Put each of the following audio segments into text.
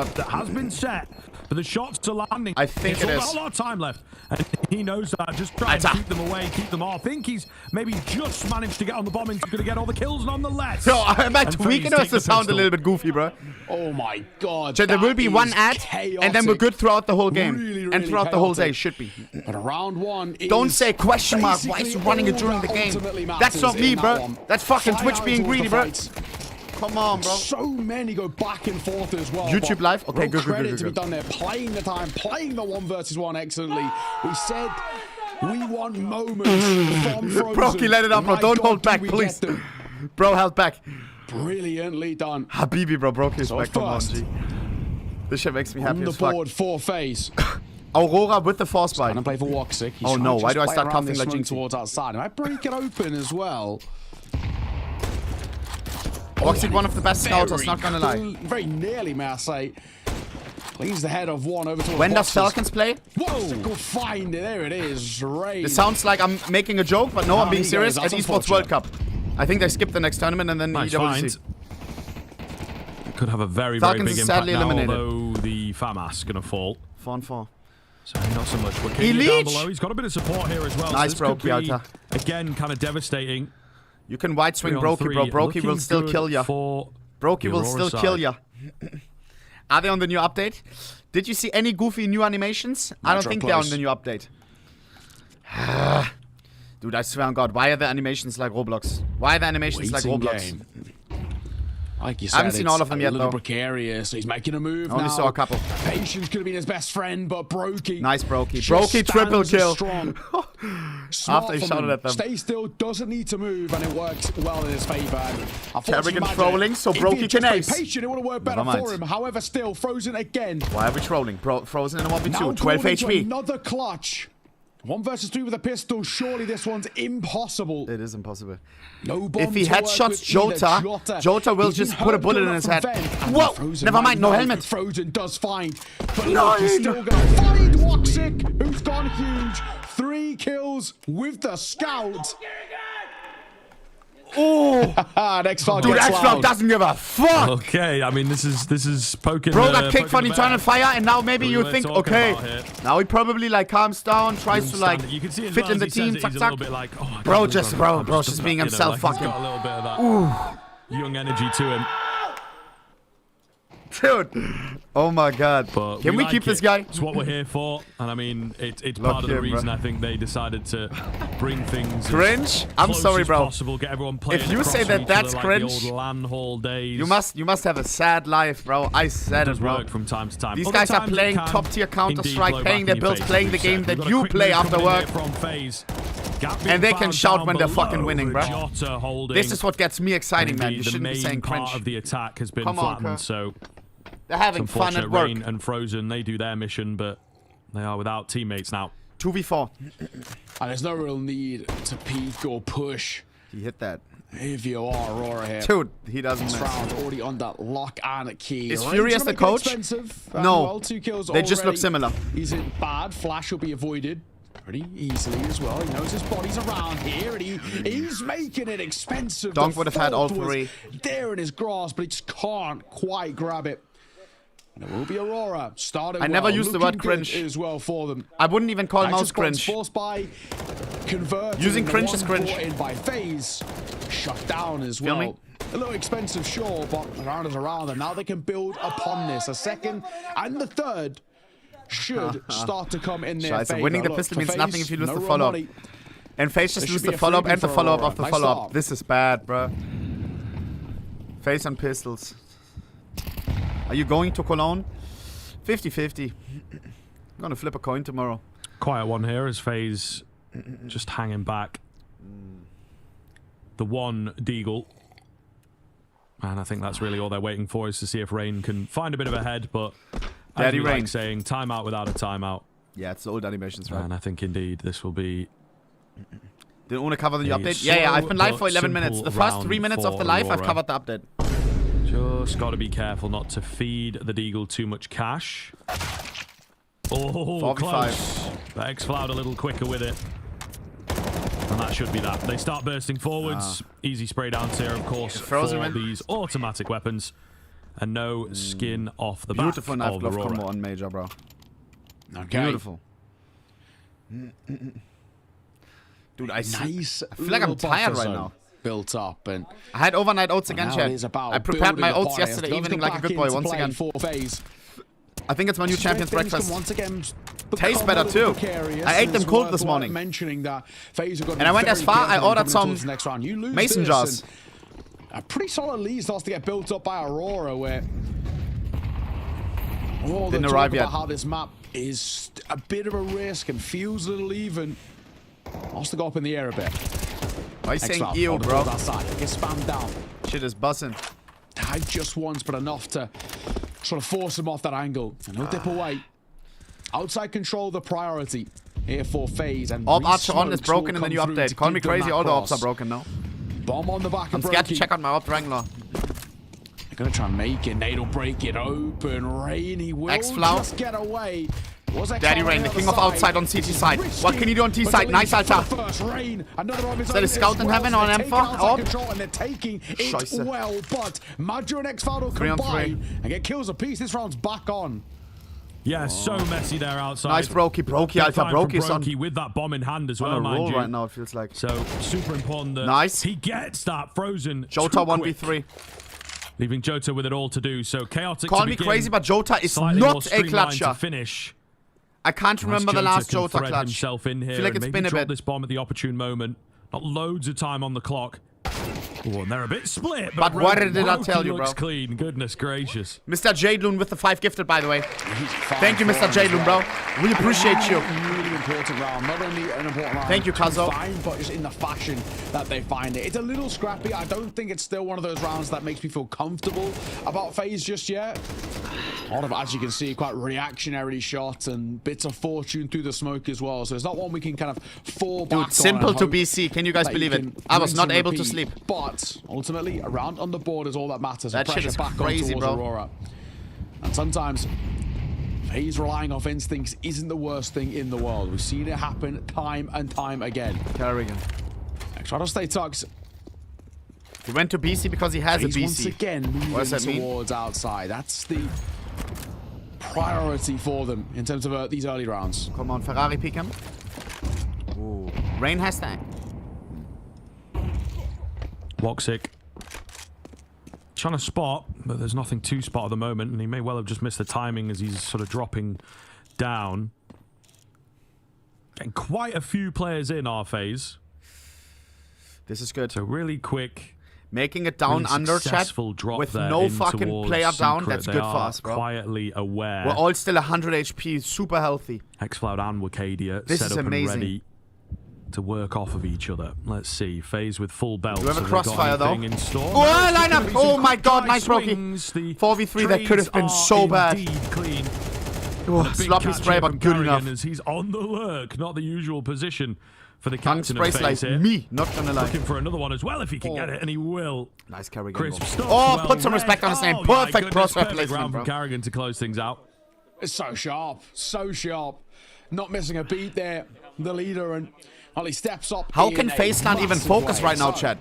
that has been set, but the shots are landing. I think it is. A lot of time left, and he knows that. Just trying to keep them away, keep them off. I think he's maybe just managed to get on the bomb and he's going to get all the kills nonetheless. So am I tweaking or does the sound a little bit goofy, bro? Oh my god. So there will be one ad, chaotic. and then we're good throughout the whole game. Really and throughout the whole day, should be. But round one is Don't say question mark, why is he running it during the game? That's not me, bro. That's fucking Twitch being greedy, bro. Come on, bro. So many go back and forth as well. YouTube live? Okay, good. Credit to be done there. Playing the time, playing the 1 versus 1 excellently. We said we want moments from Frozen. Broky, let it up, bro. Don't hold back, please. Bro, held back. Brilliantly done. Habibi, bro. Broky is back. Come on, G. This shit makes me happy as fuck. On the board for FaZe. Aurora with the force bite. Gonna play for Woxic. Oh no, why do I start counting like Jinx? Towards outside. I might break it open as well. Woxic, one of the best scouters, not gonna lie. Very nearly, may I say. Cleans the head of one over to When does Falcons play? Whoa! Go find it. There it is. Raid. It sounds like I'm making a joke, but no, I'm being serious. At Esports World Cup. I think they skipped the next tournament and then EWC. Could have a very, very big impact now, although the FAMAS going to fall. 4-4. So not so much. We're down below. He's got a bit of support here as well. Nice, so Broky. Again, kind of devastating. You can wide swing Broky, bro. Broky will still kill ya. Broky will still kill ya. Are they on the new update? Did you see any goofy new animations? I don't think they're on the new update. Dude, I swear on God, why are the animations like Roblox? Why are the animations like Roblox? Like you said, I haven't seen all of them yet, though. Precarious. He's making a move now. Only saw a couple. Patience could have been his best friend, but Broky. Nice, Broky. Broky triple kill. After he shouted at them. Stay still, doesn't need to move, and it works well in his favor. Kerrigan trolling, so Broky can ace. Patient, it would have worked better for him. However, still, Frozen again. Why are we trolling? Frozen in a 1v2, 12 HP. Another clutch. 1 versus 3 with a pistol. Surely this one's impossible. It is impossible. No bomb if he headshots Jota will just put a bullet in his head. Whoa! Never mind, no helmet. Frozen does find. But no, he's still going to find Woxic, who's gone huge. 3 kills with the scout. Oh, Next Dude, X-Cloud doesn't give a fuck. Okay, I mean this is poking. Bro got kicked from Eternal Fire, and now maybe you think, okay, now he probably like calms down, tries to like fit in the team. Like, oh, bro, just being himself, fucking. Got a little bit of that young energy to him. Dude, oh my God. But can we keep this guy? It's what we're here for, and I mean, it's part of the reason I think they decided to bring things cringe. I'm sorry, bro. Possible, get everyone playing if you say that that's cringe, like the old LAN hall days, you must have a sad life, bro. I said it, bro. Work from time to time. These guys are playing top tier Counter-Strike, paying their bills, playing the game that you play after work. And they can shout when they're fucking winning, bro. This is what gets me exciting, man. You shouldn't be saying cringe. Part of the attack has been flattened, so they're having fun at work. Rain and Frozen, they do their mission, but they are without teammates now. 2v4. And there's no real need to peek or push. He hit that. If you are Aurora here. Dude, he doesn't miss. Round already on that lock and key. Is Furia the coach? No, well, 2 kills they just look similar. He's in bad. Flash will be avoided pretty easily as well. He knows his body's around here, and he's making it expensive. Donk would have had all 3. There in his grasp, but he just can't quite grab it. And it will be Aurora. Started I never used the word cringe as well for them. I wouldn't even call Mouz cringe. Forced by using cringe is cringe. In by FaZe, shut down as well. A little expensive, sure, but the round is around, and now they can build upon this. A second and the third should start to come in there. Winning the pistol means nothing if you lose the follow-up. And FaZe just lose the follow-up and the follow-up of the follow-up. This is bad, bro. FaZe and pistols. Are you going to Cologne? 50-50. I'm gonna flip a coin tomorrow. Quiet one here as FaZe just hanging back. The one Deagle. And I think that's really all they're waiting for, is to see if Rain can find a bit of a head, but Daddy Rain like saying timeout without a timeout. Yeah, it's the old animations, right? And I think indeed this will be. Didn't want to cover the new update? Yeah, I've been live for 11 minutes. The first 3 minutes of the live, I've covered the update. Just got to be careful not to feed the Deagle too much cash. Oh, close. The X-Cloud a little quicker with it. And that should be that. They start bursting forwards. Easy spray downs here, of course, for these automatic weapons. and no skin off the back Beautiful knife of glove Aurora. combo on Major, bro. Okay. Beautiful. Dude, I Nice. feel like I'm tired right now. Built up, and I had overnight oats again, now it is chat. about I prepared my building oats upon it. yesterday It's evening gonna like a go good boy back once into again. play for FaZe. I think it's my new This is where champion's things can breakfast. once again Tastes become better a little too. precarious, I ate and them it's cold this worthwhile morning. mentioning that FaZe have got to And be I went very as far, I careful ordered coming some towards the next round. You lose mason this, jars. and a pretty solid lead starts to get built up by Aurora, where Didn't talk arrive about yet. how this map is a bit of a risk and feels a little even. Wants to go up in the air a bit. Why are you saying X-Cloud ew, on the bro? board outside. It gets spammed down. Shit is buzzing. Dive just once, but enough to sort of force him off that angle. And he'll dip away. Outside control, the priority here for FaZe. And Orb Archer on is re-smokes broken will in the come new through update. to Call me give them crazy, that all the orbs are cross. broken now. Bomb on the back I'm of scared to Brokey. check out my Orb Wrangler. They're gonna try and make it. Nade'll break it open. Rain, he will X-Flow. just get away. Was Daddy Rain, the king of outside on CT side. What can you do on T side? Nice Alter. First Rain, another of his Is that a own scout as in well, heaven so on they're M4? taking outside Orb? control and they're taking it Scheisse. well, but Madjo and X-Flow will 3 on 3. combine and get kills apiece. This round's back on. Yeah, so messy there outside. Nice Brokey, Alter, Big time from Brokey, son. Brokey with that bomb in hand as On well, a mind roll you. right now, it feels like. So super important that Nice. he gets that frozen Jota too quick, 1v3. leaving Jota with it all to do. So chaotic. Call to me begin, crazy, but Jota is slightly more not a streamlined to clutcher. finish. I can't remember the last Jota Jota can thread clutch. himself in here Feel like and it's maybe been a drop bit. this bomb at the opportune moment. Not loads of time on the clock. Oh, and they're a bit split. But what did I tell you, looks bro? clean. Goodness gracious. Mr. Jadloon with the 5 gifted, by the way. Thank you, Mr. Jadloon, bro. We appreciate you. Really important round. Not only an important round. Thank you, to Kazo. find, but just in the fashion that they find it. It's a little scrappy. I don't think it's still one of those rounds that makes me feel comfortable about FaZe just yet. A lot of, as you can see, quite reactionary shots and bits of fortune through the smoke as well. So it's not one we can kind of fall back on. Dude, simple and to hope BC. Can you guys that believe you it? can I was rinse not and able to repeat. sleep. But ultimately, a round on the board is all that matters. That And shit pressure is back crazy, on towards bro. Aurora. And sometimes FaZe relying off instincts isn't the worst thing in the world. We've seen it happen time and time again. Kerrigan. Try to stay tucked. He went to BC because he has a FaZe once BC. again What does that moving mean? towards outside. That's the priority for them in terms of these early rounds. Come on, Ferrari pick him. Ooh. Rain has that. Woxic trying to spot, but there's nothing to spot at the moment, and he may well have just missed the timing as he's sort of dropping down. Getting quite a few players in our phase. This is good. So really quick, Making it down really under chat successful drop with there no in fucking towards player down. Secret. That's They good for are us, bro. quietly aware. We're all still 100 HP, super healthy. Xcloud and Wakadia This set is up amazing. and ready to work off of each other. Let's see. FaZe with full belts. Do we have a Have they got crossfire, though? anything in store? Oh, No, it's line up. gonna be Oh some my quick God, dry nice Brokey. swings. The 4v3, that could have been trades so are bad. indeed clean. Oh, And a big sloppy catch spray, here but from good Carrigan enough. As he's on the lurk, not the usual position for the Tongue captain spray of FaZe like here. me, not gonna lie. Looking for another one as well if he can get it, and he will. Nice Kerrigan. Crisp stuff. Oh, well put some read. respect on his name. Oh, my Perfect goodness, prospect perfect placement, round bro. from Carrigan to close things out. It's so sharp. So sharp. Not missing a beat there. The leader, and well, he steps up. How in can a FaZe not even massive focus way. right now, So, Chad?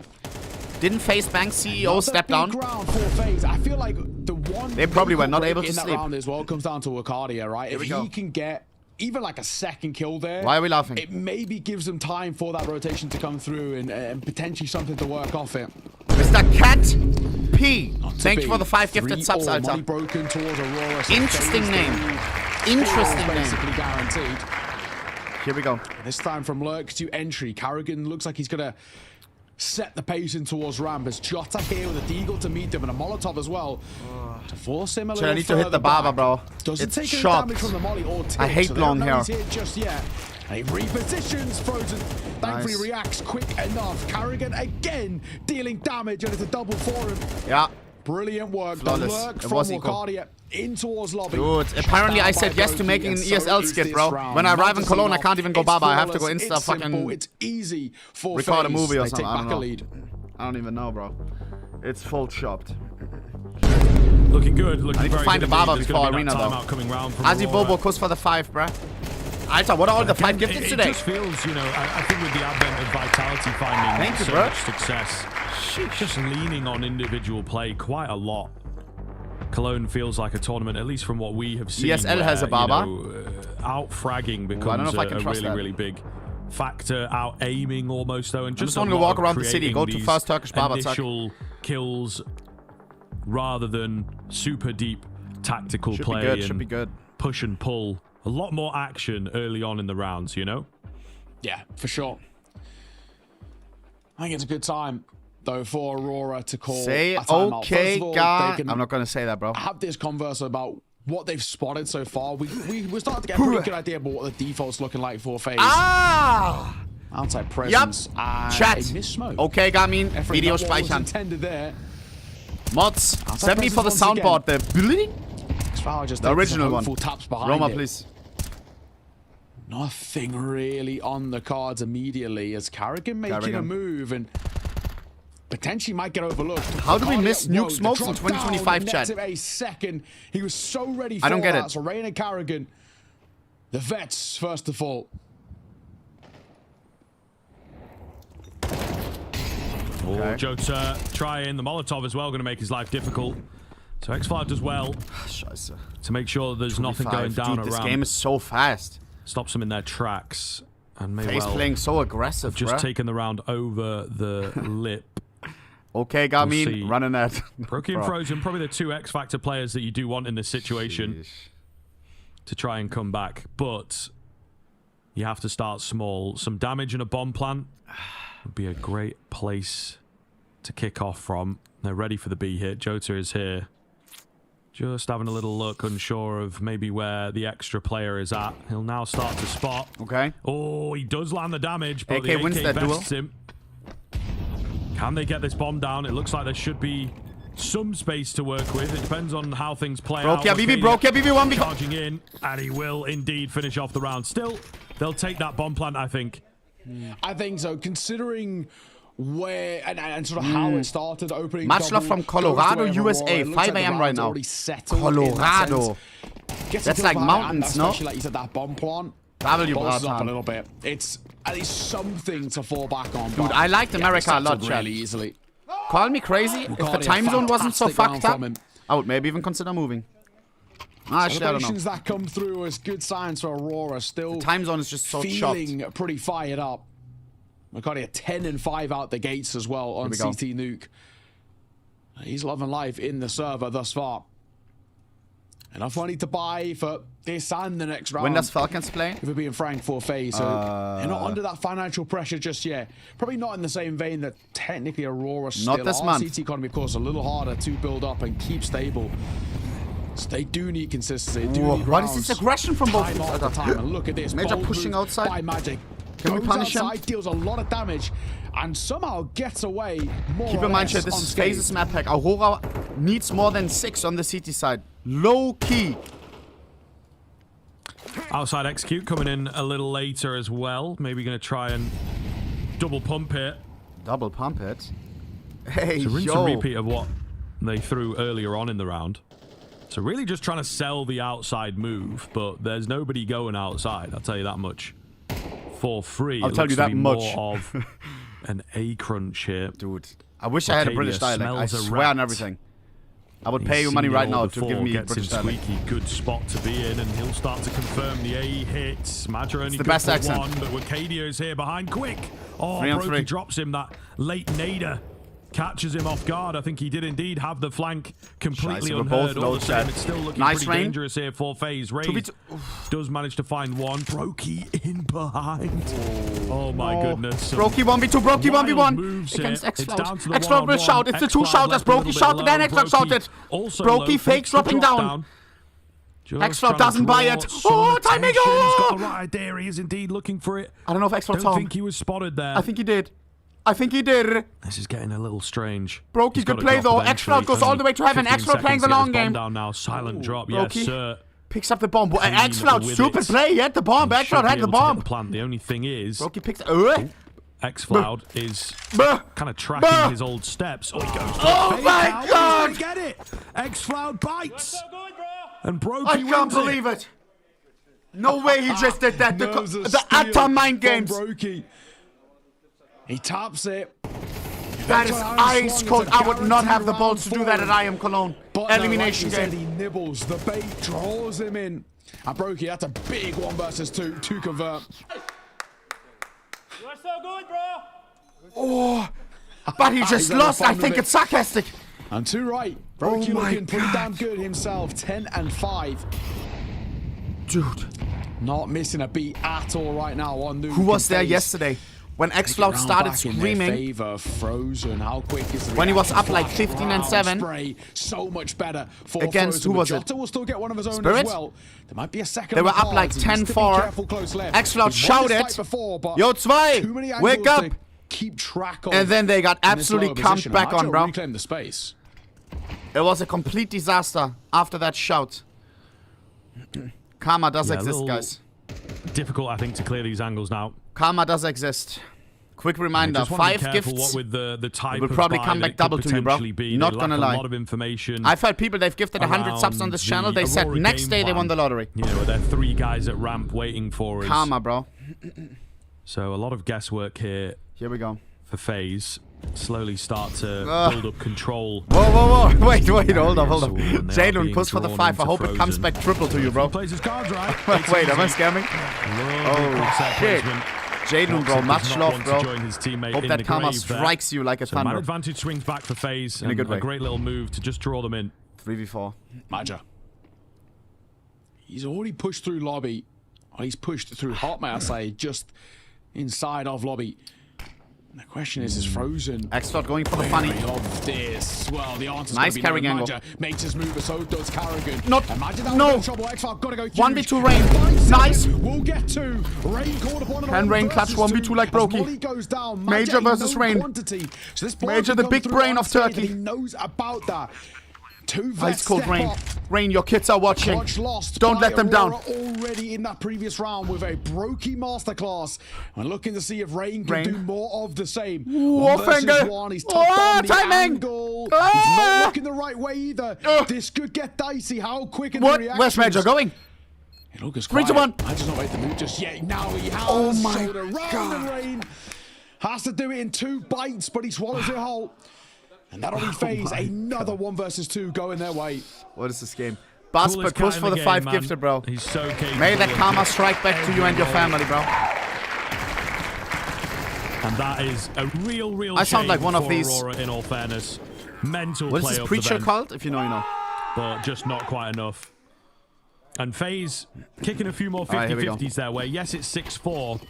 Didn't FaZe Bank CEO another step big down? round for FaZe. I feel like the one They probably were not break able to in that sleep. round as well comes down to Wakadia, right? Here If we go. he can get even like a second kill there, Why are we laughing? It maybe gives them time for that rotation to come through and potentially something to work off it. Mr. Cat P. To Thank you be for the 5 gifted 3-all, subs, money Alter. broken towards Aurora. So Interesting FaZe name. lead Interesting is name. basically guaranteed. Here we go. This time from lurk to entry. Carrigan looks like he's gonna set the pace in towards ramp. As Jota here with a deagle to meet him and a Molotov as well to force him a little I need to hit further the barber, back. bro. Doesn't It's take any chopped. damage from the molly or tick, I hate so they long don't know hair. he's hit just yet. And he repositions Frozen. Thankfully Nice. reacts quick enough. Carrigan again dealing damage, and it's a double for him. Yeah. Brilliant work. Flawless. The lurk It from was equal. Wakadia in towards lobby. Dude, Shut apparently down I by said yes to Brokey, making an and so ESL is skit, this bro. round. When I arrive in Fantasy Cologne, I lock. can't even go It's baba. I have to flawless, go Insta it's simple, fucking it's easy for record a FaZe. movie or They something. take I back a don't lead. know. I don't even know, bro. It's full chopped. Looking good. Looking I need to very find good a barber indeed. There's before gonna be arena, that though. timeout coming round from Azzy Aurora. Bobo, kuss for the 5, bruh. Alter, what are all the 5 Again, gifted it today? just feels, you know, I think with the advent of Vitality finding Thank you, so bro. much success, just leaning on individual play quite a lot. Cologne feels like a tournament, at least from what we have seen. ESL has a Baba. Out-fragging becomes a really big factor. Out-aiming almost, though. And just want to walk around the city. Go to first Turkish Baba. Initial kills rather than super deep tactical play. Should be good. Push and pull. A lot more action early on in the rounds, you know? Yeah, for sure. I think it's a good time, though, for Aurora to call Say a timeout. okay, guy. I'm not going to say that, bro. Have this converse about what they've spotted so far. We're starting to get a pretty good idea about what the default's looking like for FaZe. Outside presence. Yep. Chat. A miss smoke. Okay, Garmin. Video speichern. Intended there. Mods, send me for the soundboard. The original one. Taps behind Roma, it. please. Nothing really on the cards immediately as Carrigan making a move and potentially might get overlooked. How do we miss nuke smokes in 2025, chat? A second. He was so ready for I don't get that. it. So Rain and Carrigan, the vets first of all. Okay. Jota trying the Molotov as well, going to make his life difficult. So xFloud does well to make sure there's nothing going down around. This game is so fast. Stops them in their tracks. And may FaZe well playing so aggressive, just taken the round over the lip. Okay, Garmin, running that. Brokey and Frozen, probably the two X Factor players that you do want in this situation to try and come back. But you have to start small. Some damage in a bomb plant would be a great place to kick off from. They're ready for the B hit. Jota is here. Just having a little look, unsure of maybe where the extra player is at. He'll now start to spot. Okay. Oh, he does land the damage, but AK the AK wins that duel. vests him. Can they get this bomb down? It looks like there should be some space to work with. It depends on how things play out. BB1. Charging in, and he will indeed finish off the round. Still, they'll take that bomb plant, I think. I think so, considering where and sort of how it started. Opening much love from Colorado, USA. 5 a.m. right now. Colorado. That's like mountains, no? Especially like you said, that bomb plant. Bolts up a little bit. It's at least something to fall back on. Dude, I liked America a lot, chat. Really easily. Call me crazy. If the time zone wasn't so fucked up, I would maybe even consider moving. Actually, I don't know. That come through as good signs for Aurora. Still, the time zone is just so feeling chopped. Pretty fired up. We got here 10 and 5 out the gates as well on CT Nuke. He's loving life in the server thus far. Enough money to buy for this and the next round. When does Falcons play? If we're being frank for FaZe, so they're not under that financial pressure just yet. Probably not in the same vein that technically Aurora still not this month. CT economy, of course, a little harder to build up and keep stable. So they do need consistency. They do need what is this aggression from both at a time? And look at this. Major pushing outside by Magic. Can we punish him? Deals a lot of damage and somehow gets away more. Keep in mind, chat, this is FaZe's map pack. Aurora needs more than 6 on the CT side. Low key. Outside execute coming in a little later as well. Maybe going to try and double pump it. Double pump it? Hey, so rinse and repeat of what they threw earlier on in the round. So really just trying to sell the outside move, but there's nobody going outside. I'll tell you that much. For free. I'll tell you that much. More of an A crunch here. Dude, I wish I had a British dialect. I swear on everything. I would pay you money right now to give me a British dialect. Squeaky, good spot to be in, and he'll start to confirm the A hits. Madra only the best accent. One, but Wacadia is here behind quick. Oh, 3 on 3. Brokey drops him that late nader. Catches him off guard. I think he did indeed have the flank completely unheard. All the same, it's still looking pretty dangerous here for FaZe. Rain does manage to find one. Brokey in behind. Oh my goodness. Brokey 1v2, Brokey 1v1 against xFloud. xFloud will shout. It's the 2 shouters. Brokey shouted, then xFloud shouted. Brokey fakes dropping down. xFloud doesn't buy it. Oh, timing! He's got the right idea. He is indeed looking for it. I don't know if xFloud saw him. I think he was spotted there. I think he did. I think he did. This is getting a little strange. Brokey's good play though. xFloud goes all the way to heaven. xFloud playing the long game. Down now. Silent drop. Yes, sir. Picks up the bomb. xFloud, stupid play. He had the bomb. xFloud had the bomb. The only thing is, Brokey picks. xFloud is kind of tracking his old steps. Oh, he goes. Oh my God! Get it. xFloud bites. And Brokey I can't believe it. No way he just did that. The atom mind games. He taps it. That is ice cold. I would not have the balls to do that at I Am Cologne. But elimination no, like game. he nibbles. The bait draws him in. And Brokey, that's a big 1 versus 2 to convert. You are so good, bro. Oh, but he just lost. I think it's sarcastic. And 2 right. Oh Brokey my looking pretty God. damn good himself. 10 and 5. Dude, Not missing a beat at all right now on Nuke. who was there yesterday when Xcloud started screaming? Favor, Frozen. How quick is the When he was reaction? up like Flash 15 and round 7. Spray. So much better for Against Frozen. who was But it? Jota will still get one of his own Spirit? as well. There might be a second. They were on the up like cards. He needs to be 10-4. careful close left. Xcloud He's won this shouted, fight before, but Yo, Zwei, too many wake angles up. to keep track of. And then they got in this lower absolutely camped position. back Imagine on, bro. reclaim the space. It was a complete disaster after that shout. Karma does Yeah, exist, little guys. Difficult, I think, to clear these angles now. Karma does exist. Quick reminder, Just wanna be 5 careful gifts. what with the type will of probably buy come that back it double could to you, bro. potentially be. Not They gonna lack lie. a lot of information. I've heard people they've gifted 100 subs on this around channel. the They said Aurora next game day they won the plan. lottery. You know, there are 3 guys at ramp waiting for us. Karma, bro. So a lot of guesswork here Here we go. for FaZe. Slowly start to build up control. Whoa, whoa, whoa. Wait, hold up. So when they are Jadon, being push for the drawn 5. I into hope it comes Frozen. back triple to you, bro. Plays his cards right. Wait, am I scamming? Oh, shit. Jaden, bro, much love, bro. Join his teammate Hope in that the karma grave there. strikes you like a So man thunder. advantage swings back for FaZe. In a good way. great little move to just draw them in. 3v4. Maja. He's already pushed through lobby. Oh, he's pushed through hot, may I say, just inside of lobby. And the question is Frozen Xcloud going for the funny. wary of this? Well, the answer's Nice gonna be carrying no. angle. Maja makes his move, but so does Carrigan. Not- Imagine that no. in trouble. Xbox gotta go 1v2 huge. Rain. 5-7. Nice. We'll get to Rain called upon an Can Rain clutch 1v2 like Brokey? Molly goes down. Major Maja, versus no Rain. quantity. So this ball Major, can the come big through brain of unscathed, Turkey. and he knows about that. 2 Ice vets cold step Rain. up. Rain, your kids are watching. Clutch lost. Don't by let them down. Aurora already in that previous round with a Brokey masterclass. And looking to see if Rain can Rain. do more of the same. Whoa, 1 versus finger. 1. He's Oh, topped on the timing. angle. Ah. He's not looking the right way either. Ugh. This could get dicey. How quick are What? the reactions? Where's Major going? Hey, Lucas, 3 to 1. I just not made the move just yet. Now he has. Oh my shoulder round God. and Rain has to do it in 2 bites, but he swallows it whole. And that'll be FaZe. Another 1 versus 2 going their way. What is this game? Basper, Coolest push cat in for the game, 5 man. gifted, bro. He's so capable. May that of karma just strike back to you and your every family, bro. And that is a real I sound shame like one of for these- Aurora, in all fairness. Mental What is play this up the preacher bench, called? If you know, you know. but just not quite enough. And FaZe kicking a few more right, here we go. 50-50s their way. Yes, it's 6-4.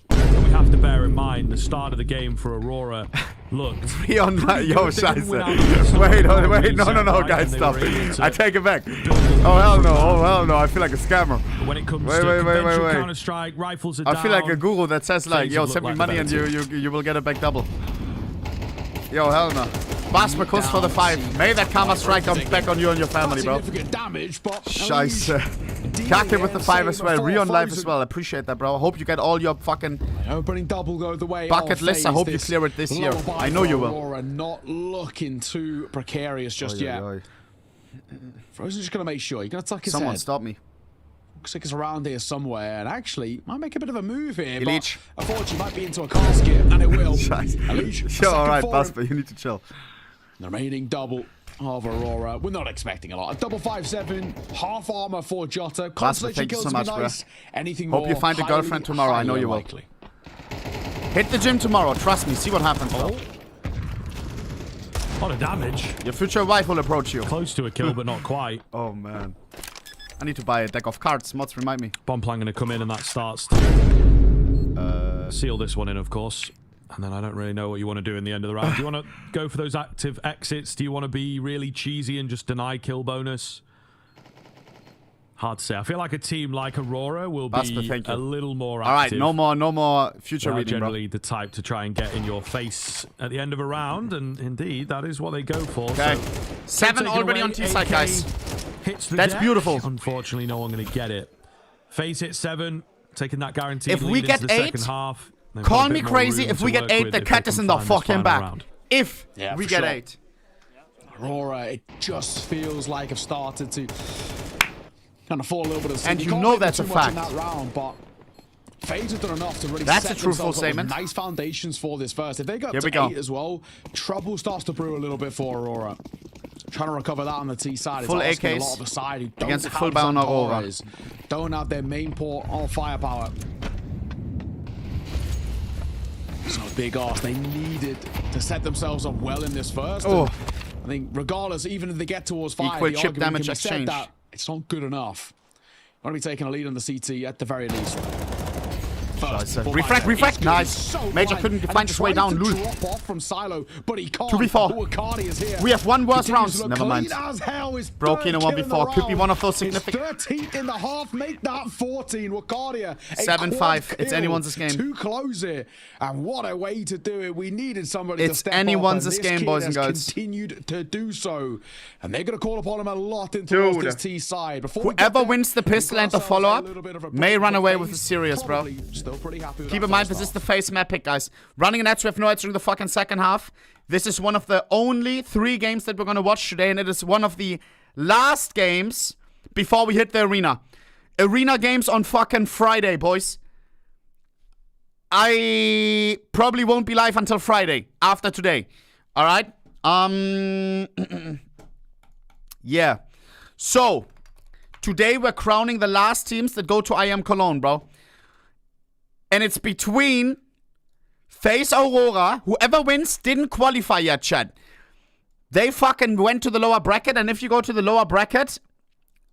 But we have to bear in mind the start of the game for Aurora looked. He on that. Yo, good. They didn't win out scheiße. of the Wait, start. wait, no, Right, guys, and they stop. were able to I take it back. build Oh, hell no, from- I feel like a scammer. When it comes Wait, to wait, conventional wait. Counter-Strike, rifles are I down. feel like a guru that says like, FaZe yo, look send me like money the and better you will get it back double. Yo, hell no. Basper, kuss for the 5. May that karma strike come back on you and your family, bro. Significant damage, but Scheiße. Kake with the 5 as well. Re on live as well. Appreciate that, bro. I hope you get all your fucking opening double go the way bucket of list. I FaZe. hope you clear it this year. Lower buy I know for you will. Aurora not looking too precarious just yet. Frozen's just gonna make sure. He's gonna tuck his Someone head. stop me. Looks like it's around here somewhere, and actually might make a bit of a move here. Elite. But unfortunately, might be into a casket, and it will. Scheiße. Elite, Yo, alright, second for him. Basper, you need to chill. The remaining double of Aurora. We're not expecting a lot. A double 5-7, half armor for Jota. Constellation thank you kills so would much, be bro. nice. Anything Hope more, you find a girlfriend tomorrow. I know highly you will. unlikely. Hit the gym tomorrow. Trust me. See what happens, bro. A lot of damage. Your future wife will approach you. Close to a kill, but not quite. Oh, man. I need to buy a deck of cards. Mods remind me. Bomb plan going to come in, and that starts to seal this one in, of course. And then I don't really know what you want to do in the end of the round. Do you want to go for those active exits? Do you want to be really cheesy and just deny kill bonus? Hard to say. I feel like a team like Aurora will Basper, be thank you. a little more Alright, active. no more future They are reading, bro. generally the type to try and get in your face at the end of a round, and indeed, that is what they go for. Okay. So, 7 taken already away, on T-side, AK guys. hits the That's deck. beautiful. Unfortunately, no one going to get it. FaZe hit 7, taking that guaranteed If we lead get into the 8, second half. They've Call got a me bit more crazy. room If to we get work 8, with the if cat they is can in the find this fucking final bag. round. If Yeah, we for get sure. 8. Aurora, it just feels like I've started to kind of fall a little bit of sleep. And you can't know make that's too a much in fact. that round, but FaZe have done enough to really That's set a truthful themselves up with statement. nice foundations for this first. If they got Here to we go. 8 as well, trouble starts to brew a little bit for Aurora. Trying to recover that on the T side. Full It's asking AKs a lot of the side who don't against a have full bound Aurora. Zantores, don't have their main port or firepower. So big ass. They needed to set themselves up well in this first. Oh. I think regardless, even if they get towards fire, Equal the chip argument damage can be said exchange. that it's not good enough. Want to be taking a lead on the CT at the very least. Refract, nice. So Major couldn't find his way down. Lose. Drop off from Silo, but he can't. 2v4. Is here. We have one worse round. Continues to look Never mind. clean as hell. His Broke in a third kill 1v4. the Could be round. one of those His significant. 13th in the half. Make that 14. Wakardia. 7-5. It's anyone's game. Too close here. And what a way to do it. We needed somebody to It's step anyone's up. And game, this boys kid and has girls. continued to do so. And they're going to call upon him a lot in towards Dude. this T side. Before we get Whoever there, wins the we pistol put and the ourselves follow-up a little bit of a may break run for away FaZe. with the series, bro. Probably still pretty happy with Keep that in mind, first this is half. the FaZe map pick, guys. Running an ads with no ads during the fucking second half. This is one of the only 3 games that we're going to watch today, and it is one of the last games before we hit the arena. Arena games on fucking Friday, boys. I probably won't be live until Friday, after today. Alright? Yeah. So, today we're crowning the last teams that go to IM Cologne, bro. And it's between FaZe Aurora. Whoever wins didn't qualify yet, chat. They fucking went to the lower bracket, and if you go to the lower bracket,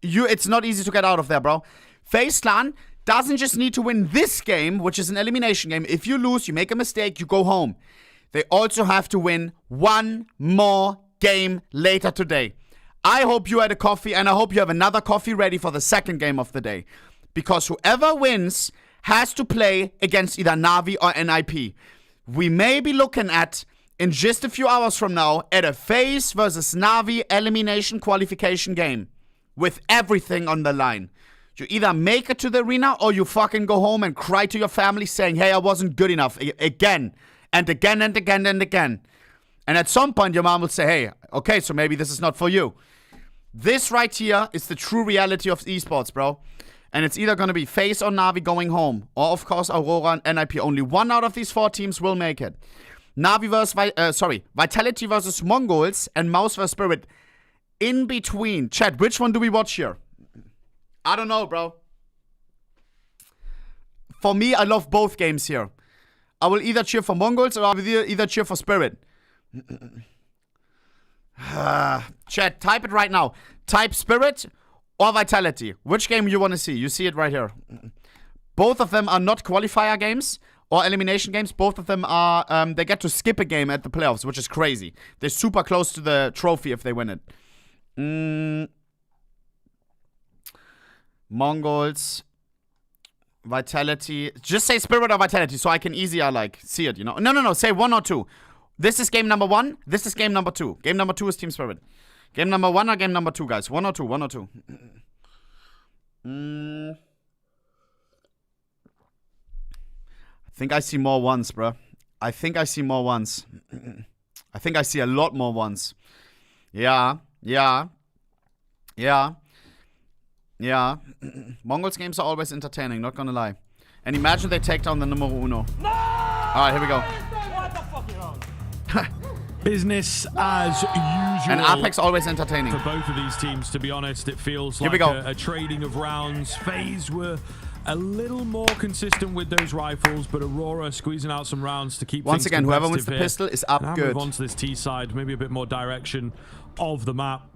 it's not easy to get out of there, bro. FaZe Clan doesn't just need to win this game, which is an elimination game. If you lose, you make a mistake, you go home. They also have to win one more game later today. I hope you had a coffee, and I hope you have another coffee ready for the second game of the day. Because whoever wins has to play against either NaVi or NIP. We may be looking at, in just a few hours from now, at a FaZe versus NaVi elimination qualification game. With everything on the line. You either make it to the arena or you fucking go home and cry to your family saying, hey, I wasn't good enough. Again. And again and again and again. And at some point your mom will say, hey, okay, so maybe this is not for you. This right here is the true reality of esports, bro. And it's either going to be FaZe or NaVi going home. Or, of course, Aurora and NIP. Only one out of these 4 teams will make it. NaVi versus, Vitality versus Mongols and Mouz versus Spirit. In between. Chat, which one do we watch here? I don't know, bro. For me, I love both games here. I will either cheer for Mongols or I will either cheer for Spirit. Chat, type it right now. Type Spirit or Vitality. Which game you want to see? You see it right here. Both of them are not qualifier games or elimination games. Both of them are, they get to skip a game at the playoffs, which is crazy. They're super close to the trophy if they win it. Mongols, Vitality. Just say Spirit or Vitality so I can easier, like, see it, you know? No. Say 1 or 2. This is game number 1. This is game number 2. Game number 2 is Team Spirit. Game number 1 or game number 2, guys? 1 or 2? 1 or 2? I think I see more ones, bro. I think I see more ones. I think I see a lot more ones. Yeah. Mongols games are always entertaining, not gonna lie. And imagine they take down the numero uno. No! Alright, here we go. What the fuck you on? Business as usual. And Apex always entertaining. For both of these teams, to be honest, it feels Here like we go. a trading of rounds. FaZe were a little more consistent with those rifles, but Aurora squeezing out some rounds to keep Once things again, whoever wins competitive the here. pistol is up Now good. move on to this T side, maybe a bit more direction of the map.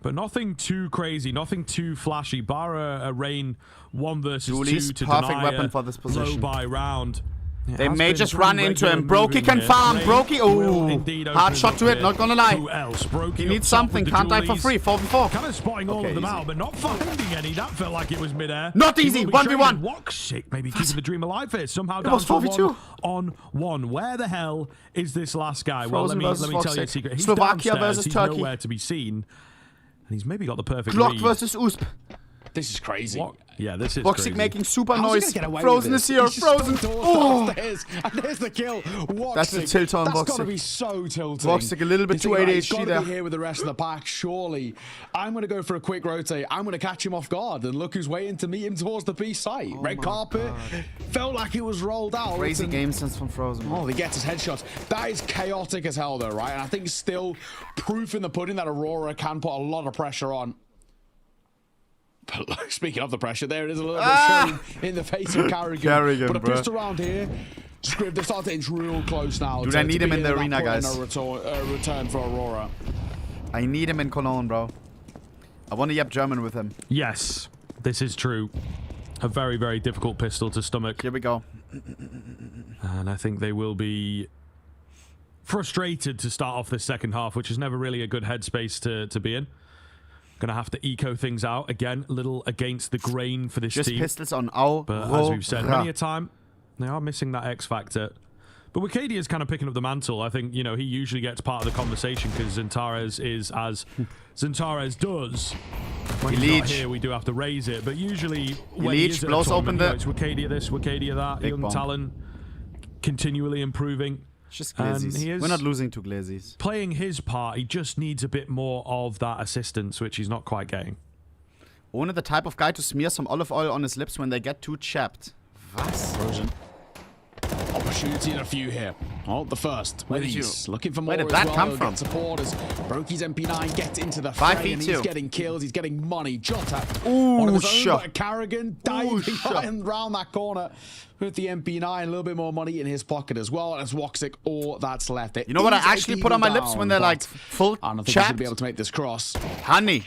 But nothing too crazy, nothing too flashy. Bar a Rain 1 versus Julius, 2 to perfect deny weapon a for this low position. buy round. It They has may been just pretty run into him. regular Brokey moving can here. farm. Rain Brokey, will ooh. indeed Hard open shot to up it, here. not gonna lie. Who else? Brokey He up needs top something. with the Can't die for dualies. free. 4v4. Kind of spotting all Okay, of them easy. out, but not finding any. That felt like it was midair. Not He easy. will be 1v1. trading. Woxic maybe keeping the dream alive here. Somehow It down was to 4v2. 1-on-1. Where the hell is this last guy? Well, Frozen let versus me tell you a Woxic. secret. He's Slovakia downstairs. versus He's Turkey. nowhere to be seen. And he's maybe got the perfect Glock read. versus Usp. This is crazy. What? Yeah, this is Voxic crazy. making super How's he noise. gonna get away Frozen with is this? here. He's just Frozen. so tall. Oh. And there's the kill. Voxic, That's the tilt on That's Voxic. gotta be so tilting. Voxic a little bit too He's ADHD gotta there. be here with the rest of the pack, surely. I'm gonna go for a quick rotate. I'm gonna catch him off guard, and look who's waiting to meet him towards the B site. Red carpet. Felt like it was rolled out. Crazy and- game sense from Frozen. Oh, he gets his headshots. That is chaotic as hell, though, right? And I think still proof in the pudding that Aurora can put a lot of pressure on. But speaking of the pressure, there it is a little bit shown in the face of Carrigan. Carrigan, But a bro. pistol round here. Scrib, they're starting to inch real close now. Dude, I need him in the begin arena, that guys. point in a return for Aurora. I need him in Cologne, bro. I want to yap German with him. Yes, this is true. A very, very difficult pistol to stomach. Here we go. And I think they will be frustrated to start off this second half, which is never really a good headspace to be in. Gonna have to eco things out. Again, a little against the grain for this Just team. pistols on Aurora. But as we've said many a time, they are missing that X factor. But Wakadia is kind of picking up the mantle. I think, you know, he usually gets part of the conversation because Zentares is as Zentares does. When he's not Leech. here, we do have to raise it. But usually, when Leech he is at a blows open tournament, the- it's Wakadia this, Wakadia that, Big young bomb. talent, continually improving. It's just And Glazes. he is- We're not losing to Glazes. Playing his part, he just needs a bit more of that assistance, which he's not quite getting. Ohne the type of guy to smear some olive oil on his lips when they get too chapped. Was? Frozen. Opportunity in a few here. Oh, the first. Where With did ease. you- Looking for more where did as that well. come He'll from? get support as Brokey's MP9 gets into the 5 fray, and feet he's too. getting kills. He's getting money. Jota. Ooh, One of his own, shot. but Carrigan diving right around that corner with the MP9. A little bit more money in his pocket as well. And it's Voxic all that's left. There You know what I is a actually put on my Deagle lips when down, they're like but full I don't think he's going to chapped? be able to make this cross. Honey.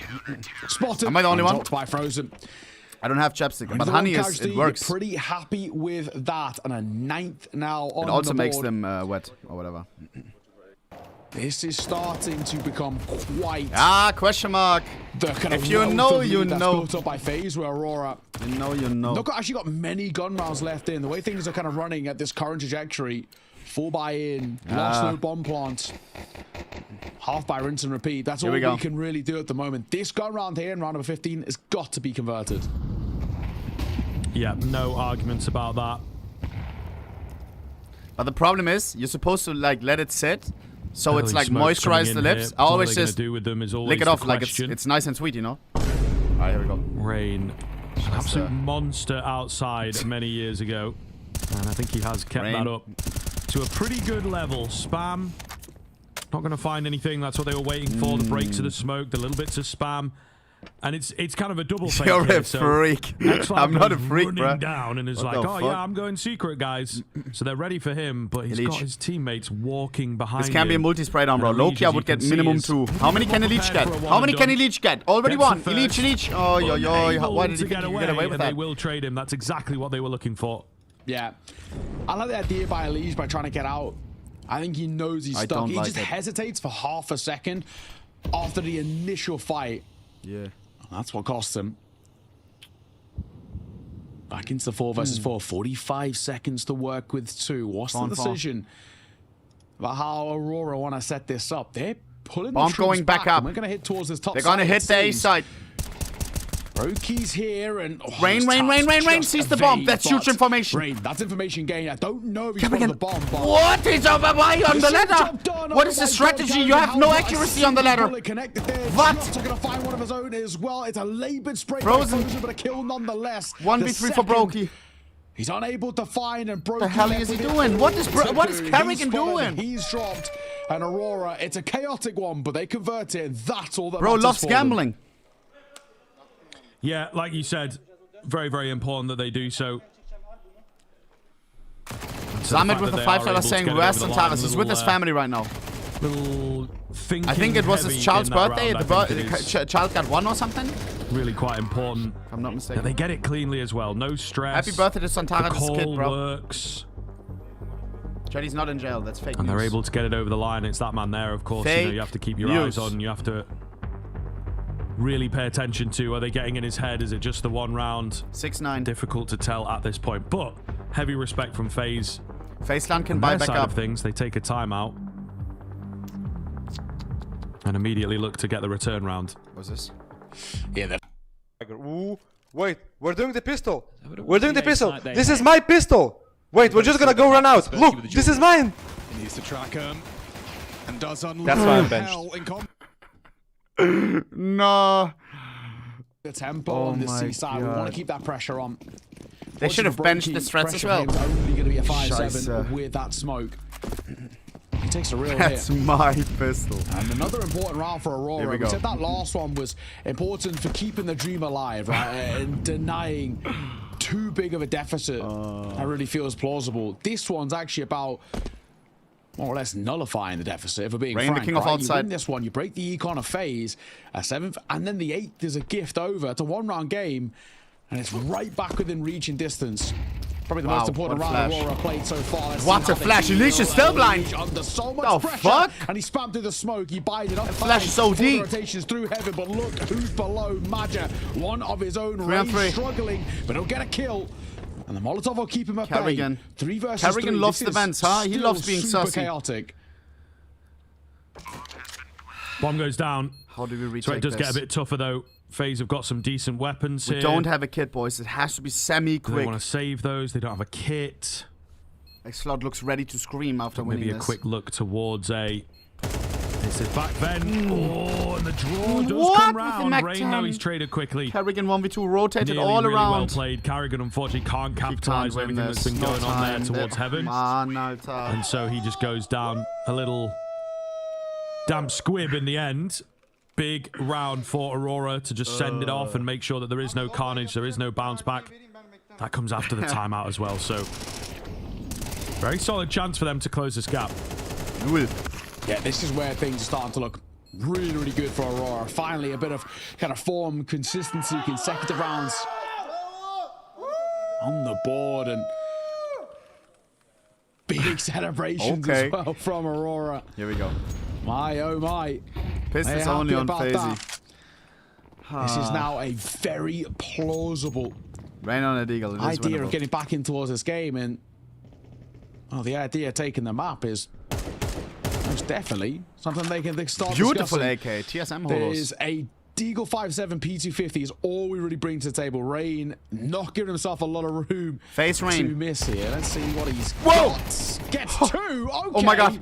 Spotted. Am I the only one? Dropped by Frozen. I don't have chapstick, but Everyone honey is, casually it works. Pretty happy with that, and a 9th now on It also the makes board. them wet or whatever. This is starting to become quite Ah, question mark. the kind of If you wealth know, of you loot that's know. built up by FaZe, where Aurora You know, you know. look, actually got many gun rounds left in. The way things are kind of running at this current trajectory, full buy-in, lost no bomb plant, half by rinse and repeat. That's all we we go. can really do at the moment. This gun round here in round number 15 has got to be converted. Yeah, no arguments about that. But the problem is, you're supposed to like let it sit, so it's Early like smoke's coming moisturize in the here. lips. I What are always they gonna just do with them is always lick it the off like question. it's nice and sweet, you know. Alright, here we go. Rain, an absolute monster outside many years ago, and I think he has kept Rain. that up to a pretty good level. Spam, not going to find anything. That's what they were waiting for. The breaks of the smoke, the little bits of spam, and it's kind of a double fake. You're here, a so freak. X-Flag I'm not a goes freak, running bruh. down and is What like, the oh fuck? yeah, I'm going secret, guys. So they're ready for him, but he's Elite. got his teammates walking behind This can be a him. multi-spray down, bro. And Elite, Loki, I as you would get can see, minimum is 2. How many can Elite prepared get? for a How many one can and Elite get? Already Gets one. the Elite, first, Elite. Oh, yo, yo. unable Why did he to think get he could get away with and that? they will trade him. That's exactly what they were looking for. Yeah. I like the idea by Elise by trying to get out. I think he knows he's I stuck. don't He like just it. hesitates for half a second after the initial fight. Yeah. That's what cost him. Back into the 4 versus 4. 45 seconds to work with 2. What's the Phone fall. decision about how Aurora want to set this up? They're pulling Bomb the troops going back up. and we're going to hit towards this top They're gonna side, hit it the A seems. side. Brokey's here and Rain, this rain, rain, tap's rain, rain. just Seize the bomb. evade, That's huge but information. Rain, that's information gain. I don't know if he's Can we got get- the bomb, but What is over? Why on the This is ladder? job done. What Oh is my the God, strategy? Gary, You have how no about a accuracy on the single ladder. bullet connected there? What? Shots are going to find one of his own as well. It's a labored spray by Frozen. Frozen, but a kill nonetheless. 1v3 The for second, Brokey. He's unable to find and Brokey. The hell left is he with it doing? all What is to do. Carrigan He's spotted, doing? He's dropped. And Aurora, it's a chaotic one, but they convert it. And that's all that Bro matters loves for them. gambling. Yeah, like you said, very, very important that they do so. Zamet with the $5 saying, where's Santaris? He's with his family right now. Little thinking I think it was heavy his child's in that birthday. round. The I think it is child got 1 or something? really quite important If I'm not that mistaken. they get it cleanly as well. No stress. Happy birthday to The Santaris' call kid, bro. works. Jetty's not in jail. That's fake And news. they're able to get it over the line. It's that man there, of course. You know, Fake you have to keep your news. eyes on. You have to really pay attention to. Are they getting in his head? Is it just the one round? 6-9. Difficult to tell at this point. But heavy respect from FaZe. Faceland can On buy their back side up. of things, they take a timeout and immediately look to get the return round. What's this? Yeah, they're Ooh, Wait, we're doing the pistol. We're doing the pistol. This is my pistol. Wait, we're just gonna go run out. Look, this is mine. He needs to track him and does unleash That's why I'm hell in No. the tempo on the seaside. We want to keep that pressure on. They should have benched the threats as well. Only going to be a 5-7 Scheiße. with that smoke. He takes a real That's hit. my pistol. And another important round for Aurora. Here we We go. said that last one was important for keeping the dream alive, right? And denying too big of a deficit. That really feels plausible. This one's actually about more or less nullifying the deficit, if we're being Rain, frank. the king of right? outside. You win this one, you break the econ of FaZe, a 7th, and then the 8th is a gift over. It's a 1-round game, and it's right back within reaching distance. Probably the most important what a round flash. Aurora played so far. Let's What see a how they flash. deal. Unleash is still blind. Under so much Oh, pressure, fuck. and he spammed through the smoke. He bided up. flash is so deep. Rotations through heaven, but look who's below. Maja, one of his own, 3 on 3. struggling, but he'll get a kill. And the Molotov will keep him at bay. Carrigan. 3 versus Carrigan 3. loves This the is vents, huh? He still loves being super sussy. chaotic. Bomb goes down. How do we retake So it does this? get a bit tougher though. FaZe have got some decent weapons We here. don't have a kit, boys. It has to be They semi-quick. want to save those. They don't have a kit. X-Slot looks ready to scream after winning Maybe a this. quick look towards A. This is back then. Oh, and the draw does What come with the round. Mac Rain, though, 10? he's traded quickly. Carrigan 1v2 rotated Nearly all really around. well played. Carrigan unfortunately can't He capitalize can't on win everything that's this. been No going on there time. towards heaven. Man, Alter. And so he just goes down a little damp squib in the end. Big round for Aurora to just send it off and make sure that there is no carnage, there is no bounce back. That comes after the timeout as well, so very solid chance for them to close this gap. Yeah, this is where things are starting to look really, really good for Aurora. Finally, a bit of kind of form, consistency, consecutive rounds on the board, and big celebrations Okay. as well from Aurora. Here we go. My, oh my. Pistols They're only happy on about FaZe. that. This is now a very plausible Rain on a deagle. It is idea winnable. of getting back in towards this game, and well, the idea of taking the map is most definitely something they can start Beautiful discussing. AK. TSM There holos. is a Deagle 5.7 P250 is all we really bring to the table. Rain not giving himself a lot of room Face to Rain. miss here. Let's see what he's Whoa! got. Gets 2. Okay. Oh my god.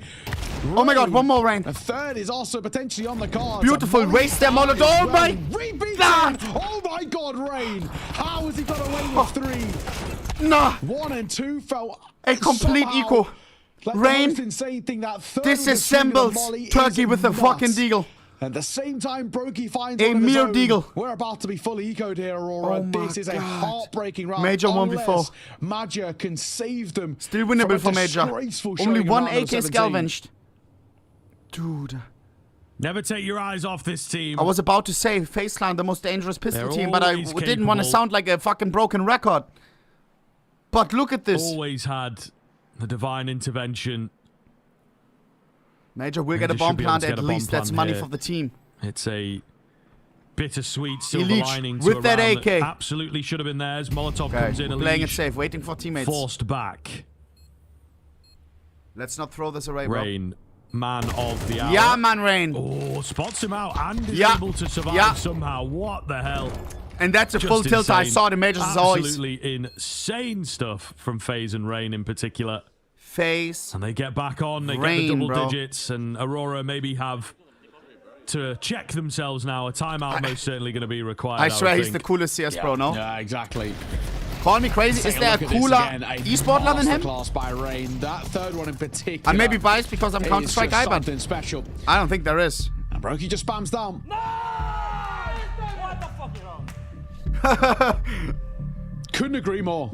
Oh my god, one more Rain. A third is also potentially on the cards. Beautiful. Waste their Molotov. Oh my Rebeat god. Oh my god, Rain. How has he got away with 3? Nah. 1 and 2 felt A complete somehow eco. like Rain the most insane thing. That third with the Disassembles Molly Turkey is with the fucking nuts. deagle. At the same time, Brokey finds A one of his mere own. deagle. We're about to be fully ecoed here, Aurora. Oh my This is a God. heartbreaking round. Major 1v4. Unless Maja can save them. Still winnable from for a Major. disgraceful Only showing in one round of AK 17. scavenged. Dude. Never take your eyes off this team. I was about to say FaZe Clan, the most dangerous pistol They're team, but I always didn't want to capable. sound like a fucking broken record. But look at this. Always had the divine intervention. Major will get a Major bomb should be able plant to get at a bomb least. That's plant money here. for the team. It's a bittersweet silver Elite lining to with a that round AK. absolutely should have been theirs. Molotov Okay, comes in, playing it Elite safe, waiting for teammates. forced back. Let's not throw this away, bro. Rain, man of the hour. Yeah, man, Rain. Oh, spots him out and is Yeah. able to survive Yeah. somehow. What the hell? And that's a Just full tilt. I insane. saw the Majors as always. Absolutely insane stuff from FaZe and Rain in particular. FaZe. And they get back on, they Rain, get the double bro. digits, and Aurora maybe have to check themselves now. A timeout most certainly going to be required. I swear would he's the think. coolest CS pro, no? Yeah, exactly. Call me crazy. Take Is there a look at this cooler again. A esportler than him? masterclass by Rain. That third one in particular. I may be biased because I'm is Counter-Strike just guy, but something special. I don't think there is. And Brokey just spams down. What the fuck, you know? Couldn't agree more.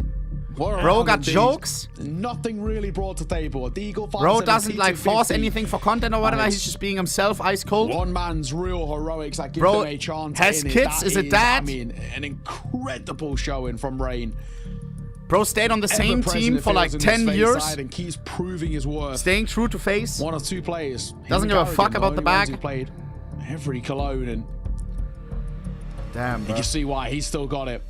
What a Bro round got indeed. jokes. Nothing really brought to table. The Eagle 5 Bro doesn't like force anything for content or whatever. it's He's just being himself, ice cold. One man's real heroics that give Bro them a chance. has in it. kids, That is a dad. I mean, an incredible showing from Rain. Bro stayed on the same Ever-present, team it for like feels, in this 10 FaZe years. side and keeps proving his worth. Staying true to FaZe. One or two players. Doesn't Him give a and fuck Carrigan, about the only ones bag. who played every Cologne, and Damn, you bro. can see why he's still got it.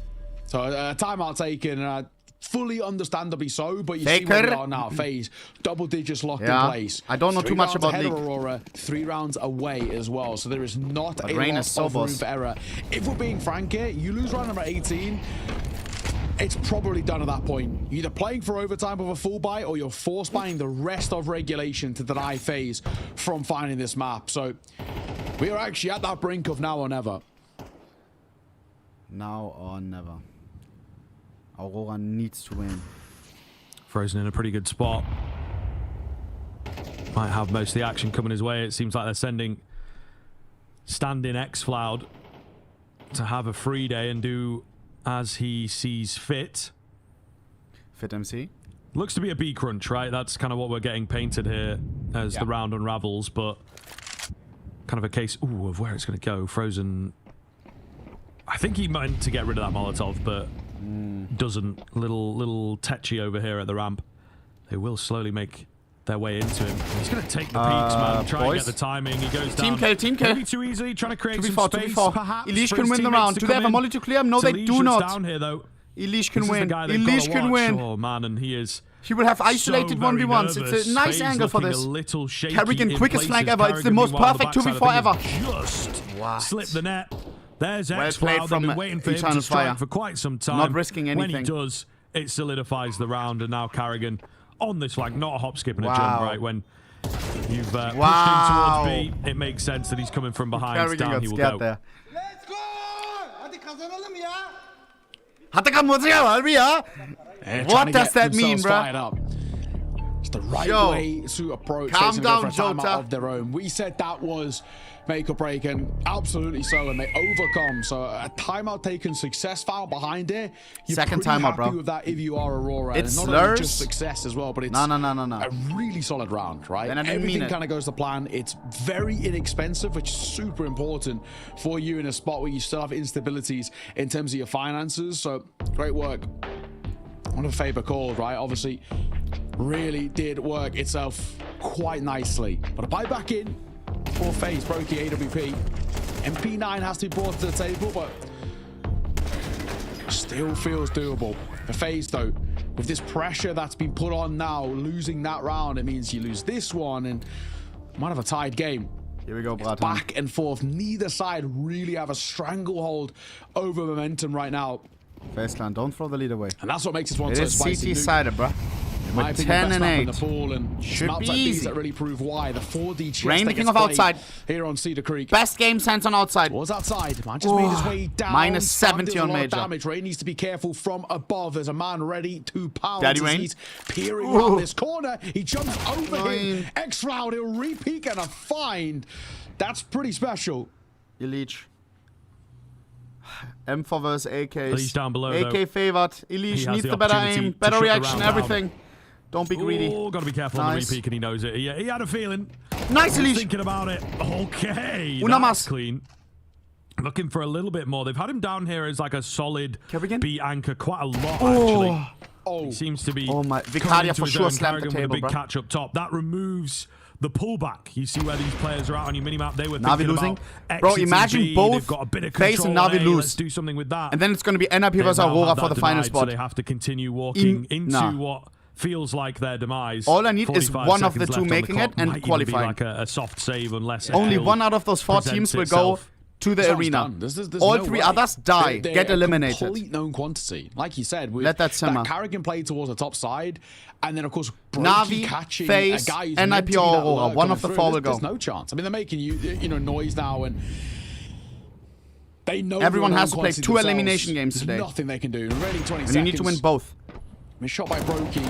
So timeout taken. fully understandably so, but you see where we are now. FaZe, double digits locked in place. I don't know too much about League. Aurora, 3 rounds away as well, so there is not a lot is so of room for error. If we're being frank here, you lose round number 18, it's probably done at that point. You're either playing for overtime with a full buy, or you're force buying the rest of regulation to deny FaZe from finding this map. So we are actually at that brink of now or never. Now or never. Aurora needs to win. Frozen in a pretty good spot. Might have most of the action coming his way. It seems like they're sending stand-in xFloud to have a free day and do as he sees fit. Fit MC? Looks to be a B crunch, right? That's kind of what we're getting painted here as the round unravels, but kind of a case of where it's going to go. Frozen, I think he meant to get rid of that Molotov, but doesn't. Little tetchy over here at the ramp. They will slowly make their way into him. He's going to take the peaks, man. Try and get the timing. He goes down. Team kill. Maybe too easily, trying to create some space. Perhaps Elish can win the round. Do they have a molly to clear him? No, they do not. Down here, though. Elish can win. Elish can win. Oh, man, and he is... He will have isolated 1v1s. It's a nice angle for this. Carrigan, quickest flank ever. It's the most perfect 2v4 ever. Just slip the net. There's well played xFloud. from They've been waiting for him to strike for quite some time. Not risking anything. When he does, it solidifies the round, and now Carrigan on this flank, not a hop, skip, and a jump, right? When you've pushed him towards B, it makes sense that he's coming from behind. Carrigan Down he will go. there. Let's go! What does that mean, bro? It's the right way to approach. Calm down, Jota. Of their own. We said that was make or break, and absolutely so, and they overcome. So a timeout taken, success found behind it. You're second timeout, happy bro. With that if you are Aurora. It's not slurs. only just success as well, but it's no. a really solid round, right? And everything kind of goes to plan. It's very inexpensive, which is super important for you in a spot where you still have instabilities in terms of your finances. So great work. One of the favor calls, right? Obviously, really did work itself quite nicely. But a buy back in for FaZe, Brokey, AWP. MP9 has to be brought to the table, but still feels doable. For FaZe, though, with this pressure that's been put on now, losing that round, it means you lose this one and might have a tied game. Here we go, Brad. Back and forth. Neither side really have a stranglehold over momentum right now. FaZe clan, don't throw the lead away. And that's what makes this one so spicy. It is CT-sided, bro. With 10 and 8. Should be easy. That really prove why. The 4D chest Rain king of outside. Here on Cedar Creek. Best game sense on outside. Was outside. Man just made his way down. Minus 70 on major. Damage. Rain needs to be careful from above. There's a man ready to pounce. Daddy Rain. He's peering around this corner. He jumps over him. xFloud, he'll re-peek and a find. That's pretty special. Elish. M4 versus AK. He's down below, AK though. favored. Elish needs the better aim, better reaction, everything. Don't be greedy. Oh, gotta be careful on the repeat, and he knows it. He had a feeling. Nice, Elish. Thinking about it. Okay. Una that's más. Clean. Looking for a little bit more. They've had him down here as like a solid B anchor quite a lot, actually. He seems to be. Oh my. Vicaria for sure slammed the table, with a big bro. catch up top. That removes the pullback. You see where these players are out on your minimap. They were NaVi thinking losing. About Bro, imagine B. both They've got a bit of FaZe and control. NaVi lose. Let's do something with that. And then it's going to be NIP versus Aurora for the final spot. So they have to continue walking into what feels like their demise. All I need is one of the two making it and qualifying. Like a soft save unless only one out of those 4 teams will go to the arena. There's all 3 others die, get eliminated. Complete known quantity. Like you said, with let that simmer. Carrigan played towards the top side, and then of course NaVi, catching FaZe, a guy who's NIP or Aurora. One of the 4 will go. There's no chance. I mean, they're making you know noise now, and they know everyone has to play 2 elimination games today. There's nothing they can do. Remaining 20 seconds. And you need to win both. Shot by Brokey.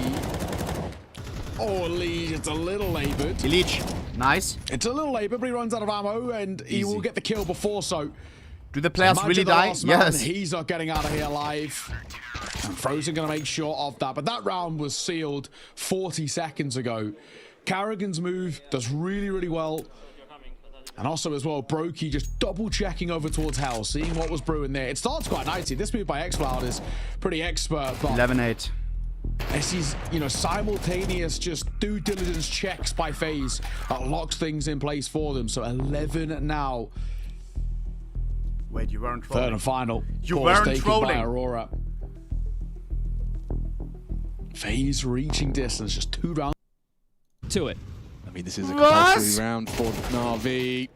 Oh, Lee, it's a little labored. Elish, nice. It's a little labored, but he runs out of ammo, and he will get the kill before so. Do the players really die? Yes. He's not getting out of here alive. And Frozen going to make sure of that. But that round was sealed 40 seconds ago. Carrigan's move does really, really well. And also as well, Brokey just double checking over towards Hell, seeing what was brewing there. It starts quite nicely. This move by xFloud is pretty expert. 11-8. This is, you know, simultaneous just due diligence checks by FaZe that locks things in place for them. So 11 now. Wait, you weren't trolling. Third and final. You weren't By trolling. Aurora. FaZe reaching distance, just 2 rounds to it. I mean, this is a compulsory round for NaVi.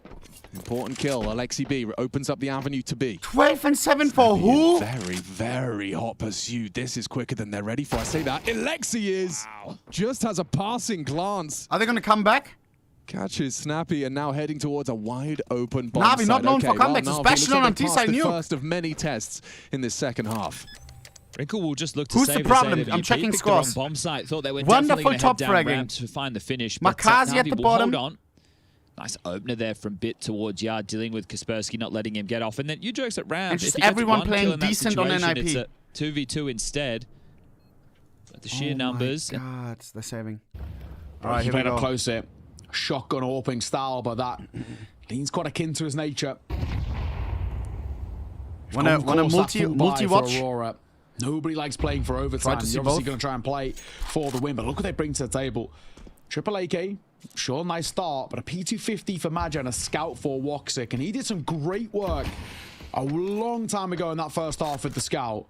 Important kill. Alexi B opens up the avenue to B. 12 and 7 for who? Very, very hot pursuit. This is quicker than they're ready for. I say that. Alexi is just has a passing glance. Are they going to come back? Catches Snappy and now heading towards a wide open bomb NaVi site. not known for comebacks, NaVi especially looks on they passed T-side the nuke. first of many tests in this second half. Wrinkle will just look to Who's save the problem? AWP, I'm checking picked the wrong scores. bomb site. Thought they were Wonderful definitely top gonna head down fragging. ramp to find the finish. But Makazi at NaVi the will bottom. hold on. Nice opener there from Bit towards Yard, dealing with Kaspersky, not letting him get off. And then you jokes at round. And just If he gets everyone one playing kill in that decent on situation, NIP. It's a 2v2 instead. But the sheer numbers. Oh my God, they're saving. All right, he played up close here. Shotgun AWPing style, but that leans quite akin to his nature. Want a multi-watch? Aurora. Nobody likes playing for overtime. You're obviously going to try and play for the win, but look what they bring to the table. Triple AK, sure, nice start, but a P250 for Maja and a Scout for Woxic, and he did some great work a long time ago in that first half with the Scout.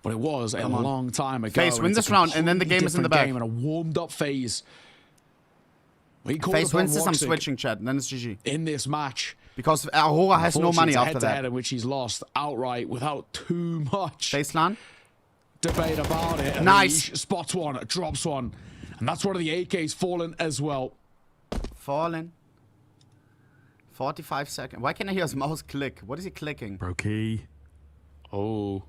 But it was a long time ago. FaZe win this round, and then the game is in the bag. And a warmed-up FaZe. FaZe wins this, I'm switching, chat, and then it's GG. In this match. Because Aurora has no money after that. In which he's lost outright without too much FaZe LAN. Debate about it. Nice. Spots one, drops one. And that's one of the AKs fallen as well. Fallen. 45 seconds. Why can't I hear his mouse click? What is he clicking? Brokey. Oh.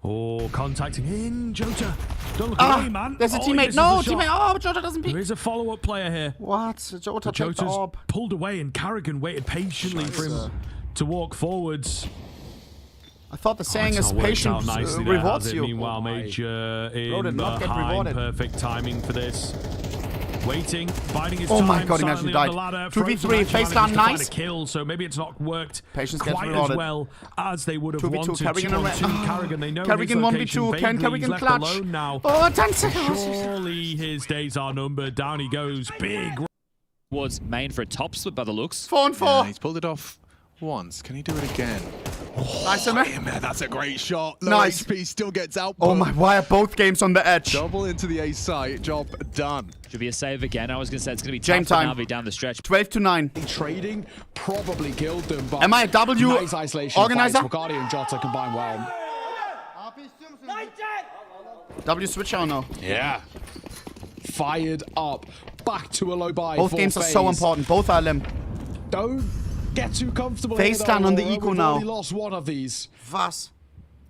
Oh, contacting in, Jota. Don't look away, man. There's a He teammate. misses No, the shot. teammate. Oh, Jota doesn't peek. There is a follow-up player here. What? Jota took the Jota's orb. pulled away and Carrigan waited patiently for him to walk forwards. I thought the saying It's is not worked patience out nicely there, has rewards it? you. Meanwhile, Major Bro did in not get behind, rewarded. perfect timing for this. Waiting, biding his Oh time. my God, he silently actually up the died. ladder. 2v3, Frozen actually FaZe manages LAN, to find nice. a kill, so maybe it's not worked Patience gets quite as rewarded. well as they would have 2v2, wanted. Carrigan 2-on-2, Carrigan, they know Carrigan his 1v2, location can vaguely. Carrigan He's left clutch? alone now. Oh, 10 seconds. Surely his days are numbered. Down he goes. Big. Was main for a top split by the looks. 4 and 4. Yeah, he's pulled it off once. Can he do it again? Nice, man. That's a great shot. Low Nice. HP still gets out. Oh my, why are both games on the edge? Double into the A site. Job done. Should be a save again. I was going to say it's going to be Game tough for time. NaVi down the stretch. 12 to 9. Trading probably killed them, but Am I a W nice isolation organizer? fights. Wakadi and Jota combine well. W switch or no? Yeah. Fired up. Back to a low buy. Both for games are FaZe. so important. Both are limb. Don't get too comfortable. FaZe here, stand on the Aurora. eco We've now. already lost one of these. Was?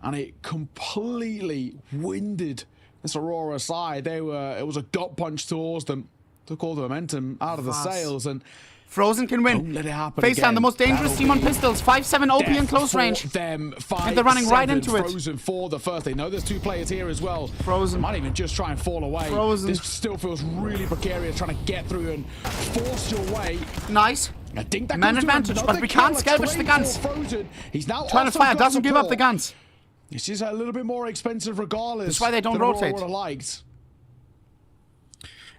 And it completely winded this Aurora side. It was a gut punch towards them. Took all the momentum out of the sails, and Frozen can win. don't let it happen FaZe LAN, again. the most dangerous That'll team on be pistols. 5-7 OP in death close for range. Them. And they're running right 5-7 into it. Frozen for the first. They know there's 2 players here as well. Frozen. Might even just try and fall away. Frozen. This still feels really precarious, trying to get through and force your way. Nice. I think that Man goes to advantage, another but we kill, can't a scavenge the trade guns. for Frozen. He's now Trying to also fire. got Doesn't give up the support. guns. This is a little bit more expensive regardless. That's why they don't than Aurora rotate. would have liked.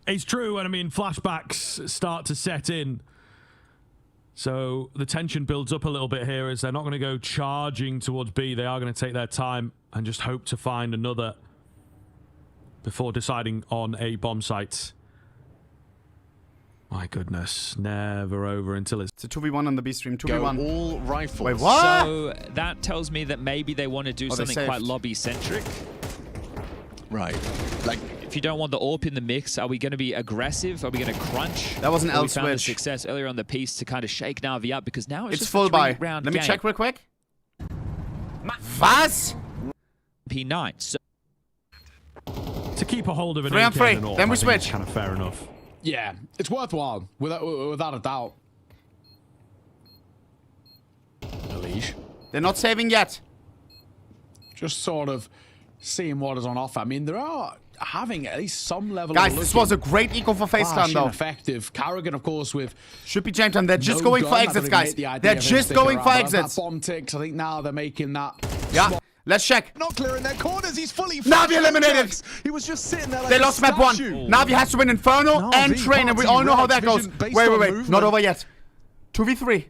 It's true, and I mean, flashbacks start to set in. So the tension builds up a little bit here as they're not going to go charging towards B. They are going to take their time and just hope to find another before deciding on a bomb site. My goodness, never over until it's... It's a 2v1 on the B stream. Go 2v1. all rifles. Wait, what? So that tells me that maybe they want to do Oh, they something quite saved. lobby-centric. Right. Like, If you don't want the AWP in the mix, are we going to be aggressive? Are we going to crunch? That was an Well, L we found the switch. success earlier on the piece to kind of shake NaVi up because now it's It's just full a buy. 3-round Let me game. check real quick. Was? P9. So To keep a hold of an 3 on AK 3. and an AWP, Then we I think it's switch. kind of fair enough. Yeah, it's worthwhile, without a doubt. Leash. They're not saving yet. Just sort of seeing what is on offer. I mean, there are having at least some level Guys, of this was a great eco for FaZe LAN though. effective. Carrigan, of course, with Should be James, and they're just no going for gun. I exits, don't guys. hate the idea They're of him just sticking going around, for but as exits. That bomb ticks. I think now they're making that. Yeah. Let's check. not clearing their corners. He's fully NaVi eliminated. He was just sitting there like They a lost map 1. statue. NaVi has to win Inferno NaVi and Train, and we party all know how red that goes. vision based Wait. on Not movement. over yet. 2v3.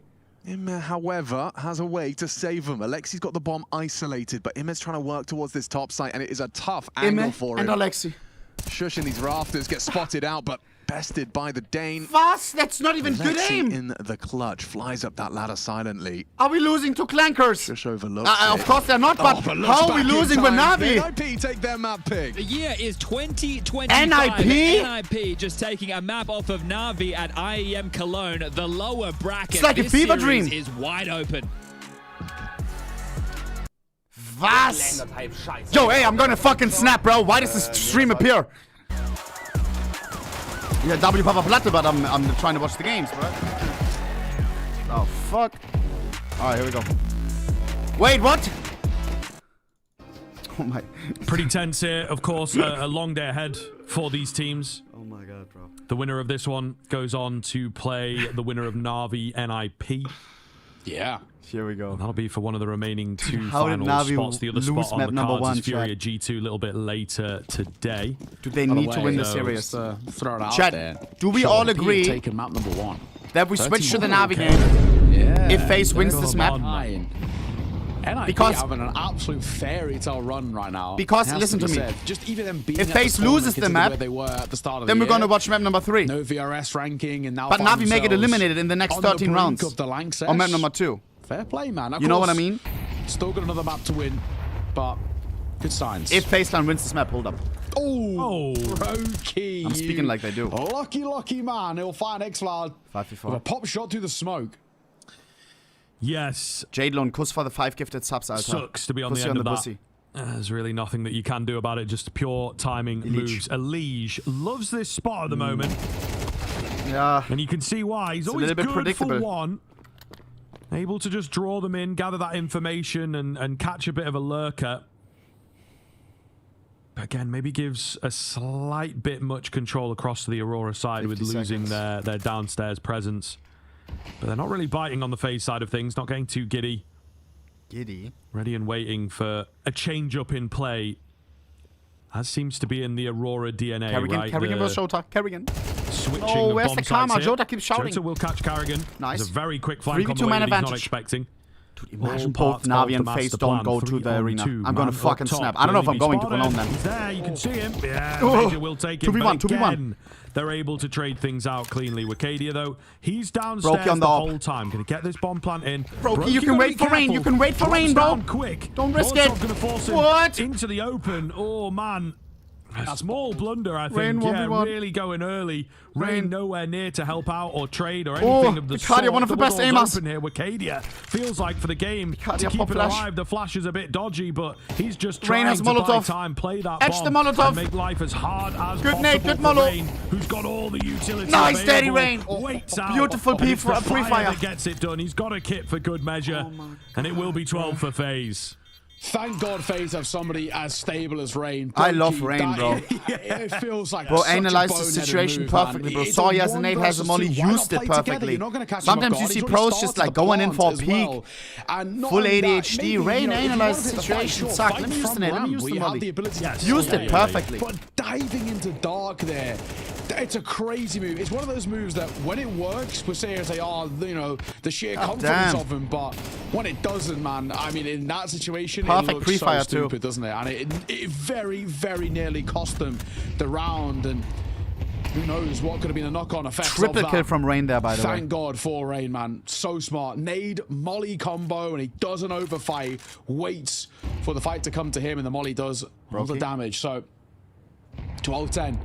Ime, however, has a way to save him. Alexi's got the bomb isolated, but Ime's trying to work towards this top site, and it is a tough angle Ime for and him. Alexi. shush in these rafters, gets spotted out, but bested by the Dane. FaZe, that's not even good Lexi aim. in the clutch, flies up that ladder silently. Are we losing to Clankers? Just overlooks Of course they're not, but how are we losing with NaVi? NIP take their map pick. The year is 2025. NIP? NIP just taking a map off of NaVi at IEM Cologne. The lower bracket. It's like a this fever series dream. is wide open. Was? Yo, hey, I'm gonna fucking snap, bro. Why does this stream appear? Yeah, W Papa Platte, but I'm trying to watch the games, bro. Oh, fuck. Alright, here we go. Wait, what? Oh my. Pretty tense here, of course. A long day ahead for these teams. Oh my god, bro. The winner of this one goes on to play the winner of NaVi NIP. Yeah. Here we go. That'll be for one of the remaining two How did final NaVi spots. The other lose spot on map the number cards one, is Furia chat? G2 a little bit later today. Do they need to win the so series? Throw it out Chat, there. do we Show all the P agree taking map number 1. that we switch to the 13. NaVi game Yeah. if FaZe wins this map? NIP Because- having an absolute fairy tale run right now. Because, Has listen to me. said. Just even them being If at the FaZe tournament loses the considering map, where they were at the start of Then the we're going to year. watch map number 3. No VRS ranking and now But find NaVi may get themselves eliminated in the next on 13 brink rounds. of the Lanxess. On map number 2. Fair play, man. Of You know what I course, mean? Still got another map to win, but good signs. If FaZeland wins this map, hold up. Oh, Brokey. I'm speaking like they do. Lucky man. He'll find X-Cloud 5v4. with a pop shot through the smoke. Yes, Jadelon, kuss for the 5 gifted subs, Alter. sucks to be on Pussy the end on the of pussy. that. There's really nothing that you can do about it. Just pure timing moves. Elige loves this spot at the moment, Yeah. and you can see why. He's a always little bit good predictable. for one. Able to just draw them in, gather that information, and catch a bit of a lurker. But again, maybe gives a slight bit much control across to the Aurora side with 50 losing seconds. their downstairs presence. But they're not really biting on the FaZe side of things, not getting too giddy. Giddy. Ready and waiting for a change-up in play. As seems to be in the Aurora DNA, Carrigan, right? Carrigan The will Shota. Carrigan. switching Oh, of where's bomb the karma? sites here. Jota keeps shouting. Jota will catch Carrigan. Nice. It's a very quick flank on 3v2 the way man that he's not advantage. expecting. Imagine All both part NaVi of and the FaZe master don't plan. go to 3 the on arena. 2, I'm gonna man fucking up top. snap. I don't know if Will I'm he going be to Cologne spotted? then. He's there, you can see him. Yeah, Oh, Major will take it. 2v1, But 2v1. again, they're able to trade things out cleanly. Wicadia, though, he's downstairs Brokey on the the whole op. time. Gonna get this bomb plant in. Brokey, you can gotta wait be for rain. You careful. can wait for Drops rain, bro. down quick. Don't risk Molotov it. gonna force him What? into the open. Oh, man. A small blunder, I think. Rain Yeah, 1v1. really going early. Rain. Rain nowhere near to help out or trade or Oh, anything of the Vicaria, sort. one of the Double best doors aimers. open here. Wicadia feels like for the game Vicaria to keep pop it flash. alive. The flash is a bit dodgy, but he's just Rain trying has to buy Molotov. time, play that Etch the bomb, Molotov. and make life as hard as Good possible nade, good for Molo. Rain, who's got all the utility Nice, available. steady Rain. Waits out, Beautiful and it's the pre-fire. fire that gets it done. He's got a kit for good measure, and it will be 12 for FaZe. Thank God FaZe have somebody as stable as Rain. I love Brokey, Rain, that- bro. It feels like Bro, such a analyzed the boneheaded situation move, perfectly, man. bro. It's Saw a he has a one nade, has a versus molly, two. Why not used it play together? perfectly. You're not gonna catch him Sometimes off you guard. see He's pros already just started like the going in for a plant as peek. well. And not Full only that, ADHD. maybe, Rain you know, if you analyzed wanted the to situation. fight, Suck. fight Let me use from the nade. Let me ramp. use We the have molly. the ability to Yes. Used do it that. perfectly. But diving into dark there, it's a crazy move. It's one of those moves that when it works, we're saying, you know, the sheer confidence damn. of him. But when it doesn't, man, I mean, in that situation, Perfect it looks pre-fire so too. stupid, doesn't it? And it very, very nearly cost them the round. And who knows what could have been a knock-on effect. Triple of that. kill from Rain there, by the way. Thank God for Rain, man. So smart. Nade, molly combo, and he doesn't overfight. Waits for the fight to come to him, and the molly does all the Brokey. damage. So, 12-10.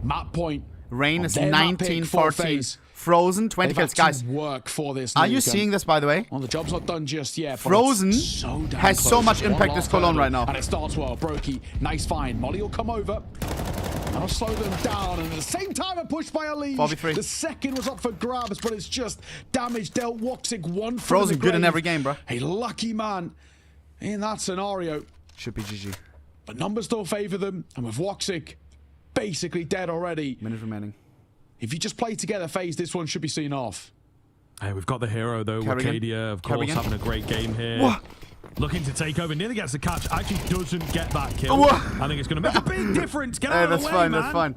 Map point. Rain is Their map pick 19-14. for FaZe. Frozen, 20 They've kills. had to Guys, work for this. are you nuke, seeing and- this, by the way? Well, the job's not done just yet. but Frozen it's so damn has so close. much One impact last this Cologne hurdle, right now. And it starts well. Brokey, nice find. Molly will come over. That'll slow them down. And at the same time, a push by Elige. 4v3. The second was up for grabs, but it's just damage dealt. Woxic one foot Frozen in the good in grave. every game, bro. A lucky man in that scenario. Should be GG. But numbers still favor them. And with Woxic basically dead already, Minute remaining. if you just play together, FaZe, this one should be seen off. Hey, we've got the hero, though. Carrigan. Wicadia, of course, Carrigan. having a great game here. What? Looking to take over. Nearly gets the catch. Actually doesn't get that kill. What? I think it's going to make a big difference. Get Hey, out of that's the way, fine, man. that's fine.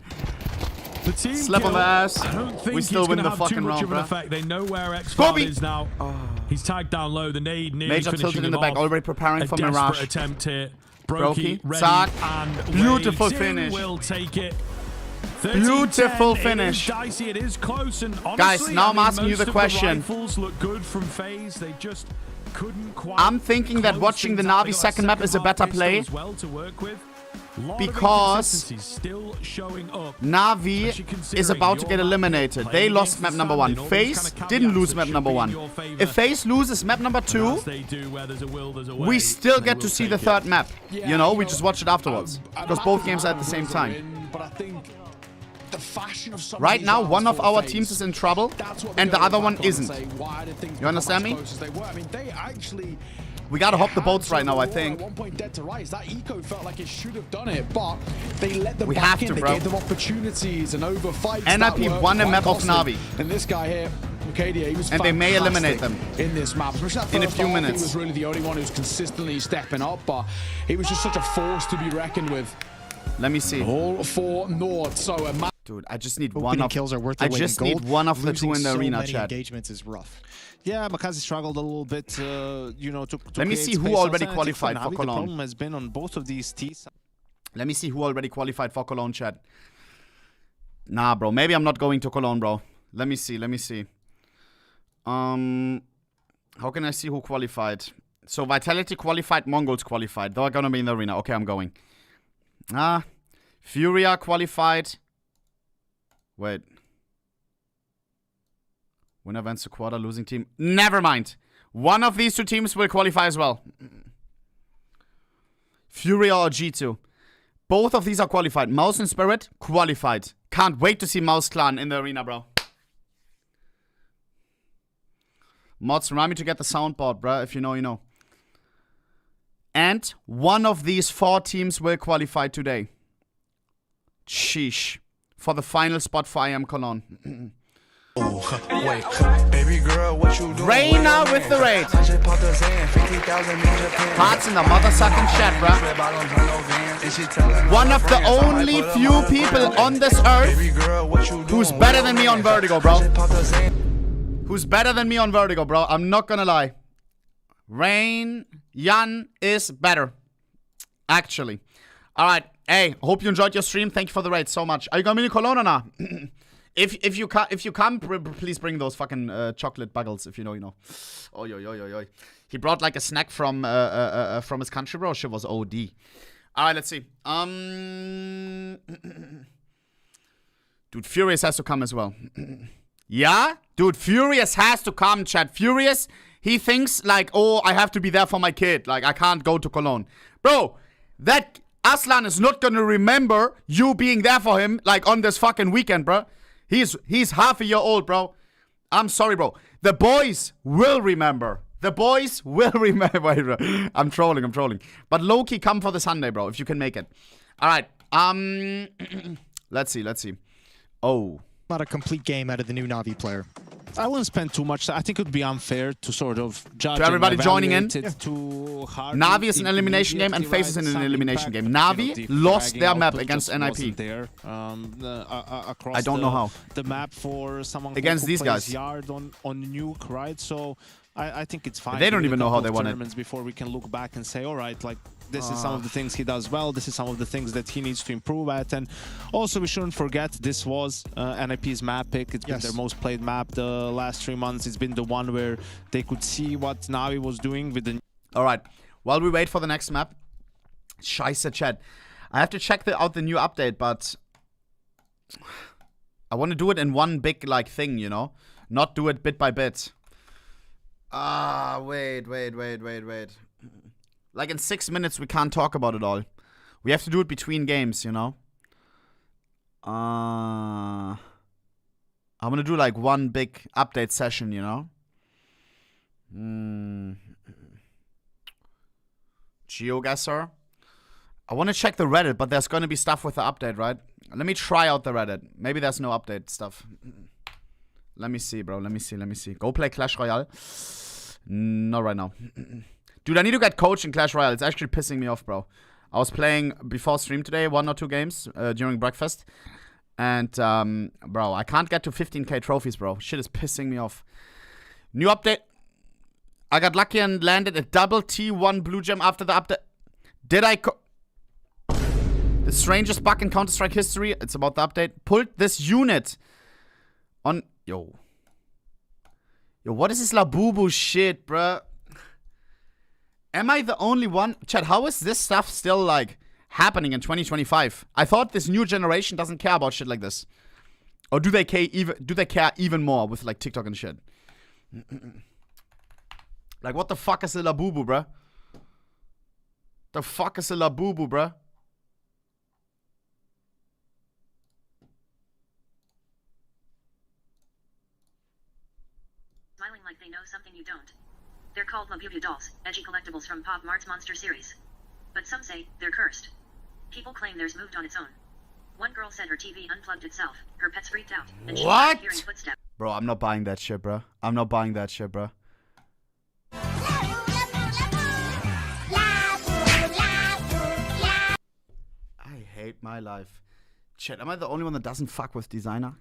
The team Slap on kill, the ass. I don't think We still he's win gonna the have fucking too much round, of an bruh. effect. They know where X Kobe! is now. He's tagged down low. The nade nearly Major finishing tilted in him the back, off. already preparing A for desperate Mirage. attempt here Brokey, Brokey, ready, Sark. and Beautiful waves in, finish. will take it. Beautiful 30-10. finish. It is dicey, it is close, and honestly, Guys, now I'm asking you the most of question. rifles look good from FaZe. They just couldn't quite I'm thinking that close watching the things out. They Navi got second map is a better pistol play as well to work with. Lot of because inconsistencies still showing up. Navi Especially considering is about to your get map eliminated. playing They against lost the map number standing, 1. all these FaZe kind of didn't caveats lose that map should number be in 1. your favour. If FaZe loses map number 2, As they do, where there's a will, there's a way. we still They get will to see the take it. third map. Yeah, You know, we just watch it afterwards. I'm Because happy both to games are at the have same Wizard time. in, but I think the fashion of some Right these now, rounds one of for our FaZe, teams is in trouble, that's what and they're the other gonna one look back on and isn't. say, why did things You become understand as me? close as they were? I mean, they actually We gotta hop the had boats right now, I Aurora think. At one point, dead to rights. That eco felt like it should have done it, but they let them We back have in. to, They bro. gave them opportunities and over fights. NIP that won were a map quite of costly. Navi. And this guy here, Arcadia, he was And they may eliminate fantastic them in this map. Especially that in a first few half, minutes. He was really the only one who was consistently stepping up, but he was just such a force to be reckoned with. Let me see. All for North. So a map. Dude, I just need one Opening of kills are worth I their weight in just need gold. one of the Losing two in the so arena, many chat. engagements is rough. Yeah, Makazi struggled a little bit, you know, to Let me create see who space already outside. I think qualified for Navi, Cologne. The problem has been on both of these teams. Let me see who already qualified for Cologne, chat. Nah, bro. Maybe I'm not going to Cologne, bro. Let me see. Let me see. How can I see who qualified? So Vitality qualified, Mongols qualified. They're gonna be in the arena. Okay, I'm going. Furia qualified. Wait. Winner advance to quarter, losing team. Never mind. One of these two teams will qualify as well. Furia or G2. Both of these are qualified. Mouz and Spirit, qualified. Can't wait to see Mouz Clan in the arena, bro. Mods, remind me to get the soundboard, bro. If you know, you know. And one of these 4 teams will qualify today. Sheesh. For the final spot for IM Cologne. Wait, baby girl, what you doing? Reyna with the raid. Hearts in the mother-sucking chat, bro. One of the only few people on this earth who's better than me on Vertigo, bro. Who's better than me on Vertigo, bro. I'm not gonna lie. Yan is better. Actually. Alright. Hey, hope you enjoyed your stream. Thank you for the raid so much. Are you gonna be in Cologne or not? If you come, please bring those fucking chocolate buggles. If you know, you know. Oh, yo, yo, yo, yo. He brought like a snack from his country, bro. Shit was OD. All right, let's see. Dude, Furious has to come as well. Yeah, dude, Furious has to come, chat. Furious, he thinks like, oh, I have to be there for my kid. Like, I can't go to Cologne, bro. That Aslan is not gonna remember you being there for him like on this fucking weekend, bro. He's half a year old, bro. I'm sorry, bro. The boys will remember. The boys will remember. Wait, bro. I'm trolling. But low-key, come for the Sunday, bro, if you can make it. All right. Let's see. Oh. Not a complete game out of the new Navi player. I wouldn't spend too much. I think it would be unfair to sort of judge. To everybody joining in, too hard. Navi is an elimination game and FaZe is an elimination game. Navi lost their map against NIP. Across I don't know how. The map for someone against who these plays guys Yard on Nuke, right? So I think it's fine. They don't even know how they won it. Before we can look back and say, all right, like this is some of the things he does well. This is some of the things that he needs to improve at. And also, we shouldn't forget this was NIP's map pick. It's been their most played map the last 3 months. It's been the one where they could see what Navi was doing with the. All right. While we wait for the next map, Scheiße, chat. I have to check out the new update, but I want to do it in one big like thing, you know, not do it bit by bit. Wait. Like in 6 minutes, we can't talk about it all. We have to do it between games, you know. I'm gonna do like one big update session, you know. GeoGuessr. I want to check the Reddit, but there's gonna be stuff with the update, right? Let me try out the Reddit. Maybe there's no update stuff. Let me see, bro. Let me see. Go play Clash Royale. Not right now. Dude, I need to get coached in Clash Royale. It's actually pissing me off, bro. I was playing before stream today, 1 or 2 games during breakfast. And, bro, I can't get to 15k trophies, bro. Shit is pissing me off. New update. I got lucky and landed a double T1 blue gem after the update. Did I... The strangest bug in Counter-Strike history. It's about the update. Pulled this unit on... Yo, what is this Labubu shit, bruh? Am I the only one? Chat, how is this stuff still, like, happening in 2025? I thought this new generation doesn't care about shit like this. Or do they care even more with, like, TikTok and shit? Like, what the fuck is a Labubu, bruh? The fuck is a Labubu, bruh? Smiling like they know something you don't. They're called Labubu dolls, edgy collectibles from Pop Mart's Monster series. But some say they're cursed. People claim theirs moved on its own. One girl said her TV unplugged itself, her pets freaked out, and she started hearing footsteps. Bro, I'm not buying that shit, bro. I'm not buying that shit, bro. I hate my life. Chat, am I the only one that doesn't fuck with designer?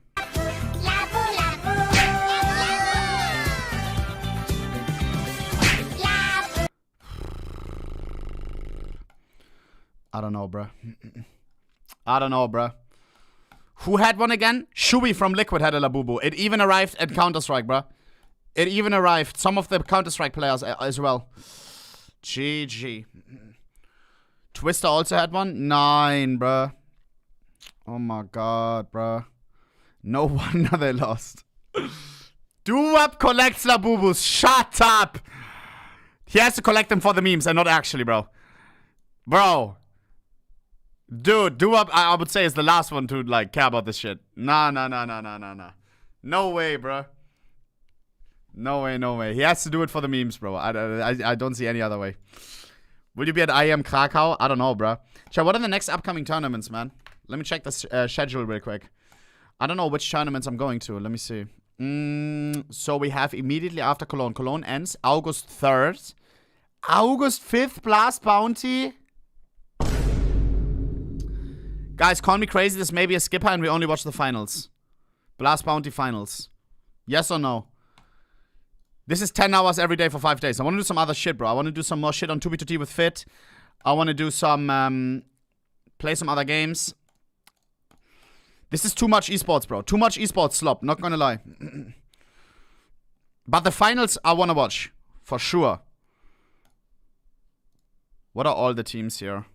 I don't know, bruh. I don't know, bruh. Who had one again? Shubi from Liquid had a Labubu. It even arrived at Counter-Strike, bruh. It even arrived. Some of the Counter-Strike players as well. GG. Twister also had one? 9, bruh. Oh my god, bruh. No wonder they lost. Do-Up collects Labubus. Shut up! He has to collect them for the memes and not actually, bro. Bro. Dude, Do-Up, I would say, is the last one to, like, care about this shit. Nah. No way, bro. No way. He has to do it for the memes, bro. I don't see any other way. Will you be at IEM Krakow? I don't know, bro. Chat, what are the next upcoming tournaments, man? Let me check the schedule real quick. I don't know which tournaments I'm going to. Let me see. So we have immediately after Cologne. Cologne ends August 3rd. August 5th, Blast Bounty. Guys, call me crazy. This may be a skipper and we only watch the finals. Blast Bounty finals. Yes or no? This is 10 hours every day for 5 days. I want to do some other shit, bro. I want to do some more shit on 2B2T with Fit. I want to do some... play some other games. This is too much esports, bro. Too much esports slop. Not gonna lie. But the finals I want to watch. For sure. What are all the teams here?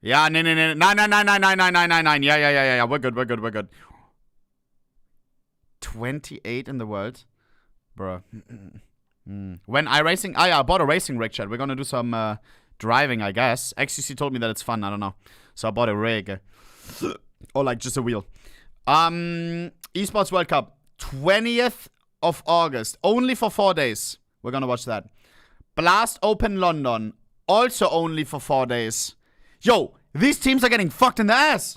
Yeah, no. 9. Yeah. We're good. 28 in the world. Bro. When iRacing... I bought a racing rig, chat. We're gonna do some driving, I guess. XCC told me that it's fun. I don't know. So I bought a rig. Or like just a wheel. Esports World Cup. 20th of August. Only for 4 days. We're gonna watch that. Blast Open London. Also only for 4 days. Yo, these teams are getting fucked in the ass.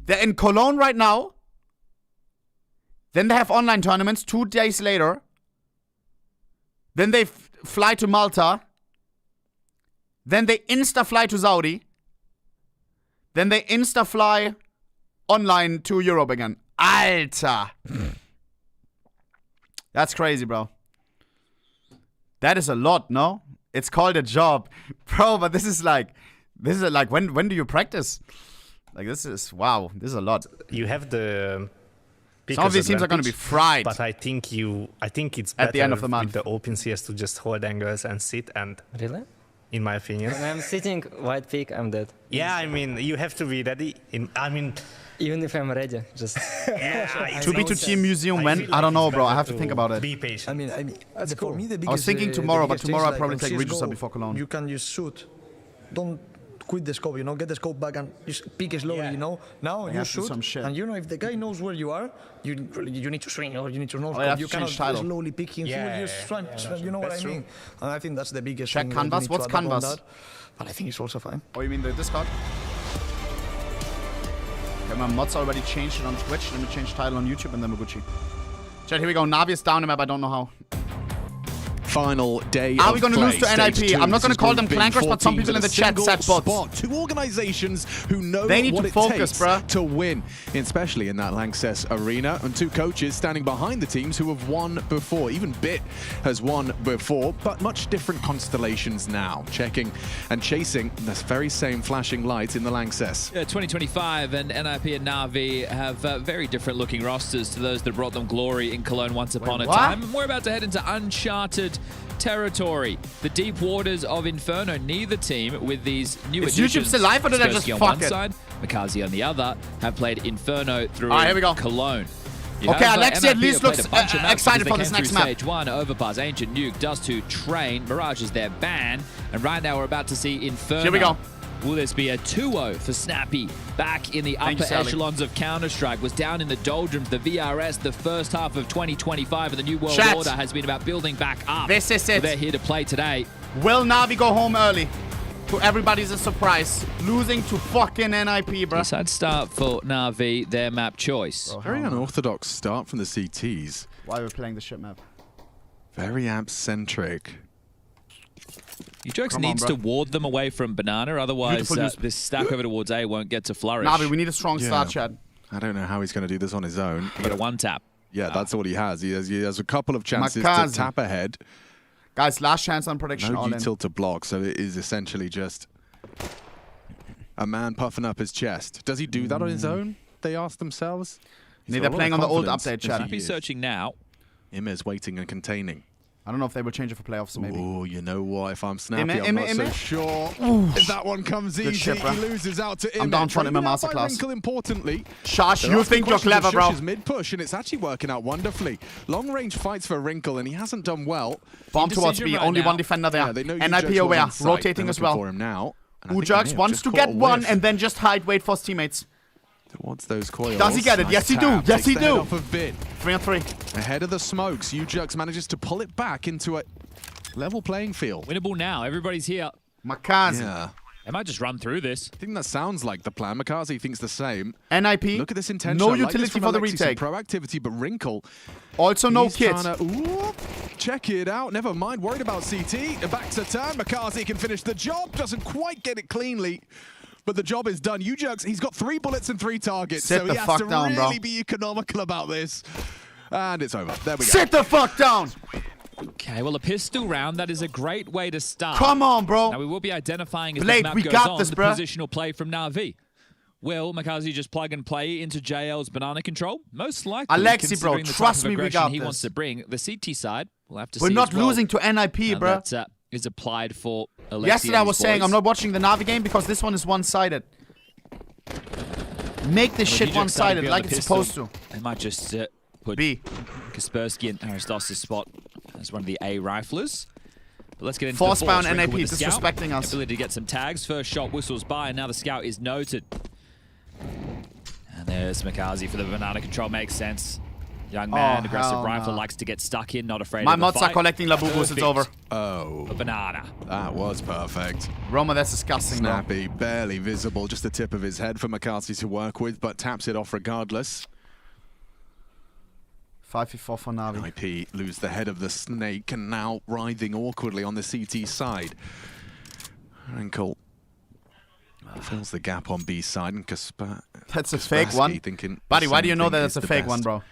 They're in Cologne right now. Then they have online tournaments 2 days later. Then they fly to Malta. Then they insta-fly to Saudi. Then they insta-fly online to Europe again. Alter. That's crazy, bro. That is a lot, no? It's called a job. Bro, but this is like when do you practice? Like this is wow, this is a lot. You have the some of these teams are going to be fried. But I think it's better at the end of the month with the open CS to just hold angles and sit and really? In my opinion. When I'm sitting white peak, I'm dead. Yeah, I mean you have to be ready. Even if I'm ready, just... Yeah, 2B2T Museum when? I don't know, bro. I have to think about it. Be patient. I mean, for me, the biggest, I was thinking tomorrow, but tomorrow I'll probably take CSGO, Register before Cologne. You can just shoot. Don't quit the scope, get the scope back and just pick slowly, Now you shoot, and if the guy knows where you are, you need to swing or you need to know. You cannot slowly pick him. He will just try, you know what I mean? And I think that's the biggest thing. Check Canvas. What's Canvas? But I think it's also fine. Oh, you mean the Discord? Okay, my mods already changed it on Twitch. Let me change title on YouTube and then we're Gucci. Chat, here we go. NaVi is down the map. I don't know how. final day Are of we going to play. lose to Stage NIP? 2. I'm not This going is to call Group them B, clankers, 4 but some teams people in the a chat single said bots. spot. Two organizations who know They need what to it focus, takes bruh. to win, especially in that Lanxess arena, and two coaches standing behind the teams who have won before. Even Bit has won before, but much different constellations now, checking and chasing this very same flashing light in the Lanxess. Yeah, 2025 and NIP and NaVi have very different looking rosters to those that brought them glory in Cologne once upon a time. And we're about to head into uncharted territory. The deep waters of Inferno. Neither team with these new additions. YouTube still live or did I just on fuck one it? side, Makazi on the other, have played Inferno through Here we go. Cologne. Okay, Alexi at NIP least have played looks a bunch of maps excited because for they this came next through map. Stage 1, Overpass, Ancient Nuke, Dust 2, Train, Mirage is their ban, and right now we're about to see Inferno. Here we go. Will this be a 2-0 for Snappy? Back in the upper echelons of Counter-Strike, was down in the doldrums, the VRS, the first half of 2025, and the New World Order has been about building back up. This is it. So they're here to play today. Will NaVi go home early? To everybody's a surprise. Losing to fucking NIP, bro. Sad start for NaVi, their map choice. Very unorthodox start from the CTs. Why are we playing the shit map? Very amp-centric. Ujux needs to ward them away from Banana, otherwise this stack over towards A won't get to flourish. NaVi, we need a strong start, Chad. I don't know how he's going to do this on his own. You got a one-tap. Yeah, that's all he has. He has a couple of chances to tap ahead. Guys, last chance on prediction. No util to block, so it is essentially just a man puffing up his chest. Does he do that on his own? They ask themselves. They're playing on the old update, Chad. He's searching now. Imir's waiting and containing. I don't know if they will change it for playoffs, maybe. Oh, you know what? If I'm Snappy, I'm not so sure. If that one comes easy, shit, he loses out to Imir. I'm down front in my masterclass. Wrinkle, importantly. Shush, you think you're clever, bro. Mid-push, and it's actually working out wonderfully. Long-range fights for Wrinkle, and he hasn't done well. Bomb towards B, only one defender there. NIP aware, rotating as well. Ujux wants to get one and then just hide, wait for his teammates. Towards those coils. Does he get it? Yes, he do. Yes, he do. Off of Bit. 3 on 3. Ahead of the smokes, Ujux manages to pull it back into a level playing field. Winnable now. Everybody's here. Makazi. Yeah. They might just run through this. I think that sounds like the plan. Makazi thinks the same. NIP. Look at this intention. No like utility for the retake. Proactivity, but Wrinkle. Also no kit. Check it out. Never mind. Worried about CT. Back to turn. Makazi can finish the job. Doesn't quite get it cleanly. But the job is done. Ujux, he's got 3 bullets and 3 targets. Sit so the he has fuck to down, really bro. be economical about this. And it's over. There we go. Sit the fuck down. Okay, well, a pistol round, that is a great way to start. Come on, bro. Now, we will be identifying as Blade, the map we goes got on this, the bro. positional play from NaVi. Will Makazi just plug and play into JL's banana control? Most likely, Alexi, bro, considering the trust type of me, we aggression got he this. wants to bring. The CT side, we'll have to We're see not as well. losing to NIP, bro. That is applied for Alexi. Yesterday I and was his saying boys. I'm not watching the NaVi game because this one is one-sided. Make this shit one-sided like it's supposed to. They might just put B. Kaspersky and Aristos' spot as one of the A riflers. But let's get into Force the bound force. NAP Wrinkle with the scout. disrespecting us. Ability to get some tags. First shot whistles by, and now the scout is noted. And there's Makazi for the banana control. Makes sense. Young man, aggressive rifle, likes to get stuck in, not afraid My of the mods fight. are collecting Labubus, it's over. Oh. A banana. That was perfect. Roma, that's disgusting, bro. Snappy, barely visible, just the tip of his head for Makazi to work with, but taps it off regardless. 5v4 for NaVi. IP lose the head of the snake and now writhing awkwardly on the CT side. Wrinkle fills the gap on B side and That's a fake one. Thinking Buddy, why do you know something that is that's a the fake best one, bro?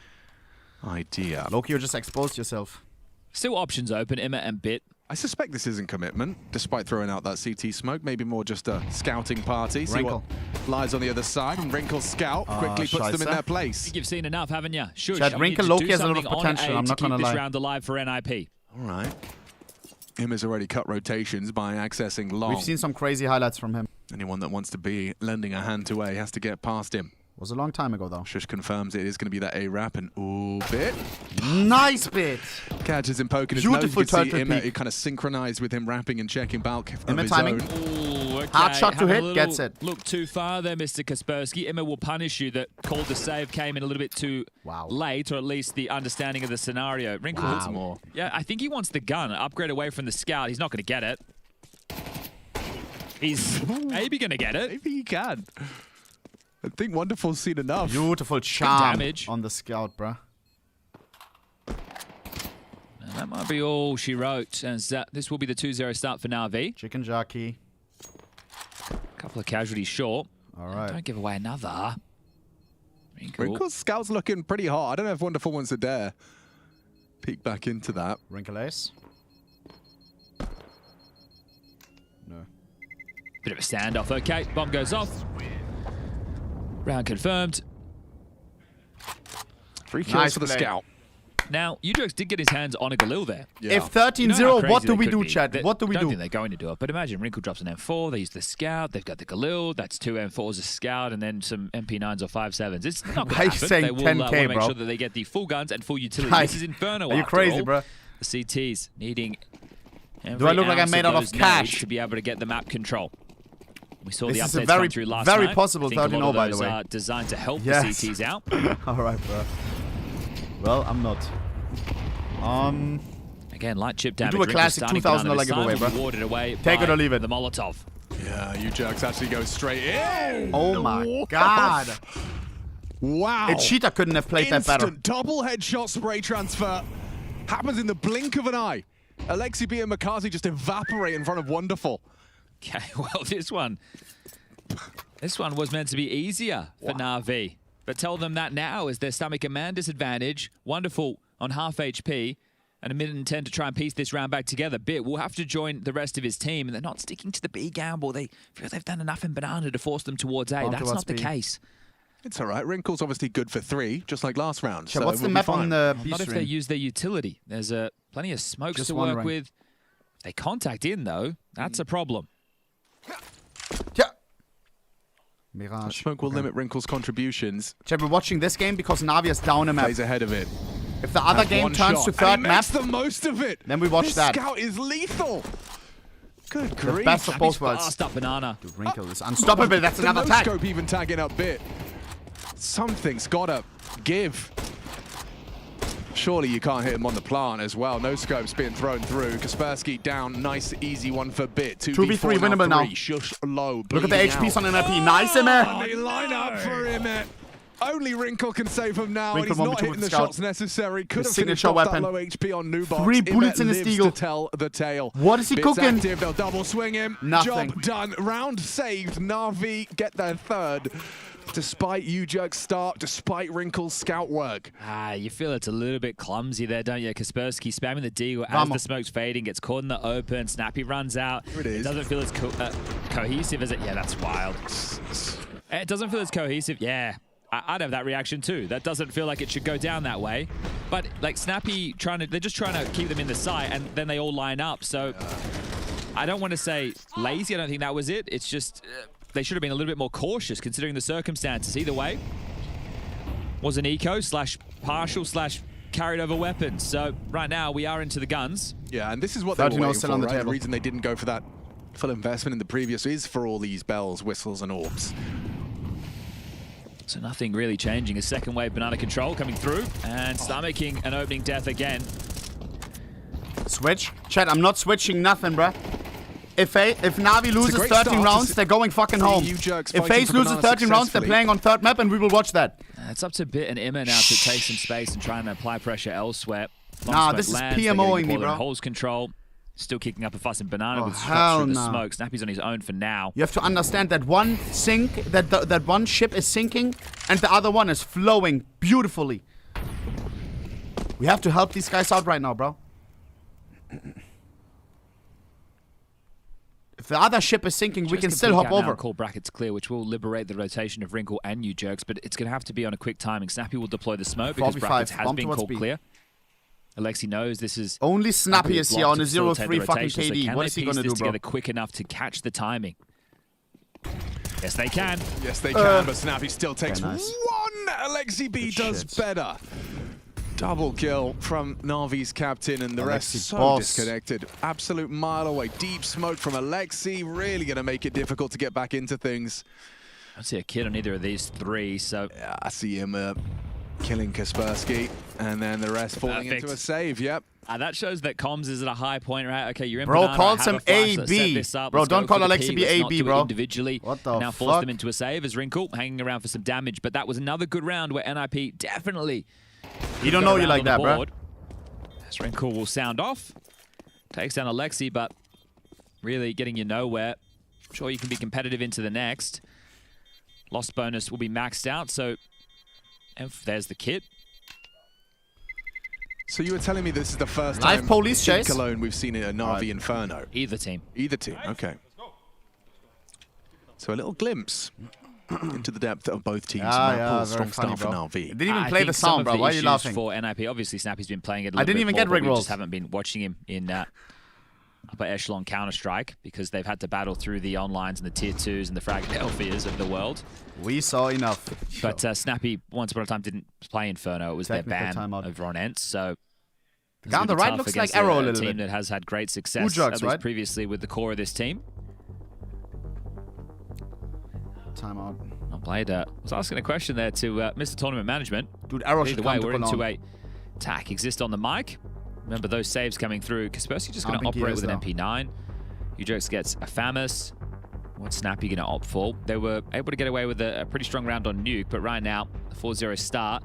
Idea. Loki, you just exposed yourself. Still options open, Emma and Bit. I suspect this isn't commitment, despite throwing out that CT smoke. Maybe more just a scouting party. See what lies on the other side. And Wrinkle's scout quickly puts them in their place. I think you've seen enough, haven't you? Sure. Chad, Wrinkle Loki has a lot of potential, I'm not going gonna to keep lie. this round alive for NIP. All right. Him has already cut rotations by accessing long. We've seen some crazy highlights from him. Anyone that wants to be lending a hand to A has to get past him. Was a long time ago, though. Shush confirms it is going to be that A-Rap and ooh, Bit. Nice Bit. Catches him poking his Beautiful nose. You can see turtle him peek. kind of synchronized with him rapping and checking bulk of his timing. own. Ooh, okay. Hard shot to Having a hit, little gets it. Look too far there, Mr. Kaspersky. Emma will punish you. That call to save came in a little bit too late, or at least the understanding of the scenario. Wrinkle more. Yeah, I think he wants the gun. Upgrade away from the scout. He's not going to get it. He's maybe going to get it. Maybe he can. I think Wonderful's seen enough. Beautiful charm damage on the scout, bruh. That That might be all she wrote, as this will be the 2-0 start for NaVi. Chicken jockey. A couple of casualties short. All right. Don't give away another. Wrinkle's scout's looking pretty hot. I don't know if Wonderful wants to dare peek back into that. Wrinkle ace. No. Bit of a standoff. Okay, bomb goes off. Round confirmed. 3 kills for the scout. Now, Udrex did get his hands on a Galil there. Yeah. If 13-0, what do we do, Chad? What do we do? I don't think they're going to do it, but imagine Wrinkle drops an M4, they use the Scout, they've got the Galil, that's 2 M4s, a Scout, and then some MP9s or 5.7s. It's not going to happen. Saying They will 10K, want to make bro. sure that they get the full guns and full utility. Guys, this is Inferno, are you after crazy, all. bro? The CTs needing Do I look like I'm made out of cash? to be able to get the map control. We saw This the is updates a come through last very night. possible I think a 13-0, lot of by the those way. are designed to help the Yes. CTs out. All right, bro. Well, I'm not. Again, light chip damage. do a classic $2,000 giveaway, bro. Warded away Take it or by leave it. The Molotov. Yeah, Udrex actually goes straight in. Oh my god. Wow. Cheetah couldn't have played that better. Instant double headshot spray transfer. Happens in the blink of an eye. Alexi B and McCarthy just evaporate in front of Wonderful. Okay, well, this one was meant to be easier for NaVi. But tell them that now as their stomach and man disadvantage. Wonderful on half HP. And a minute and 10 to try and piece this round back together. Bit will have to join the rest of his team, and they're not sticking to the B gamble. They feel they've done enough in Banana to force them towards A. That's not the case. It's all right. Wrinkle's obviously good for 3, just like last round. So so what's the we'll be map fine. on the B Not if stream? they use their utility. There's plenty of smokes Just to work wondering. with. If they contact in, though, that's a problem. Yeah. Mirage. Smoke will limit Wrinkle's contributions. Chad, we're watching this game because NaVi is down a map. Plays ahead of it. If the other Has game one turns shot, to and third he map, makes the most of it. Then we watch This that. Scout is lethal. Good The grief. best of both worlds. Fast up Banana. Dude, Wrinkle is unstoppable. That's The another tag. no-scope even tagging up Bit. Something's gotta give. Surely you can't hit him on the plant as well. No scope's being thrown through. Kaspersky down. Nice, easy one for Bit. 2v3 winnable now. Shush low. Look at the bleeding HPs out. on NRP. Nice, Emma. Oh, they line up for him. Only Wrinkle can save him now, Wrinkle and he's not 1v2 hitting with the Scout. shots necessary. Could His have finished signature off weapon. that low HP on Nubox. 3 bullets in his lives deagle. to tell the tale. What is he Bit's cooking? Active. They'll double swing him. Nothing. Job done. Round saved. NaVi get their 3rd. Despite Udrex start, despite Wrinkle's scout work. You feel it's a little bit clumsy there, don't you? Kaspersky spamming the deagle as the smoke's fading, gets caught in the open, Snappy runs out. Here it is. Doesn't feel as cohesive as it. Yeah, that's wild. It doesn't feel as cohesive. Yeah, I'd have that reaction too. That doesn't feel like it should go down that way. But like Snappy they're just trying to keep them in the sight, and then they all line up. So I don't want to say lazy. I don't think that was it. It's just they should have been a little bit more cautious considering the circumstances. Either way, was an eco / partial / carried over weapons. So right now we are into the guns. Yeah, and this is what they were 13-0 waiting still for, on the right? table. The reason they didn't go for that full investment in the previous is for all these bells, whistles, and orbs. So nothing really changing. A second wave Banana control coming through and stomaching an opening death again. Switch. Chad, I'm not switching nothing, bruh. If NaVi loses great 13 start rounds, to they're going fucking home. Udrex If fighting FaZe for loses Banana 13 rounds, they're successfully. playing on third map, and we will watch that. It's up to Bit and Emma now to take some space and try and apply pressure elsewhere. Nah, this is PMOing me, bro. Holes control. Still kicking up a fuss in Banana with shots hell through the nah. smoke. Snappy's on his own for now. You have to understand that one that one ship is sinking, and the other one is flowing beautifully. We have to help these guys out right now, bro. If the other ship is sinking, we Just can still complete hop countdown over. and call brackets clear, which will liberate the rotation of Wrinkle and Udrex, but it's going to have to be on a quick timing. Snappy will deploy the smoke because 4v5, brackets has bomb been towards called B. clear. Alexi knows this is Only Snappy is here on a block to 0-3 fucking facilitate the rotation, so KD. can What they is he piece gonna this do, bro? together quick enough to catch the timing? Yes, they can. Yes, they can, but Snappy still takes Very nice. one. Alexi B does shit. better. Double kill from NaVi's captain, and the rest Alexi so boss. disconnected. Absolute mile away. Deep smoke from Alexi. Really going to make it difficult to get back into things. I don't see a kid on either of these three, so... Yeah, I see him killing Kaspersky, and then the rest falling Perfect. into a save. Yep. that shows that comms is at a high point, right? Okay, you're in Bro, Banana, call have some a flash, let's set AB. this up, Bro, let's don't go call for the Alexi P, B let's not AB, do it bro. individually. What the now force fuck? them into a save as Wrinkle hanging around for some damage, but that was another good round where NIP definitely... You don't know you like that, bro. Wrinkle will sound off. Takes down Alexi, but really getting you nowhere. Sure, you can be competitive into the next. Lost bonus will be maxed out, so and there's the kit. So you were telling me this is the first Live time police in chase. Cologne we've seen a NaVi Inferno. Either team. Either team, okay. So a little glimpse into the depth of both teams. Yeah, strong very funny, start for bro. NaVi. It didn't even play the sound, bro. Why are you laughing? For NIP, obviously Snappy's been playing it a little I didn't bit even more, get rig but we rolls. just haven't been watching him in upper echelon Counter-Strike because they've had to battle through the onlines and the tier 2s and the Fragadelphias of the world. We saw enough. But Snappy, once upon a time, didn't play Inferno. It was their ban over on Ents, so... The guy on the right looks like Arrow a little team bit. that has had great success, Ujox, at least right? previously, with the core of this team. Timeout. I played. Was asking a question there to Mr. Tournament Management. Dude, Arrow should Either way, come to we're into Cologne. a tack. Exist on the mic. Remember those saves coming through. Kaspersky just going to think he operate is, with an though. MP9. Ujox gets a Famous. What's Snappy going to opt for? They were able to get away with a pretty strong round on Nuke, but right now, the 4-0 start.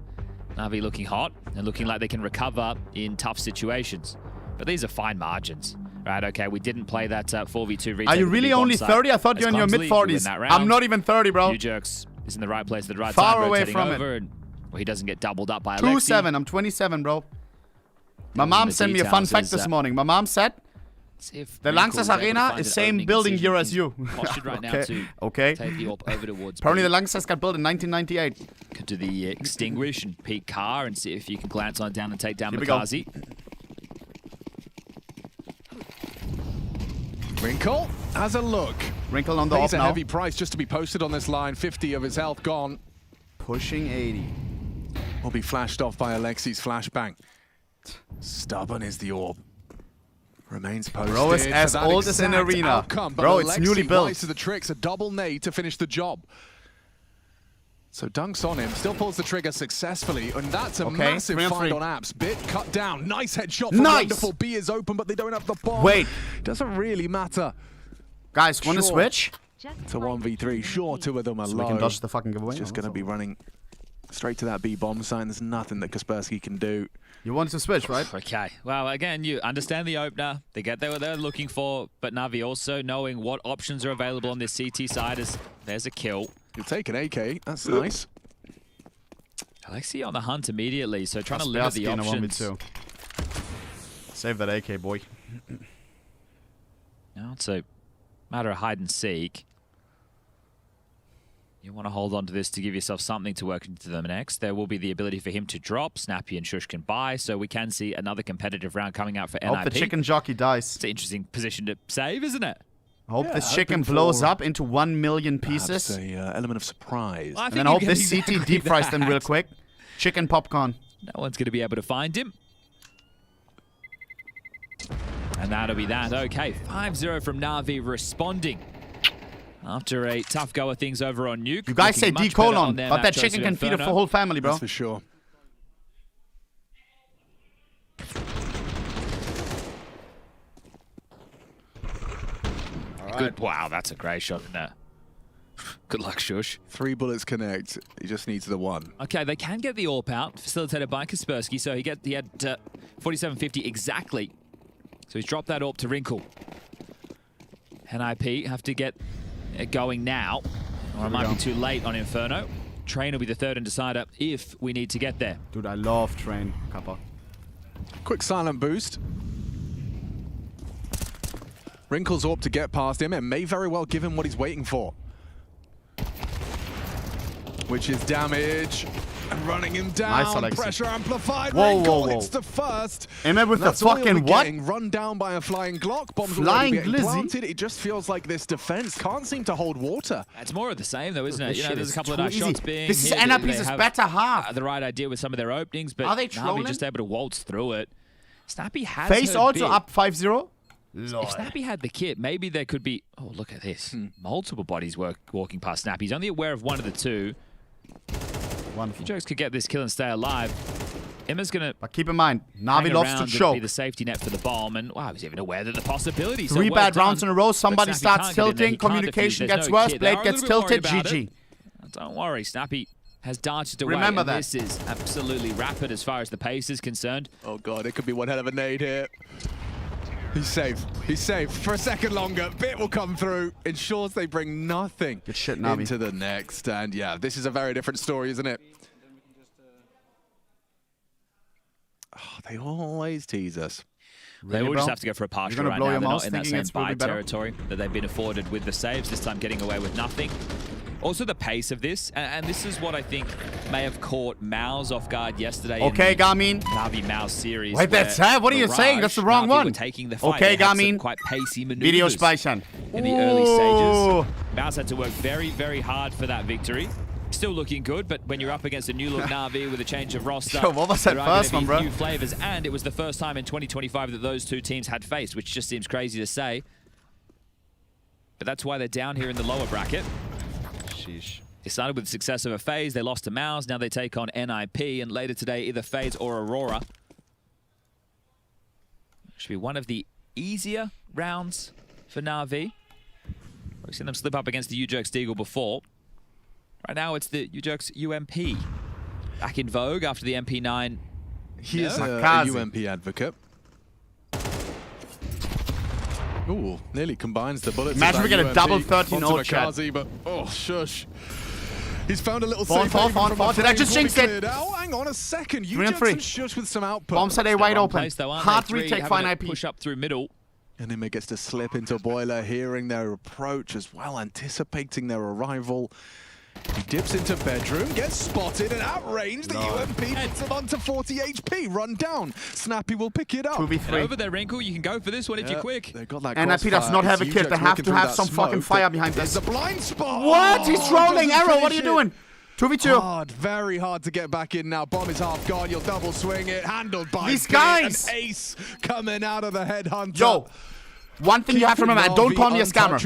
NaVi looking hot and looking like they can recover in tough situations. But these are fine margins. Right, okay, we didn't play that 4v2 retake. Are you really only 30? I thought you're in your mid-40s. I'm not even 30, bro. Ujox is in the right place at the right Far time, away rotating from over, and well, he doesn't get doubled up by Alexi. 2-7. I'm 27, bro. My mom sent me a fun fact this morning. My mom said the Langsess Arena is same building year as you. Right now to Okay. take the AWP over towards Apparently B. the Langsess got built in 1998. Could do the extinguish and peek car and see if you can glance on down and take down Here we go. Makazi. Wrinkle has a look. Wrinkle on the Pays off a now. heavy price just to be posted on this line. 50 of his health gone. Pushing 80. Will be flashed off by Alexi's flashbang. Stubborn is the orb. Remains posted. Bro is as for that old as an exact arena. outcome, but Bro, it's Alexi newly built. wise to the tricks, a double nade to finish the job. So dunks on him, still pulls the trigger successfully, and that's a massive 3 on 3. find on Apps. Bit cut down, nice headshot from Nice. Wonderful. B is open, but they don't have the bomb. Wait. Doesn't really matter. Guys, want to Sure. switch? It's a 1v3, sure, 2 of them are So low. we can dodge the fucking giveaway? Just going to be running straight to that B bomb sign. There's nothing that Kaspersky can do. You wanted to switch, right? Okay. Well, again, you understand the opener. They get there what they're looking for, but NaVi also knowing what options are available on this CT side is there's a kill. You'll take an AK, that's nice. Alexi on the hunt immediately, so trying to limit the Kaspersky in a options. 1v2. Save that AK, boy. Now it's a matter of hide and seek. You want to hold on to this to give yourself something to work into the next. There will be the ability for him to drop. Snappy and Shush can buy, so we can see another competitive round coming out for NIP. Hope the chicken jockey dies. It's an interesting position to save, isn't it? Hope this chicken blows up into 1 million pieces. That's a element of surprise. Well, I And think then you hope get this exactly CT deep fries them that. real quick. Chicken popcorn. No one's going to be able to find him. And that'll be that. Okay, 5-0 from NaVi responding. After a tough go of things over on Nuke. You guys say Looking D much better on colon, their but that match chicken versus can feed a Inferno. whole family, bro. That's for sure. Good. Wow, that's a great shot in there. Good luck, Shush. 3 bullets connect. He just needs the 1. Okay, they can get the AWP out, facilitated by Kaspersky, so he had 4750 exactly. So he's dropped that AWP to Wrinkle. NIP have to get it going now, or it might be too late on Inferno. Train will be the third and decider if we need to get there. Dude, I love Train, Kappa. Quick silent boost. Wrinkle's AWP to get past him and may very well give him what he's waiting for. Which is damage. And running him down. Nice, Alexi. Pressure amplified. Whoa, Wrinkle, whoa, whoa. it's the first. Emma with the That's all fucking we're what? getting. Run down by a flying Glock. Bombs Flying already being Glizzy? planted. It just feels like this defense can't seem to hold water. It's more of the same, though, isn't it? This You know, shit there's a is couple of too nice easy. shots being This is hit. They NIP's have, better half. The right idea with some of their openings, but Are they NaVi trolling? just able to waltz through it. Snappy has FaZe her also bit. up 5-0. If Snappy had the kit, maybe there could be... Oh, look at this. Multiple bodies walking past Snappy. He's only aware of one of the two. Wonderful. Jokes could get this kill and stay alive. Emma's going to... But keep in mind, hang Navi loves around to and choke. be the safety net for the bomb, and wow, I was even aware that the possibility. So 3 well bad done. rounds in a row, But somebody Snappy starts can't get in there. tilting, He can't defuse. communication There's gets no worse, kit. They Blade are a gets little bit tilted, worried about GG. it. Don't worry, Snappy has darted away. Remember that. This is absolutely rapid as far as the pace is concerned. Oh god, it could be one hell of a nade here. He's safe. He's safe for a second longer. Bit will come through. Ensures they bring nothing Good shit, NaVi. into the next. And yeah, this is a very different story, isn't it? Oh, they always tease us. They will just have to go for a partial right now. They're not in that same buy territory that they've been afforded with the saves, this time getting away with nothing. Also the pace of this, and this is what I think may have caught Mouz off guard yesterday. Okay, Garmin. NaVi Mouz series. Wait, that's what are you saying? That's the wrong one. Taking the fight. Okay, Garmin. Quite pacey maneuvers Video speichern. in the early stages. Mouz had to work very, very hard for that victory. Still looking good, but when you're up against a new look NaVi with a change of roster, Yo, what was that first one, bro? New flavors, and it was the first time in 2025 that those two teams had faced, which just seems crazy to say. But that's why they're down here in the lower bracket. Sheesh. They started with the success of a FaZe, they lost to Mouz, now they take on NiP, and later today either FaZe or Aurora. Should be one of the easier rounds for NaVi. We've seen them slip up against the U-Jerks Deagle before. Right now, it's the U-Jerks UMP. Back in vogue after the MP9. He is a UMP advocate. Ooh, nearly combines the bullets. Imagine we get a double 13-0 chat. But, oh, shush. He's found a little Fall. Did I just jinx it? Oh, hang on a second. You 3 and 3. Shush with some output. Bomb set A wide open. Place, though, Hard retake, fine IP. Push up through middle. Enemy gets to slip into Boiler, hearing their approach as well, anticipating their arrival. He dips into bedroom, gets spotted, and outrange the UMP puts him onto 40 HP. Run down. Snappy will pick it up. 2v3. And over their wrinkle, you can go for this one if you're quick. They got that NiP does not have a kit. They have to have some fucking fire behind this. There's a blind spot. What? He's trolling. Arrow, what are you doing? 2v2. Hard, very hard to get back in now. Bomb is half gone. You'll double swing it. Handled by these Bit. guys. An ace coming out of the headhunter. Yo. One thing you have to remember, and don't call me a scammer.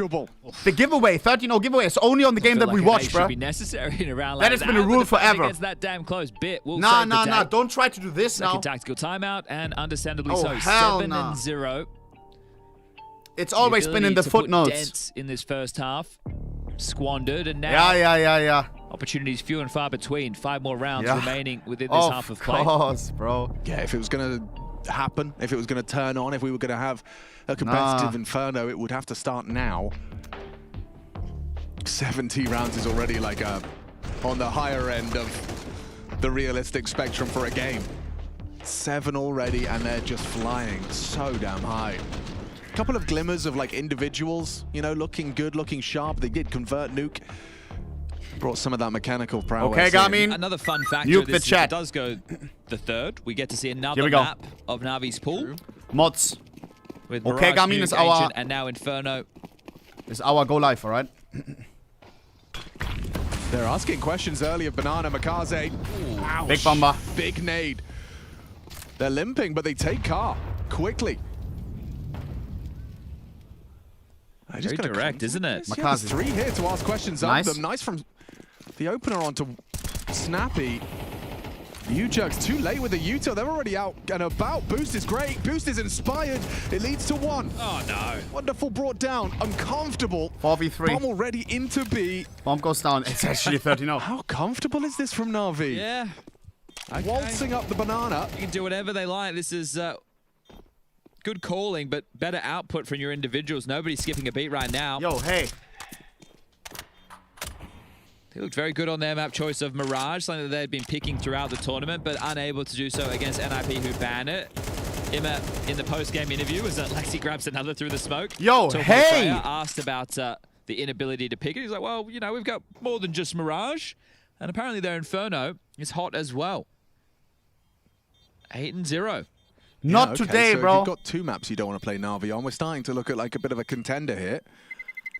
The giveaway, 13-0 giveaway, is only on the game that we watch, bro. Should be necessary in a round that like has been a rule forever. Against that damn close Bit. Nah. Don't try to do this now. Second tactical timeout, and understandably Oh, so. hell 7-0. It's always been in the footnotes. Dents in this first half, squandered, and now Yeah. opportunities few and far between. 5 more rounds remaining within this half of play. Of course, bro. Yeah, if it was going to happen, if it was going to turn on, if we were going to have a competitive Inferno, it would have to start now. 70 rounds is already like on the higher end of the realistic spectrum for a game. 7 already, and they're just flying so damn high. A couple of glimmers of like individuals, you know, looking good, looking sharp. They did convert nuke. Brought some of that mechanical prowess. Okay, Garmin. Another fun factor. Nuke the chat. It does go the third. We get to see another map of NaVi's pool. Mods. With okay, Mirage, Garmin Nuke, is our... Ancient, and now Inferno. Is our go live, all right? They're asking questions early of Banana Makaze. Ouch. Big bomber. Big nade. They're limping, but they take car quickly. Very direct, isn't it? Yeah, there's 3 here to ask questions of them. Nice from the opener onto Snappy. U-Jerks too late with the U-Turn. They're already out and about. Boost is great. Boost is inspired. It leads to 1. Oh, no. Wonderful brought down. Uncomfortable. 4v3. Bomb already into B. Bomb goes down. It's actually 13-0. How comfortable is this from NaVi? Yeah. Okay. Waltzing up the banana. You can do whatever they like. This is good calling, but better output from your individuals. Nobody's skipping a beat right now. Yo, hey. They looked very good on their map choice of Mirage, something that they'd been picking throughout the tournament, but unable to do so against NiP, who banned it. Imma, in the post-game interview, as Lexi grabs another through the smoke. Yo, hey! Asked about the inability to pick it. He's like, well, you know, we've got more than just Mirage. And apparently their Inferno is hot as well. 8-0. Not okay, today, so bro. If you've got 2 maps you don't want to play NaVi on, we're starting to look at like a bit of a contender here.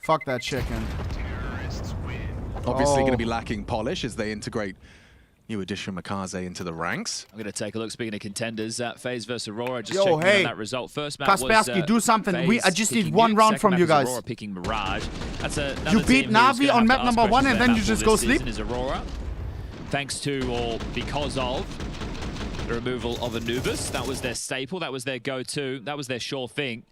Fuck that chicken. Obviously going to be lacking polish as they integrate new addition Makaze into the ranks. I'm going to take a look. Speaking of contenders, FaZe versus Aurora. Just Yo, checking on that result. First map Kaspersky, was, do something. FaZe I just need picking 1 Nuke. round Second from map you is guys. Aurora picking Mirage. That's you beat NaVi on map number 1 and then you just go sleep? Is Aurora. Thanks to, or because of, the removal of Anubis. That was their staple. That was their go-to. That was their sure thing.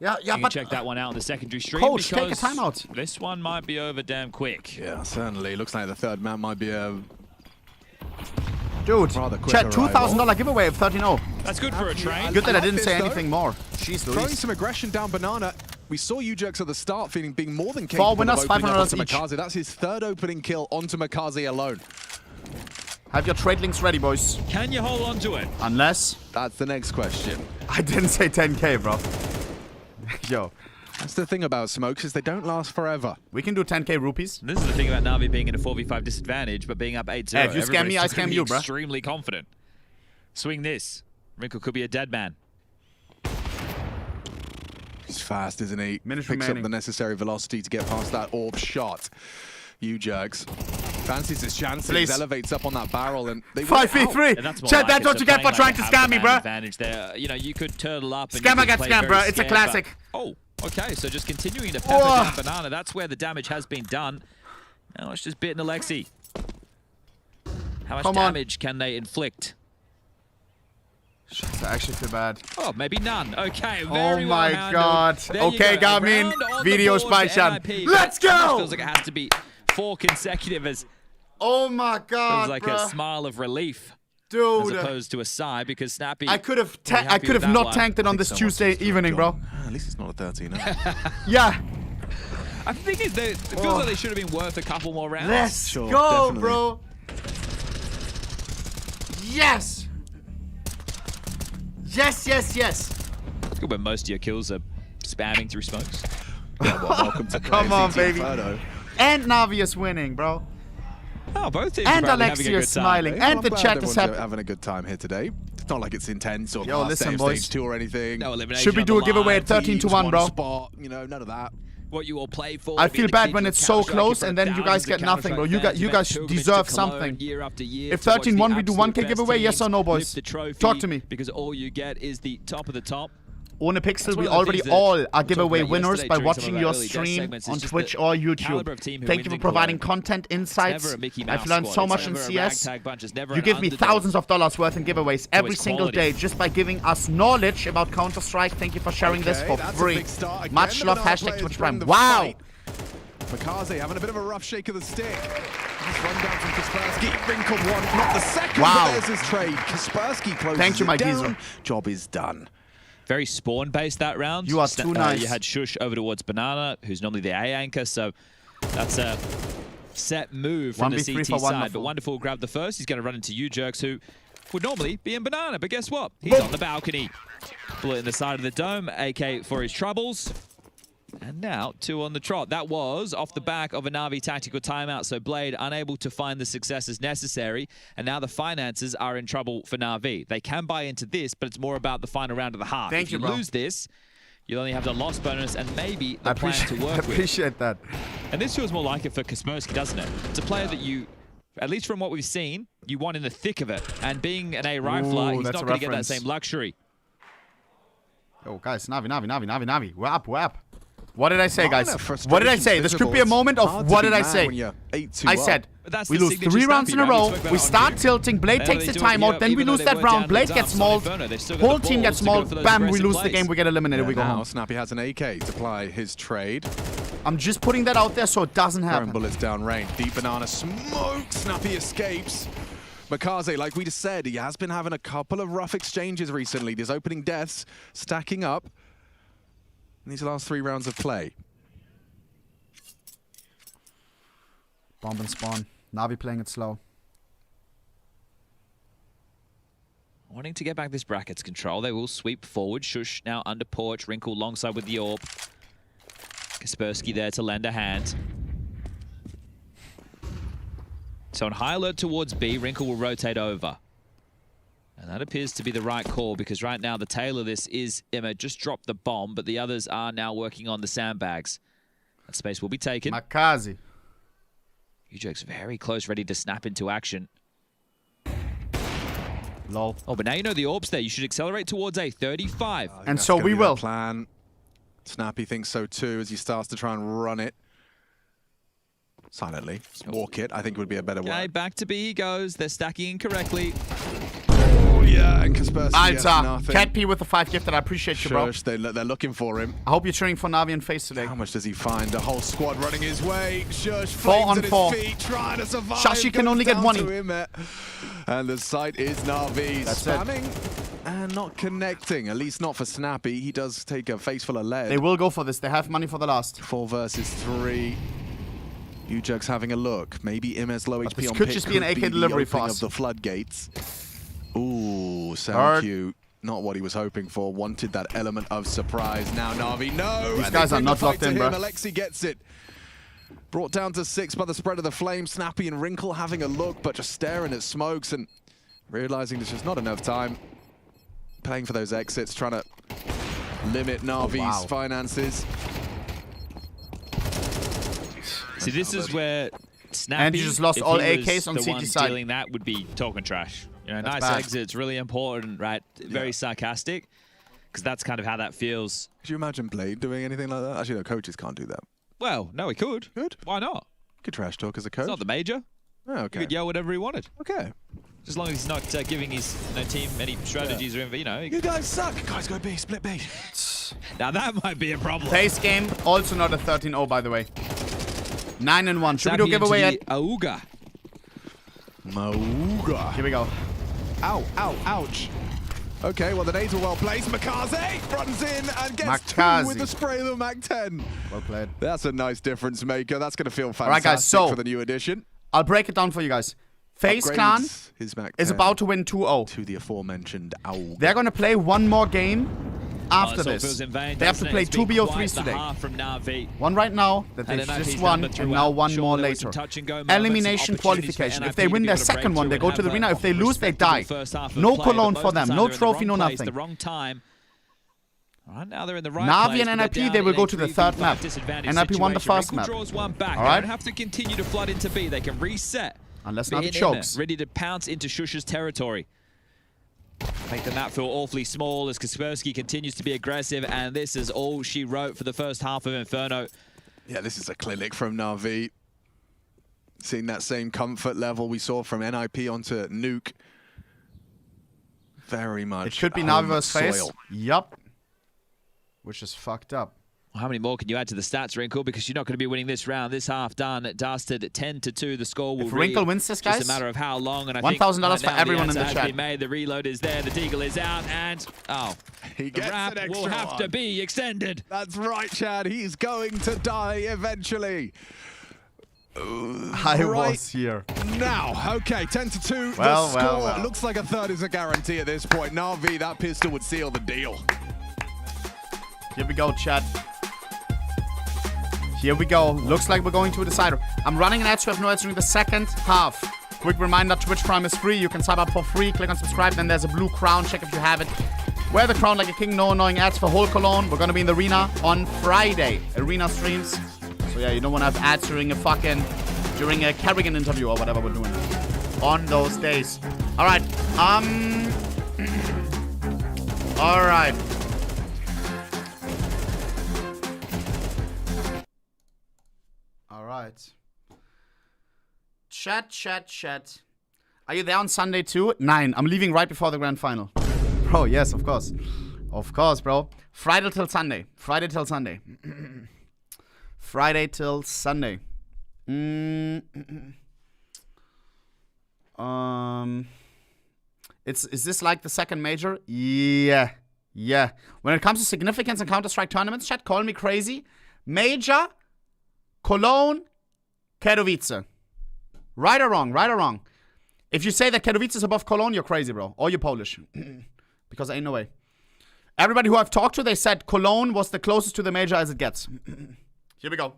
Yeah, you can but check that one out in the secondary stream. Coach, take a timeout. This one might be over damn quick. Yeah, certainly. Looks like the third map might be a Dude, chat, arrival. $2,000 giveaway of 13-0. That's good for a train. Good that I didn't say anything more. Jeez Throwing Louise. some aggression down Banana. We saw Ujerks at the start being more than capable 4 winners, of opening up $500 onto each. Makaze. That's his 3rd opening kill onto Makaze alone. Have your trade links ready, boys. Can you hold on to it? Unless... That's the next question. I didn't say 10K, bro. Yo. That's the thing about smokes is they don't last forever. We can do 10K rupees. This is the thing about NaVi being in a 4v5 disadvantage, but being up 8-0. Hey, if you scam me, I scam you, bro. Extremely confident. Swing this. Wrinkle could be a dead man. He's fast, isn't he? Minutes Picks remaining. up the necessary velocity to get past that orb shot. Ujerks fancies his chances, Please. elevates up on that barrel, and they 5v3. Chat, that's what you get for trying to scam me, bro. Advantage there. You know, you could turtle up. And Scammer gets scammed, bro. It's a classic. Oh, okay. So just continuing to pepper down Banana. That's where the damage has been done. Now it's just bitten Alexi. How much damage can they inflict? I actually feel bad. Oh, maybe none. Okay, very my god. Okay, Garmin. Video spy chat. Let's go! Feels like it has to be 4 consecutive as... Oh my god, feels like a smile of relief. Dude. As opposed to a sigh, because Snappy... I could have not tanked it on this Tuesday evening, bro. At least it's not a 13. Yeah. I think it feels like they should have been worth a couple more rounds. Let's go, bro. Yes. Yes, yes, yes. It's good when most of your kills are spamming through smokes. Yeah, well, welcome to Come on, baby. Photo. And NaVi is winning, bro. Oh, both teams and are Alexi is smiling. Well, and the chat is happy. Having a good time here today. It's not like it's intense or Yo, listen, boys. stage 2 or anything. No elimination. Should we do a giveaway at 13-1, bro? Spot, you know, none of that. What you all play for. I feel bad when it's so close and then you guys get nothing, bro. You guys deserve something. If 13-1, we do 1K giveaway, yes or no, boys? Talk to me. Because all you get is the top of the top. ohnepixel, we already all are giveaway winners by watching your stream on Twitch or YouTube. Thank you for providing content, insights. I've learned so much in CS. You give me thousands of dollars worth in giveaways every single day just by giving us knowledge about Counter-Strike. Thank you for sharing this for free. Much love, hashtag Twitch Prime. Wow! Makaze having a bit of a rough shake of the stick. Nice run down from Kaspersky. Wrinkle one, not the second, but there's his trade. Kaspersky closes it down. Job is done. Very spawn-based that round. You are too nice. You had Shush over towards Banana, who's normally the A anchor, so that's a set move from the CT side. But Wonderful grabbed the first. He's going to run into Ujerks, who would normally be in Banana, but guess what? He's on the balcony. Bullet in the side of the dome, AK for his troubles. And now, 2 on the trot. That was off the back of a NaVi tactical timeout, so Blade unable to find the successes necessary, and now the finances are in trouble for NaVi. They can buy into this, but it's more about the final round of the half. Thank if you, you bro. lose this, you'll only have the loss bonus and maybe the plan to work with. I appreciate that. And this feels more like it for Kaspersky, doesn't it? It's a player that you, at least from what we've seen, you want in the thick of it. And being an A rifler, he's not going to get that same luxury. Oh, guys, NaVi. We're up. What did I say, guys? What did I say? This could be a moment of what did I say? I said, we lose 3 rounds in a row, we start tilting, Blade takes the timeout, then we lose that round, Blade gets mauled, whole team gets mauled, bam, we lose the game, we get eliminated, we go home. Snappy has an AK to apply his trade. I'm just putting that out there so it doesn't happen. Throwing bullets down range. Deep Banana smoke. Snappy escapes. Makaze, like we just said, he has been having a couple of rough exchanges recently. These opening deaths stacking up in these last 3 rounds of play. Bomb and spawn. NaVi playing it slow. Wanting to get back this brackets control, they will sweep forward. Shush now under porch. Wrinkle alongside with the orb. Kaspersky there to lend a hand. So on high alert towards B, Wrinkle will rotate over. And that appears to be the right call because right now the tail of this is Emma just dropped the bomb, but the others are now working on the sandbags. That space will be taken. Makaze. Ujerks very close, ready to snap into action. Lol. Oh, but now you know the orb's there. You should accelerate towards A, 35. And so we will. Plan. Snappy thinks so too as he starts to try and run it. Silently. Walk it, I think would be a better way. Okay, back to B he goes. They're stacking incorrectly. Oh, yeah. Yeah, and Kaspersky has nothing. Cat P with the 5 gifted. I appreciate you, bro. Shush, they're looking for him. I hope you're cheering for NaVi and FaZe today. How much does he find? A whole squad running his way. Shush, 4 flames on at 4. his feet, trying to survive. Shashi can only get one. And the site is NaVi. That's spamming and not connecting. At least not for Snappy. He does take a face full of lead. They will go for this. They have money for the last. 4 versus 3. Ujug's having a look. Maybe Imes low But HP this on could pick just be an AK delivery for us. of the floodgates. Ooh, sound cue. Not what he was hoping for. Wanted that element of surprise. Now NaVi, no! These guys are not locked in, bro. Alexi gets it. Brought down to 6 by the spread of the flame. Snappy and Wrinkle having a look, but just staring at smokes and realizing there's just not enough time. Paying for those exits, trying to limit NaVi's finances. See, this is where Snappy, and you just lost all AKs on the CT one side. dealing that would be talking trash. You know, That's nice bad. exits, really important, right? Very sarcastic, because that's kind of how that feels. Could you imagine Blade doing anything like that? Actually, no, coaches can't do that. Well, no, he could. Good. Why not? Could trash talk as a coach. It's not the major. Oh, okay. He could yell whatever he wanted. Okay. As long as he's not giving his team any strategies or, you know. You guys suck. Guys, go B, split B. Now that might be a problem. FaZe game, also not a 13-0, by the way. 9-1. Should we do a giveaway at Auga? Mauga. Here we go. Ow, ow, ouch. Okay, well, the nades were well placed. Makaze runs in and gets 2 with the spray of the Mac 10. Well played. That's a nice difference maker. That's going to feel fantastic All right, guys, so for the new edition. I'll break it down for you guys. FaZe Clan his Mac is 10 about to win 2-0. to the aforementioned Auga. They're going to play one more game after so it this. feels in vain, They have to play 2 BO3s today. From NaVi. One right now that they've just won, and now one more later. Elimination qualification. If they win their second one, they go to the arena. If they lose, they die. No Cologne for them. No trophy, no nothing. The wrong time. Right now they're in the right NaVi place, and but they're NIP, they down will in go a to the 3v5 third map. disadvantage NIP won the situation. first Wrinkle map. draws one back. All They right. don't have to continue to flood into B. They can reset. Unless Being NaVi in chokes. there, ready to pounce into Shush's territory. Make the map feel awfully small as Kaspersky continues to be aggressive, and this is all she wrote for the first half of Inferno. Yeah, this is a clinic from NaVi. Seeing that same comfort level we saw from NIP onto Nuke. Very much. It could be NaVi versus FaZe. Yup. Which is fucked up. How many more can you add to the stats, Wrinkle? Because you're not going to be winning this round. This half done. Dusted 10-2. The score will If Wrinkle wins this, guys, just a matter of how long. And I $1,000 think for everyone in the has chat. been made. The reload is there. The deagle is out, and he the gets wrap an extra will have one. to be extended. That's right, Chad. He's going to die eventually. I was here. Now, okay, 10-2. Well, the score well. looks like a third is a guarantee at this point. NaVi, that pistol would seal the deal. Here we go, chat. Here we go. Looks like we're going to a decider. I'm running an ad, so I have no ads during the second half. Quick reminder, Twitch Prime is free. You can sign up for free. Click on subscribe. Then there's a blue crown. Check if you have it. Wear the crown like a king. No annoying ads for whole Cologne. We're going to be in the arena on Friday. Arena streams. So yeah, you don't want to have ads during a Kerrigan interview or whatever we're doing on those days. All right. All right. All right. Chat. Are you there on Sunday too? 9. I'm leaving right before the grand final. Bro, yes, of course. Of course, bro. Friday till Sunday. Friday till Sunday. Is this like the second major? Yeah. When it comes to significance in Counter-Strike tournaments, chat, call me crazy. Major, Cologne, Katowice. Right or wrong? If you say that Katowice is above Cologne, you're crazy, bro. Or you're Polish. Because ain't no way. Everybody who I've talked to, they said Cologne was the closest to the major as it gets. Here we go.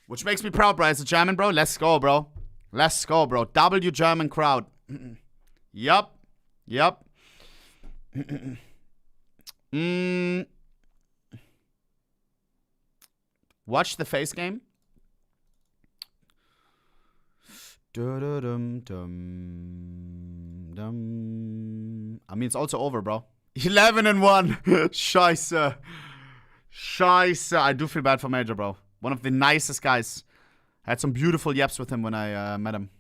Which makes me proud, bro. As a German, bro. Let's go, bro. W German crowd. Yup. Watch the FaZe game. I mean, it's also over, bro. 11-1. Scheiße. I do feel bad for Major, bro. One of the nicest guys. I had some beautiful yaps with him when I met him.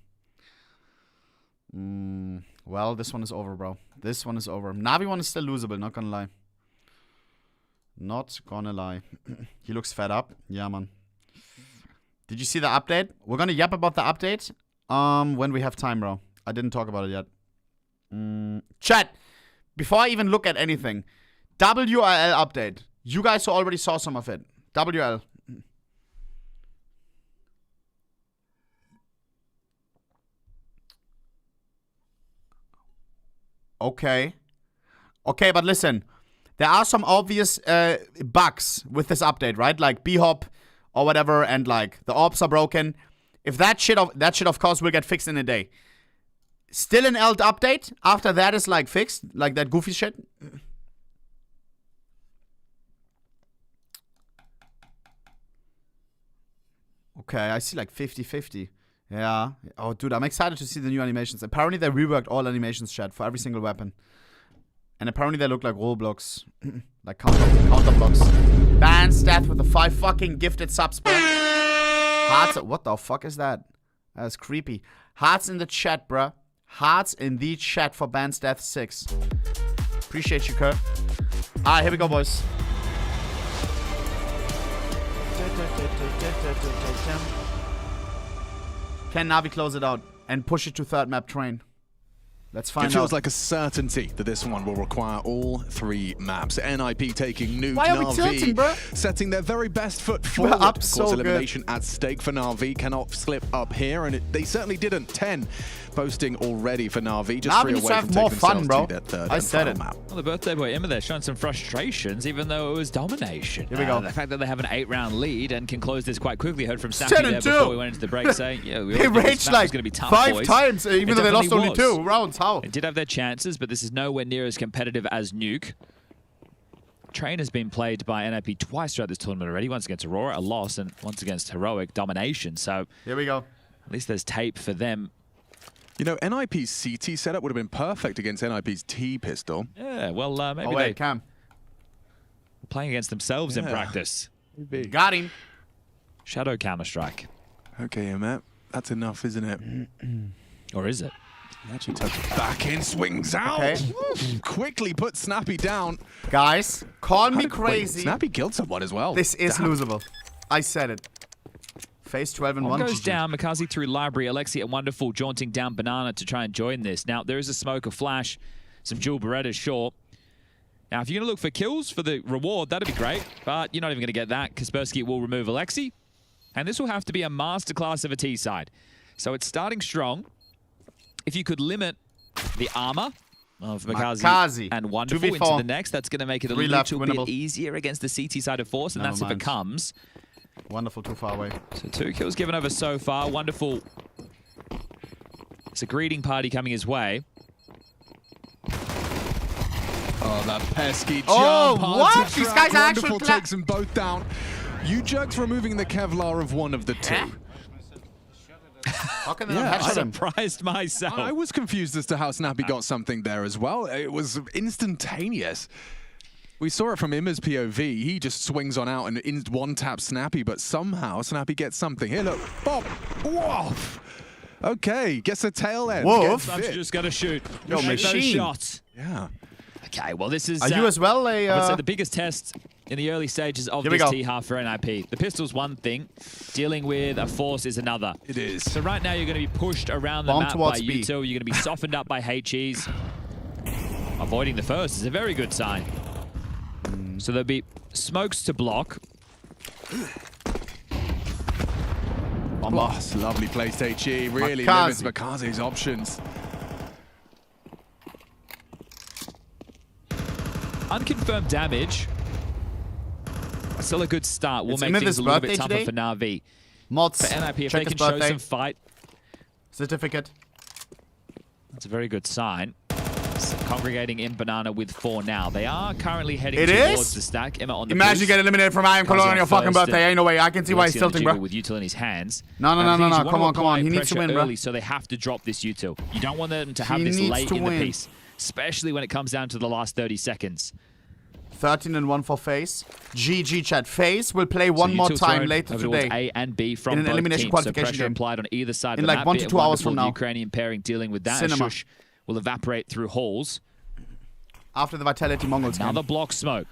Well, this one is over, bro. This one is over. NaVi one is still losable, not gonna lie. Not gonna lie. He looks fed up. Yeah, man. Did you see the update? We're gonna yap about the update when we have time, bro. I didn't talk about it yet. Chat, before I even look at anything, WLL update. You guys already saw some of it. WL. Okay. Okay, but listen. There are some obvious bugs with this update, right? Like B-hop or whatever, and like the orbs are broken. If that shit of course will get fixed in a day. Still an ELT update after that is like fixed, like that goofy shit. Okay, I see like 50-50. Yeah. Oh, dude, I'm excited to see the new animations. Apparently they reworked all animations, chat, for every single weapon. And apparently they look like Roblox. Like counter blocks. Ban's death with the 5 fucking gifted subs, bro. Hearts. What the fuck is that? That's creepy. Hearts in the chat, bro. Hearts in the chat for Ban's death 6. Appreciate you, Kurt. Alright, here we go, boys. Can NaVi close it out and push it to third map train? Let's find out. It feels like a certainty that this one will require all 3 maps. NIP taking Nuke, Why are we tilting, bro? setting their very best foot forward. Up of so course, good. elimination at stake for NaVi. Cannot slip up here, and they certainly didn't. 10 posting already for NaVi. Just NaVi 3 needs away to from have more taking fun, themselves bro. to that third I and said final it. map. Well, the birthday boy Emma there showing some frustrations, even though it was domination. Here we go. The fact that they have an 8-round lead and can close this quite quickly. Heard from 10 Snappy there and 2. before we went into the break saying, yeah, we They all knew this raged map was like going to be tough, 5 boys. times, even It though they lost definitely only was. 2 rounds. How? They did have their chances, but this is nowhere near as competitive as Nuke. Train has been played by NIP twice throughout this tournament already. Once against Aurora, a loss, and once against Heroic, domination. So here we go. At least there's tape for them. You know, NIP's CT setup would have been perfect against NIP's T pistol. Yeah, well, maybe oh, wait, they Cam. playing against themselves in practice. Maybe. Got him. Shadow Counter-Strike. Okay, Matt. That's enough, isn't it? Or is it? He actually touched it back in, swings out. Okay. Quickly put Snappy down. Guys, call me Wait, crazy. Snappy killed someone as well. This is losable. I said it. FaZe 12 and 1. Goes down. Makazi through library. Alexi and Wonderful jaunting down Banana to try and join this. Now, there is a smoke, a flash, some dual Berettas, sure. Now, if you're going to look for kills for the reward, that'd be great. But you're not even going to get that. Kaspersky will remove Alexi. And this will have to be a masterclass of a T side. So it's starting strong. If you could limit the armor of Makazi and Wonderful 2v4. into the next, that's going to make it a 3 little left, bit easier against the CT side of Force, and Never that's if mind. it comes. Wonderful, too far away. So 2 kills given over so far. Wonderful. It's a greeting party coming his way. Oh, that pesky jump. Oh, onto what? These track. guys are actually Wonderful takes them both down. You jerks removing the Kevlar of one of the 2. How can they Yeah, not I hatch him? surprised myself. I was confused as to how Snappy got something there as well. It was instantaneous. We saw it from Imma's POV. He just swings on out and one-tap Snappy, but somehow Snappy gets something. Here, look. Bop. Woof. Okay, gets a tail end. Wolf? Sometimes you just got to shoot. Yo, Make those machine. shots. Yeah. Okay, well, this is... Are you as well a... I would say the biggest test in the early stages of this T-half for NIP. The pistol's one thing. Dealing with a Force is another. It is. So right now, you're going to be pushed around the Bomb map by towards B. Util. You're going to be softened up by HEs. Avoiding the first is a very good sign. So there'll be smokes to block. Oh, lovely placed HE. Really limits Makazi's options. Unconfirmed damage. Still a good start. Will It's make Emma's things a little bit birthday tougher today. for NaVi. Mods. For NIP, if check they his can show birthday. some fight, Certificate. that's a very good sign. So congregating in Banana with 4 now. They are currently heading It towards is? the stack. Emma on the Imagine you boost. get eliminated from I Am Cologne on your fucking birthday. Ain't no way. I can see why he's Alexi on the tilting, bro. jiggle with Util in his hands. No. And the thing is, you Come want to on. apply He needs to pressure win, bro. early, so they have to drop this Util. You don't want them to have He this needs late to in win. the piece, especially when it comes down to the last 30 seconds. 13-1 for FaZe. GG chat. FaZe will play one more time later today. A and B from in an elimination qualification pressure game. applied on either side In of the like map. 1 to 2 hours from now. Ukrainian pairing dealing with that. Cinema. And Shush will evaporate through halls. After the Vitality Mongols game. Another block smoke.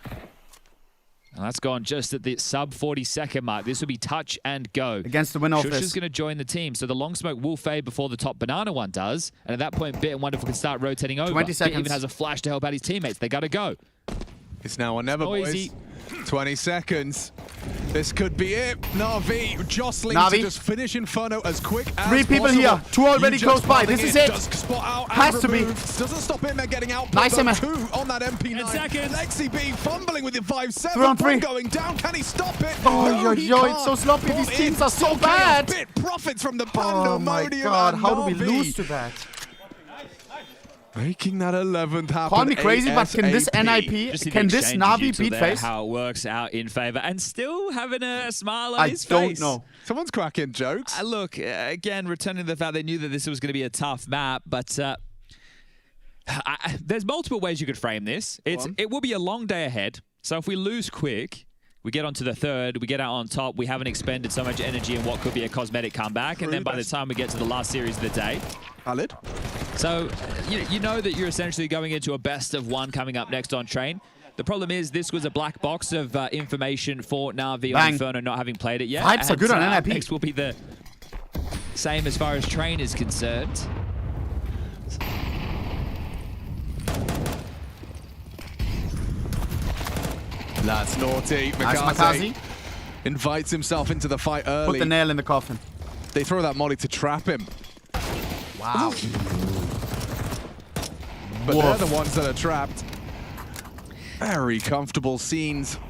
And that's gone just at the sub 40-second mark. This will be touch and go. Against the winner of Shush this. is going to join the team, so the long smoke will fade before the top banana one does. And at that point, Bit and Wonderful can start rotating over. 20 Bit seconds. even has a flash to help out his teammates. They got to go. It's now or never, boys. 20 seconds. This could be it. NaVi jostling to just finish Inferno as quick as 3 people possible. here. 2 already close by. This is it. Does spot out Has and to be. Doesn't stop him. They're getting out. Nice, Emma. 2 on that MP9. seconds. Lexi B fumbling with the 5-7. 3 on 3. Going down. Can he stop it? Oh, no, yo, he yo, can't. it's so sloppy. But These teams are so it's okay. bad. Bit profits from the Oh my pandemonium. god, and how do we NaVi lose to that? Making that 11th happen. Call me crazy, but can this Just NIP, the can this exchange NaVi util beat there, FaZe? How it works out in favor and still having a smile on I his don't face. know. Someone's cracking jokes. Look, again, returning to the fact they knew that this was going to be a tough map, but there's multiple ways you could frame this. It will be a long day ahead, so if we lose quick, we get onto the third, we get out on top, we haven't expended so much energy in what could be a cosmetic comeback, and then by the time we get to the last series of the day, valid. So you know that you're essentially going into a best of one coming up next on Train. The problem is this was a black box of information for NaVi on Inferno not having played it yet. Vibes are good on NIP. Next will be the same as far as Train is concerned. That's naughty. Nice, Makazi invites himself into the fight early. Put the nail in the coffin. They throw that molly to trap him. Wow. But they're the ones that are trapped. Very comfortable scenes.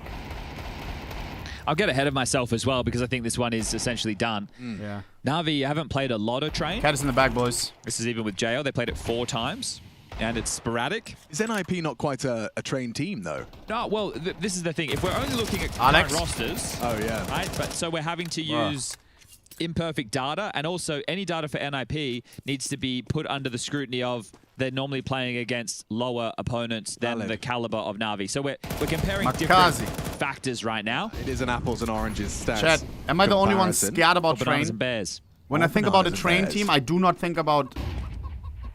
I'll get ahead of myself as well because I think this one is essentially done. Yeah. NaVi haven't played a lot of Train. Cat is in the bag, boys. This is even with JL. They played it 4 times. And it's sporadic. Is NIP not quite a trained team, though? No, well, this is the thing. If we're only looking at Alex. current rosters, oh yeah, right? But so we're having to use imperfect data, and also any data for NIP needs to be put under the scrutiny of they're normally playing against lower opponents than the caliber of NaVi. So we're comparing different factors right now. It is an apples and oranges stats. Chat, am I the only one scared about Train? Bananas and bears. When I think about a Train team, I do not think about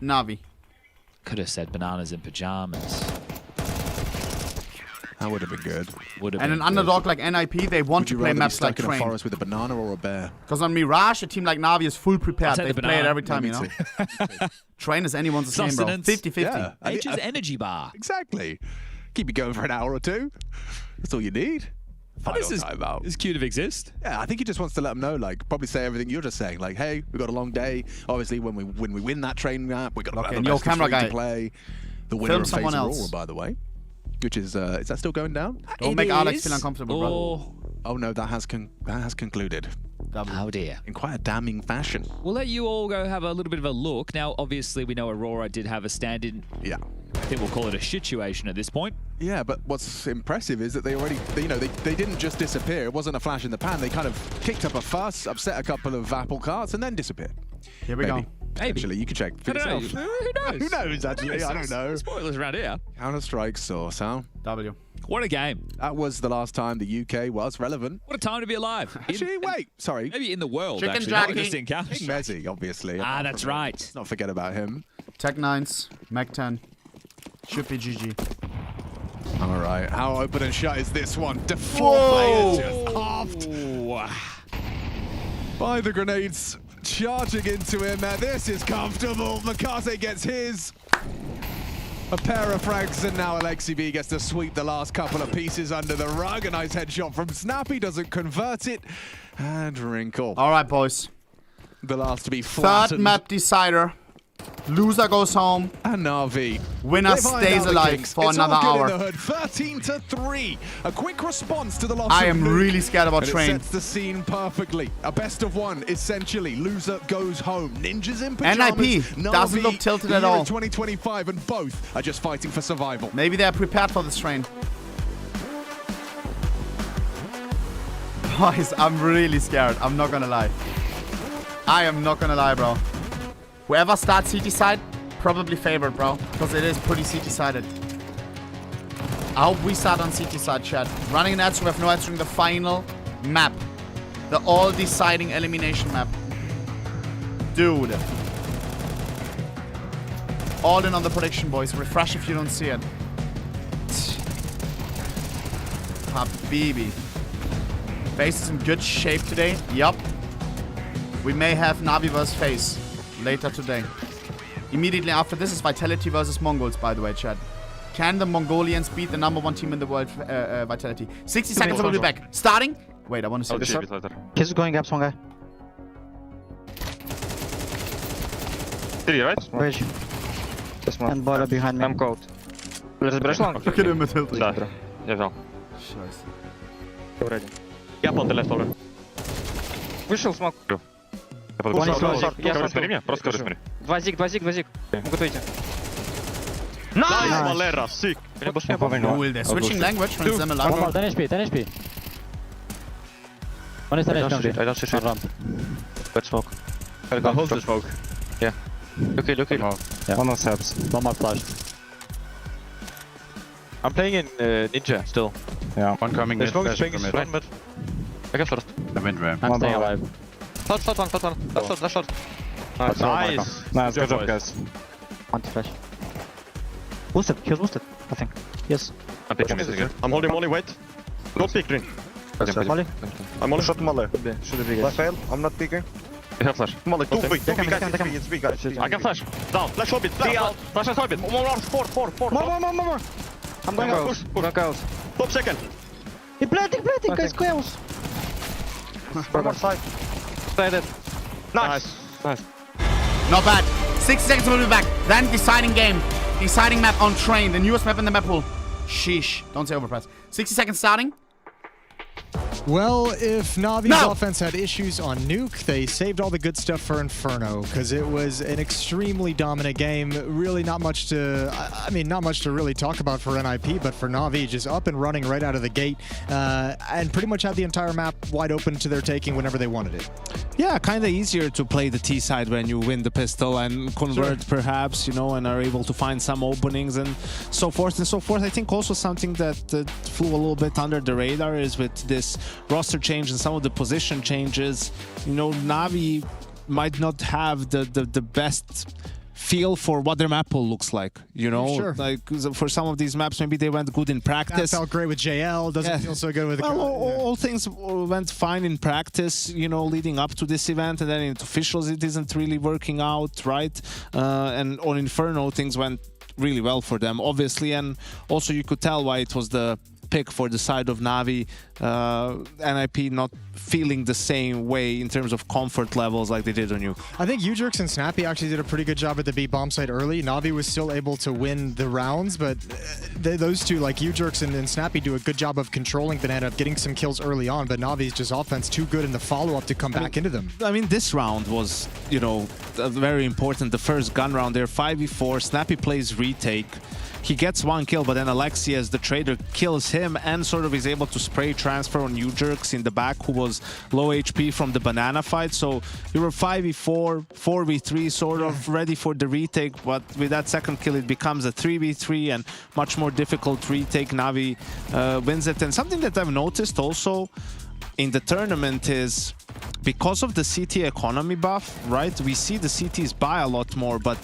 NaVi. Could have said bananas in pajamas. That would have been good. And an underdog like NIP, they want to play maps like in a Train. forest with a banana or a bear? Because on Mirage, a team like NaVi is full prepared. They play it every time, Yeah, you know? Train is anyone's game, bro. 50-50. Yeah. H's energy bar. Exactly. Keep you going for an hour or 2. That's all you need. This is cute to exist. Yeah, I think he just wants to let them know, like, probably say everything you're just saying. Like, hey, we've got a long day. Obviously, when we win that Train map, we've got the best camera guy to play. The winner Film of someone FaZe else. Aurora, by the way. Which is that still going down? Don't make Alex feel uncomfortable, bro. Oh no, that has concluded. Oh dear. In quite a damning fashion. We'll let you all go have a little bit of a look. Now, obviously, we know Aurora did have a stand-in. Yeah. I think we'll call it a situation at this point. Yeah, but what's impressive is that they already, they didn't just disappear. It wasn't a flash in the pan. They kind of kicked up a fuss, upset a couple of apple carts, and then disappeared. Here we go. Maybe. Actually, you can check for yourself. Who knows? Who knows, actually? I don't know. Spoilers around here. Counter-Strike Source, huh? W. What a game. That was the last time the UK was relevant. What a time to be alive. Actually, wait. Sorry. Maybe in the world, Chicken actually. Jackie. Not just in Counter-Strike. Messi, obviously. That's right. Let's not forget about him. Tech9s, Mac 10. Should be GG. All right. How open and shut is this one? The 4 players just halved by the grenades charging into him. This is comfortable. Makaze gets his. A pair of frags, and now Alexi B gets to sweep the last couple of pieces under the rug. A nice headshot from Snappy, doesn't convert it. And Wrinkle. All right, boys. The last to be flattened. Third map decider. Loser goes home. And NaVi. Winner stays alive for another hour. 13-3. A quick response to the loss I of am Luke, really scared about and Train. It sets the scene perfectly. A best of one, essentially. Loser goes home. Ninjas in pajamas. NIP doesn't look tilted at all. 2025, and both are just fighting for survival. Maybe they're prepared for this Train. Boys, I'm really scared. I'm not gonna lie. I am not gonna lie, bro. Whoever starts CT side, probably favored, bro. Because it is pretty CT sided. I hope we start on CT side, chat. Running an answer, we have no answering the final map. The all-deciding elimination map. Dude. All in on the prediction, boys. Refresh if you don't see it. Habibi. FaZe is in good shape today. Yup. We may have NaVi vs FaZe later today. Immediately after this is Vitality versus Mongols, by the way, chat. Can the Mongolians beat the #1 team in the world, Vitality? 60 seconds, we'll be back. Starting. Wait, I want to see this. Kiss is going gaps, one guy. Three, right? Bridge. And boiler behind me. I'm cold. Let's brush long. Look at him with Hilton. Daar. Jawel. Scheiße. Go ready. Gap on the left over. Вышел смог. One is low. Я смотри меня, просто скажи смотри. Два зиг. Могут выйти. Nice, Valera, sick. Cool, they're switching language when it's them alive. 10 HP. One is 10 HP. I don't see shit. Bad smoke. I hold the smoke. Yeah. Look here. Yeah. One more subs. One more flash. I'm playing in Ninja still. Yeah. One coming mid. Smoke is blind mid. I got first. The mid ramp. I'm staying alive. Shot one. Last shot. Nice. Good job, guys. Anti-flash. Boosted. He was boosted, I think. Yes. I'm picking mid again. I'm holding molly, wait. Don't peek green. Molly? I'm molly. Shot molly. Should be I fail. I'm not peeking. I have flash. Molly, two They big guys. can. It's big guys. I can flash. Down. Flash orbit. Flash and orbit. More. Four. More. I'm going out. Push. Back out. Top second. He planting, guys, close. One more side. Dead. Nice. Not bad. 60 seconds, we'll be back. Then deciding game. Deciding map on train. The newest map in the map pool. Sheesh. Don't say overpress. 60 seconds starting. Well, if Navi's offense had issues on Nuke, they saved all the good stuff for Inferno, because it was an extremely dominant game. Really not much to, not much to really talk about for NIP, but for Navi, just up and running right out of the gate, and pretty much had the entire map wide open to their taking whenever they wanted it. Yeah, kind of easier to play the T side when you win the pistol and convert, perhaps, and are able to find some openings and so forth. I think also something that flew a little bit under the radar is with this roster change and some of the position changes. Navi might not have the best feel for what their map pool looks like, Sure. Like for some of these maps, maybe they went good in practice. That felt great with JL, doesn't feel so good with all things went fine in practice, leading up to this event, and then in officials it isn't really working out, right? And on Inferno things went really well for them, obviously, and also you could tell why it was the pick for the side of Navi. NIP not feeling the same way in terms of comfort levels like they did on you. I think Ujurx and Snappy actually did a pretty good job at the B bomb site early. Navi was still able to win the rounds, but those two, like Ujurx and Snappy, do a good job of controlling Banana, of getting some kills early on, but Navi's just offense too good in the follow-up to come back into them. This round was, very important. The first gun round there, 5v4, Snappy plays retake. He gets one kill, but then Alexius, the trader, kills him and sort of is able to spray transfer on Ujurx in the back, who was low HP from the banana fight. So you were 5v4, 4v3, sort of ready for the retake, but with that second kill, it becomes a 3v3 and much more difficult retake. Navi wins it. And something that I've noticed also in the tournament is, because of the CT economy buff, right? We see the CTs buy a lot more, but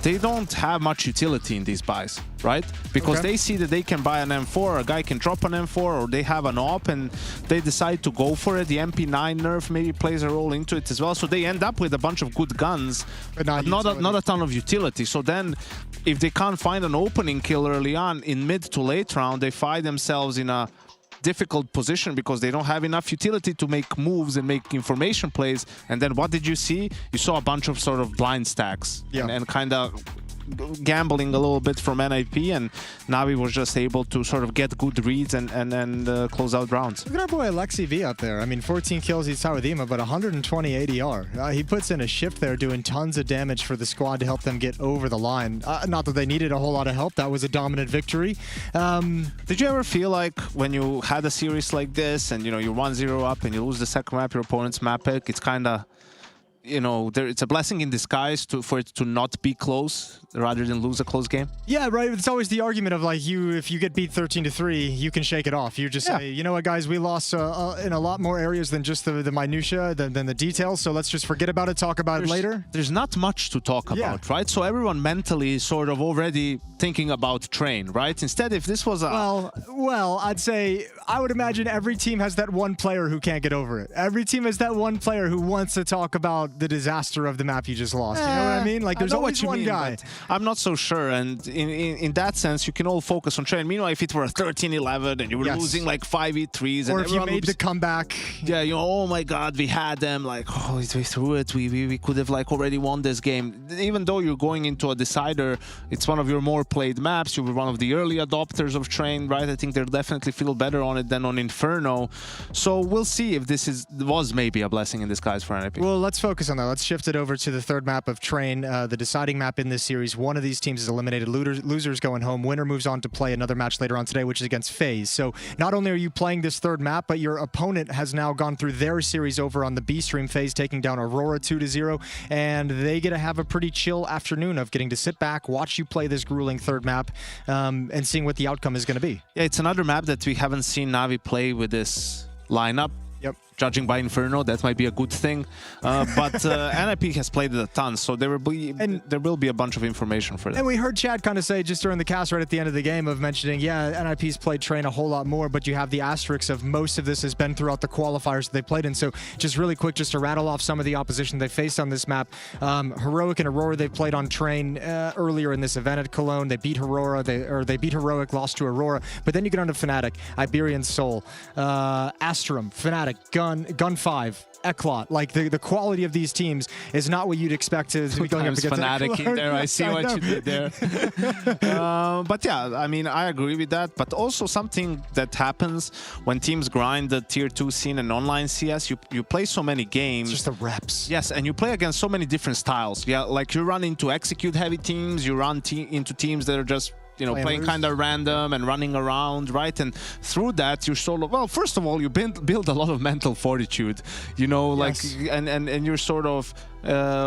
they don't have much utility in these buys, right? Because they see that they can buy an M4, a guy can drop an M4, or they have an AWP and they decide to go for it. The MP9 nerf maybe plays a role into it as well. So they end up with a bunch of good guns, but not a ton of utility. So then if they can't find an opening kill early on in mid to late round, they find themselves in a difficult position because they don't have enough utility to make moves and make information plays. And then what did you see? You saw a bunch of sort of blind stacks and kind of gambling a little bit from NIP, and Navi was just able to sort of get good reads and close out rounds. Look at our boy Alexi V out there. 14 kills he's out with Ema, but 120 ADR. He puts in a shift there, doing tons of damage for the squad to help them get over the line. Not that they needed a whole lot of help. That was a dominant victory. Did you ever feel like when you had a series like this and you're 1-0 up and you lose the second map, your opponent's map pick, it's kind of you know, it's a blessing in disguise for it to not be close rather than lose a close game. Yeah, right. It's always the argument of like if you get beat 13-3, you can shake it off. You just say, you know what, guys, we lost in a lot more areas than just the minutia, than the details. So let's just forget about it, talk about it later. There's not much to talk about, right? So everyone mentally is sort of already thinking about Train, right? Instead, if this was a well, I'd say I would imagine every team has that one player who can't get over it. Every team has that one player who wants to talk about the disaster of the map you just lost. You know what I mean? Like there's always one guy. I'm not so sure, and in that sense, you can all focus on Train. Meanwhile, if it were 13-11 and you were losing like 5-3s, or if you made the comeback, yeah, you know, oh my God, we had them. Like, oh, we threw it. We could have like already won this game. Even though you're going into a decider, it's one of your more played maps. You were one of the early adopters of Train, right? I think they'll definitely feel better on it than on Inferno. So we'll see if this was maybe a blessing in disguise for NAP. Well, let's focus on that. Let's shift it over to the third map of Train, the deciding map in this series. One of these teams is eliminated. Losers going home. Winner moves on to play another match later on today, which is against FaZe. So not only are you playing this third map, but your opponent has now gone through their series over on the B stream. FaZe taking down Aurora 2-0, and they get to have a pretty chill afternoon of getting to sit back, watch you play this grueling third map, and seeing what the outcome is going to be. Yeah, it's another map that we haven't seen NaVi play with this lineup. Yep. Judging by Inferno, that might be a good thing. But NAP has played it a ton, so there will be a bunch of information for them. And we heard Chad kind of say just during the cast right at the end of the game of mentioning, yeah, NIP's played Train a whole lot more, but you have the asterisks of most of this has been throughout the qualifiers that they played in. So just really quick, just to rattle off some of the opposition they faced on this map. Heroic and Aurora, they played on Train earlier in this event at Cologne. They beat Aurora, they beat Heroic, lost to Aurora. But then you get on to Fnatic, Iberian Soul, Astrum, Fnatic, Gun 5, Eclot. Like the quality of these teams is not what you'd expect to be going up against. Fnatic in there. I see what you did there. But yeah, I mean, I agree with that. But also something that happens when teams grind the tier 2 scene and online CS, you play so many games. It's just the reps. Yes, and you play against so many different styles. Yeah, like you run into execute heavy teams, you run into teams that are just, you know, playing kind of random and running around, right? And through that, you're sort of, well, first of all, you build a lot of mental fortitude, you know, like, and you're sort of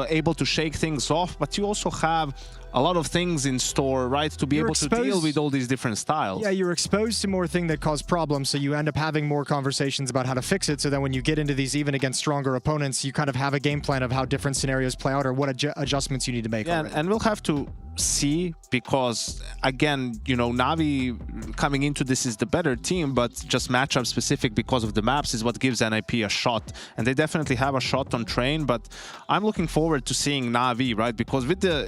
able to shake things off, but you also have a lot of things in store, right, to be able to deal with all these different styles. Yeah, you're exposed to more things that cause problems, so you end up having more conversations about how to fix it, so then when you get into these, even against stronger opponents, you kind of have a game plan of how different scenarios play out or what adjustments you need to make. Yeah, and we'll have to see, because again, you know, NaVi coming into this is the better team, but just matchup specific because of the maps is what gives NIP a shot, and they definitely have a shot on Train. But I'm looking forward to seeing NaVi, right, because with the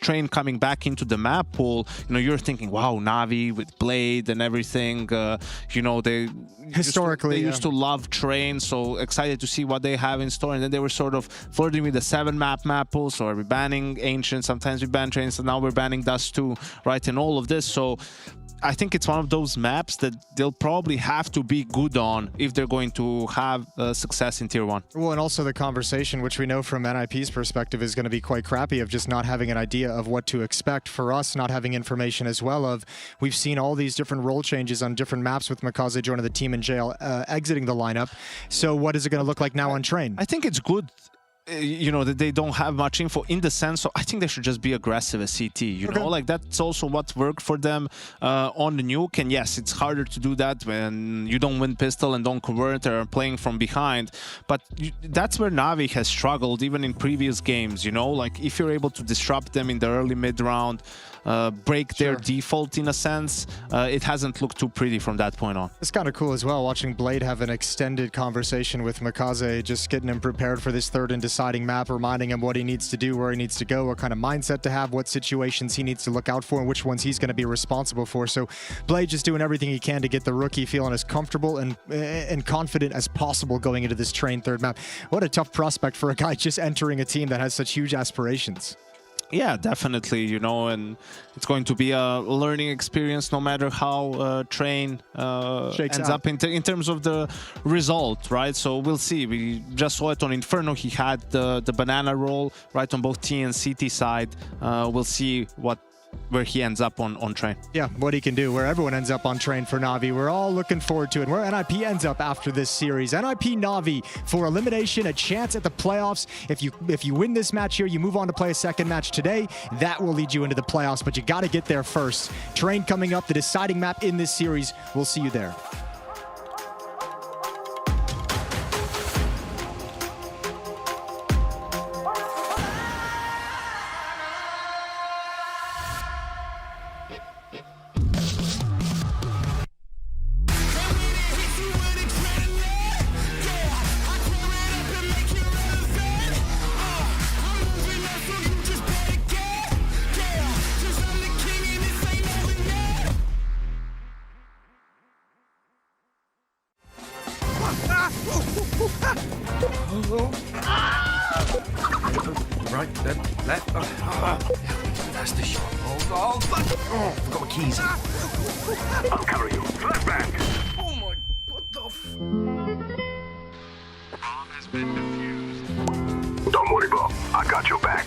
Train coming back into the map pool, you know, you're thinking, wow, NaVi with Blade and everything, you know, they historically used to love Train, so excited to see what they have in store. And then they were sort of flirting with the 7-map map pool, so we're banning Ancient, sometimes we ban Train, so now we're banning Dust 2, right, and all of this. So I think it's one of those maps that they'll probably have to be good on if they're going to have success in Tier 1. Well, and also the conversation, which we know from NIP's perspective is going to be quite crappy, of just not having an idea of what to expect. For us, not having information as well of, we've seen all these different role changes on different maps with Makaze joining the team and JL exiting the lineup. So what is it going to look like now on Train? I think it's good, you know, that they don't have much info, in the sense of I think they should just be aggressive as CT, you know, like that's also what worked for them on the nuke. And yes, it's harder to do that when you don't win pistol and don't convert or are playing from behind, but that's where NaVi has struggled even in previous games, you know, like if you're able to disrupt them in the early mid round, break their default in a sense, it hasn't looked too pretty from that point on. It's kind of cool as well, watching Blade have an extended conversation with Makaze, just getting him prepared for this third and deciding map, reminding him what he needs to do, where he needs to go, what kind of mindset to have, what situations he needs to look out for, and which ones he's going to be responsible for. So Blade just doing everything he can to get the rookie feeling as comfortable and confident as possible going into this Train third map. What a tough prospect for a guy just entering a team that has such huge aspirations. Yeah, definitely, you know, and it's going to be a learning experience no matter how Train ends up in terms of the result, right? So we'll see. We just saw it on Inferno. He had the banana roll right on both T and CT side. We'll see what where he ends up on train. Yeah, what he can do, where everyone ends up on train for NaVi. We're all looking forward to it. Where NIP ends up after this series. NIP NaVi for elimination, a chance at the playoffs. If you win this match here, you move on to play a second match today. That will lead you into the playoffs, but you got to get there first. Train coming up, the deciding map in this series. We'll see you there. Right, then, left. That's the shot. Oh, forgot my keys. I'll cover you. Flashback. Oh my, what the Don't worry, Bob. I got your back.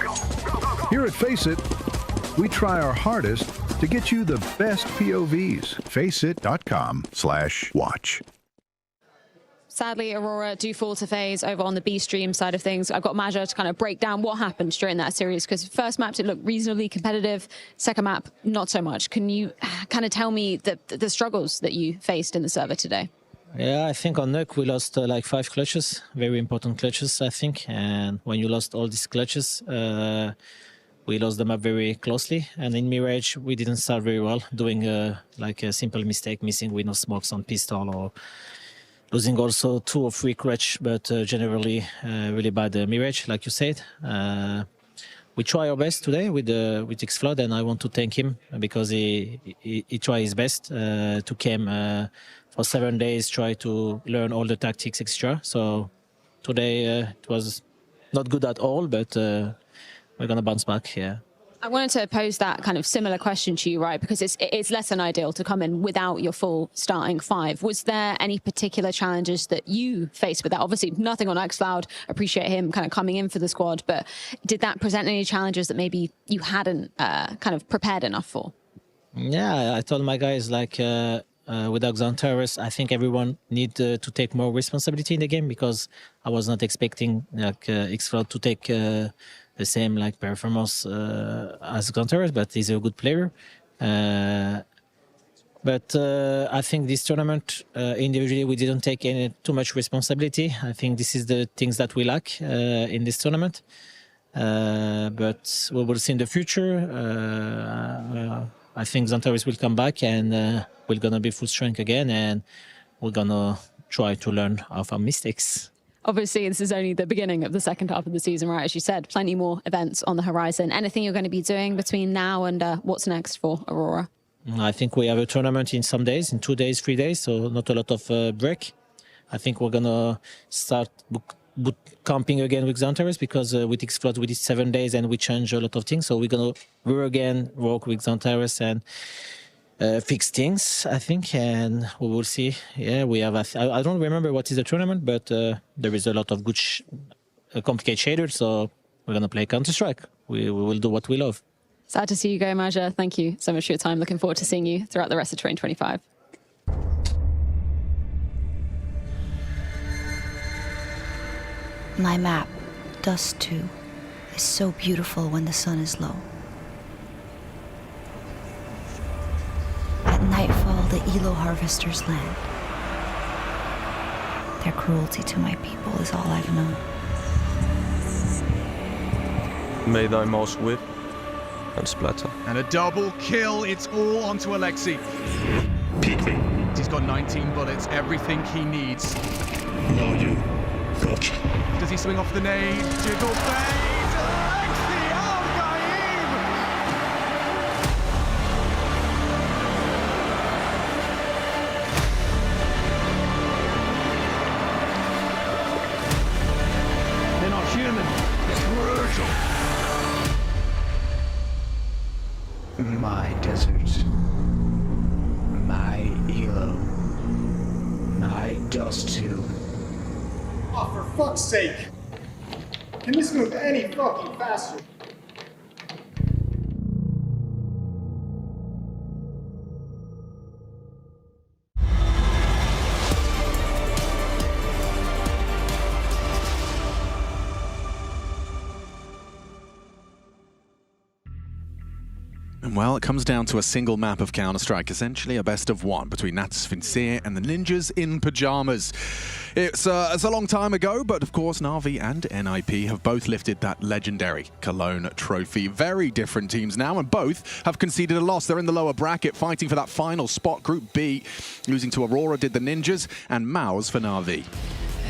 Here at Face It, we try our hardest to get you the best POVs. Faceit.com/watch. Sadly, Aurora do fall to FaZe over on the B stream side of things. I've got Maja to kind of break down what happened during that series, because first maps it looked reasonably competitive, second map not so much. Can you kind of tell me the struggles that you faced in the server today? Yeah, I think on Nuke we lost like 5 clutches, very important clutches, I think. And when you lost all these clutches, we lost the map very closely. And in Mirage, we didn't start very well, doing like a simple mistake, missing with no smokes on pistol, or losing also 2 or 3 clutch, but generally really bad Mirage, like you said. We try our best today with Xflood, and I want to thank him because he tried his best to come for 7 days, try to learn all the tactics extra. So today it was not good at all, but we're gonna bounce back. Yeah. I wanted to pose that kind of similar question to you, right? Because it's less than ideal to come in without your full starting 5. Was there any particular challenges that you faced with that? Obviously, nothing on Xcloud. Appreciate him kind of coming in for the squad, but did that present any challenges that maybe you hadn't kind of prepared enough for? Yeah, I told my guys like with Xantares, I think everyone need to take more responsibility in the game, because I was not expecting like Xcloud to take the same like performance as Xantares, but he's a good player. But I think this tournament individually we didn't take too much responsibility. I think this is the things that we lack in this tournament. But we will see in the future. I think Xantares will come back, and we're gonna be full strength again, and we're gonna try to learn of our mistakes. Obviously, this is only the beginning of the second half of the season, right? As you said, plenty more events on the horizon. Anything you're going to be doing between now and what's next for Aurora? I think we have a tournament in some days, in 2 days, 3 days, so not a lot of break. I think we're going to start boot camping again with Xantares, because with Xflood we did 7 days and we changed a lot of things. So we're going to work with Xantares and fix things, I think, and we will see. Yeah, we have. I don't remember what is the tournament, but there is a lot of good, complicated shaders. So we're gonna play Counter-Strike. We will do what we love. Sad to see you go, Maja. Thank you so much for your time. Looking forward to seeing you throughout the rest of 2025. My map, Dust 2, is so beautiful when the sun is low. At nightfall, the Elo harvesters land. Their cruelty to my people is all I've known. May thy mouse whip and splatter. And a double kill, it's all onto Alexi. He's got 19 bullets, everything he needs. No, you. Gotcha. Does he swing off the nade? Jiggle fade! Alexi Al-Gaim! They're not human. It's brutal. My desert. My Elo. My Dust 2. Oh, for fuck's sake! Can this move any fucking faster? And well, it comes down to a single map of Counter-Strike, essentially a best of one between Nats Sincere and the Ninjas in Pajamas. It's a long time ago, but of course NaVi and NIP have both lifted that legendary Cologne trophy. Very different teams now, and both have conceded a loss. They're in the lower bracket, fighting for that final spot. Group B, losing to Aurora did the Ninjas, and Mouz for NaVi.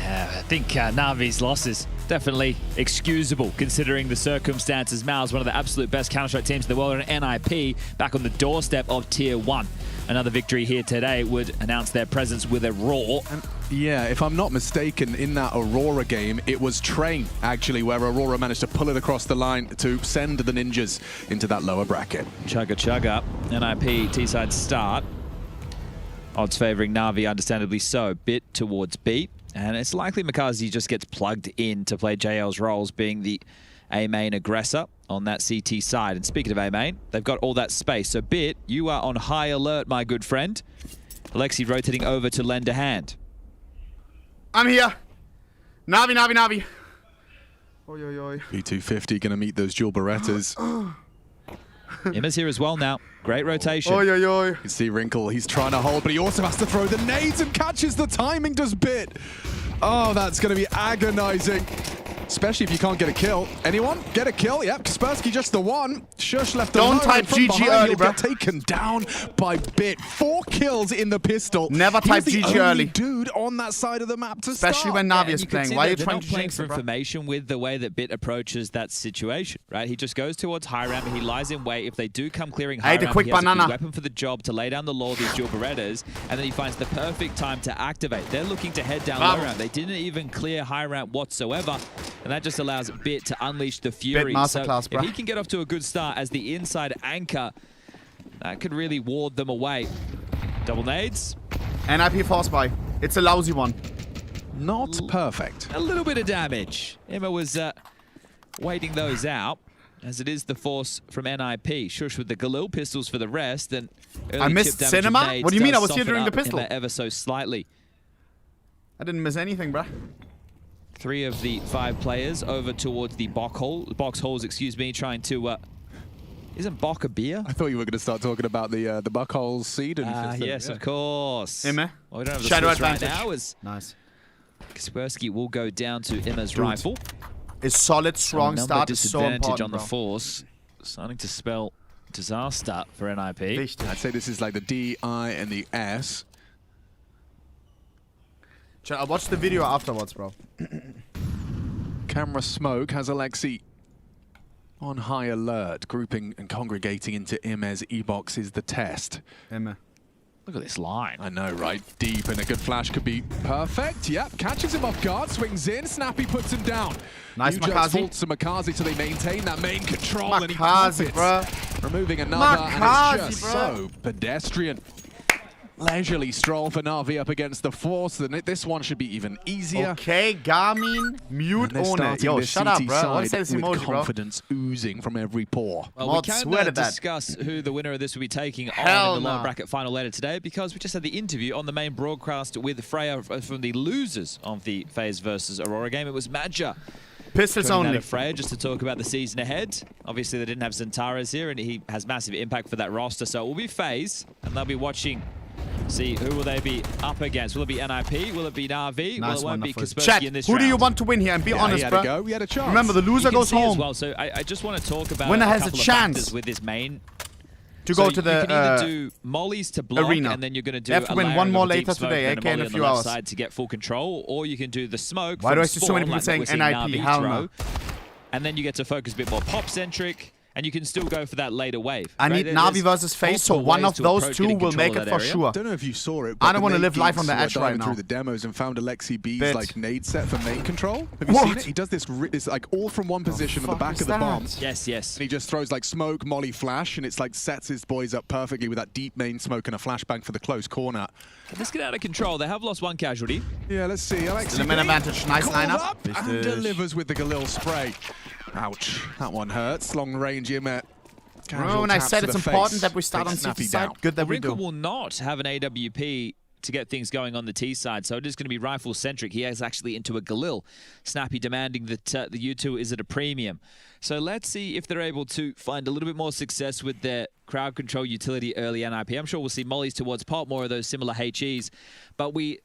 I think NaVi's loss is definitely excusable considering the circumstances. Mouz, one of the absolute best Counter-Strike teams in the world, and NIP back on the doorstep of Tier 1. Another victory here today would announce their presence with Aurora. Yeah, if I'm not mistaken, in that Aurora game, it was Train, actually, where Aurora managed to pull it across the line to send the Ninjas into that lower bracket. Chugga, NIP T-side start. Odds favoring NaVi, understandably so. Bit towards beat. And it's likely Makazi just gets plugged in to play JL's roles, being the A-main aggressor on that CT side. And speaking of A-main, they've got all that space. So Bit, you are on high alert, my good friend. Alexi rotating over to lend a hand. I'm here. NaVi. Oi, oi, oi. B250 gonna meet those dual Berettas. Emma's here as well now. Great rotation. Oi, oi, oi. You can see Wrinkle, he's trying to hold, but he also has to throw the nades and catches the timing, does Bit. Oh, that's going to be agonizing. Especially if you can't get a kill. Anyone? Get a kill? Yep, Kaspersky just the one. Shush left alone. Don't type GG early, bro. Taken down by Bit. 4 kills in the pistol. Never type GG early. Dude on that side of the map to Especially start. when NaVi is playing. Why are you trying to playing jinx for it, bro? information with the way that Bit approaches that situation, right? He just goes towards high ramp and he lies in wait. If they do come clearing high ramp, quick he has banana. a weapon for the job to lay down the law, these dual Berettas, and then he finds the perfect time to activate. They're looking to head down low ramp. They didn't even clear high ramp whatsoever, and that just allows Bit to unleash the Fury. So if he can get off to a good start as the inside anchor, that could really ward them away. Double nades. NIP force buy. It's a lousy one. Not perfect. A little bit of damage. Emma was waiting those out, as it is the force from NIP. Shush with the Galil pistols for the rest. And I missed cinema? What do you mean? I was here during the pistol. Emma ever so slightly. I didn't miss anything, bruh. 3 of the 5 players over towards the box holes, excuse me, trying to... isn't Bok a beer? I thought you were going to start talking about the buckholes seed. And yes, of course. Emma. Well, we don't have the Shadow switch advantage. right now. As nice. Kaspersky will go down to Emma's rifle. A solid, strong start is so important, on the force. Starting to spell disaster for NIP. I'd say this is like the D, I, and the S. I'll watch the video afterwards, bro. Camera smoke has Alexi on high alert. Grouping and congregating into Imez E-box is the test. Emma. Look at this line. I know, right? Deep, and a good flash could be perfect. Yep, catches him off guard, swings in, Snappy puts him down. Nice Makazi. Faults to Makazi till they maintain that main control. Makazi, and he bro. Removing another, Makazi, and it's just bro. so pedestrian. Leisurely stroll for NaVi up against the force. This one should be even easier. Okay, Garmin, mute owner. Yo, shut up, bro. What's this emoji, bro? Confidence oozing from every pore. Well, we can discuss who the winner of this will be taking on in the lower bracket final later today, because we just had the interview on the main broadcast with Freya from the losers of the FaZe versus Aurora game. It was Madja. Pistols only. Freya just to talk about the season ahead. Obviously, they didn't have Zentaras here, and he has massive impact for that roster. So it will be FaZe, and they'll be watching. See, who will they be up against? Will it be NIP? Will it be NaVi? Nice, well, it won't be Kaspersky Chat, in this who round. do you want to win here? And be honest, bro. We had a chance. Remember, the loser goes home. As well. So I just want to talk about winner a has couple a of chance factors with this main. To go to the you can either do mollies to block, arena. and then you're going to do They have to a win one layering more of a deep later smoke, today, then AK in a molly few on the hours. left side to get full control, or you can do the smoke. Why do I from see so many people spawn, saying like NIP? NaVi Hell throw, no. and then you get to focus a bit more pop-centric, and you can still go for that later wave. I need NaVi versus FaZe, so one of those two will make it for sure. I don't know if you saw it, but I don't want to live life on the edge right now. Through the demos and found Alexi B's like nade set for main control. Have you What? seen it? He does this like all from one position on the back of the bomb. Yes, yes. And he just throws like smoke, molly, flash, and it's like sets his boys up perfectly with that deep main smoke and a flashbang for the close corner. Let's get out of control. They have lost one casualty. Yeah, let's see. Alexi The main advantage, nice lineup. up and delivers with the Galil spray. Ouch, that one hurts. Long range Imet. Remember when I said it's important that we start on CT side? Good that we do. Wrinkle will not have an AWP to get things going on the T side. So it is going to be rifle-centric. He is actually into a Galil. Snappy demanding that the U2 is at a premium. So let's see if they're able to find a little bit more success with their crowd control utility early NIP. I'm sure we'll see mollies towards pop, more of those similar HEs. But we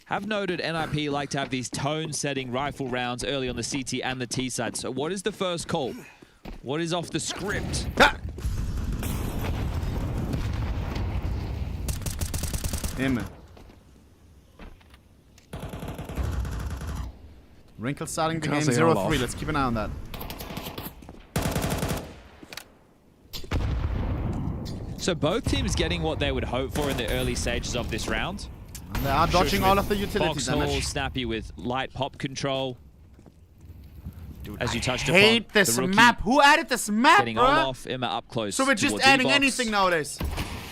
have noted NIP like to have these tone-setting rifle rounds early on the CT and the T side. So what is the first call? What is off the script? Him. Wrinkle starting the game 0-3. Let's keep an eye on that. So both teams getting what they would hope for in the early stages of this round. They are dodging all of the utility damage. Snappy with light pop control. Dude, as you touched upon. I hate this map. Who added this map, getting Olaf, Emma up close. So we're just adding anything nowadays.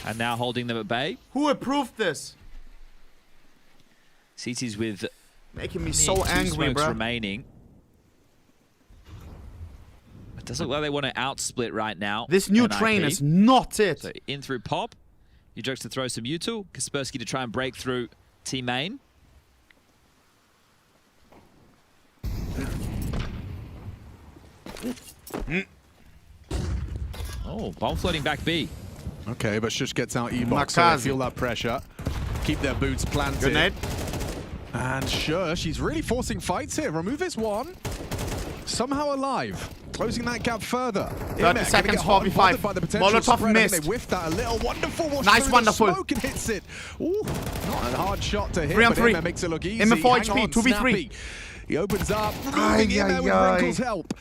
And now holding them at bay. Who approved this? CT's with making me so angry, bro. Remaining. It doesn't look like they want to outsplit right now. This new train is not it. So in through pop. Ujux to throw some util. Kaspersky to try and break through T main. Oh, bomb floating back B. Okay, but Shush gets out E-box, so they feel that pressure. Keep their boots planted. Good nade. And Shush, he's really forcing fights here. Remove his one. Somehow alive. Closing that gap further. 30 seconds, 4v5. Molotov missed. They whiffed that a little. Wonderful. Nice, wonderful. Smoke and hits it. Ooh, not a hard shot to hit, 3 on 3. But makes it look easy. Imma 4 HP, 2v3. He opens up, moving in there with Wrinkle's help.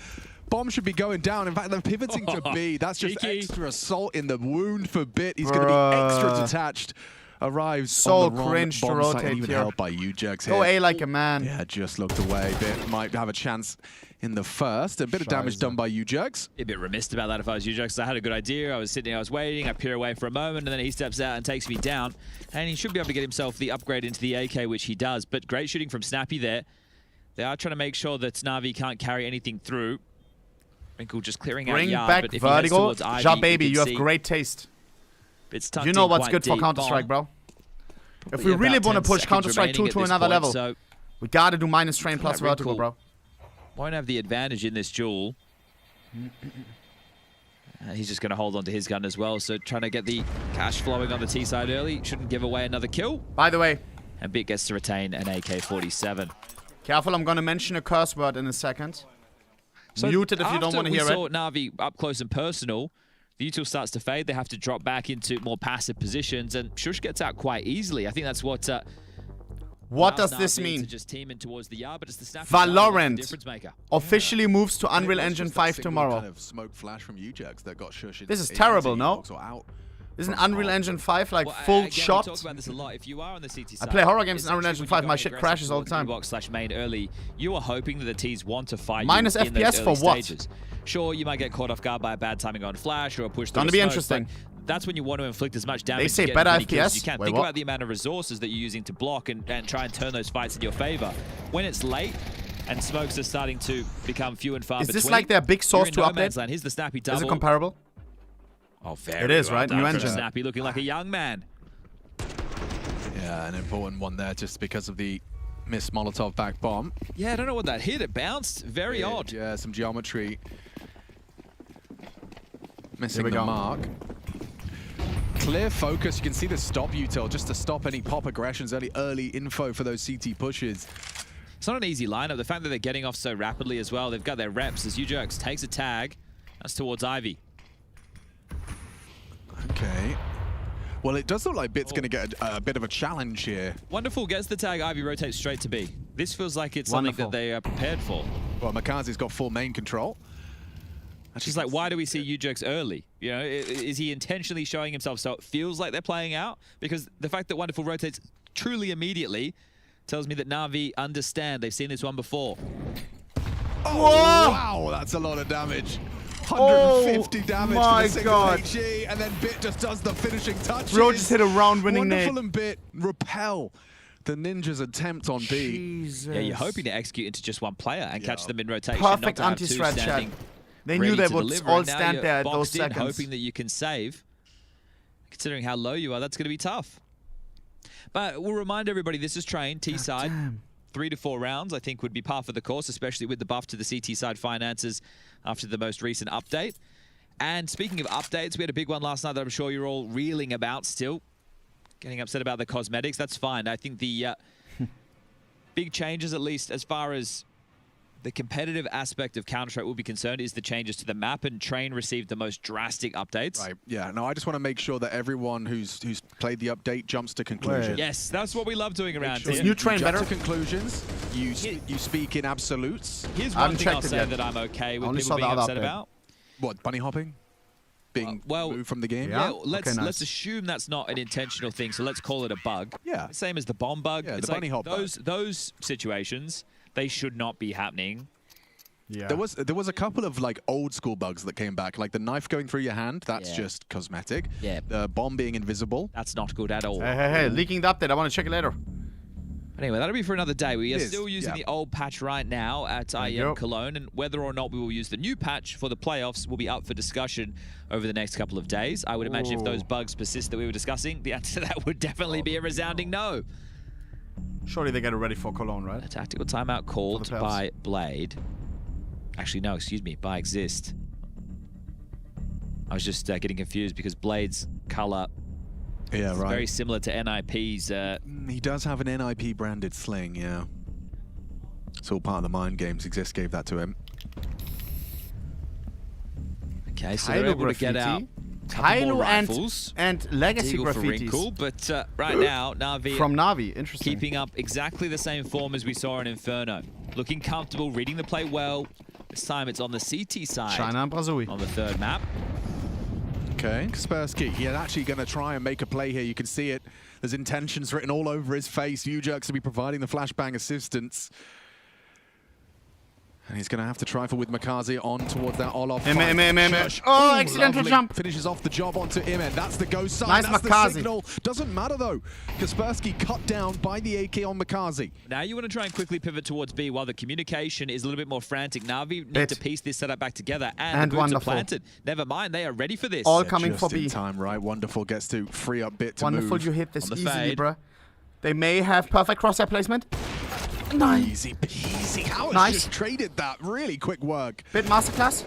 Bomb should be going down. In fact, they're pivoting to B. That's just extra salt in the wound for Bit. He's going to be extra detached. Arrives so on the wrong cringe to rotate even here. helped by Ujux here. Go A like a man. Yeah, just looked away. Bit might have a chance in the first. A bit of damage done by Ujux. A bit remiss about that if I was Ujux. I had a good idea. I was sitting, I was waiting. I peer away for a moment, and then he steps out and takes me down. And he should be able to get himself the upgrade into the AK, which he does. But great shooting from Snappy there. They are trying to make sure that NaVi can't carry anything through. Wrinkle just clearing out yard, back but if vertical. He Ivy, Ja baby, you have great taste. You know what's good for Counter-Strike, bro. If we really want to push Counter-Strike 2 to another level, so we gotta do minus train plus vertical, bro. Won't have the advantage in this duel. He's just going to hold on to his gun as well, so trying to get the cash flowing on the T side early. Shouldn't give away another kill. By the way. And Bit gets to retain an AK-47. Careful, I'm going to mention a curse word in a second. So muted if you don't want to hear it. After we saw NaVi up close and personal, the util starts to fade. They have to drop back into more passive positions, and Shush gets out quite easily. I think that's what. What does this mean? Just teaming towards the yard, but it's the Valorant officially moves to Unreal Engine 5 tomorrow. Kind of smoke flash from Ujux that got Shush. This is terrible, no? Isn't Unreal Engine 5 like full shot? Talk about this a lot. If you are on the CT side, I play horror games in Unreal Engine 5. My shit crashes all the time. /main early. You are hoping that the Ts want to fight minus you in FPS those for what? Stages. Sure, you might get caught off guard by a bad timing on flash or a push. Gonna be interesting. That's when you want to inflict as much damage. They say better FPS. As you can. Think about the amount of resources that you're using to block and try and turn those fights in your favor. When it's late and smokes are starting to become few and far between. Is this like their big source to update? Land. Here's the Snappy double. Is it comparable? Oh, very it is, well right? New engine. Snappy looking like a young man. Yeah, an important one there just because of the missed Molotov back bomb. Yeah, I don't know what that hit. It bounced. Very odd. Yeah, some geometry. Missing the mark. Clear focus. You can see the stop util just to stop any pop aggressions, early info for those CT pushes. It's not an easy lineup. The fact that they're getting off so rapidly as well. They've got their reps as Ujux takes a tag. That's towards Ivy. Okay. Well, it does look like Bit's going to get a bit of a challenge here. Wonderful gets the tag. Ivy rotates straight to B. This feels like it's something that they are prepared for. Well, Makazi's got full main control. She's like, why do we see Ujux early? You know, is he intentionally showing himself so it feels like they're playing out? Because the fact that Wonderful rotates truly immediately tells me that NaVi understand. They've seen this one before. Oh, wow, that's a lot of damage. 150 damage my to the single God. HE, and then Bit just does the finishing touches. Bro just hit a round-winning nade. Wonderful and Bit repel the Ninja's attempt on B. Yeah, you're hoping to execute into just one player and catch them in rotation. Perfect anti-strat chat. They knew they would all stand there at those seconds. Hoping that you can save. Considering how low you are, that's going to be tough. But we'll remind everybody, this is Train, T-side. 3 to 4 rounds, I think, would be par for the course, especially with the buff to the CT side finances after the most recent update. And speaking of updates, we had a big one last night that I'm sure you're all reeling about still. Getting upset about the cosmetics, that's fine. I think the big changes, at least as far as the competitive aspect of Counter-Strike will be concerned, is the changes to the map, and Train received the most drastic updates. Right, yeah. No, I just want to make sure that everyone who's played the update jumps to conclusions. Yes, that's what we love doing around here. Is new Train better? To conclusions. You speak in absolutes. Here's one thing I'll say that I'm okay with people being upset about. What, bunny hopping? Being moved from the game? Yeah, let's assume that's not an intentional thing, so let's call it a bug. Yeah. Same as the bomb bug. Yeah, it's the bunny hop bug. Those situations, they should not be happening. Yeah. There was a couple of like old school bugs that came back, like the knife going through your hand. That's just cosmetic. Yeah. The bomb being invisible. That's not good at all. Hey, leaking the update. I want to check it later. Anyway, that'll be for another day. We are still using the old patch right now at IEM Cologne, and whether or not we will use the new patch for the playoffs will be up for discussion over the next couple of days. I would imagine if those bugs persist that we were discussing, the answer to that would definitely be a resounding no. Surely they get it ready for Cologne, right? A tactical timeout called by Blade. Actually, no, excuse me, by Exist. I was just getting confused because Blade's color is very similar to NIP's. He does have an NIP branded sling, yeah. It's all part of the mind games. Exist gave that to him. Okay, so they're able to get out Tylo rifles and Legacy Deagle for graffitis. Wrinkle, but right now, NaVi from NaVi, interesting. Keeping up exactly the same form as we saw in Inferno. Looking comfortable, reading the play well. This time it's on the CT side. China and Brazil. On the third map. Okay, Kaspersky, he's actually going to try and make a play here. You can see it. There's intentions written all over his face. U-Jerks to be providing the flashbang assistance. And he's going to have to trifle with Makazi on towards that Olof. Oh, accidental jump. Finishes off the job onto Imen. That's the go sign. Nice That's Makazi. the signal. Doesn't matter, though. Kaspersky cut down by the AK on Makazi. Now you want to try and quickly pivot towards B while the communication is a little bit more frantic. NaVi need to piece this setup back together, and the boots are planted. Never mind, they are ready for this. All coming for B. Just in time, right? Wonderful gets to free up Bit to Wonderful, move. you hit this easily, fade. bruh. They may have perfect crosshair placement. Nice. Easy peasy. How Nice. just traded that. Really quick work. Bit masterclass.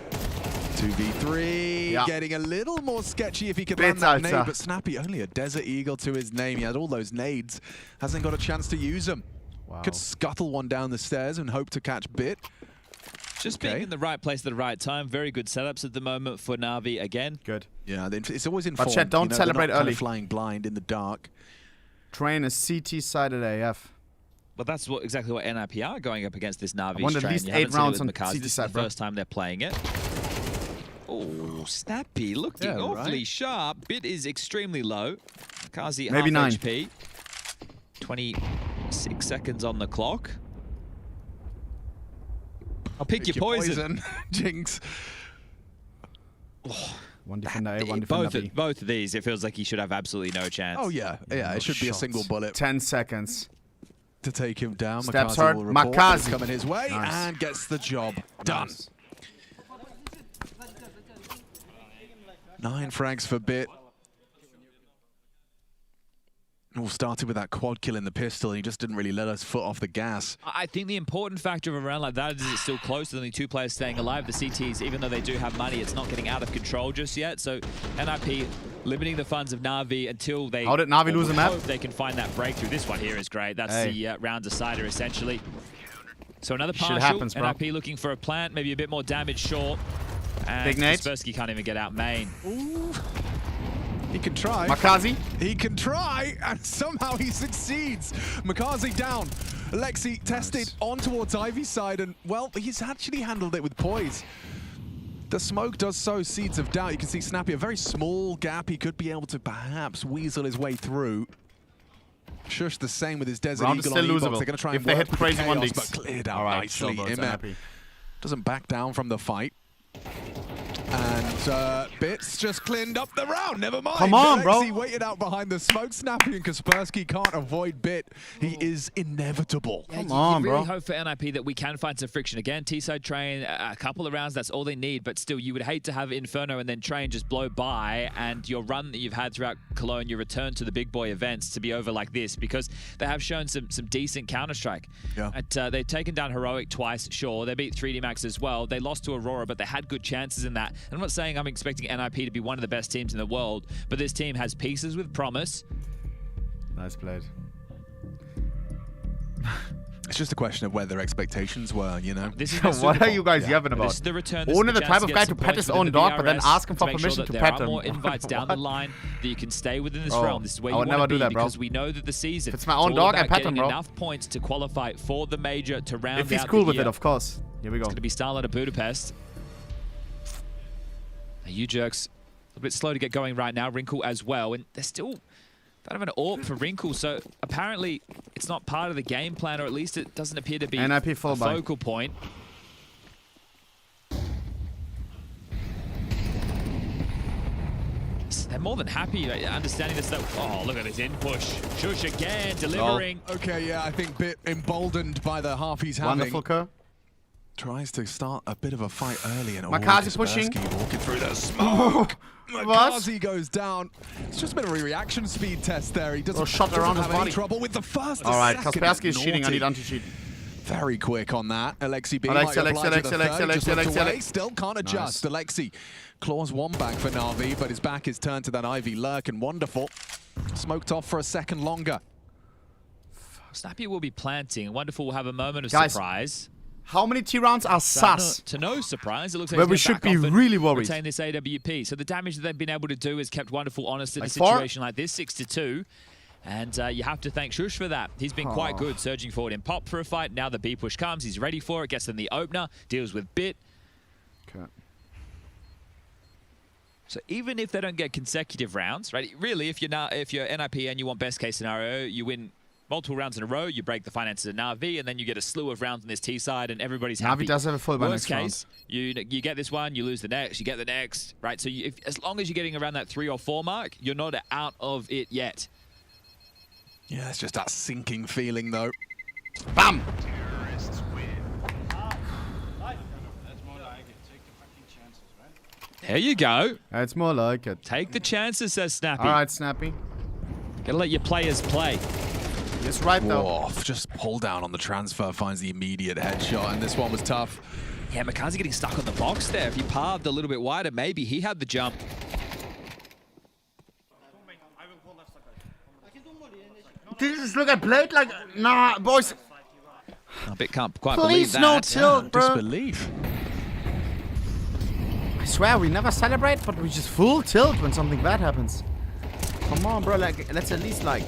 2v3. Yeah. Getting a little more sketchy if he could Bit land that Alta. nade. But Snappy, only a Desert Eagle to his name. He had all those nades. Hasn't got a chance to use them. Wow. Could scuttle one down the stairs and hope to catch Bit. Just being in the right place at the right time. Very good setups at the moment for NaVi again. Good. Yeah, it's always in But form. Chet, don't they're celebrate not kind early. of flying blind in the dark. Train is CT sided AF. But that's exactly what NIP are going up against this NaVi won at strain. least You 8 haven't seen rounds it on with Makazi. CT This is side, the bro. first time they're playing it. Oh, Snappy looking awfully sharp. Bit is extremely low. Makazi Maybe half 9 HP. 26 seconds on the clock. I'll pick your poison. Jinx. One defender A, one defender B. Both of these, it feels like he should have absolutely no chance. Oh, yeah. Yeah, it should be a single bullet 10 seconds. to take him down. Steps Makazi hurt. will report Makazi. it's coming his way Nice. and gets the job done. Nice. 9 frags for Bit. All started with that quad kill in the pistol, and he just didn't really let us foot off the gas. I think the important factor of a round like that is it's still close to only 2 players staying alive. The CTs, even though they do have money, it's not getting out of control just yet. So NIP limiting the funds of NaVi until they... How did NaVi lose the map? Hope they can find that breakthrough. This one here is great. That's the round decider, essentially. So another partial. happens, bro. NIP looking for a plant, maybe a bit more damage short. And Big nade. Kaspersky can't even get out main. Ooh. He can try. Makazi. He can try, and somehow he succeeds. Makazi down. Lexi tested on towards Ivy's side, and, well, he's actually handled it with poise. The smoke does sow seeds of doubt. You can see Snappy, a very small gap. He could be able to perhaps weasel his way through. Shush the same with his Desert Round is Eagle on still E-Box. losable They're going to try if and they work hit with crazy the one chaos, digs. but cleared out All right, nicely. so Imet doesn't back down from the fight. And Bits just cleaned up the round. Never mind. Come on, bro. Alexi waited out behind the smoke. Snappy and Kaspersky can't avoid Bit. He is inevitable. Yeah, Come on, you really bro. hope for NIP that we can find some friction. Again, T-side Train, a couple of rounds, that's all they need. But still, you would hate to have Inferno and then Train just blow by and your run that you've had throughout Cologne, your return to the big boy events to be over like this, because they have shown some decent Counter-Strike. Yeah. They've taken down Heroic twice, sure. They beat 3D Max as well. They lost to Aurora, but they had good chances in that. And I'm not saying I'm expecting NIP to be one of the best teams in the world, but this team has pieces with promise. Nice played. It's just a question of where their expectations were, you know. This is What are you guys yapping about? This is the return. Only the type of guy to pet his own dog, but then ask him for permission to pet him. There are more invites down the line that you can stay within this realm. This is where you want to be, because we know that the season. If it's my own dog, I pet him, bro. Enough points to qualify for the major to round out if he's cool the with year. it, of course. Here we go. It's going to be Starlight of Budapest. You jerks a bit slow to get going right now. Wrinkle as well, and they're still kind of an AWP for Wrinkle, so apparently it's not part of the game plan, or at least it doesn't appear to be NIP a full buy. focal point. They're more than happy understanding this stuff. Oh, look at this in push. Shush again, delivering. Okay, yeah, I think Bit emboldened by the half he's having. Wonderful, Kerr. Tries to start a bit of a fight early, and Makazi pushing. Walking through the smoke. Makazi goes down. It's just a bit of a reaction speed test there. He doesn't, shot around his have any body. trouble with the first. All right, Kaspersky is cheating. I need anti-cheat. Very quick on that. Alexi B. Alexi. Still can't adjust. Nice. Alexi claws one back for NaVi, but his back is turned to that Ivy lurk, and Wonderful smoked off for a second longer. Snappy will be planting. Wonderful will have a moment of surprise. How many T rounds are sus? To no surprise, it looks like where we should be really worried. Retain this AWP. So the damage that they've been able to do has kept Wonderful honest in a situation like this, 6-2. And you have to thank Shush for that. He's been quite good, surging forward in pop for a fight. Now the B push comes, he's ready for it, gets them the opener, deals with Bit. Okay. So even if they don't get consecutive rounds, right? Really, if you're NIP and you want best case scenario, you win multiple rounds in a row, you break the finances of NaVi, and then you get a slew of rounds on this T side, and everybody's happy. NaVi does have a full Worst case, you get this one, you lose the next, you get the next, right? So as long as you're getting around that 3 or 4 mark, you're not out of it yet. Yeah, it's just that sinking feeling, though. Bam! There you go. It's more like it. Take the chances, says Snappy. All right, Snappy. Gotta let your players play. It's right, though. Whoa, just pull down on the transfer, finds the immediate headshot, and this one was tough. Yeah, Makazi getting stuck on the box there. If he parved a little bit wider, maybe he had the jump. Jesus, look, I played like... Nah, boys. A bit can't quite believe that. no tilt, bro. Disbelief. I swear, we never celebrate, but we just full tilt when something bad happens. Come on, bro, like, let's at least, like...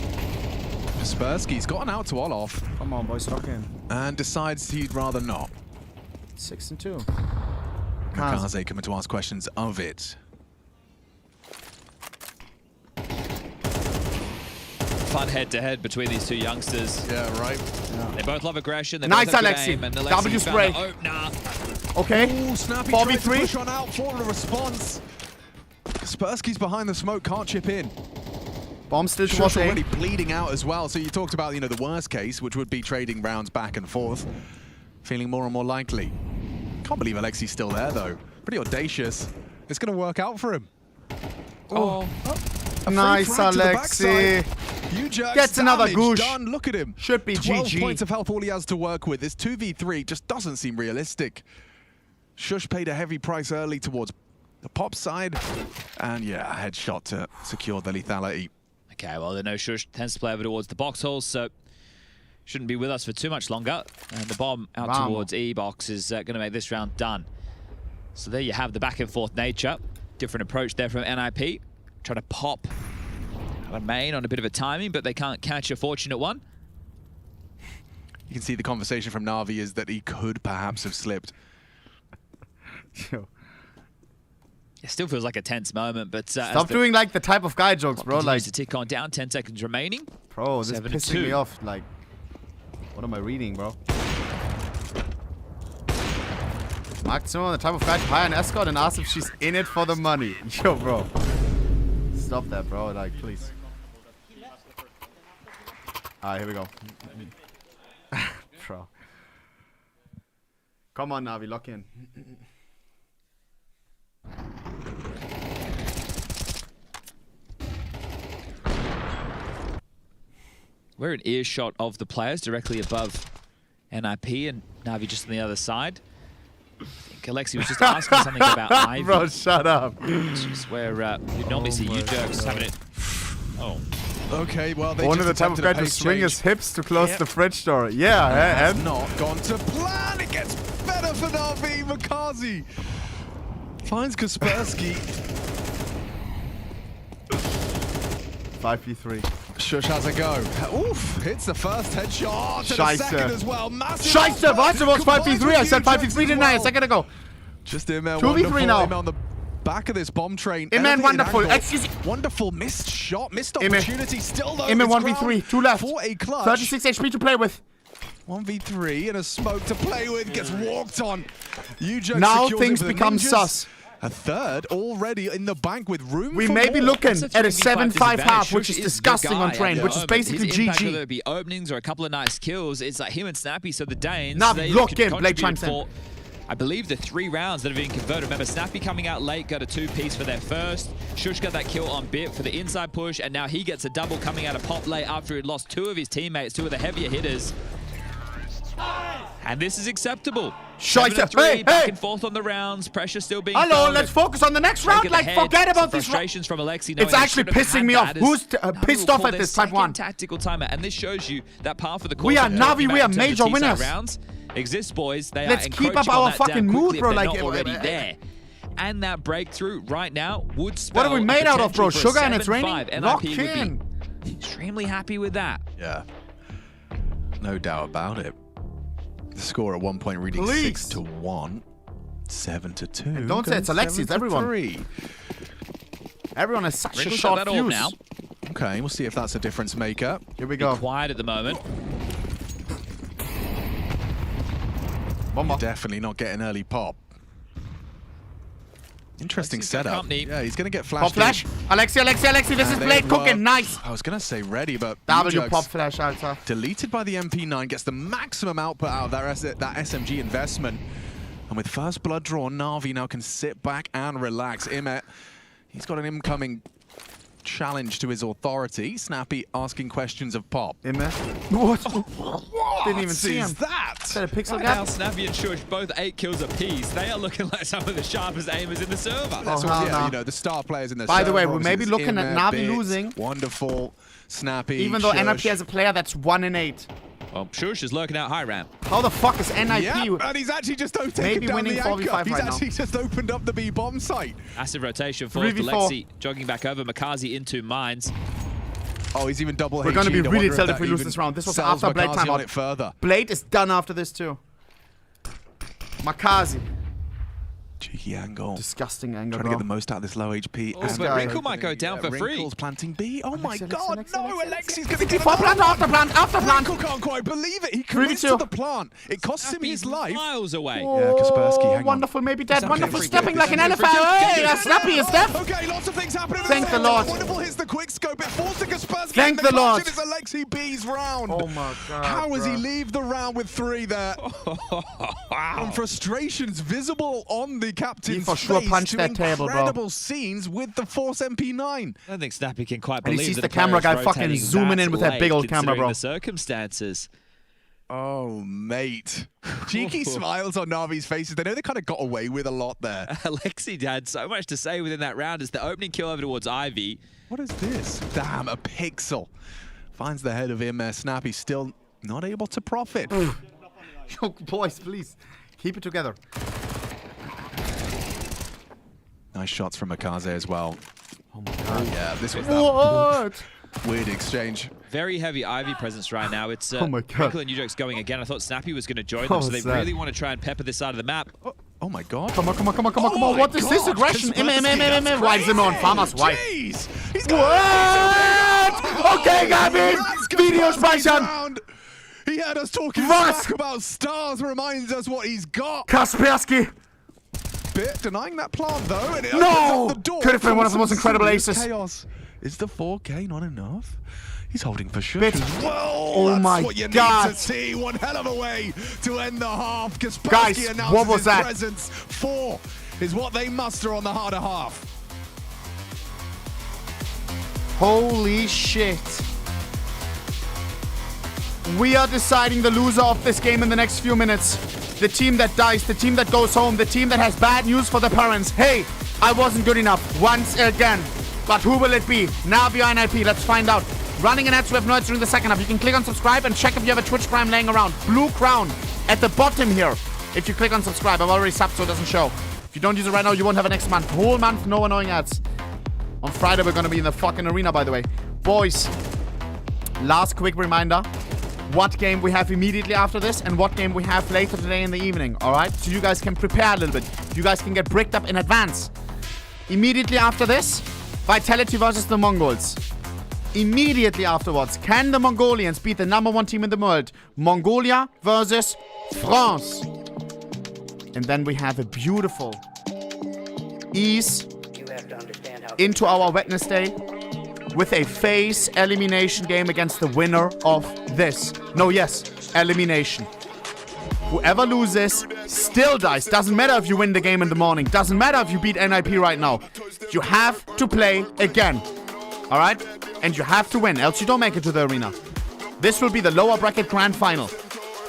Kaspersky's gotten out to Olof. Come on, boys, lock in. And decides he'd rather not. 6-2. Makaze coming to ask questions of it. Fun head-to-head between these two youngsters. Yeah, right. Yeah. They both love aggression. They nice, both Alexi. And W spray. Okay. Ooh, Snappy 4v3. tried to push on out for a response. Kaspersky's behind the smoke, can't chip in. Bomb still Shush already bleeding out as well. So you talked about, you know, the worst case, which would be trading rounds back and forth. Feeling more and more likely. Can't believe Alexi's still there, though. Pretty audacious. It's going to work out for him. Oh. Nice, Alexi. Gets another goosh. Done. Look at him. Should be 12 GG. points of health all he has to work with. This 2v3 just doesn't seem realistic. Shush paid a heavy price early towards the pop side. And yeah, a headshot to secure the lethality. Okay, well, they know Shush tends to play over towards the box holes, so shouldn't be with us for too much longer. And the bomb out towards E-box is going to make this round done. So there you have the back and forth nature. Different approach there from NIP. Try to pop a main on a bit of a timing, but they can't catch a fortunate one. You can see the conversation from NaVi is that he could perhaps have slipped. It still feels like a tense moment, but stop doing like the type of guy jokes, bro. Like to tick on down, 10 seconds remaining. Bro, this is pissing me off. Like, what am I reading, bro? Mark Zimmer, the type of guy to hire an escort and ask if she's in it for the money. Yo, bro. Stop that, bro. Like, please. Alright, here we go. Bro. Come on, NaVi, lock in. We're an earshot of the players directly above NIP and NaVi just on the other side. I think Alexi was just asking something about Ivy. Bro, shut up. Which is where we normally see you jerks having it. Oh. Okay, well, they one of the just type of guy to swing his hips to close the fridge door. Yeah, and not gone to plan. It gets better for NaVi. Makazi finds Kaspersky. 5v3. Shush has a go. Oof, hits the first headshot. And a second as well. Massive. Scheiße, was? It was 5v3. I said 5v3, didn't I? A second ago. Just Immel. 2v3 now. On the back of this bomb train. Immel, wonderful. Excuse me. Wonderful missed shot. Missed opportunity. Still though. Immel 1v3. 2 left. For a clutch. 36 HP to play with. 1v3 and a smoke to play with. Gets walked on. Now things become sus. A third already in the bank with room we for may be more. looking at a 7-5 half, which is disgusting on train, which is basically GG. Whether it be openings or a couple of nice kills, it's like him and Snappy, so the Danes, NaVi, lock in, Blade chimes in. I believe the 3 rounds that have been converted. Remember, Snappy coming out late, got a 2-piece for their first. Shush got that kill on Bit for the inside push, and now he gets a double coming out of Pop late after he'd lost 2 of his teammates, 2 of the heavier hitters. And this is acceptable. Scheiße. Hey, back and forth on the rounds. Pressure still being Hello, felt. let's focus on the next round. Like, forget about these frustrations from Alexi. It's actually pissing me off. Who's pissed off at this type 1? Tactical timer, and this shows you that par for the course. We are NaVi. We are major winners. Rounds exists, boys. They let's are keep up our fucking mood, bro. Like already there. And that breakthrough right now would spell. What are we made out of, bro? Sugar and it's raining. Lock in. Extremely happy with that. Yeah, no doubt about it. The score at one point reading 6-1, 7-2. And don't say it's Alexi, it's everyone. Everyone has such a short fuse. Now. Okay, we'll see if that's a difference maker. Here we go. Be quiet at the moment. You're definitely not getting early pop. Interesting setup. Yeah, he's going to get flashed. Pop flash. Alexi, this is Blade cooking. Nice. I was going to say ready, but W pop flash, Alter. Deleted by the MP9, gets the maximum output out of that SMG investment. And with first blood drawn, NaVi now can sit back and relax. Imet, he's got an incoming challenge to his authority. Snappy asking questions of Pop. Imet? What? Didn't even see him. That? Is that a pixel right gap? Now, Snappy and Shush, both 8 kills apiece. They are looking like some of the sharpest aimers in the server. That's you know, the star players in the By server. the way, we may be looking at NaVi losing. Wonderful. Snappy. Even though NIP has a player that's 1 in 8. Well, Shush is lurking out high ramp. How the fuck is NIP? Yep, and he's actually just taken down winning the 4v5 anchor. He's right actually now. just opened up the B bomb site. Massive rotation for 3v4. Alexi, jogging back over. Makazi into mines. Oh, he's even double. We're going to be really tilted if we lose this round. This was after Blade time on it further. Blade is done after this too. Makazi. Cheeky angle. Disgusting angle, Trying to get the most out of this low HP. Oh, but Wrinkle might go down for free. Wrinkle's planting B. Oh my god, no! Alexi's going to get plant after plant. Wrinkle can't quite believe it. He commits to the plant. It costs him his life. Miles away. Yeah, Kaspersky, hang on. Wonderful, maybe dead. Wonderful, stepping like an elephant. Hey, Snappy is dead. Okay, lots of things happening. Thank the Lord. Wonderful hits the quick scope. It falls to Kaspersky. Thank the Lord. It is Alexi B's round. Oh my god. How does he leave the round with 3 there? And frustrations visible on the captain's face. Punch that table, bro. Incredible scenes with the Force MP9. I don't think Snappy can quite And believe he sees that the camera guy fucking zooming in with that big old camera, bro. The circumstances. Oh, mate. Cheeky smiles on NaVi's faces. They know they kind of got away with a lot there. Alexi had so much to say within that round as the opening kill over towards Ivy. What is this? Damn, a pixel. Finds the head of him. Snappy still not able to profit. Yo, boys, please. Keep it together. Nice shots from Makaze as well. Oh my god. Yeah, this was that weird exchange. Very heavy Ivy presence right now. It's oh my god. Wrinkle and Ujokes going again. I thought Snappy was going to join them, so they really want to try and pepper this side of the map. Oh my god. Come on. What is this aggression? Why is him on farmer's wife? What? Okay, Gabby. Video speichern. He had us talking back about stars, reminds us what he's got. Kaspersky. bit, denying that plant though, and it No! opens up the door. Could have been one of the most for some incredible serious aces. Chaos. Is the 4K not enough? He's holding for sure. Bit. Well, Oh that's my what you God. need to see. One hell of a way to end the half. Kaspersky Guys, announces what was his that? presence. 4 is what they muster on the harder half. Holy shit. We are deciding the loser of this game in the next few minutes. The team that dies, the team that goes home, the team that has bad news for the parents. Hey, I wasn't good enough once again. But who will it be? NaVi or NIP? Let's find out. Running an ads, we have nerds during the second half. You can click on subscribe and check if you have a Twitch Prime laying around. Blue crown at the bottom here. If you click on subscribe, I've already subbed so it doesn't show. If you don't use it right now, you won't have it next month. Whole month, no annoying ads. On Friday, we're going to be in the fucking arena, by the way. Boys, last quick reminder. What game we have immediately after this and what game we have later today in the evening, alright? So you guys can prepare a little bit. You guys can get bricked up in advance. Immediately after this, Vitality versus the Mongols. Immediately afterwards, can the Mongolians beat the #1 team in the world? Mongolia versus France. And then we have a beautiful ease into our Wednesday with a FaZe elimination game against the winner of this. No, yes, elimination. Whoever loses still dies. Doesn't matter if you win the game in the morning. Doesn't matter if you beat NIP right now. You have to play again. Alright? And you have to win, else you don't make it to the arena. This will be the lower bracket grand final.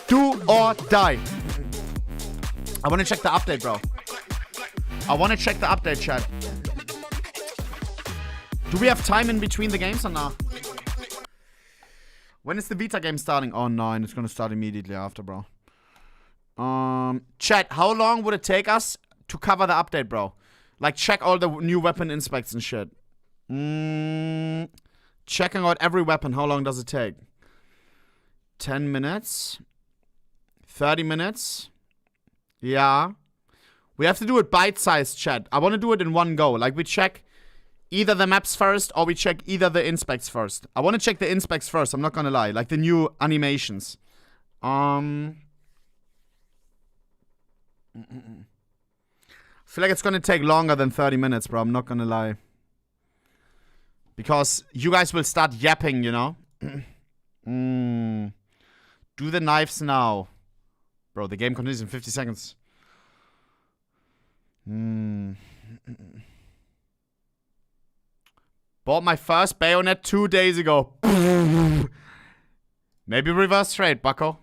Do or die. I want to check the update, bro. I want to check the update, chat. Do we have time in between the games or not? When is the beta game starting? Oh, 9. It's going to start immediately after, bro. Chat, how long would it take us to cover the update, bro? Like, check all the new weapon inspects and shit. Checking out every weapon, how long does it take? 10 minutes? 30 minutes? Yeah. We have to do it bite-sized, chat. I want to do it in one go. Like, we check either the maps first or we check either the inspects first. I want to check the inspects first, I'm not gonna lie. Like, the new animations. I feel like it's gonna take longer than 30 minutes, bro. I'm not gonna lie. Because you guys will start yapping, you know? Do the knives now. Bro, the game continues in 50 seconds. Bought my first bayonet 2 days ago. Maybe reverse trade, bucko.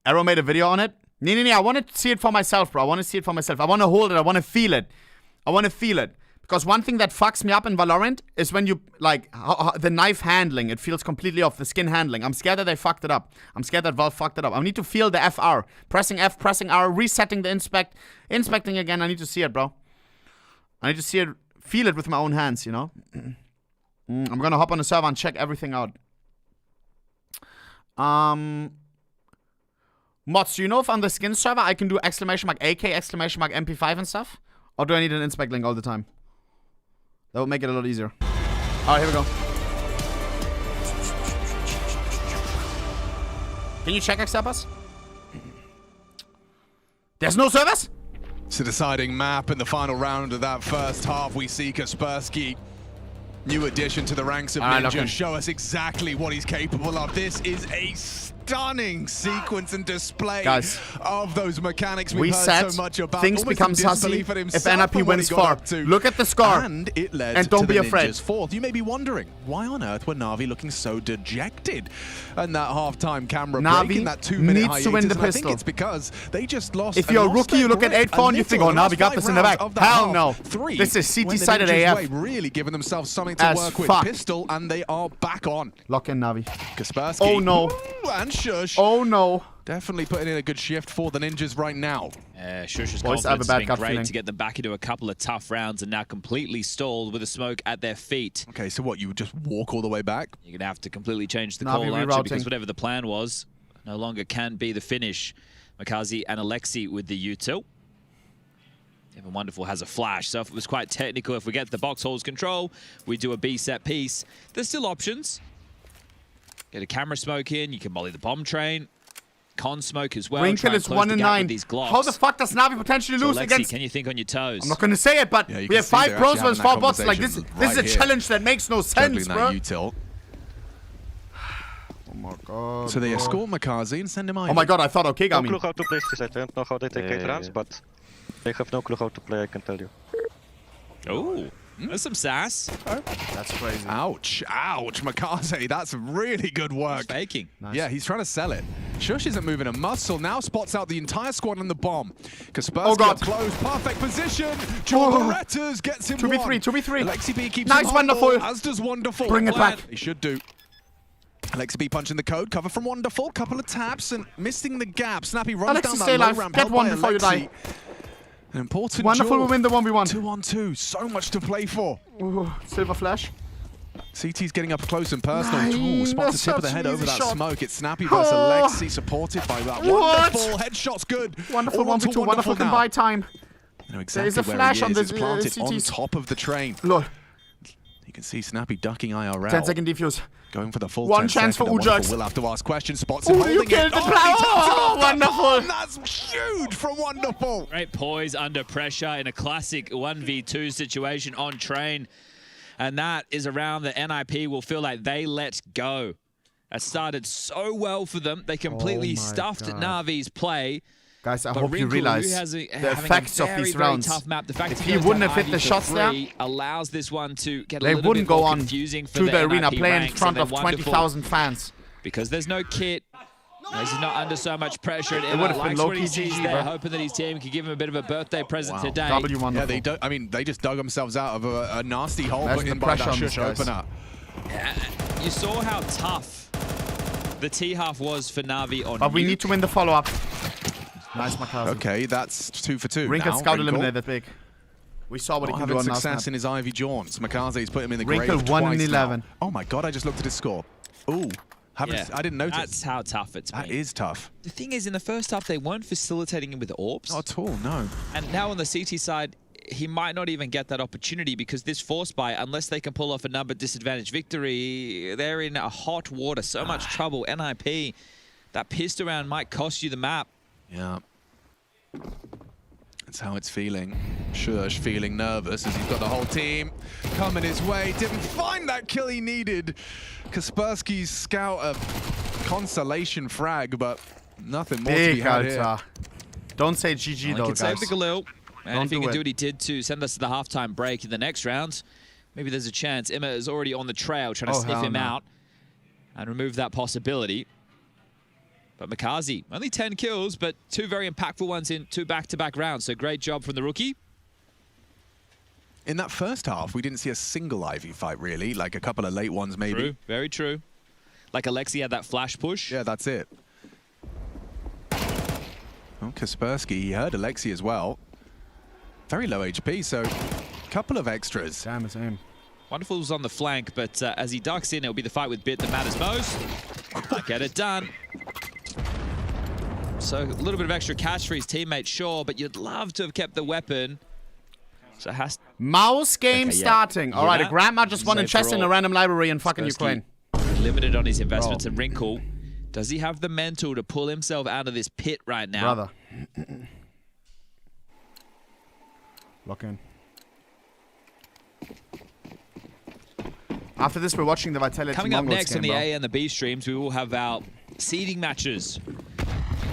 Arrow made a video on it. No. I want to see it for myself, bro. I want to see it for myself. I want to hold it. I want to feel it. I want to feel it. Because one thing that fucks me up in Valorant is when you, like, the knife handling. It feels completely off. The skin handling. I'm scared that they fucked it up. I'm scared that Valve fucked it up. I need to feel the FR. Pressing F, pressing R, resetting the inspect. Inspecting again. I need to see it, bro. I need to see it, feel it with my own hands, you know? I'm going to hop on the server and check everything out. Mods, do you know if on the skin server I can do exclamation mark AK, exclamation mark MP5 and stuff? Or do I need an inspect link all the time? That would make it a lot easier. Alright, here we go. Can you check Xapas? There's no service? It's a deciding map in the final round of that first half. We see Kaspersky, new addition to the ranks of Ninja, show us exactly what he's capable of. This is a stunning sequence and display of those mechanics we've heard so much about. Things become sussy if NIP wins 4. Look at the score and it led and don't to be the afraid. Ninjas' 4th. You may be wondering, why on earth were NaVi looking so dejected? And that halftime camera break in that 2-minute needs to win the hiatus, pistol. I think it's because they just lost. If you're a rookie, you look at 8-4 and you think, oh, NaVi got this in the bag. Hell no. This is CT-sided AF. Really giving themselves something to work with. Pistol, and they are back on. Lock in NaVi. Kaspersky. Oh no. And Shush. Oh no. Definitely putting in a good shift for the Ninjas right now. Shush's confidence has been great to get them back into a couple of tough rounds and now completely stalled with a smoke at their feet. Okay, so what, you would just walk all the way back? You're going to have to completely change the call, aren't you? Because whatever the plan was, no longer can be the finish. Makazi and Alexi with the util. Evan Wonderful has a flash, so if it was quite technical, if we get the box holes control, we do a B set piece. There's still options. Get a camera smoke in, you can molly the bomb train. con smoke as well. Ring kill is 1 in 9. How the fuck does NaVi potentially lose Alexi, against... can you think on your toes? I'm not going to say it, but we have 5 pros versus 4 bots. Like, this is a challenge that makes no sense, bro. Util. Oh my god. So they escort Makazi and send him out. Oh my god, I thought okay, No clue how to play this. I don't know how they take 8 rounds, but they have no clue how to play, I can tell you. Oh, that's some sass. That's crazy. Ouch, ouch, Makazi, that's really good work. He's faking. Nice. Yeah, he's trying to sell it. Shush isn't moving a muscle, now spots out the entire squad on the bomb. Kaspersky up close, perfect position. Jorgoretas gets him 2v3, 2v3. Alexi B keeps nice, him Wonderful. humble, as does Wonderful. Bring it back. He should do. Alexi B punching the code, cover from Wonderful, couple of taps and missing the gap. Snappy runs down that low ramp. Get one before you die. An important Wonderful will win the 1v1. 2-on-2, so much to play for. Ooh, silver flash. CT's getting up close and personal. Nice. Ooh, spots the tip of the head over that smoke. It's Snappy versus Alexi, supported by that. Wonderful headshot's good. Wonderful 1v2. Wonderful can buy time. You know exactly there is a flash where he on is. the It's planted CTs. on top of the train. Lol. You can see Snappy ducking IRL. 10-second defuse. Going for the full 1 10 chance for second. Ujax. Will have to ask questions. Spots him Oh, holding you killed it. the player. Oh, Wonderful. That's huge from Wonderful. Great poise under pressure in a classic 1v2 situation on train. And that is a round that NIP will feel like they let go. That started so well for them. They completely stuffed NaVi's play. Guys, I but hope you Wrinkle, realize the effects of these rounds. Tough map. The fact if that he wouldn't have hit the shots there, allows this one to get a they little wouldn't bit go more on confusing for to the NIP arena playing in ranks, front and of then Wonderful, 20,000 fans. because there's no kit. He's not under so much pressure. And It would have been likes what he low-key sees GG, there, bro. hoping that his team can give him a bit of a birthday present today. Yeah, they don't. I mean, they just dug themselves out of a nasty hole put in by that Shush opener. You saw how tough the T-half was for NaVi on But we Nuke. need to win the follow-up. Nice, Makazi. Okay, that's 2 for 2. Wrinkle now. scout Wrinkle eliminated big. We saw what he not can do having on success Snap. in his Ivy Jaunts. Makazi's put him in the Wrinkle grave 1 in twice 11. now. Oh my god, I just looked at his score. Ooh, I didn't notice. That's how tough it's been. That is tough. The thing is, in the first half, they weren't facilitating him with orbs. Not at all, no. And now on the CT side, he might not even get that opportunity because this force buy, unless they can pull off a number disadvantage victory, they're in a hot water. So much trouble. NIP, that pissed around might cost you the map. Yeah. That's how it's feeling. Shush feeling nervous as he's got the whole team coming his way. Didn't find that kill he needed. Kaspersky's scout a consolation frag, but nothing more to be had here. Don't say GG though, He guys. save the Galil. And Don't if he do can it. do what he did to send us to the halftime break in the next round, maybe there's a chance. Emma is already on the trail trying to sniff hell him no. out and remove that possibility. But Makazi, only 10 kills, but 2 very impactful ones in 2 back-to-back rounds. So great job from the rookie. In that first half, we didn't see a single Ivy fight, really. Like a couple of late ones, maybe. True, very true. Like Alexi had that flash push. Yeah, that's it. Oh, Kaspersky, he heard Alexi as well. Very low HP, so a couple of extras. Damn, it's him. Wonderful's on the flank, but as he ducks in, it'll be the fight with Bit that matters most. Might get it done. So a little bit of extra cash for his teammate, sure, but you'd love to have kept the weapon. So it has Mouse game starting. All right, a grandma just won in chess in a random library in fucking Ukraine. Limited on his investments in Wrinkle. Does he have the mental to pull himself out of this pit right now? Brother. Lock in. After this, we're watching the Vitality Coming up Mongols next game, on the bro. A and the B streams, we will have our seeding matches.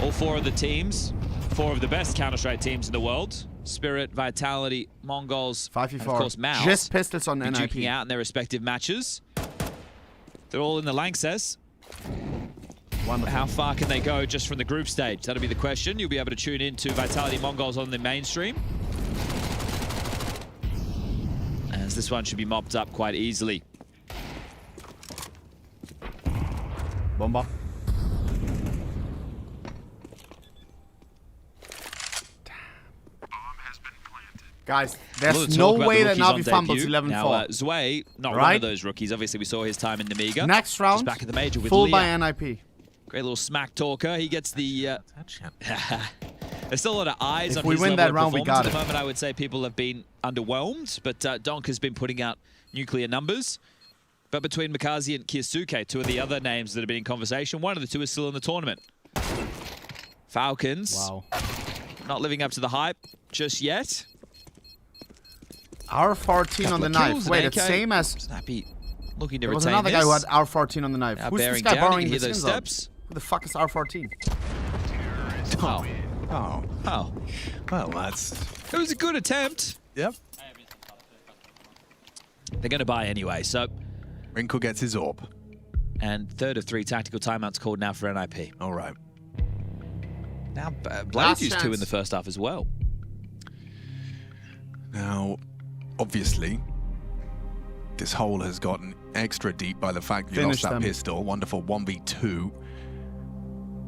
All 4 of the teams, 4 of the best Counter-Strike teams in the world. Spirit, Vitality, Mongols, 5v4. and of course Mouz. Just pistols on be NIP. duking out in their respective matches. They're all in the Lanxess. How far can they go just from the group stage? That'll be the question. You'll be able to tune in to Vitality Mongols on the mainstream. As this one should be mopped up quite easily. Bomba. Guys, there's no way that NaVi fumbles 11-4. Now, Zwei, not one of those rookies. Obviously, we saw his time in Namiga. Next round, just back at the major with full Leah. by NIP. Great little smack talker. He gets the... There's still a lot of eyes If on we his win level that of round, we performance. got At the it. moment, I would say people have been underwhelmed, but Donk has been putting out nuclear numbers. But between Makazi and Kiyasuke, 2 of the other names that have been in conversation, one of the 2 is still in the tournament. Falcons. Wow. Not living up to the hype just yet. R14 on the knife. Wait, it's same as... Snappy looking to There was retain another guy who had R14 on the knife. Now Who's this bearing guy down, borrowing you the hear those skins on? steps? Who the fuck is R14? Oh. Well, that's... It was a good attempt. Yep. They're going to buy anyway, so... Wrinkle gets his AWP. And 3rd of 3 tactical timeouts called now for NIP. All right. Now, Blade used 2 in the first half as well. Now, obviously, this hole has gotten extra deep by the fact you lost that pistol. Wonderful 1v2.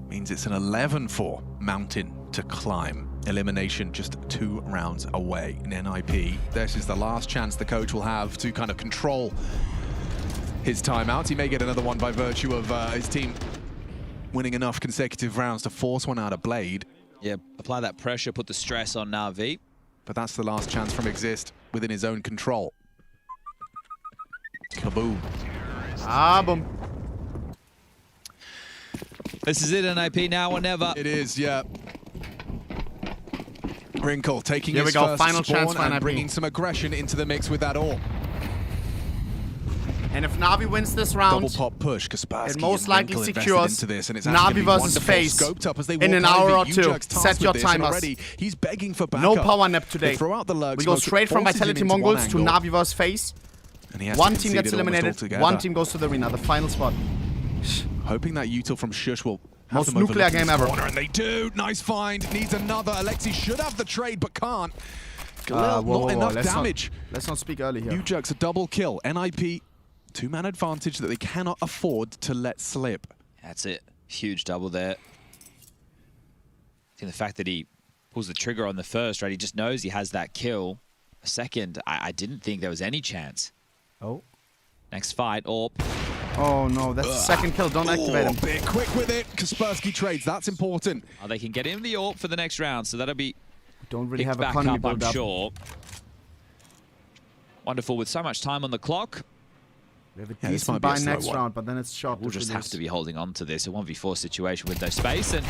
Means it's an 11-4 mountain to climb. Elimination just 2 rounds away in NIP. This is the last chance the coach will have to kind of control his timeout. He may get another one by virtue of his team winning enough consecutive rounds to force one out of Blade. Yeah, apply that pressure, put the stress on NaVi. But that's the last chance from Exist within his own control. Kaboom. Ah, boom. This is it, NIP, now or never. It is, yeah. Wrinkle taking Here his we go, first final chance spawn for and NIP. bringing some aggression into the mix with that AWP. And if NaVi wins this round, Double pop push, Kaspersky it most and likely Wrinkle invested secures into this, and it's actually NaVi gonna be versus wonderful. FaZe Scoped up as they in walk an hour over. or two. Ujug's tasked Set your with this, and timers. already he's begging for backup. no power nap They today. throw out the lurk We go smoke, straight from forces him Vitality into one Mongols to angle, NaVi versus FaZe. and he has One to team concede gets it almost eliminated, altogether. one team goes to the arena, the final spot. Hoping that util from Shush will have Most them nuclear overlooking game this ever. corner, and they do. Nice find. Needs another. Alexi should have the trade, but can't. Whoa, Not enough let's damage. Let's not speak early here. Ujug's a double kill. NIP, 2-man advantage that they cannot afford to let slip. That's it. Huge double there. I think the fact that he pulls the trigger on the first, right? He just knows he has that kill. A second, I didn't think there was any chance. Oh. Next fight, AWP. Oh no, that's the second kill. Don't activate him. A bit quick with it. Kaspersky trades. That's important. Oh, they can get him the AWP for the next round, so that'll be Don't really picked have back economy up, build I'm up. sure. Wonderful with so much time on the clock. We have a Yeah, this decent might be a buy slow next one. round, but then it's short. We'll just have to be holding on to this. A 1v4 situation with no space. And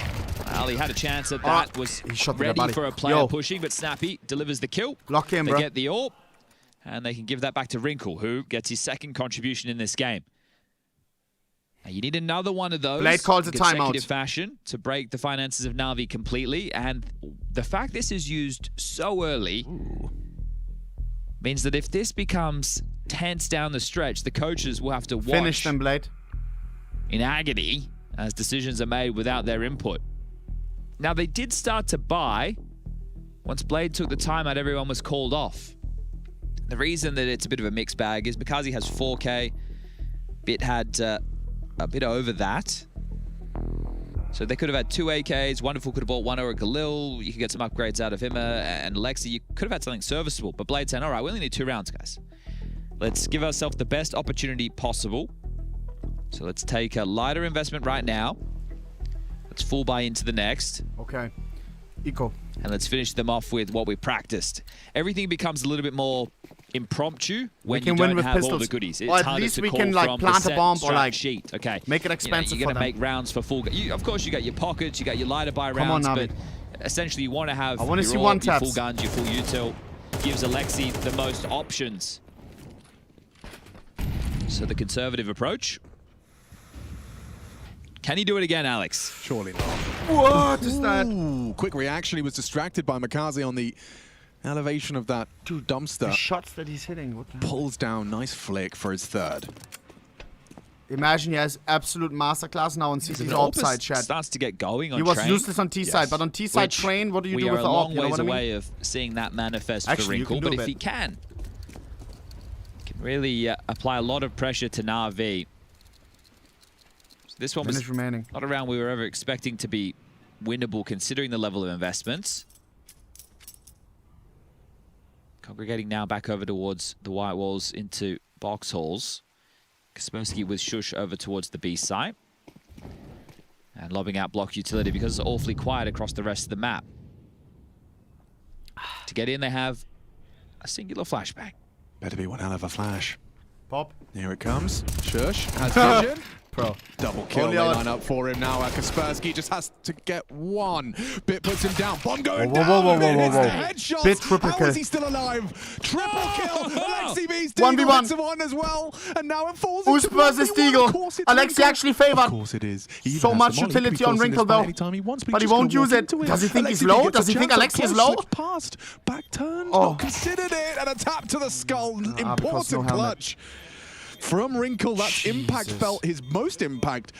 Ali had a chance at that. Was he shot the ready body. for a player Yo. pushing, but Snappy delivers the kill. Lock in, They bro. get the AWP, and they can give that back to Wrinkle, who gets his second contribution in this game. Now, you need another one of those Blade calls in a timeout. consecutive fashion to break the finances of NaVi completely. And the fact this is used so early means that if this becomes tense down the stretch, the coaches will have to watch Finish them, Blade. in agony as decisions are made without their input. Now, they did start to buy. Once Blade took the timeout, everyone was called off. The reason that it's a bit of a mixed bag is because he has 4K. Bit had a bit over that. So they could have had 2 AKs. Wonderful could have bought 1 or a Galil. You could get some upgrades out of him and Lexi. You could have had something serviceable. But Blade saying, all right, we only need 2 rounds, guys. Let's give ourselves the best opportunity possible. So let's take a lighter investment right now. Let's full buy into the next. Okay. Eco. And let's finish them off with what we practiced. Everything becomes a little bit more impromptu when can you win don't with have all pistols. the goodies. It's Or at harder least to we call can, like, from plant the a bomb set or, like, sheet. Okay. make it expensive You're for going to them. make rounds for full. Of course, you got your pockets, you got your lighter buy Come on, rounds, Navi. but essentially you want to have I wanna your see AWP, one your taps. full guns, your full util. Gives Alexi the most options. So the conservative approach. Can he do it again, Alex? Surely not. What is that? Ooh, quick reaction. He was distracted by Makaze on the elevation of that dumpster. The shots that he's hitting. What the hell? Pulls down. Nice flick for his third. Imagine he has absolute masterclass now on CT's offside chat. Starts to get going on He was train. useless on T side, Yes. but on T side Which train, what do you we do are with the a long AWP? You know ways what I mean? away of seeing that manifest for Actually, you Wrinkle, can but do if that. he can really apply a lot of pressure to NaVi. So this one was Minutes remaining. not a round we were ever expecting to be winnable, considering the level of investments. Congregating now back over towards the white walls into box halls. Kaspersky with Shush over towards the B site. And lobbing out block utility because it's awfully quiet across the rest of the map. To get in, they have a singular flashbang. Better be one hell of a flash. Pop. Here it comes. Shush has vision. bro. Double kill line up for him now. Kaspersky just has to get one. Bit puts him down. Bomb going down. Whoa. Headshot. Bit triple kill. How is he still alive? Triple kill. Alexi beats 1v1. one as well. And now it falls Who's into versus 1v1. Deagle? Of course it's Alexi Wrinkle. actually favored. Of course it is. He even So has much the molly. utility He could on be Wrinkle forcing this fight though. anytime he wants, But he just won't gonna use walk it. into Does he think he's Alexi low? gets Does a he think chance. Alexi is Close, low? switch past. Back turn. Oh. Not considered it. And a tap to the skull. because Important no helmet. clutch. From Wrinkle, that's impact felt his most impact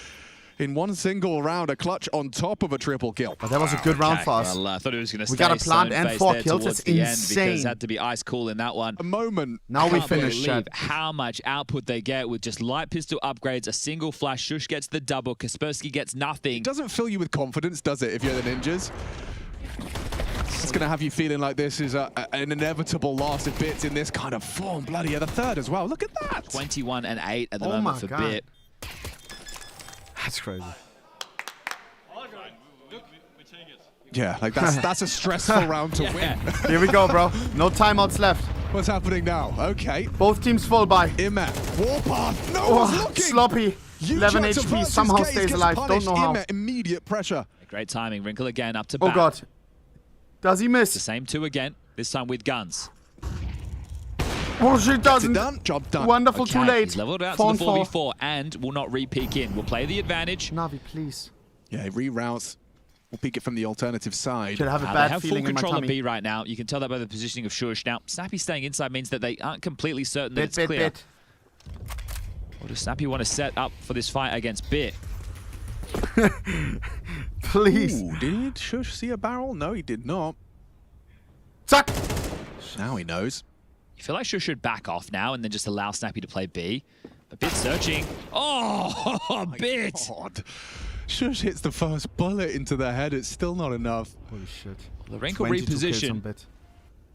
in one single round. A clutch on top of a triple kill. But that was a good round for us. Well, I thought it was going to We stay got a plant and stone-faced 4 there kills. towards That's the end insane. because it had to be ice cool in that one. A moment. Now we Can't finish, believe chat. how much output they get with just light pistol upgrades, a single flash. Shush gets the double. Kaspersky gets nothing. It doesn't fill you with confidence, does it, if you're the Ninjas? It's going to have you feeling like this is an inevitable loss of Bits in this kind of form. Bloody yeah, the third as well. Look at that. 21 and 8 at the moment for Bit. That's crazy. Yeah, like that's a stressful round to win. Here we go, bro. No timeouts left. What's happening now? Okay. Both teams full by. Imet. Warpath. No one's looking. Sloppy. 11 HP. Somehow stays alive. Don't know how. Imet, immediate pressure. Great timing. Wrinkle again up to Oh, back. God. Does he miss? The same two again, this time with guns. Oh, she doesn't. Done. Job done. Wonderful, too late. He's leveled out Phone to the 4v4 and will not re-peek in. We'll play the advantage. NaVi, please. Yeah, he reroutes. We'll peek it from the alternative side. Should have a They bad have full feeling in my control of tummy. B right now. You can tell that by the positioning of Shush. Now, Snappy staying inside means that they aren't completely certain that it's clear. Or does Snappy want to set up for this fight against Bit? Please. Ooh, did Shush see a barrel? No, he did not. Suck. Now he knows. You feel like Shush should back off now and then just allow Snappy to play B. But Bit searching. Oh, Bit! God. Shush hits the first bullet into the head. It's still not enough. Holy shit. Wrinkle reposition.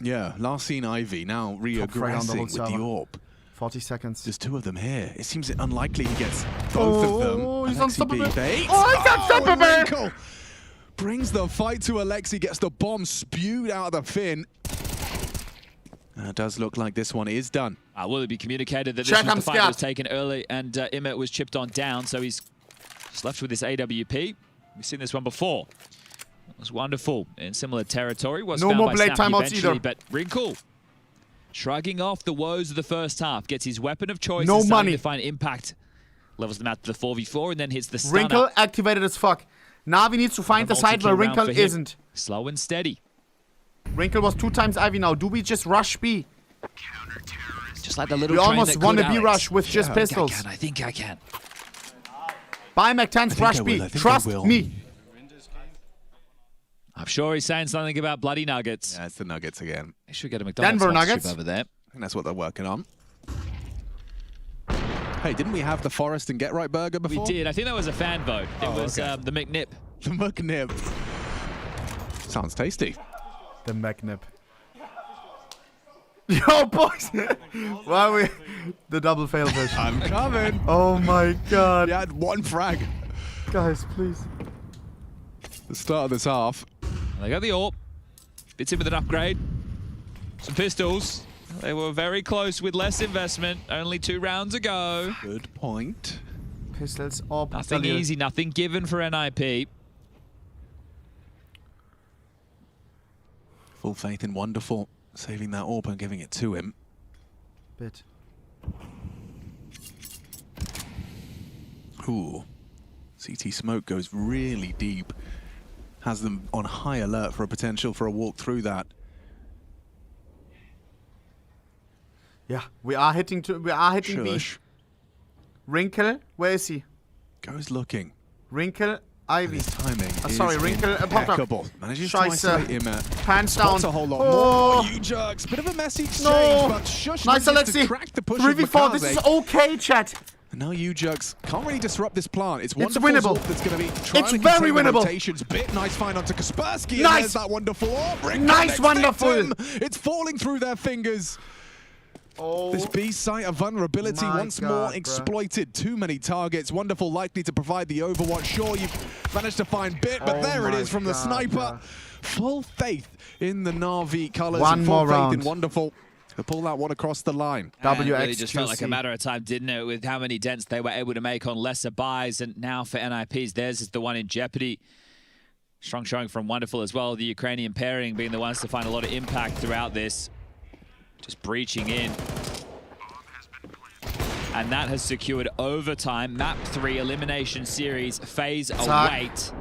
Yeah, last seen Ivy. Now reaggressing with the AWP. 40 seconds. There's two of them here. It seems unlikely he gets both of them. Oh, he's Alexi unstoppable. B. Oh, he's unstoppable. Wrinkle brings the fight to Alexi, gets the bomb spewed out of the fin. And it does look like this one is done. Will it be communicated that this was the fight that was taken early and Imet was chipped on down, so he's just left with this AWP. We've seen this one before. It was wonderful in similar territory. Was no found more by blade Snappy timeouts eventually, either. But Wrinkle, shrugging off the woes of the first half, gets his weapon of choice. No and starting money. to find impact. Levels them out to the 4v4 and then hits the stunner. Wrinkle activated as fuck. NaVi needs to find the side where Wrinkle isn't. Slow and steady. Wrinkle was 2 times Ivy now. Do we just rush B? Just like the little We train almost that won could, a B Alex. rush with just pistols. I think I can. Buy McTan's rush B. Trust me. I'm sure he's saying something about bloody nuggets. Yeah, it's the Nuggets again. They should get a McDonald's Denver sponsorship Nuggets. over there. I think that's what they're working on. Hey, didn't we have the Forest and Get Right burger before? We did. I think that was a fan vote. It was okay. the McNip. The McNib. Sounds tasty. The McNip. Yo, boys! Why are we... The double fail fish. I'm coming. Oh my god. You had one frag. Guys, please. The start of this half. They got the AWP. Bits in with an upgrade. Some pistols. They were very close with less investment. Only 2 rounds ago. Good point. Pistols up. Nothing easy, nothing given for NIP. Full faith in Wonderful. Saving that AWP and giving it to him. Bit. Ooh. CT Smoke goes really deep. Has them on high alert for a potential for a walk through that. Yeah, we are hitting B. Shush. Wrinkle, where is he? Goes looking. Wrinkle, Ivy. His timing is sorry, Wrinkle, impeccable. Manages to isolate him at Pants down. a whole lot Oh. more. You jerks. Bit of a messy exchange, No. but Shush Nice, manages to Alexi. crack the push of 3v4, this Makaze. is okay, chat. And now you jerks can't really disrupt this plant. It's It's Wonderful winnable. Zork that's going to be trying It's to very contain the winnable. rotations. Bit nice find onto Kaspersky. Nice. And there's that Wonderful AWP. Nice, Wonderful. It's falling through their fingers. Oh. This B site of vulnerability My once God, more bruh. exploited. Too many targets. Wonderful likely to provide the overwatch. Sure, you've managed to find Bit, but Oh there it my is from the God, sniper. bruh. Full faith in the NaVi colours. One and full more faith round. in Wonderful. to pull that one across the line. And it really just felt like a matter of time, didn't it, with how many dents they were able to make on lesser buys. And now for NIPs, theirs is the one in jeopardy. Strong showing from Wonderful as well. The Ukrainian pairing being the ones to find a lot of impact throughout this. Just breaching in. And that has secured overtime. Map 3 elimination series. FaZe await.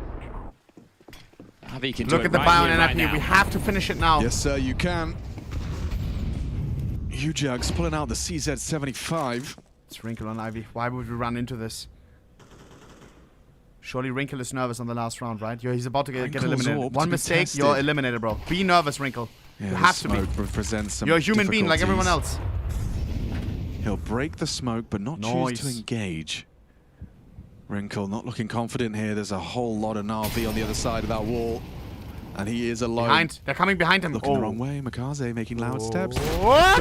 NaVi can do Look it at the right bio here, on right NIP. now. We have to finish it now. Yes, sir, you can. Jugs pulling out the CZ75. It's Wrinkle on Ivy. Why would we run into this? Surely Wrinkle is nervous on the last round, right? He's about to get eliminated. One mistake, you're eliminated, bro. Be nervous, Wrinkle. Yeah, you have to be. Represents some You're a human being like everyone difficulties. else. He'll break the smoke, but not choose to engage. Wrinkle not looking confident here. There's a whole lot of NaVi on the other side of that wall. And he is alone. Behind. They're coming behind him. Looking the wrong way. Makaze making loud steps.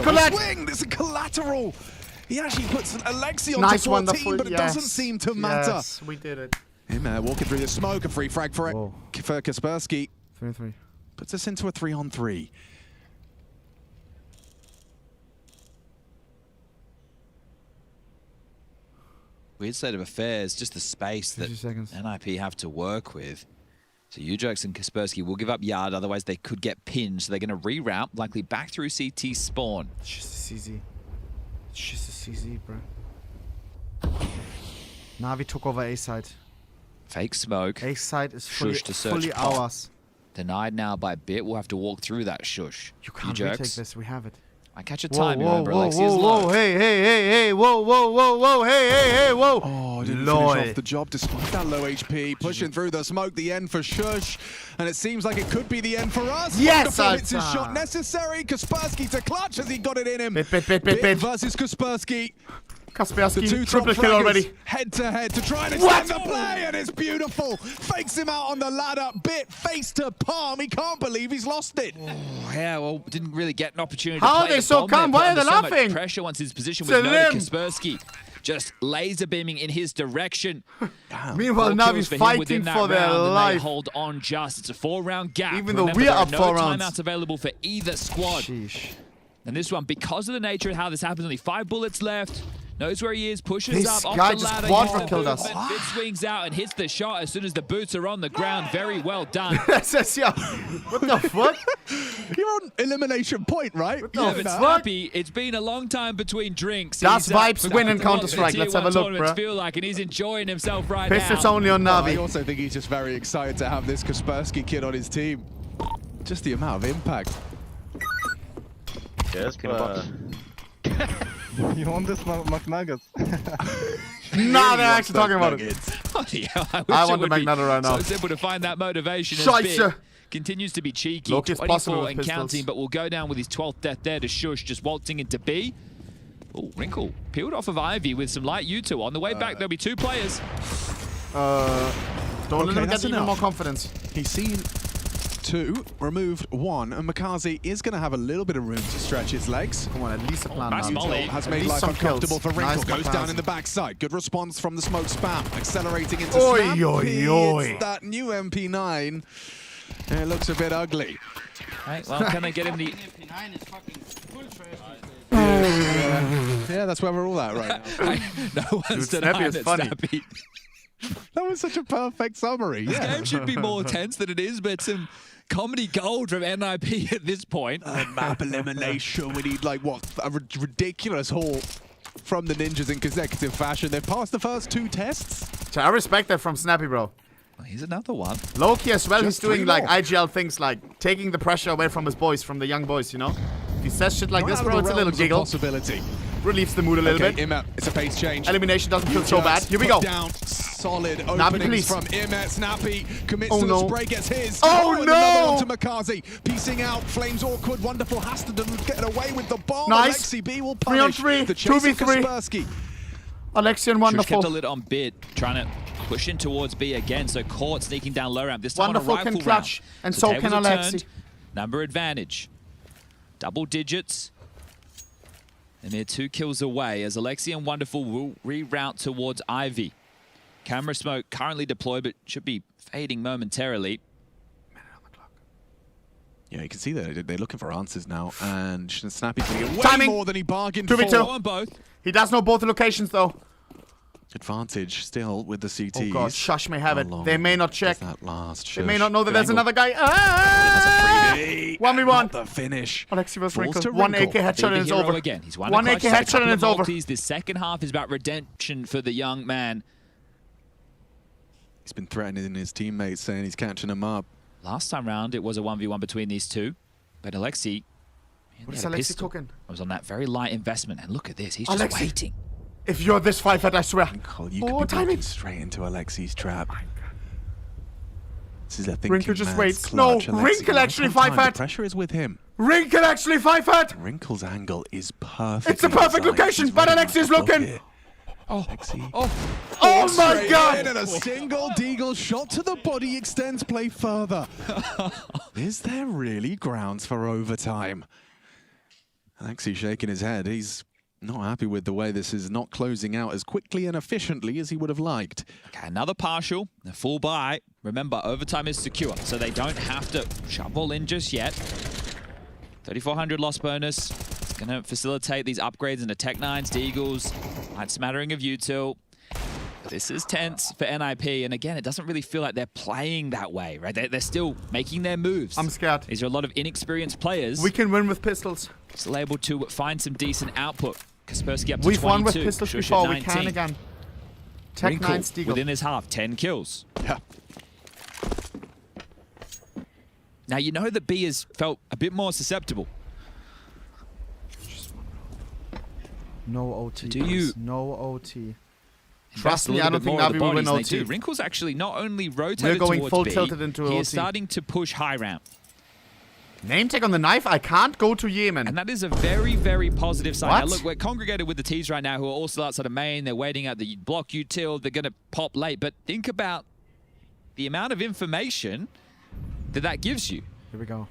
Collect! Swing! There's a collateral! He actually puts Alexi onto Nice, 14, wonderful. but it doesn't seem to matter. Yes, we did it. Him walking through the smoke. A free frag for Kaspersky. 3-3. Puts us into a 3-on-3. Weird state of affairs, just the space that NIP have to work with. So Ujox and Kaspersky will give up yard, otherwise they could get pinned. So they're going to reroute, likely back through CT spawn. It's just a CZ. It's just a CZ, bro. NaVi took over A side. Fake smoke. A side is fully, Shush to search fully pop. ours. Denied now by Bit. We'll have to walk through that shush. You can't Ujox. retake this. We have it. I catch a Whoa, time, whoa, remember. whoa, Alexi's whoa, low. whoa, hey, whoa, whoa, hey, whoa. Oh, didn't finish off the job despite that low HP. Pushing through the smoke, the end for Shush. And it seems like it could be the end for us. Yes, Wonderful hits his shot necessary. Kaspersky to clutch as he got it in him. Bit. Versus Kaspersky. Kaspersky, The two triple top kill fraggers already. Head to head to try and extend the play, and it's beautiful. Fakes him out on the ladder. Bit face to palm. He can't believe he's lost it. Oh, yeah, well, didn't really get an opportunity How to are play they the so bomb calm? there, Why are put they under so much laughing? pressure once his position It's was a noted. limb. Kaspersky just laser beaming in his direction. Meanwhile, 4 NaVi's kills for him fighting within that for their round, and they life. hold on just. It's a 4-round gap. Even though Remember, we there are up no 4 rounds. timeouts available for either squad. Sheesh. And this one, because of the nature of how this happens, only 5 bullets left. Knows where he is, pushes This up guy off the just ladder. quadra killed us. Bit swings out and hits the shot as soon as the boots are on the ground. Very well done. What the fuck? You're on elimination point, right? Yeah, but Snappy, it's been a long time between drinks. Das He's, vibes forgotten win in what Counter-Strike. the Let's have a T1 look, tournaments bruh. feel like, and he's enjoying himself right Pistols now. only on I NaVi. also think he's just very excited to have this Kaspersky kid on his team. Just the amount of impact. Yes, You want this McNuggets? Nah, they're actually talking about it. Oh, yeah, I want the McNugget right now. So simple to find that motivation. as Scheiße. Bit continues to be cheeky. Look, it's 24 possible with and pistols. counting, but will go down with his 12th death there to Shush, just waltzing into B. Oh, Wrinkle peeled off of Ivy with some light U2. On the way back, there'll be 2 players. Don't let him get even more confidence. He's seen 2, removed 1, and Makaze is going to have a little bit of room to stretch his legs. Come on, at least a plan. nice now. molly. Has At made least life some uncomfortable kills. for Wrinkle. Nice Goes Makaze. down in the backside. Good response from the smoke spam. Accelerating into Oi, Snap. oi, oi. It's that new MP9. It looks a bit ugly. Right, well, can they get him the... Yeah, that's where we're all at right now. No one's Dude, denying Snappy is it, funny. Snappy. That was such a perfect summary. This Yeah. game should be more tense than it is, but some comedy gold from NIP at this point. Map elimination. We need, like, what, a ridiculous haul from the ninjas in consecutive fashion. They've passed the first 2 tests. So I respect that from Snappy, bro. Oh, here's another one. Low-key as well, Just he's doing 3 like more. IGL things, like taking the pressure away from his boys, from the young boys, you know? If he says shit like Not this, out of bro, the it's a little realms of giggle. possibility. Relieves the mood a little Okay, bit. Imet, it's a pace change. Elimination doesn't feel so bad. Here we Put go. Down. Solid NaVi, openings please. from Imet. Snappy commits Oh, to the no. spray, gets his. Oh, and no. another one to Makaze. Piecing out. Flames awkward. Wonderful has to get away with the bomb. Nice. Alexi B will 3 on punish 3. the chase of 2v3. Kaspersky. Alexi and Shush Wonderful. kept a lid on Bit, trying to push in towards B again. So caught sneaking down low ramp. This time Wonderful on a can rifle clutch, round. and so tables can are Alexi. turned. Number advantage. Double digits. And they're 2 kills away as Alexi and Wonderful will reroute towards Ivy. Camera smoke currently deployed, but should be fading momentarily. Yeah, you can see that they're looking for answers now, and Snappy's going to get way Timing. more than he bargained 2v2. for. On both. He does know both locations, though. Advantage still with the CTs. Oh god, Shush may have it. They may not check. That last they may not know that there's angle. another guy. Ah! 1v1. The finish. Alexi vs. Falls Wrinkle. to One AK Wrinkle. headshot and it's over. Again. He's one AK headshot and it's over. This second half is about redemption for the young man. He's been threatening his teammates, saying he's catching them up. Last time round, it was a 1v1 between these two. But Alexi, what is Alexi cooking? I was on that very light investment, and look at this. He's just waiting. If you're this 5-head, I swear. You could be walking straight into Alexi's trap. This is a thinking Wrinkle just man's waits. clutch. No, Alexi, Wrinkle actually one time, 5-head. The pressure is with him. Wrinkle actually 5-head. Wrinkle's angle is perfect. It's the perfect location, but Alexi is looking. Oh my god! And a single deagle shot to the body extends play further. Is there really grounds for overtime? Alexi shaking his head. He's not happy with the way this is not closing out as quickly and efficiently as he would have liked. Okay, another partial, a full buy. Remember, overtime is secure, so they don't have to shovel in just yet. 3,400 loss bonus. It's going to facilitate these upgrades into Tech 9s, Deagles, light smattering of util. This is tense for NIP, and again, it doesn't really feel like they're playing that way, right? They're still making their moves. I'm scared. These are a lot of inexperienced players. We can win with pistols. Still able to find some decent output. Kaspersky up to 22. We've won with pistols Shush before. at We can 19. again. Tech 9 Steagle. Within his half, 10 kills. Yeah. Now, you know that B has felt a bit more susceptible. No OT. Do you... No OT. Trust me, I don't think NaVi will win OT. Wrinkle's actually not only rotated We're going towards full B, tilted into he OT. is starting to push high ramp. Name tag on the knife. I can't go to Yemen. And that is a very, very positive sign. What? Now, look, we're congregated with the T's right now who are all still outside of main. They're waiting at the block util. They're going to pop late. But think about the amount of information that gives you. Here we go.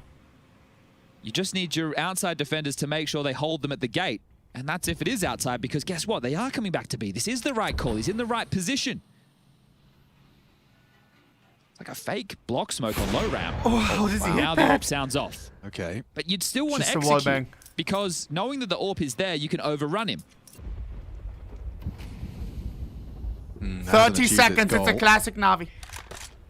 You just need your outside defenders to make sure they hold them at the gate. And that's if it is outside, because guess what? They are coming back to B. This is the right call. He's in the right position. It's like a fake block smoke on low ramp. Oh, does he hit Now the that? AWP sounds off. Okay. But you'd still want to Just a wall execute, bang. because knowing that the AWP is there, you can overrun him. 30 seconds. It's a classic Navi.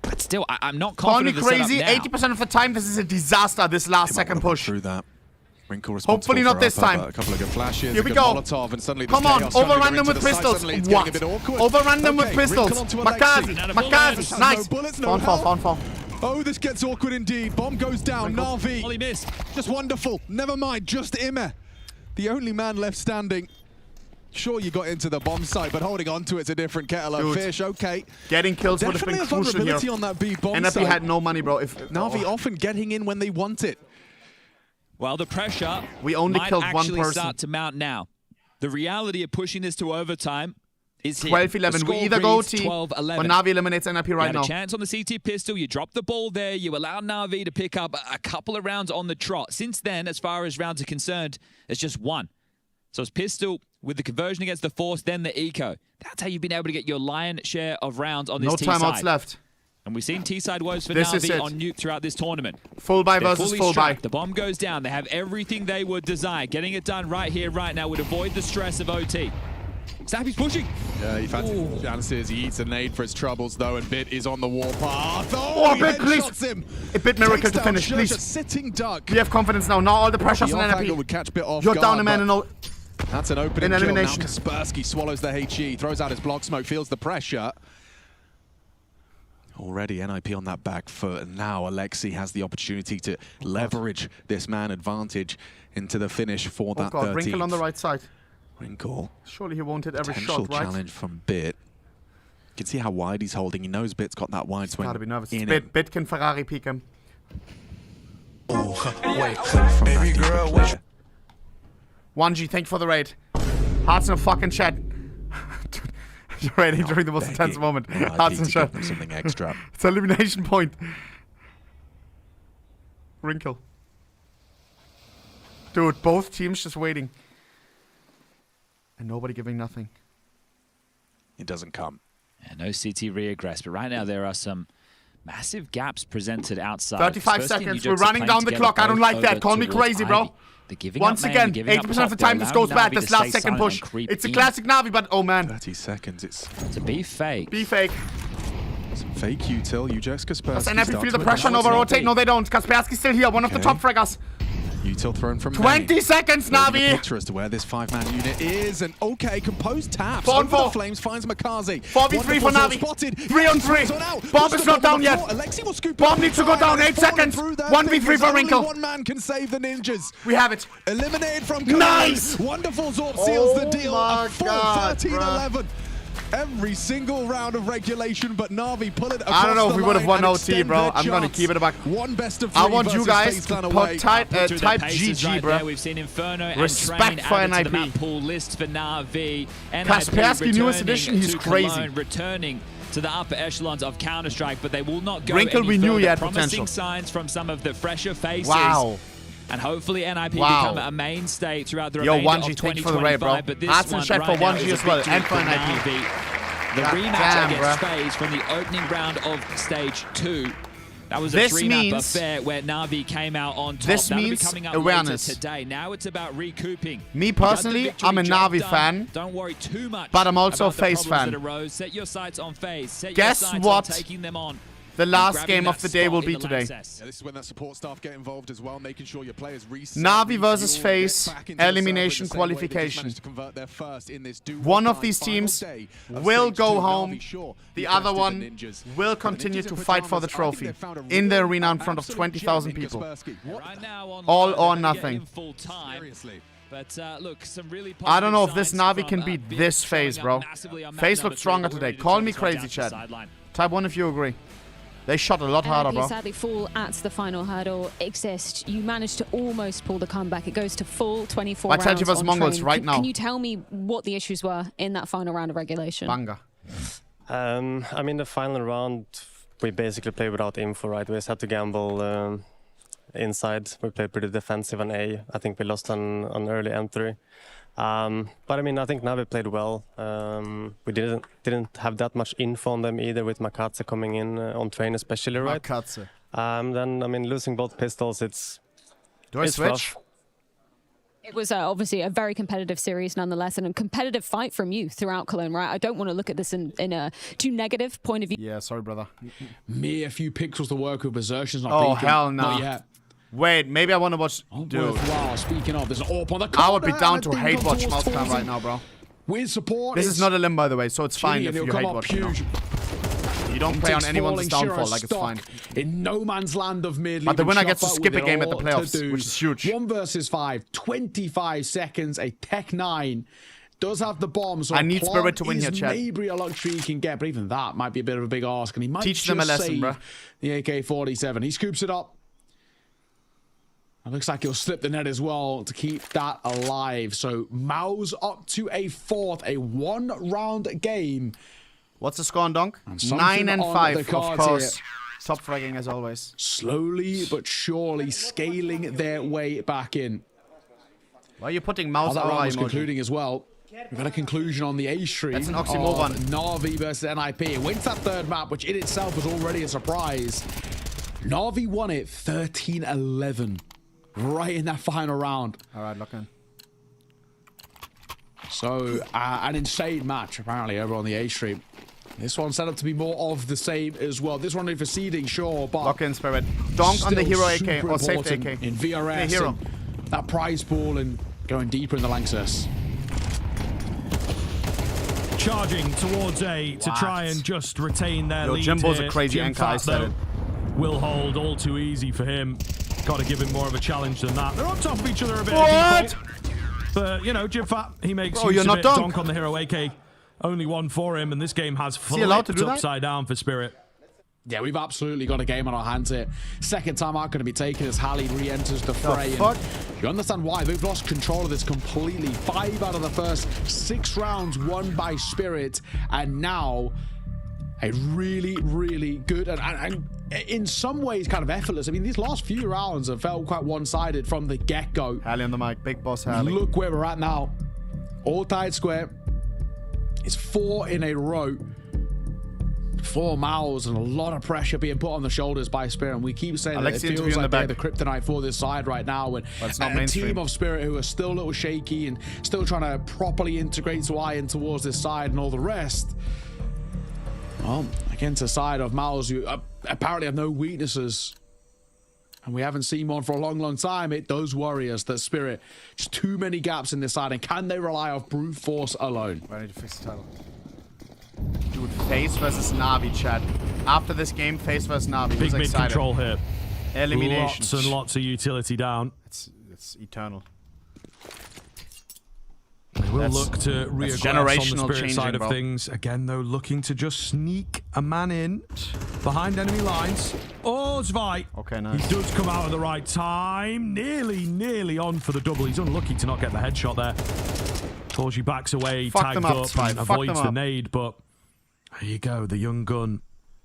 But still, I'm not Call me confident of the crazy. setup now. 80% of the time, this is a disaster. This last second push. Through that. Wrinkle responsible Hopefully not for this time. A couple of good flashes. Here we a good go. Molotov, and suddenly Come on, overrun them with pistols. What? Overrun them with pistols. Makazi, nice. Fawn fall. Oh, this gets awkward indeed. Bomb goes down. NaVi. Ollie missed. Just wonderful. Never mind. Just Ime. The only man left standing. Sure, you got into the bomb site, but holding on to it's a different kettle of fish. Okay. Getting kills would have been Definitely a crucial here. vulnerability on that B bomb NFP site. had no money, bro. NaVi often getting in when they want it. Well, the pressure We only might killed one actually person. start to mount now. The reality of pushing this to overtime is here. 12-11. The We score either go reads OT 12-11. or NaVi eliminates NFP You right had now. a chance on the CT pistol. You drop the ball there. You allow NaVi to pick up a couple of rounds on the trot. Since then, as far as rounds are concerned, it's just one. So it's pistol with the conversion against the force, then the eco. That's how you've been able to get your lion's share of rounds on this No T-side. timeouts left. And we've seen T-side woes for This is NaVi it. on Nuke throughout this tournament. Full buy They're versus fully full buy. strapped. The bomb goes down. They have everything they would desire. Getting it done right here, right now would avoid the stress of OT. Snappy's pushing. Yeah, he fancies chances. He eats a nade for his troubles, though, and Bit is on the warpath. Oh, he Bit, please. headshots him. A Bit miracle Takes to down finish, Church, please. a sitting duck. We have confidence now. Not all the pressure's The on off angle NFP. would catch Bit off You're guard, down a man but and all. That's an opening In kill. elimination. Now Kaspersky swallows the HE, throws out his block smoke, feels the pressure. Already NIP on that back foot, and now Alexi has the opportunity to leverage this man advantage into the finish for Oh that god, 13th. Wrinkle on the right side. Wrinkle. Surely he won't hit every Potential shot, right? challenge from Bit. You can see how wide he's holding. He knows Bit's got that wide swing. Gotta be nervous. in him. Bit can Ferrari peek him. Wait, baby girl, what? 1G, thank you for the raid. Hearts in a fucking chat. Dude, you're raiding during the most intense moment. Hearts in chat. Something extra. It's an elimination point. Wrinkle. Dude, both teams just waiting. And nobody giving nothing. It doesn't come. Yeah, no CT reaggress, but right now there are some Massive gaps presented outside. 35 seconds. We're running down the clock. I don't like that. Call me crazy, bro. Once again, 80% of the time this goes bad. This last second push. It's a classic Navi, but oh man. 30 seconds. It's to be fake. Be fake. Some fake util. Ujex Kaspersky. Does NaVi feel the pressure and over-rotate? No, they don't. Kaspersky's still here. One of the top fraggers. Util thrown from 20 seconds, Navi. Picture as to where this 5-man unit is, and okay, composed taps. 4 on 4. The flames finds Makazi. 4v3 for Navi. Spotted. 3 on 3. Bomb is not down yet. Bomb needs to go down. 8 seconds. 1v3 for Wrinkle. One man can save the ninjas. We have it. Eliminated from Cologne. Nice. Wonderful Zorp seals the deal. My A full God, 13-11. Every single round of regulation, but Navi pull it across. I don't know if we would have won OT, bro. I'm going to keep it back. One best of 3 I want you guys to put type GG, right bro. there. We've seen Inferno Respect and for Train added to the NIP. map pool list for NaVi. Kaspersky, newest edition, he's crazy. Cologne, returning to the upper echelons of Counter-Strike, but they will not go Wrinkle, any we knew further. he had Promising potential. signs from some of the fresher faces. Wow. And hopefully NIP become a mainstay throughout the remainder of 1G, thank you for the raid, bro. but this Hearts and one chat for right now 1G is a as well, victory and for for NIP. NaVi. The God rematch damn, against bro. FaZe from the opening round of Stage 2. That was a This 3-map means- affair where NaVi came out on top. This That'll be means coming up awareness. later today. Now it's about recouping. Me You got the personally, victory I'm a job NaVi done. fan, Don't worry too much but I'm also a about the FaZe problems fan. that arose. Set your sights on FaZe. Set Guess your sights what? on taking them on. The last grabbing game that of the day spot will in be the today. Lanxess. Yeah, this is when that support staff get involved as well, making sure your players reset. NaVi versus refuel, FaZe, get back into the elimination server the same way they just qualification. managed to convert their first in this One of do-or-die these final teams day of will Stage go 2. home. NaVi, sure, The he other bested the one ninjas. will But continue ninjas to in fight for the pajamas, I think trophy they found a in the real arena in front of absolute 20,000 gem in people. Kaspersky. What? Right now online, All they're or gonna get nothing. him full time. Seriously. But look, some really I don't know if positive this signs NaVi can from, beat Big this showing FaZe, up bro. massively on map FaZe number looks 3, stronger but we're today. ready to Call turn me this one crazy, down to the Chad. sideline. Type 1 if you agree. They shot a lot harder, NIP bro. sadly fall at the final hurdle. Exist. You managed to almost pull the comeback. It goes to full 24 rounds Vitality versus on Mongols Train. right now. Can you tell me what the issues were in that final round of regulation? Banga. I mean, the final round, we basically played without info, right? We just had to gamble inside. We played pretty defensive on A. I think we lost on early entry. But I mean, I think NaVi played well. We didn't have that much info on them either, with Makazi coming in on Train especially, right? Makazi. Then, I mean, losing both pistols, it's switch? rough. It was obviously a very competitive series nonetheless, and a competitive fight from you throughout Cologne, right? I don't want to look at this in a too negative point of view. Yeah, sorry, brother. Mere few pixels to work with. Bersertion's not Oh, peaking. hell no. Not yet. Wait, maybe I want to watch... Dude. Wow, speaking of, there's an AWP on the corner. I would be down to and hate watch towards Mouse Clan Torsten. right now, bro. With support. This is not a limb, by the way, so it's fine if you hate watch. You know? You don't play on anyone's downfall, like it's fine. In no man's land of mid. But the winner gets to skip a game at the playoffs, which is huge. 1 versus 5, 25 seconds, a Tech 9. Does have the bomb, so I need Spirit to win here, Chad. Maybe a luxury he can get, but even that might be a bit of a big ask, and he might Teach just them a lesson, save bro. the AK-47. He scoops it up. It looks like he'll slip the net as well to keep that alive. So Mouz up to a 4th, a 1-round game. What's the score on Donk? 9 and 5, of course. Top fragging as always. Slowly but surely scaling their way back in. Why are you putting Mouse that round was emoji? concluding as well. We've got a conclusion on the A stream. That's an oxymoron. NaVi versus NIP. It wins that third map, which in itself was already a surprise. NaVi won it 13-11. Right in that final round. All right, lock in. So, an insane match, apparently, over on the A stream. This one set up to be more of the same as well. This one for seeding, sure, but... Lock in, Spirit. Donk on the hero AK, or safe AK. In VRS, the hero. and that prize pool, and going deeper in the Lanxess. Charging towards A to try and just retain their lead. Jimbo's here. a crazy Jim anchor, I Fat, said though, it. will hold all too easy for him. Got to give him more of a challenge than that. They're on top of each other a bit. What? But, you know, Jim Fat, he makes Bro, use you're of not it. Donk. Donk on the hero AK. Only one for him, and this game has he allowed to flipped do that? upside down for Spirit. Yeah, we've absolutely got a game on our hands here. Second time out going to be taken as Halley re-enters the fray. fuck? You understand why? They've lost control of this completely. 5 out of the first 6 rounds won by Spirit, and now a really, really good and in some ways kind of effortless. I mean, these last few rounds have felt quite one-sided from the get-go. Halley on the mic, big boss Halley. Look where we're at now. All tied square. It's 4 in a row. for Mouz, and a lot of pressure being put on the shoulders by Spirit. And we keep saying that it feels like they're the kryptonite for this side right now. And a team of Spirit who are still a little shaky and still trying to properly integrate Iron towards this side and all the rest. Well, against a side of Mouz who apparently have no weaknesses. And we haven't seen one for a long, long time. It does worry us that Spirit, just too many gaps in this side. And can they rely on brute force alone? I need to fix the title. Dude, FaZe versus NaVi, chat. After this game, FaZe versus NaVi. Big mid control here. Elimination. Lots and lots of utility down. It's eternal. They will look to reaggress on the Spirit side of things. Again, though, looking to just sneak a man in behind enemy lines. Oh, Zvi. Okay, nice. He does come out at the right time. Nearly on for the double. He's unlucky to not get the headshot there. Torji backs away, tagged up, and avoids the nade, but there you go. The young gun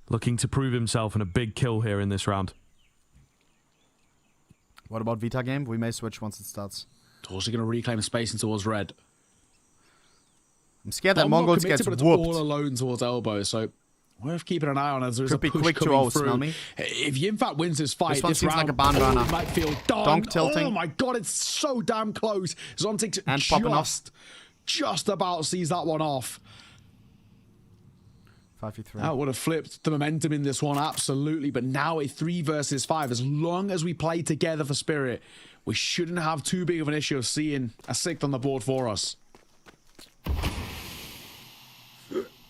looking to prove himself in a big kill here in this round. What about Vita game? We may switch once it starts. Torji going to reclaim space in towards red. I'm scared that Mongols gets whooped. All alone towards elbow, so worth keeping an eye on as there's a push quick coming through. Smell me. If Yinfat wins this fight, this round, like a ban runner. Might feel done. Donk tilting. Oh my god, it's so damn close. Zontic just about sees that one off. 5v3. That would have flipped the momentum in this one, absolutely. But now a 3 versus 5. As long as we play together for Spirit, we shouldn't have too big of an issue of seeing a 6th on the board for us.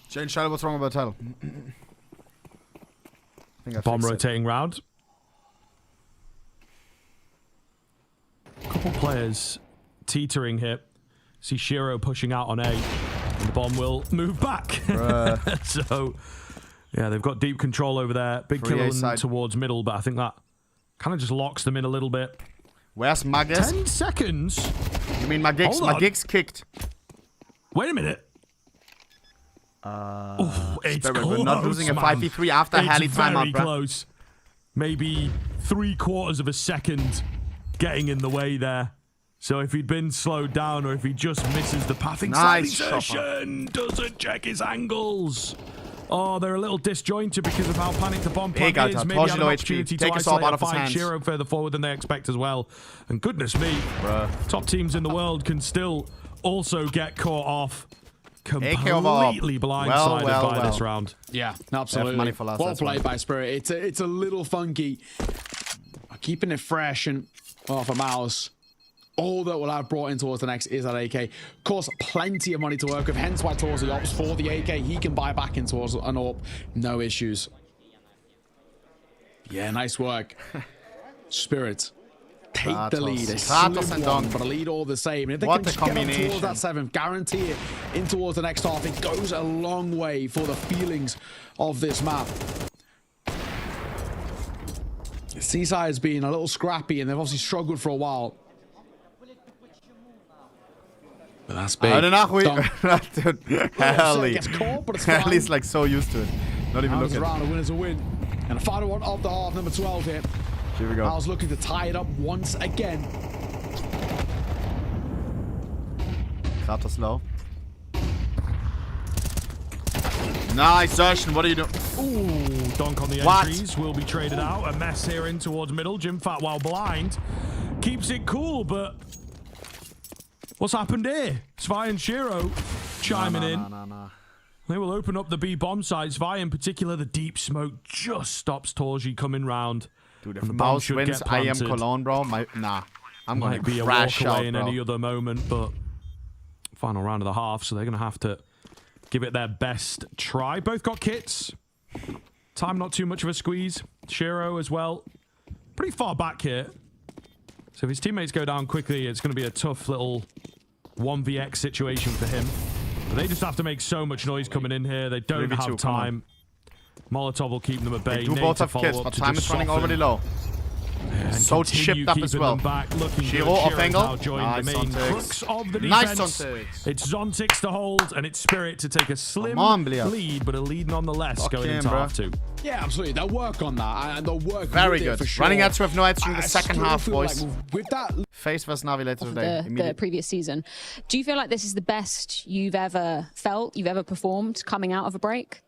Jane Shadow, what's wrong with the title? Bomb rotating round. Couple players teetering here. See Shiro pushing out on A, and the bomb will move back. So, yeah, they've got deep control over there. Big kill towards middle, but I think that kind of just locks them in a little bit. Where's Magus? 10 seconds. You mean Magix? Magix kicked. Wait a minute. It's close, we're not losing a 5v3 after Halley timeout, bro. Close. Maybe 3/4 of a second getting in the way there. So if he'd been slowed down or if he just misses the pathing insertion, doesn't check his angles. Oh, they're a little disjointed because of how panicked the bomb plant is. Maybe had an opportunity to isolate a 5 Shiro further forward than they expect as well. And goodness me, top teams in the world can still also get caught off. Completely blindsided by this round. Yeah, absolutely. Well played by Spirit. It's a little funky. Keeping it fresh and for Mouz. All that we'll have brought in towards the next is that AK. Of course, plenty of money to work with, hence why Torzi opts for the AK. He can buy back in towards an AWP. No issues. Yeah, nice work. Spirit. Take the lead. A slim one, but a lead all the same. And if they can just get up towards that 7th, guarantee it in towards the next half, it goes a long way for the feelings of this map. Seaside has been a little scrappy, and they've obviously struggled for a while. But that's big. I don't know. Halley's like so used to it. Not even looking. Around, a win is a win. And a final one of the half, number 12 here. Here we go. I was looking to tie it up once again. Kratos low. Nice, Zershin, what are you doing? Ooh, donk on the entries will be traded out. A mess here in towards middle. Jimfat, while blind, keeps it cool, but what's happened here? Zvi and Shiro chiming in. They will open up the B bomb site. Zvi in particular, the deep smoke just stops Torji coming round. Dude, if Mouz wins, I am Cologne, bro. I'm going to crash out, in any other moment, but final round of the half, so they're going to have to give it their best try. Both got kits. Time not too much of a squeeze. Shiro as well. Pretty far back here. So if his teammates go down quickly, it's going to be a tough little 1vx situation for him. But they just have to make so much noise coming in here. They don't have time. Molotov will keep them at bay. They do both have kits, but time is running already low. So chipped up as well. Shiro off angle. Nice Zontic. It's Zontix to hold, and it's Spirit to take a slim lead, but a lead nonetheless going into half 2. Yeah, absolutely. They'll work on that, and they'll work very good. For sure. Running ads with no ads during the second half, boys. Like with that FaZe versus NaVi later today. The previous season. Do you feel like this is the best you've ever felt, you've ever performed coming out of a break?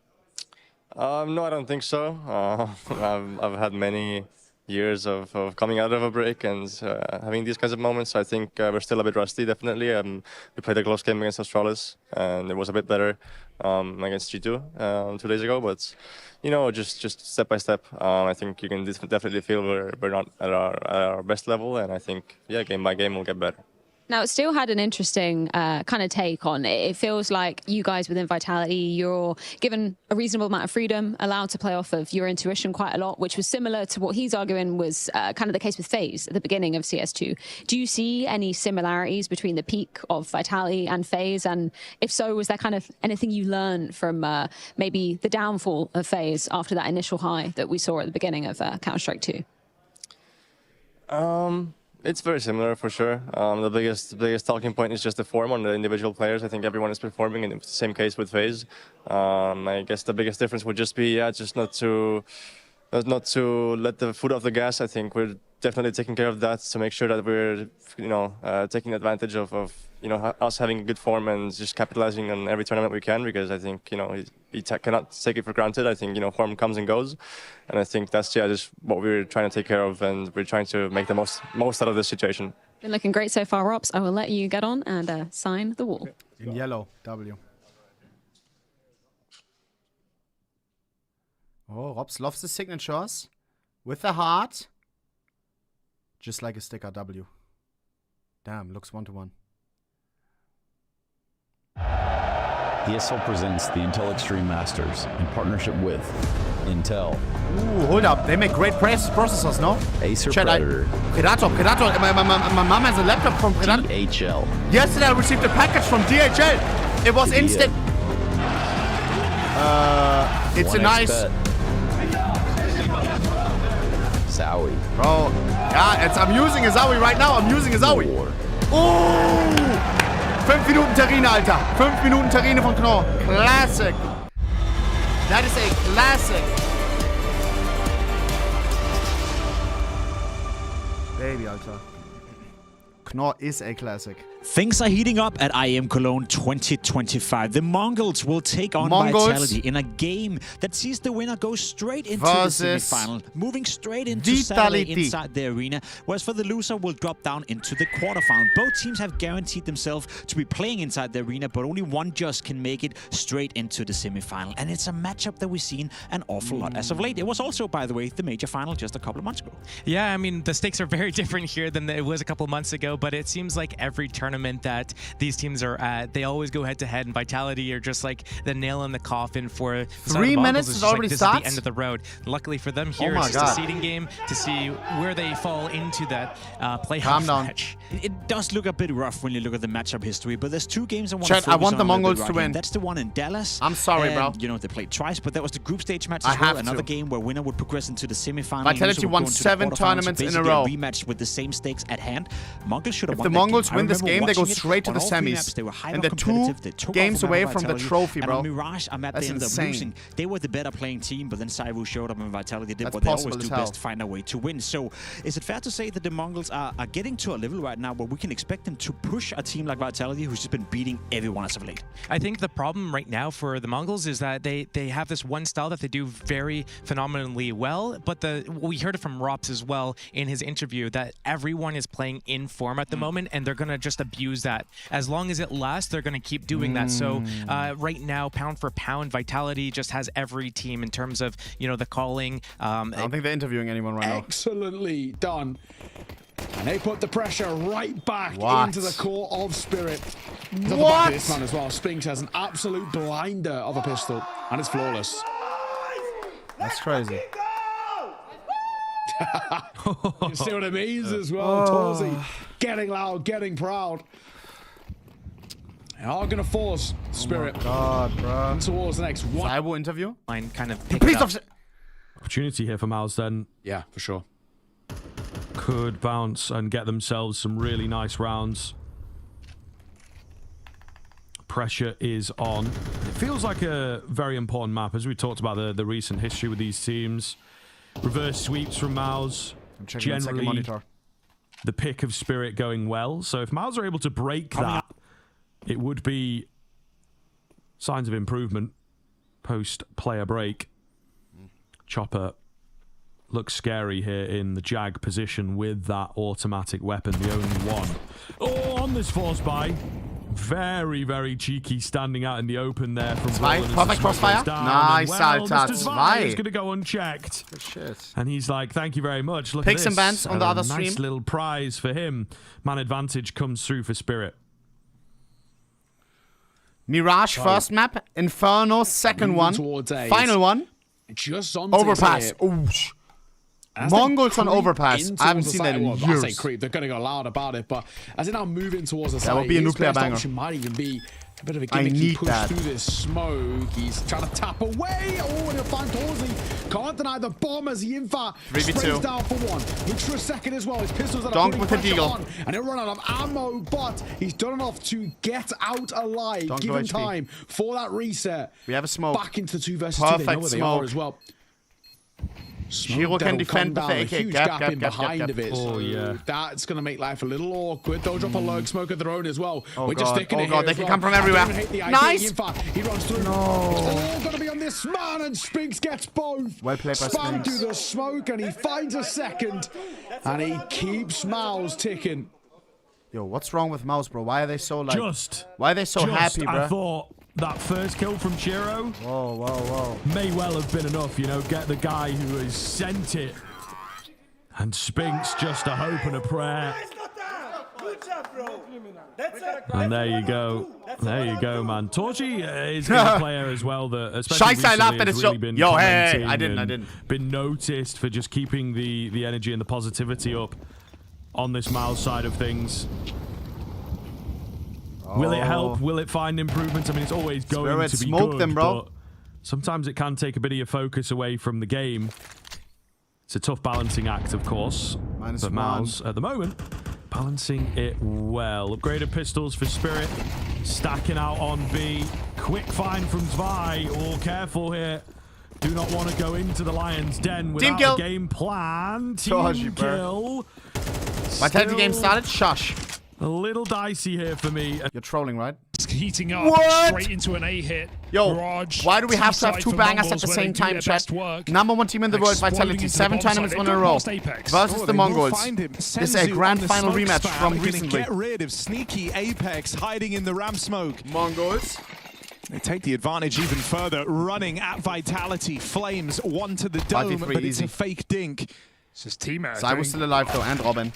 No, I don't think so. I've had many years of coming out of a break and having these kinds of moments. I think we're still a bit rusty, definitely. We played a close game against Astralis, and it was a bit better against G2 2 days ago. But you know, just step by step. I think you can definitely feel we're not at our best level, and I think game by game we'll get better. Now, it still had an interesting kind of take on it. It feels like you guys within Vitality, you're given a reasonable amount of freedom, allowed to play off of your intuition quite a lot, which was similar to what he's arguing was kind of the case with FaZe at the beginning of CS2. Do you see any similarities between the peak of Vitality and FaZe? And if so, was there kind of anything you learned from maybe the downfall of FaZe after that initial high that we saw at the beginning of Counter-Strike 2? It's very similar for sure. The biggest talking point is just the form on the individual players. I think everyone is performing, and it's the same case with FaZe. I guess the biggest difference would just be just not to let the foot off the gas. I think we're definitely taking care of that to make sure that we're taking advantage of us having good form and just capitalizing on every tournament we can, because I think he cannot take it for granted. I think form comes and goes, and I think that's just what we're trying to take care of, and we're trying to make the most out of this situation. Been looking great so far, Rops. I will let you get on and sign the wall. In yellow, W. Oh, Rops loves the signatures with the heart, just like a sticker W. Damn, looks 1-to-1. ESL presents the Intel Extreme Masters in partnership with Intel. Ooh, hold up. They make great processors, no? Acer Chat, Predator. Predator. My mom has a laptop from Predator. DHL. Yesterday I received a package from DHL. It was instant. It's a nice... Zowie. Bro, yeah, I'm using a Zowie right now. I'm using a Zowie. Oh! 5 Minuten Terrine, Alter. 5 Minuten Terrine von Knorr. Classic. That is a classic. Baby, Alter. Knorr is a classic. Things are heating up at IEM Cologne 2025. The Mongols will take on Vitality in a game that sees the winner go straight into the semi-final, moving straight into Saturday inside the arena, whereas for the loser will drop down into the quarterfinal. Both teams have guaranteed themselves to be playing inside the arena, but only one just can make it straight into the semi-final. And it's a matchup that we've seen an awful lot as of late. It was also, by the way, the major final just a couple of months ago. Yeah, I mean, the stakes are very different here than it was a couple months ago, but it seems like every tournament that these teams are at, they always go head-to-head, and Vitality are just like the nail in the coffin for 3 minutes is already this starts? is the end of the road. Luckily for them here, it's just a seeding game to see where they fall into that playoff match. It does look a bit rough when you look at the matchup history, but there's 2 games I want Chat, to focus I want the on Mongols to win. That's the one in Dallas. I'm sorry, bro. You know, they played twice, but that was the group stage match as well. Another game where winner would progress into the semi-final. Vitality won 7 tournaments in a row. A rematch with the same stakes at hand. Mongols should have won that the Mongols game. win this game, they go straight to the semis. And they're 2 games away from the trophy, bro. And on Mirage, a map they ended up losing. They were the better playing team, but then Cyro showed up and Vitality did what they always do best, find a way to win. So is it fair to say that the Mongols are getting to a level right now where we can expect them to push a team like Vitality, who's just been beating everyone as of late? I think the problem right now for the Mongols is that they have this one style that they do very phenomenally well, but we heard it from Rops as well in his interview that everyone is playing in form at the moment, and they're going to just abuse that. As long as it lasts, they're going to keep doing that. So right now, pound for pound, Vitality just has every team in terms of, the calling. I don't think they're interviewing anyone right now. Excellently done. And they put the pressure right back into the core of Spirit. What? This man as well. Spinks has an absolute blinder of a pistol, and it's flawless. That's crazy. You see what it means as well, Torzy. Getting loud, getting proud. They are going to force Spirit towards the next one. Cyber interview? Mine kind of opportunity here for Mouz then. Yeah, for sure. Could bounce and get themselves some really nice rounds. Pressure is on. It feels like a very important map, as we talked about the recent history with these teams. Reverse sweeps from Mouz. Generally, the pick of Spirit going well. So if Mouz are able to break that, it would be signs of improvement post-player break. Chopper looks scary here in the Jag position with that automatic weapon, the only one. Oh, on this force buy. Very, very cheeky standing out in the open there from Roland. Perfect crossfire. Nice, Alter. He's going to go unchecked. Good shit. And he's like, thank you very much. Look Picks at this. and bans on the other stream. Nice little prize for him. Man advantage comes through for Spirit. Mirage first map. Inferno second one. Final one. Just on Overpass. Oosh. Mongols on overpass. I haven't seen that in years. I say creep. They're going to go loud about it, but as they're now moving towards the side, that will be a nuclear banger. Option might even be a bit of a gimmicky push through this smoke. He's trying to tap away. Oh, and he'll find Torsi. Can't deny the bomb as the Infa sprays down for one. Looks for a second as well. His pistols are Donk with the deagle. on, and he'll run out of ammo, but he's done enough to get out alive. Donk Given time for that reset. We have a smoke. Back into the 2 versus 2. They know where they are as well. Shiro can defend with the AK. Huge gap in behind of it. Oh, yeah. That's going to make life a little awkward. They'll drop a lurk smoke of their own as well. Oh, We're just sticking it here. They can come from everywhere. Nice. He runs through. No. It's all going to be on this man, and Spinks gets both. Well played by Spam Spinks. through the smoke, and he finds a second, and he keeps Mouz ticking. Yo, what's wrong with Mouz, bro? Why are they so like? Why are they so happy, bro? I thought that first kill from Shiro may well have been enough, you know, get the guy who has sent it. And Spinks just a hope and a prayer. And there you go. There you go, man. Torchi is a player as well that, especially recently, has really been I didn't. Been noticed for just keeping the energy and the positivity up on this Mouz side of things. Will it help? Will it find improvements? I mean, it's always going to be good, them, bro. but sometimes it can take a bit of your focus away from the game. It's a tough balancing act, of course. But Mouz, at the moment, balancing it well. Upgraded pistols for Spirit. Stacking out on B. Quick find from Zvi. Oh, careful here. Do not want to go into the Lion's Den without a game plan. Team kill. Vitality game started. Shush. A little dicey here for me. You're trolling, right? Heating up straight into an A hit. Yo, Mirage, why do we have to have 2 bangers at the same time, chat? #1 team in the world, Vitality, 7 tournaments in a row versus the Mongols. This is a grand final rematch from recently. Get rid of sneaky Apex hiding in the ramp smoke. Mongols. They take the advantage even further, running at Vitality. Flames, one to the dome, but it's a fake dink. It's his teammate. Sai was still alive though, and Robin.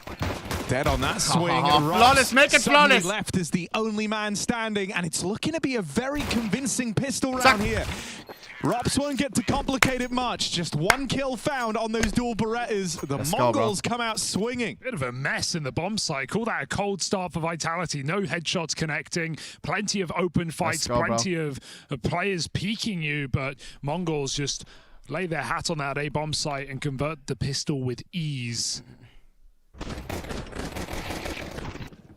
Dead on that swing. Flawless, make it flawless. Left is the only man standing, and it's looking to be a very convincing pistol round here. Rops won't get to complicate it much. Just 1 kill found on those dual Berettas. The Mongols come out swinging. Bit of a mess in the bomb site. Call that a cold start for Vitality. No headshots connecting. Plenty of open fights. Plenty of players peeking you, but Mongols just lay their hat on that A bomb site and convert the pistol with ease.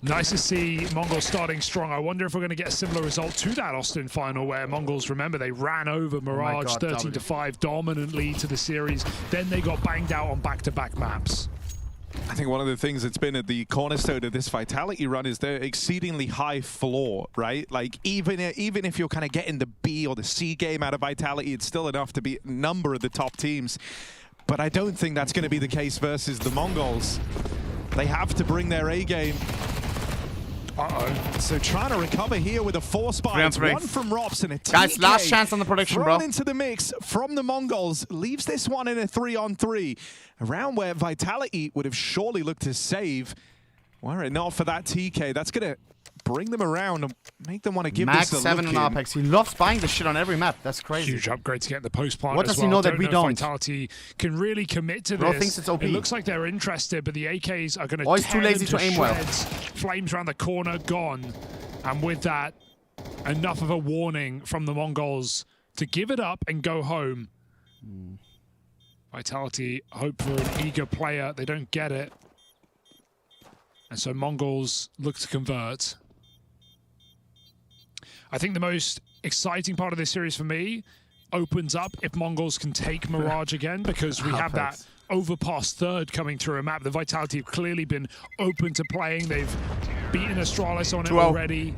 Nice to see Mongols starting strong. I wonder if we're going to get a similar result to that Austin final where Mongols, remember, they ran over Mirage 13-5, dominant lead to the series. Then they got banged out on back-to-back maps. I think one of the things that's been at the cornerstone of this Vitality run is their exceedingly high floor, right? Like, even if you're kind of getting the B or the C game out of Vitality, it's still enough to beat a number of the top teams. But I don't think that's going to be the case versus the Mongols. They have to bring their A game. So trying to recover here with a force buy. One from Rops and a TK. Guys, last chance on the prediction, bro. Thrown into the mix from the Mongols. Leaves this one in a 3-on-3. A round where Vitality would have surely looked to save. Were it not for that TK, that's going to bring them around and make them want to give Max this a 7 look on in. Apex. He loves buying this shit on every map. That's crazy. Huge upgrade to get the post plant. What does he know that we don't? Vitality can really commit to Bro this. thinks it's OP. It looks like they're interested, but the AKs are going to he's too lazy to aim well. Flames around the corner, gone. And with that, enough of a warning from the Mongols to give it up and go home. Vitality hope for an eager player. They don't get it. And so Mongols look to convert. I think the most exciting part of this series for me opens up if Mongols can take Mirage again, because we have that overpass third coming through a map. The Vitality have clearly been open to playing. They've beaten Astralis on it already.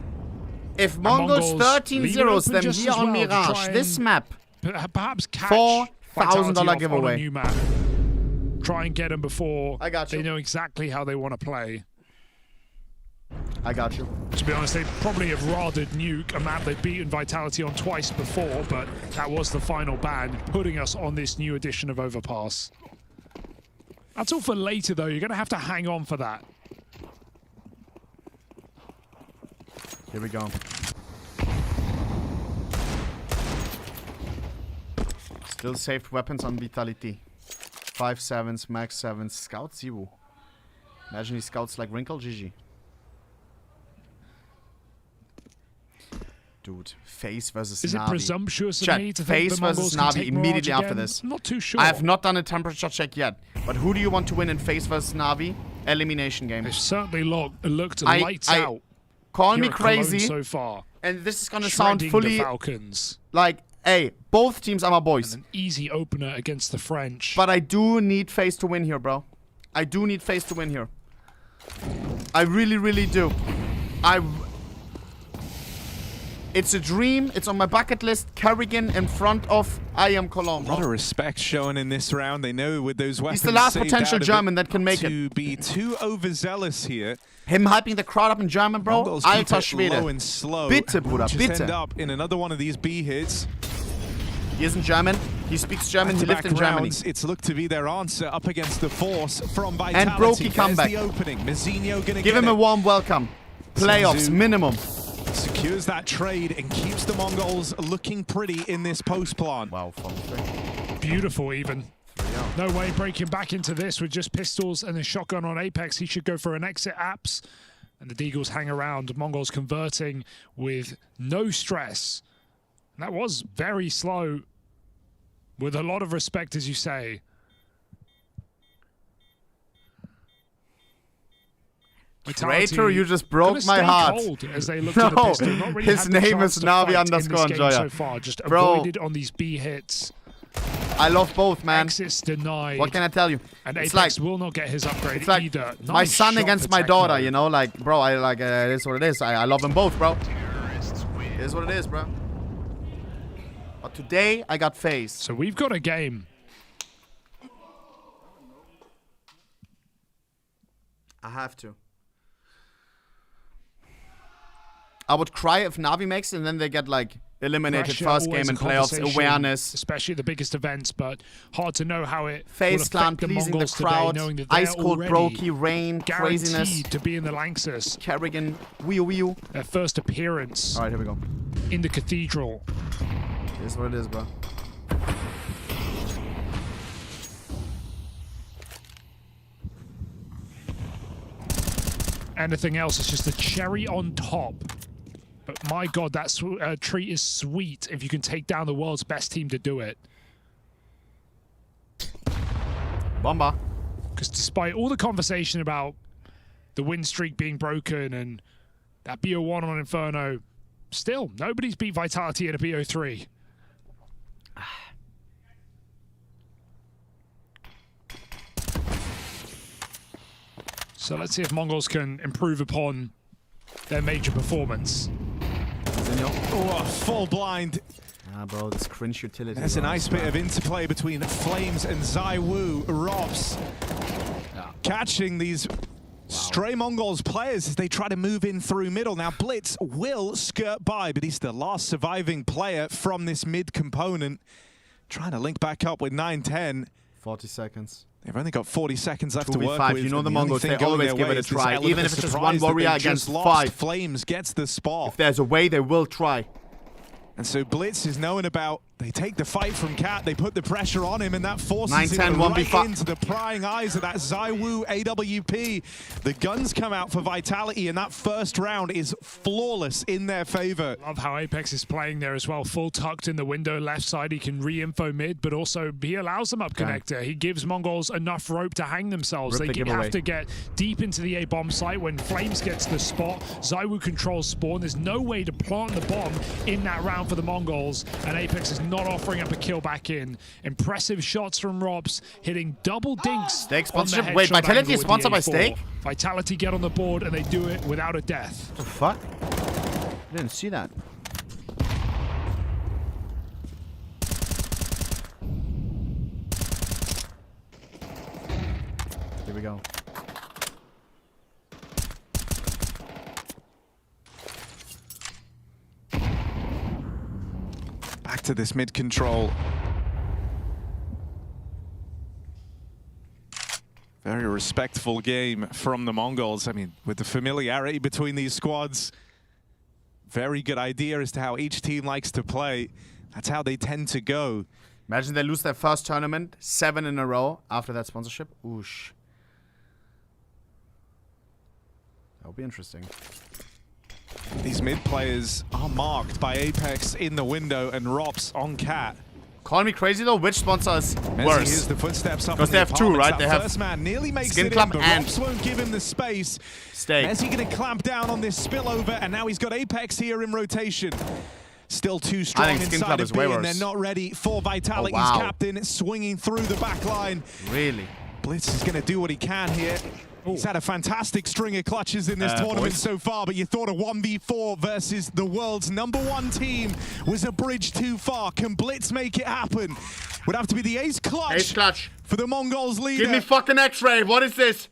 If Mongols 13-0s them here on Mirage, this map, perhaps catch 4-3. $1,000 giveaway. On a new map. Try and get them before they know exactly how they want to play. I got you. To be honest, they probably have rathered Nuke, a map they've beaten Vitality on twice before, but that was the final ban, putting us on this new edition of Overpass. That's all for later, though. You're going to have to hang on for that. Here we go. Still saved weapons on Vitality. 5.7s, max 7s, Scout 0. Imagine he scouts like Wrinkle, GG. Dude, FaZe versus NaVi. Is it presumptuous of me to think FaZe the Mongols versus can NaVi take immediately Mirage after again? this. I'm not too sure. I have not done a temperature check yet. But who do you want to win in FaZe versus NaVi? Elimination game. They've certainly looked lights out. Call me here at Cologne crazy. so far. And this is gonna sound Shredding fully the Falcons. like, hey, both teams are my boys. And an easy opener against the French. But I do need FaZe to win here, bro. I do need FaZe to win here. I really, really do. It's a dream. It's on my bucket list. Kerrigan in front of Cologne, A bro. lot of respect shown in this round. They know with those weapons. He's the last saved potential out of German that can make it. To be too overzealous here. Him hyping the crowd up in German, bro. Mongols keep Alter it Schwede. low and slow. Bitte, Bruder, Just bitte. end up in another one of these B hits. He isn't German. He speaks German. He lived in Germany. Rounds, it's looked to be their answer up against the force from Vitality. And Brokey There's comeback. the opening. Mizzino gonna Give him a warm welcome. Playoffs, minimum. Secures that trade and keeps the Mongols looking pretty in this post plant. Wow, Beautiful, even. No way breaking back into this with just pistols and a shotgun on Apex. He should go for an exit apps. And the Deagles hang around. Mongols converting with no stress. And that was very slow. With a lot of respect, as you say. Traitor, you just broke my heart. As they look at the pistol. Not really his had the name chance is to NaVi fight in this underscore game Enjoyer. so far. Just Bro, avoided on these B hits. I love both, man. Exits denied. What can I tell you? And It's Apex like, will not get his upgrade it's like either. my Nice son shot against for my Techno. daughter, you know? Like, bro, it is what it is. I love them both, bro. It is what it is, bro. But today, I got FaZe. So we've got a game. I have to. I would cry if NaVi makes it and then they get like eliminated Pressure, first always game in a playoffs. conversation, Awareness. especially the biggest events, but hard to know how it FaZe will clan affect the pleasing the Mongols crowd. today, knowing that they're Ice cold already Brokey, rain, craziness. guaranteed to be in the Lanxess. Kerrigan, wee. Their first appearance. All right, here we go. In the Cathedral. It is what it is, bro. Anything else is just a cherry on top. But my God, that treat is sweet if you can take down the world's best team to do it. Bomba. Because despite all the conversation about the win streak being broken and that BO1 on Inferno, still, nobody's beat Vitality at a BO3. So let's see if Mongols can improve upon their major performance. Oh, full blind. Ah, bro, this cringe utility. There's a nice bit of interplay between Flames and ZywOo. Robs catching these stray Mongols players as they try to move in through middle. Now Blitz will skirt by, but he's the last surviving player from this mid component. Trying to link back up with 9-10. 40 seconds. They've only got 40 seconds left to work 2v5. with. You know the and only Mongols, thing they going always their give way it a is this try. element Even of if it's just surprise one that warrior they've against just lost. 5. Flames gets the spot. If there's a way, they will try. And so Blitz is known about, they take the fight from Cat, they put the pressure on him, and that forces 9-10, him right 1v5. into the prying eyes of that ZywOo AWP. The guns come out for Vitality, and that first round is flawless in their favor. Love how Apex is playing there as well. Full tucked in the window left side. He can re-info mid, but also he allows them up connector. He gives Mongols enough rope to hang themselves. Rip the They giveaway. have to get deep into the A-bomb site. When Flames gets the spot, ZywOo controls spawn. There's no way to plant the bomb in that round for the Mongols, and Apex is not offering up a kill back in. Impressive shots from Robs, hitting double dinks. Steak on the sponsorship? Wait, headshot Vitality angle is with sponsored the by A4. Steak? Vitality get on the board, and they do it without a death. What the fuck? I didn't see that. we go. Back to this mid control. Very respectful game from the Mongols. I mean, with the familiarity between these squads, very good idea as to how each team likes to play. That's how they tend to go. Imagine they lose their first tournament, 7 in a row after that sponsorship. Oosh. That'll be interesting. These mid players are marked by Apex in the window and Rops on Cat. Call me crazy though, which sponsor is worse? Here's the footsteps up. Because they have two, right? They have first man nearly makes Skin it Club in, but and Rops won't give him the space. Steak. Is he going to clamp down on this spillover? And now he's got Apex here in rotation. Still too strong inside of B, and they're not ready for Vitality's captain swinging through the back line. Really? Blitz is going to do what he can here. He's had a fantastic string of clutches in this tournament so far, but you thought a 1v4 versus the world's #1 team was a bridge too far. Can Blitz make it happen? Would have to be the ace clutch. Ace clutch. For the Mongols leader. Give me fucking X-ray. What is this?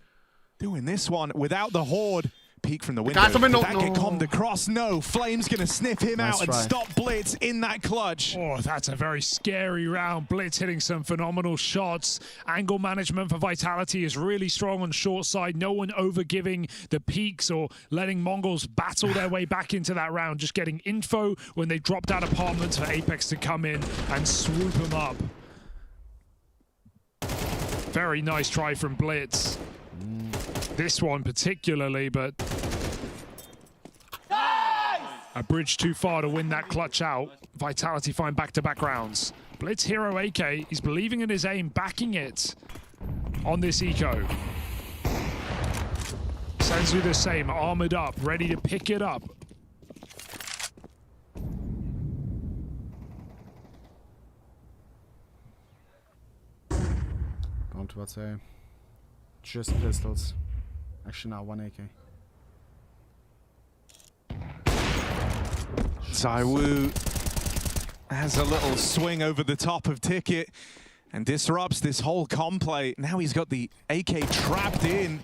Doing this one without the Horde. Peek from the window. Did that get commed across? No. Flame's going to sniff him out and stop Blitz in that clutch. Oh, that's a very scary round. Blitz hitting some phenomenal shots. Angle management for Vitality is really strong on short side. No one overgiving the peaks or letting Mongols battle their way back into that round. Just getting info when they dropped out apartments for Apex to come in and swoop them up. Very nice try from Blitz. This one particularly, but a bridge too far to win that clutch out. Vitality find back-to-back rounds. Blitz hero AK, he's believing in his aim, backing it on this eco. Senzu the same, armored up, ready to pick it up. Going towards A. Just pistols. Actually, now 1 AK. Zaiwu has a little swing over the top of Ticket and disrupts this whole complay. Now he's got the AK trapped in.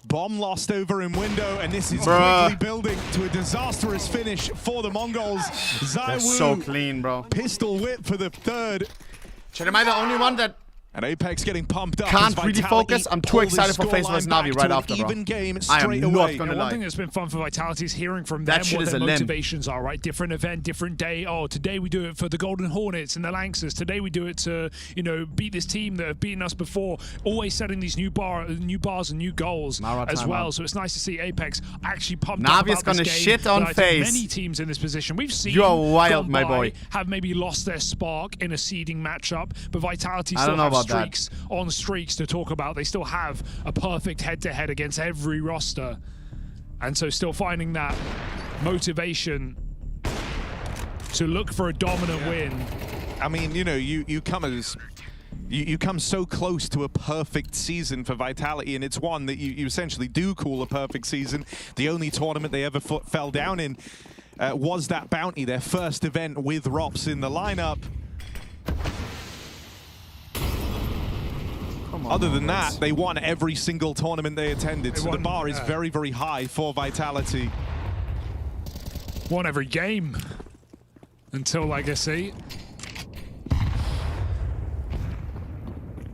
Bomb lost over in window, and this is quickly building to a disastrous finish for the Mongols. Zaiwu, so clean, bro. Pistol whip for the third. Am I the only one that and Apex getting pumped up? Can't really focus. I'm too excited for FaZe vs NaVi right after, bro. Even game I am not gonna lie. One thing that's been fun for Vitality is hearing from them what their motivations are, right? Different event, different day. Oh, today we do it for the Golden Hornets and the Lancers. Today we do it to, you know, beat this team that have beaten us before. Always setting these new bars and new goals as well. So it's nice to see Apex actually pumped up about gonna this game. shit on FaZe. Many teams in this position we've seen. You are wild, my boy. Have maybe lost their spark in a seeding matchup, but Vitality still have streaks on streaks to talk about. They still have a perfect head-to-head against every roster, and so still finding that motivation to look for a dominant win. I mean, you know, you come so close to a perfect season for Vitality, and it's one that you essentially do call a perfect season. The only tournament they ever fell down in was that Bounty, their first event with Rops in the lineup. Other than that, they won every single tournament they attended, so the bar is very, very high for Vitality. Won every game until Legacy.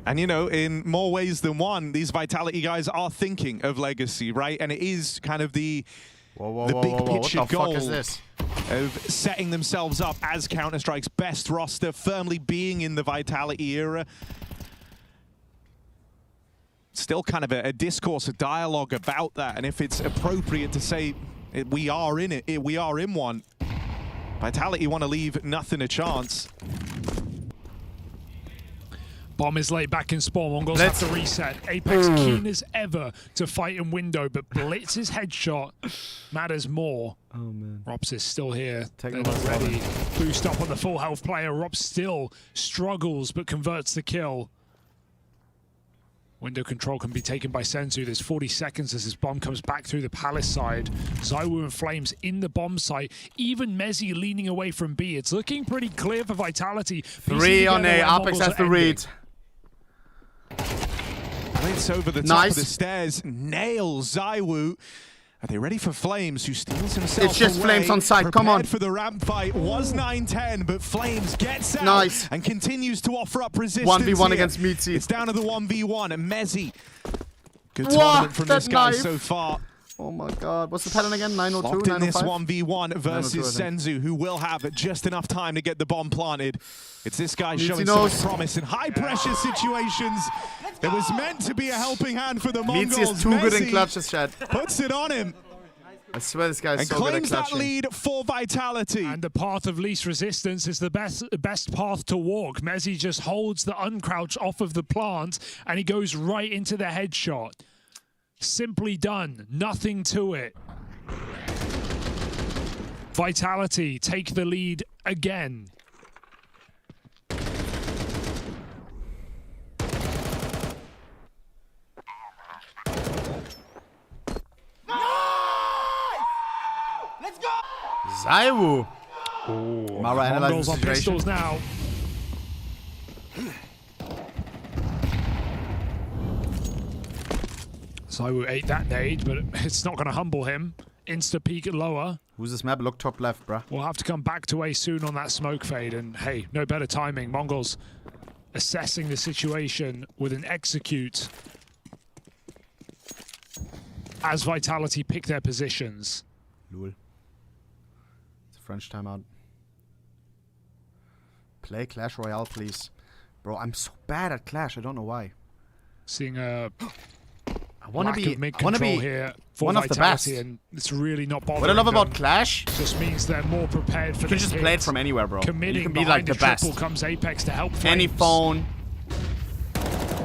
And, you know, in more ways than one, these Vitality guys are thinking of Legacy, right? And it is kind of the big picture goal of setting themselves up as Counter-Strike's best roster, firmly being in the Vitality era. Still kind of a discourse, a dialogue about that, and if it's appropriate to say we are in it, we are in one. Vitality want to leave nothing a chance. Bomb is laid back in spawn. Mongols have to reset. Apex keen as ever to fight in window, but Blitz's headshot matters more. Oh man. Rops is still here. They're not ready. Boost up on the full health player. Rops still struggles but converts the kill. Window control can be taken by Senzu. There's 40 seconds as his bomb comes back through the palace side. Zaiwu and Flames in the bomb site. Even Mezzi leaning away from B. It's looking pretty clear for Vitality. 3 on A. Apex has the read. Splits over the top of the stairs. Nails ZywOo. Are they ready for Flames, who steals himself It's just away? Flames on side, come on. Prepared for the ramp fight, was 9-10, but Flames gets out and continues to offer up resistance 1v1 here. against Mitzi. It's down to the 1v1, and Mezzi. Good tournament from this guy so far. Oh my god. What's the pattern again? 902, Locked in this 905? 1v1 versus Senzu, who will have just enough time to get the bomb planted. It's this guy Mitzi showing knows. some promise in high-pressure situations. There was meant to be a helping hand for the Mongols. Mitzi is too good in Messi clutches, chat. puts it on him. I swear this guy is And so good at claims that clutching. lead for Vitality. And the path of least resistance is the best path to walk. Mezzi just holds the uncrouch off of the plant, and he goes right into the headshot. Simply done. Nothing to it. Vitality take the lead again. ZywOo. Mara analyzes Mongols the on situation. pistols now. ZywOo ate that nade, but it's not going to humble him. Insta peek lower. Who's this map? Look top left, bruh. We'll have to come back to A soon on that smoke fade. And hey, no better timing. Mongols assessing the situation with an execute as Vitality pick their positions. Lul. It's a French timeout. Play Clash Royale, please. Bro, I'm so bad at Clash. I don't know why. Seeing a I want to be here for one of the best. Vitality, and it's really not bothering What I love them. about Clash, Just means they're more prepared for you can the just hit. play it from anywhere, bro. Committing You can be behind like the a triple best. comes Apex to help Any Flames. phone,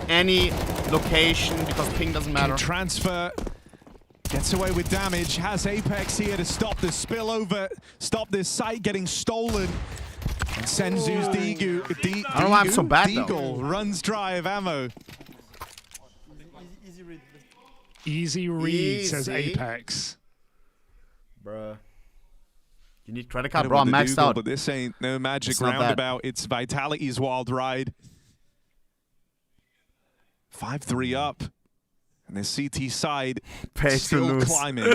any location, because ping doesn't matter. Transfer gets away with damage. Has Apex here to stop the spillover, stop this site getting stolen. And Senzu's I don't know why I'm so bad, though. Deagle runs dry of ammo. Easy read, says Apex. Bruh. You need credit card, bro. I'm maxed out. But this ain't no magic It's not that. roundabout. It's Vitality's wild ride. 5-3 up. And the CT side still climbing.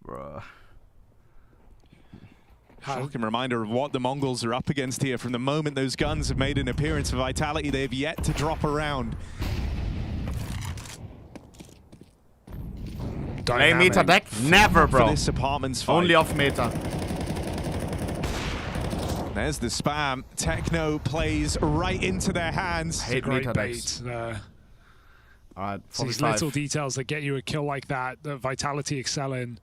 Bruh. Shocking reminder of what the Mongols are up against here. From the moment those guns have made an appearance for Vitality, they have yet to drop around. Play meta deck? Never, bro. For this apartments fight. Only off meta. There's the spam. Techno plays right into their hands. Hate Great meta bait. decks. Alright, these 45. little details that get you a kill like that Vitality excel in.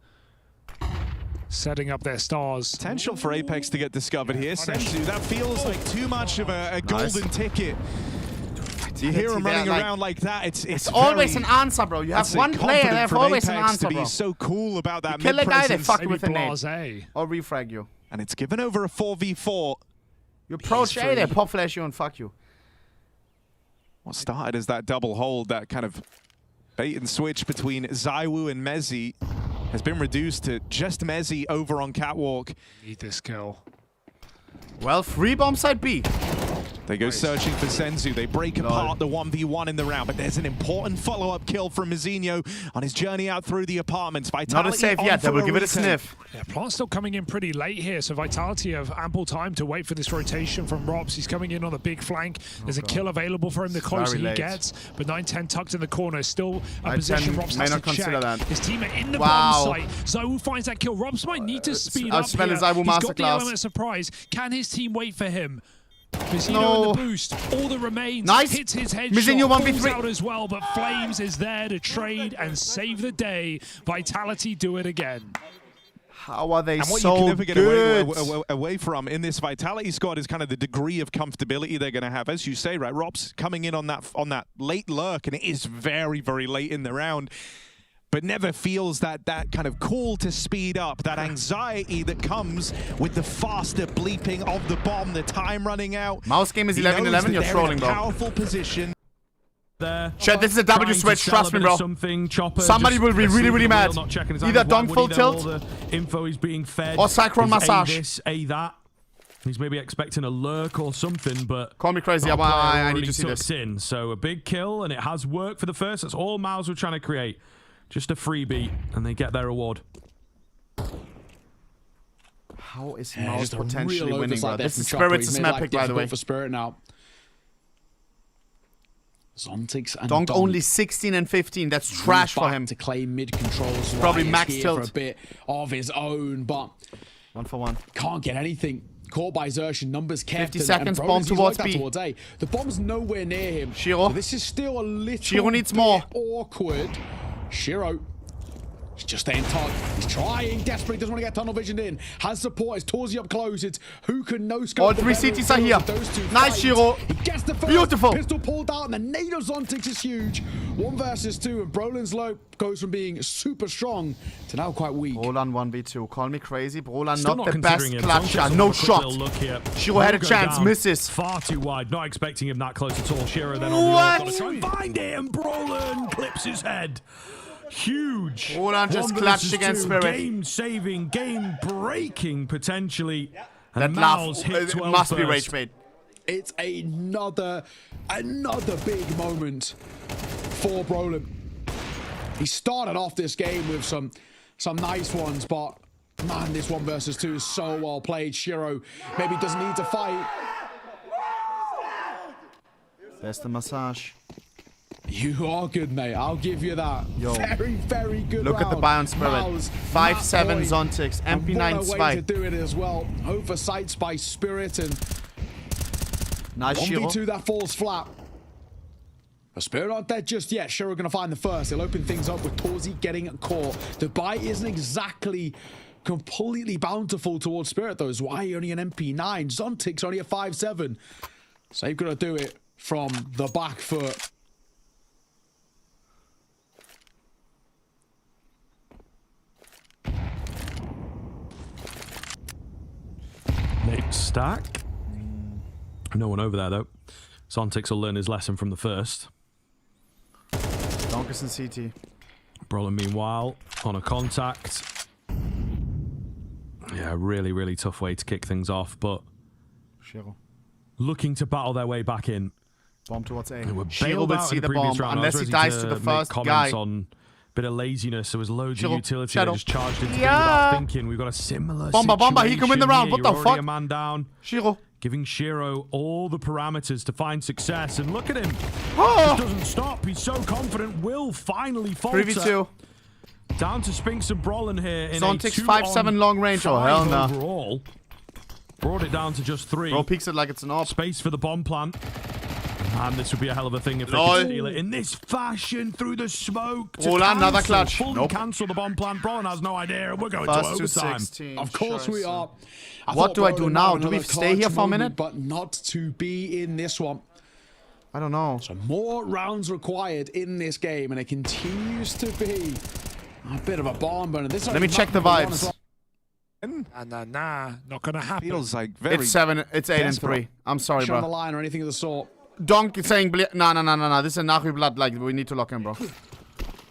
Setting up their stars. Potential for Apex to get discovered here. Senzu, that feels like too much of a golden ticket. You hear him running around like that. It's always an answer, bro. You have one player, they have always an Apex answer, to bro. be so cool about that Kill a guy, they mid-presence. fuck you with a nade. Or refrag you. And it's given over a 4v4. You approach A, they pop flash you and fuck you. What started as that double hold, that kind of bait and switch between ZywOo and Mezzi, has been reduced to just Mezzi over on Catwalk. Need this kill. Well, free bomb side B. They go searching for Senzu. They break apart the 1v1 in the round, but there's an important follow-up kill from Mizinho on his journey out through the apartments. Vitality Not a save yet. They will give it a sniff. Yeah, Plant's still coming in pretty late here, so Vitality have ample time to wait for this rotation from Rops. He's coming in on the big flank. There's a kill available for him the closer he gets, but 9-10 tucked in the corner. Still a position Rops has to check. His teammate in the bomb site. ZywOo finds that kill. Rops might need to speed up here. He's got the element of surprise. Can his team wait for him? Mizinho in the boost, all that remains, hits his headshot, Mizinho falls out as well, but Flames is there to trade and save the day. Vitality do it again. How are they and what so you can never get good? away from in this Vitality squad is kind of the degree of comfortability they're going to have. As you say, right, Rob's coming in on that late lurk, and it is very, very late in the round. But never feels that kind of call to speed up, that anxiety that comes with the faster bleeping of the bomb, the time running out. Mouse game is 11-11, you're trolling, bro. Powerful position. Chat, this is a W switch, trust me, bro. Somebody will be really, really mad. Either dunk full tilt info is being fed. or Cyclone massage. This, that. He's maybe expecting a lurk or something, but... Call me crazy, I need to see this. In. So a big kill, and it has worked for the first. That's all Mouz were trying to create. Just a freebie, and they get their reward. How is Mouz potentially winning, bro? This is Spirit's map pick, by the way. For Spirit now. Zontics and Donk only 16 and 15. That's trash for him. To claim mid controls. Probably max tilt. For a bit of his own, but 1 for 1. Can't get anything. Caught by Xerxes, numbers kept. 50 seconds, bomb towards B. Towards A. The bomb's nowhere near him. Shiro. So this is still a little Shiro needs more. Awkward. Shiro. He's just staying tucked. He's trying desperately. Doesn't want to get tunnel visioned in. Has support. It's Torzi up close. It's who can no scope. All 3 CTs are here. Nice, Shiro. He gets the first. Beautiful. Pistol pulled out, and the nade of Zontix is huge. 1 versus 2, and Brolin's low goes from being super strong to now quite weak. Brolan 1v2. Call me crazy. Brolan not the best clutch shot. No shot. Shiro had a chance. Misses. Far too wide. Not expecting him that close at all. Shiro then on the other. Got to try and find it, and Brolan clips his head. Huge. Brolan just clutched against Spirit. Game-saving, game-breaking potentially. And that laugh must be rage bait. It's another big moment for Brolan. He started off this game with some nice ones, but man, this 1 versus 2 is so well played. Shiro maybe doesn't need to fight. There's the massage. You are good, mate. I'll give you that. Yo. Very, very good Look at the buy on Spirit. 5-7 Zontix. MP9 Spike. Way to do it as well. Oversights by Spirit and nice Shiro. 1v2 that falls flat. But Spirit aren't dead just yet. Shiro going to find the first. They'll open things up with Torzi getting caught. The buy isn't exactly completely bountiful towards Spirit, though. Is why only an MP9. Zontix only a 5-7. So they've got to do it from the back foot. Next stack. No one over there, though. Zontix will learn his lesson from the first. Donkus and CT. Brolan, meanwhile, on a contact. Yeah, really, really tough way to kick things off, but Shiro looking to battle their way back in. Bomb towards A. Shiro will see the bomb unless he dies to the first guy. On bit of laziness. There was loads of utility. Shadow. They just charged into without thinking. We've got a similar Bomba, he can win the round. Here. What the You're fuck? A man down. Shiro. Giving Shiro all the parameters to find success. And look at him. Oh. He doesn't stop. He's so confident. Will finally falter. 3v2. Down to Spinks and Brolan here. In Zontix 5-7 long range. Oh, hell no. Overall. Brought it down to just 3. Bro peeks it like it's an AWP. Space for the bomb plant. And this would be a hell of a thing if they could steal it in this fashion through the smoke. Another clutch. Fully cancel the bomb plan. Brolan has no idea. We're going to overtime. Of course we are. What do I do now? Do we stay here for a minute? But not to be in this one. I don't know. So more rounds required in this game, and it continues to be a bit of a bomb burner. Let me check the vibes. Nah, not gonna happen. Feels like very. It's 7. It's 8 and 3. I'm sorry, bro. On the line or anything of the sort. Donk is saying, no. This is a NaVi blood. Like, we need to lock him, bro.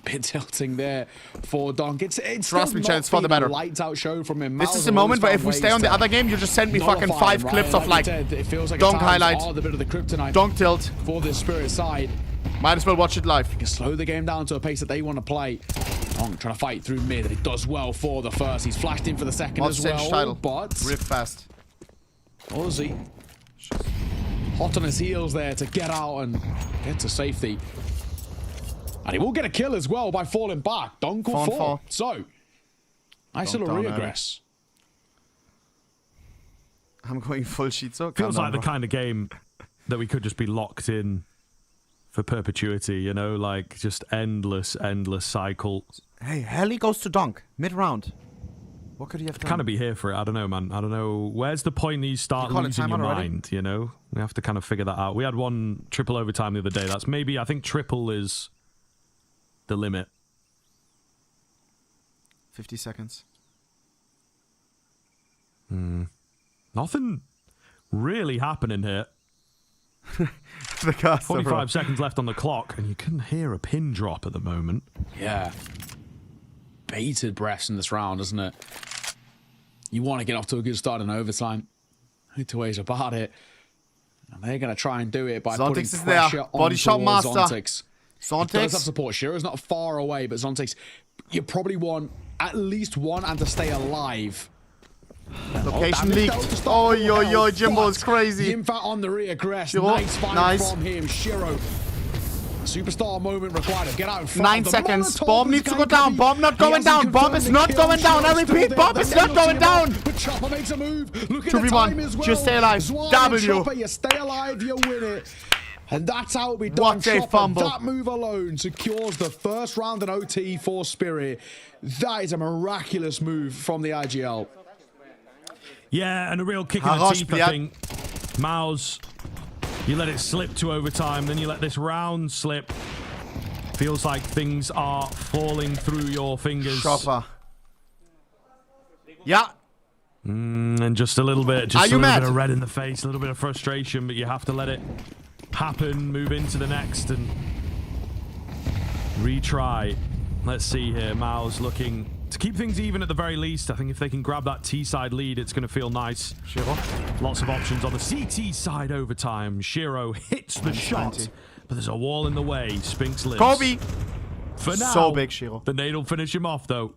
Bit tilting there for Donk. It's trust me, Chad, it's for the better. Lights out show from him. This is the moment where if we stay on the other game, you just send me fucking 5 clips of like Donk highlights, Donk tilt for this Spirit side. Might as well watch it live. You can slow the game down to a pace that they want to play. Donk trying to fight through mid, and it does well for the first. He's flashed in for the second as well. Title. But rip fast. Aussie hot on his heels there to get out and get to safety. And he will get a kill as well by falling back. Donk will fall. So, nice little regress. I'm going full Shizu. Feels like the kind of game that we could just be locked in for perpetuity, you know, like just endless cycles. Hey, Heli goes to Donk mid-round. What could he have done? Kind of be here for it. I don't know, man. I don't know. Where's the point that you start losing your mind, you know? We have to kind of figure that out. We had 1 triple overtime the other day. That's maybe, I think triple is the limit. 50 seconds. Nothing really happening here. The cast 45 seconds left on the clock, and you can hear a pin drop at the moment. Yeah. Bated breaths in this round, isn't it? You want to get off to a good start in overtime. No two ways about it. And they're going to try and do it by Zontix putting is pressure there. on Body shot master. Zontix. Zontix. Does have support. Shiro's not far away, but Zontix, you probably want at least one and to stay alive. Location leaked. Oh, yo, Jimbo is crazy. Infat on the reaggress. Shiro, Nice fight nice. from him. Shiro. Superstar moment required. Get out in front. 9 seconds. Bomb needs to go down. Bomb not going down. Bomb is not going down. I repeat, bomb is not going down. But Chopper makes a move. Look at 2v1. the time as well. Just stay alive. Zwan W. Chopper, you stay alive, you win it. And that's how it be done. What a Chopper, fumble. that move alone secures the first round in OT for Spirit. That is a miraculous move from the IGL. Yeah, and a real kick in the teeth, I think. Mouz, you let it slip to overtime, then you let this round slip. Feels like things are falling through your fingers. Chopper. Yeah. And just a little bit, Are just a you little mad? bit of red in the face, a little bit of frustration, but you have to let it happen, move into the next, and retry. Let's see here, Mouz looking to keep things even at the very least. I think if they can grab that T-side lead, it's going to feel nice. Shiro. Lots of options on the CT side overtime. Shiro hits the shot, but there's a wall in the way. Spinks lives. Kobe. For now, So big, Shiro. the nade will finish him off, though.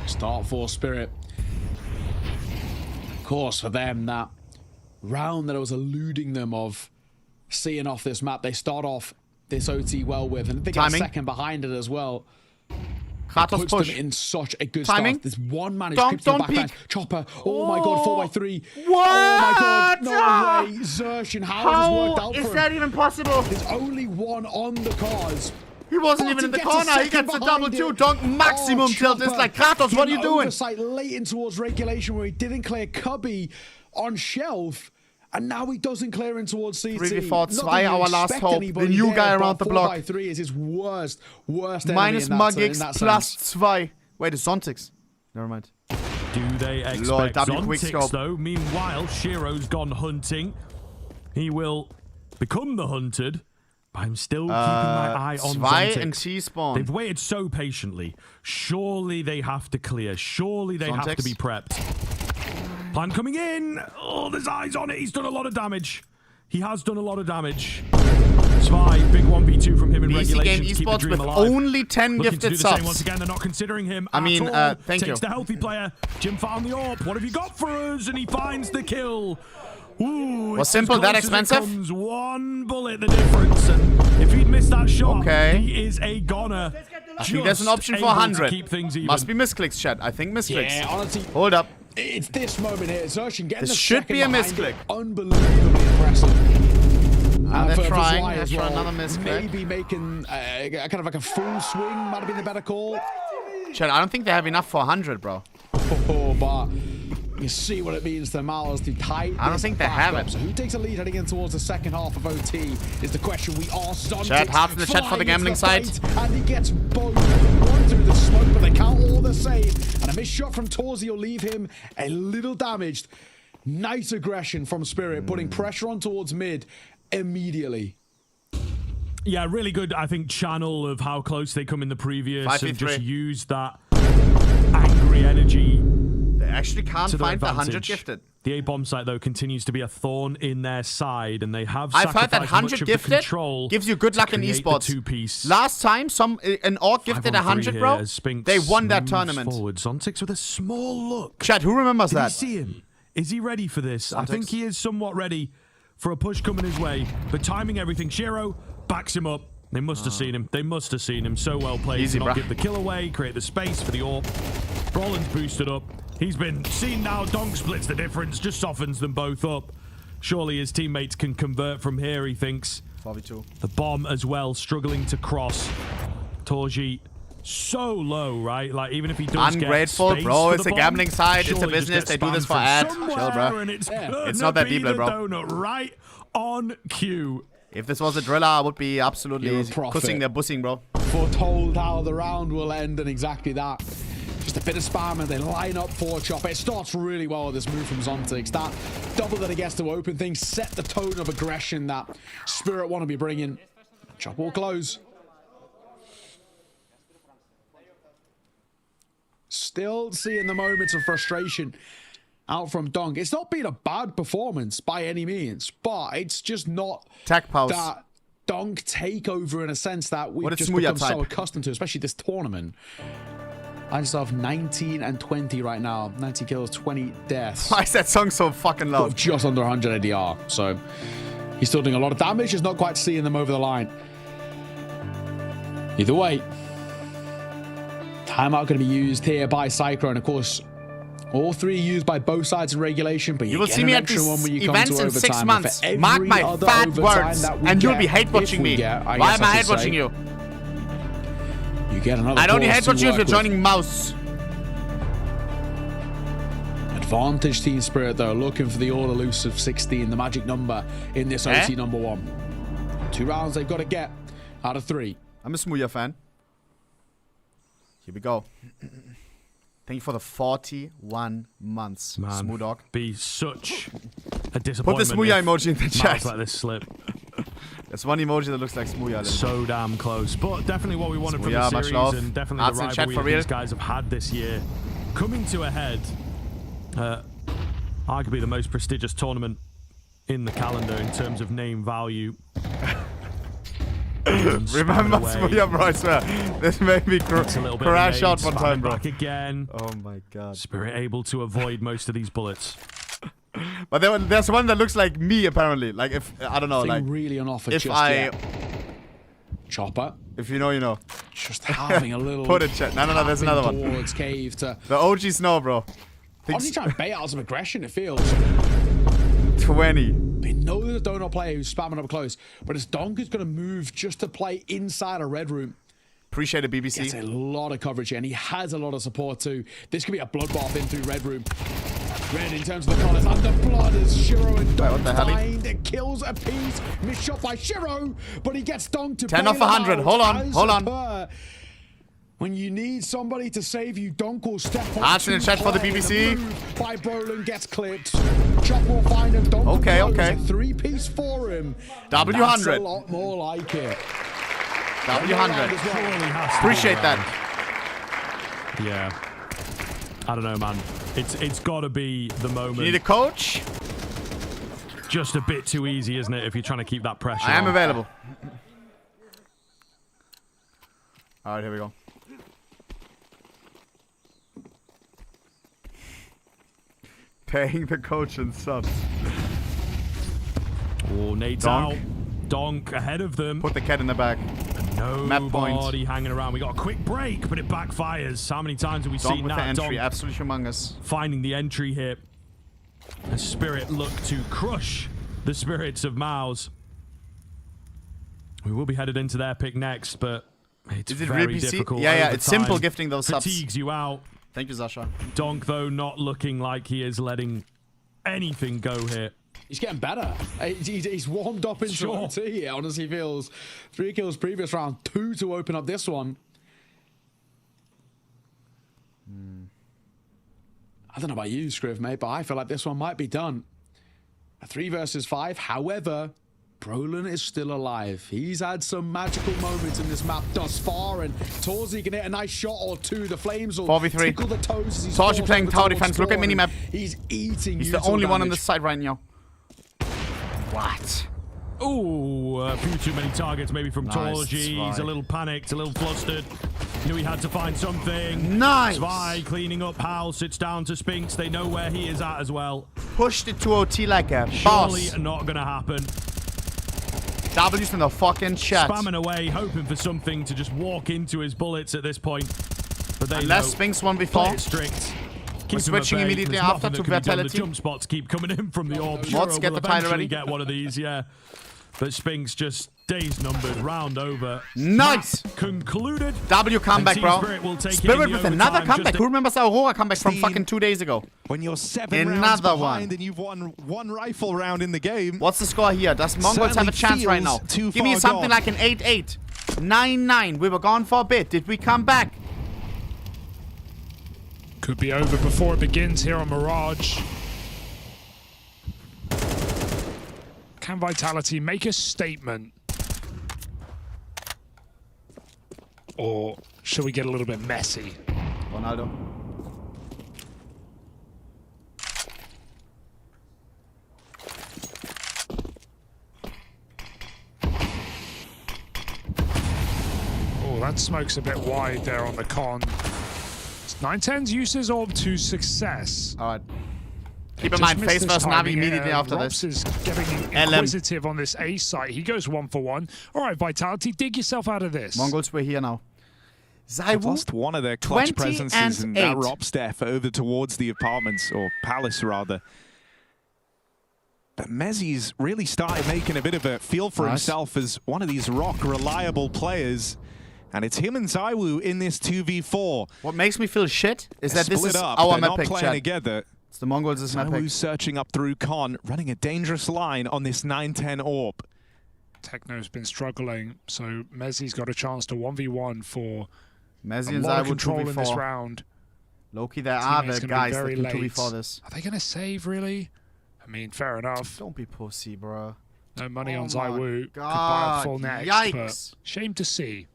Start for Spirit. Of course, for them, that round that I was eluding them of seeing off this map, they start off this OT well with, and they get a second behind it as well. Kratos puts push. them in such a good Timing. start. There's one man who's Don't creeped to the back peek. line. Chopper. Oh my god, 4x3. What? Oh my god, no way. Xerxin, how has this worked out for is him? that even possible? There's only one on the cards. He wasn't But even in the gets a corner. He second gets the behind double two it. dunk maximum tilt. It's Chopper like, Kratos, what are you getting doing? Oversight late in towards regulation where he didn't clear Cubby on shelf. And now he doesn't clear in towards CT. 3v4 Not that 2, you our last expect hope. anybody The new there, guy but around the block. 4x3 is his worst enemy Minus in that, in Magix that plus sense. 2. Wait, it's Zontix. Never mind. Do they expect Lol, W quick Zontix, scope. though? Meanwhile, Shiro's gone hunting. He will become the hunted, but I'm still keeping my eye on 2 Zontix. and T-spawn. They've waited so patiently. Surely they have to clear. Surely they have Zontix. to be prepped. Plan coming in. Oh, there's eyes on it. He's done a lot of damage. He has done a lot of damage. Spy, big 1v2 from him in BC regulation Game to keep the Esports dream with alive. only 10 Looking to gifted do the same subs. once again. They're not considering him I at mean, all. thank Takes you. the healthy player. Jim found the AWP. What have you got for us? And he finds the kill. Ooh, Was it's simple, as that close as it expensive? comes. One bullet the difference. And if he'd missed that shot, Okay. he is a goner. I think there's an option for able to 100. keep things even. Must be misclicks, chat. I think misclicks. Yeah, honestly. Hold up. It's this moment here. Xerxin getting This the should second be a behind misclick. it. Unbelievably impressive. They're for trying. Zwy They're as trying well, another misclick. maybe making kind of like a full swing might have been the better call. Chat, I don't think they have enough for 100, bro. Oh, but you see what it means to Mouz to tight. I don't think they have it. So who takes a lead heading in towards the second half of OT is the question we ask. Zontix Chat, hearts in the chat for the flying into gambling side. fight, and he gets both. One through the smoke, but they count all the same. And a missed shot from Torzi will leave him a little damaged. Nice aggression from Spirit, putting pressure on towards mid immediately. Yeah, really good, I think, channel of how close they come in the previous 5v3. and just use that angry energy. They actually can't to their find the 100 advantage. gifted. The A-bomb site, though, continues to be a thorn in their side, and they have I've heard that sacrificed 100 much of the gifted control gives you good to luck in create the esports. two-piece. Last time, an orc gifted 100, bro. They won that tournament. Forward. Zontix with a small look. Chat, who remembers Did that? you see him? Is he ready for this? I Zontix. think he is somewhat ready for a push coming his way. But timing everything, Shiro backs him up. They must have seen him. They must have seen him. So well played Easy, to not bruh. give the kill away, create the space for the AWP. Brollin's boosted up. He's been seen now. Donk splits the difference, just softens them both up. Surely his teammates can convert from here, he thinks. 4v2. The bomb as well, struggling to cross. Torji so low, right? Like, even if he does Ungrateful, get space bro. for It's the a bomb, gambling side. It's a surely just business. get They do this spammed for from ads. somewhere, Chill, bro. and it's It's not that deep, the bro. donut right on cue. If this was a driller, I would be absolutely You're a prophet. cussing their bussing, bro. Foretold how the round will end, and exactly that. Just a bit of spam, and they line up for Chopper. It starts really well with this move from Zontix. That double that he gets to open things set the tone of aggression that Spirit want to be bringing. Chopper will close. Still seeing the moments of frustration out from Donk. It's not been a bad performance by any means, but it's just not Tech pause. that Donk takeover in a sense that we've just Smooya become type? so accustomed to, especially this tournament. I just have 19 and 20 right now. 90 kills, 20 deaths. Why is that song so fucking low? But just under 100 ADR. So he's still doing a lot of damage, just not quite seeing them over the line. Either way, timeout going to be used here by Cyclone. Of course, all three used by both sides in regulation, but you will see me at these events in 6 months. And Mark my fat words, and you'll be hate-watching me. Why am I hate-watching you? You get another. I'd only hate-watch you if you're joining Mouz. Advantage Team Spirit, though, looking for the all-elusive 16, the magic number in this OT number 1. 2 rounds they've got to get out of 3. I'm a Smooya fan. Here we go. Thank you for the 41 months, Smooth Dog. Be such a disappointment. Put the Smooya emoji in the chat. Let this slip. There's one emoji that looks like Smooya. So damn close. But definitely what we wanted Smooya, from the series, and definitely the rivalry these guys have had this year. Coming to a head, arguably the most prestigious tournament in the calendar in terms of name value. Remember Smooya, bro, I swear. This made me crash out one time, bro. Back again. Oh my god. Spirit able to avoid most of these bullets. But there's one that looks like me, apparently. Like, if, I don't know, like... really on offer if just I... yet. Chopper. If you know, you know. Just having a little... Put it, chat. No, there's another one. Towards Cave to... The OGs know, bro. Honestly trying to bait out some aggression, it feels. 20. They know there's a donut player who's spamming up close, but it's Donk who's going to move just to play inside a red room. Appreciate it, BBC. Gets a lot of coverage here, and he has a lot of support too. This could be a bloodbath in through red room. Red in terms of the colors, and the blood is Shiro and Donk find it kills a piece. Missed shot by Shiro, but he gets Donk to 10 off 100. Hold on. When you need somebody to save you, Donk will step on. Answer in the chat for the BBC. By Brolin gets clipped. Chop will find him. Donk okay. A 3-piece for him. W100. That's a lot more like it. W100. Appreciate that. Yeah. I don't know, man. It's got to be the moment. You need a coach? Just a bit too easy, isn't it, if you're trying to keep that pressure I am on. available. All right, here we go. Paying the coach and subs. Oh, Nate's out. Donk ahead of them. Put the cat in the back. Nobody hanging around. We got a quick break, but it backfires. How many times have we seen that? The entry, Donk absolutely humongous. finding the entry here. The Spirit look to crush the spirits of Mouz. We will be headed into their pick next, but it's very difficult. Yeah, it's simple gifting those subs. Fatigues you out. Thank you, Zasha. Donk, though, not looking like he is letting anything go here. He's getting better. He's warmed up into OT. It honestly feels 3 kills previous round, 2 to open up this one. I don't know about you, Scriv, mate, but I feel like this one might be done. A 3 versus 5. However, Brolin is still alive. He's had some magical moments in this map thus far, and Torzi can hit a nice shot or two. The flames will 4v3. tickle the toes as he's Torzi playing tower defense. Look at minimap. He's eating. He's the only one on this side right now. What? Ooh, a few too many targets maybe from Torzi. He's a little panicked, a little flustered. Knew he had to find something. Nice. Zwei cleaning up. Hal sits down to Spinks. They know where he is at as well. Pushed it to OT like a Surely boss. not going to happen. W's in the fucking chat. Spamming away, hoping for something to just walk into his bullets at this point. But they Unless Spinks won before. Play it strict. We're switching immediately after to Vitality. The jump spots keep coming in from the orb. Let's get the title ready. Get one of these, yeah. But Spinks just days numbered, round over. Nice. Concluded. W comeback, bro. Spirit with another comeback. Who remembers our Aurora comeback from fucking 2 days ago? When you're 7 rounds behind and you've won 1 rifle round in the game. What's the score here? Does Mongols have a chance right now? Give me something like an 8-8. 9-9. We were gone for a bit. Did we come back? Could be over before it begins here on Mirage. Can Vitality make a statement? Or should we get a little bit messy? Ronaldo. That smoke's a bit wide there on the con. 910's uses orb to success. All right. Keep in mind, FaZe versus NaVi immediately after Rops this. is getting inquisitive on this A site. He goes 1 for 1. All right, Vitality, dig yourself out of this. Mongols, we're here now. They've lost one of their clutch presences in that Rops def over towards the apartments, or palace rather. But Mezzi's really started making a bit of a feel for himself as one of these rock reliable players. And it's him and ZywOo in this 2v4. What makes me feel shit is that this is up. our They're not Mepic playing chat. together. It's the Mongols is Mepic. ZywOo searching up through Con, running a dangerous line on this 910 orb. Techno's been struggling, so Mezzi's got a chance to 1v1 for Mezzi a and lot of ZywOo control in this 2v4. round. Loki, there are Teammate's the gonna be guys that very can late. 2v4 this. Are they going to save, really? I mean, fair enough. Don't be pussy, bro. No money on my ZywOo. Could buy God, a full next, yikes. but shame to see.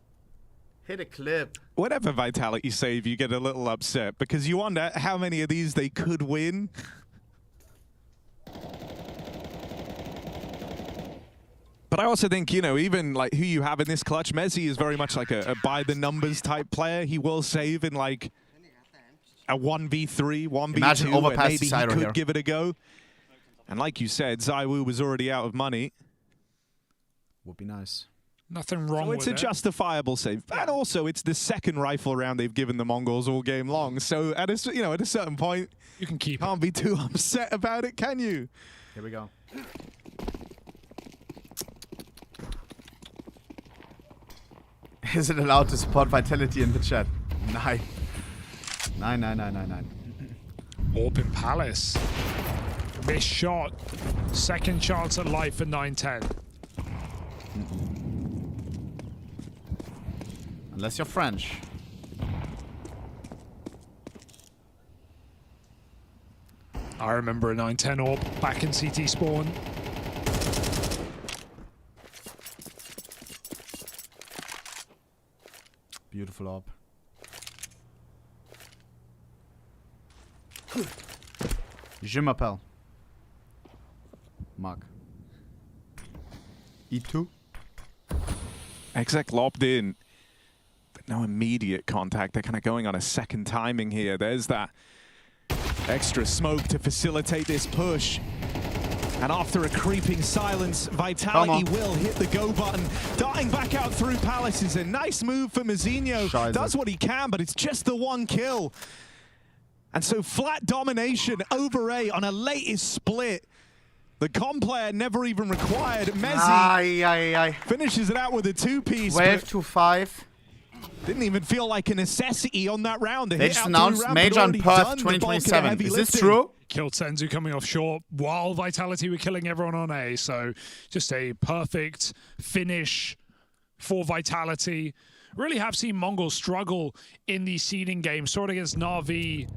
Hit a clip. Whatever Vitality save, you get a little upset because you wonder how many of these they could win. But I also think, you know, even like who you have in this clutch, Mezzi is very much like a by the numbers type player. He will save in like a 1v3, 1v2, Imagine where overpass maybe he Cyro could here. give it a go. And like you said, ZywOo was already out of money. Would be nice. Nothing wrong So with it's a it. justifiable save. And also, it's the second rifle round they've given the Mongols all game long. So at a, you know, at a certain point, you can keep can't be too upset about it, can you? Here we go. Is it allowed to support Vitality in the chat? Nine. Nine. Orb in Palace. Missed shot. Second chance at life for 910. Unless you're French. I remember a 910 orb back in CT spawn. Beautiful orb. Je m'appelle Mark. E2. Exec lobbed in, but no immediate contact. They're kind of going on a second timing here. There's that extra smoke to facilitate this push. And after a creeping silence, Vitality will hit the go button. Darting back out through Palace is a nice move for Mazzinho. Does what he can, but it's just the one kill. And so flat domination over A on a latest split. The com player never even required. Mezzi finishes it out with a two-piece. Wave to 5. Didn't even feel like a necessity on that round. They just announced Major and Perth 2027. Is this true? Killed Senzu coming off short while Vitality were killing everyone on A. So just a perfect finish for Vitality. Really have seen Mongols struggle in these seeding games. Saw it against NaVi.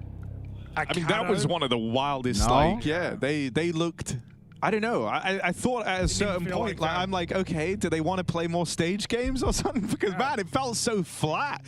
I mean, that was one of the wildest. Like, yeah, they looked. I don't know. I thought at a certain point, like I'm like, okay, do they want to play more stage games or something? Because man, it felt so flat.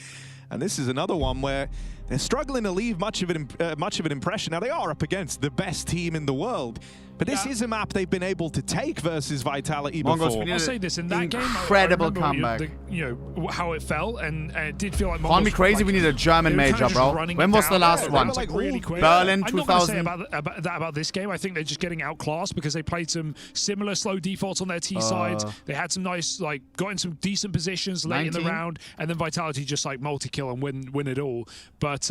And this is another one where they're struggling to leave much of an impression. Now they are up against the best team in the world, but this is a map they've been able to take versus Vitality Mongols, before. I'll say this, in that game, incredible I remember, comeback. you know, how it felt, and it did feel like Call Mongols me crazy, like, we need a German they were major, kind of bro. just running When was the down. last Yeah, one? like really quick. Berlin I'm not going to say 2000. about this game. I think they're just getting outclassed because they played some similar slow defaults on their T sides. They had some nice, like, got in some decent positions late in the 19. round, and then Vitality just like multi-kill and win it all. But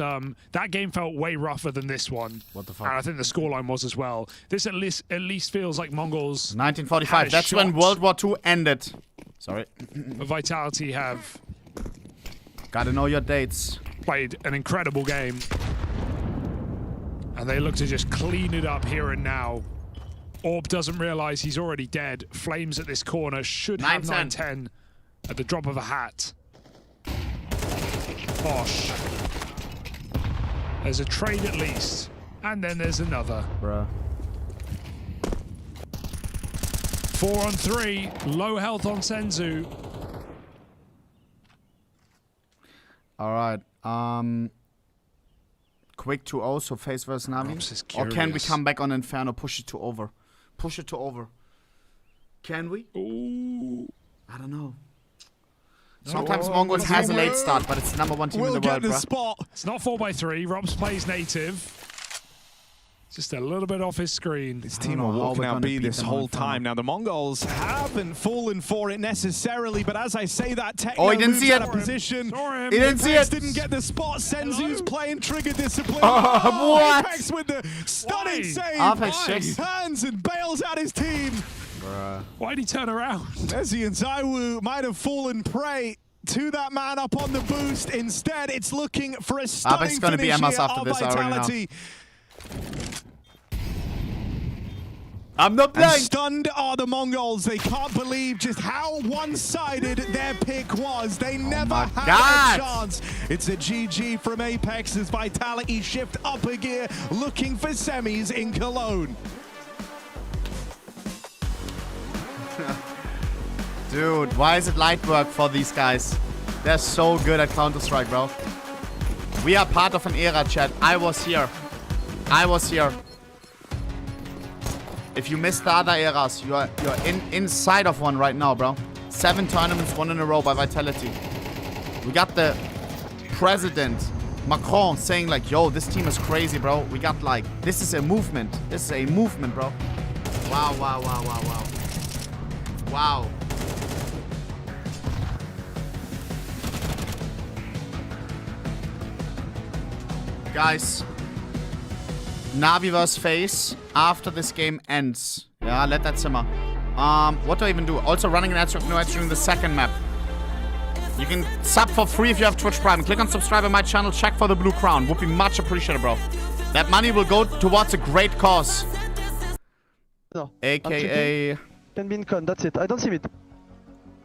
that game felt way rougher than this one. What the fuck? And I think the scoreline was as well. This at least feels like Mongols. 1945. That's when World War II ended. Sorry. But Vitality have Gotta know your dates. played an incredible game. And they look to just clean it up here and now. Orb doesn't realize he's already dead. Flames at this corner should have 910 at the drop of a hat. Bosh. There's a trade at least. And then there's another. Bruh. 4 on 3. Low health on Senzu. Alright. Quick 2-0, so FaZe versus NaVi. Or can we come back on Inferno, push it to over? Push it to over. Can we? Ooh. I don't know. Sometimes Mongols has a late start, but it's the #1 team in the world, bro. Spot. It's not 4x3. Robs plays native. Just a little bit off his screen. This team are walking out B this whole time. Now, the Mongols haven't fallen for it necessarily, but as I say that, Techno he didn't moves see out it. of position. He didn't see it. Didn't get the spot. Senzu's playing trigger discipline. What? Apex with the stunning save. Apex Hands and bails out his team. Why'd he turn around? Nezzy and Zaiwu might have fallen prey to that man up on the boost. Instead, it's looking for a stunning gonna be finish MS here after of this, I already know. Vitality. I'm not And blind. stunned are the Mongols. They can't believe just how one-sided their pick was. They never had a chance. It's a GG from Apex as Vitality shift up a gear, looking for semis in Cologne. Dude, why is it light work for these guys? They're so good at Counter-Strike, bro. We are part of an era, chat. I was here. If you missed the other eras, you're inside of one right now, bro. 7 tournaments, 1 in a row by Vitality. We got the president, Macron, saying like, yo, this team is crazy, bro. We got like, this is a movement. This is a movement, bro. Wow, wow, wow, wow, wow. Wow. Guys, NaVi vs FaZe after this game ends. Yeah, let that simmer. What do I even do? Also running an ad during the second map. You can sub for free if you have Twitch Prime. Click on subscribe on my channel. Check for the blue crown. Would be much appreciated, bro. That money will go towards a great cause. No. AKA... Can be in con, that's it. I don't see it.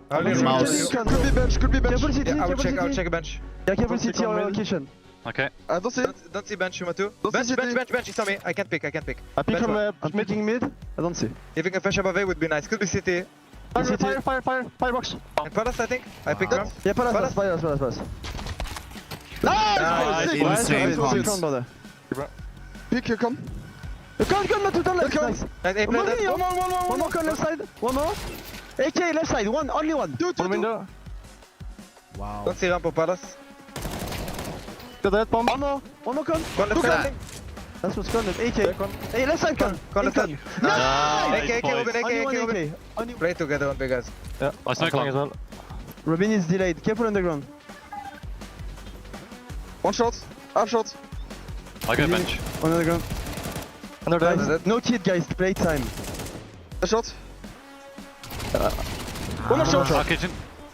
Mouz. Could be bench, could be bench. Careful city, Yeah, I will careful check a bench. Yeah, careful city on location. Okay. I don't see it. Don't see bench, Shumatu. Don't see Bench, it's on me. I can't pick. I pick from I'm making mid. I don't see. If you can flash above A would be nice. Could be city. Firebox. And Palace, I think. I picked them. Yeah, Palace. Nice! Insane cons. Pick, here, come. Come, not to turn left. Nice. One more con left side. One more. AK left side. One, only one. Two. Window. Wow. Don't see ramp for Palace. Got that bomb. One more con. One left side. That's what's con. AK. Hey, left side con. Left side. Nice! AK, open. Play together on Vegas. Yeah. I as well. Robin is delayed. Careful underground. One shot. Half shot. I got bench. On underground. Guys, no kid, guys. Play time. A shot. One more shot. Our kitchen.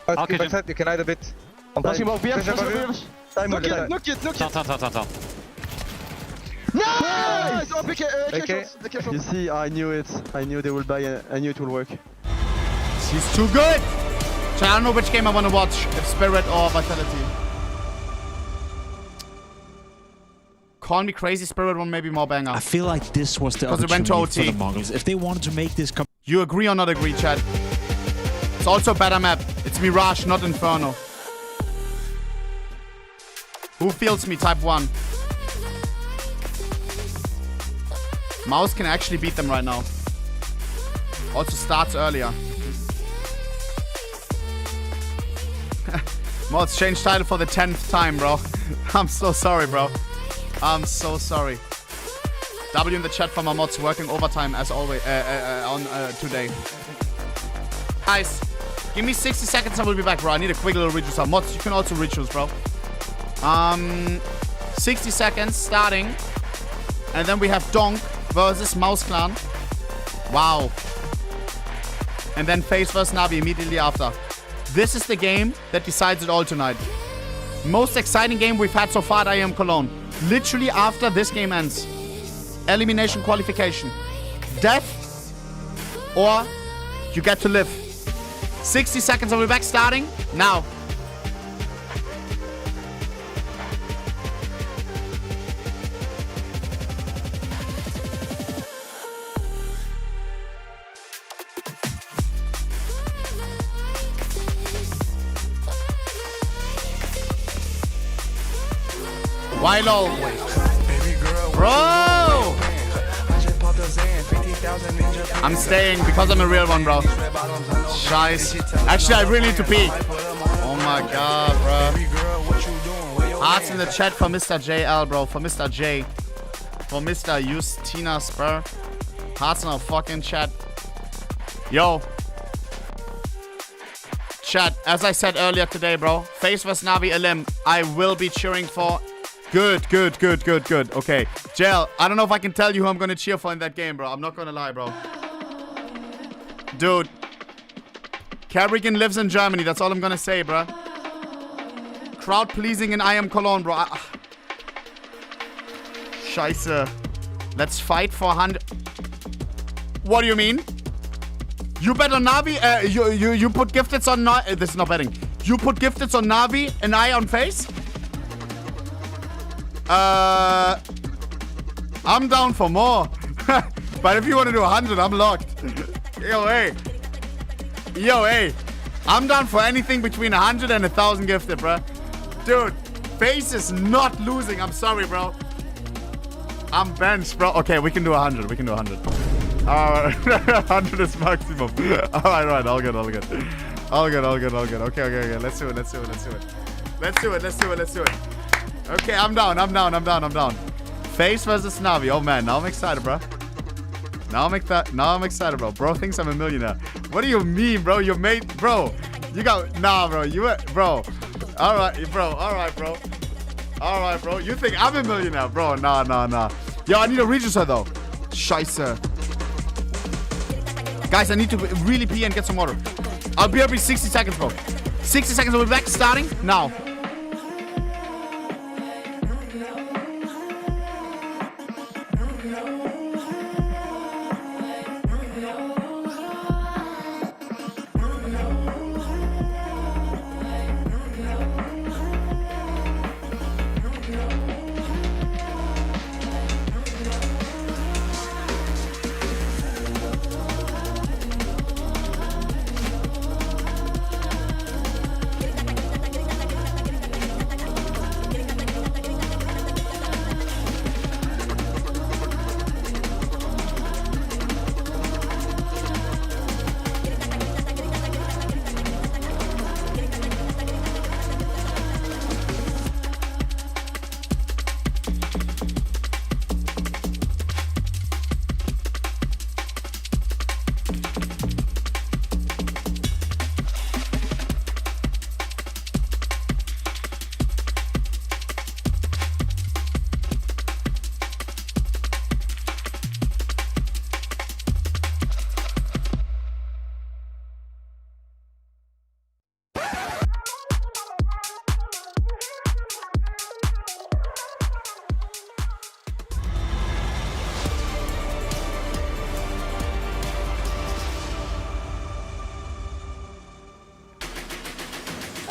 You can hide a bit. I'm passing about BF. Time. No kid. Down. Nice! Oh, pick Okay. You see, I knew it. I knew they will buy. I knew it will work. She's too good! So I don't know which game I want to watch. If Spirit or Vitality. Call me crazy, Spirit one maybe more banger. I feel like this was the Because it went to opportunity OT. for the Mongols. If they wanted to make this... You agree or not agree, Chad? It's also a better map. It's Mirage, not Inferno. Who feels me? Type 1. Mouz can actually beat them right now. Also starts earlier. Mouz changed title for the 10th time, bro. I'm so sorry, bro. I'm so sorry. W in the chat for my mods working overtime as always on today. Guys, give me 60 seconds. I will be back, bro. I need a quick little rechoose. Mods, you can also rechoose, bro. 60 seconds starting, and then we have Donk versus Mouz Clan. Wow. And then FaZe versus NaVi immediately after. This is the game that decides it all tonight. Most exciting game we've had so far at IEM Cologne. Literally after this game ends. Elimination qualification. Death or you get to live. 60 seconds, I'll be back starting now. Why low? Bro! I'm staying because I'm a real one, bro. Scheiße. Actually, I really need to pee. Oh my god, bro. Hearts in the chat for Mr. JL, bro. For Mr. J. For Mr. Justina Spur. Hearts in our fucking chat. Yo. Chat, as I said earlier today, bro. FaZe vs NaVi LM. I will be cheering for. Good. Okay. JL, I don't know if I can tell you who I'm gonna cheer for in that game, bro. I'm not gonna lie, bro. Dude. Carrigan lives in Germany. That's all I'm gonna say, bro. Crowd pleasing in I Am Cologne, bro. Scheiße. Let's fight for 100. What do you mean? You bet on NaVi? You put gifteds on NaVi? This is not betting. You put gifteds on NaVi and I on FaZe? I'm down for more. But if you want to do 100, I'm locked. Yo, hey. I'm down for anything between 100 and 1,000 gifted, bro. Dude, FaZe is not losing. I'm sorry, bro. I'm benched, bro. Okay, we can do 100. 100 is maximum. Alright, all good. Okay. Let's do it. Okay, I'm down. FaZe versus NaVi. Oh man, now I'm excited, bro. Now I'm excited, bro. Bro thinks I'm a millionaire. What do you mean, bro? You made, bro. You got, nah, bro. You were, bro. All right, bro. You think I'm a millionaire, bro? Nah. Yo, I need a register though. Scheiße. Guys, I need to really pee and get some water. I'll be every 60 seconds, bro. 60 seconds. We'll be back starting now.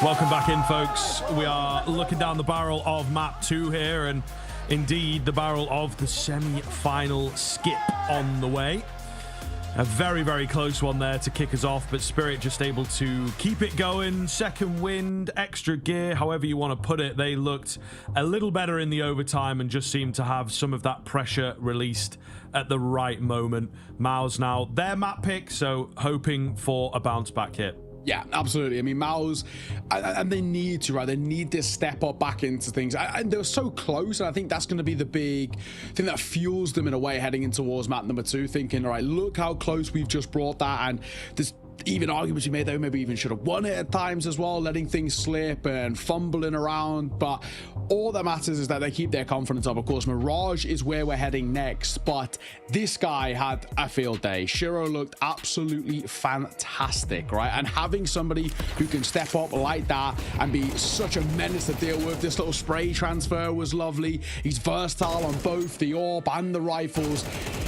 Welcome back in, folks. We are looking down the barrel of map 2 here, and indeed the barrel of the semi-final skip on the way. A very, very close one there to kick us off, but Spirit just able to keep it going. Second wind, extra gear, however you want to put it. They looked a little better in the overtime and just seemed to have some of that pressure released at the right moment. Mouz now their map pick, so hoping for a bounce back hit. Yeah, absolutely. I mean, Mouz, and they need to, right? They need this step up back into things. And they were so close, and I think that's going to be the big thing that fuels them in a way heading in towards map number 2, thinking, all right, look how close we've just brought that, and there's even arguments you made that we maybe even should have won it at times as well, letting things slip and fumbling around. But all that matters is that they keep their confidence up. Of course, Mirage is where we're heading next, but this guy had a field day. Shiro looked absolutely fantastic, right? And having somebody who can step up like that and be such a menace to deal with, this little spray transfer was lovely. He's versatile on both the AWP and the rifles.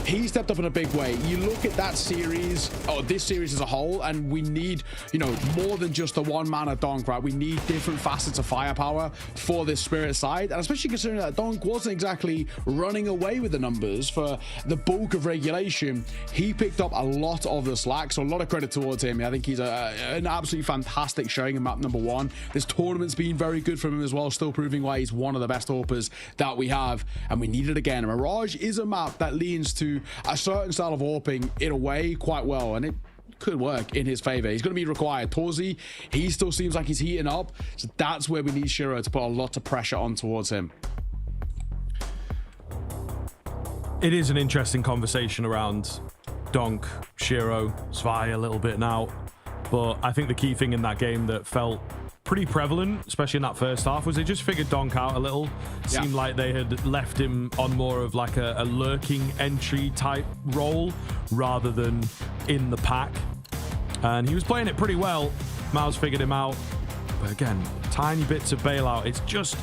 He stepped up in a big way. You look at that series, or this series as a whole, and we need, you know, more than just the one man at Donk, right? We need different facets of firepower for this Spirit side, and especially considering that Donk wasn't exactly running away with the numbers for the bulk of regulation. He picked up a lot of the slack, so a lot of credit towards him. I think he's an absolutely fantastic showing in map number 1. This tournament's been very good for him as well, still proving why he's one of the best AWPers that we have, and we need it again. Mirage is a map that leans to do a certain style of warping in a way quite well, and it could work in his favor. He's going to be required. Torzi, he still seems like he's heating up, so that's where we need Shiro to put a lot of pressure on towards him. It is an interesting conversation around Donk, Shiro, Zwei a little bit now, but I think the key thing in that game that felt pretty prevalent, especially in that first half, was they just figured Donk out a little. Seemed like they had left him on more of like a lurking entry type role rather than in the pack, and he was playing it pretty well. Mouz figured him out, but again, tiny bits of bailout. It's just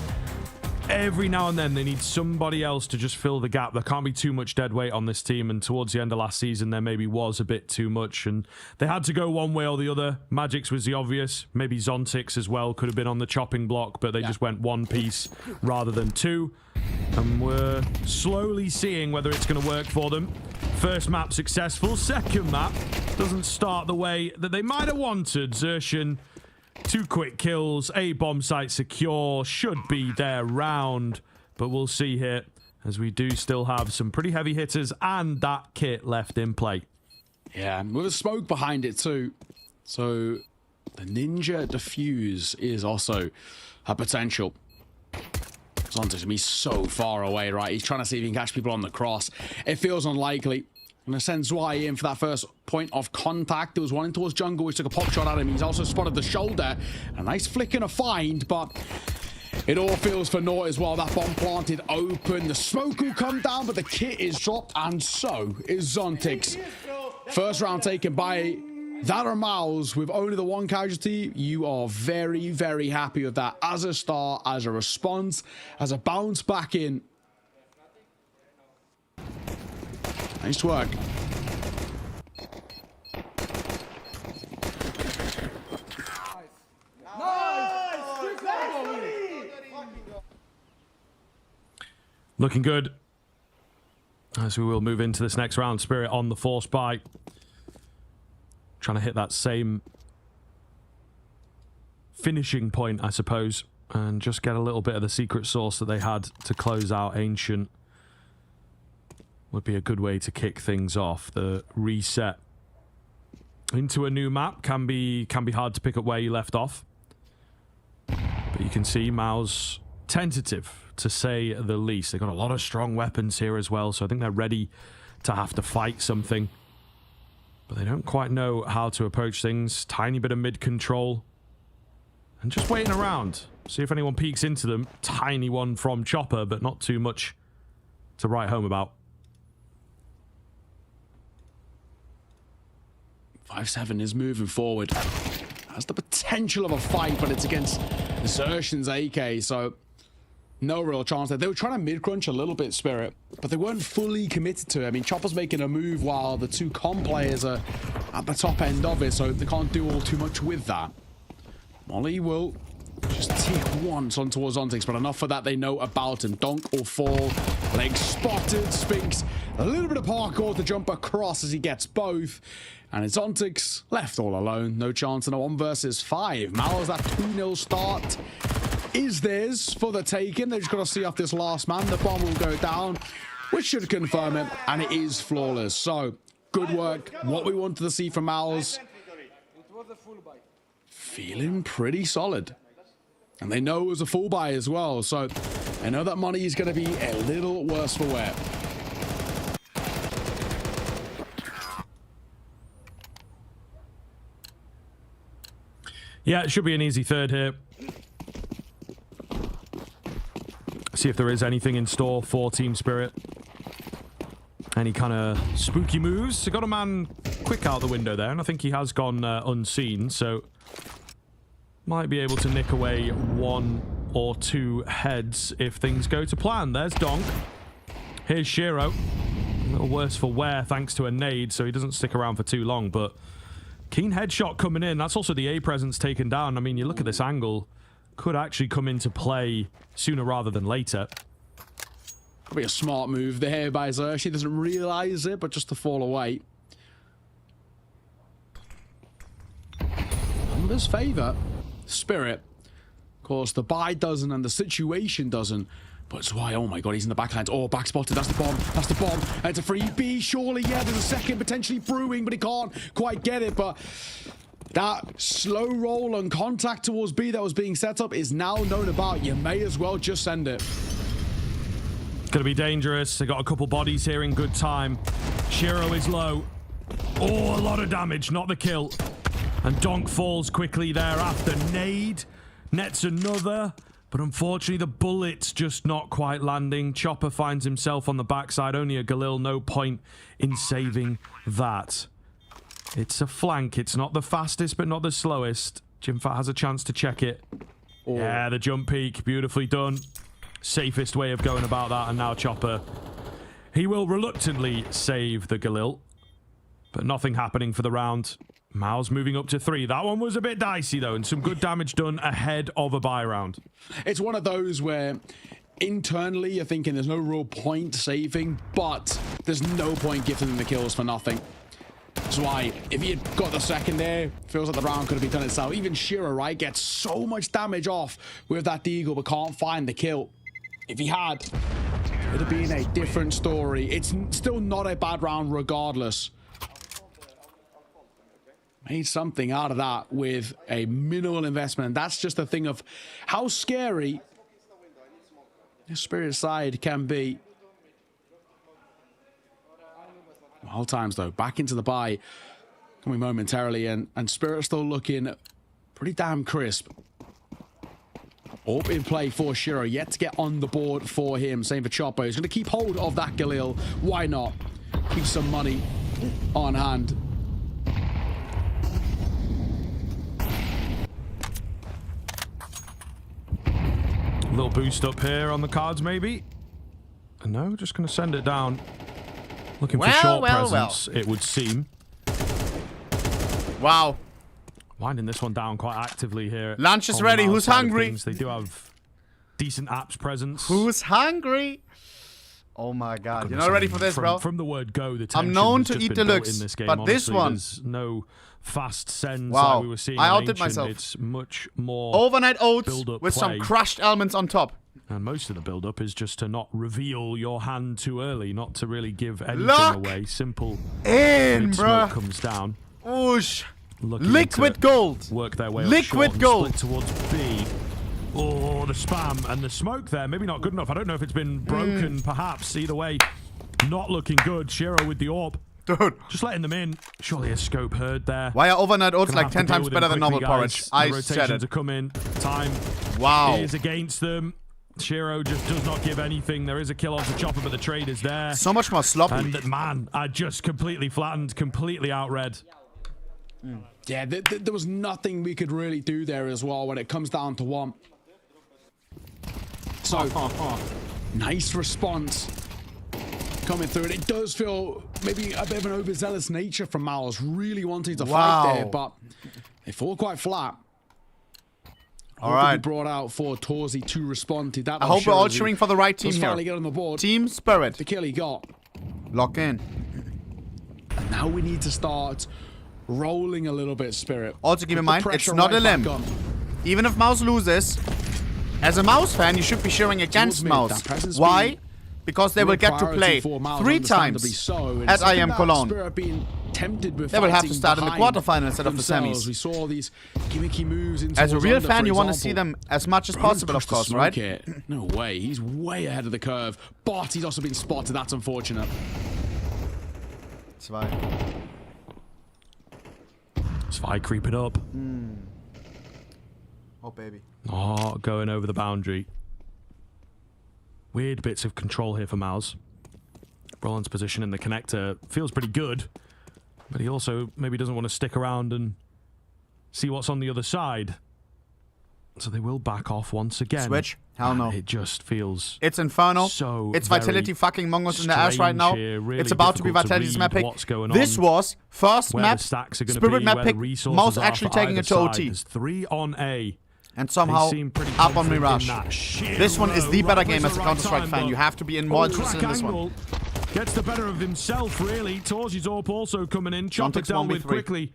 every now and then they need somebody else to just fill the gap. There can't be too much dead weight on this team, and towards the end of last season there maybe was a bit too much, and they had to go one way or the other. Magic's was the obvious, maybe Zontix as well could have been on the chopping block, but they just went one piece rather than two, and we're slowly seeing whether it's going to work for them. First map successful, second map doesn't start the way that they might have wanted. Xerxian, 2 quick kills, a bomb site secure, should be their round, but we'll see here as we do still have some pretty heavy hitters and that kit left in play. Yeah, with a smoke behind it too, so the Ninja Diffuse is also a potential. Zonta's gonna be so far away, right? He's trying to see if he can catch people on the cross. It feels unlikely. I'm going to send Zwei in for that first point of contact. There was one in towards jungle, which took a pop shot at him. He's also spotted the shoulder. A nice flick and a find, but it all feels for naught as well. That bomb planted open. The smoke will come down, but the kit is dropped, and so is Zontix. First round taken by that or Mouz with only the 1 casualty. You are very, very happy with that as a start, as a response, as a bounce back in. Nice work. Looking good as we will move into this next round. Spirit on the force buy, trying to hit that same finishing point, I suppose, and just get a little bit of the secret sauce that they had to close out Ancient. Would be a good way to kick things off. The reset into a new map can be hard to pick up where you left off, but you can see Mouz tentative, to say the least. They've got a lot of strong weapons here as well, so I think they're ready to have to fight something, but they don't quite know how to approach things. Tiny bit of mid control and just waiting around, see if anyone peeks into them. Tiny one from Chopper, but not too much to write home about. 5-7 is moving forward. Has the potential of a fight, but it's against Xerxian's AK, so no real chance there. They were trying to mid-crunch a little bit, Spirit, but they weren't fully committed to it. I mean, Chopper's making a move while the 2 com players are at the top end of it, so they can't do all too much with that. Molly will just tick once on towards Zontix, but enough for that they know about him. Donk will fall. Leg spotted. Spinks a little bit of parkour to jump across as he gets both. And it's Zontix left all alone. No chance in a 1 versus 5. Mouz, that 2-0 start is theirs for the taking. They've just got to see off this last man. The bomb will go down, which should confirm it, and it is flawless. So, good work. What we wanted to see from Mouz. Feeling pretty solid. And they know it was a full buy as well, so I know that money is going to be a little worse for wear. Yeah, it should be an easy third here. See if there is anything in store for Team Spirit. Any kind of spooky moves. They got a man quick out the window there, and I think he has gone unseen, so might be able to nick away 1 or 2 heads if things go to plan. There's Donk. Here's Shiro. A little worse for wear thanks to a nade, so he doesn't stick around for too long, but keen headshot coming in. That's also the A presence taken down. I mean, you look at this angle, could actually come into play sooner rather than later. Could be a smart move there by Xerxian. He doesn't realize it, but just to fall away. Numbers favor Spirit. Of course, the buy doesn't and the situation doesn't, But Zwei, oh my god, he's in the backlines. Oh, back spotted. That's the bomb. That's the bomb. And it's a free B, surely. Yeah, there's a second potentially brewing, but he can't quite get it. But that slow roll and contact towards B that was being set up is now known about. You may as well just send it. It's going to be dangerous. They got a couple bodies here in good time. Shiro is low. Oh, a lot of damage, not the kill. And Donk falls quickly thereafter. Nade nets another. But unfortunately, the bullet's just not quite landing. Chopper finds himself on the backside. Only a Galil. No point in saving that. It's a flank. It's not the fastest, but not the slowest. Jimfat has a chance to check it. Oh. Yeah, the jump peak. Beautifully done. Safest way of going about that. And now Chopper. He will reluctantly save the Galil. But nothing happening for the round. Mouz moving up to 3. That one was a bit dicey, though, and some good damage done ahead of a buy round. It's one of those where internally you're thinking there's no real point saving, but there's no point giving them the kills for nothing. That's why, if he had got the second there, feels like the round could have been done itself. Even Shiro, right, gets so much damage off with that deagle, but can't find the kill. If he had, it would have been a different story. It's still not a bad round regardless. Made something out of that with a minimal investment. And that's just a thing of how scary the Spirit side can be. Whole times, though, back into the buy coming momentarily, and Spirit still looking pretty damn crisp. Up in play for Shiro, yet to get on the board for him. Same for Chopper. He's going to keep hold of that Galil. Why not? Keep some money on hand. A little boost up here on the cards, maybe. No, just going to send it down. Looking for short presence, it would seem. Wow. Winding this one down quite actively here. Lunch is ready. Who's hungry? They do have decent apps presence. Who's hungry? Oh my god. You're not ready for this, bro? From the word go, the I'm known to eat deluxe, in this game. but Honestly, this one... There's no fast sends wow. like we were seeing I in outdid Ancient. myself. It's much more overnight oats with play. some crushed elements on top. And most of the build-up is just to not reveal your hand too early, not to really give anything away. Simple. In, bro. Comes down. Oosh. Liquid gold. Work their way Liquid up gold. Split towards B. Oh, the spam and the smoke there. Maybe not good enough. I don't know if it's been broken, perhaps. Either way, not looking good. Shiro with the orb. Dude. Just letting them in. Surely a scope heard there. Why are overnight oats like 10 times better than normal porridge? I said it. To come in. Time is against them. Shiro just does not give anything. There is a kill onto Chopper, but the trade is there. So much more sloppy. And man, I just completely flattened, completely outread. Yeah, there was nothing we could really do there as well when it comes down to one. So, nice response coming through. And it does feel maybe a bit of an overzealous nature from Mouz, really wanting to fight there, but they fall quite flat. All right. Brought out for Torzi to respond to that. I hope we're all cheering for the right team here. Finally get on the board. Team Spirit. The kill he got. Lock in. And now we need to start rolling a little bit, Spirit. Also keep in mind, it's not a limb. Even if Mouz loses, as a Mouz fan, you should be cheering against Mouz. Why? Because they will get to play 3 times at I Am Cologne. They will have to start in the quarterfinals instead of the semis. We saw these gimmicky moves as a real fan, you want to see them as much as possible, of course, right? No way. He's way ahead of the curve, but he's also been spotted. That's unfortunate. Zwei creeping up. Oh, baby. Oh, going over the boundary. Weird bits of control here for Mouz. Roland's position in the connector feels pretty good, but he also maybe doesn't want to stick around and see what's on the other side. So they will back off once again. Switch? Hell no. It just feels... It's Inferno. So it's Vitality fucking Mongols in the ash right now. Really it's about to be Vitality's map pick. This was first map, Spirit map pick, Mouz actually taking it to OT. There's 3 on A. And somehow up on Mirage. This one is the better game as a Counter-Strike fan. You have to be more interested in this one. Gets the better of himself, really. Torzi's AWP also coming in. Chopper dealt with quickly.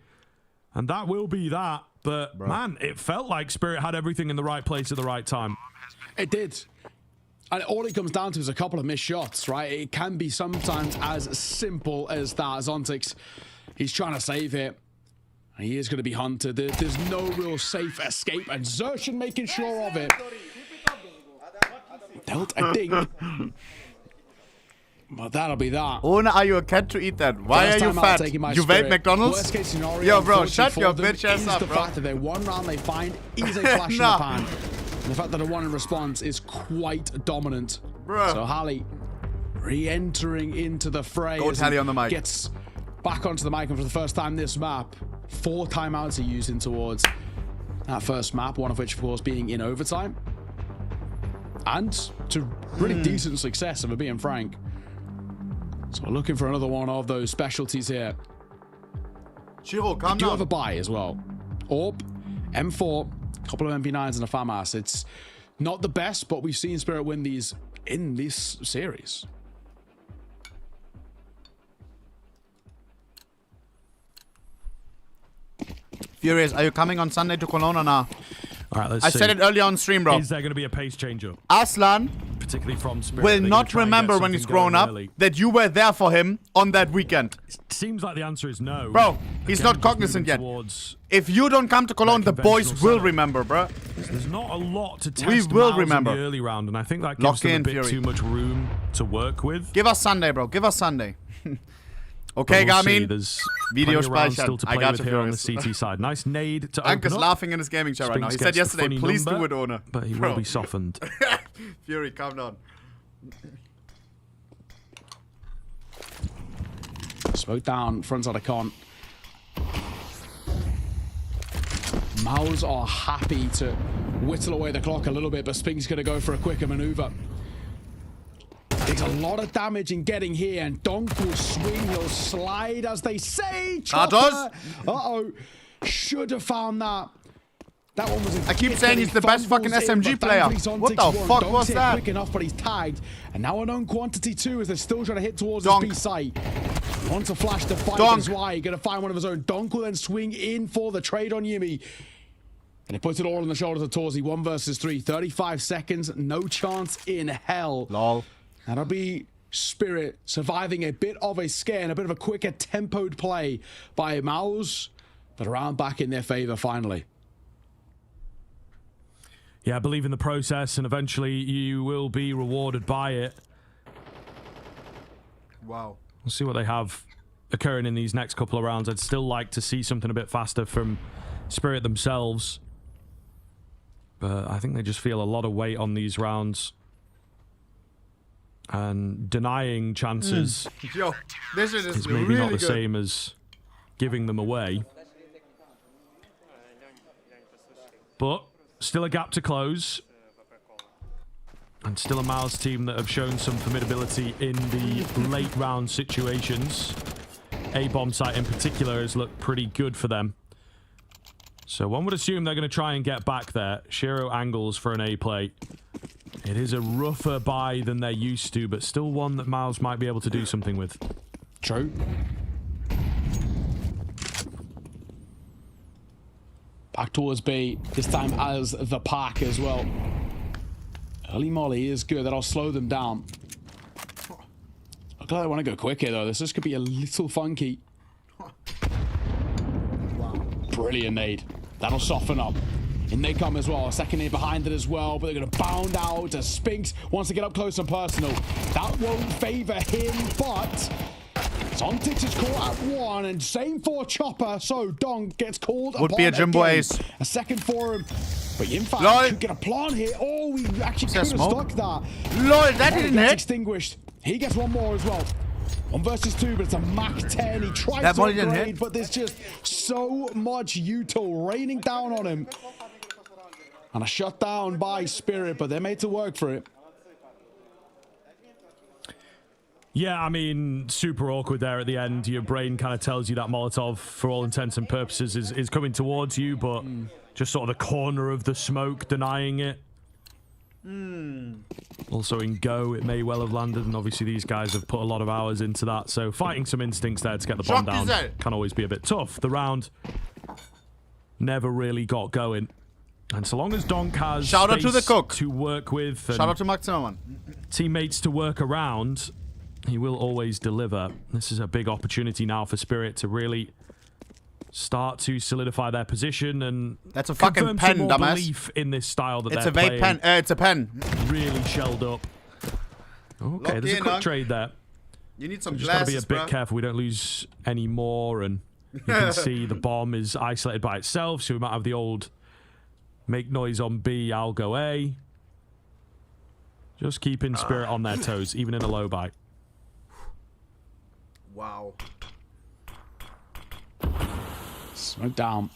And that will be that. But, man, it felt like Spirit had everything in the right place at the right time. It did. And all it comes down to is a couple of missed shots, right? It can be sometimes as simple as that. Zontix, he's trying to save it. He is going to be hunted. There's no real safe escape, and Zertian making sure of it. Dealt a ding. But that'll be that. Ohne, are you a cat to eat that? Why are you fat? You vape McDonald's? Worst case scenario, yo, bro, shut your bitch ass is up, the bro. fact that they one round they find is a flash in the pan. And the fact that the one in response is quite dominant. Bruh. So Hallie re-entering into the fray. Go Hallie on the mic. Gets back onto the mic, and for the first time this map, 4 timeouts are using towards that first map, one of which, of course, being in overtime. And to really decent success, if we're being frank. So we're looking for another one of those specialties here. Shiro, calm down. Do have a buy as well. Orb, M4, a couple of MP9s and a FAMAS. It's not the best, but we've seen Spirit win these in this series. Furious, are you coming on Sunday to Cologne or not? All right, let's I see. said it earlier on stream, bro. Is there going to be a pace changer? Aslan particularly from Spirit, will not remember when he's grown up that you were there for him on that weekend. Seems like the answer is no. Bro, he's not cognizant yet. If you don't come to Cologne, the boys will remember, bro. There's not a lot to test we will Mouz remember. in the early round, and I think that gives them a bit Fury. too much room to work with. Give us Sunday, bro. Give us Sunday. Okay, we'll Garmin. There's Video still to I play got with you, here on the Furious. CT side. Nice nade to open Anker's up. laughing in his gaming chair right now. He Spinks said gets the yesterday, funny please number, do it, Owner. But he will be softened. Fury, calm down. Smoke down, front side of con. Mouz are happy to whittle away the clock a little bit, but Spink's going to go for a quicker maneuver. Takes a lot of damage in getting here, and Donk will swing, he'll slide, as they say. Chopper. Uh-oh. Should have found that. That one was I keep saying he's the best fucking SMG player. What the fuck was that? Quick enough, but he's tagged. And now a known quantity too, as they're still trying to hit towards his B site. He wants to flash the fight as why. Gonna find one of his own. Donk will then swing in for the trade on Yimi. And he puts it all on the shoulders of Torzi. 1 versus 3. 35 seconds. No chance in hell. Lol. That'll be Spirit surviving a bit of a scare and a bit of a quicker tempoed play by Mouz. But around back in their favor finally. Yeah, believe in the process, and eventually you will be rewarded by it. Wow. We'll see what they have occurring in these next couple of rounds. I'd still like to see something a bit faster from Spirit themselves. But I think they just feel a lot of weight on these rounds. And denying chances Yo, this is maybe really not the good. same as giving them away. But still a gap to close. And still a Mouz team that have shown some formidability in the late round situations. A bomb site in particular has looked pretty good for them. So one would assume they're going to try and get back there. Shiro angles for an A plate. It is a rougher buy than they're used to, but still one that Mouz might be able to do something with. True. Back towards B, this time as the pack as well. Early molly is good, that'll slow them down. Look like they want to go quick here though, this could be a little funky. Brilliant nade, that'll soften up. In they come as well, a second nade behind it as well, but they're going to bound out as Spinks wants to get up close and personal. That won't favor him, but Zontix is caught at 1, and same for Chopper, so Donk gets called Would upon be a Jumbo again. ace. A second for him, but Yimfa could get a plant here. Oh, we actually could have stuck that. Lol, that didn't hit. Extinguished. He gets one more as well. 1 versus 2, but it's a Mach 10. He tries That to body didn't upgrade, hit. but there's just so much util raining down on him. And a shutdown by Spirit, but they're made to work for it. Yeah, I mean, super awkward there at the end. Your brain kind of tells you that Molotov, for all intents and purposes, is coming towards you, but just sort of the corner of the smoke denying it. Also in Go, it may well have landed, and obviously these guys have put a lot of hours into that, so fighting some instincts there to get the bomb down can always be a bit tough. The round never really got going. And so long as Donk has Shout out to the cook to work with, shout out to Maximum, teammates to work around, he will always deliver. This is a big opportunity now for Spirit to really start to solidify their position and that's a fucking pen, dumbass. Belief in this style that it's they're a vape playing. pen. It's a pen. Really shelled up. Okay, Lock there's a in, quick trade there. You need some Just glasses, gotta be a bit bro. careful we don't lose any more. And you can see the bomb is isolated by itself, so we might have the old make noise on B, I'll go A. Just keeping Spirit on their toes, even in a low bite. Wow. Smoke down.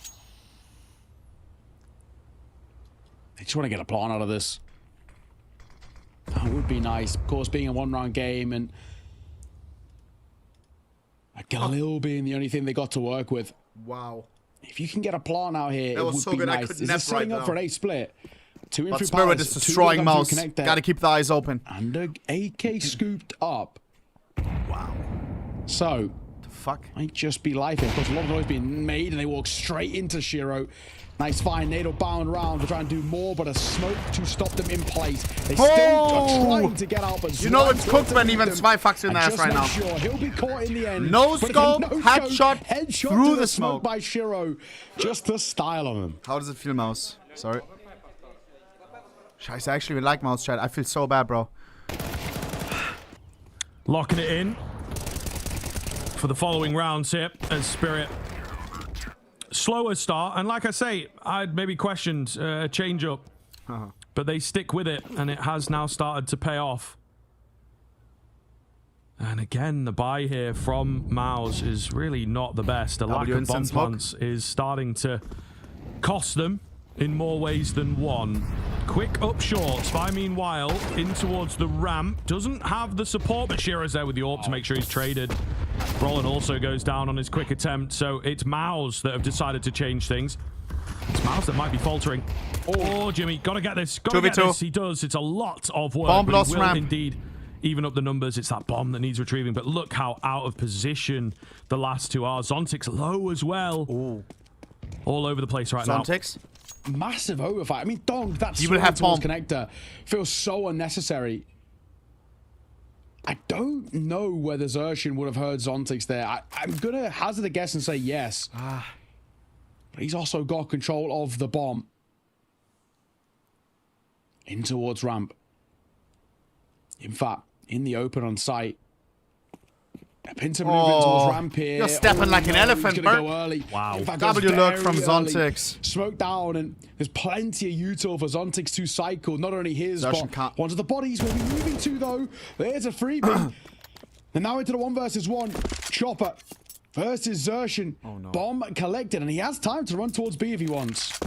They just want to get a plan out of this. That would be nice. Of course, being a one-round game and Galil being the only thing they got to work with. Wow. If you can get a plan out here, that it was would so be good. nice. I couldn't Is this setting up for an A split? Two in but through Spirit Palace, is destroying Mouse. Gotta keep the eyes open. And the AK scooped up. Wow. So, the fuck? Might just be life here. Of course, a lot of noise being made, and they walk straight into Shiro. Nice find, NATO bound round to try and do more, but a smoke to stop them in place. They still are trying to get out, but you know it's cooked when even Zweifax in the ass right now. Sure, he'll be caught in the end. No scope, headshot through the smoke by Shiro, just to style on him. How does it feel, Mouse? Sorry. Scheiße, I actually like Mouse chat. I feel so bad, bro. Locking it in for the following rounds here as Spirit. Slower start, and like I say, I'd maybe questioned a change up, but they stick with it, and it has now started to pay off. And again, the buy here from Mouz is really not the best. The lack of bomb plants is starting to cost them in more ways than one. Quick up short. Spy, meanwhile, in towards the ramp. Doesn't have the support, but Shiro's there with the AWP to make sure he's traded. Roland also goes down on his quick attempt, so it's Mouz that have decided to change things. It's Mouz that might be faltering. Oh, Jimmy, gotta get this. Gotta get this. He does. It's a lot of work. Bomb but lost he will ramp. indeed even up the numbers. It's that bomb that needs retrieving, but look how out of position the last two are. Zontic's low as well. Ooh. All over the place right now. Zontic's? Massive overfight. I mean, Dong, that He will have towards connector feels so unnecessary. I don't know whether Xerxin would have heard Zontix there. I'm going to hazard a guess and say yes. But he's also got control of the bomb. In towards ramp. In fact, in the open on site. Pinter moving towards ramp here. You're stepping like an elephant, he's gonna Bert. go early. Wow. In fact, W goes look from very Zontix. early. Smoke down, and there's plenty of util for Zontix to cycle. Not only his, but one of the bodies will be moving to, though. There's a freebie. And now into the 1 versus 1. Chopper versus Xerxin. Oh, no. Bomb collected, and he has time to run towards B if he wants.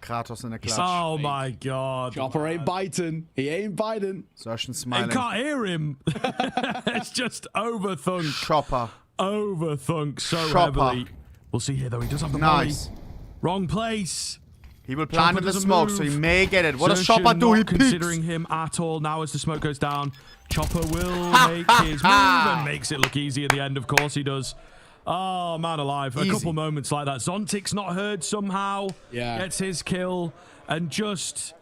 Kratos in the clutch. Oh my god. Chopper ain't biting. He ain't biting. Xerxin smiling. You can't hear him. It's just overthunk. Chopper. Overthunk so heavily. We'll see here though. He does have the nice. molly. Wrong place. He will plant in the smoke, so he may get it. What does Chopper do? He peeks. Considering him at all now as the smoke goes down. Chopper will make his move and makes it look easy at the end. Of course he does. Oh, man alive. A couple moments like that. Zontic's not heard somehow. Yeah. Gets his kill and just...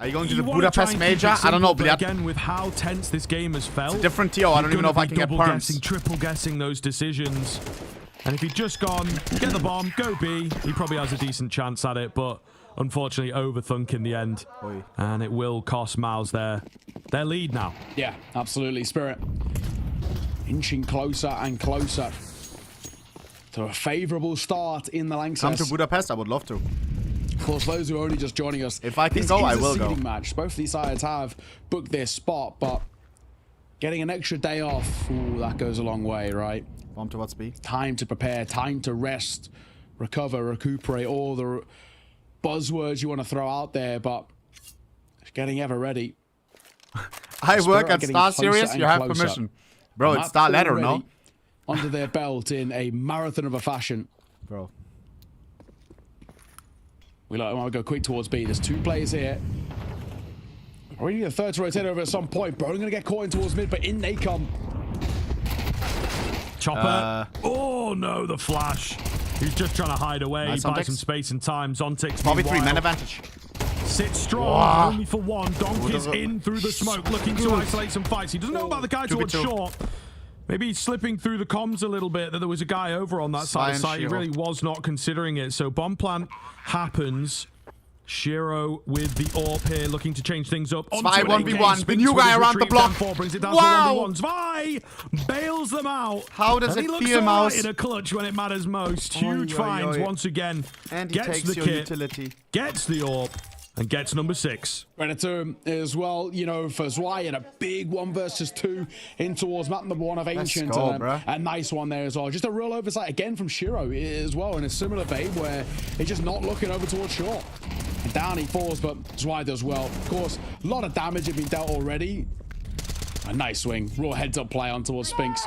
Are you going to the Budapest Major? I don't know, but again, with how tense this game has felt... It's a different TO. I don't even know if I can get perms. Guessing, triple guessing those decisions. And if he'd just gone, get the bomb, go B, he probably has a decent chance at it, but unfortunately overthunk in the end. Oy. And it will cost Mouz their lead now. Yeah, absolutely. Spirit inching closer and closer to a favourable start in the Lanxess. Come to Budapest? I would love to. Of course, those who are only just joining us, if I can go, I will go. This is a seeding match. Both of these sides have booked their spot, but getting an extra day off, ooh, that goes a long way, right? Bomb to what speed? Time to prepare, time to rest, recover, recuperate, all the buzzwords you want to throw out there, but getting ever ready. I work at Star Series, you have permission. Bro, it's Star Letter, no? Under their belt in a marathon of a fashion. Bro. We want to go quick towards B. There's 2 players here. We need a third to rotate over at some point. Bro, I'm going to get caught in towards mid, but in they come. Chopper. Oh no, the flash. He's just trying to hide away, nice buy some space and time. Zontix, probably 3 man advantage. Sits strong, wow. only for 1. Donk is in through the smoke, looking to isolate some fights. He doesn't know about the guy towards short. Maybe he's slipping through the comms a little bit that there was a guy over on that side of sight. He really was not considering it. So bomb plant happens. Shiro with the AWP here, looking to change things up. Zwei 1v1, the new guy around the block. Brings it down wow! to 1v1. Zwei bails them out. How does it feel, Mouz? In a clutch when it matters most. Huge finds once again. And he gets takes the your kit, utility. gets the AWP, and gets number 6. Predator as well, you know, for Zwei in a big 1 versus 2 in towards map number 1 of Ancient. Let's go, and a nice one there as well. Just a real oversight again from Shiro as well in a similar vein where he's just not looking over towards short. Down he falls, but Zwei does well. Of course, a lot of damage had been dealt already. A nice swing. Raw heads up play on towards Spinks.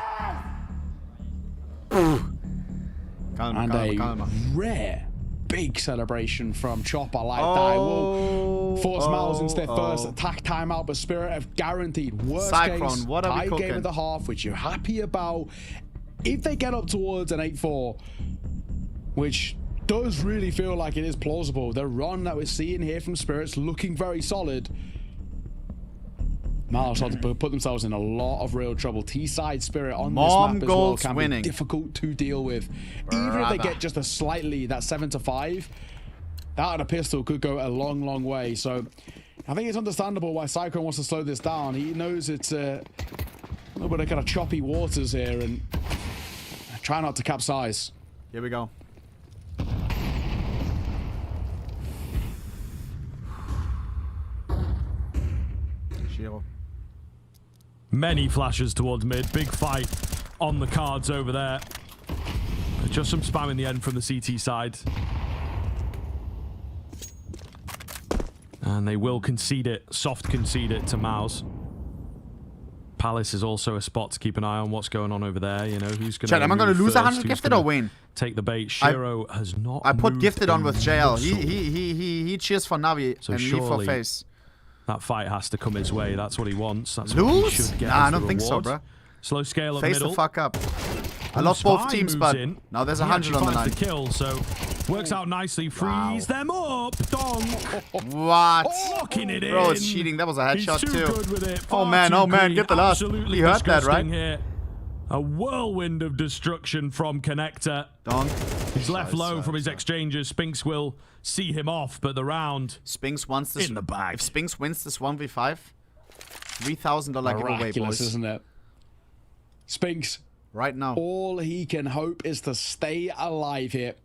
Calma. Rare big celebration from Chopper like that. Will force Mouz into their first attack timeout, but Spirit have guaranteed worst Cyclone, case what are we tie cooking? game of the half, which you're happy about. If they get up towards an 8-4, which does really feel like it is plausible. The run that we're seeing here from Spirits looking very solid. Mouz have to put themselves in a lot of real trouble. T-side Spirit on this map as well can be difficult to deal with. Even if they get just a slight lead, that 7-5, that and a pistol could go a long, long way. So I think it's understandable why Cyclone wants to slow this down. He knows it's a little bit of kind of choppy waters here and try not to capsize. Here we go. Shiro. Many flashes towards mid. Big fight on the cards over there. Just some spam in the end from the CT side. And they will concede it. Soft concede it to Mouz. Palace is also a spot to keep an eye on what's going on over there. You know, who's going to am I going to lose 100 gifted or win? Take the bait. Shiro has not I put gifted on with JL. muscle. He cheers for NaVi So and me for FaZe. That fight has to come his way. That's what he wants. That's lose? what he should get. Nah, I as the don't think so, reward. bro. Slow scale up Face middle. the fuck up. I lost both teams, but now there's 100 on the line. The kill, so works out nicely. Freeze them up. Donk. What? Locking it in. Bro, it's cheating. That was a headshot He's too. Good with it. Oh Far man, too get the last. Absolutely You heard that, right? here. A whirlwind of destruction from Connector. Donk. He's left low from his exchanges. Spinks will see him off, but the round Spinks wants this in the bag. If Spinks wins this 1v5, $3,000 giveaway, boys. Isn't it? Spinks. Right now. All he can hope is to stay alive here.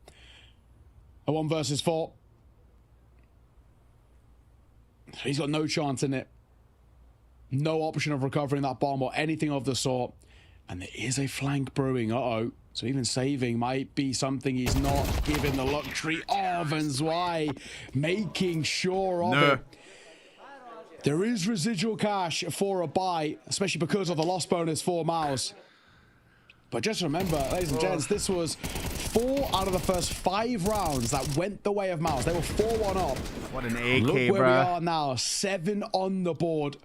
A 1 versus 4. He's got no chance in it. No option of recovering that bomb or anything of the sort. And there is a flank brewing. Uh-oh. So even saving might be something he's not given the luxury of. And Zwei making sure of it. There is residual cash for a buy, especially because of the loss bonus for Mouz. But just remember, ladies and gents, this was 4 out of the first 5 rounds that went the way of Mouz. They were 4-1 up. What an AK, Look where bro. we are now, 7 on the board.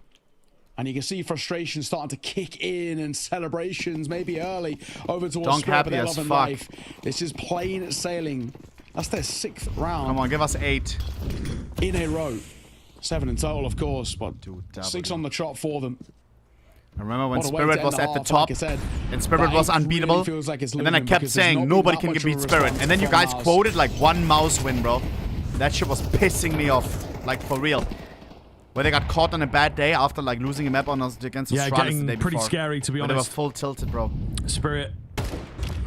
And you can see frustration starting to kick in and celebrations maybe early over towards Donk Spirit, but happy they as love and fuck. life. This is plain sailing. That's their 6th round. Come on, give us 8. In a row. 7 in total, of course, but 6 on the trot for them. I remember when What a way Spirit to was end at the half, top like I said. and Spirit But was it really unbeatable. feels like it's And then I losing kept because there's saying not nobody that can much beat of a Spirit. response And then you from guys Mouz. quoted like 1 Mouz win, bro. That shit was pissing me off. Like for real. Where they got caught on a bad day after like losing a map on us against Yeah, Australis the getting day pretty before. scary, to be When they were honest. full tilted, bro. Spirit,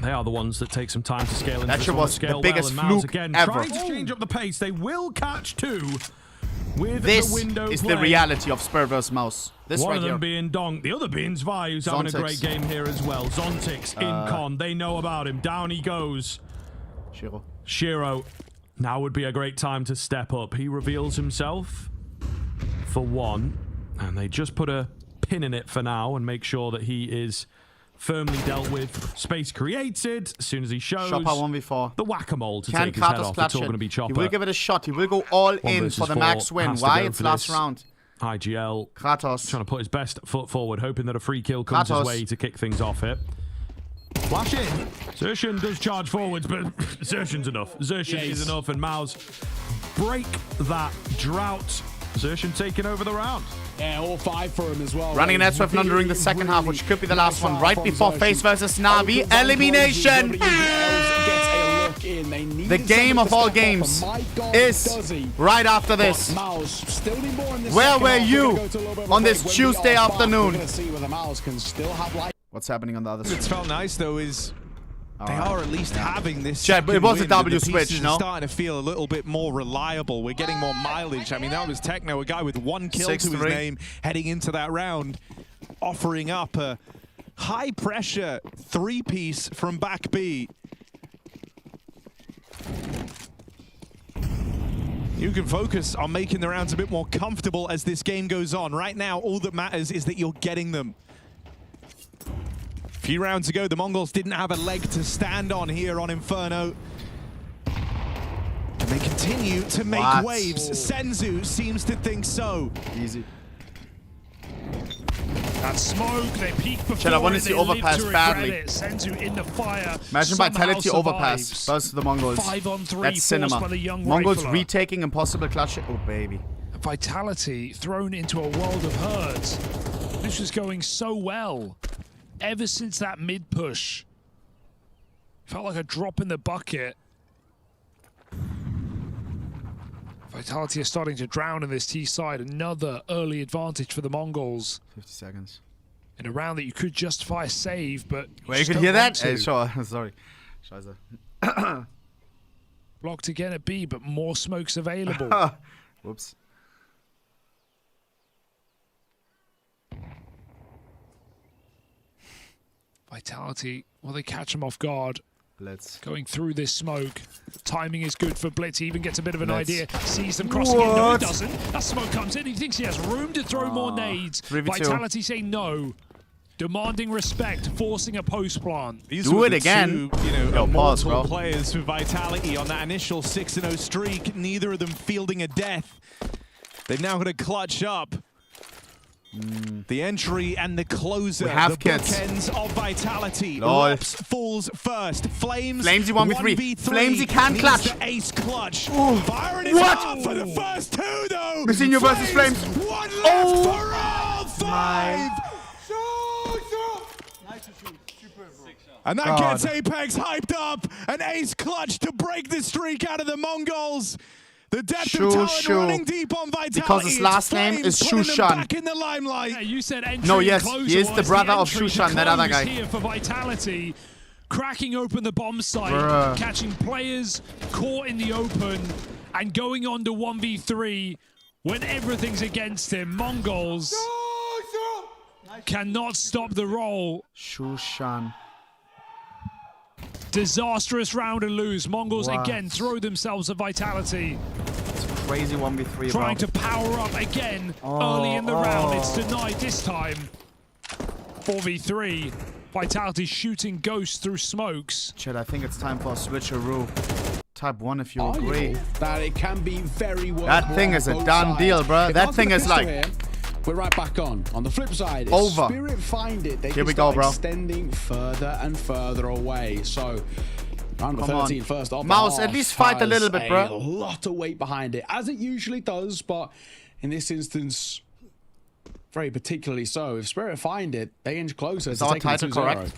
they are the ones that take some time to scale into That this shit one, was scale the biggest well, and Mouz fluke again, ever. trying to change up the pace. They will catch 2 with This the window is play. the reality of Spirit vs Mouz. This One right of them here. being Donk, the other being Zwei, who's having a Zontix. great game here as well. Zontix in con, they know about him. Down he goes. Shiro. Now would be a great time to step up. He reveals himself for 1, and they just put a pin in it for now and make sure that he is firmly dealt with. Space created as soon as he shows. Chopper 1v4. The whack-a-mole to Can take his head Kratos off. clutch It's all it? going to be Chopper. He will give it a shot. He will go all 1 in versus for the 4 max win. has to Why? go It's for last this. round. IGL Kratos trying to put his best foot forward, hoping that a free kill comes his Kratos. way to kick things off here. Flash in. Xerxin does charge forwards, but Xerxin's enough. Xerxin is enough, and Mouz break that drought. Xerxin taking over the round. Yeah, all 5 for him as well. Running an S-Swift during the second half, which could be the last one, right before FaZe versus NaVi. Elimination! The game of all games is right after this. Where were you on this Tuesday afternoon? What's happening on the other side? What's felt nice, though, is they are at least having this. Chad, it was a W switch, no? Starting to feel a little bit more reliable. We're getting more mileage. I mean, that was Techno, a guy with 1 kill to his name, heading into that round, offering up a high-pressure 3-piece from back B. You can focus on making the rounds a bit more comfortable as this game goes on. Right now, all that matters is that you're getting them. A few rounds ago, the Mongols didn't have a leg to stand on here on Inferno. And they continue to make waves. Senzu seems to think so. Easy. That smoke, they peek before. Chad, I want to see overpass badly. Senzu in the fire. Imagine Vitality overpass versus the Mongols. 5-on-3. That's cinema. Mongols retaking impossible clutch. Oh, baby. Vitality thrown into a world of hurt. This was going so well. Ever since that mid push. Felt like a drop in the bucket. Vitality are starting to drown in this T side. Another early advantage for the Mongols. 50 seconds. In a round that you could justify a save, but you could hear that? Sure, sorry. Scheiße. Blocked again at B, but more smokes available. Whoops. Vitality, well, they catch him off guard. Blitz. Going through this smoke. Timing is good for Blitz. He even gets a bit of an idea. Sees them crossing in. No, he doesn't. That smoke comes in. He thinks he has room to throw more nades. Vitality saying no. Demanding respect, forcing a post plant. These do it again. Immortal players for Vitality on that initial 6-0 streak. Neither of them fielding a death. They've now got to clutch up. The entry and the closer, we have the bookends of Vitality. Rops falls first. Flamesy 1v3. Flamesy can clutch. The ace clutch. Byron is out for the first 2 though. Misinho versus Flames. One left for all 5. And that gets Apex hyped up. An ace clutch to break the streak out of the Mongols. The depth of talent running deep on Vitality. Because his last name is Shushan. Back in the limelight. Yeah, you said entry. No, yes, he is the brother of Shushan, that other guy. Here for Vitality, cracking open the bomb site, catching players caught in the open, and going on to 1v3 when everything's against him. Mongols cannot stop the roll. Shushan. Disastrous round and lose. Mongols again throw themselves at Vitality. It's crazy 1v3. Trying to power up again early in the round. It's denied this time. 4v3. Vitality shooting ghosts through smokes. Chad, I think it's time for a switcheroo. Type 1 if you agree. That it can be very well. That thing is a done deal, bro. That thing is like... We're right back on. On the flip side, over. Spirit find it, they Here we start go, bro. Extending further and further away. So, round number 13, first off. Mouz, at least fight a little bit, bro. A lot of weight behind it, as it usually does, but in this instance, very particularly so. If Spirit find it, they inch closer to taking 2-0. Correct?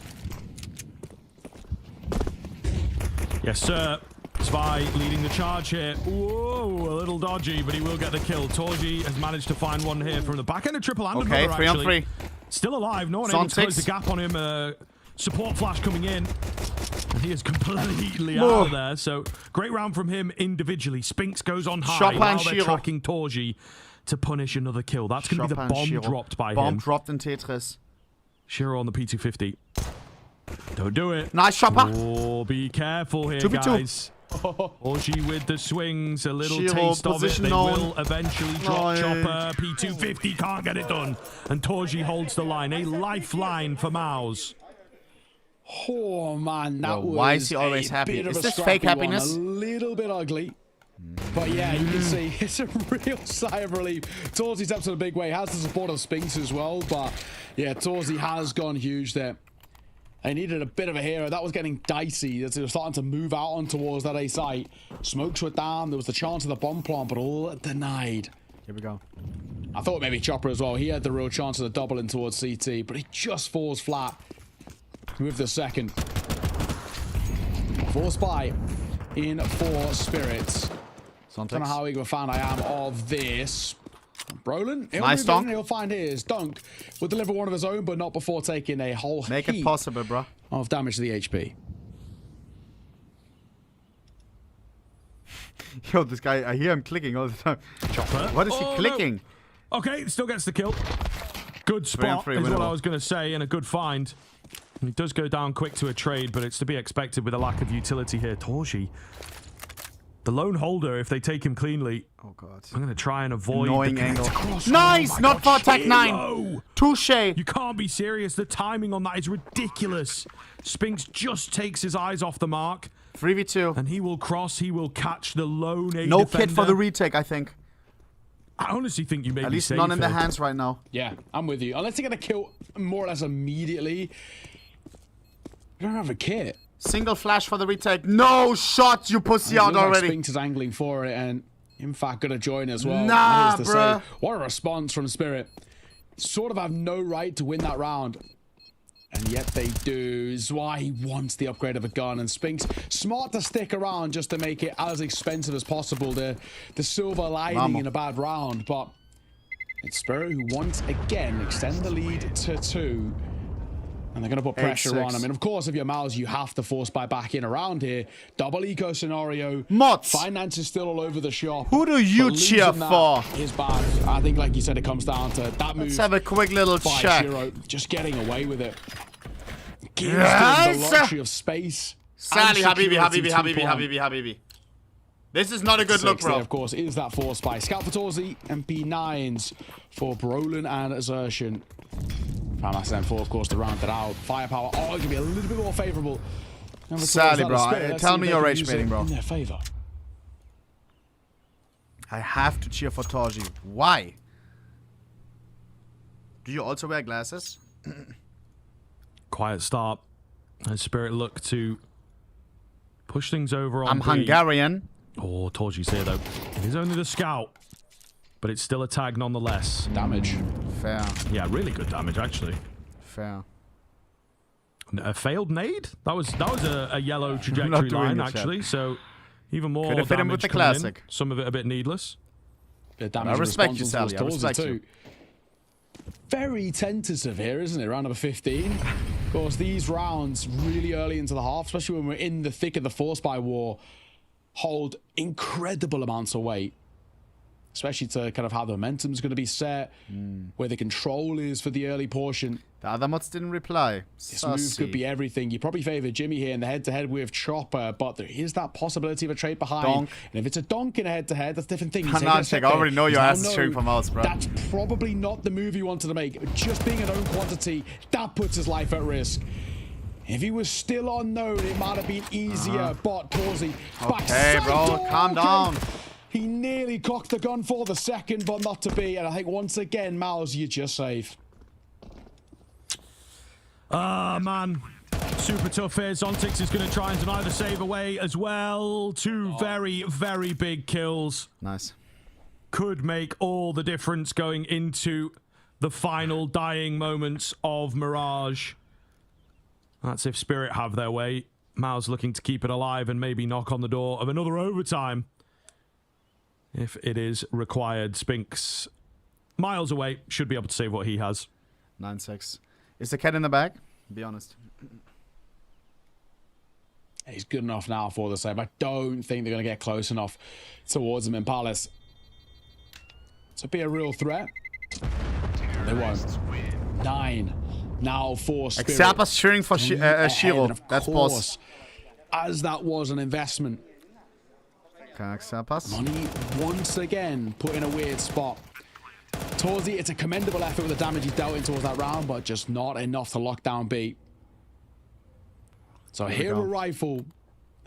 Yes, sir. Spy leading the charge here. Whoa, a little dodgy, but he will get the kill. Torji has managed to find one here from the back end of triple and okay, another, 3 on 3. Still alive. No one able to close the gap on him. Support flash coming in. And he is completely out of there. So great round from him individually. Spinks goes on high while they're tracking Torji to punish another kill. That's going to be the bomb dropped by him. Bomb dropped in Tetris. Shiro on the P250. Don't do it. Nice chopper. Oh, be careful here, guys. Torji with the swings, a little Shiro, taste of it. They known. will eventually drop chopper. P250 can't get it done. And Torji holds the line. A lifeline for Mouz. Oh, man, that was why is he always happy? Is this fake happiness? A little bit ugly. But yeah, you can see it's a real sigh of relief. Torzi steps in a big way. Has the support of Spinks as well. But yeah, Torzi has gone huge there. They needed a bit of a hero. That was getting dicey as they were starting to move out on towards that A site. Smokes were down. There was the chance of the bomb plant, but all denied. Here we go. I thought maybe Chopper as well. He had the real chance of the double in towards CT, but he just falls flat with the second. Force buy in for Spirits. Don't know how big of a fan I am of this. Brolin, nice dunk. He'll find his dunk. Will deliver one of his own, but not before taking a whole Make it possible, bro. Of damage to the HP. Yo, this guy, I hear him clicking all the time. Chopper. What is he clicking? No. Okay, still gets the kill. Good spot is what I was going to say, and a good find. He does go down quick to a trade, but it's to be expected with a lack of utility here. Torji, the lone holder, if they take him cleanly. Oh, God. I'm going to try and avoid annoying the angle. Nice! Oh not for attack 9. Touche. You can't be serious. The timing on that is ridiculous. Spinks just takes his eyes off the mark. 3v2. And he will cross. He will catch the lone A No defender. kit for the retake, I think. I honestly think you may At be least safe none in the here. hands right now. Yeah, I'm with you. Unless they're going to kill more or less immediately. You don't have a kit. Single flash for the retake. No shot, you pussy out already. Spinks is angling for it and in fact going to join as well. Nah, bruh. What a response from Spirit. Sort of have no right to win that round. And yet they do. This is why he wants the upgrade of a gun. And Spinks, smart to stick around just to make it as expensive as possible. The silver lining in a bad round. But it's Spirit who once again extend the lead to 2. And they're going to put pressure on. I mean, of course, if you're Mouz, you have to force buy back in around here. Double eco scenario. Mods. Finance is still all over the shop. Who do you cheer for? Is bad. I think, like you said, it comes down to that move. Let's have a quick little check. Just getting away with it. Gives them the luxury of space. Sally, Habibi. This is not a good look, bro. Of course, is that force buy. Scout for Torzi and B9s for Brolin and Assertion. Famas then for, of course, to round it out. Firepower, it could be a little bit more favorable. Sally, bro. Tell me your rage baiting, bro. In their favor. I have to cheer for Torji. Why? Do you also wear glasses? Quiet start. As Spirit look to push things over on I'm Hungarian. Oh, Torji's here, though. It is only the scout. But it's still a tag nonetheless. Damage. Fair. Yeah, really good damage, actually. Fair. A failed nade? That was a yellow trajectory line, actually. So even more damage. Could have hit him with the classic. Some of it a bit needless. I respect you, Sally. I respect you. Very tentative here, isn't it? Round number 15. Of course, these rounds really early into the half, especially when we're in the thick of the force buy war, hold incredible amounts of weight. Especially to kind of how the momentum's going to be set, where the control is for the early portion. The other mods didn't reply. This move could be everything. You probably favor Jimmy here in the head-to-head with Chopper, but there is that possibility of a trade behind. Donk. And if it's a donk in a head-to-head, that's a different thing. I already know your ass is cheering for Mouz, bro. That's probably not the move he wanted to make. Just being an own quantity, that puts his life at risk. If he was still unknown, it might have been easier, but Torzi. Okay, bro, calm down. He nearly cocked the gun for the second, but not to be. And I think once again, Mouz, you're just safe. Ah, man. Super tough here. Zontix is going to try and deny the save away as well. Two very, very big kills. Nice. Could make all the difference going into the final dying moments of Mirage. That's if Spirit have their way. Mouz looking to keep it alive and maybe knock on the door of another overtime. If it is required. Spinks miles away. Should be able to save what he has. 9-6. Is the cat in the bag? Be honest. He's good enough now for the save. I don't think they're going to get close enough towards him in Palace to be a real threat. They won't. 9. Now for Spirit. Xapa's cheering for Shiro. That's boss. As that was an investment. Money once again put in a weird spot. Torzi, it's a commendable effort with the damage he dealt in towards that round, but just not enough to lock down B. So here a rifle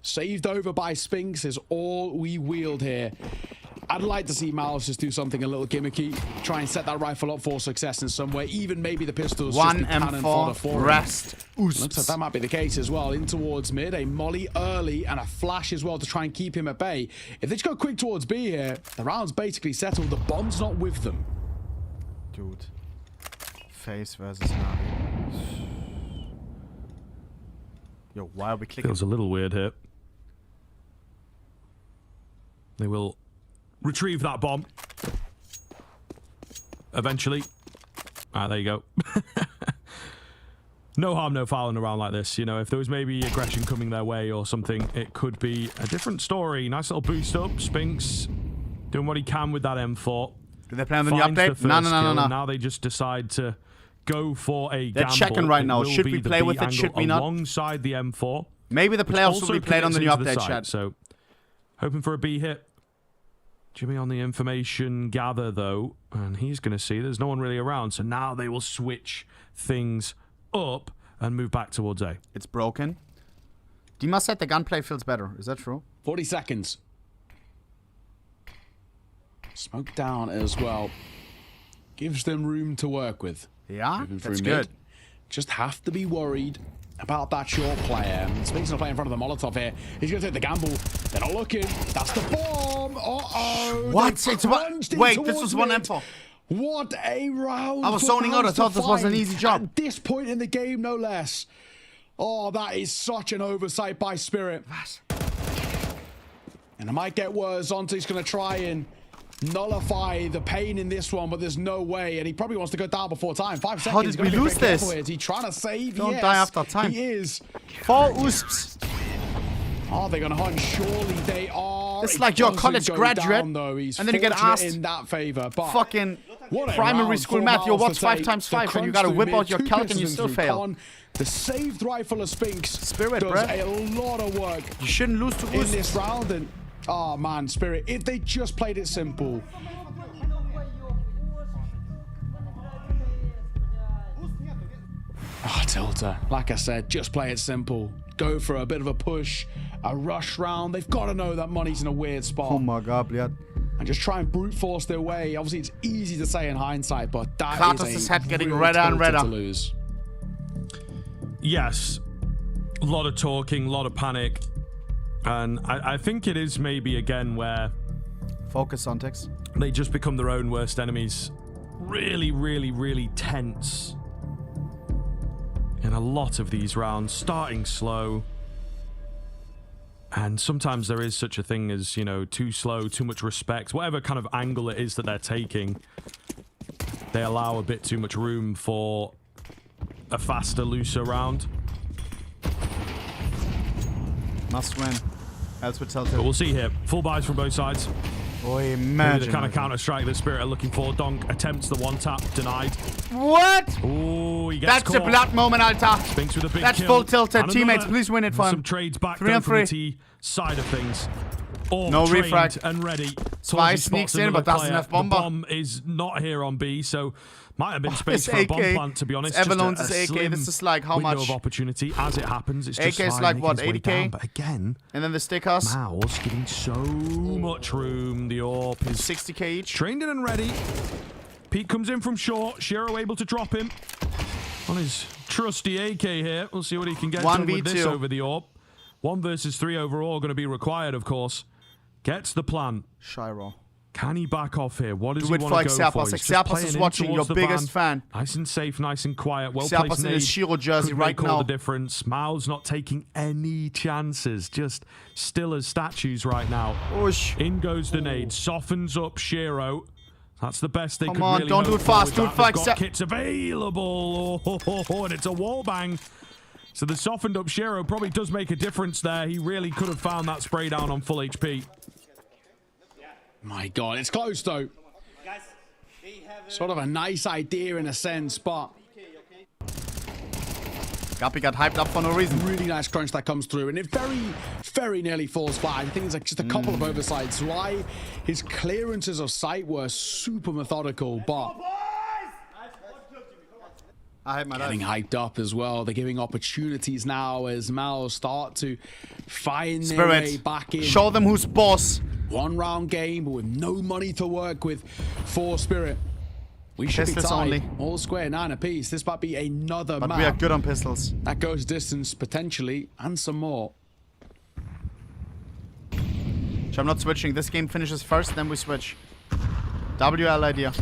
saved over by Spinks is all we wield here. I'd like to see Mouz just do something a little gimmicky, try and set that rifle up for success in some way. Even maybe the pistols just be cannon fodder for him. Rest. Looks like that might be the case as well. In towards mid, a molly early and a flash as well to try and keep him at bay. If they just go quick towards B here, the round's basically settled. The bomb's not with them. Dude. FaZe versus NaVi. Yo, why are we clicking? Feels a little weird here. They will retrieve that bomb. Eventually. Ah, there you go. No harm, no foul in a round like this. You know, if there was maybe aggression coming their way or something, it could be a different story. Nice little boost up. Spinks doing what he can with that M4. Do they play on the new update? No. Now they just decide to go for a gamble. They're checking right now. Should we play with it? Should we not? Alongside the M4. Maybe the playoffs will be played on the new update, chat. So, hoping for a B hit. Jimmy on the information gather, though, and he's going to see there's no one really around. So now they will switch things up and move back towards A. It's broken. Dima said the gunplay feels better. Is that true? 40 seconds. Smoke down as well. Gives them room to work with. Yeah, that's good. Just have to be worried about that short player. Spinks not playing in front of the Molotov here. He's going to take the gamble. They're not looking. That's the bomb. Uh-oh. What? It's wait, this was one M4. What a round. I was zoning out. I thought this was an easy job. At this point in the game, no less. Oh, that is such an oversight by Spirit. And it might get worse. Zonte's going to try and nullify the pain in this one, but there's no way. And he probably wants to go down before time. 5 seconds. How did we lose this? Is he trying to save? Don't die after time. He is. 4 USPs. Are they going to hunt? Surely they are. It's like you're a college graduate, and then you get asked in that favor. But fucking primary school math. Yo, what's 5 times 5? And you got to whip out your calc and you still fail. The saved rifle of Spinks Spirit, does bro. a lot of work. You shouldn't lose to in this round. And oh man, Spirit, if they just played it simple. Tilter, like I said, just play it simple. Go for a bit of a push, a rush round. They've got to know that money's in a weird spot. Oh my god, Bliad. And just try and brute force their way. Obviously, it's easy to say in hindsight, but that Kratos' head getting redder and redder. To lose. Yes, a lot of talking, a lot of panic. And I think it is maybe, again, where... Focus on Tex. They just become their own worst enemies. Really, really, really tense. In a lot of these rounds, starting slow. And sometimes there is such a thing as, you know, too slow, too much respect. Whatever kind of angle it is that they're taking, they allow a bit too much room for a faster, looser round. Must win. That's what tells But we'll see here. Full buys from both sides. Boy, imagine. The kind of counter-strike that Spirit are looking for. Donk attempts the one-tap, denied. What? Oh, he gets That's caught. the blood moment, Alta. Spinks with a big That's kill. full tilted. Teammates, please win it for him. Some trades back 3 on 3. from the T side of things. Or no trained refrag. And ready. Zwei sneaks in, but doesn't have bomber. The bomb is not here on B, so might have been space for a bomb plant, to be honest. Everlone's is AK. This is like how much? Window of opportunity. As it happens, it's just AK is like what, 80k? But again, and then the stickers. Mouz giving so much room. The AWP is 60k each. Trained in and ready. Pete comes in from short. Shiro able to drop him on his trusty AK here. We'll see what he can get done with this over the AWP. 1 versus 3 overall going to be required, of course. Gets the plan. Shiro. Can he back off here? What does Do he it want for to go for? Xerpas is watching, your biggest fan. Nice and safe, nice and quiet. Well Xerpas placed in his Shiro jersey right now. All the difference. Mouz not taking any chances. Just still as statues right now. Oosh. In goes the nade. Softens up Shiro. That's the best they could really Come on, don't do it fast. Do it fast. Got kits available. And it's a wall bang. So the softened up Shiro probably does make a difference there. He really could have found that spray down on full HP. My God, it's close though. Sort of a nice idea in a sense, but Guppy got hyped up for no reason. Really nice crunch that comes through, and it very, very nearly falls flat. I think it's like just a couple of oversights. Why his clearances of sight were super methodical, but getting hyped up as well. They're giving opportunities now as Mouz start to find their way back in. Show them who's boss. 1-round game, but with no money to work with for Spirit. We should be tied. Only. All square, 9 apiece. This might be another map. But we are good on pistols. That goes distance, potentially, and some more. So I'm not switching. This game finishes first, then we switch. WL idea.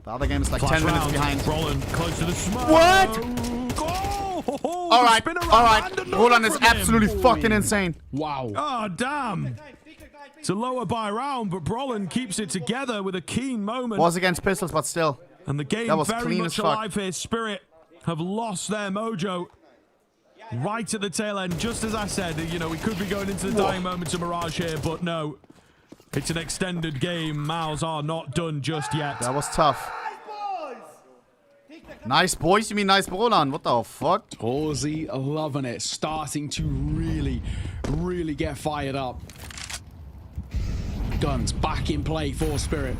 The other game is like 10 minutes behind. Rolling close to the smoke. What? Oh, all right. Roland is absolutely fucking insane. Wow. Oh, damn. It's a lower buy round, but Brolin keeps it together with a keen moment. Was against pistols, but still. And the game was very clean much as fuck. alive here. Spirit have lost their mojo right at the tail end. Just as I said, you know, we could be going into the dying moments of Mirage here, but no. It's an extended game. Mouz are not done just yet. That was tough. Nice boys? You mean nice Roland? What the fuck? Torzy loving it. Starting to really get fired up. Guns back in play for Spirit.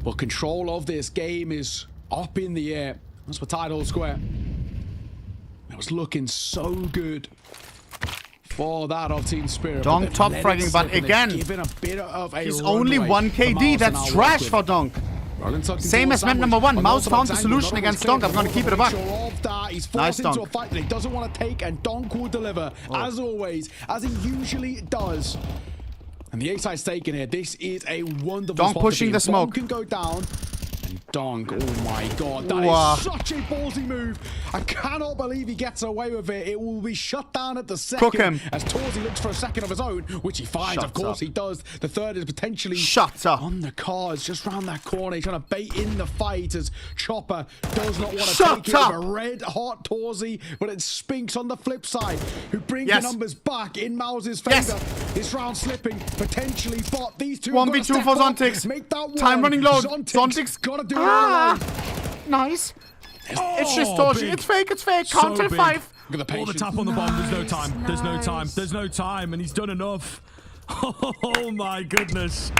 But control of this game is up in the air. That's for tied all square. It was looking so good for that of Team Spirit. Donk top fragging, but again, he's only 1 KD. That's trash for Donk. Same as map number 1. Mouz found the solution against Donk. I'm going to keep it a buck. Nice into a fight that he doesn't want to take, and Donk will deliver, as always, as he usually does. And the A-side's taken here. This is a wonderful Donk spot pushing the smoke. Donk can go down. And Donk, oh my god, that is such a ballsy move. I cannot believe he gets away with it. It will be shut down at the second. Cook him. As Torzy looks for a second of his own, which he finds. Shuts of course up. he does. The third is potentially on the cards, just round that corner. He's trying to bait in the fight as Chopper does not want to take it with a red hot Torzy, but it spinks on the flip side, who brings the numbers back in Mouz's favor. This round slipping potentially, but these two 1v2 for Zontix. Make that Time running low. Zontix gotta do it all alone. Nice. It's just Torzy. It's fake. It's fake. Can't till 5. Look at the All the tap on the bomb. There's no time. There's no time. There's no time. And he's done enough. Oh my goodness.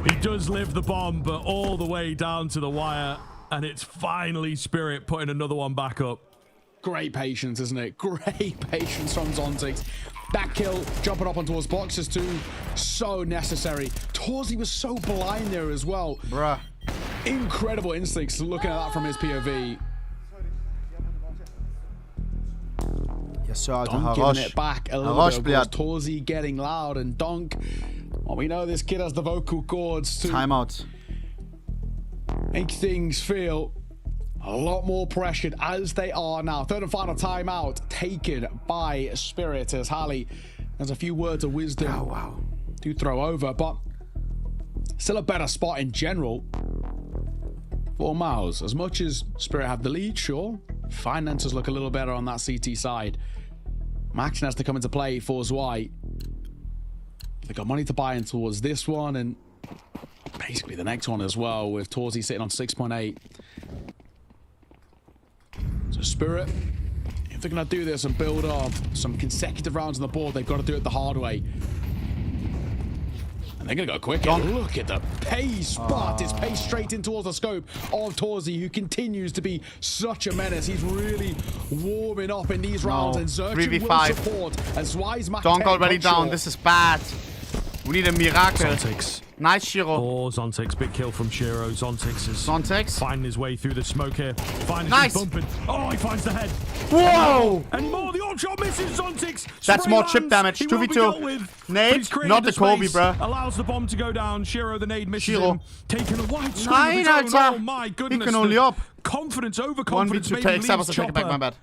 He does live the bomb, but all the way down to the wire. And it's finally Spirit putting another one back up. Great patience, isn't it? Great patience from Zontix. That kill, jumping up on towards boxes too, so necessary. Torzy was so blind there as well. Bruh. Incredible instincts looking at that from his POV. Yes, sir. Donk giving it back a little bit. Torzy getting loud, and Donk, well, we know this kid has the vocal cords to timeout. Make things feel a lot more pressured as they are now. Third and final timeout taken by Spirit as Halley has a few words of wisdom to throw over, but still a better spot in general for Mouz. As much as Spirit have the lead, sure, finances look a little better on that CT side. Maxon has to come into play for Zwei. They got money to buy in towards this one and basically the next one as well, with Torzy sitting on 6.8. So Spirit, if they're going to do this and build up some consecutive rounds on the board, they've got to do it the hard way. And they're going to go quick. Look at the pace, but it's paced straight in towards the scope of Torzy, who continues to be such a menace. He's really warming up in these rounds, and Zerkin will support as Zwei's Donk already down. This is bad. We need a miracle. Zontix. Nice, Shiro. Oh, Zontix. Big kill from Shiro. Zontix is finding his way through the smoke here. Nice. Bumping. Oh, he finds the head. Whoa! And more. The odd shot misses Zontix. That's more chip damage. 2v2. Nade, not the Kobe, bruh. Allows the bomb to go down. Shiro, the nade misses him. Taking a wide swing of his own. Oh, my goodness. He can only up. Confidence, overconfidence. 1v2 takes. That was a take back, my bad.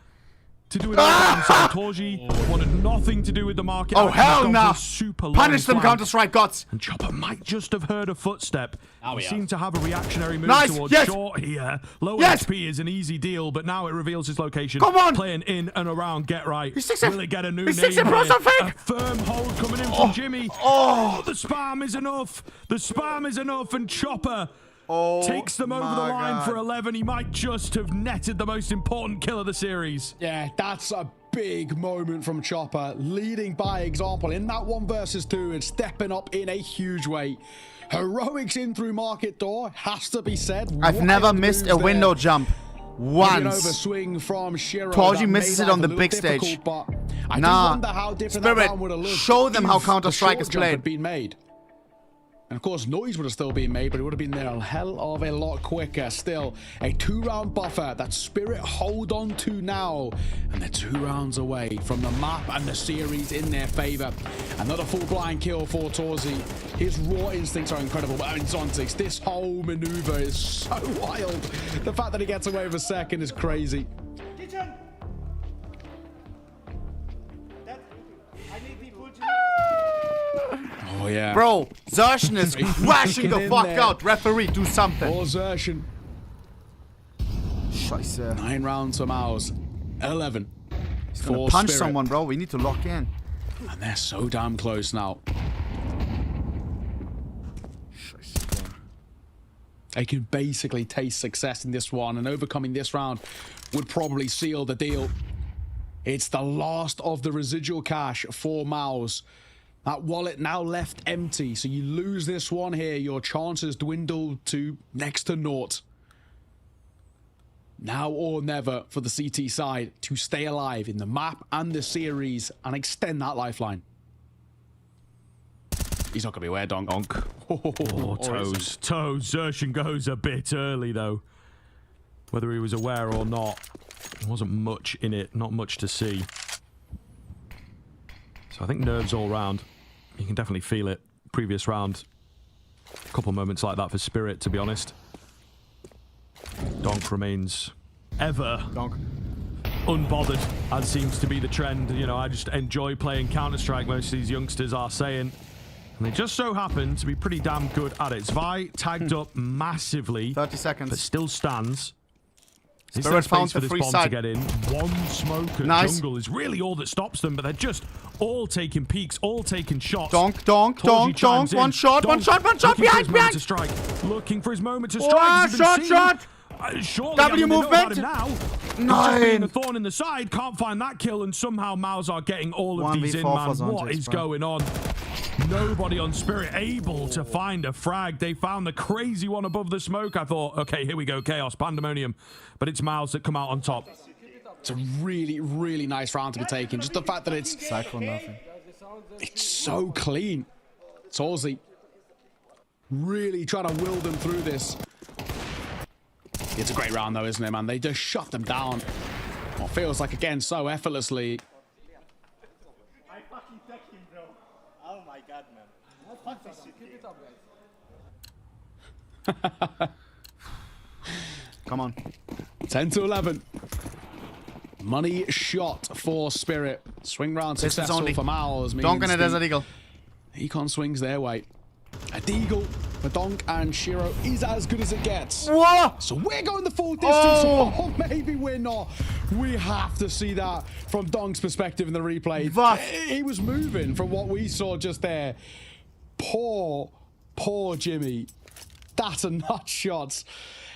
To do it all so Torzy wanted nothing to do with the market. Oh, hell no! Punish them, flank. Counter-Strike gods! And Chopper might just have heard a footstep. He seemed to have a reactionary move towards short here. Low HP is an easy deal, but now it reveals his location. Come on! Playing in and around Get Right. Will it get a new He's name? A firm hold coming in from Jimmy. Oh, the spam is enough. The spam is enough, and Chopper takes them over the line for 11. He might just have netted the most important kill of the series. Yeah, that's a big moment from Chopper, leading by example in that 1 versus 2 and stepping up in a huge way. Heroics in through market door, has to be said. I've never missed a window jump. Once. Overswing from Shiro. Torzy misses it on the big stage. But I do wonder how different that round would have looked. Show them how if Counter-Strike the is short jump played. had been made. And of course, noise would have still been made, but it would have been there a hell of a lot quicker. Still, a 2-round buffer that Spirit hold on to now. And they're 2 rounds away from the map and the series in their favor. Another full blind kill for Torzi. His raw instincts are incredible, but in Zontix, this whole maneuver is so wild. The fact that he gets away with a second is crazy. Oh, yeah. Bro, Zershin is crashing the fuck out. Referee, do something. Or Zershin. Scheiße. 9 rounds for Mouz. 11. He's gonna punch someone, bro. We need to lock in. And they're so damn close now. They can basically taste success in this one, and overcoming this round would probably seal the deal. It's the last of the residual cash for Mouz. That wallet now left empty, so you lose this one here, your chances dwindle to next to naught. Now or never for the CT side to stay alive in the map and the series and extend that lifeline. He's not going to be aware, Donk. Oh, toes. Toes. Zershin goes a bit early, though. Whether he was aware or not, there wasn't much in it. Not much to see. So I think nerves all round. You can definitely feel it. Previous round, a couple moments like that for Spirit, to be honest. Donk remains ever unbothered, as seems to be the trend. You know, I just enjoy playing Counter-Strike, most of these youngsters are saying. And they just so happen to be pretty damn good at it. Zvi tagged up massively. 30 seconds. But still stands. Is Spirit there found space for the this free bomb side. to get in? One smoke at jungle is really all that stops them, but they're just all taking peeks, all taking shots. Donk, donk, donk, donk. One shot, one shot, one shot. Behind, behind. To strike. Looking for his moment to strike. Shot. Surely W movement. now. Nine. Being a thorn in the side, can't find that kill, and somehow Mouz are getting all of these in, man. What is going on? Nobody on Spirit able to find a frag. They found the crazy one above the smoke. I thought, okay, here we go, chaos, pandemonium. But it's Mouz that come out on top. It's a really, really nice round to be taken. Just the fact that it's so clean. Torzi really trying to will them through this. It's a great round though, isn't it, man? They just shut them down. Well, feels like, again, so effortlessly. I fucking tech him, bro. Oh my god, man. Fuck this shit. Keep it up, guys. Come on. 10 to 11. Money shot for Spirit. Swing round successful for Mouz. Donk and a Desert Eagle. Econ swings their way. A Deagle for Donk and Shiro is as good as it gets. Whoa! So we're going the full distance. Oh, maybe we're not. We have to see that from Donk's perspective in the replay. He was moving from what we saw just there. Poor Jimmy. That's a nut shot.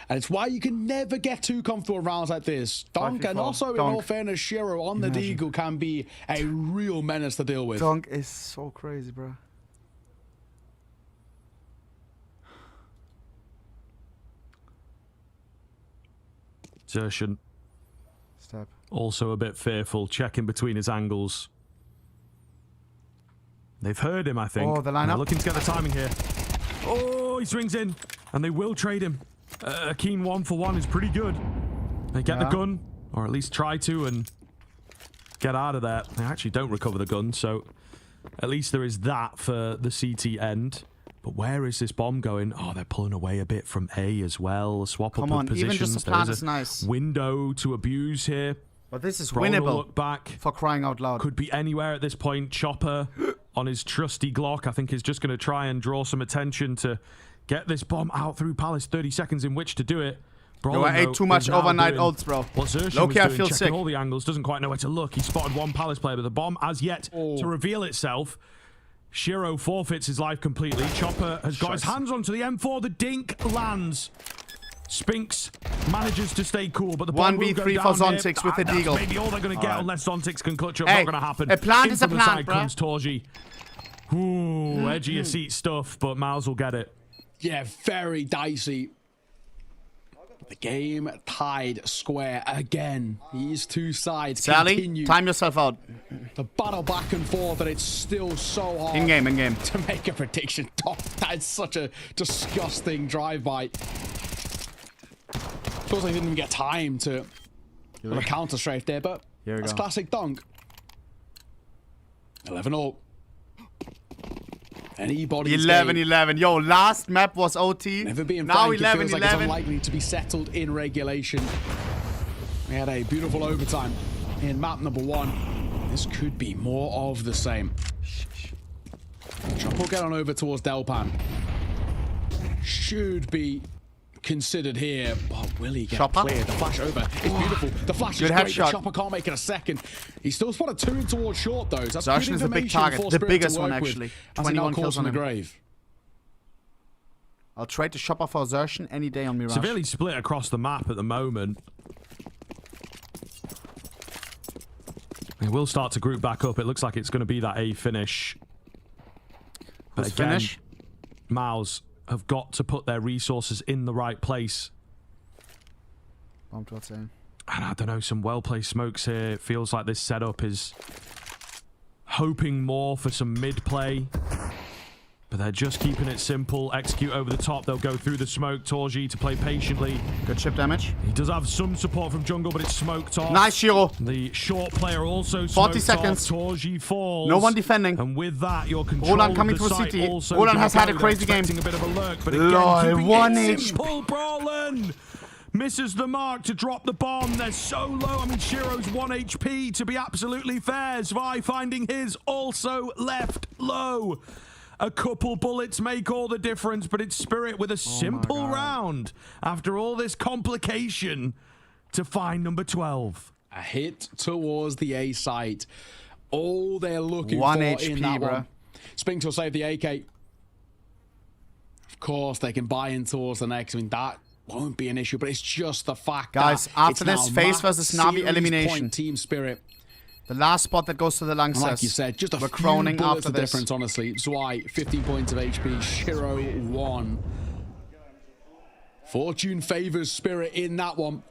And it's why you can never get too comfortable in rounds like this. Donk, and also, in all fairness, Shiro on the Deagle can be a real menace to deal with. Donk is so crazy, bro. Zershin also a bit fearful, checking between his angles. They've heard him, I think. Oh, the lineup. They're looking to get the timing here. Oh, he swings in, and they will trade him. A keen 1-for-1 is pretty good. They get the gun, or at least try to, and get out of there. They actually don't recover the gun, so at least there is that for the CT end. But where is this bomb going? Oh, they're pulling away a bit from A as well. Swap up of positions. Even just a plant is nice. Window to abuse here. But this is Brown will winnable. Look back. For crying out loud. Could be anywhere at this point. Chopper on his trusty Glock, I think, is just going to try and draw some attention to get this bomb out through Palace. 30 seconds in which to do it. Yo, I ate too much overnight oats, bro. Loki, I feel sick. All the angles, doesn't quite know where to look. He spotted one Palace player, but the bomb as yet to reveal itself. Shiro forfeits his life completely. Chopper has got his hands onto the M4. The dink lands. Spinks manages to stay cool, but the bomb will go 1v3 for Zontix with the Deagle. Maybe all they're going to get unless Zontix can clutch up. Not going to happen. A plant is a from the plant, side bro. comes Torji. Ooh, edgy of seat stuff, but Mouz will get it. Yeah, very dicey. The game tied square again. These two sides Sally, continue time yourself out. the battle back and forth, and it's still so hard In game. to make a prediction. Oh, that's such a disgusting drive-by. Feels like they didn't even get time to have a counter strafe there, but that's classic dunk. 11-0. Anybody's 11-11. Yo, last map was OT. Never being now frank, 11-11. it feels like it's unlikely to be settled in regulation. We had a beautiful overtime in map number 1. This could be more of the same. Chop will get on over towards Delpan. Should be considered here, but will he get cleared? The flash over is beautiful. The flash is great. The Chopper can't make it a second. He still spotted 2 in towards short, though. So that's Zarshan is a big target. The biggest one, actually. 21 kills on the him. grave. I'll trade the Chopper for Zarshan any day on Mirage. Severely split across the map at the moment. It will start to group back up. It looks like it's going to be that A finish. But again, finish? Mouz have got to put their resources in the right place. And I don't know, some well-placed smokes here. It feels like this setup is hoping more for some mid-play. But they're just keeping it simple. Execute over the top. They'll go through the smoke. Torji to play patiently. Good chip damage. He does have some support from jungle, but it's smoked off. Nice, Shiro. The short player also 40 seconds. Off. Torji falls. No one defending. And with that, your control Roland coming of to the a site city. also Roland has had a They're crazy game. expecting a bit of a lurk, but Lol, again, keeping 1 it HP. simple. Brawlin misses the mark to drop the bomb. They're so low. I mean, Shiro's 1 HP, to be absolutely fair. Zvi finding his also left low. A couple bullets make all the difference, but it's Spirit with a simple round after all this complication to find number 12. A hit towards the A site. All they're looking 1 for HP, in that bro. one. Spink will save the AK. Of course, they can buy in towards the next. I mean, that won't be an issue, but it's just the fact Guys, that after it's this, now FaZe versus NaVi series elimination. point Team Spirit. The last spot that goes to the Langsess. Like you said, just a We're few croning bullets after of this. difference, honestly. Zwei, 15 points of HP. Shiro, 1. Fortune favors Spirit in that one.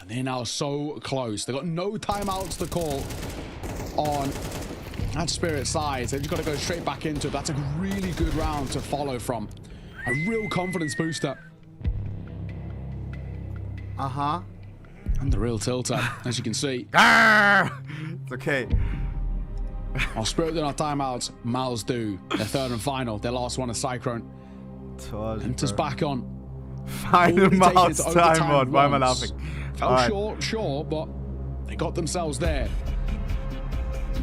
And they're now so close. They've got no timeouts to call on that Spirit side. They've just got to go straight back into it. That's a really good round to follow from. A real confidence booster. Uh-huh. And the real tilter, as you can see. It's okay. While Spirit do not timeouts, Mouz do. Their 3rd and final. Their last one is Cyclone. Enters back on. Final Mouz timeout. Why am I laughing? Fell short, sure, but they got themselves there.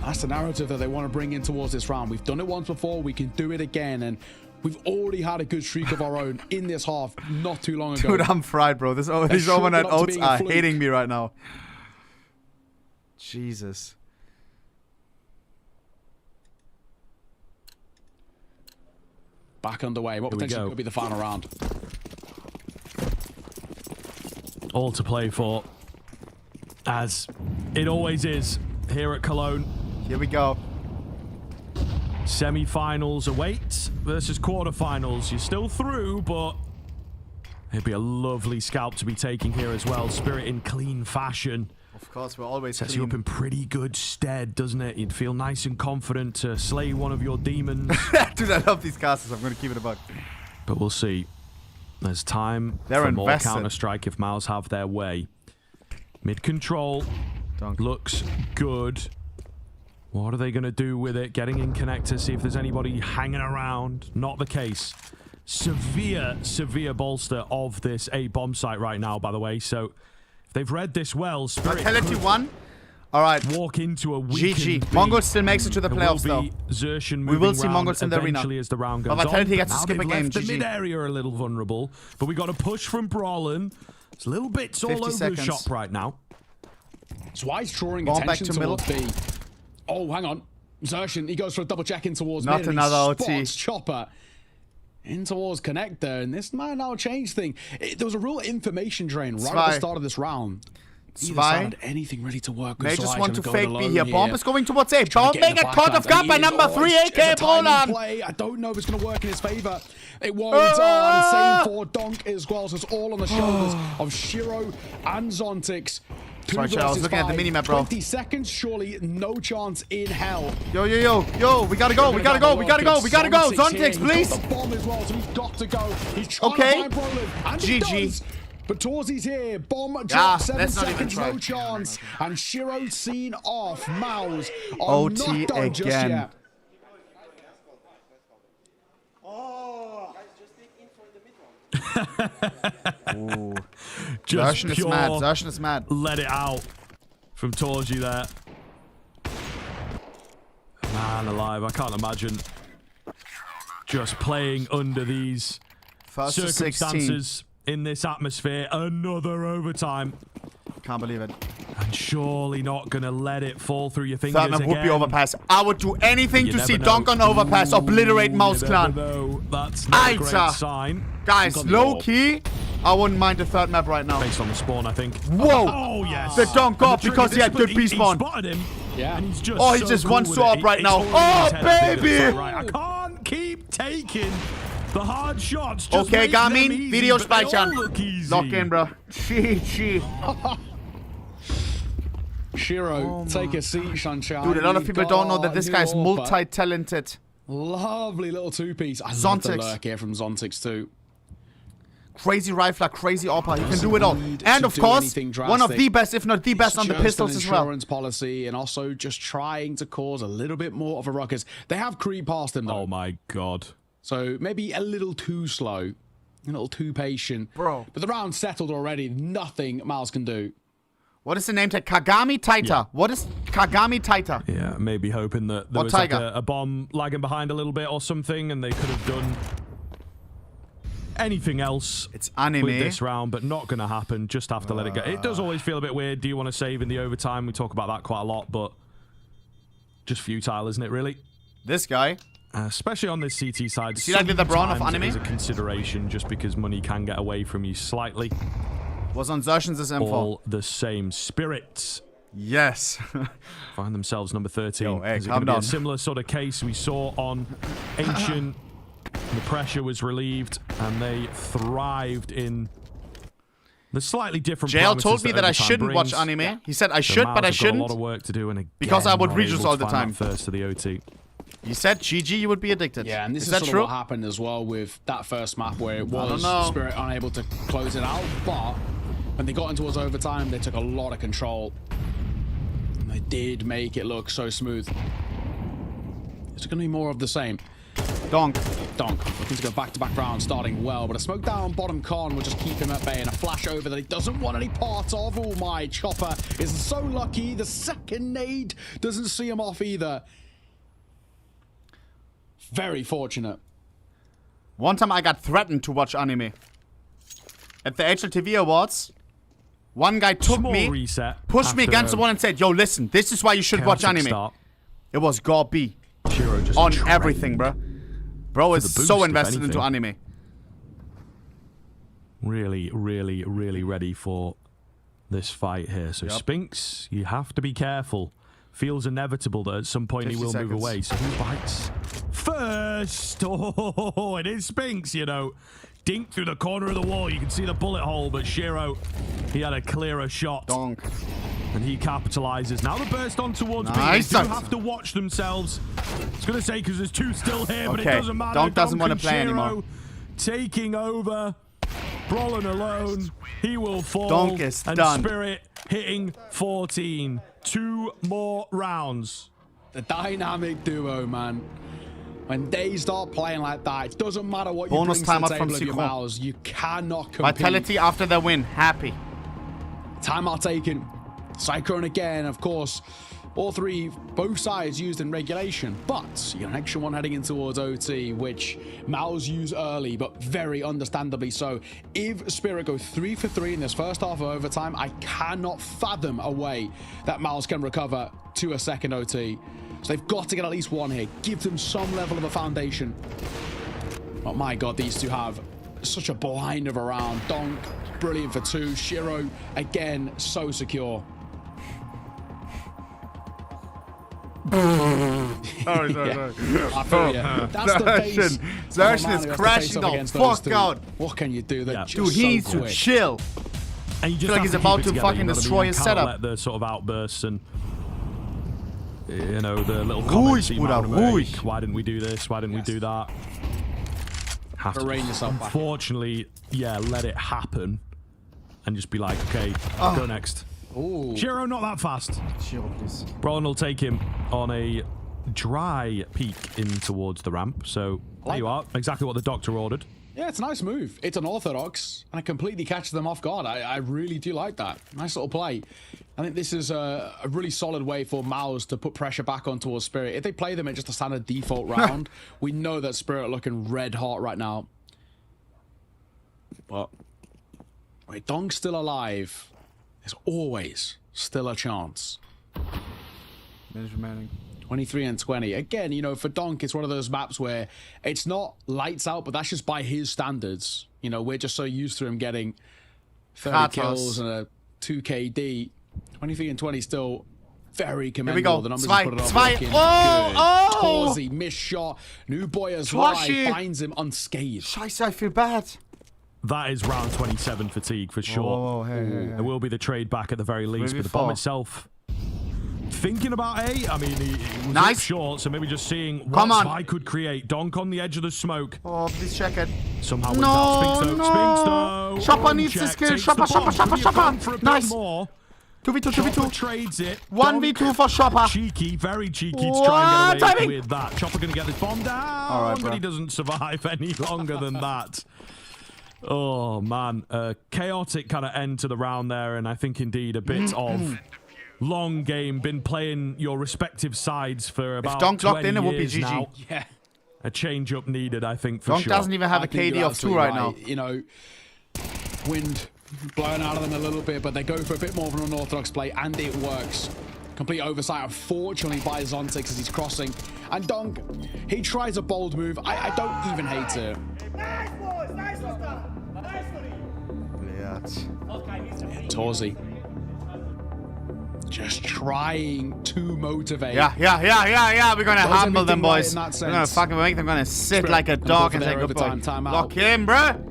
That's the narrative that they want to bring in towards this round. We've done it once before. We can do it again. And we've already had a good streak of our own in this half not too long ago. Dude, I'm fried, bro. These overnight oats are hating me right now. Jesus. Back underway. What potentially could be the final round? All to play for, as it always is here at Cologne. Here we go. Semi-finals await versus quarter-finals. You're still through, but it'd be a lovely scalp to be taking here as well. Spirit in clean fashion. Of course, we're always Sets clean. you up in pretty good stead, doesn't it? You'd feel nice and confident to slay one of your demons. Dude, I love these casters. I'm going to keep it a buck. But we'll see. There's time They're for more invested. Counter-Strike if Mouz have their way. Mid-control looks good. What are they going to do with it? Getting in connector, see if there's anybody hanging around. Not the case. Severe, severe bolster of this A bomb site right now, by the way. So if they've read this well, Spirit Vitality 1. All right. Walk into a weakened GG. Mongols still makes it to the playoffs, though. We will see Mongols in the arena. As the round goes but Vitality on. gets to skip a game. The GG. mid-area are a little vulnerable, but we got a push from Brawlin. There's little bits all 50 over seconds. the shop right now. Zwei's drawing Bomb back attention to middle. towards B. Oh, hang on. Zarshan, he goes for a double check in towards Not mid. And another he OT. spots Chopper in towards connector, and this might now change thing. There was a real information drain right at the start of this round. Either side had anything ready to work. They just want to fake B here. Bomb is going towards A. Bomb being caught off guard by number 3, AK Poland. I don't know if it's going to work in his favor. It won't. Same for Donk as well. So it's all on the shoulders of Shiro and Zontix. Sorry, I was looking at the minimap, bro. 20 seconds, surely no chance in hell. Yo, we gotta go, we gotta go. Zontix, please. The bomb as well, so he's got to go. He's trying to find Brolin, and he does. But Torzy's here. Bomb drop, 7 seconds, no chance. And Shiro seen off. Mouz are not done just yet. Ooh. Just Zertion is mad. Let it out from Torzy there. Man alive, I can't imagine just playing under these circumstances in this atmosphere. Another overtime. Can't believe it. And surely not gonna let it fall through your fingers again. Would be overpass. I would do anything to see Donk on overpass, obliterate Mouz Clan. That's not a great sign. Guys, low key, I wouldn't mind the third map right now. Based on the spawn, I think. Whoa! Oh yes. The Donk off because he had good B spawn. He spotted him. Yeah. And he's just he just wants to up right now. Oh baby! Right. I can't keep taking the hard shots. Just okay, Garmin, easy, video spy chan. Lock in, bro. Shiro, take a seat, Sunshine. Dude, a lot of people don't know that this guy's multi-talented. Lovely little two-piece. I love the lurk here from Zontix too. Crazy rifler, crazy AWP. He can do it all. And of course, one of the best, if not the best, on the pistols as well. Insurance policy, and also just trying to cause a little bit more of a ruckus. They have creep past him though. Oh my god. So maybe a little too slow, a little too patient. Bro. But the round's settled already. Nothing Mouz can do. What is the name tag? Kagami Taita. Yeah. What is Kagami Taita? Yeah, maybe hoping that there was like a bomb lagging behind a little bit or something, and they could have done anything else with this round, but not going to happen. Just have to let it go. It does always feel a bit weird. Do you want to save in the overtime? We talk about that quite a lot, but just futile, isn't it, really? This guy. Especially on this CT side. See like the Braun of anime? Is a consideration just because money can get away from you slightly. Was on Zertion's M4. All the same spirits. Yes. Find themselves number 13. Yo, hey, is it going to be a similar sort of case we saw on Ancient? The pressure was relieved, and they thrived in the slightly different. JL told me that I shouldn't watch anime. Yeah. He said I should, but I shouldn't. A lot of work to do, and again, because I would regionals all the time. First to the OT. You said GG, you would be addicted. Yeah, and this is that sort true? of what happened as well with that first map where it was Spirit unable to close it out, but when they got into us overtime, they took a lot of control. And they did make it look so smooth. It's going to be more of the same. Donk looking to go back-to-back rounds, starting well, but a smoke down bottom con will just keep him at bay, and a flash over that he doesn't want any part of. Oh my, Chopper is so lucky. The second nade doesn't see him off either. Very fortunate. One time I got threatened to watch anime. At the HLTV Awards, one guy took me, pushed me against the wall and said, yo, listen, this is why you should watch anime. It was Gore B. On everything, bro. Bro is so invested into anime. Really, really, really ready for this fight here. So Spinks, you have to be careful. Feels inevitable that at some point he will move away. So who bites first? Oh, it is Spinks, you know. Dink through the corner of the wall. You can see the bullet hole, but Shiro, he had a clearer shot. Donk. And he capitalizes. Now the burst on towards B. They do have to watch themselves. I was going to say because there's two still here, but it doesn't matter. Donk doesn't want to play anymore. Taking over. Brolin alone. He will fall. Donk is and done. Spirit hitting 14. 2 more rounds. The dynamic duo, man. When they start playing like that, it doesn't matter what you bring to the table of your Mouz. You cannot compete. Vitality after the win. Happy. Timeout taken. Cyclone again, of course. All three, both sides used in regulation, but you got an extra one heading in towards OT, which Mouz used early, but very understandably so. If Spirit go 3 for 3 in this first half of overtime, I cannot fathom a way that Mouz can recover to a second OT. So they've got to get at least one here. Give them some level of a foundation. Oh my god, these two have such a blind of a round. Donk, brilliant for 2. Shiro, again, so secure. Sorry. I feel ya. That's the face. Xerxes is crashing the fuck out. What can you do? That Dude, he needs to chill. And you just feel like he's about to fucking destroy his setup. Let the sort of outbursts and you know the little comments you might make. Why didn't we do this? Why didn't we do that? Have to, unfortunately, yeah, let it happen and just be like, okay, go next. Ooh. Shiro, not that fast. Shiro, please. Braun will take him on a dry peek in towards the ramp. So there you are, exactly what the doctor ordered. Yeah, it's a nice move. It's unorthodox, and it completely catches them off guard. I really do like that. Nice little play. I think this is a really solid way for Mouz to put pressure back on towards Spirit. If they play them in just a standard default round, we know that Spirit are looking red hot right now. But wait, Donk's still alive. There's always still a chance. Minutes remaining. 23 and 20. Again, you know, for Donk, it's one of those maps where it's not lights out, but that's just by his standards. You know, we're just so used to him getting 30 kills and a 2 KD. 23 and 20 still very commendable. The numbers put it on. Torzi, missed shot. New boy as well finds him unscathed. Scheiße, I feel bad. That is round 27 fatigue for sure. There will be the trade back at the very least, but the bomb itself. Thinking about A, I mean, he was up short, so maybe just seeing what I could create. Donk on the edge of the smoke. Oh, please check it. Somehow Spinks though. Shopper needs this kill. Shopper. Nice. 2v2. Trades it. 1v2 for Shopper. Cheeky, very cheeky to try and get away with that. Chopper going to get this bomb down, but he doesn't survive any longer than that. Oh, man. Chaotic kind of end to the round there, and I think indeed a bit of long game. Been playing your respective sides for about 20 years locked in, it would be GG. Now. Yeah. A change-up needed, I think, for sure. Donk doesn't even have a KD of 2 right now. You know, wind blowing out of them a little bit, but they go for a bit more of an unorthodox play, and it works. Complete oversight, unfortunately, by Zontix as he's crossing. And Donk, he tries a bold move. I don't even hate it. Torzi. Just trying to motivate. Yeah. We're gonna humble them, boys. We're gonna fucking make them gonna sit like a dog and say goodbye. Lock in, bruh.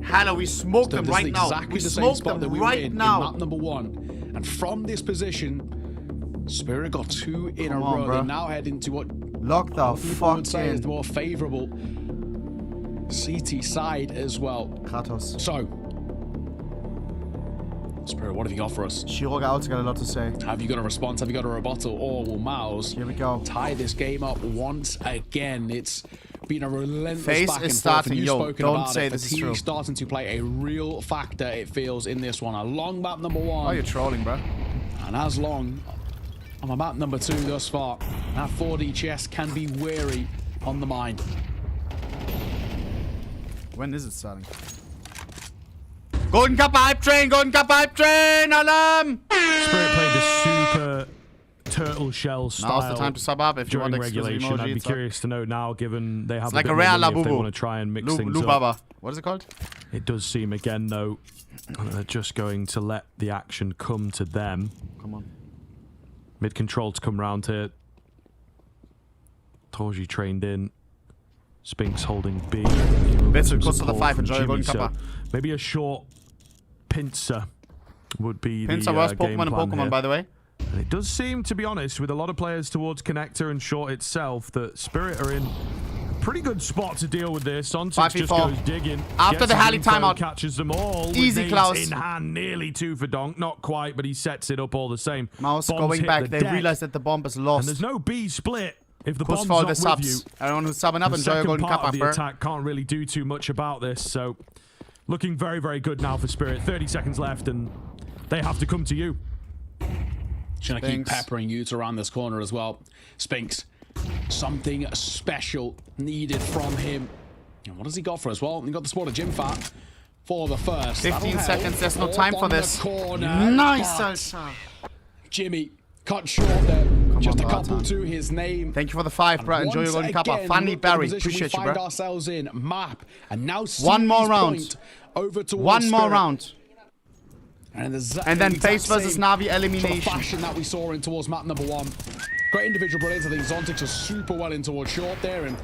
Hello, we smoked them right now. Exactly the same spot that we were in map number 1. And from this position, Spirit got 2 in a row. They now head into what lock the fuck would say is the more favorable CT side as well. Kratos. So, Spirit, what have you got for us? Shiro got a lot to say. Have you got a response? Have you got a rebuttal? Or will Mouz here we go tie this game up once again? It's been a relentless FaZe back and is forth. starting. Yo, don't say this is true. Starting to play a real factor, it feels, in this one. A long map number 1. Oh, you're trolling, bro. And as long on a map number 2 thus far, that 4D chess can be weary on the mind. When is it starting? Golden Cup hype train, alarm! Spirit played the super turtle shell style. Now's the time to sub up if you want regulation. Emoji, I'd be curious to know now, given they have like a rare if they want to try and mix things up. What is it called? It does seem again though they're just going to let the action come to them. Come on. Mid control to come round here. Torji trained in. Spinks holding B. Bits of cost of the 5. Enjoy Golden Cup. Maybe a short pincer would be pincer the worst game Pokemon in Pokemon, here. by the way. And it does seem, to be honest, with a lot of players towards Connector and Short itself, that Spirit are in a pretty good spot to deal with this. Zontix just goes digging. After the Halley timeout. Catches them all. Easy, Klaus. In hand, nearly 2 for Donk. Not quite, but he sets it up all the same. Mouse going back. They realize that the bomb is lost. And there's no B split. If the bomb's for not the subs. with you, everyone who's subbing up, enjoy a Golden Cup. The attack can't really do too much about this, so looking very, very good now for Spirit. 30 seconds left, and they have to come to you. Trying to keep peppering you to around this corner as well. Spinks, something special needed from him. And what has he got for us? Well, he got the spot of Gym Fat for the first. 15 seconds, there's no time for this. Nice, Salsa. Jimmy cut short there. Just a couple to his name. Thank you for the 5, bro. Enjoy your golden cuppa. Fanny Barry, appreciate you, bro. Find ourselves in map, and now one more round. Over to one more round. And then FaZe versus NaVi elimination. Sort of fashion that we saw in towards map number 1. Great individual brilliance. I think Zontix was super well in towards short there, and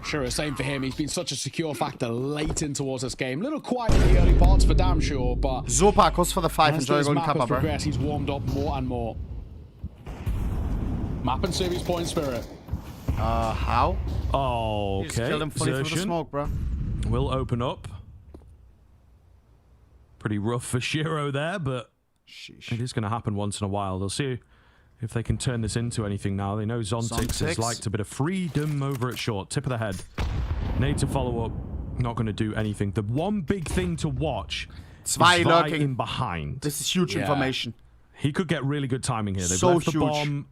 sure, same for him. He's been such a secure factor late in towards this game. Little quiet in the early parts for damn sure, but Zopa goes for the 5. Enjoy your golden cuppa, bro. He's warmed up more and more. Map and series point Spirit. How? Oh, okay. You just killed him fully through the smoke, bro. We'll open up. Pretty rough for Shiro there, but it is going to happen once in a while. They'll see if they can turn this into anything now. They know Zontix has liked a bit of freedom over at short. Tip of the head. Need to follow up. Not going to do anything. The one big thing to watch is Zwei lurking in behind. This is huge information. He could get really good timing here. They've left the bomb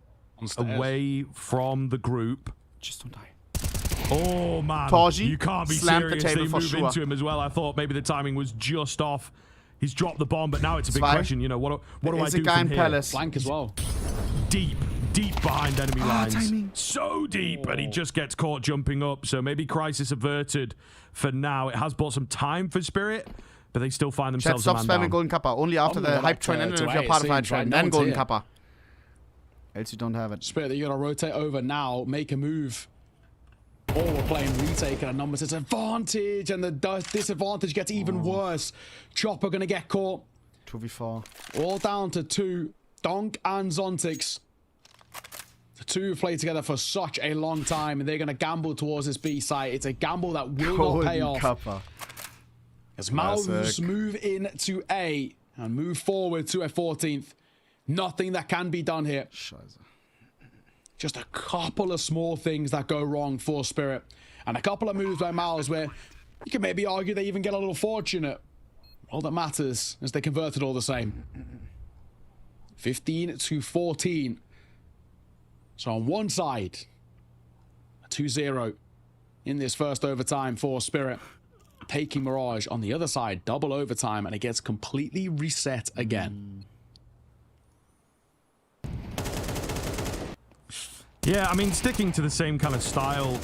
away from the group. Just don't die. Oh, man. Taji you can't be serious. They move into him as well. I thought maybe the timing was just off. He's dropped the bomb, but now it's a big question. You know, what do I do from here? Flank as well. Deep behind enemy lines. Timing. So deep, and he just gets caught jumping up. So maybe crisis averted for now. It has bought some time for Spirit, but they still find themselves a man stop spamming down. golden cuppa. Only after the hype train ended if you're part of hype train. Then golden cuppa. Else you don't have it. Spirit, you got to rotate over now, make a move. Or we're playing retake and a numbers disadvantage, and the disadvantage gets even worse. Chopper gonna get caught. 2v4. All down to 2. Donk and Zontix. The two have played together for such a long time, and they're gonna gamble towards this B site. It's a gamble that will not pay off. Cuppa. As Mouz move into A and move forward to a 14th. Nothing that can be done here. Scheiße. Just a couple of small things that go wrong for Spirit. And a couple of moves by Mouz where you can maybe argue they even get a little fortunate. All that matters is they converted all the same. 15 to 14. So on one side, a 2-0 in this first overtime for Spirit. Taking Mirage. On the other side, double overtime, and it gets completely reset again. Yeah, I mean, sticking to the same kind of style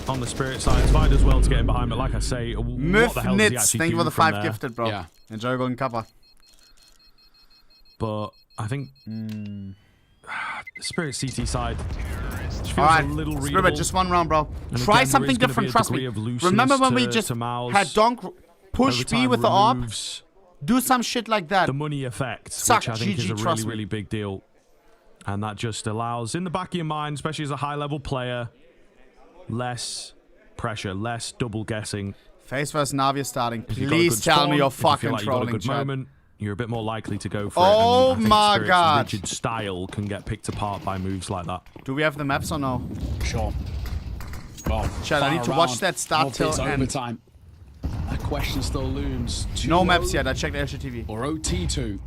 on the Spirit side, it's fine as well to get in behind, but like I say, what the hell does he actually thank you do for the from 5 there? gifted, bro. Yeah. Enjoy golden cuppa. But I think Spirit CT side feels All right, a little readable. Spirit, just one round, bro. And Try again, something different, trust me. Remember when we just had Donk push B with the AWP? Do some shit like that. The money effect, Suck, which I think GG, is a trust really, me. really big deal. And that just allows, in the back of your mind, especially as a high-level player, less pressure, less double guessing. FaZe versus NaVi is starting. If you've got a Please good tell spawn, me you're if you feel fucking like you've got a trolling, good Chad. moment, you're a bit more likely to go for Oh it. And I my think Spirit's God. rigid style can get picked apart by moves like that. Do we have the maps or no? Sure. Well, Chad, I need to watch that start till end. Overtime. That question still looms. No maps yet. I checked LGTV. Or OT2.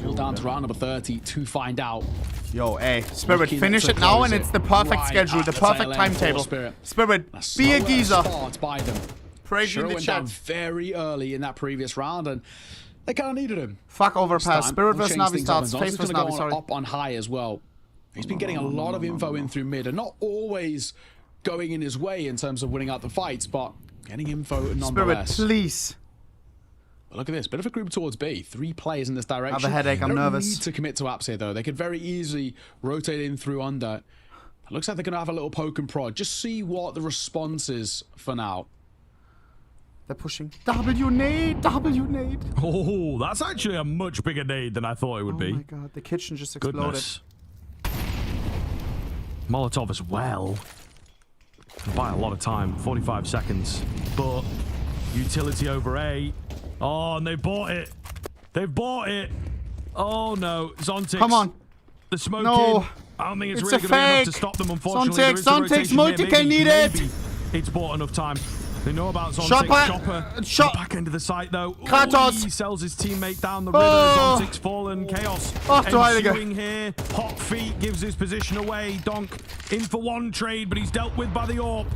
All down to round number 30 to find out. Yo, hey, Spirit, finish it now, and it's the perfect schedule, the perfect timetable. Spirit, be a geezer. By them. Praise you in the went chat. down very early in that previous round, and they kind of needed him. Fuck overpass. Spirit versus NaVi starts. FaZe versus NaVi, sorry. Up on high as well. He's been getting a lot of info in through mid, and not always going in his way in terms of winning out the fights, but getting info nonetheless. Spirit, please. But look at this, bit of a group towards B. 3 players in this direction. I have a headache, I'm they don't nervous. need to commit to apps here, though. They could very easily rotate in through under. It looks like they're going to have a little poke and prod. Just see what the response is for now. They're pushing. W nade, W nade. Oh, that's actually a much bigger nade than I thought it would be. Oh my God, the kitchen just exploded. Goodness. Molotov as well. By a lot of time, 45 seconds. But utility over A. Oh, and they bought it. They've bought it. Oh no, Zontix. Come on. The smoke No. in. I don't think it's It's really a going to be enough fake. to stop them, unfortunately. Zontix, multi-can need it. Maybe it's bought enough time. They know about Zontix. Chopper. Back end of the site, though. Kratos. He sells his teammate down the river. Oh. Zontix fallen. Chaos Heilige. ensuing here. Hot feet gives his position away. Donk in for one trade, but he's dealt with by the AWP.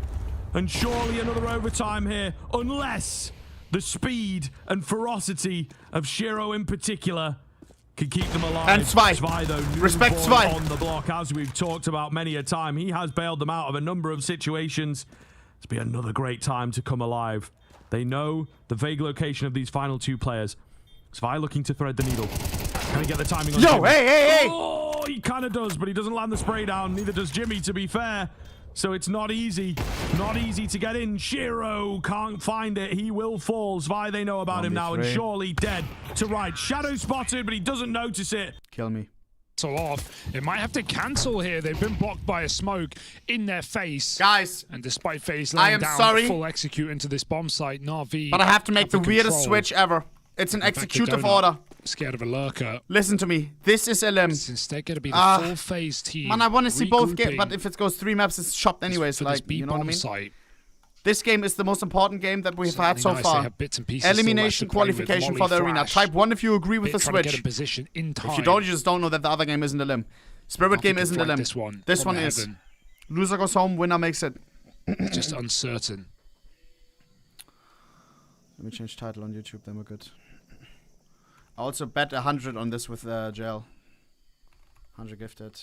And surely another overtime here, unless the speed and ferocity of Shiro in particular can keep them alive. And Zwei. Zwei, though, new Respect boy Zwei. on the block, as we've talked about many a time. He has bailed them out of a number of situations. It's been another great time to come alive. They know the vague location of these final two players. Zwei looking to thread the needle. Can he get the timing on Yo, Jimmy? hey! Oh, he kind of does, but he doesn't land the spray down. Neither does Jimmy, to be fair. So it's not easy. Not easy to get in. Shiro can't find it. He will fall. Zwei, they know about him now, and surely dead to right. Shadow spotted, but he doesn't notice it. Kill me. Off. It might have to cancel here. They've been blocked by a smoke in their face. Guys, and despite FaZe laying down sorry. full execute into this bomb site, NaVi. But I have to make the weirdest switch ever. It's an executive order. Scared of a lurker. Listen to me. This is LM. It's instead going to be the full FaZe team. Man, I want to see both games, but if it goes 3 maps, it's chopped anyways. Like, you know what I mean? Site. This game is the most important game that we've had so far. Elimination qualification for the arena. Type 1 if you agree with the switch. If you don't, you just don't know that the other game isn't a limb. Spirit game isn't a limb. This one is. Loser goes home, winner makes it. Just uncertain. Let me change title on YouTube, then we're good. I also bet 100 on this with jail. 100 gifted.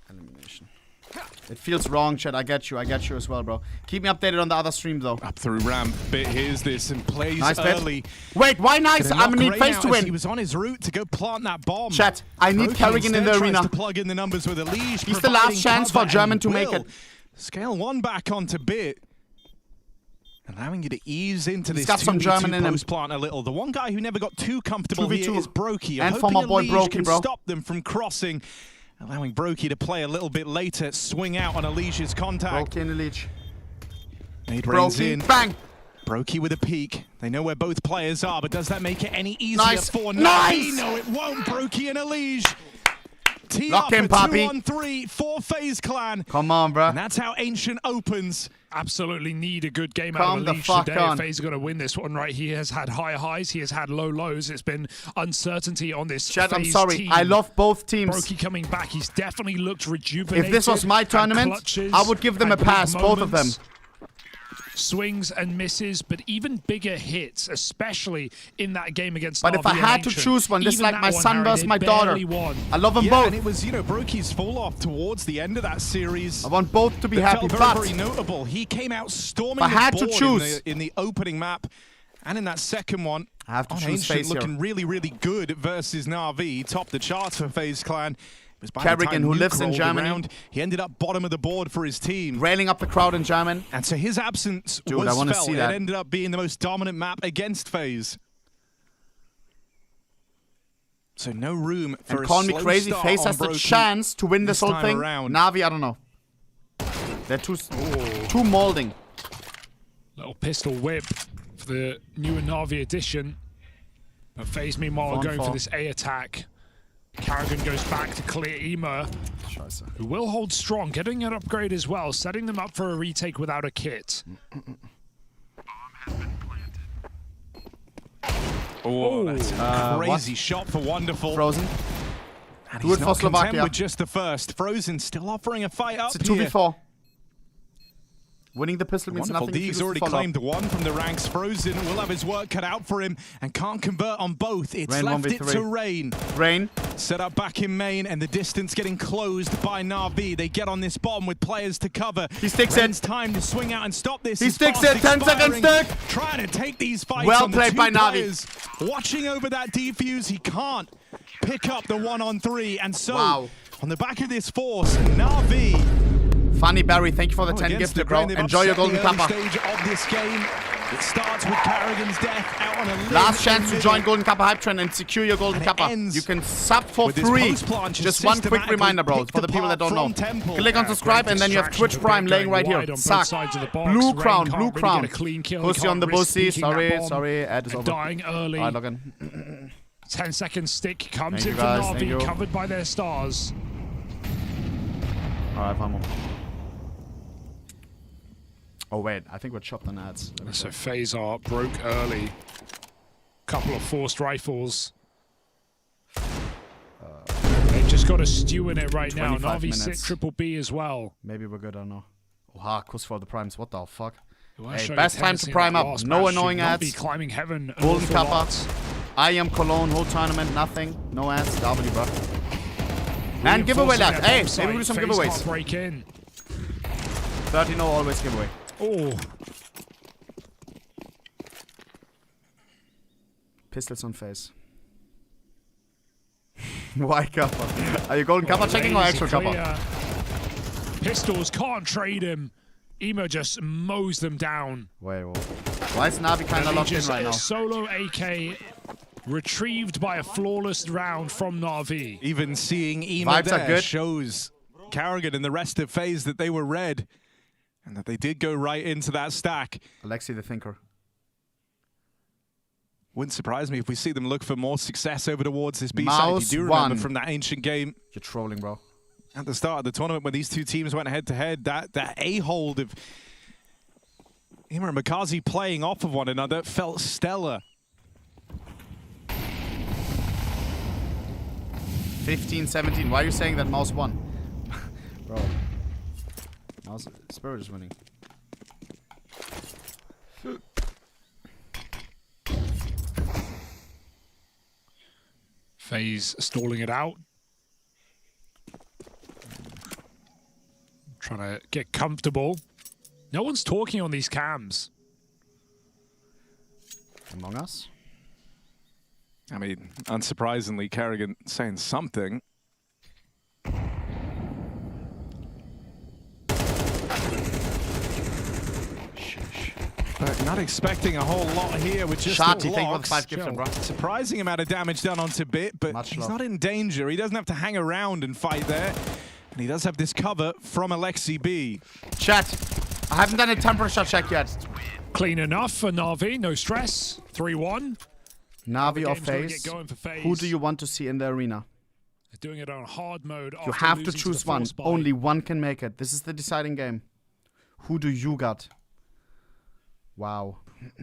Elimination. It feels wrong, chat. I get you as well, bro. Keep me updated on the other stream, though. Up through ramp. Bit hears this and plays nice early. Wait, why nice? I'm gonna need FaZe to win. He was on his route to go plant that bomb. Chat, I need Kerrigan in the arena. To plug in the numbers with Elise. He's the last chance for German to make it. Scale 1 back onto Bit. Allowing you to ease into this got some German in him. post plant a little. The one guy who never got too comfortable 2v2. here is Brokey. And for my boy Brokey, can bro. stop them from crossing. Allowing Brokey to play a little bit later, swing out on Alicia's contact. Brokey and Elige. Nade rains in. Bang! Brokey with a peek. They know where both players are, but does that make it any easier for NaVi? No, it won't. Brokey and Elige. Tee Lock up in, a Poppy. 2-on-3 for FaZe Clan. Come on, bro. And that's how Ancient opens. Absolutely need a good game out of Elige today. If FaZe are going to win this one, right? He has had high highs, he has had low lows. It's been uncertainty on this Chat, I'm FaZe sorry. team. I love both teams. Brokey coming back, he's definitely looked rejuvenated. If this was my tournament, I would give them a pass, both of them. Swings and misses, but even bigger hits, especially in that game against But if I had to choose one, this is like my son versus my daughter. I love them both. And it was, Brokey's fall off towards the end of that series. I want both to be happy, felt very notable. He came out storming the board choose in the opening map, and in that second one, I have to choose FaZe looking here. really, really good versus NaVi. Topped the charts for FaZe Clan. Kerrigan, who lives in Germany. He ended up bottom of the board for his team. Railing up the crowd in German. And so his absence Dude, was I want to felt. see that. It ended up being the most dominant map against FaZe. So no room for and a call me slow crazy, start FaZe on has the Brokey chance to win this whole time thing. around. NaVi, I don't know. They're too molding. Little pistol whip for the newer NaVi edition. But FaZe meanwhile are going for this A attack. Kerrigan goes back to clear Ema, who will hold strong, getting an upgrade as well, setting them up for a retake without a kit. Oh, that's a crazy shot for Wonderful. Frozen. And Do he's it for not content Slovakia. with just the first. Frozen still offering a fight up It's a here. 2v4. Winning the pistol means Wonderful nothing. D's already claimed one from the ranks. Frozen will have his work cut out for him and can't convert on both. It's Rain left 1v3. it to Rain. Rain. Set up back in main and the distance getting closed by NaVi. They get on this bomb with players to cover. He sticks Rain's it. time to swing out and stop this. He is sticks fast it. 10 seconds expiring. stick. Trying to take these fights Well on the played two by NaVi. players. Watching over that defuse, he can't pick up the 1-on-3. And so, on the back of this force, NaVi. Funny Barry, thank you for the 10 gifted, bro. Enjoy your golden kappa. Stage of this game. It starts with Kerrigan's death out on a limb. Last chance to join Golden Kappa Hype Train and secure your Golden Kappa. You can sub for free. Just one quick reminder, bro, for the people that don't know. Click on subscribe and then you have Twitch Prime laying right here. Suck. Blue crown, blue crown. Pussy on the bussy. Sorry, ad is over. Dying early. Alright, log in. 10-second stick comes Thank in you, from guys. Thank you. NaVi, covered by their stars. Alright, Vamo. Oh wait, I think we're chopped on ads. So FaZe are broke early. Couple of forced rifles. They've just got a stew in it right now. 25 NaVi sit minutes. triple B as well. Maybe we're good, I don't know. Oha, kuss for the primes, what the fuck? Well, Hey, showing best a time to tendency prime in that up. last No match annoying should not ads. be climbing heaven an Golden awful Kappa. lot. I am Cologne, whole tournament, nothing. No ads, W, bro. And giveaway, lad. Hey, maybe we do some giveaways. Break in. 30 always giveaway. Oh. Pistols on FaZe. Why cover? Are you golden cover checking or actual cover? Pistols can't trade him. Emo just mows them down. Wait, why is NaVi kind of locked in right now? Solo AK retrieved by a flawless round from NaVi. Even seeing Emo Vibes there are good. shows Karrigan and the rest of FaZe that they were red and that they did go right into that stack. Alexi the Thinker. Wouldn't surprise me if we see them look for more success over towards this B side. Mouz If you do remember won. from that ancient game. You're trolling, bro. At the start of the tournament when these two teams went head-to-head, that A-hold of Ema and Makazi playing off of one another felt stellar. 15-17. Why are you saying that Mouz won? Bro. Mouz Spirit is winning. FaZe stalling it out. Trying to get comfortable. No one's talking on these cams. Among Us? I mean, unsurprisingly, Karrigan saying something. But not expecting a whole lot here with just Shot, the he think blocks. 5 gifted, bro. Surprising amount of damage done onto Bit, but he's not in danger. He doesn't have to hang around and fight there. And he does have this cover from Alexi B. Chat, I haven't done a temperature check yet. Clean enough for NaVi, no stress. 3-1. NaVi or Game's gonna FaZe? get going for FaZe. Who do you want to see in the arena? They're doing it on hard mode. You after have to losing choose the one. force buy. Only one can make it. This is the deciding game. Who do you got? Wow.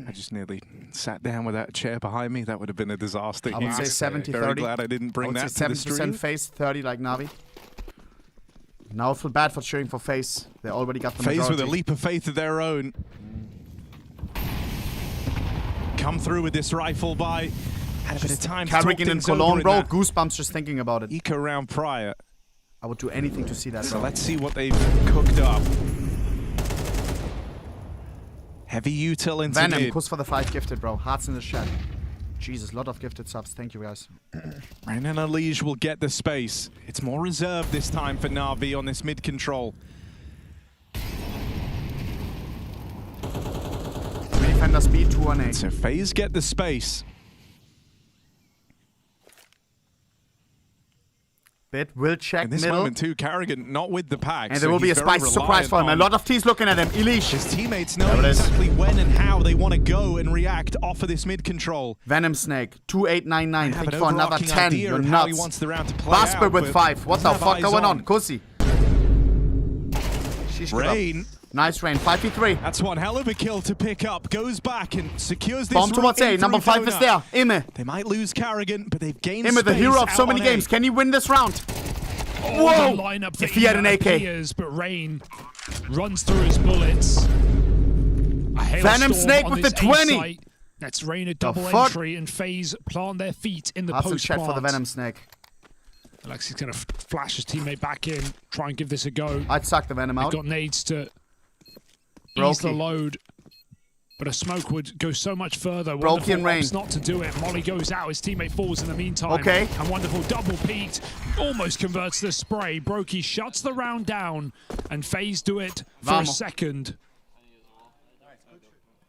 I just nearly sat down with that chair behind me. That would have been a disaster. I would say 70-30. Very glad I didn't bring that to the stream. 70% FaZe, 30 like NaVi. Now I feel bad for cheering for FaZe. They already got the FaZe majority. with a leap of faith of their own. Come through with this rifle by. Had a bit of time to talk Karrigan and things over Cologne, in bro. that Goosebumps just thinking about it. eco round prior. I would do anything to see that, So bro. let's see what they've cooked up. Heavy util into Venom, mid. push for the 5 gifted, bro. Hearts in the chat. Jesus, lot of gifted subs. Thank you, guys. And then Alige will get the space. It's more reserved this time for NaVi on this mid control. Three defender speed, 2 on 8. So FaZe get the space. Bit will check In this middle. moment too, Karrigan not with the pack. And so there will be a he's very spicy surprise for him. A reliant lot of teams looking at him. Elish. His teammates know exactly when and how they want to go and react off of this mid control. Venom Snake, 2899. Have Think an for another overarching 10. idea You're of how he nuts. wants the round to play Basper out, with but 5. What the doesn't fuck have eyes going on? on. Kusi. Sheesh, good Rain. up. Nice Rain. 5v3. That's one hell of a kill to pick up. Goes back and secures this Bomb towards route A. in Number through 5 is Donut. there. Ime. They might lose Karrigan, but they've gained Ime, the space hero of so out many on A. games. Can he win this round? Oh, Whoa! the lineup If he had an AK. appears, but Rain runs through his bullets. A hailstorm Venom Snake on with this the 20. A site. That's Rain a double fuck? entry, and FaZe plant their feet in the Hustle post check for the plant. Venom Snake. Alexi's going to flash his teammate back in, try and give this a go. I'd suck the Venom out. They've got nades to Brokey. ease the load, but a smoke would go so much further. Brokey Wonderful and Rain. opts not to do it. Molly goes out, his teammate falls in the meantime. Okay. And Wonderful double peaked, almost converts the spray. Brokey shuts the round down, and FaZe do it for a Vamos. second.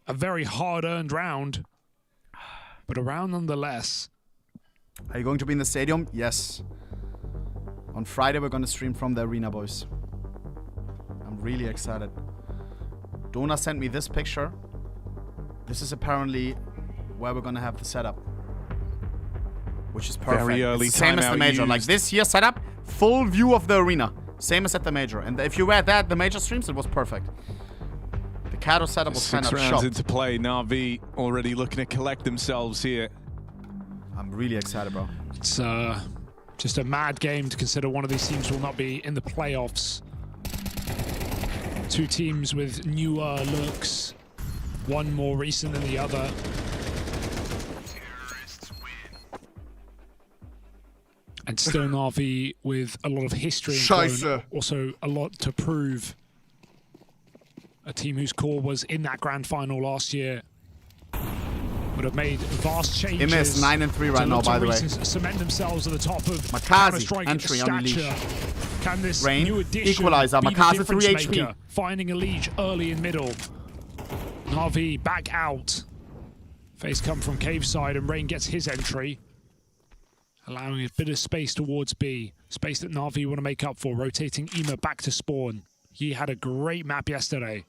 A very hard-earned round, but a round nonetheless. Are you going to be in the stadium? Yes. On Friday, we're going to stream from the arena, boys. I'm really excited. Dona sent me this picture. This is apparently where we're going to have the setup. Which is perfect. Very early It's the same as the timeout major. Like used. this year setup, full view of the arena. Same as at the major. And if you were at that, the major streams, it was perfect. The Kato setup was kind 6 of rounds shocked. into play, NaVi already looking to collect themselves here. I'm really excited, bro. It's just a mad game to consider one of these teams will not be in the playoffs. Two teams with newer looks, one more recent than the other. And still NaVi with a lot of history in Cologne, also a lot to prove. A team whose core was in that grand final last year would have made vast changes. It missed 9 and 3 right now, by the way. Cement themselves at the top of Makazi, entry on stature. Can this Rain, new addition equalizer. be Makazi the 3 difference HP. maker? Finding a lead early in middle. NaVi back out. FaZe come from cave side and Rain gets his entry. Allowing a bit of space towards B. Space that NaVi want to make up for. Rotating Ema back to spawn. He had a great map yesterday.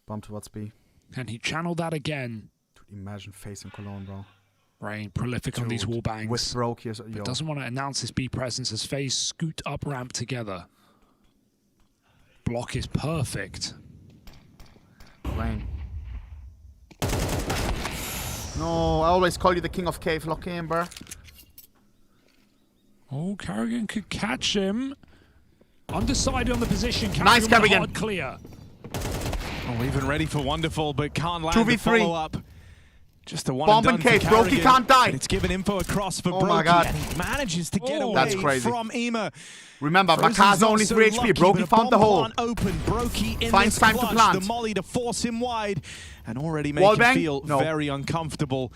Bomb towards B. And he channeled that again. Dude, imagine FaZe in Cologne, bro. Rain prolific on these wall bangs. With broke here, but doesn't want to announce his B presence as FaZe scoot up ramp together. Block is perfect. Rain. No, I always call you the king of cave. Lock in, bro. Oh, Carrigan could catch him. Undecided on the position. Nice, Carrigan. Hard clear. Oh, even ready for Wonderful, but can't land 2v3. the follow-up. Just a one Bomb and and done cave. for Brokey Carrigan, can't die. but it's given info across for Oh Brokey, my God. and he manages to get away That's crazy. from Ema. Remember, Frozen's Makazi not only so 3 HP. lucky, Brokey but a found the bomb hole. plant open. Brokey in Finds this time to clutch. plant. The molly to force him wide, and already Wall make him bang? feel No. very uncomfortable.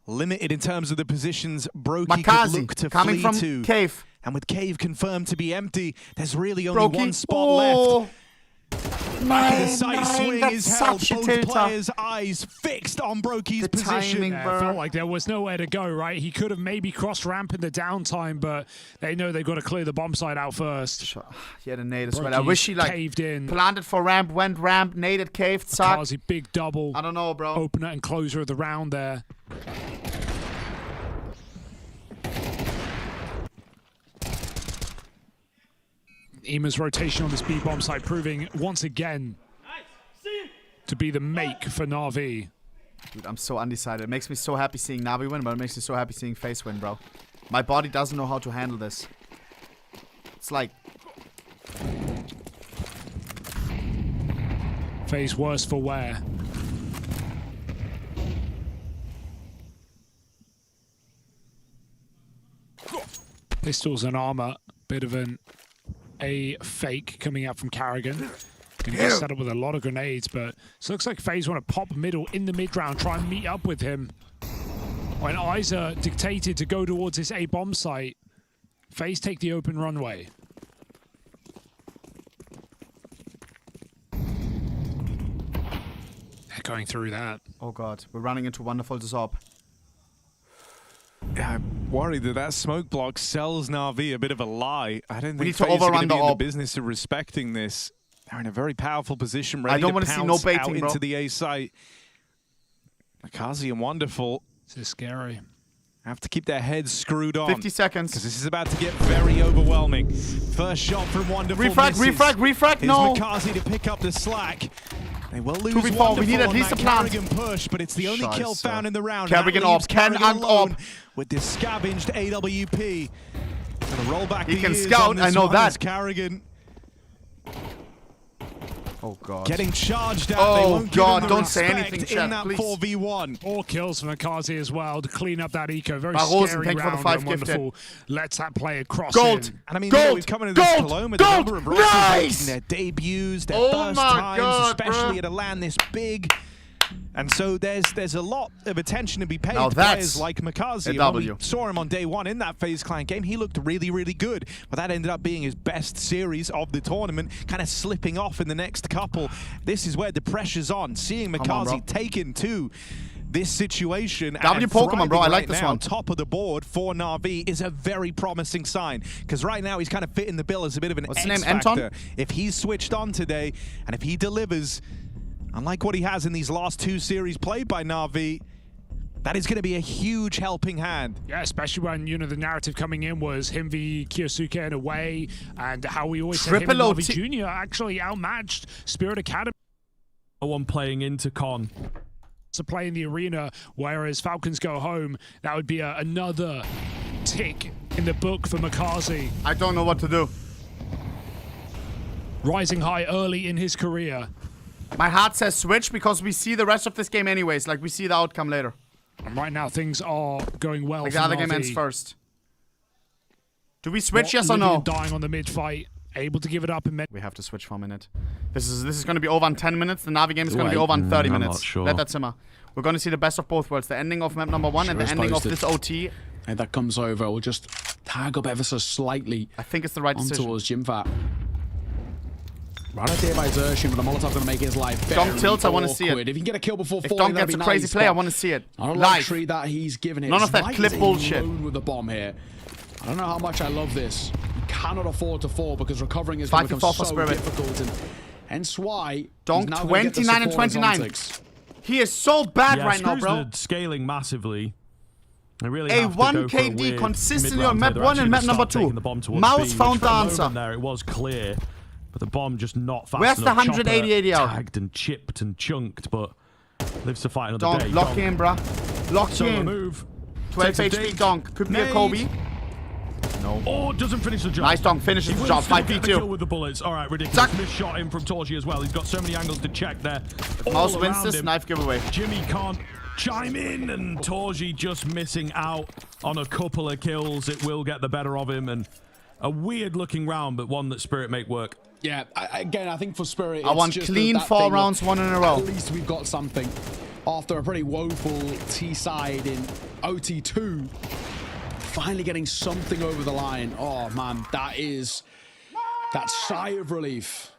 Limited in terms of the positions Brokey Makazi could look to coming flee from to. cave. And with cave confirmed to be empty, there's really only Brokey. one spot left. Back of the Nine, sight swing that's is held. such a Both tilter. players' eyes fixed on Brokey's position. timing, Yeah, it felt like there was nowhere to go, right? He could have maybe crossed ramp in the downtime, but they know they've got to clear the bomb site out first. He had a nade as well. I Brokey's wish he caved in. planted for ramp, went ramp, naded, caved, sucked. Makazi, big double. I don't know, bro. Opener and closer of the round there. Ema's rotation on this B bomb site proving once again to be the make for NaVi. Dude, I'm so undecided. It makes me so happy seeing NaVi win, but it makes me so happy seeing FaZe win, bro. My body doesn't know how to handle this. It's like... FaZe worse for wear. Pistols and armor. Bit of a fake coming out from Carrigan. Gonna get set up with a lot of grenades, but it looks like FaZe want to pop middle in the mid round, try and meet up with him. When Isa dictated to go towards this A bomb site, FaZe take the open runway. They're going through that. Oh god, we're running into Wonderful Zorb. I'm worried that smoke block sells NaVi a bit of a lie. I don't We think need to FaZe are overrun going to the be in the orb. business of respecting this. They're in a very powerful position, ready I don't to want to see no pounce baiting, out bro. into the A site. Makazi and Wonderful. This is scary. Have to keep their heads screwed on. 50 seconds. Because this is about to get very overwhelming. First shot from Wonderful. Refrag, misses. refrag, no. Here's Makazi to pick up the slack. They will lose 2v4, Wonderful we need at on least that a plant. Carrigan push, but it's the only kill Scheiße. found in the round. Carrigan That leaves up, Ken Carrigan and alone up. with this scavenged AWP. Gonna roll back He the can years scout, on this I know one that. as Carrigan Oh god. getting charged at. Oh, They won't give God, him the don't say respect anything, in chat, that please. 4v1. 4 kills from Makazi as well to clean up that eco. Very Rosen, scary thank you for the round 5 when gifted. Wonderful lets that play across Gold. in. And I mean, Gold! you know, we've come into this Gold! Cologne with a Gold! number of rosters Nice! making their debuts, their Oh first my times, God, especially bruh. at a land this big. And so there's a lot of attention to be paid Now to that's players like Makazi. a And when we W. saw him on day one in that FaZe Clan game, he looked really, really good. But that ended up being his best series of the tournament, kind of slipping off in the next couple. This is where the pressure's on. Seeing Come on, bro. Makazi taken to this situation W and Pokemon, bro. I thriving like right this now, one. top of the board for NaVi is a very promising sign, because right now he's kind of fitting the bill as a bit of an What's his X name, Anton? factor. If he's switched on today and if he delivers, unlike what he has in these last 2 series played by NaVi, that is going to be a huge helping hand. Yeah, especially when, you know, the narrative coming in was him v Kyosuke in a way, and how we always said him and Triple NaVi Jr. actually outmatched Spirit Academy. No one playing into Con. To play in the arena, whereas Falcons go home, that would be another tick in the book for Makazi. I don't know what to do. Rising high early in his career. My heart says switch because we see the rest of this game anyways. Like, we see the outcome later. And right now, things are going well Like, for the other game NaVi. ends first. Do we switch, yes or Living no? and dying on the mid fight, able to give it up in mid. We have to switch for a minute. This is going to be over in 10 minutes. The NaVi game is going to be over in 30 minutes. Not sure. Let that simmer. We're going to see the best of both worlds. The ending of map number 1 and the ending of this OT. And that comes over. We'll just tag up ever so slightly. I think it's the right decision. Towards Jimfat. Right idea by Xerxin, but the Molotov going to make his life very Donk tilt, I want to see it. If you can get a kill before if 40, Donk gets a crazy nice, play, I want to see it. Not a live. luxury that he's given it. None of that clip bullshit. With the bomb here. I don't know how much I love this. You cannot afford to fall because recovering is going to become so difficult. And hence why Donk 29 and 29. He is so bad right now, bro. Scaling massively. They really a have to 1 go for a KD weird consistently mid-round on map play. 1 They're and map actually number gonna start 2. taking the bomb towards Mouz B, found which the for a answer. moment there, it was clear, but the bomb just not fast Where's the enough. 180 Chopper ADR? tagged and chipped and chunked, but lives to fight another Donk, day. lock in, bruh. Lock in. Move. 12 Takes a HP dig. Donk. Could be a Kobe. No. Oh, doesn't finish the job. Nice Donk, finishes the job. 5v2. With the bullets. All right, ridiculous. Missed shot in from Torji as well. He's got so many angles to check there. Mouz wins this knife giveaway. Jimmy can't chime in, and Torji just missing out on a couple of kills. It will get the better of him, and a weird looking round, but one that Spirit make work. Yeah, again, I think for Spirit, I want clean 4 rounds, 1 in a row. At least we've got something. After a pretty woeful T-side in OT2, finally getting something over the line. Oh, man, that is that sigh of relief.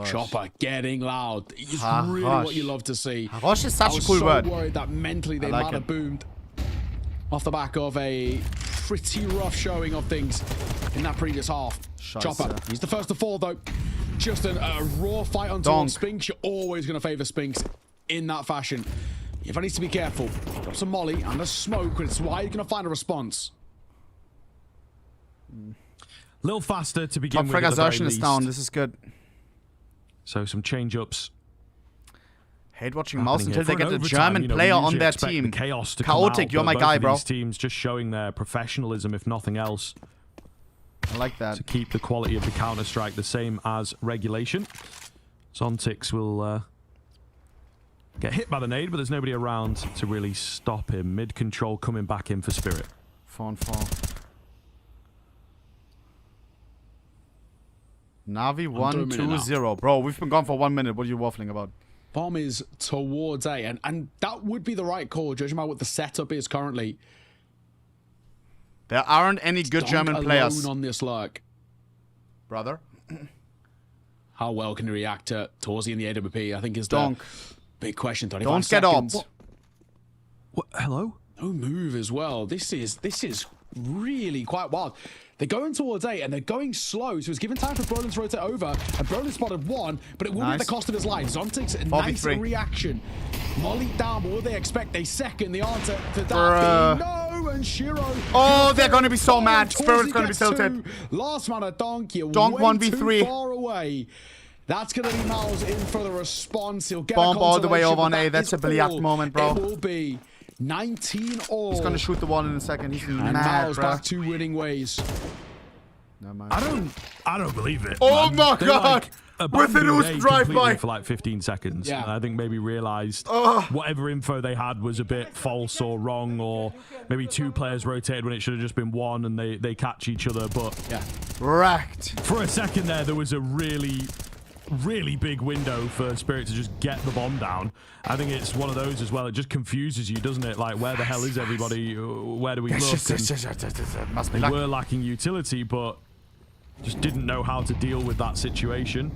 Chopper getting loud. It's really what you love to see. Harosh is such a cool I word. was so worried that mentally they might have boomed off the back of a pretty rough showing of things in that previous half. Chopper, he's the first to fall though. Just a raw fight on towards Spinks. You're always going to favor Spinks in that fashion. Yeva needs to be careful. Drop some molly and a smoke, and it's why you're going to find a response. A little faster to begin with. Xerxin is down. This is good. So some change-ups. Hate watching Mouz until they get a German player on their team. Chaos to Chaotic, you're my guy, bro. These teams just showing their professionalism, if nothing else. I like that. To keep the quality of the Counter-Strike the same as regulation. Zontix will get hit by the nade, but there's nobody around to really stop him. Mid-control coming back in for Spirit. 4 on 4. NaVi 1-2-0. Bro, we've been gone for 1 minute. What are you waffling about? Bomb is towards A, and that would be the right call, judging by what the setup is currently. There aren't any good German players on this lurk. Brother. How well can he react to Torzi in the AWP? I think is the big question. Don't get up. What? Hello? No move as well. This is really quite wild. They're going towards A, and they're going slow, so it's given time for Brolin to rotate over, and Brolin spotted 1, but it will be at the cost of his life. Zontix, a nice reaction. Molly down, but will they expect a second? The answer to that being no, and Shiro. Oh, they're going to be so mad. Spirit's going to be tilted. Last man of Donk, you're Donk way 1v3. too far away. That's going to be Mouz in for the response. He'll get Bomb a all the way over consolation, on A. That's a Billiard moment, bro. It will be 19 all. He's going to shoot the wall in a second. He's and mad, Mouz bro. back to winning ways. I don't believe it. Oh man. my They, God! Like, With an abandoned Oust A drive completely by. for like 15 seconds. Yeah. And I think maybe realized whatever info they had was a bit false or wrong, or maybe 2 players rotated when it should have just been 1, and they catch each other. But yeah, wrecked. For a second there was a really big window for Spirit to just get the bomb down. I think it's one of those as well. It just confuses you, doesn't it? Like, where the hell is everybody? Where do we look? They were lacking utility, but just didn't know how to deal with that situation.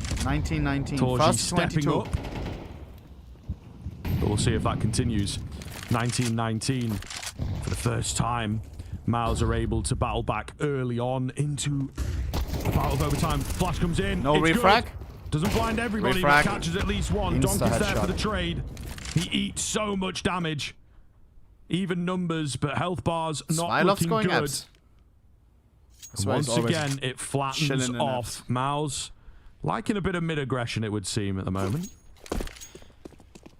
19-19. Torji First stepping 22. up. But we'll see if that continues. 19-19 for the first time. Mouz are able to battle back early on into the battle of overtime. Flash comes in. No It's refrag. good. Doesn't blind everybody, Refrag. but catches at least 1. Donk is there headshot. for the trade. He eats so much damage. Even numbers, but health bars not Smilov's looking going good. abs. And once again, it flattens chilling in off Mouz. Liking a bit of mid-aggression, it would seem, at the moment.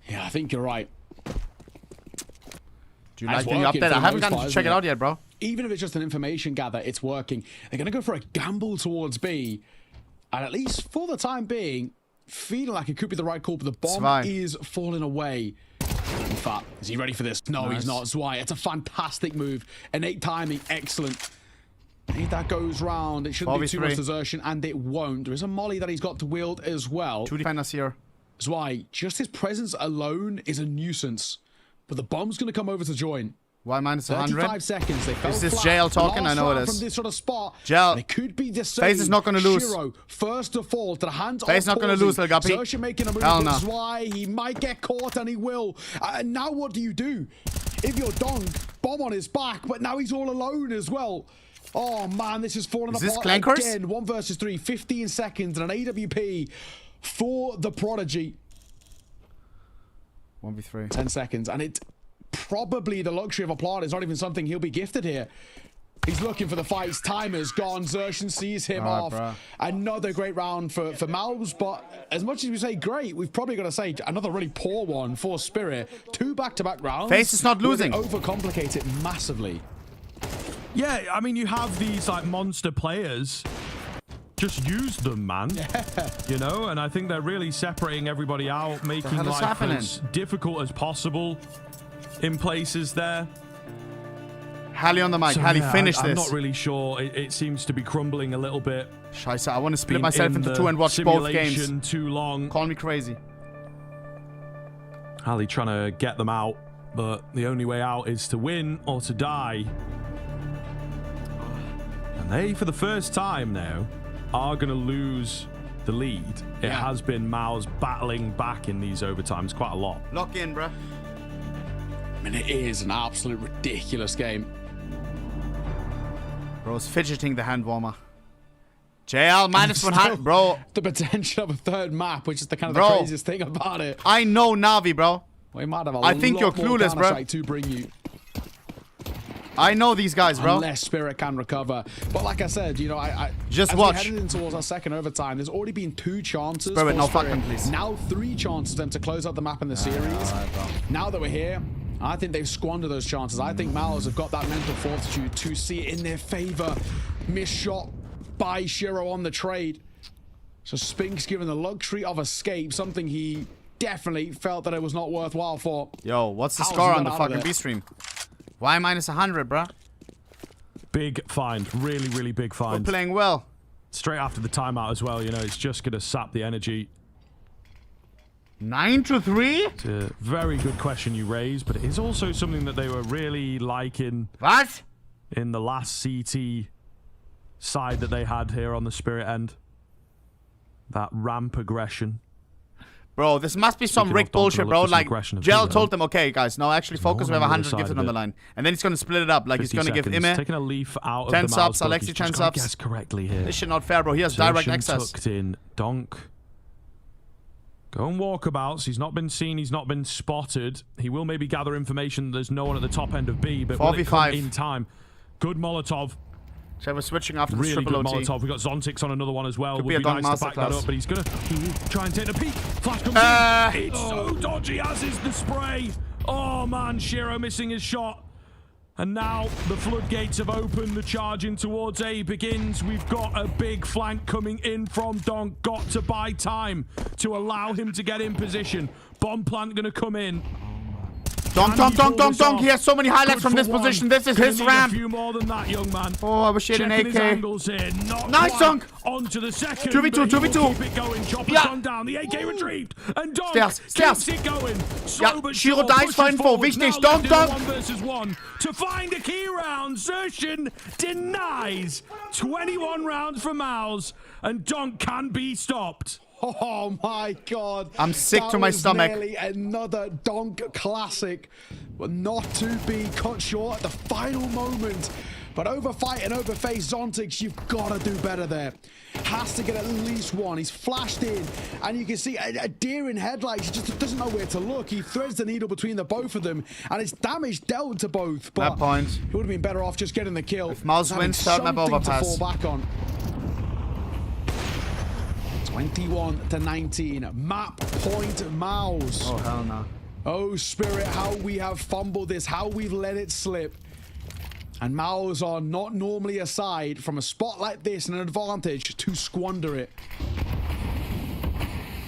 Yeah, I think you're right. Do you like being up there? I haven't gotten to check it out yet, bro. Even if it's just an information gather, it's working. They're going to go for a gamble towards B. And at least for the time being, feeling like it could be the right call, but the bomb is falling away. In fact, is he ready for this? No, he's not. Zwei, it's a fantastic move. Innate timing, excellent. If that goes round, it shouldn't be too much desertion, and it won't. There is a molly that he's got to wield as well. 2 defenders here. Zwei, just his presence alone is a nuisance. But the bomb's going to come over to join. Y minus 100. 35 seconds. They fell Is this flat. Jail talking? Last I know it round is. From this sort of spot. Jail. They could be the same. FaZe is not going to lose. Shiro, first of all, to the hands of FaZe not going to lose, Lil Guppy. Xerxia making a move. Hell no. Zwei, he might get caught, and he will. And now what do you do? If you're Donk, bomb on his back, but now he's all alone as well. Oh man, this is falling apart again. 1 versus 3, 15 seconds, and an AWP for the Prodigy. 1v3. 10 seconds, and it probably the luxury of a plant is not even something he'll be gifted here. He's looking for the fights. Timer's gone. Xerxia sees him off. Bro. Another great round for Mouz, but as much as we say great, we've probably got to say another really poor one for Spirit. 2 back-to-back rounds. FaZe is not losing. Overcomplicate it massively. Yeah, I mean, you have these like monster players. Just use them, man. You know, and I think they're really separating everybody out, making life as difficult as possible in places there. Hallie on the mic. So, Hallie, yeah, finish this. I'm not really sure. It seems to be crumbling a little bit. Scheiße, I want to split myself into 2 and watch both games. Too long. Call me crazy. Hallie trying to get them out, but the only way out is to win or to die. And they, for the first time now, are going to lose the lead. It has been Mouz battling back in these overtimes quite a lot. Lock in, bruh. I mean, it is an absolute ridiculous game. Bro's fidgeting the hand warmer. JL minus 100, bro. The potential of a third map, which is the kind of the craziest thing about it. I know NaVi, bro. We might have a I think you're clueless, bro. To bring you. I know these guys, bro. Unless Spirit can recover. But like I said, you know, I just as watch. We headed in towards our second overtime, there's already been 2 chances. Spirit, no fucking, please. Now 3 chances for them to close out the map in the series. Now that we're here, I think they've squandered those chances. I think Mouz have got that mental fortitude to see it in their favor. Missed shot by Shiro on the trade. So Spink's given the luxury of escape, something he definitely felt that it was not worthwhile for. Yo, what's the score on the fucking B stream? Y minus 100, bruh. Big find. Really, really big find. We're playing well. Straight after the timeout as well, you know, it's just going to sap the energy. 9-3? It's a very good question you raised, but it is also something that they were really liking. What? In the last CT side that they had here on the Spirit end. That ramp aggression. Bro, this must be some rigged bullshit, bro. Like, Gel told them, okay, guys, now actually focus. We have 100 gifted on the line. And then he's going to split it up. Like, he's going to give Ime taking a leaf out 10 of the subs, Alexi 10 subs. Guess correctly here. This shit not fair, bro. He has direct access. Tucked in. Donk. Going walkabouts. He's not been seen. He's not been spotted. He will maybe gather information. There's no one at the top end of B, but will it come in time? Good Molotov. So we're switching after the really triple good OT. Molotov. We've got Zontix on another one as well. Could Would be a be nice to back that up, but he's going to try and take the peek. Flash comes in. It's so dodgy, as is the spray. Oh, man. Shiro missing his shot. And now the floodgates have opened. The charge in towards A begins. We've got a big flank coming in from Donk. Got to buy time to allow him to get in position. Bomb plant going to come in. Donk. He has so many highlights from this position. This is his ramp. A few more than that, young man. Oh, I wish he had an AK. His angles here. Nice, Donk. Onto the second. 2v2. Keep it going. Chopper's gone down. The AK retrieved. And Donk keeps it going. Slow but Shiro sure. dies for info. Wichtig. Donk. 1 versus 1 to find a key round. Xerxia denies 21 rounds for Mouz, and Donk can be stopped. Oh my god. I'm sick to my stomach. Nearly another Donk classic, but not to be cut short at the final moment. But over fight and over FaZe, Zontix, you've got to do better there. Has to get at least one. He's flashed in, and you can see a deer in headlights. He just doesn't know where to look. He threads the needle between the both of them, and it's damage dealt to both. But that point. He would have been better off just getting the kill. If Mouz wins, third map overpass. To fall back on. 21-19. Map point Mouz. Oh, hell no. Oh, Spirit, how we have fumbled this, how we've let it slip. And Mouz are not normally aside from a spot like this, an advantage to squander it.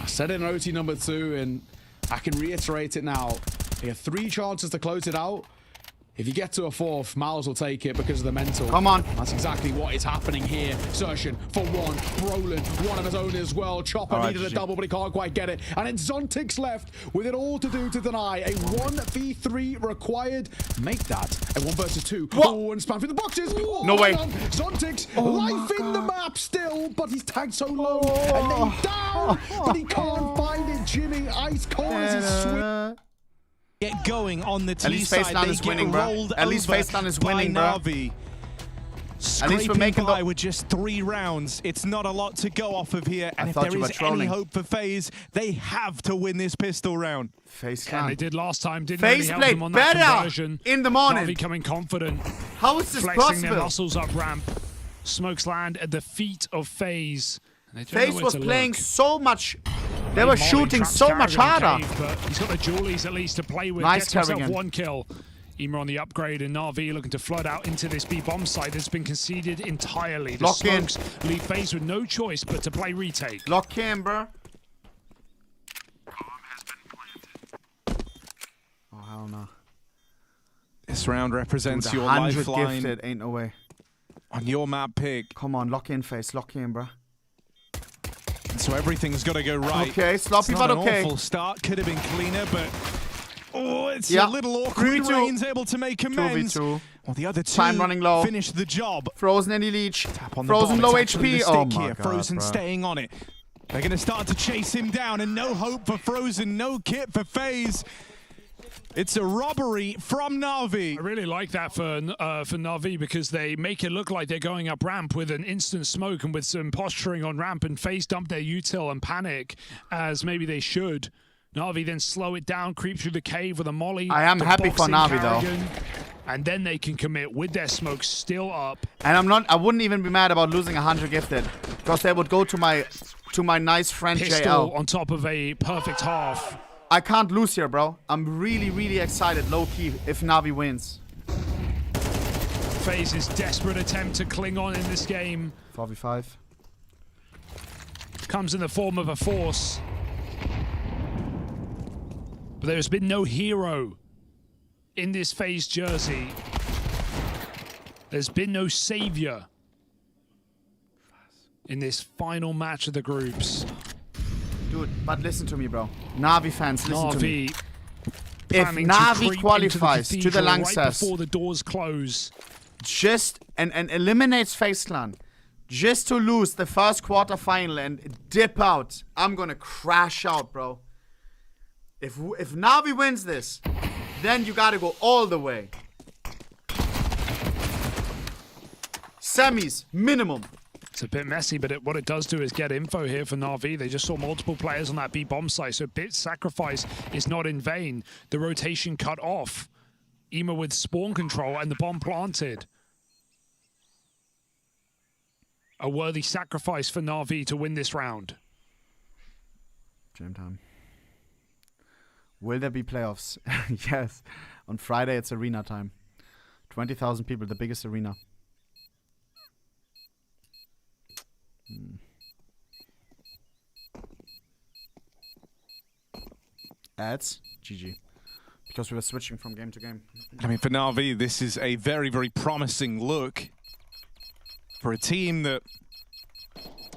I said it in OT number 2, and I can reiterate it now. They have 3 chances to close it out. If you get to a 4th, Mouz will take it because of the mental. Come on. That's exactly what is happening here. Sertian for 1. Roland, one of his own as well. Chopper needed a double, but he can't quite get it. And then Zontic's left with it all to do to deny. A 1v3 required. Make that a 1 versus 2. Oh, and spam through the boxes. Oh, no way. Zontic's life in the map still, but he's tagged so low. And then down, but he can't find it. Jimmy, ice cold as his swing. Get going on the T At least side. FaZe is winning, bro. At least FaZe is winning, bro. NaVi. At least we're making by with just 3 rounds. It's not a lot to go off of here. And if there is any hope for FaZe, they have to win this pistol round. FaZe and they did last time. Didn't FaZe really help them on that conversion. In the morning. NaVi coming confident. How is this flexing possible? Their muscles up ramp. Smokes land at the feet of FaZe. FaZe was playing so much. They were shooting so much harder. Cave, but he's got the Julies at least to play with. Nice Gets himself carrying. 1 kill. Ema on the upgrade, and NaVi looking to flood out into this B bomb site that's been conceded entirely. The Lock in. smokes leave FaZe with no choice but to play retake. Lock in, bro. Oh hell no. This round represents Dude, your 100 lifeline. gifted, ain't no way. On your map pick. Come on, lock in, FaZe. Lock in, bro. So everything's got to go right. Okay, sloppy it's but not okay. An awful start. Could have been cleaner, but it's Yeah. a little awkward. 3v2. Rain's able to make amends. 2v2. Well, the other 2 Time running low. finish the job. Frozen any leech. Tap on the Frozen bomb. low It's actually HP. the Oh stick my here. god, Frozen bro. staying on it. They're going to start to chase him down, and no hope for Frozen. No kit for FaZe. It's a robbery from NaVi. I really like that for NaVi because they make it look like they're going up ramp with an instant smoke and with some posturing on ramp, and FaZe dump their util and panic as maybe they should. NaVi then slow it down, creep through the cave with a molly. I am happy for NaVi though. And then they can commit with their smoke still up. And I wouldn't even be mad about losing 100 gifted, because they would go to my nice friend Pistol JL. on top of a perfect half. I can't lose here, bro. I'm really, really excited, low key, if NaVi wins. FaZe's desperate attempt to cling on in this game 4v5 comes in the form of a force. But there's been no hero in this FaZe jersey. There's been no savior in this final match of the groups. Dude, but listen to me, bro. NaVi fans, listen to me. If planning to NaVi creep qualifies into to the right Lanxess, before the doors close, just and eliminates FaZe Clan, just to lose the first quarter final and dip out, I'm gonna crash out, bro. If NaVi wins this, then you gotta go all the way. Semis minimum. it's a bit messy, but what it does do is get info here for NaVi. They just saw multiple players on that B bomb site, so Bit's sacrifice is not in vain. The rotation cut off. Ema with spawn control and the bomb planted. A worthy sacrifice for NaVi to win this round. Jam time. Will there be playoffs? Yes. On Friday, it's arena time. 20,000 people, the biggest arena. Ads? GG. Because we were switching from game to game. I mean, for NaVi, this is a very, very promising look for a team that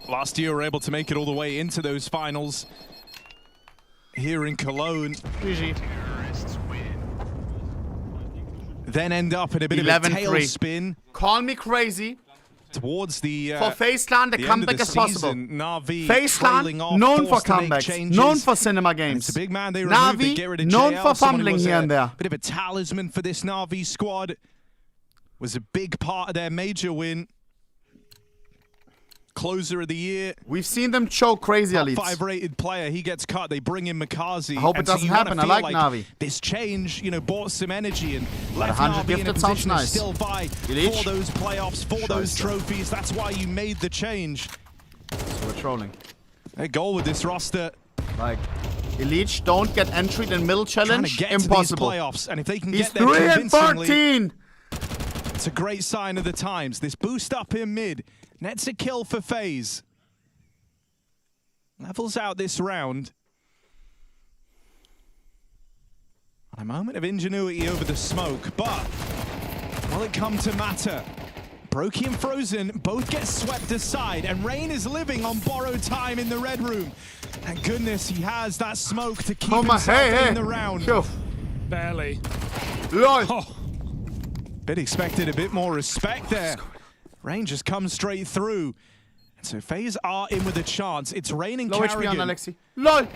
last year were able to make it all the way into those finals here in Cologne. GG. Then end up in a bit of a tailspin. Call me crazy. Towards the for FaZe Clan, the comeback is possible. NaVi FaZe Clan, known for comebacks, known for cinema games. It's a big man they removed. They get rid of known JL, for someone who fumbling was here a and there. Bit of a talisman for this NaVi squad. Was a big part of their major win. Closer of the year. We've seen them choke crazy elites. 5 rated player, he gets cut. They bring in Makazi. I hope it doesn't happen. I like NaVi. This change, you know, bought some energy and But left 100 NaVi in a gifted sounds position to nice. still vie for those playoffs, for those trophies. That's why you made the change. So we're trolling. A goal with this roster. Like, Elite don't get entry in middle challenge. Get Impossible. To these playoffs, and if they can He's get there 3 and 14. it's a great sign of the times. This boost up in mid nets a kill for FaZe. Levels out this round. A moment of ingenuity over the smoke, but will it come to matter? Brokey and Frozen both get swept aside, and Rain is living on borrowed time in the red room. Thank goodness he has that smoke to keep himself in the round. Barely. Bit expected a bit more respect there. Rain just comes straight through. And so FaZe are in with a chance. It's Rain and Carrigan. Low HP on Alexi. LOL!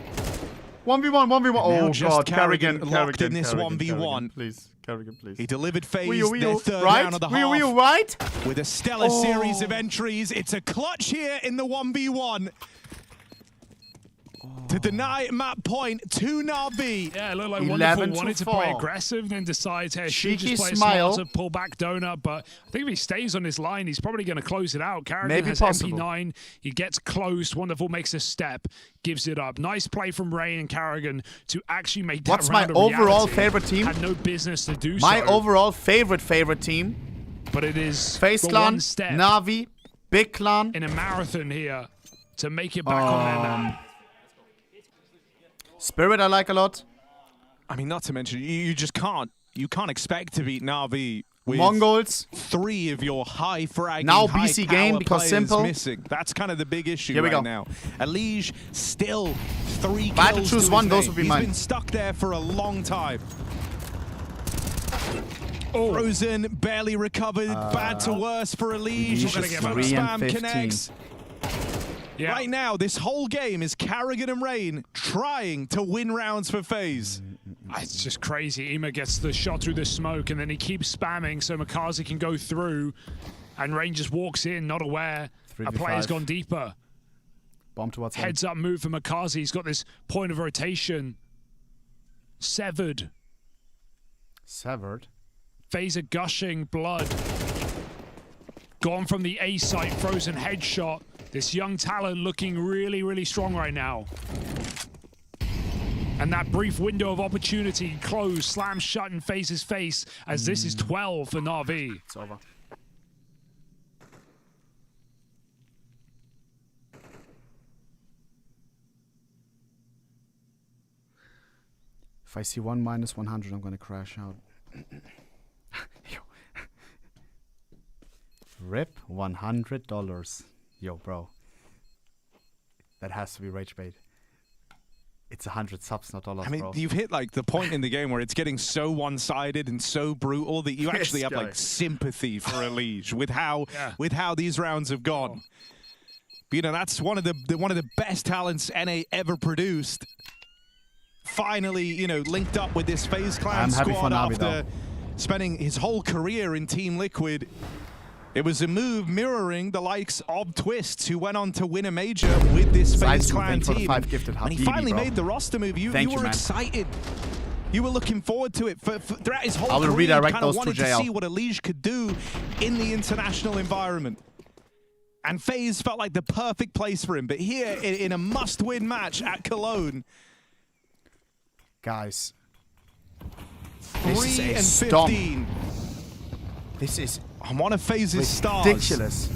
1v1, 1v1. Oh god, Carrigan locked in this 1v1. Please, Carrigan, please. He delivered FaZe their third right? round of the half. Right? With a stellar series of entries. It's a clutch here in the 1v1. To deny map point to NaVi. Yeah, it looked like Wonderful wanted to play aggressive, then decides, hey, she just play smart to pull back Donut. But I think if he stays on this line, he's probably going to close it out. Carrigan has MP9. He gets close. Wonderful makes a step, gives it up. Nice play from Rain and Carrigan to actually make that What's round my a overall reality. favorite team? Had no business to do so. My overall favorite team. But it is FaZe Clan, NaVi, Big Clan. In a marathon here to make it back on their map. Spirit I like a lot. I mean, not to mention, you just can't. You can't expect to beat NaVi with Mongols. 3 of your high fragging, now high BC power game because players simple. Missing. That's kind of the big issue Here we right go. now. Elige still 3 If I had kills to choose to one, his those name. would be He's mine. been stuck there for a long time. Frozen barely recovered. Bad to worse for Elige. Spam connects. Yeah. Right now, this whole game is Carrigan and Rain trying to win rounds for FaZe. It's just crazy. Ima gets the shot through the smoke, and then he keeps spamming so Makazi can go through, and Rain just walks in, not aware. A player's gone deeper. Bomb towards Heads up move for Makazi. He's got this point of rotation. Severed. FaZe are gushing blood. Gone from the A site, Frozen headshot. This young talent looking really, really strong right now. And that brief window of opportunity closed, slammed shut in FaZe's face as this is 12 for NaVi. It's over. If I see 1 minus 100, I'm gonna crash out. Rip $100. Yo, bro. That has to be rage bait. It's 100 subs, not dollars, I mean, bro. you've hit like the point in the game where it's getting so one-sided and so brutal that you actually have like sympathy for Elige with how these rounds have gone. But, you know, that's one of the best talents NA ever produced. Finally, you know, linked up with this FaZe Clan squad after spending his whole career in Team Liquid. It was a move mirroring the likes of Twists, who went on to win a major with this FaZe Clan team. When he finally made the roster move, you were excited. You were looking forward to it. Throughout his whole career, you kind of wanted to see what Elige could do in the international environment. And FaZe felt like the perfect place for him. But here, in a must-win match at Cologne, guys, 3 and 15. This is one of FaZe's stars. Ridiculous.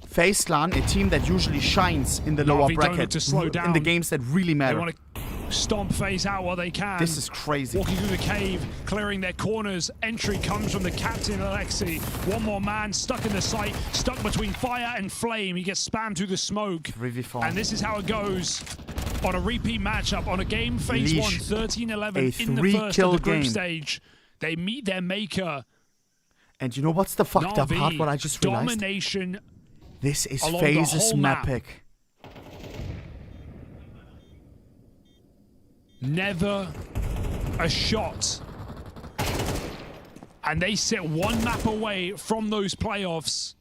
FaZe Clan, a team that usually shines in the lower bracket, to slow down. in the games that really matter. They want to stomp FaZe out while they can. This is crazy. Walking through the cave, clearing their corners. Entry comes from the captain, Alexi. One more man stuck in the site, stuck between fire and flame. He gets spammed through the smoke. 3v4. And this is how it goes on a repeat matchup. On a game FaZe won 13-11 in the first of the group stage. They meet their maker. And you know what's the fucked up part? What I just realized? Domination. This is FaZe's map pick. Never a shot. And they sit 1 map away from those playoffs.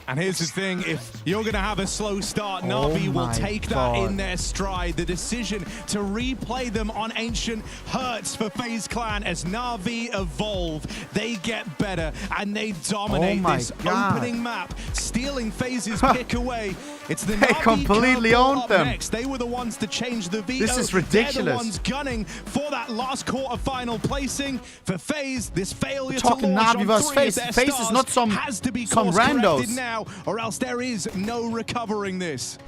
And here's the thing, if you're going to have a slow start, NaVi will take that in their stride. The decision to replay them on Ancient hurts for FaZe Clan as NaVi evolve. They get better and they dominate this opening map, stealing FaZe's pick away. It's the NaVi completely owned them. Next. They were the ones to change the veto. This is ridiculous. They're the ones gunning for that last quarterfinal placing. For FaZe, this failure to talking launch NaVi on versus 3 of FaZe. their FaZe is stars not some has to be randos. now, or else there is no recovering this.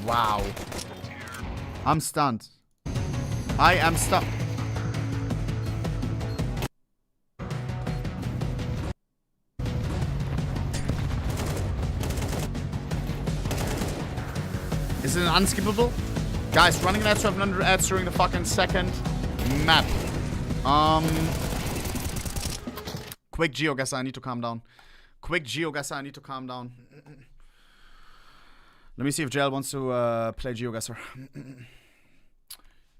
Wow. I'm stunned. I am stunned. Is it an unskippable? Guys, running an ad 700 ads during the fucking second map. Quick GeoGuessr, I need to calm down. Quick GeoGuessr, I need to calm down. Let me see if JL wants to play GeoGuessr.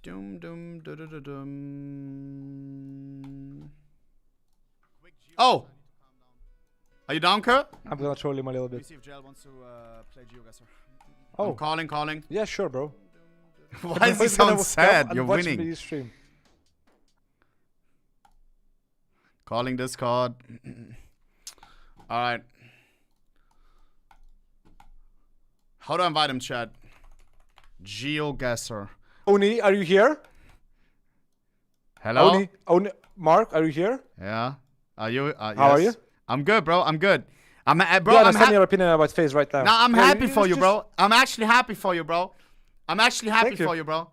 Doom, doom, da, da, da, dum. Oh! Are you down, Kurt? I'm gonna troll him a little bit. Let me see if JL wants to play GeoGuessr. Oh. I'm calling. Yeah, sure, bro. Why does he sound sad? You're winning. Me stream. Calling Discord. Alright. How do I invite him, chat? GeoGuessr. Oni, are you here? Hello? Oni, Mark, are you here? Yeah. Are you? How are you? I'm good, bro. I'm good. I'm understand your opinion about FaZe right now. No, I'm happy for you, bro. I'm actually happy for you, bro. I'm actually happy for you, bro.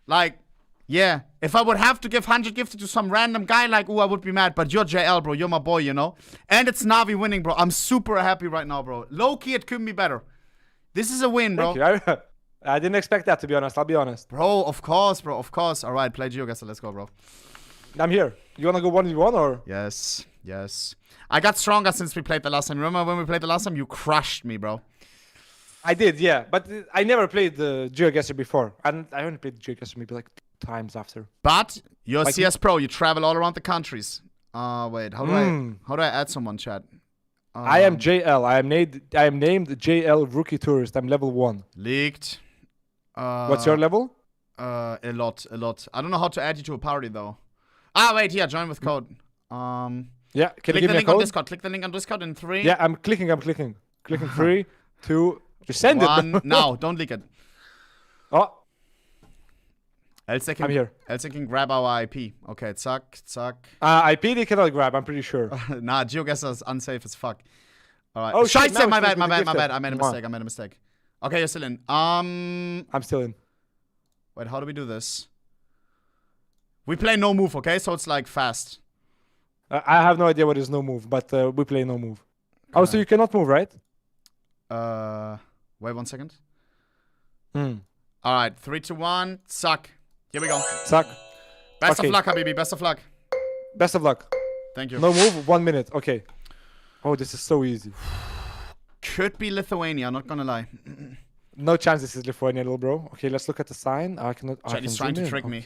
Like, yeah. If I would have to give 100 gifted to some random guy, like, I would be mad. But you're JL, bro. You're my boy, you know? And it's NaVi winning, bro. I'm super happy right now, bro. Low-key, it couldn't be better. This is a win, bro. Thank you. I didn't expect that, to be honest. I'll be honest. Bro, of course, bro. Of course. All right, play GeoGuessr. Let's go, bro. I'm here. You want to go 1v1 or? Yes. Yes. I got stronger since we played the last time. Remember when we played the last time? You crushed me, bro. I did, yeah. But I never played the GeoGuessr before. I only played GeoGuessr maybe like 2 times after. But you're like, CS Pro. You travel all around the countries. Wait. How do I add someone, chat? I am JL. I am named JL Rookie Tourist. I'm level 1. Leaked. What's your level? A lot. I don't know how to add you to a party though. Ah, wait. Here, join with code. Yeah, can you click give the me link a code? on Discord. Click the link on Discord in 3. Yeah, I'm clicking. Clicking 3, 2. Just send 1. it. Now, don't leak it. Oh. Else they I'm here. Else they can grab our IP. Okay, zack. IP they cannot grab, I'm pretty sure. Nah, GeoGuessr is unsafe as fuck. Alright. Oh, shit, Scheiße, my now bad. I made a mistake. Okay, you're still in. I'm still in. Wait, how do we do this? We play no move, okay? So it's like fast. I have no idea what is no move, but we play no move. Oh, so you cannot move, right? Wait 1 second. Alright, 3, 2, 1. Suck. Here we go. Suck. Best of luck, Habibi. Best of luck. Best of luck. Thank you. No move, 1 minute. Okay. Oh, this is so easy. Could be Lithuania, not gonna lie. No chance this is Lithuania, little bro. Okay, let's look at the sign. I cannot. He's trying to trick me.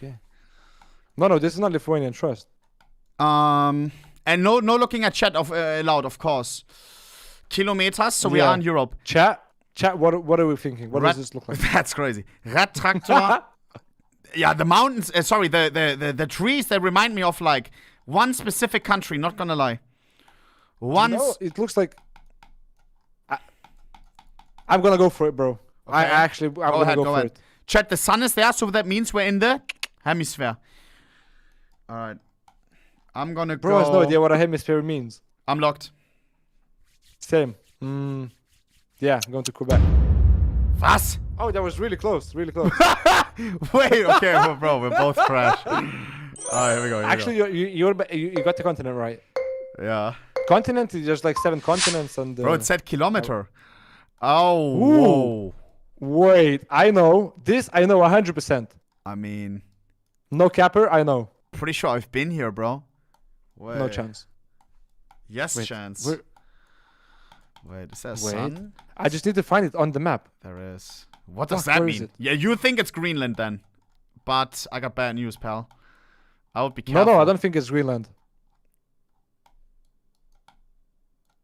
No, this is not Lithuanian. Trust. And no looking at chat allowed, of course. Kilometers, so we are in Europe. Chat. What are we thinking? What does this look like? That's crazy. Radtraktor. Yeah, the mountains. Sorry, the trees. They remind me of like one specific country. Not gonna lie. No, it looks like. I'm gonna go for it, bro. Okay. I'm gonna go for it. Chat, the sun is there, so that means we're in the hemisphere. Alright. I'm gonna Bro has no idea what a hemisphere means. I'm locked. Same. Yeah, I'm going to Quebec. Was? Oh, that was really close. Really close. Wait, okay, well, bro, we both crashed. Alright, here we go. Actually, you got the continent right. Yeah. Continent is just like 7 continents and. Bro, it said kilometer. Oh. Whoa. Wait, I know. This I know 100%. I mean. No capper, I know. Pretty sure I've been here, bro. Wait. No chance. Yes, Wait, chance. Wait, is there a sun? I just need to find it on the map. There is. What does that mean? Yeah, you think it's Greenland then. But I got bad news, pal. I would be careful. No, I don't think it's Greenland.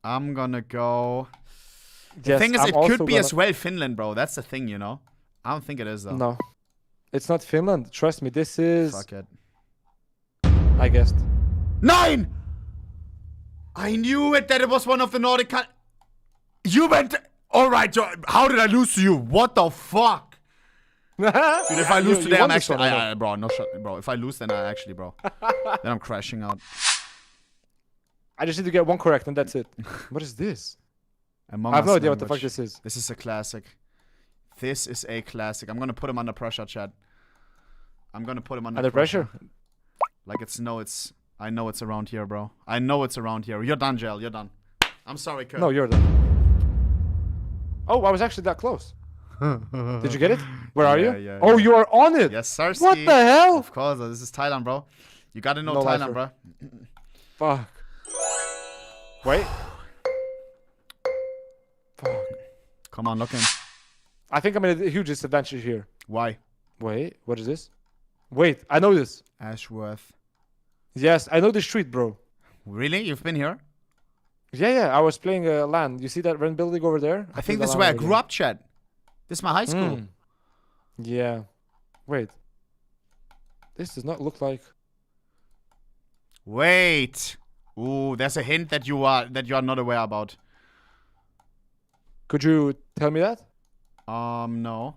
I'm gonna go. The thing is, it could be as well Finland, bro. That's the thing, you know? I don't think it is, though. No. It's not Finland. Trust me, this is... Fuck it. I guessed. 9! I knew it that it was one of the Nordic countries. You went... Alright, how did I lose to you? What the fuck? Dude, if I lose today, I'm actually... bro, no shot. Bro, if I lose, then I actually, bro. Then I'm crashing out. I just need to get 1 correct and that's it. What is this? I have no idea what the fuck this is. This is a classic. This is a classic. I'm gonna put him under pressure, chat. I'm gonna put him under pressure. Like I know it's around here, bro. I know it's around here. You're done, Gel. You're done. I'm sorry, Kurt. No, you're done. Oh, I was actually that close. Did you get it? Where are you? Yeah, oh, you are on it. Yes, sir. What the hell? Of course, this is Thailand, bro. You gotta know Thailand, bro. Fuck. Wait. Fuck. Come on, look in. I think I'm at a huge disadvantage here. Why? Wait, what is this? Wait, I know this. Ashworth. Yes, I know this street, bro. Really? You've been here? Yeah. I was playing LAN. You see that red building over there? I think this is where I grew up, Chad. This is my high school. Yeah. Wait. This does not look like. Wait. Ooh, there's a hint that you are not aware about. Could you tell me that? No.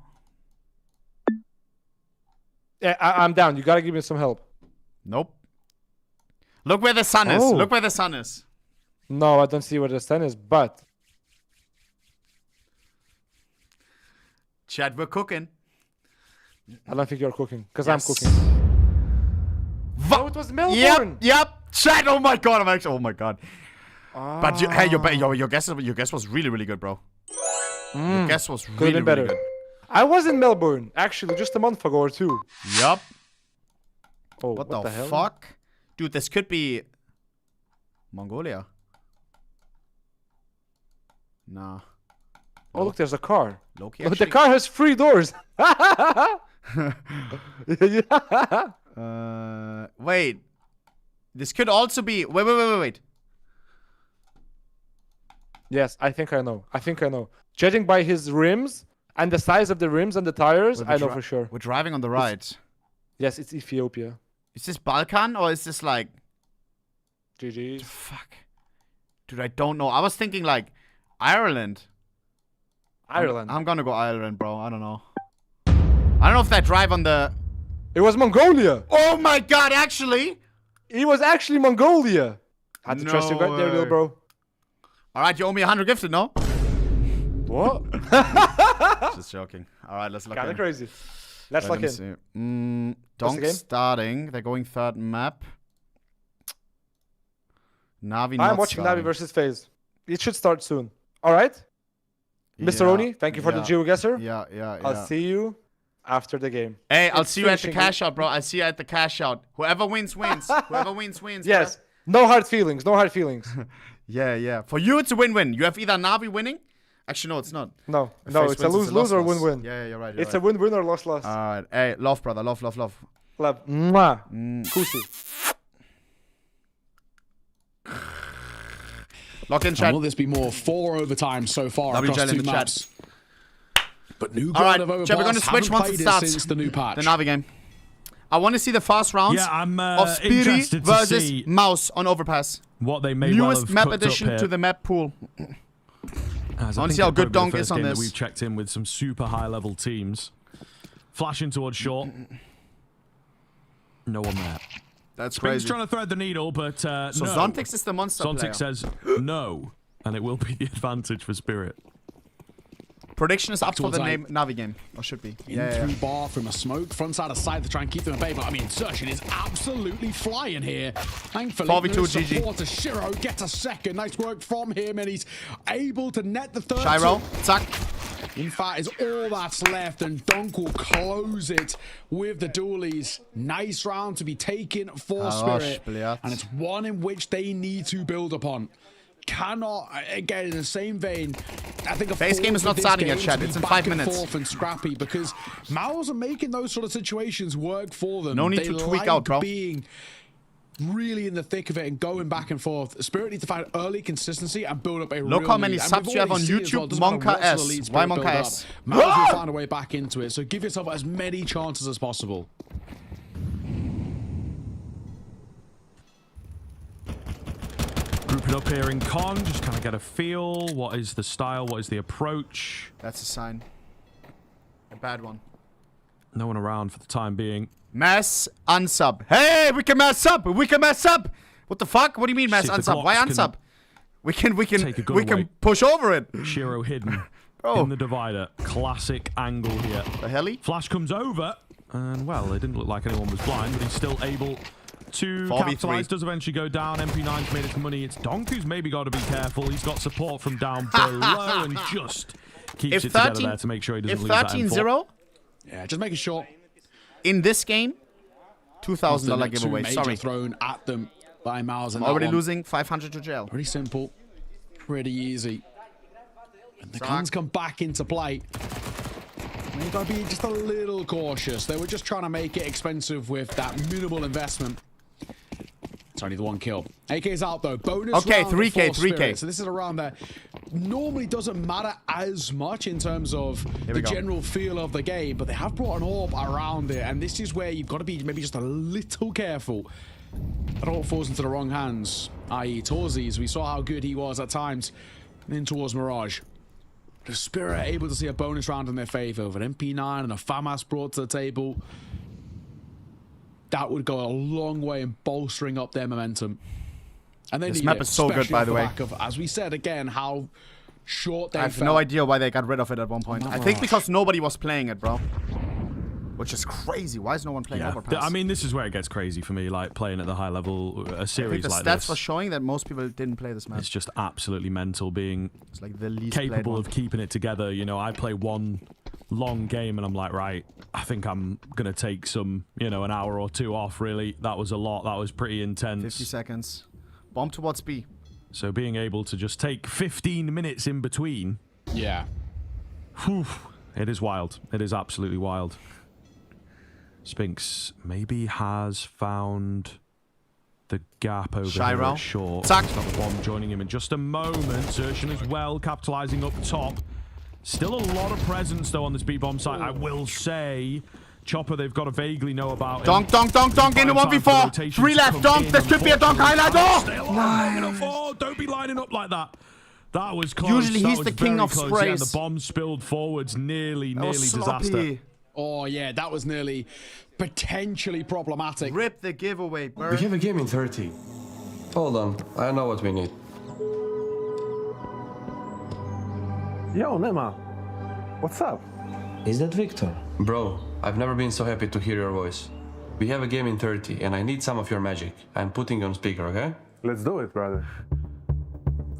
Yeah, I'm down. You gotta give me some help. Nope. Look where the sun is. Look where the sun is. No, I don't see where the sun is, but... Chad, we're cooking. I don't think you're cooking, because I'm cooking. Oh, it was Melbourne! Yep. Chad, oh my god, oh my god. But hey, your guess was really, really good, bro. Your guess was really, really good. I was in Melbourne, actually, just a month ago or two. Yup. Oh, what the hell? fuck? Dude, this could be Mongolia. Nah. Oh, look, there's a car. Loki, the car has 3 doors. Wait. This could also be... Wait. Yes, I think I know. Judging by his rims and the size of the rims and the tires, I know for sure. We're driving on the right. Yes, it's Ethiopia. Is this Balkan or is this like... GG. Fuck. Dude, I don't know. I was thinking like Ireland. I'm gonna go Ireland, bro. I don't know. I don't know if they drive on the... It was Mongolia. Oh my god, actually? It was actually Mongolia. I had to trust you right there, little bro. Alright, you owe me 100 gifted, no? What? Just joking. Alright, let's look Kinda in. crazy. Let's look in. Donk starting. They're going third map. NaVi I'm watching NaVi versus FaZe. It should start soon. Alright? Mr. Oni, thank you for the GeoGuessr. Yeah. I'll see you after the game. Hey, I'll see you at the cash out, bro. I'll see you at the cash out. Whoever wins, wins. Whoever wins, wins. Yes. No hard feelings. No hard feelings. Yeah. For you, it's a win-win. You have either NaVi winning. Actually, no, it's not. No, it's a lose-lose or win-win. Yeah, you're right. It's a win-win or loss-loss. Alright. Hey, love, brother. Love. Love. Mwah. Kusi. Lock in, chat. Will this be more 4 overtime so far across 2 maps? But new Alright, we're going to switch once it starts. Since the new patch. The NaVi game. I want to see the fast rounds of Spirit versus Mouz on Overpass. What they may Newest well have map addition to the map pool. I want to see how good Donk is on this. We've checked in with some super high-level teams. Flashing towards short. No one there. That's Spin's crazy. Trying to thread the needle, but so no. Zontix is the monster player. Zontix says no, and it will be the advantage for Spirit. Prediction is up for the NaVi game, or should be. Through bar from a smoke, front side of sight to try and keep them at bay. But I mean, Searching is absolutely flying here. Thankfully, 4v2 support to Shiro gets a second. Nice work from him, and he's able to net the third. Shiro, zack. In fact, is all that's left, and Donk will close it with the dualies. Nice round to be taken for Spirit, and it's one in which they need to build upon. Cannot, again, in the same vein, I think a FaZe game is not starting yet, Chad. It's in 5 minutes. Forth and scrappy, because Mouz are making those sort of situations work for them. No need to tweak out, bro. Being really in the thick of it and going back and forth. Spirit need to find early consistency and build up a Look how many subs you have on YouTube. Monka S. Why Monka S? Mouz will find a way back into it, so give yourself as many chances as possible. Grouping up here in Con, just kind of get a feel. What is the style? What is the approach? That's a sign. A bad one. No one around for the time being. Mass unsub. Hey, we can mass sub. We can mass sub. What the fuck? What do you mean mass unsub? Why unsub? We can push over it. Shiro hidden Bro. in the divider. Classic angle here. The heli? Flash comes over. And, well, it didn't look like anyone was blind, but he's still able to 4v3. capitalize. Does eventually go down. MP9's made its money. It's Donk who's maybe got to be careful. He's got support from down below, and he just keeps it together there to make sure he doesn't lose that M4. 13-0? Yeah, just making sure. In this game, $2,000 giveaway. Sorry. Thrown at them by Mouz. I'm already losing 500 to jail. Pretty simple. Pretty easy. And the guns come back into play. You've got to be just a little cautious. They were just trying to make it expensive with that minimal investment. It's only the one kill. AK's out though. Bonus okay, round 3K, for 3K. Spirit. So this is a round that normally doesn't matter as much in terms of the general feel of the game, but they have brought an orb around it, and this is where you've got to be maybe just a little careful. I don't falls into the wrong hands, i.e. Torzi's. We saw how good he was at times in towards Mirage. The Spirit able to see a bonus round in their favor with an MP9 and a FAMAS brought to the table. That would go a long way in bolstering up their momentum. And this map is so good, by the way. As we said again, how short they I have no idea why they got rid of it at one point. I think because nobody was playing it, bro. Which is crazy. Why is no one playing Overpass? I mean, this is where it gets crazy for me, like playing at the high level, a series like this. The stats were showing that most people didn't play this map. It's just absolutely mental being like the least capable of keeping it together. You know, I play one long game and I'm like, right, I think I'm going to take some, you know, an hour or two off, really. That was a lot. That was pretty intense. 50 seconds. Bomb towards B. So being able to just take 15 minutes in between. Yeah. Whew, it is wild. It is absolutely wild. Spinks maybe has found the gap over here at short. He's got the bomb joining him in just a moment. Zertian as well, capitalizing up top. Still a lot of presence, though, on this B-bomb site. I will say, Chopper, they've got to vaguely know about Donk, donk, donk, donk, into 1v4. 3 left, donk. This could be a donk highlight. Oh! Don't be lining up like that. That was close. Usually he's the king of sprays. Yeah, the bomb spilled forwards. Nearly disaster. Oh, yeah, that was nearly potentially problematic. Rip the giveaway, bro. We have a game in 30. Hold on, I know what we need. Yo, Nema. What's up? Is that Victor? Bro, I've never been so happy to hear your voice. We have a game in 30, and I need some of your magic. I'm putting you on speaker, okay? Let's do it, brother.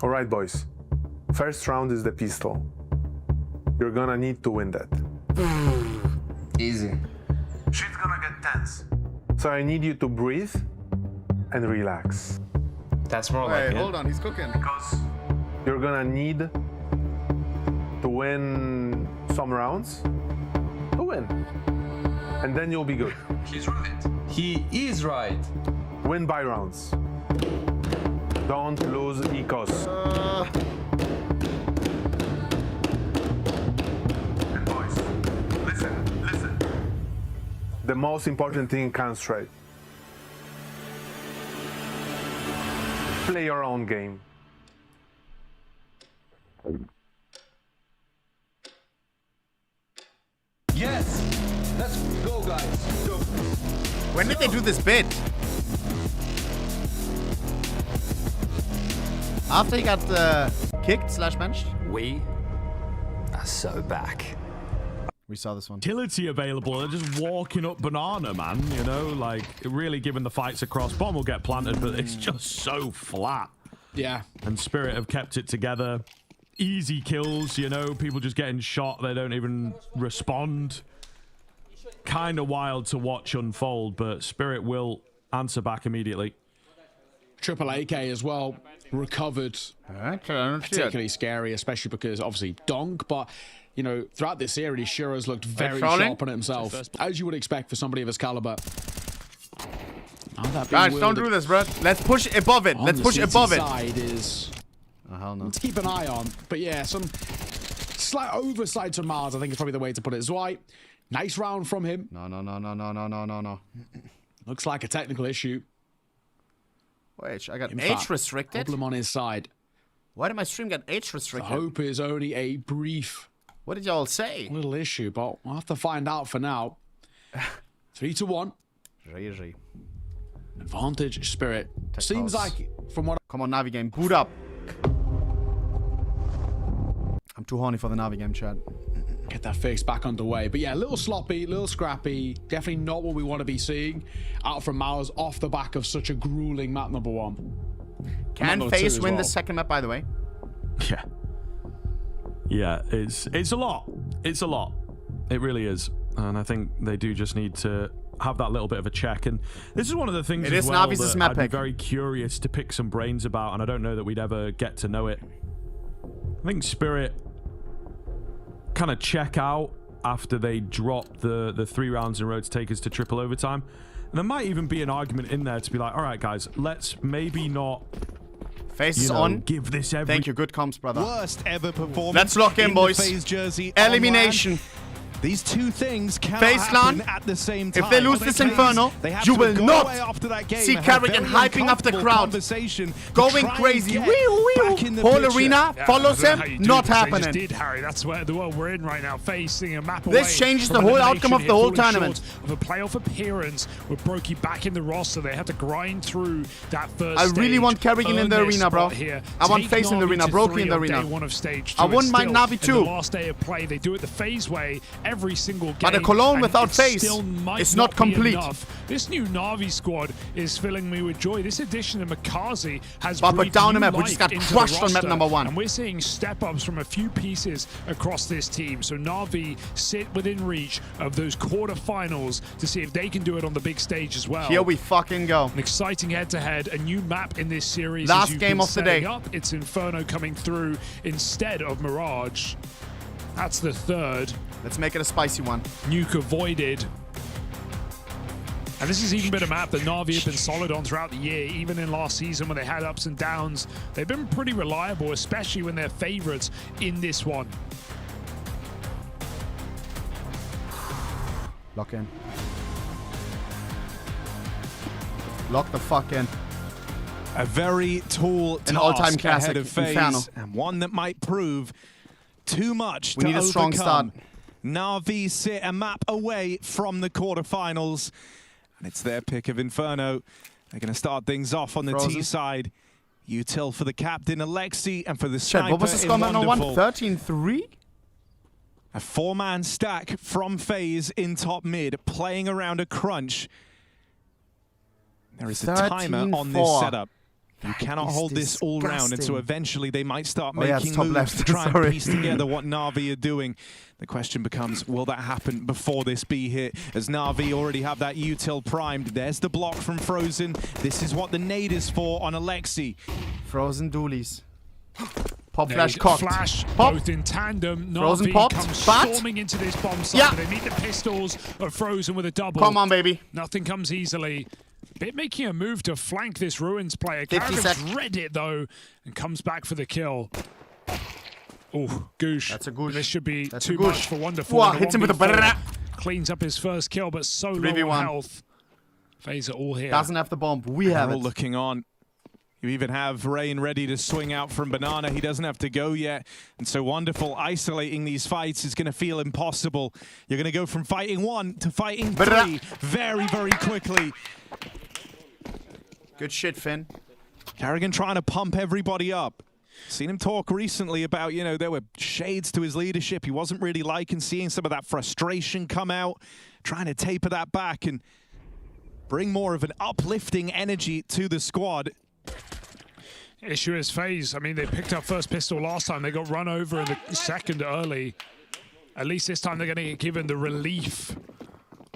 All right, boys. First round is the pistol. You're gonna need to win that. Easy. Shit's gonna get tense. So I need you to breathe and relax. That's more like it. Hold on, he's cooking. Because you're gonna need to win some rounds to win. And then you'll be good. He's right. He is right. Win by rounds. Don't lose ecos. And boys, listen. The most important thing comes straight. Play your own game. Yes! Let's go, guys. Go. When did they do this bit? After he got kicked / benched? We are so back. We saw this one. Utility available. They're just walking up banana, man. You know, like really giving the fights across. Bomb will get planted, but it's just so flat. Yeah. And Spirit have kept it together. Easy kills, you know, people just getting shot. They don't even respond. Kind of wild to watch unfold, but Spirit will answer back immediately. Triple AK as well, recovered. Particularly scary, especially because obviously Donk, but you know, throughout this series, Shiro's looked very sharp on it himself, as you would expect for somebody of his caliber. Guys, don't do this, bro. Let's push above it. Let's push above it. Side is hell no. To keep an eye on, but yeah, some slight oversight to Mouz, I think is probably the way to put it. Zwei, nice round from him. No. Looks like a technical issue. Wait, I got age restricted. Problem on his side. Why did my stream get age restricted? The hope is only a brief. What did y'all say? Little issue, but we'll have to find out for now. 3-1. Advantage Spirit. Seems like from what. Come on, NaVi game, boot up. I'm too horny for the NaVi game, chat. get that fix back underway. But yeah, a little sloppy, a little scrappy. Definitely not what we want to be seeing out from Mouz off the back of such a grueling map number 1. Can FaZe win the second map, by the way? Yeah. Yeah, it's a lot. It's a lot. It really is. And I think they do just need to have that little bit of a check. And this is one of the things as well that I'd be very curious to pick some brains about, and I don't know that we'd ever get to know it. I think Spirit kind of check out after they drop the 3 rounds in a row to take us to triple overtime. And there might even be an argument in there to be like, all right, guys, let's maybe not FaZe is on. Give this every... Thank you. Good comms, brother. Worst ever performance. Let's lock in, boys. FaZe jersey Elimination. These two things cannot FaZe happen clan, at the same time. if they lose this Inferno, you will not see Carrigan hyping up the crowd, going crazy. Whole arena follows him. Not happening. They just did, Harry. That's where the world we're in right now. Facing a map away. This changes the whole outcome of the whole tournament. Of a playoff appearance with Brokey back in the roster, they had to grind through that first. I really want Carrigan in the arena, bro. I want FaZe in the arena, Brokey in the arena. I wouldn't mind NaVi too. The last day of play, they do it the FaZe way every single game. But a Cologne without FaZe is not complete. This new NaVi squad is filling me with joy. This addition of Makazi has but down him, we just got crushed on map number 1. And we're seeing step-ups from a few pieces across this team. So NaVi sit within reach of those quarterfinals to see if they can do it on the big stage as well. Here we fucking go. An exciting head-to-head, a new map in this series. Last game of the day. It's Inferno coming through instead of Mirage. That's the third. Let's make it a spicy one. Nuke avoided. And this has even been a map that NaVi have been solid on throughout the year. Even in last season when they had ups and downs, they've been pretty reliable, especially when they're favorites in this one. Lock in. Lock the fuck in. A very tall task an all-time classic ahead of FaZe, Inferno. and one that might prove too much We to need a strong overcome. start. NaVi sit a map away from the quarterfinals, and it's their pick of Inferno. They're going to start things off on the T side. Util for the captain, Alexi, and for the sniper. What was the score on 1? 13-3? A 4-man stack from FaZe in top mid, playing around a crunch. There is a timer on this setup. You cannot hold this all round, and so eventually they might start making moves to try and piece together what NaVi are doing. The question becomes, will that happen before this B hit? As NaVi already have that util primed. There's the block from Frozen. This is what the nade is for on Alexi. Frozen doolies. Pop flash cocked. Flash, Pop. both in tandem. Frozen NaVi popped, comes but- storming into this bomb site. They meet the pistols of Frozen with a double. Come on, baby. Nothing comes easily. Bit making a move to flank this Ruins player. 50 Carrigan's seconds. read it though, and comes back for the kill. Oh, Goosh. That's a Goosh. This should be That's too a Goosh. much for Wonderful. Wow, in a hits him with a 1v4. brrrr. Cleans up his first kill, but so low 3v1. on health. FaZe are all here. Doesn't have the bomb. We have They're all it. looking on. You even have Rain ready to swing out from Banana. He doesn't have to go yet. And so Wonderful isolating these fights is going to feel impossible. You're going to go from fighting 1 to fighting 3 very, very quickly. Good shit, Finn. Carrigan trying to pump everybody up. Seen him talk recently about, you know, there were shades to his leadership. He wasn't really liking seeing some of that frustration come out, trying to taper that back and bring more of an uplifting energy to the squad. Issue is FaZe. I mean, they picked up first pistol last time. They got run over in the second early. At least this time they're going to get given the relief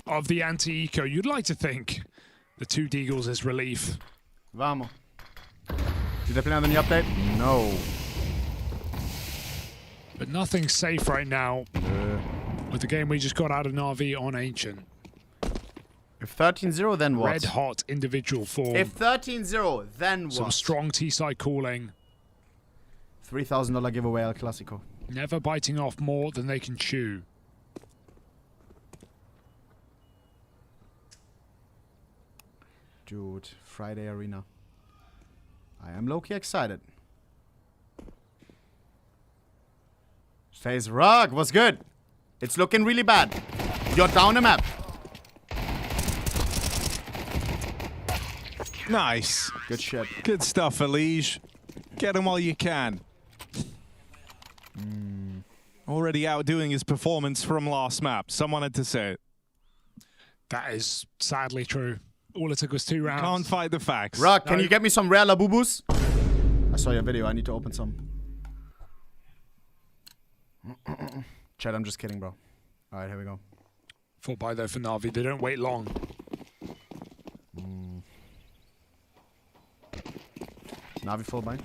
of the anti-eco. You'd like to think the 2 Deagles is relief. Vamos. Did they play on the new update? No. But nothing's safe right now with the game we just got out of NaVi on Ancient. If 13-0, then what? Red hot individual form. If 13-0, then what? Some strong T-side calling. $3,000 giveaway El Clasico. Never biting off more than they can chew. Dude, Friday Arena. I am low-key excited. FaZe Rug was good. It's looking really bad. You're down a map. Nice. Good shit. Good stuff, Elige. Get him while you can. already outdoing his performance from last map. Someone had to say it. That is sadly true. All it took was 2 rounds. Can't fight the facts. Rock, can you get me some rare Labubus? I saw your video. I need to open some. Chad, I'm just kidding, bro. All right, here we go. Fought by though for NaVi. They don't wait long. NaVi full buy.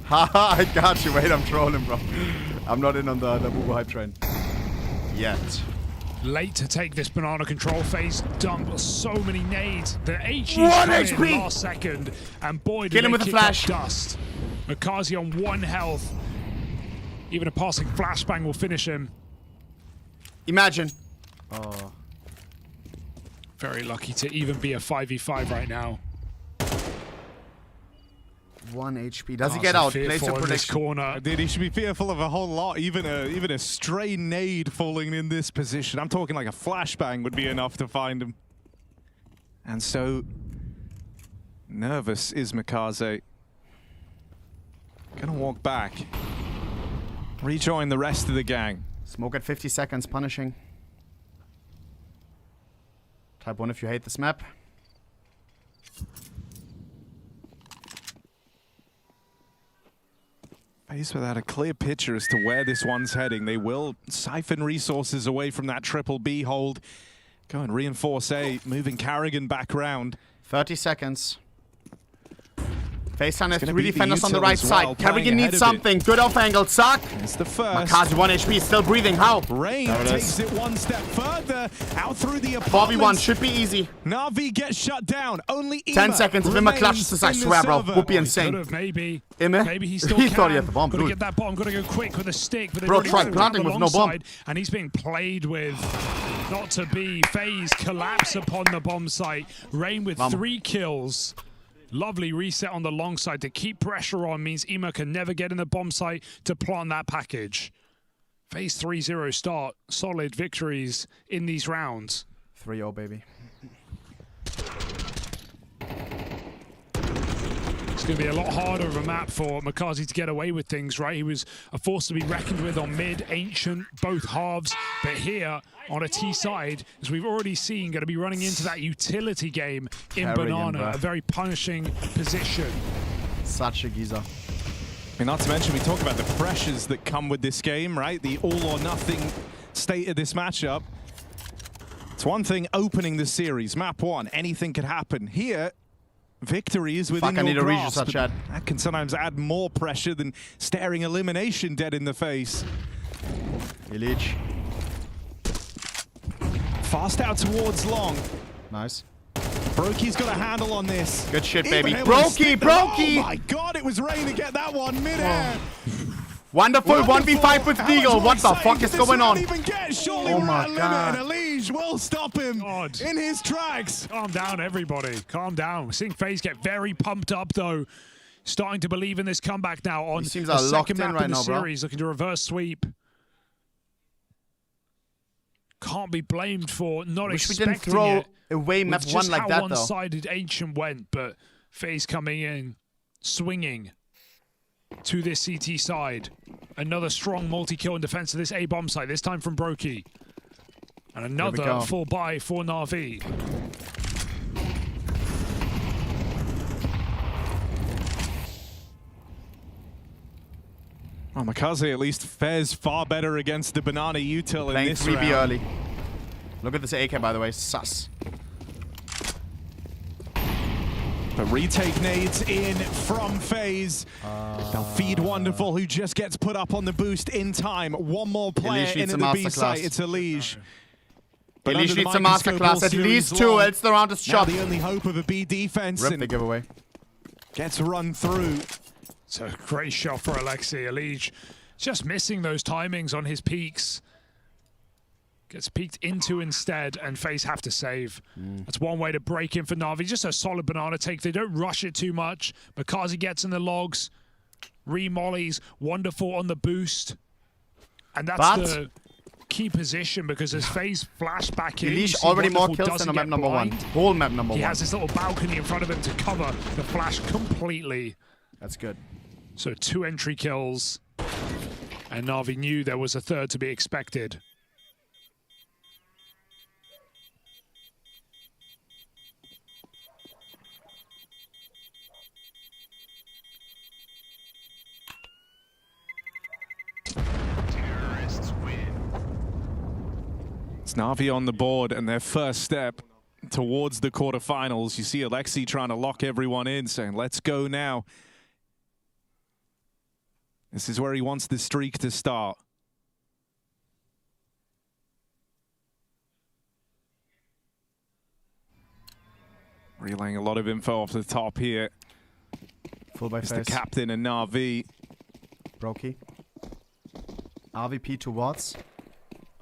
Haha, I got you. Wait, I'm trolling, bro. I'm not in on the Boo hype train yet. Late to take this banana control phase. Dump so many nades. The HE 1 HP last second, and boy, kill him with a flash. Dust. Makazi on 1 health. Even a passing flashbang will finish him. Imagine. Oh. Very lucky to even be a 5v5 right now. 1 HP. Does he get out? Place your prediction. Corner. Dude, he should be fearful of a whole lot. Even a stray nade falling in this position. I'm talking like a flashbang would be enough to find him. And so nervous is Makaze. Gonna walk back. Rejoin the rest of the gang. Smoke at 50 seconds, punishing. Type 1 if you hate this map. FaZe without a clear picture as to where this one's heading. They will siphon resources away from that triple B hold. Go and reinforce A, moving Carrigan back round. 30 seconds. FaZe has 3 defenders on the right side. Carrigan needs something. Good off angle. Suck. It's the first. Makazi 1 HP, still breathing. How? Rain takes it 1 step further. Out through the apartments. 4v1 should be easy. NaVi gets shut down. Only 10 seconds. If Imma clutches this, I swear, bro. Would be insane. Could've, maybe. Imma? Maybe he still He can. thought he had the bomb. Gotta get that bomb. Gotta go quick with a stick. But bro, tried planting with no bomb. And he's being played with. Not to be. FaZe collapse upon the bomb site. Rain with 3 kills. Lovely reset on the long side to keep pressure on means Imma can never get in the bomb site to plant that package. FaZe 3-0 start. Solid victories in these rounds. 3-0, baby. It's going to be a lot harder of a map for Makazi to get away with things, right? He was a force to be reckoned with on mid, Ancient, both halves. But here, on a T side, as we've already seen, going to be running into that utility game in Banana. A very punishing position. Such a geezer. I mean, not to mention, we talk about the pressures that come with this game, right? The all-or-nothing state of this matchup. It's one thing opening the series. Map 1, anything could happen. Here, victory is within your grasp. That can sometimes add more pressure than staring elimination dead in the face. Illich. Fast out towards long. Nice. Broky's got a handle on this. Good shit, baby. Brokey! Oh my god, it was Rain to get that one mid-air. Wonderful 1v5 with Deagle. What the fuck is going on? Oh my god. And Elige will stop him in his tracks. Calm down, everybody. Calm down. We're seeing FaZe get very pumped up, though. Starting to believe in this comeback now on the second map in the series. Looking to reverse sweep. Can't be blamed for not expecting we didn't throw away map 1 like that, though. One-sided Ancient went, but FaZe coming in, swinging to this CT side. Another strong multi-kill in defense of this A bomb site, this time from Brokey. And another full buy for NaVi. Oh, Makaze at least fares far better against the Banana util in this round. 3B early. Look at this AK, by the way. Sus. But retake nades in from FaZe. They'll feed Wonderful, who just gets put up on the boost in time. One more player in at the B site. It's Elige. Elige needs a masterclass. At least 2, else the round is shot. The only hope of a B defense. Rip the giveaway. Gets run through. It's a great shot for Alexei. Elige just missing those timings on his peaks. Gets peeked into instead, and FaZe have to save. That's one way to break in for NaVi. Just a solid banana take. They don't rush it too much. Makazi gets in the logs. Re-mollies. Wonderful on the boost. And that's the key position because as FaZe flash back in, Elise already more kills than on map number 1. Whole map number 1. He has this little balcony in front of him to cover the flash completely. That's good. So 2 entry kills. And NaVi knew there was a third to be expected. It's NaVi on the board and their first step towards the quarterfinals. You see Alexi trying to lock everyone in, saying, let's go now. This is where he wants the streak to start. Relaying a lot of info off the top here. Full by it's FaZe. The captain and NaVi. Brokey. RVP towards.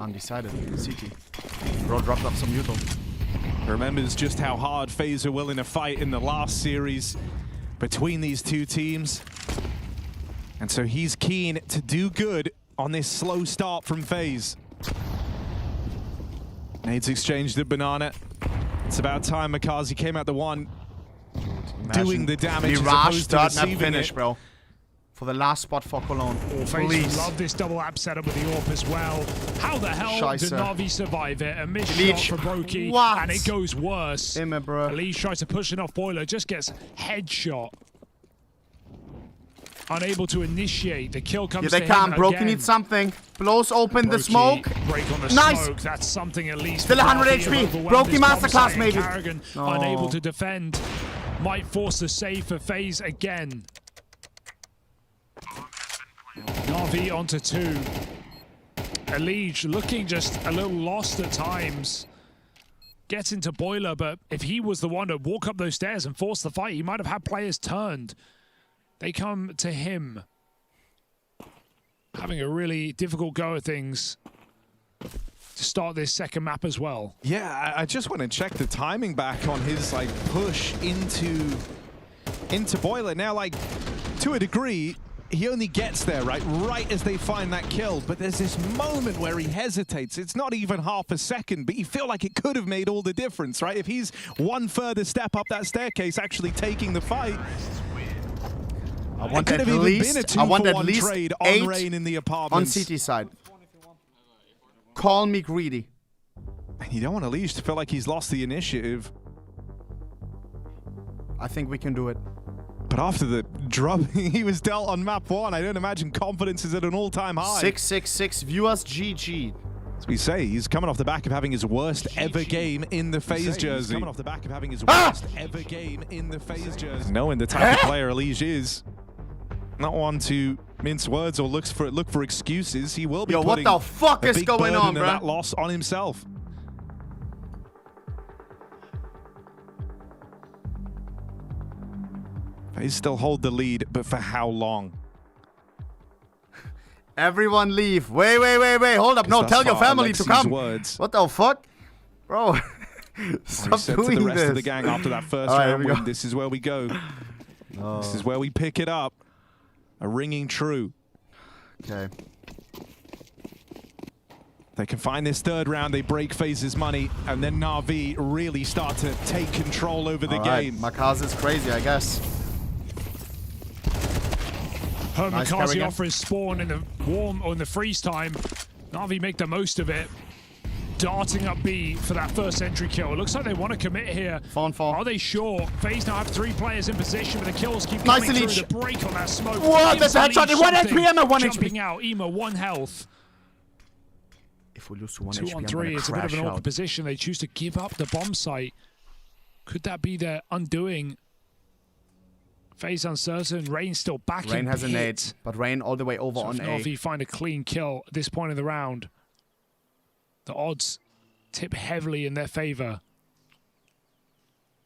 Undecided. CT. Bro dropped off some Muto. Remembers just how hard FaZe are willing to fight in the last series between these two teams. And so he's keen to do good on this slow start from FaZe. Nades exchanged the banana. It's about time Makazi came out the one. Doing the damage Mirage as start opposed to map finish, it. bro. For the last spot for Cologne. FaZe love this double app setup with the AWP as well. How the hell did NaVi survive it? A missed shot for Brokey, and it goes worse. Elise tries to push it off Boiler, just gets headshot. Unable to initiate. The kill comes to him can't. Brokey again. needs something. Blows open the Brokey, smoke. break on the Nice. smoke. That's something at least. Still 100 HP. Brokey masterclass maybe. Carrigan unable to defend. Might force the save for FaZe again. NaVi onto 2. Elige looking just a little lost at times. Gets into Boiler, but if he was the one to walk up those stairs and force the fight, he might have had players turned. They come to him. Having a really difficult go at things to start this second map as well. Yeah, I just want to check the timing back on his like push into Boiler. Now, like, to a degree, he only gets there, right as they find that kill. But there's this moment where he hesitates. It's not even half a second, but you feel like it could have made all the difference, right? If he's one further step up that staircase, actually taking the fight. I want at least trade 8 on Rain in the apartments. on CT side. Call me greedy. You don't want Elise to feel like he's lost the initiative. I think we can do it. But after the drubbing he was dealt on map 1, I don't imagine confidence is at an all-time high. 666 viewers GG. As we say, he's coming off the back of having his worst ever game in the FaZe jersey. Coming off the back of having his worst ever game in the FaZe jersey. Knowing the type of player Elise is, not one to mince words or look for excuses. He will be putting what the fuck a is big going burden on, of bro? that loss on himself. FaZe still hold the lead, but for how long? Everyone leave. Wait. Hold up. No, tell your family to come. Words. What the fuck? Bro. Stop said doing to the rest this. of the gang after that first All right, round here we win, go. this is where we go. This is where we pick it up. A ringing true. Okay. They can find this third round, they break FaZe's money, and then NaVi really start to take control over the game. Makazi is crazy, I guess. Her Nice Makazi carry offers spawn in the warm or in the freeze time. NaVi make the most of it. Darting up B for that first entry kill. It looks like they want to commit here. Are they sure? FaZe now have 3 players in position, but the kills keep coming through. The break on that smoke. What? That's a headshot. 1 HP, Emma, 1 Jumping HP. out, Ema, 1 health. If we lose to 1 2 HP, on I'm 3, gonna it's a bit of crash an awkward out. position. They choose to give up the bomb site. Could that be their undoing? FaZe uncertain. Rain still back Rain in has a pit. nade, but Rain all the way over So on if A. NaVi find a clean kill at this point in the round, the odds tip heavily in their favor.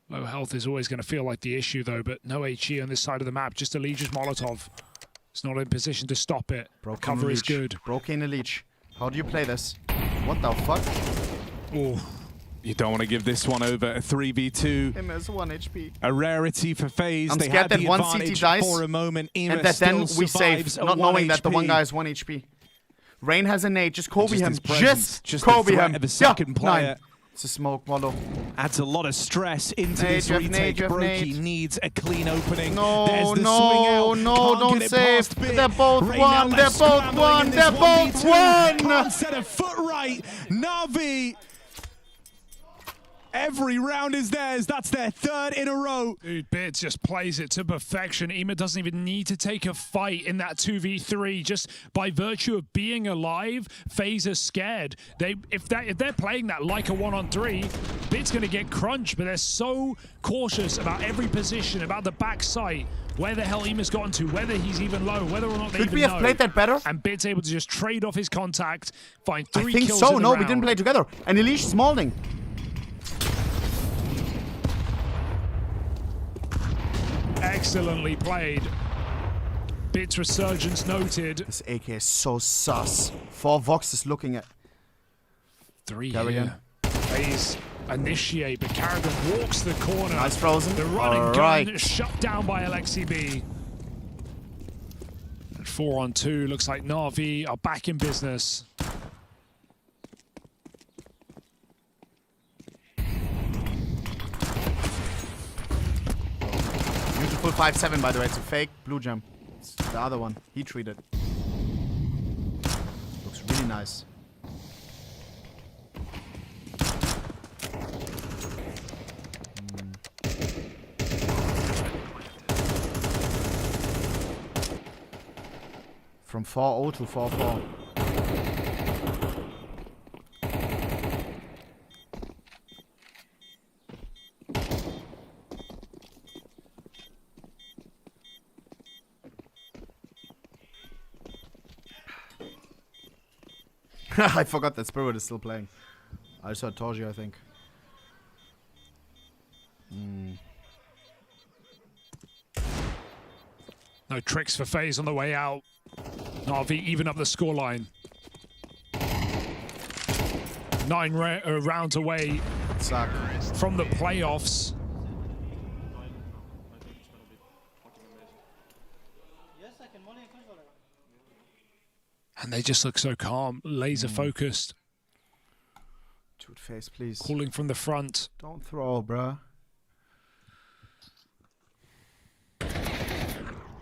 Low health is always going to feel like the issue, though, but no HE on this side of the map. Just a Legion's Molotov. It's not in position to stop it. Cover is good. Broken a leech. How do you play this? What the fuck? Oh. You don't want to give this one over. A 3v2. Him has 1 HP. A rarity for FaZe. I'm They scared had that the one advantage CT dies, for a moment. Ema and that then still we survives save, at not 1 knowing that the HP. one guy is 1 HP. Rain has a nade. Just Kobe him. Just Kobe the him. threat of a second player. 9. It's a smoke model. Adds a lot of stress into Nade, this Jeff, retake. nade, Jeff, Brokey nade. needs a clean opening. No, There's the no, swing out. no, Can't don't get it save. past Bit. They're both Rain one. now They're left both scrambling one. in this They're both 1v2. one. Can't set a foot right. NaVi. Every round is theirs. That's their 3rd in a row. Dude, Bits just plays it to perfection. Ema doesn't even need to take a fight in that 2v3. Just by virtue of being alive, FaZe are scared. If they're playing that like a 1-on-3, Bit's going to get crunched, but they're so cautious about every position, about the back sight, where the hell Ema's gotten to, whether he's even low, whether or not they Could even we have played that better? And Bit's able to just trade off his contact, find 3 I think kills so. in the No, round. we didn't play together. And Elish is molding. Excellently played. Bits resurgence noted. This AK is so sus. 4 Voxes looking at. 3 Carrigan. FaZe initiate, but Carrigan walks the corner. Nice frozen. The running gun Alright. shut down by Alexi B. And 4-on-2, looks like NaVi are back in business. Beautiful 5-7, by the way. It's a fake blue jump. It's the other one. He treated. Looks really nice. From 4-0 to 4-4. I forgot that Spirit is still playing. I saw Torji, I think. No tricks for FaZe on the way out. NaVi even up the scoreline. 9 rounds away from the playoffs. And they just look so calm, laser focused. Dude, FaZe, please. Calling from the front. Don't throw, bruh.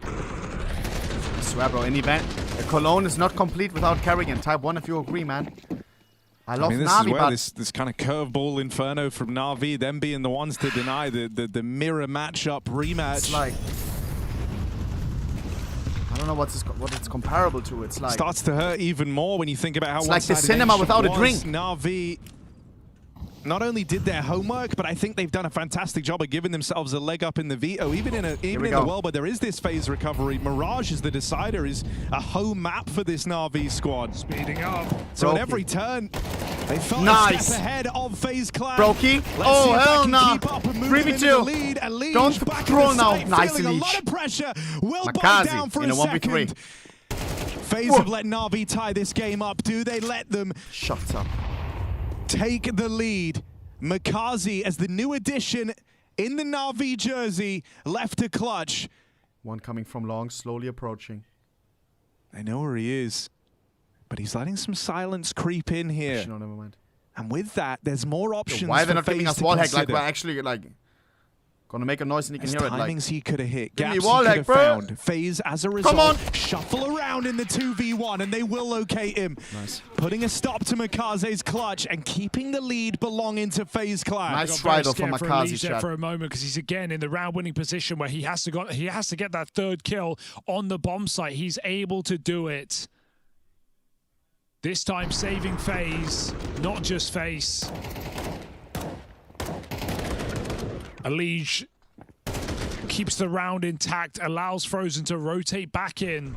I swear, bro, in event, Cologne is not complete without Carrigan. Type 1 if you agree, man. I love mean, this NaVi, is where but this kind of curveball inferno from NaVi, them being the ones to deny the mirror matchup rematch. it's like, I don't know what it's comparable to. It's like starts to hurt even more when you think about how it's like the one-sided cinema Nation without a was. drink. NaVi not only did their homework, but I think they've done a fantastic job of giving themselves a leg up in the veto. Even in the world where there is this phase recovery, Mirage is the decider, is a home map for this NaVi squad. Speeding up. So at every turn, they felt Nice. a step ahead of FaZe Clan. Brokey. Oh, hell no. 3v2. Don't throw now. Nice, A lot Elish. of pressure. Will buy down for in a a second. 1v3. FaZe have let NaVi tie this game up. Do they let them Shut up. take the lead? Makazi, as the new addition in the NaVi jersey, left to clutch. One coming from long, slowly approaching. They know where he is, but he's letting some silence creep in here. No, never mind. And with that, there's more options. Why are they for not giving FaZe us to wall hack? Like consider. we're actually like gonna make a noise and you can There's hear it. Like timings he could have hit, Give me gaps he wall could hack, have bro. found. FaZe, as a result, on. shuffle around in the 2v1, and they will locate him. Nice. Putting a stop to Makaze's clutch and keeping the lead belonging to FaZe Clan. Nice try though for Makazi Makazi. for a moment because he's again in the round-winning position where he has to get that 3rd kill on the bomb site. He's able to do it. This time saving FaZe, not just FaZe. Elige keeps the round intact, allows Frozen to rotate back in.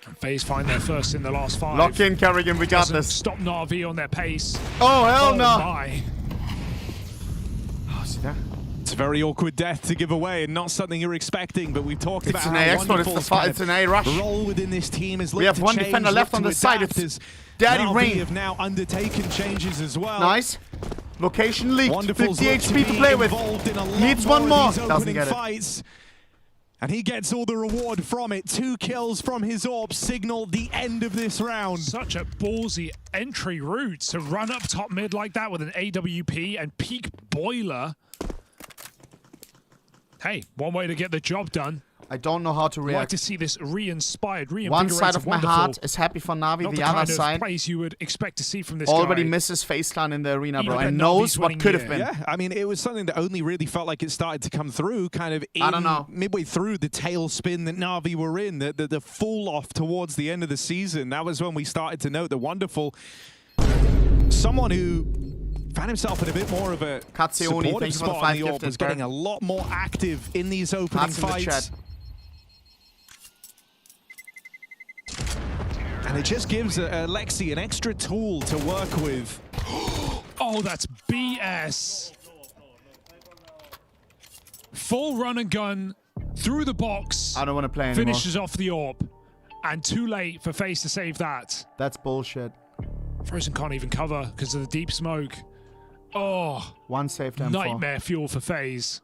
And FaZe find their first in the last 5. Lock in, Carrigan, we got Doesn't this. Stop NaVi on their pace. Oh, hell no. My. Oh, see that? It's a very awkward death to give away and not something you're expecting, but we've talked It's about an how AX one, wonderful it's an A rush. role within this team is We have one defender left on the side, it's Daddy Rain. have now undertaken changes as well. Nice. Location leaked. Wonderful's 50 look to HP to be play with. involved in a lot Needs one of more. these Doesn't opening get it. fights. And he gets all the reward from it. 2 kills from his AWP signal the end of this round. Such a ballsy entry route to run up top mid like that with an AWP and peak boiler. Hey, one way to get the job done. I don't know how to I'd react. like to see this re-inspired, One side of my heart is happy for NaVi, Not the other kind side of plays you would expect to see from this already guy. misses FaZe Clan in the arena, bro, Even and though knows NaVi's what winning could have here. been. Yeah, I mean, it was something that only really felt like it started to come through kind of I don't know. midway through the tailspin that NaVi were in, the fall off towards the end of the season. That was when we started to note the wonderful someone who found himself in a bit more of a Katseoni, supportive thank you for the spot 5 in the AWP, gifted, was getting bro. a lot more active in these opening Kat's in the fights. chat. And it just gives Alexi an extra tool to work with. Oh, that's BS. Full run and gun through the box. I don't want to play anymore. Finishes off the AWP. And too late for FaZe to save that. That's bullshit. Frozen can't even cover because of the deep smoke. Oh. One saved M4. Nightmare fuel for FaZe.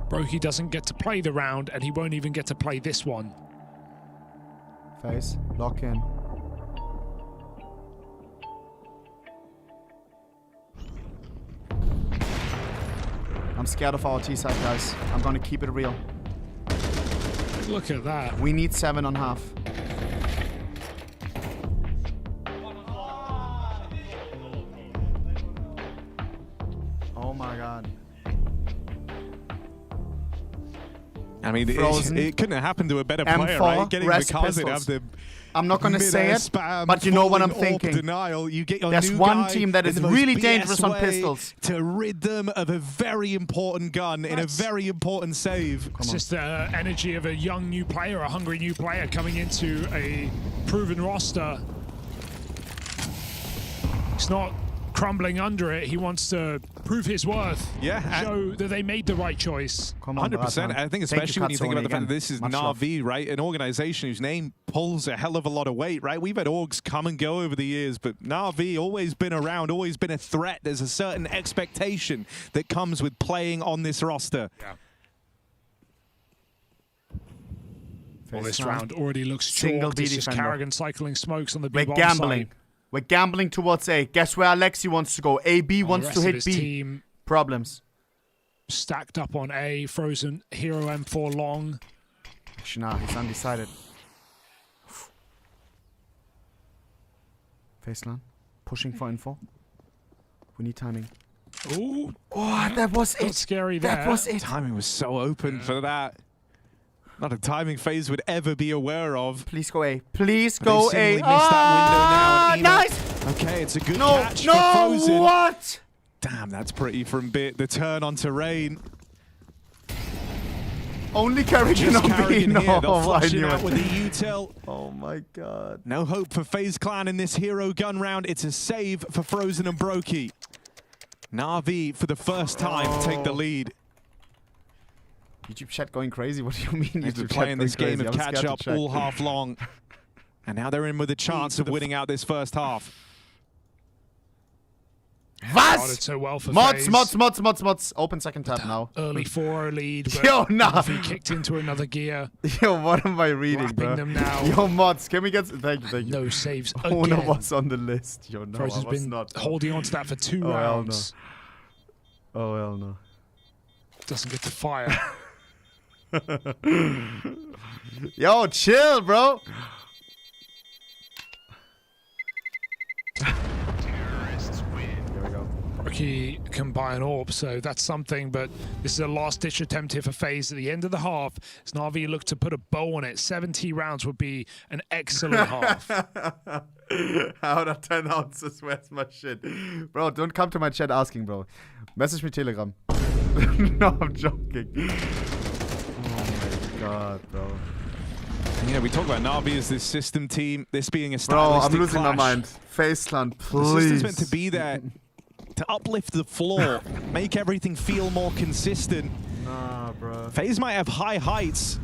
Brokey doesn't get to play the round, and he won't even get to play this one. FaZe, lock in. I'm scared of our T side, guys. I'm gonna keep it real. Look at that. We need 7 on half. Oh my god. I mean, Frozen. it couldn't have happened to a better player, M4, right? Getting rest the cards in pistols. have the I'm not gonna say mid-air it, spam, but you know what I'm falling AWP thinking. Denial. You get your There's new one guy team that in is the most really BS dangerous on way pistols. to rid them of a very important gun in a very important save. It's just the energy of a young new player, a hungry new player coming into a proven roster. He's not crumbling under it. He wants to prove his worth. Yeah. Show that they made the right choice. 100%. I think especially when you think about the fact that this is NaVi, right? An organization whose name pulls a hell of a lot of weight, right? We've had orgs come and go over the years, but NaVi always been around, always been a threat. There's a certain expectation that comes with playing on this roster. Yeah. Well, this round already looks Single chalked. B It's just defender. Carrigan cycling smokes on the B We're bomb gambling. side. We're gambling towards A. Guess where Alexi wants to go? AB wants rest to of hit his B. team Problems. stacked up on A. Frozen Hero M4 long. Actually, nah, he's undecided. FaZe pushing for info. We need timing. Ooh. Oh, that was it. Scary there. That was it. Timing was so open for that. Not a timing FaZe would ever be aware of. Please go A. Please But go they A. seemingly missed that window now. And nice. Okay, it's a good No, catch no, for Frozen. what? Damn, that's pretty from Bit. The turn onto Rain. Only Carrigan Just on B. Carrigan No, here. They'll I flush knew it out it. with the util. Oh my god. No hope for FaZe Clan in this hero gun round. It's a save for Frozen and Brokey. NaVi, for the first time, take the lead. YouTube chat going crazy. What do you mean? They've been YouTube playing chat this going game of crazy? I'm scared catch-up to check. all half long. And now they're in with a chance of winning out this first half. Started Was? so well for Mods, FaZe. mods. Open second tab now. Early 4-0 lead, but Yo, nah. he kicked into another gear. Yo, what am I reading, Wrapping bro? them now. Yo, mods, can we get... Thank you. No saves Ona again. was on the list. Yo, no, Frozen's I was been not. holding on to that for 2 Oh, hell rounds. no. Oh, hell no. Doesn't get to fire. Yo, chill, bro. Here we go. Rookie can buy an AWP, so that's something, but this is a last-ditch attempt here for FaZe at the end of the half. As NaVi look to put a bow on it. 70 rounds would be an excellent half. Out of 10 ounces, where's my shit? Bro, don't come to my chat asking, bro. Message me Telegram. No, I'm joking. Oh my god, bro. Yeah, we talk about NaVi as this system team, this being a Bro, stylistic I'm losing my clash. mind. FaZe Clan, The please. system's meant to be there to uplift the floor, make everything feel more consistent. Nah, bro. FaZe might have high heights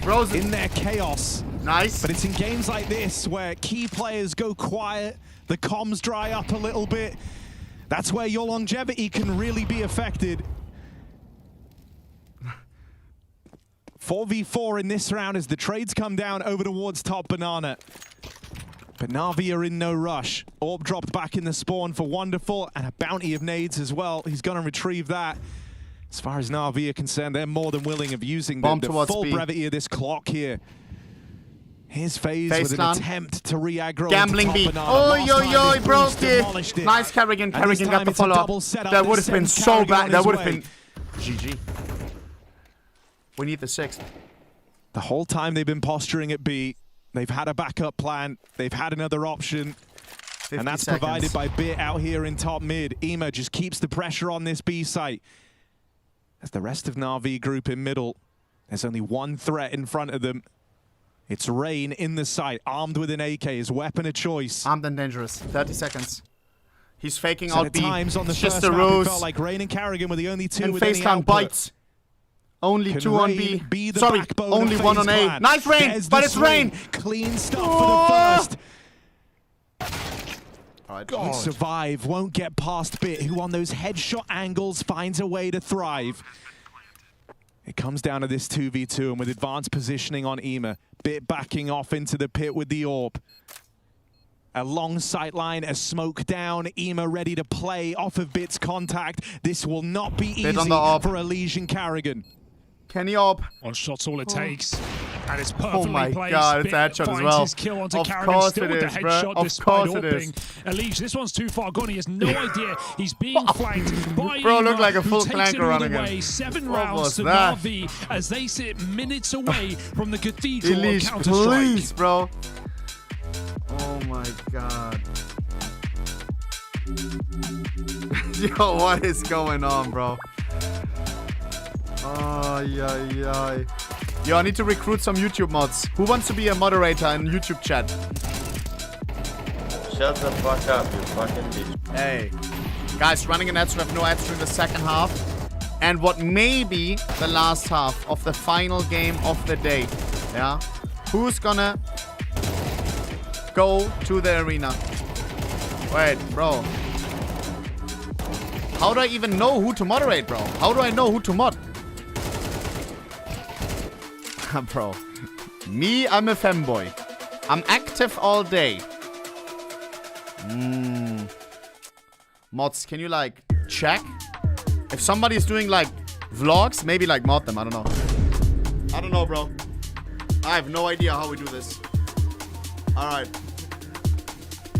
Bros in their chaos. Nice. But it's in games like this where key players go quiet, the comms dry up a little bit. That's where your longevity can really be affected. 4v4 in this round as the trades come down over towards top banana. But NaVi are in no rush. Orb dropped back in the spawn for Wonderful and a bounty of nades as well. He's going to retrieve that. As far as NaVi are concerned, they're more than willing of using the full brevity of this clock here. Here's FaZe with an attempt to re-aggro. Gambling B. Oh, broke it. Nice Carrigan. Carrigan got the follow-up. That would have been so bad. That would have been GG. We need the 6th. The whole time they've been posturing at B, they've had a backup plan. They've had another option. And that's provided by Bit out here in top mid. Ema just keeps the pressure on this B site. As the rest of NaVi group in middle, there's only one threat in front of them. It's Rain in the site, armed with an AK, his weapon of choice. Armed and dangerous. 30 seconds. He's faking out B. Times on the just first a map, ruse. it felt like Rain and Carrigan were the only two and with any output. bites. Only Can 2 on Rain B. the Sorry, backbone only of 1 on FaZe A. clan? Nice Rain, There's but the it's Rain. swing. Clean stuff for the first. Alright, Won't survive, won't get past Bit, who on those headshot angles finds a way to thrive. It comes down to this 2v2, and with advanced positioning on Ema, Bit backing off into the pit with the orb. A long sight line, a smoke down, Ema ready to play off of Bit's contact. This will not be easy for Elysian Carrigan. Can he orb? One shot's all it takes. And it's perfectly my placed. God, it's a headshot as well. His kill onto Of Carrigan, course still it with the is, headshot bro. Of despite course it orbing. is. Elige, this one's too far gone. He has no idea. He's being flanked by Bro, Ema, look like a who full takes it flanker all running away. in. 7 What rounds was to that? NaVi as they sit minutes away from the cathedral Elige, of Counter-Strike. please, bro. Oh my God. Yo, what is going on, bro? Oh, yeah. Yo, I need to recruit some YouTube mods. Who wants to be a moderator in YouTube chat? Shut the fuck up, you fucking bitch. Hey. Guys, running an ads, we have no ads during the second half. And what may be the last half of the final game of the day. Yeah? Who's gonna go to the arena? Wait, bro. How do I even know who to moderate, bro? How do I know who to mod? Bro. Me, I'm a femboy. I'm active all day. Mods, can you like check? If somebody is doing like vlogs, maybe like mod them. I don't know. I don't know, bro. I have no idea how we do this. Alright.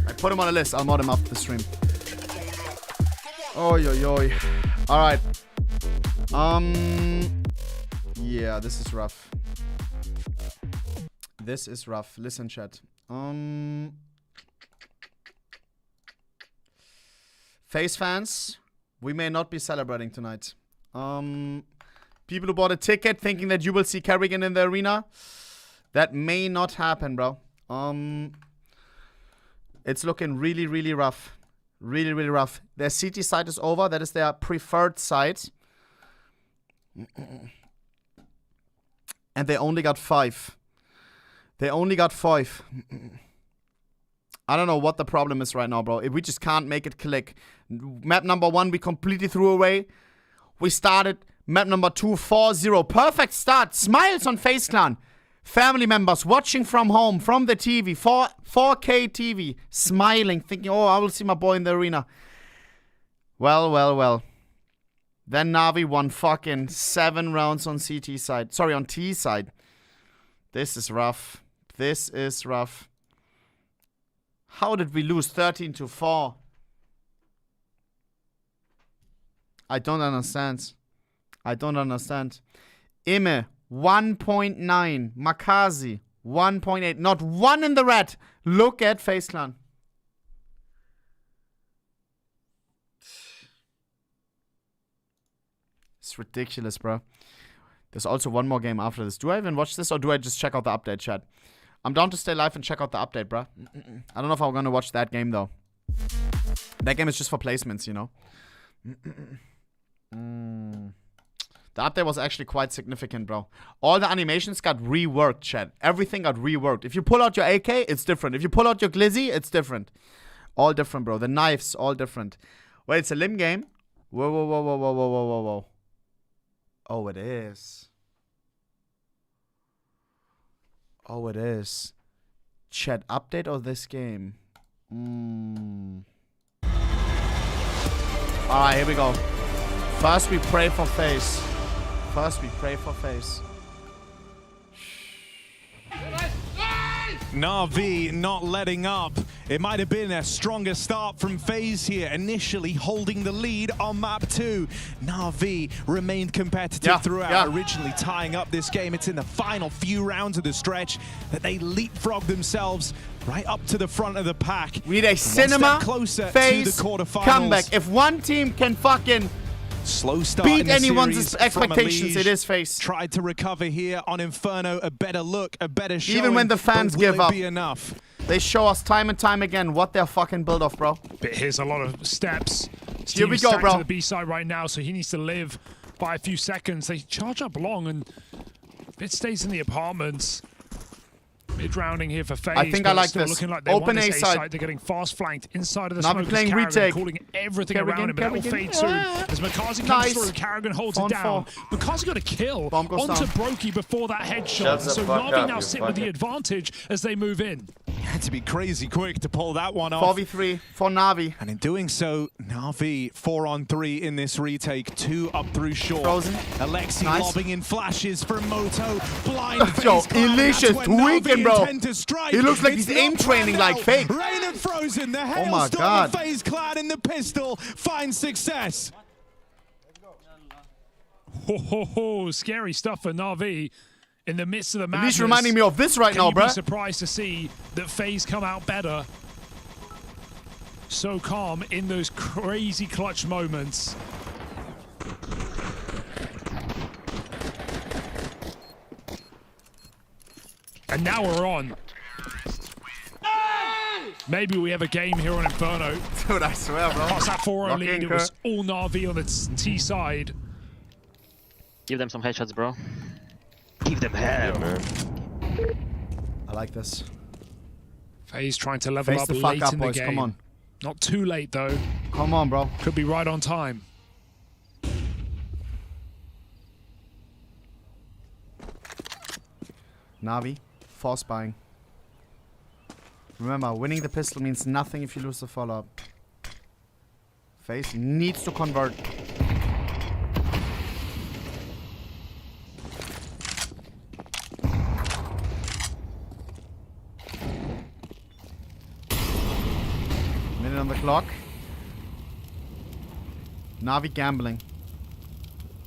I put him on a list. I'll mod him after the stream. Oi. Alright. Yeah, this is rough. This is rough. Listen, chat. FaZe fans, we may not be celebrating tonight. People who bought a ticket thinking that you will see Carrigan in the arena, that may not happen, bro. It's looking really, really rough. Really, really rough. Their CT site is over. That is their preferred site. And they only got 5. They only got 5. I don't know what the problem is right now, bro. We just can't make it click. Map number 1, we completely threw away. We started map number 2, 4-0. Perfect start. Smiles on FaZe Clan. Family members watching from home, from the TV, 4K TV, smiling, thinking, oh, I will see my boy in the arena. Well. Then NaVi won fucking 7 rounds on CT side. Sorry, on T side. This is rough. This is rough. How did we lose 13-4? I don't understand. Imme, 1.9. Makazi, 1.8. Not one in the red. Look at FaZe Clan. It's ridiculous, bro. There's also one more game after this. Do I even watch this or do I just check out the update, chat? I'm down to stay live and check out the update, bro. I don't know if I'm going to watch that game, though. That game is just for placements, you know? The update was actually quite significant, bro. All the animations got reworked, chat. Everything got reworked. If you pull out your AK, it's different. If you pull out your Glizzy, it's different. All different, bro. The knives, all different. Wait, it's a limb game? Whoa. Oh, it is. Oh, it is. Chat update or this game? Alright, here we go. First we pray for FaZe. NaVi not letting up. It might have been a stronger start from FaZe here, initially holding the lead on map 2. NaVi remained competitive throughout, originally tying up this game. It's in the final few rounds of the stretch that they leapfrog themselves right up to the front of the pack. We need a cinema closer FaZe to the quarterfinals. comeback. If one team can fucking slow start beat in the anyone's expectations, from it is FaZe. Tried to recover here on Inferno. A better look, a better showing. Even when the fans give up, be enough? They show us time and time again what they're fucking built of, bro. But here's a lot of steps. Here we go, bro. To the B side right now, so he needs to live by a few seconds. They charge up long, and Bit stays in the apartments. Mid-rounding here for FaZe. I think I like this. Looking like they Open want A this side. They're getting fast flanked inside of the Navi smoke. playing Carrigan retake. calling everything Carrigan, around him, but that will Carrigan. fade soon. As Makazi comes through, Carrigan holds it down. Makazi got a kill onto down. Brokey before that headshot. Shut the So fuck Navi up, now you sit with the fucking- advantage as they move in. Had to be crazy quick to pull that one off. 4v3 for Navi. And in doing so, Navi 4-on-3 in this retake. 2 up through short. Frozen. Alexi Nice. lobbing in flashes from Moto. Blind face Yo, cloud. Elish That's is when Navi tweaking, bro. intend to strike. He looks like It's he's aim not training planned like out. fake. Rain and Frozen. The Oh my hailstorm God. of FaZe Clan in the pistol finds success. Ho, ho, ho. Scary stuff for Navi in the midst of the At madness. least reminding me of this right now, Can you bruh. be surprised to see that FaZe come out better? So calm in those crazy clutch moments. And now we're on. Maybe we have a game here on Inferno. Dude, I swear, bro. Past that 4-0 Lock lead, in, it was Kurt. all Navi on the T side. Give them some headshots, bro. Give them hell. I like this. FaZe trying to level Face up the fuck late up, in the boys. game. Come on. Not too late, though. Come on, bro. Could be right on time. Navi, force buying. Remember, winning the pistol means nothing if you lose the follow-up. FaZe needs to convert. Minute on the clock. Navi gambling.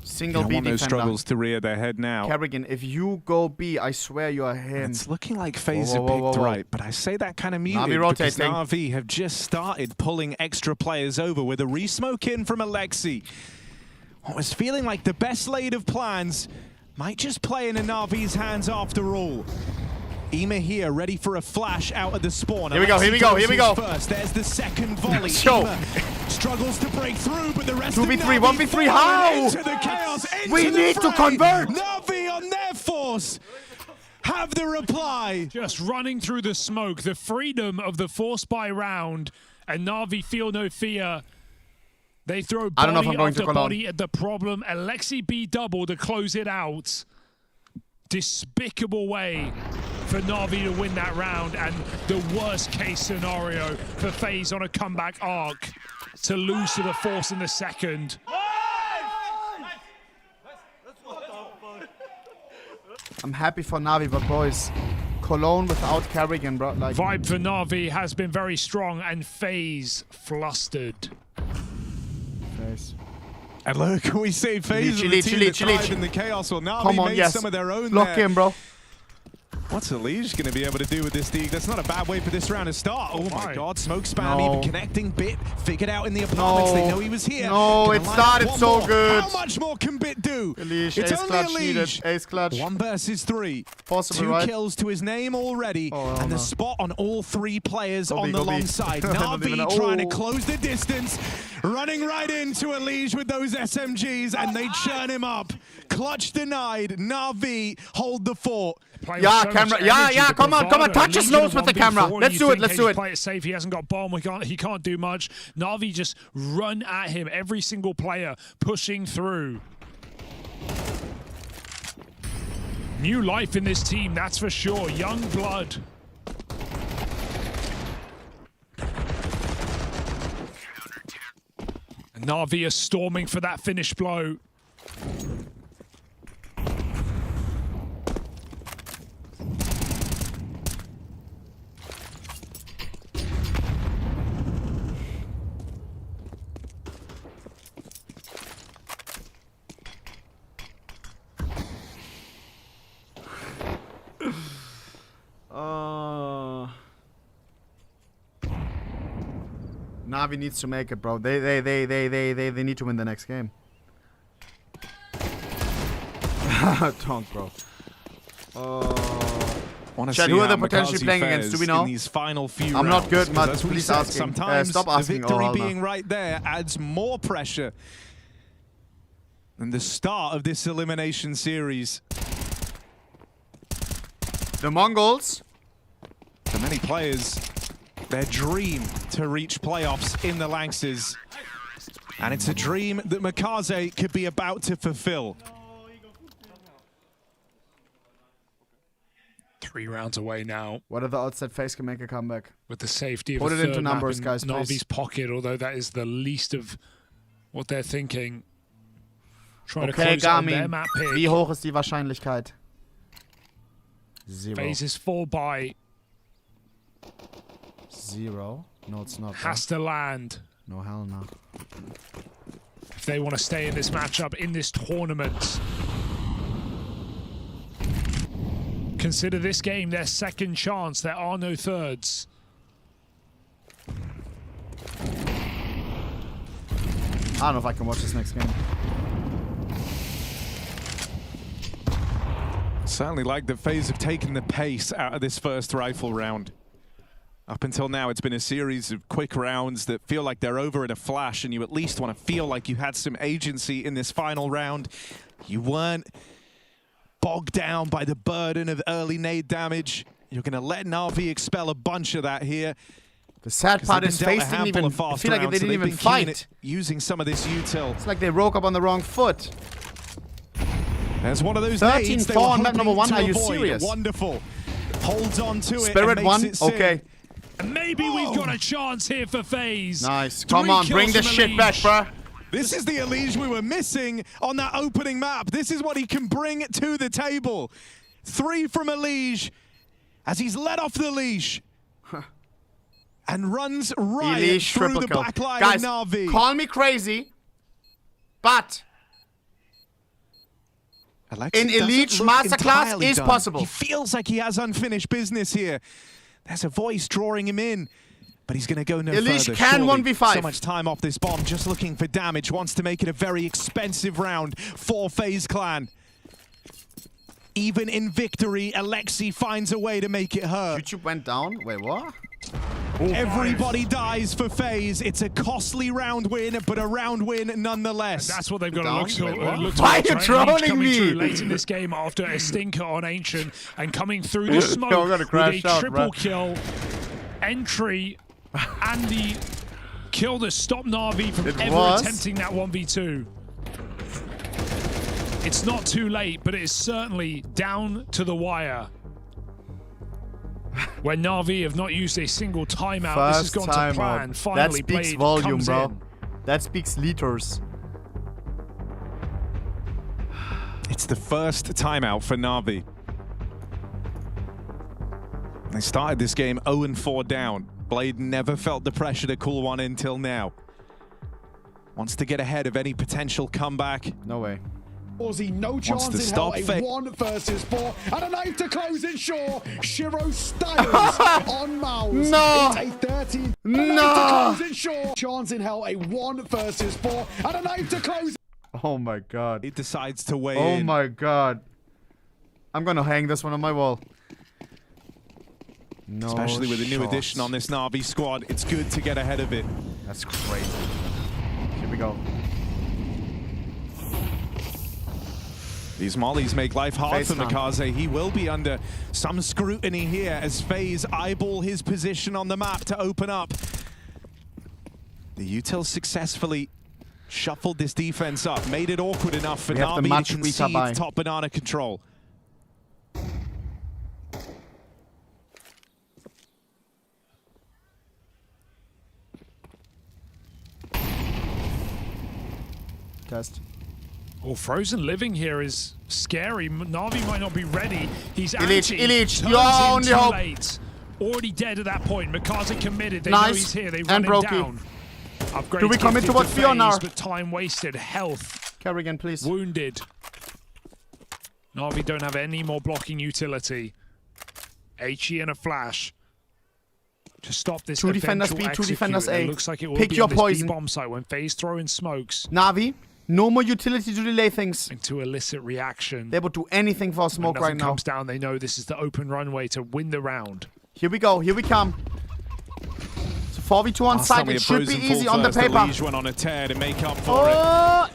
Single You B don't want those defender. struggles to rear their head now. Kerrigan, if you go B, I swear you are him. It's looking like FaZe Whoa, are whoa, whoa, picked whoa. right, but I say that kind of muted Navi because rotating. Navi have just started pulling extra players over with a re-smoke in from Alexi. What was feeling like the best laid of plans might just play into Navi's hands after all. Ema here, ready for a flash out of the spawn. Here we go, Alexi here we go, goes here we his go. First. There's the second volley. Yo. Ema struggles to break through, but the rest 2v3, of Navi 1v3, falling how? into the chaos, into We the need to fray. convert. Navi on their force have the reply. Just running through the smoke, the freedom of the force buy round, and Navi feel no fear. They throw I don't know if I'm body going to after Cologne. body at the problem. Alexi B double to close it out. Despicable way for Navi to win that round, and the worst case scenario for FaZe on a comeback arc to lose to the force in the second. I'm happy for Navi, but boys, Cologne without Kerrigan, bro. Like, Vibe for Navi has been very strong, and FaZe flustered. FaZe. And look, we see FaZe Chile, the team Chile, that Chile, thrive Chile. in the chaos. Well, Navi Come on, made yes. some of their own Lock there. in, bro. What's Elige going to be able to do with this Deeg? That's not a bad way for this round to start. Oh my God, smoke spam, No. even connecting Bit, figured out in the apartments. They know he was here. No, Gonna it line started up one so more. good. How much more can Bit do? Elish, It's ace only clutch Elige. needed. Ace clutch. 1 versus 3. Possible, 2 right? kills to his name already. hell And the no. spot on all 3 players Go on B, the go B. long side. I don't even know. Navi trying to Oh. close the distance. Running right into Elige with those SMGs, and they churn him up. Clutch denied. Navi hold the fort. Yeah, camera. Yeah, come on, touch his nose with the camera. Let's do it, let's do it. Play it safe. He hasn't got bomb. He can't do much. Navi just run at him. Every single player pushing through. New life in this team, that's for sure. Young blood. And NaVi are storming for that finish blow. NaVi needs to make it, bro. They need to win the next game. Don't, bro. Chad, who are they potentially playing against? Do we know? In these final few I'm not good, rounds, but please ask him. Sometimes Stop asking. the victory being right there adds more pressure than the start of this elimination series. The Mongols. For many players, their dream to reach playoffs in the Lanxes. And it's a dream that Makaze could be about to fulfill. 3 rounds away now. What are the odds that FaZe can make a comeback? With the safety of Put a it third into numbers, map in guys, NaVi's please. pocket, although that is the least of what they're thinking. Trying to Okay, close on their map Garmin. pick. Wie hoch ist die Wahrscheinlichkeit? 0. FaZe is 4 by. 0? No, it's not. Has to land. No, hell no. If they want to stay in this matchup, in this tournament. Consider this game their second chance. There are no thirds. I don't know if I can watch this next game. Certainly like that FaZe have taken the pace out of this first rifle round. Up until now, it's been a series of quick rounds that feel like they're over in a flash, and you at least want to feel like you had some agency in this final round. You weren't bogged down by the burden of early nade damage. You're going to let NaVi expel a bunch of that here. The sad part is FaZe didn't even, I feel like they didn't even fight. Using some of this util. It's like they woke up on the wrong foot. There's one of those 13-4 on map number 1, are you serious? Wonderful. Holds on to it. Spirit 1, okay. And maybe we've got a chance here for FaZe. Nice. Come on, bring this shit back, bruh. This is the Elige we were missing on that opening map. This is what he can bring to the table. 3 from Elige as he's let off the leash. And runs right Elige through the kill. back line Guys, of NaVi. Call me crazy, but in Elige Masterclass is possible. He feels like he has unfinished business here. There's a voice drawing him in, but he's going to go no Elige further. can Surely. 1v5. So much time off this bomb, just looking for damage. Wants to make it a very expensive round for FaZe Clan. Even in victory, Alexi finds a way to make it hurt. YouTube went down? Wait, what? Everybody dies for FaZe. It's a costly round win, but a round win nonetheless. And that's what they've got to look to. Why are you trolling me? Late in this game after a stinker on Ancient and coming through the smoke I'm gonna crash with a out, triple bruh. kill, entry, and the kill to stop NaVi from attempting that 1v2. It's not too late, but it is certainly down to the wire. Where NaVi have not used a single timeout, this has gone to plan. Finally, that speaks Blade volume, comes bro. in. That speaks liters. It's the first timeout for NaVi. They started this game 0-4 down. Blade never felt the pressure to cool one until now. Wants to get ahead of any potential comeback. No way. Aussie, no chance in hell. A 1 versus 4 and a knife to close it short. Shiro Styles on Mouz. No. It's a 13. No. A knife to close it short. Chance in hell. A 1 versus 4 and a knife to close. Oh my god. He decides to weigh Oh in. my god. I'm gonna hang this one on my wall. No Especially with a new shots. addition on this NaVi squad, it's good to get ahead of it. That's crazy. Here we go. These mollies make life hard FaZe for Makaze. He will be under some scrutiny here as FaZe eyeball his position on the map to open up. The util successfully shuffled this defense up, made it awkward enough for NaVi to concede top banana control. Test. Well, Frozen Living here is scary. NaVi might not be ready. He's Illich, your only hope. Late. Already dead at that point. Mikaze committed. They Nice. know he's here. They run him Brokey. down. Upgrades Do we commit gifted towards FaZe, Fiona? but time wasted. Health. Kerrigan, please. Wounded. NaVi don't have any more blocking utility. HE and a flash. To stop this Two defenders eventual B, two execute. defenders A. It looks like it will Pick be your on this poison. B-bomb site when FaZe throw in smokes. NaVi, no more utility to delay things. And to elicit reaction. They would do anything for a smoke When right nothing now. comes down, they know this is the open runway to win the round. Here we go. Here we come. So 4v2 on site. It should be easy on the paper. Liege went on a tear to make up for it.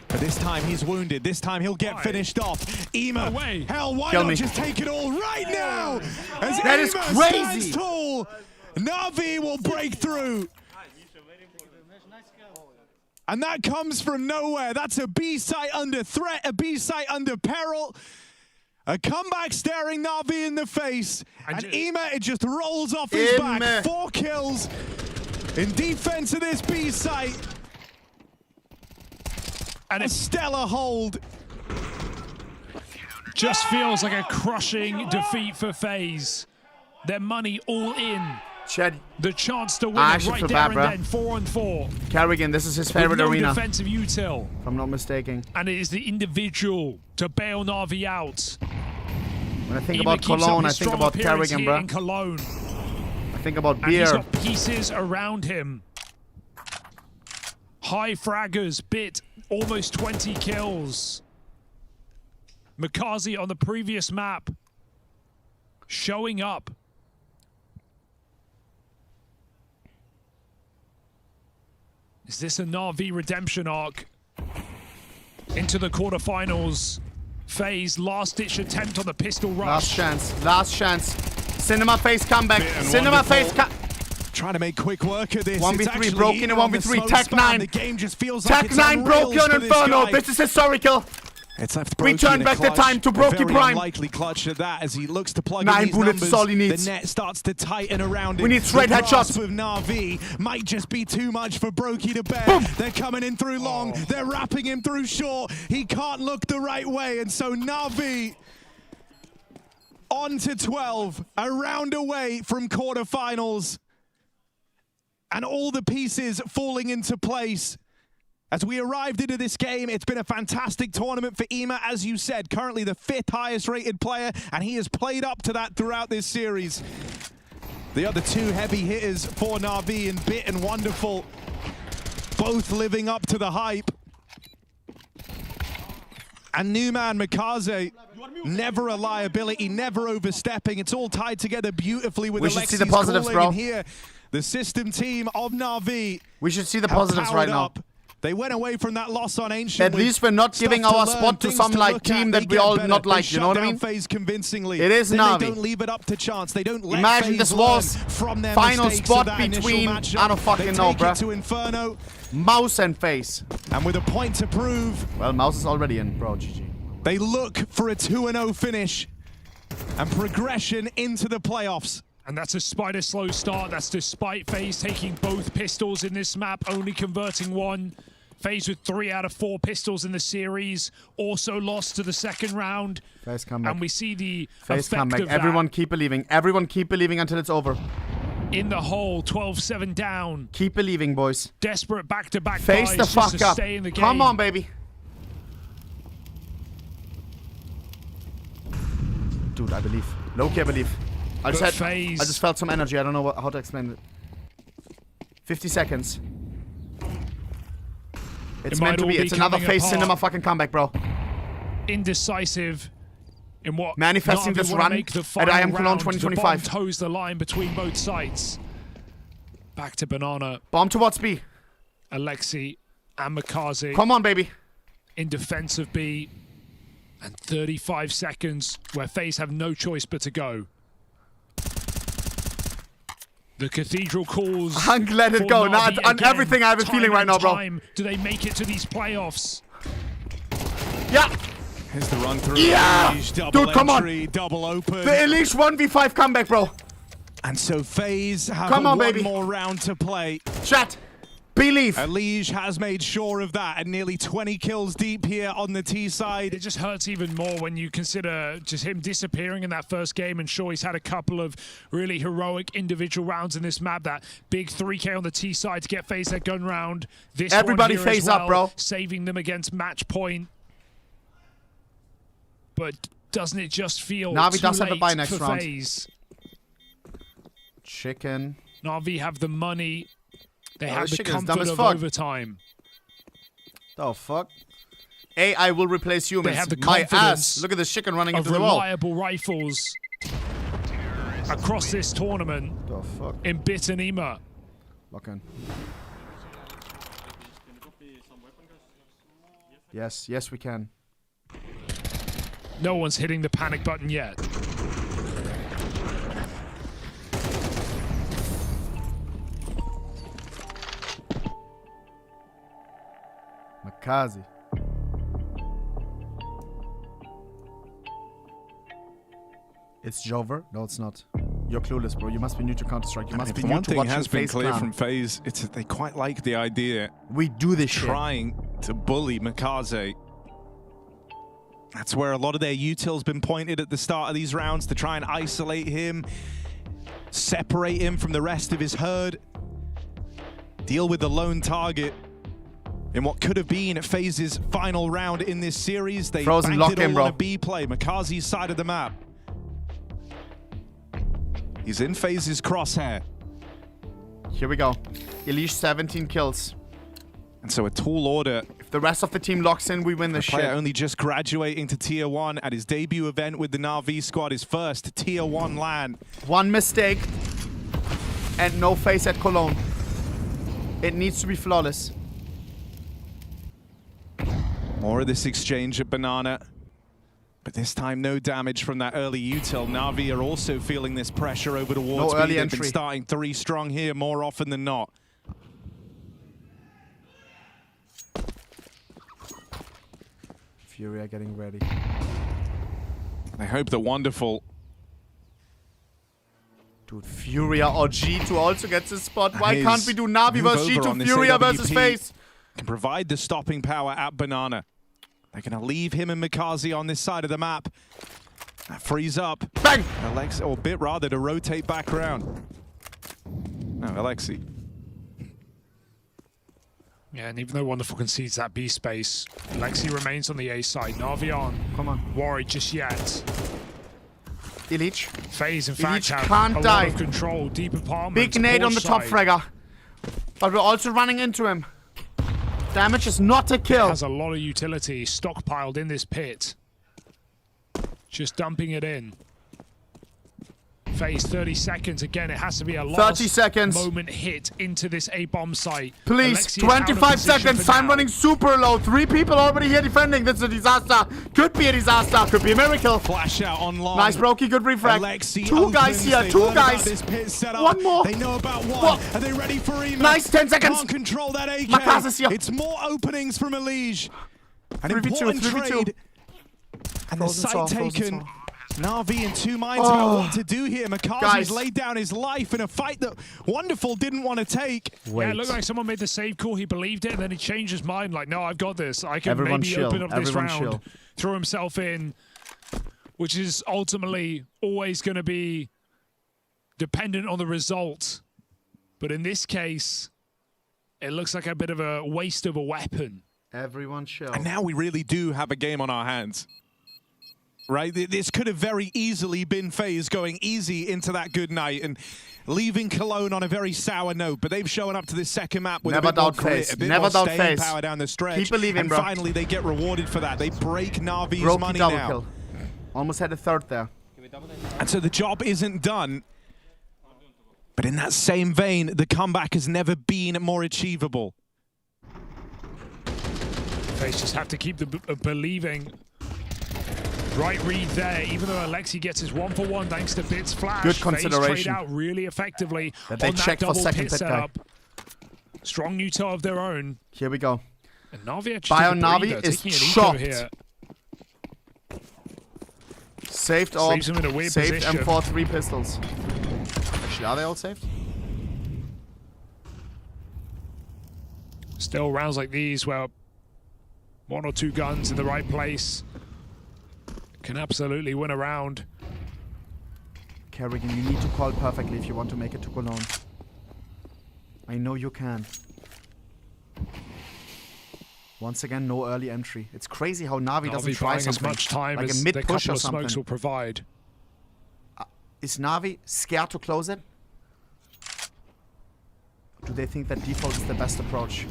But this time he's wounded. This time he'll get finished off. Ema, hell, why Kill not me. just take it all right now? As That is Ema crazy. stands tall, NaVi will break through. And that comes from nowhere. That's a B site under threat, a B site under peril. A comeback staring NaVi in the face. And Ema, it just rolls off his back. 4 kills in defense of this B site. And a stellar hold. Just feels like a crushing defeat for FaZe. Their money all in. Chad. The chance to win I it should right feel there bad, and bro. then, 4-on-4. Kerrigan, this is his With favorite no arena. defensive util. If I'm not mistaken. And it is the individual to bail NaVi out. When I think Ema about keeps up Cologne, I his think strong about appearance Kerrigan, here bro. in Cologne. I think about And he's beer. got pieces around him. High fraggers, Bit, almost 20 kills. Mikaze on the previous map, showing up. Is this a NaVi redemption arc into the quarterfinals? FaZe last-ditch attempt on the pistol rush. Last chance. Last chance. Cinema face comeback. Cinema face Trying to make quick work of this. 1v3 broken in 1v3. Tech 9. The game just feels like Tech it's 9 on broke rails on for this Inferno. guy. This is historical. It's left We Brokey turn in a back the clutch, time to a Brokey very Prime. unlikely clutch at that as he looks to plug 9 in these bullets numbers. is all he needs. The net starts to tighten around him. We need straight The grasp headshots. with NaVi might just be too much for Brokey to bear. Boom. They're coming in through long. They're wrapping him through short. He can't look the right way, and so NaVi on to 12, a round away from quarterfinals. And all the pieces falling into place. As we arrived into this game, it's been a fantastic tournament for Ema, as you said, currently the 5th highest rated player, and he has played up to that throughout this series. The other 2 heavy hitters for NaVi and Bit and Wonderful, both living up to the hype. And new man Mikaze, never a liability, never overstepping. It's all tied together beautifully with We Alexi's should see the positives, calling. bro. And here, the system team of NaVi. We should see the have positives right powered now. up. They went away from that loss on Ancient. At least we're not giving our spot to some like team that we all not like, you know what I mean? FaZe convincingly. It is Then NaVi. They don't leave it up to chance. They don't let Imagine FaZe this was learn from their final mistakes spot of that initial between, matchup. I don't fucking They know, take bruh. it to Inferno. Mouz and FaZe. And with a point to prove. Well, Mouz is already in, bro. GG. They look for a 2-0 finish and progression into the playoffs. And that's despite a slow start. That's despite FaZe taking both pistols in this map, only converting 1. FaZe with 3 out of 4 pistols in the series, also lost to the second round. FaZe comeback. And we see the FaZe effect comeback. of that Everyone keep believing. Everyone keep believing until it's over. in the hole, 12-7 down. Keep believing, boys. Desperate back-to-back Face buys the just fuck to up. stay in the game. Come on, baby. Dude, I believe. Loki, I believe. I just felt some energy. I don't know how to explain it. 50 seconds. It's meant to be. It's another FaZe cinema fucking comeback, bro. Indecisive in what Manifesting this run at I Am Cologne 2025. The bomb toes the line between both sides. Back to Banana. Bomb towards B. Alexi and Mikaze. Come on, baby. In defense of B. And 35 seconds where FaZe have no choice but to go. The Cathedral calls. I'm let it go. Now, on again. everything I have a Time feeling right and now, bro. time. Do they make it to these playoffs? Yeah. Here's the run through. Yeah. Double Dude, come on. entry, double open. The Elite 1v5 comeback, bro. And so FaZe have Come on, one baby. more round to play. Chat. Believe. Elige has made sure of that, and nearly 20 kills deep here on the T side. It just hurts even more when you consider just him disappearing in that first game. And sure, he's had a couple of really heroic individual rounds in this map. That big 3K on the T side to get FaZe that gun round. This Everybody one here FaZe as well, up, bro. Saving them against match point. But doesn't it just feel NaVi too does have a late buy next for round. FaZe? Chicken. NaVi have the money. They Oh, have this the chicken is dumb comfort as of fuck. overtime. The fuck? AI will replace humans. They have the My confidence ass. Look at this chicken running of into the wall. reliable rifles across this tournament The fuck? in Bit and Ema. Lock in. Yes, yes we can. No one's hitting the panic button yet. Makazi. It's Jover? No, it's not. You're clueless, bro. You must be new to Counter-Strike. You must be If new one to thing watching has been FaZe clear Clan. from FaZe, it's that they quite like the idea. We do this shit. Trying to bully Makaze. That's where a lot of their util's been pointed at the start of these rounds, to try and isolate him, separate him from the rest of his herd, deal with the lone target. In what could have been FaZe's final round in this series, they Frozen, banked lock it in, all bro. on a B play, Makaze's side of the map. He's in FaZe's crosshair. Here we go. Elige 17 kills. And so a tall order. If the rest of the team locks in, we win this Player shit. only just graduating to Tier 1 at his debut event with the NaVi squad, his first Tier 1 LAN. One mistake and no FaZe at Cologne. It needs to be flawless. More of this exchange at Banana. But this time, no damage from that early util. NaVi are also feeling this pressure over towards No B. early They've entry. been starting 3 strong here more often than not. Furia getting ready. I hope that Wonderful. Dude, Furia or G2 also gets this spot. Why His can't we do NaVi move versus over on G2, this Furia AWP versus FaZe? Can provide the stopping power at Banana. They're going to leave him and Makazi on this side of the map. That frees up. Bang! Alex, or Bit rather, to rotate back around. No, Alexi. Yeah, and even though Wonderful concedes that B space, Lexi remains on the A side. NaVi on. Come on. Worried just yet. Elige. FaZe, in fact, Elige have can't a die. lot of control. Deep apartment. Big nade on the top fragger. But we're also running into him. Damage is not a kill. Has a lot of utility stockpiled in this pit. Just dumping it in. FaZe 30 seconds. Again, it has to be a 30 last seconds. moment hit into this A-bomb site. Please, Alexi is out of 25 position seconds. for Time now. running super low. 3 people already here defending. This is a disaster. Could be a disaster. Could be a miracle. Flash out on long. Nice, Brokey. Good refrag. Alexi 2 guys opens. here. They 2 learn about guys. this pit setup. One more. They know about one. What? Are they ready for Ema? Nice, 10 seconds. Can't control that AK. Makaz is here. It's more openings from Elige. An 3v2, important 3v2. trade. And the Frozen site saw, frozen taken. saw. NaVi in 2 minds about what to do here. Guys. Makazi's laid down his life in a fight that Wonderful didn't want to take. Yeah, it looked like someone made the save call. He believed it, and then he changed his mind. Like, no, I've got this. I can Everyone maybe chill. open up this Everyone round. chill. Throw himself in, which is ultimately always going to be dependent on the result. But in this case, it looks like a bit of a waste of a weapon. Everyone chill. And now we really do have a game on our hands. Right? This could have very easily been FaZe going easy into that good night and leaving Cologne on a very sour note. But they've shown up to this second map with Never a bit more doubt grit, FaZe. a bit Never more doubt staying FaZe. power down the stretch. Keep believing, and bro. finally, they get rewarded for that. They break NaVi's Brokey money double now. kill. Almost had a third there. And so the job isn't done. But in that same vein, the comeback has never been more achievable. FaZe just have to keep the believing. Right read there, even though Alexi gets his 1-for-1 thanks to Bit's flash. Good FaZe consideration. trade out really effectively That they on that checked for double second pit pit guy. setup. Strong util of their own. Here we go. And NaVi actually Bio took a breather, NaVi is taking an eco shocked. here. Saved all. Leaves him in a weird Saved position. M4 3 pistols. Actually, are they all saved? Still rounds like these where 1 or 2 guns in the right place can absolutely win a round. Kerrigan, you need to call perfectly if you want to make it to Cologne. I know you can. Once again, no early entry. It's crazy how NaVi doesn't try something. As much time like as a mid the push couple or of something. smokes will provide. Is NaVi scared to close it? Do they think that default is the best approach?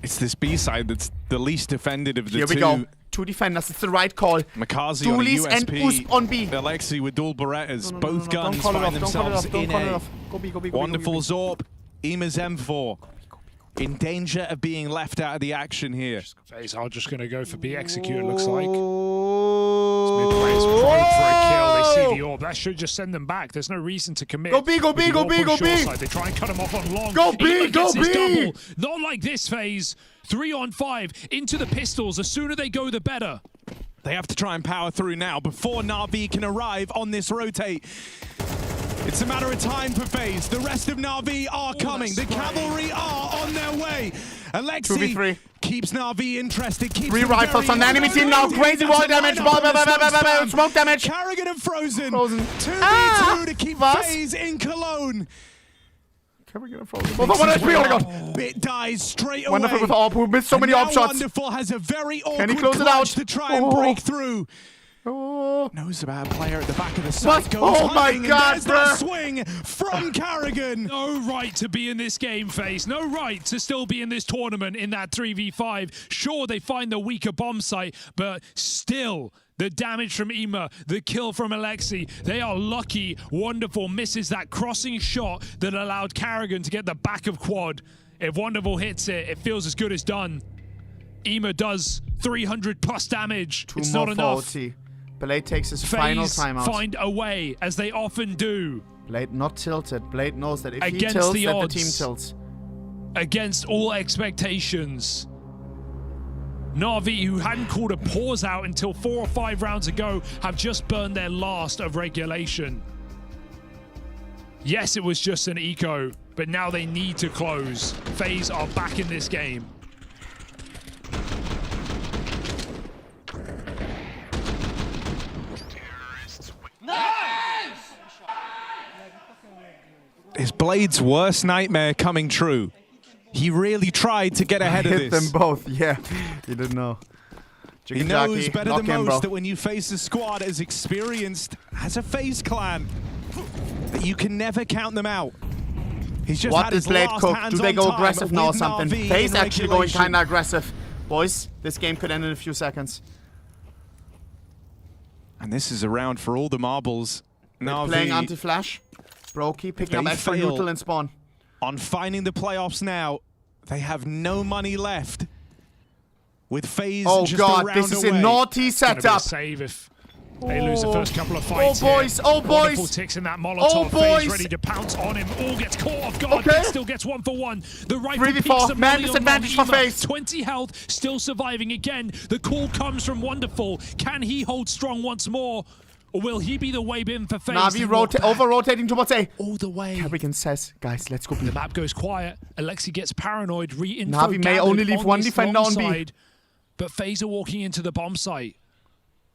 It's this B side that's the least defended of the two. Here we go. 2 defenders. It's the right call. Makazi on Doolies USP. and Usp on B. Alexi with dual Berettas. Both guns Don't call it find off. Don't call it themselves off. Don't in call it A. off. Go B, go B, go B, Wonderful go B, go B. Zorb. Ema's M4. In danger of being left out of the action here. FaZe are just going to go for B execute, it looks like. Mid players probe for a kill. They see the orb. That should just send them back. There's no reason to commit. Go B, go B, go B, go B. They try and cut him off on long. Go B, go B. Not like this, FaZe. 3 on 5 into the pistols. The sooner they go, the better. They have to try and power through now before NaVi can arrive on this rotate. It's a matter of time for FaZe. The rest of NaVi are coming. The cavalry are on their way. Alexi keeps NaVi interested. Keeps 3 rifles on the enemy team now. Crazy wall damage. Smoke damage. Carrigan and Frozen. 2v2 to keep FaZe in Cologne. Carrigan and Frozen. Oh my god. Bit dies straight away. Wonderful with AWP. Who missed so many AWP shots. Wonderful has a very awkward Can he close it out? to try and break through. Knows about a player at the back of the site. Goes oh my hunting, god, and there's that swing from Carrigan. No right to be in this game, FaZe. No right to still be in this tournament in that 3v5. Sure, they find the weaker bomb site, but still, the damage from Ema, the kill from Alexi, they are lucky. Wonderful misses that crossing shot that allowed Carrigan to get the back of quad. If Wonderful hits it, it feels as good as done. Ema does 300 plus damage. It's not enough. Blade takes his FaZe final timeout. Find a way, as they often do. Blade not tilted. Blade knows that if he Against tilts, the that odds. the team tilts. Against all expectations. NaVi, who hadn't called a pause out until 4 or 5 rounds ago, have just burned their last of regulation. Yes, it was just an eco, but now they need to close. FaZe are back in this game. Is Blade's worst nightmare coming true? He really tried to get ahead of this. Hit them both, yeah. He didn't know. He knows better than most that when you face a squad as experienced as a FaZe clan, that you can never count them out. He's just had his Blade last cook? hands Do they on go time aggressive now or with something? NaVi FaZe in actually going regulation. kind of aggressive. Boys, this game could end in a few seconds. And this is a round for all the marbles. NaVi Playing anti-flash. Brokey picking up extra neutral and spawn. On finding the playoffs now, they have no money left. With FaZe just god, a this is away. a naughty setup. Save if they lose the first couple of fights. Oh boys, here. oh boys. Wonderful ticks in that Molotov. Oh boys. FaZe ready to pounce on him. All gets caught off guard. Okay. But still gets 1 for 1. The rifle 3v4, peaks the man molly on disadvantage long. for FaZe. 20 health, still surviving again. The call comes from Wonderful. Can he hold strong once more? Or will he be the way in for FaZe? NaVi over-rotating towards A. All the way. Carrigan says, guys, let's go B. The map goes quiet. Alexi gets paranoid. NaVi may only leave one defender on B. But FaZe are walking into the bomb site.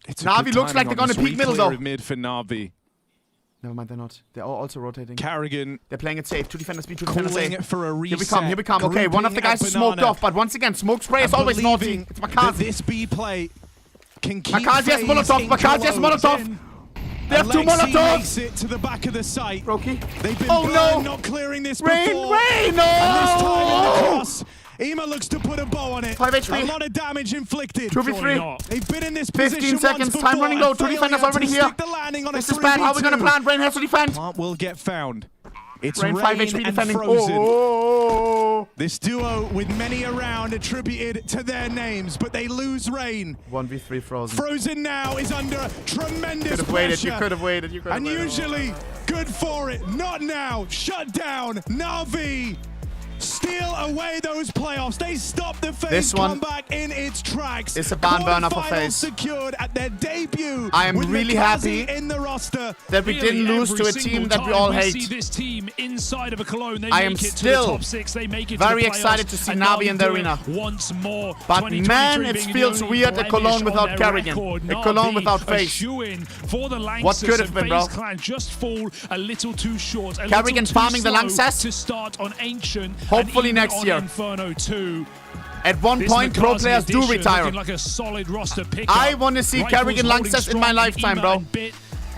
NaVi looks like they're going to peek middle though. Mid for NaVi. Never mind, they're not. They're also rotating. Carrigan. They're playing it safe. 2 defenders B, 2 defenders A. For a reset. Here we come, here we come. Okay, one of the guys is smoked off, but once again, smoke spray is always naughty. It's Makazi. This B play can keep Makazi has Molotov. Makazi has Molotov. They have 2 Molotovs. Makes it to the back of the site. Brokey. They've been no. not clearing this Rain, before. Rain, no! And this time in the cross, Ema looks to put a bow on it. 5 HP. A lot of damage inflicted. 2v3. They've been in this 15 position seconds. once Time before, running low. and 2 defenders failing already to here. stick the landing on This a is bad. How are we going to 3v2. plan? Rain has to defend. Plant will get found. It's Rain 5 HP and defending. Frozen. This duo with many around attributed to their names, but they lose Rain. 1v3 Frozen. Frozen now is under tremendous Could have pressure. waited. You could have waited. You could have And waited. usually good for it. Not now. Shut down. NaVi steal away those playoffs. They stop the FaZe comeback in its tracks. It's a barn burner for FaZe. Secured at their debut. I am really happy in the roster that we didn't lose to a team that we all hate. See this team inside of a Cologne. They I am make it still to the top 6. They make it very to the excited to see NaVi in the arena. Once more. But man, it feels weird at Cologne without Kerrigan. At Cologne without FaZe. What could have been, bro? Just fall a little too short. Kerrigan farming the Lanxess. To start on Ancient. Hopefully next year. Inferno 2. At one point, pro players do retire. Like a solid roster I want to see Kerrigan Lanxess in my lifetime, bro.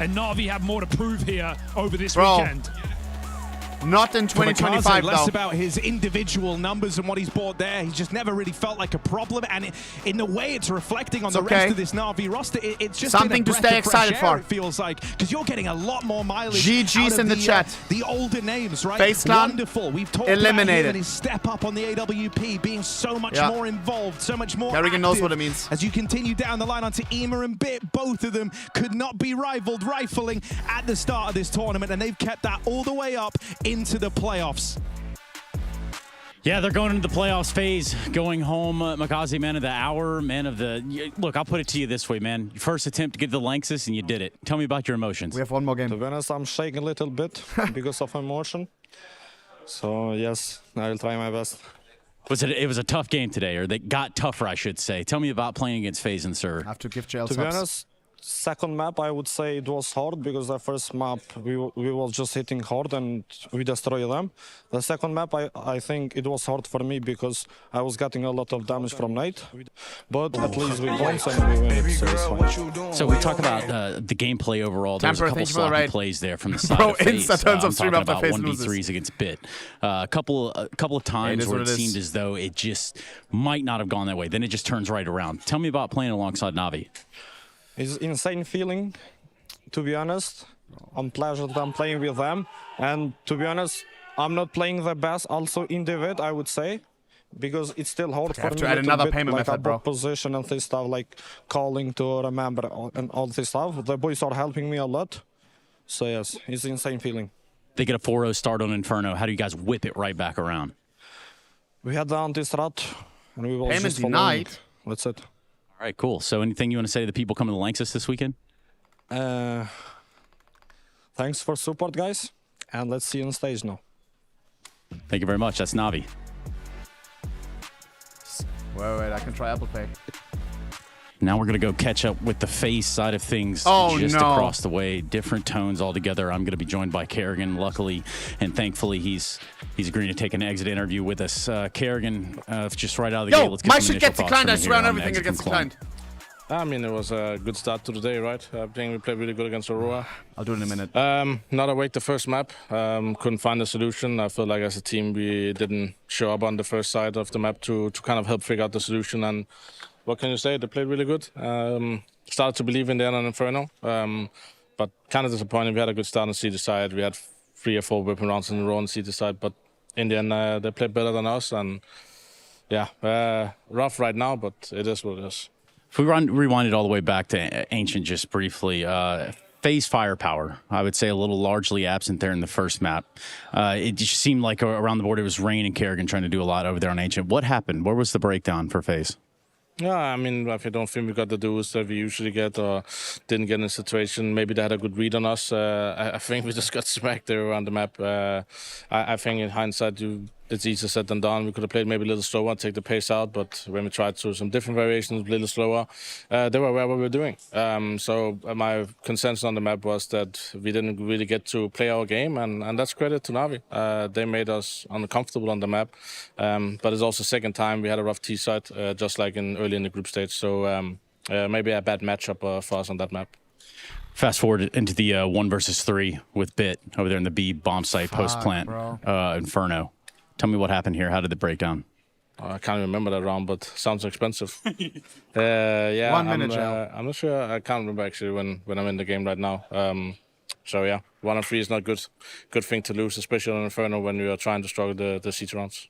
And NaVi have more to prove here over this weekend. Not in 2025, less though. about his individual numbers and what he's bought there. He's just never really felt like a problem. And in the way it's reflecting on the rest of this NaVi roster, it's just something to stay excited for. It feels like, because you're getting a lot more mileage. GG's in the chat. The older names, right? FaZe Clan wonderful. We've talked eliminated. about him and his step up on the AWP, being so much more involved, so much more Kerrigan knows what it means. As you continue down the line onto Ema and Bit, both of them could not be rivaled, rifling at the start of this tournament, and they've kept that all the way up into the playoffs. Yeah, they're going into the playoffs. FaZe going home. Makazi, man of the hour, man of the... Look, I'll put it to you this way, man. Your first attempt to get the Lanxess, and you did it. Tell me about your emotions. We have one more game. To be honest, I'm shaking a little bit because of emotion. So, yes, I will try my best. It was a tough game today, or they got tougher, I should say. Tell me about playing against FaZe and Sir. I have to give jail To be honest, second map, I would say it was hard because the first map we was just hitting hard and we destroyed them. The second map, I think it was hard for me because I was getting a lot of damage from Nate. But at least we won and we win it, so it's fine. So we talk about the gameplay overall. There's a couple sloppy plays there from the side of FaZe. I'm talking about 1v3s against Bit. A couple of times where it seemed as though it just might not have gone that way. Then it just turns right around. Tell me about playing alongside NaVi. It's an insane feeling, to be honest. I'm pleased that I'm playing with them. And to be honest, I'm not playing the best also in the vid, I would say. Because it's still hard for me to add another payment like method, bro. Position and this stuff, like calling to remember and all this stuff. The boys are helping me a lot. So yes, it's an insane feeling. They get a 4-0 start on Inferno. How do you guys whip it right back around? We had down this strat and we will payment just denied. That's it. All right, cool. So anything you want to say to the people coming to Lanxess this weekend? Thanks for support, guys. And let's see you on stage now. Thank you very much. That's NaVi. Wait, I can try Apple Pay. Now we're going to go catch up with the FaZe side of things just across the way. Different tones altogether. I'm going to be joined by Kerrigan, luckily and thankfully he's agreeing to take an exit interview with us. Kerrigan, just right out of the gate, let's get some initial thoughts from you here on everything it gets declined. I mean, it was a good start to the day, right? I think we played really good against Aurora. I'll do it in a minute. Not awake the first map. Couldn't find a solution. I feel like as a team we didn't show up on the first side of the map to kind of help figure out the solution. And what can you say? They played really good. Started to believe in the end on Inferno. But kind of disappointed. We had a good start on CT side. We had 3 or 4 weapon rounds in a row on CT side. But in the end, they played better than us. And yeah, rough right now, but it is what it is. If we rewind it all the way back to Ancient just briefly, FaZe firepower, I would say a little largely absent there in the first map. It just seemed like around the board it was Rain and Kerrigan trying to do a lot over there on Ancient. What happened? Where was the breakdown for FaZe? Yeah, I mean, if I don't think we got the duels that we usually get or didn't get in a situation, maybe they had a good read on us. I think we just got smacked there around the map. I think in hindsight, it's easier said than done. We could have played maybe a little slower, take the pace out, but when we tried to some different variations, a little slower, they were aware what we were doing. So my consensus on the map was that we didn't really get to play our game, and that's credit to NaVi. They made us uncomfortable on the map, but it's also second time we had a rough T-side, just like early in the group stage. So maybe a bad matchup for us on that map. Fast forward into the 1 versus 3 with Bit over there in the B bomb site post-plant Inferno. Tell me what happened here. How did it break down? I can't remember that round, but sounds expensive. Yeah, 1 minute, I'm not sure. I can't remember actually when I'm in the game right now. So yeah, 1 and 3 is not good thing to lose, especially on Inferno when we are trying to struggle the siege rounds.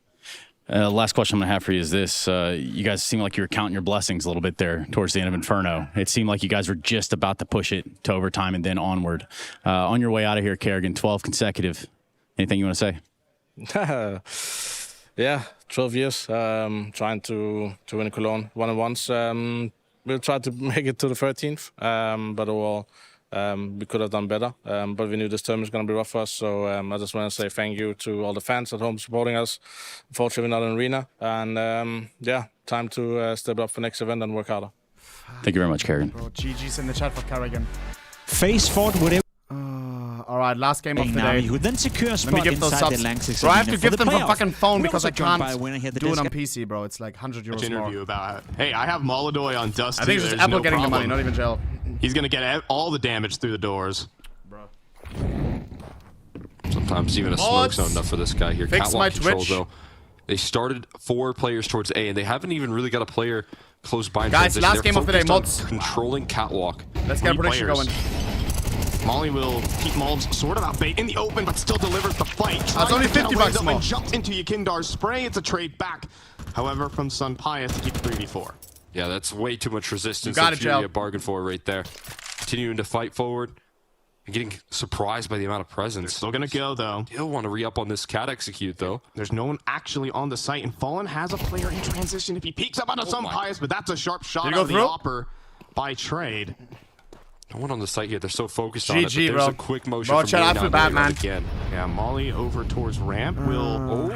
Last question I'm going to have for you is this. You guys seem like you were counting your blessings a little bit there towards the end of Inferno. It seemed like you guys were just about to push it to overtime and then onward. On your way out of here, Kerrigan, 12 consecutive. Anything you want to say? Yeah, 12 years trying to win in Cologne 1-on-1s. We'll try to make it to the 13th, but overall we could have done better. But we knew this term was going to be rough for us, so I just want to say thank you to all the fans at home supporting us. Unfortunately, we're not in arena, and yeah, time to step up for next event and work harder. Thank you very much, Kerrigan. Bro, GG's in the chat for Kerrigan. FaZe fought whatever. Alright, last game of the day. Who then secures Let me give those subs. Bro, I have to give them from fucking phone because I can't do it on PC, bro. It's like 100 euros interview more. About, hey, I have Molodoy on Dust. I think it's just Apple getting the money, not even Gel. He's gonna get all the damage through the doors. Bro. Sometimes even a smoke's not enough for this guy here. Fix my Catwalk control, Twitch. though. They started 4 players towards A, and they haven't even really got a player close by. Guys, last game of the day, mods. Controlling Catwalk. Let's get a prediction going. Molly will keep Mouz sort of out bait in the open, but still delivers the fight. That's only 50 bucks more. And jumps into Yakindar's spray. It's a trade back. However, from Sun Pius to keep 3v4. Yeah, that's way too much resistance. You got it, Furia bargained for right there. Continuing to fight forward and getting surprised by the amount of presence. Still gonna go though. He'll want to re-up on this cat execute though. There's no one actually on the site, and Fallen has a player in transition if he peeks up onto Sun Pius, but that's a sharp shot out of the Opper by trade. No one on the site here. They're so focused on it. But GG, there's bro. a quick motion. Bro, from chat, I feel bad, man. Again. Yeah, Molly over towards ramp will.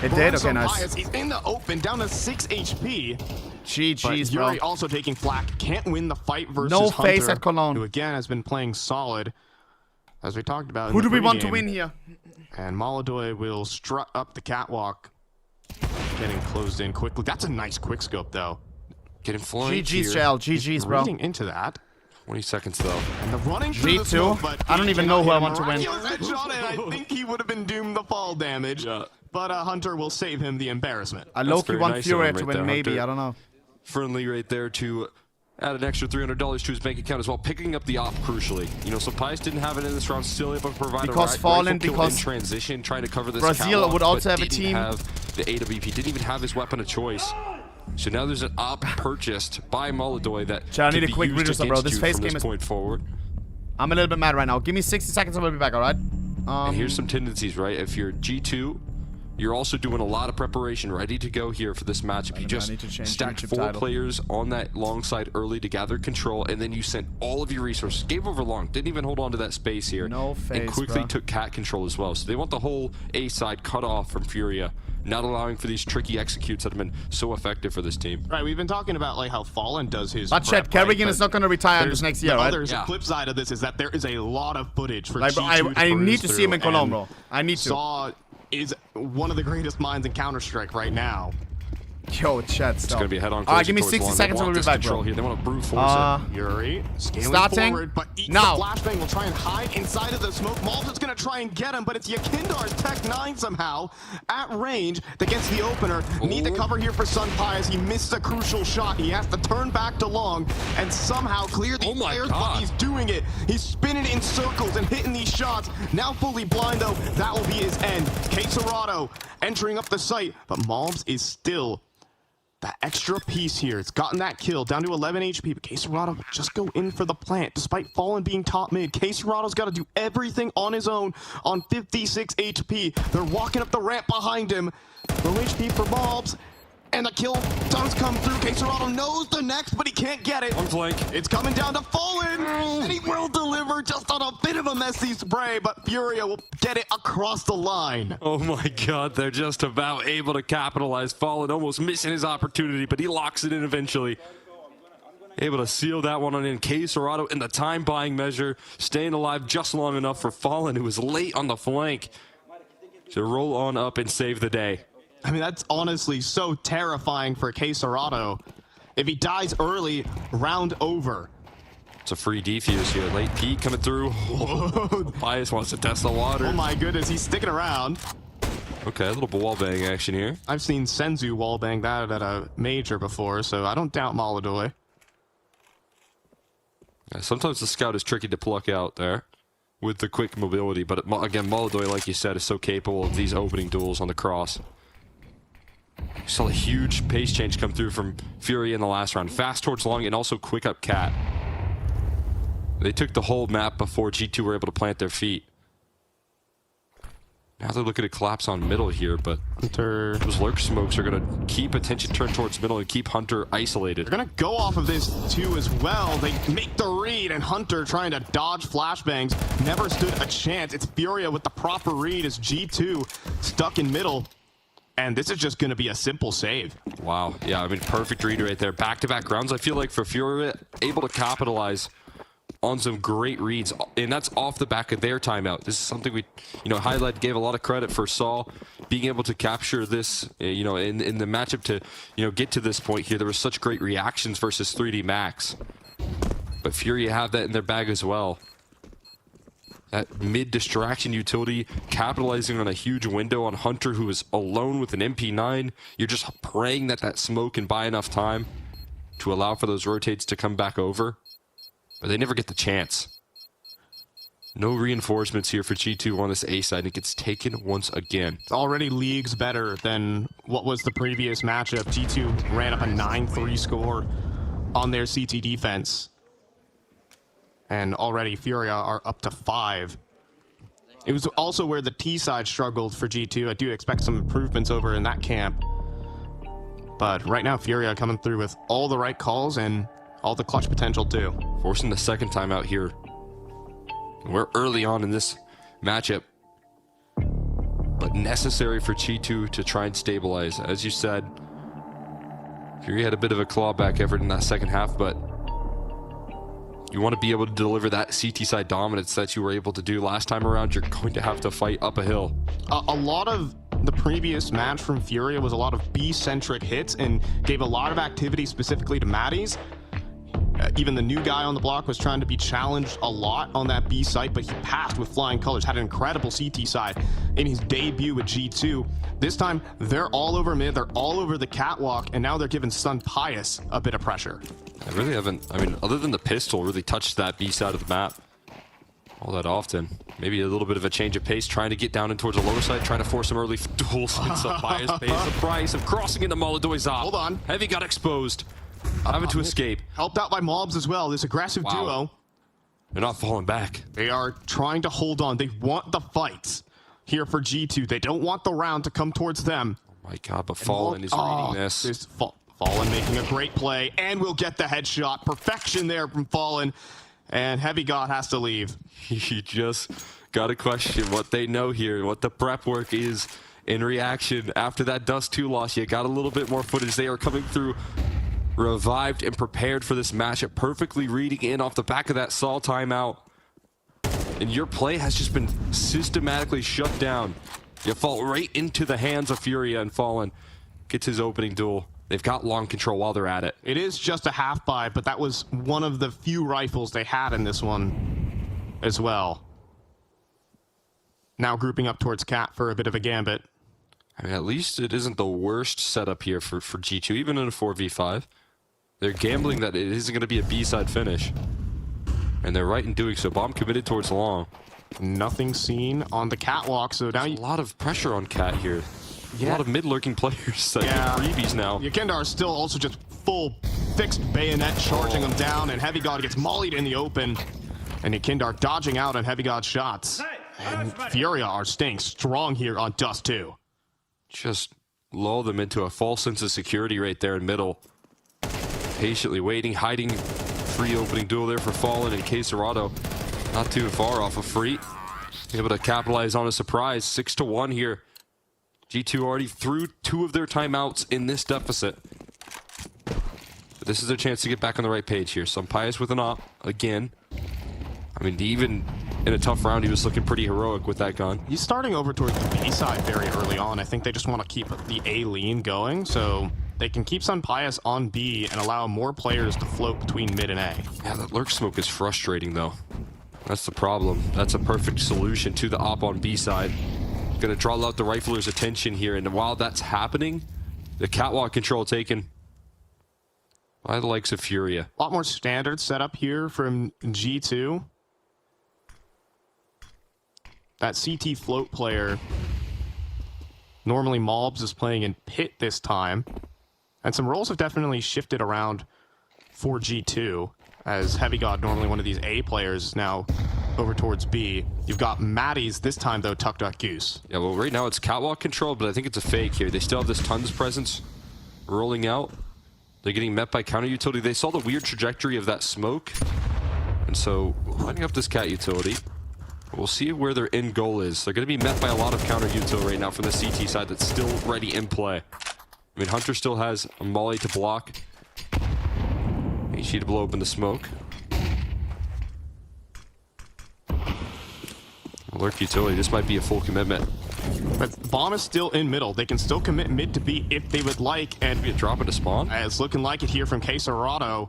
It did? Okay, nice. He's in the open, down to 6 HP. GG's, bro. Yuri also taking flak. Can't win the fight versus No Hunter, FaZe at Cologne. who again has been playing solid, as we talked about. Who do we want to win here? And Molodoy will strut up the catwalk, getting closed in quickly. That's a nice quick scope, though. Getting flanked GG's, Gel. GG's, bro. Reading into that. 20 seconds though. And the running through the G2. smoke, but I don't even know who I want to win. Headshot, and I think he would have been doomed the fall damage. Yeah. But Hunter will save him the embarrassment. I low-key want Furia to win, maybe. I don't know. Friendly right there to add an extra $300 to his bank account as well, picking up the op crucially. You know, so Pius didn't have it in this round, still able to provide because a Fallen, because in transition, trying to cover this Brazil catwalk, would also but have a team. Have the AWP didn't even have his weapon of choice. So now there's an op purchased by Molodoy that Chat, I need can a quick be used reader, bro. This against you FaZe from game this is point forward. I'm a little bit mad right now. Give me 60 seconds and we'll be back, alright? And here's some tendencies, right? If you're G2, you're also doing a lot of preparation, ready to go here for this matchup. You just stacked 4 players on that long side early to gather control, and then you sent all of your resources. Gave over long, didn't even hold on to that space here. No FaZe, and quickly bro. took cat control as well. So they want the whole A side cut off from Furia, not allowing for these tricky executes that have been so effective for this team. Right, we've been talking about like how Fallen does his But chat, Kerrigan is not going to retire this next year, right? There's a flip side of this is that there is a lot of footage for like, bro, G2 I need to see him in Cologne, bro. I need to. Saw is one of the greatest minds in Counter-Strike right now. Yo, chat, It's going to be a head-on. Alright, give me 60 seconds and we'll be back, bro. Here. They want to brute force it. Yuri scaling starting forward, but eats now. the flashbang will try and hide inside of the smoke. Mouz is going to try and get him, but it's Yakindar's Tech 9 somehow at range that gets the opener. Need the cover here for Sun Pius. He missed a crucial shot. He has to turn back to long and somehow clear the air, but he's doing it. He's spinning in circles and hitting these shots. Now fully blind, though. That will be his end. Quesarado entering up the site, but Mouz is still that extra piece here. It's gotten that kill down to 11 HP, but Quesarado will just go in for the plant. Despite Fallen being top mid, Quesarado's got to do everything on his own on 56 HP. They're walking up the ramp behind him. Low HP for Mouz, and the kill does come through. Quesarado knows the next, but he can't get it. One flank. It's coming down to Fallen, and he will deliver just on a bit of a messy spray, but Furia will get it across the line. Oh my god, they're just about able to capitalize. Fallen almost missing his opportunity, but he locks it in eventually. Able to seal that one on in. Quesarado in the time buying measure, staying alive just long enough for Fallen, who was late on the flank, to roll on up and save the day. I mean, that's honestly so terrifying for Quesarado. If he dies early, round over. It's a free defuse here. Late peek coming through. Pius wants to test the water. Oh my goodness, he's sticking around. Okay, a little wallbang action here. I've seen Senzu wallbang that at a major before, so I don't doubt Molodoy. Yeah, sometimes the scout is tricky to pluck out there with the quick mobility, but again, Molodoy, like you said, is so capable of these opening duels on the cross. We saw a huge pace change come through from Fury in the last round. Fast towards long and also quick up cat. They took the whole map before G2 were able to plant their feet. Now they're looking to collapse on middle here, but Hunter, those lurk smokes are going to keep attention turned towards middle and keep Hunter isolated. They're going to go off of this too as well. They make the read, and Hunter trying to dodge flashbangs never stood a chance. It's Furia with the proper read as G2 stuck in middle. And this is just going to be a simple save. Wow. Yeah, I mean, perfect read right there. Back-to-back rounds, I feel like, for Furia, able to capitalize on some great reads, and that's off the back of their timeout. This is something we, highlight, gave a lot of credit for Saul being able to capture this, in the matchup to, get to this point here. There were such great reactions versus 3D Max. But Furia have that in their bag as well. That mid-distraction utility, capitalizing on a huge window on Hunter, who is alone with an MP9. You're just praying that that smoke can buy enough time to allow for those rotates to come back over. But they never get the chance. No reinforcements here for G2 on this A side, and it gets taken once again. It's already leagues better than what was the previous matchup. G2 ran up a 9-3 score on their CT defense. And already Furia are up to 5. It was also where the T side struggled for G2. I do expect some improvements over in that camp. But right now, Furia coming through with all the right calls and all the clutch potential too. Forcing the second time out here. We're early on in this matchup, but necessary for G2 to try and stabilize. As you said, Furia had a bit of a clawback effort in that second half, but you want to be able to deliver that CT side dominance that you were able to do last time around. You're going to have to fight up a hill. A lot of the previous match from Furia was a lot of B-centric hits and gave a lot of activity specifically to Maddie's. Even the new guy on the block was trying to be challenged a lot on that B site, but he passed with flying colors, had an incredible CT side in his debut with G2. This time, they're all over mid, they're all over the catwalk, and now they're giving Sun Pius a bit of pressure. I really haven't, other than the pistol, really touched that B side of the map all that often. Maybe a little bit of a change of pace, trying to get down in towards the lower side, trying to force some early duels. And Sun Pius pays the price of crossing into Molodoi. Hold on. Heavy got exposed. Having to escape. Helped out by Mobs as well, this aggressive duo. They're not falling back. They are trying to hold on. They want the fights here for G2. They don't want the round to come towards them. Oh my god, but Fallen is reading this. Fallen making a great play, and we'll get the headshot. Perfection there from Fallen, and Heavy God has to leave. You just got to question what they know here, what the prep work is in reaction. After that Dust 2 loss, you got a little bit more footage. They are coming through revived and prepared for this matchup, perfectly reading in off the back of that Saul timeout. And your play has just been systematically shut down. You fall right into the hands of Furia, and Fallen gets his opening duel. They've got long control while they're at it. It is just a half buy, but that was one of the few rifles they had in this one as well. Now grouping up towards Cat for a bit of a gambit. At least it isn't the worst setup here for G2, even in a 4v5. They're gambling that it isn't going to be a B-side finish. And they're right in doing so. Bomb committed towards long. Nothing seen on the catwalk, so now a lot of pressure on Cat here. A lot of mid-lurking players that get freebies now. Yakindar is still also just full fixed bayonet, charging them down, and Heavy God gets mollied in the open. And Yakindar dodging out on Heavy God's shots. And Furia are staying strong here on Dust 2. Just lull them into a false sense of security right there in middle. Patiently waiting, hiding. Free opening duel there for Fallen and Aurora. Not too far off of free. Able to capitalize on a surprise. 6-1 here. G2 already threw 2 of their timeouts in this deficit. But this is their chance to get back on the right page here. Sun Pius with an op again. Even in a tough round, he was looking pretty heroic with that gun. He's starting over towards the B side very early on. I think they just want to keep the A lean going, so they can keep Sun Pius on B and allow more players to float between mid and A. Yeah, that lurk smoke is frustrating, though. That's the problem. That's a perfect solution to the op on B side. Going to draw out the rifler's attention here, and while that's happening, the catwalk control taken by the likes of Furia. A lot more standard setup here from G2. That CT float player, normally Mobs is playing in pit this time. And some roles have definitely shifted around for G2, as Heavy God, normally one of these A players, is now over towards B. You've got Maddie's this time, though, tucked at Goose. Yeah, well, right now it's catwalk control, but I think it's a fake here. They still have this tons presence rolling out. They're getting met by counter utility. They saw the weird trajectory of that smoke, and so lining up this cat utility. We'll see where their end goal is. They're going to be met by a lot of counter util right now from the CT side that's still ready in play. I mean, Hunter still has a molly to block. HE to blow open the smoke. Lurk utility, this might be a full commitment. But bomb is still in middle. They can still commit mid to B if they would like. And be a drop into spawn. It's looking like it here from Aurora.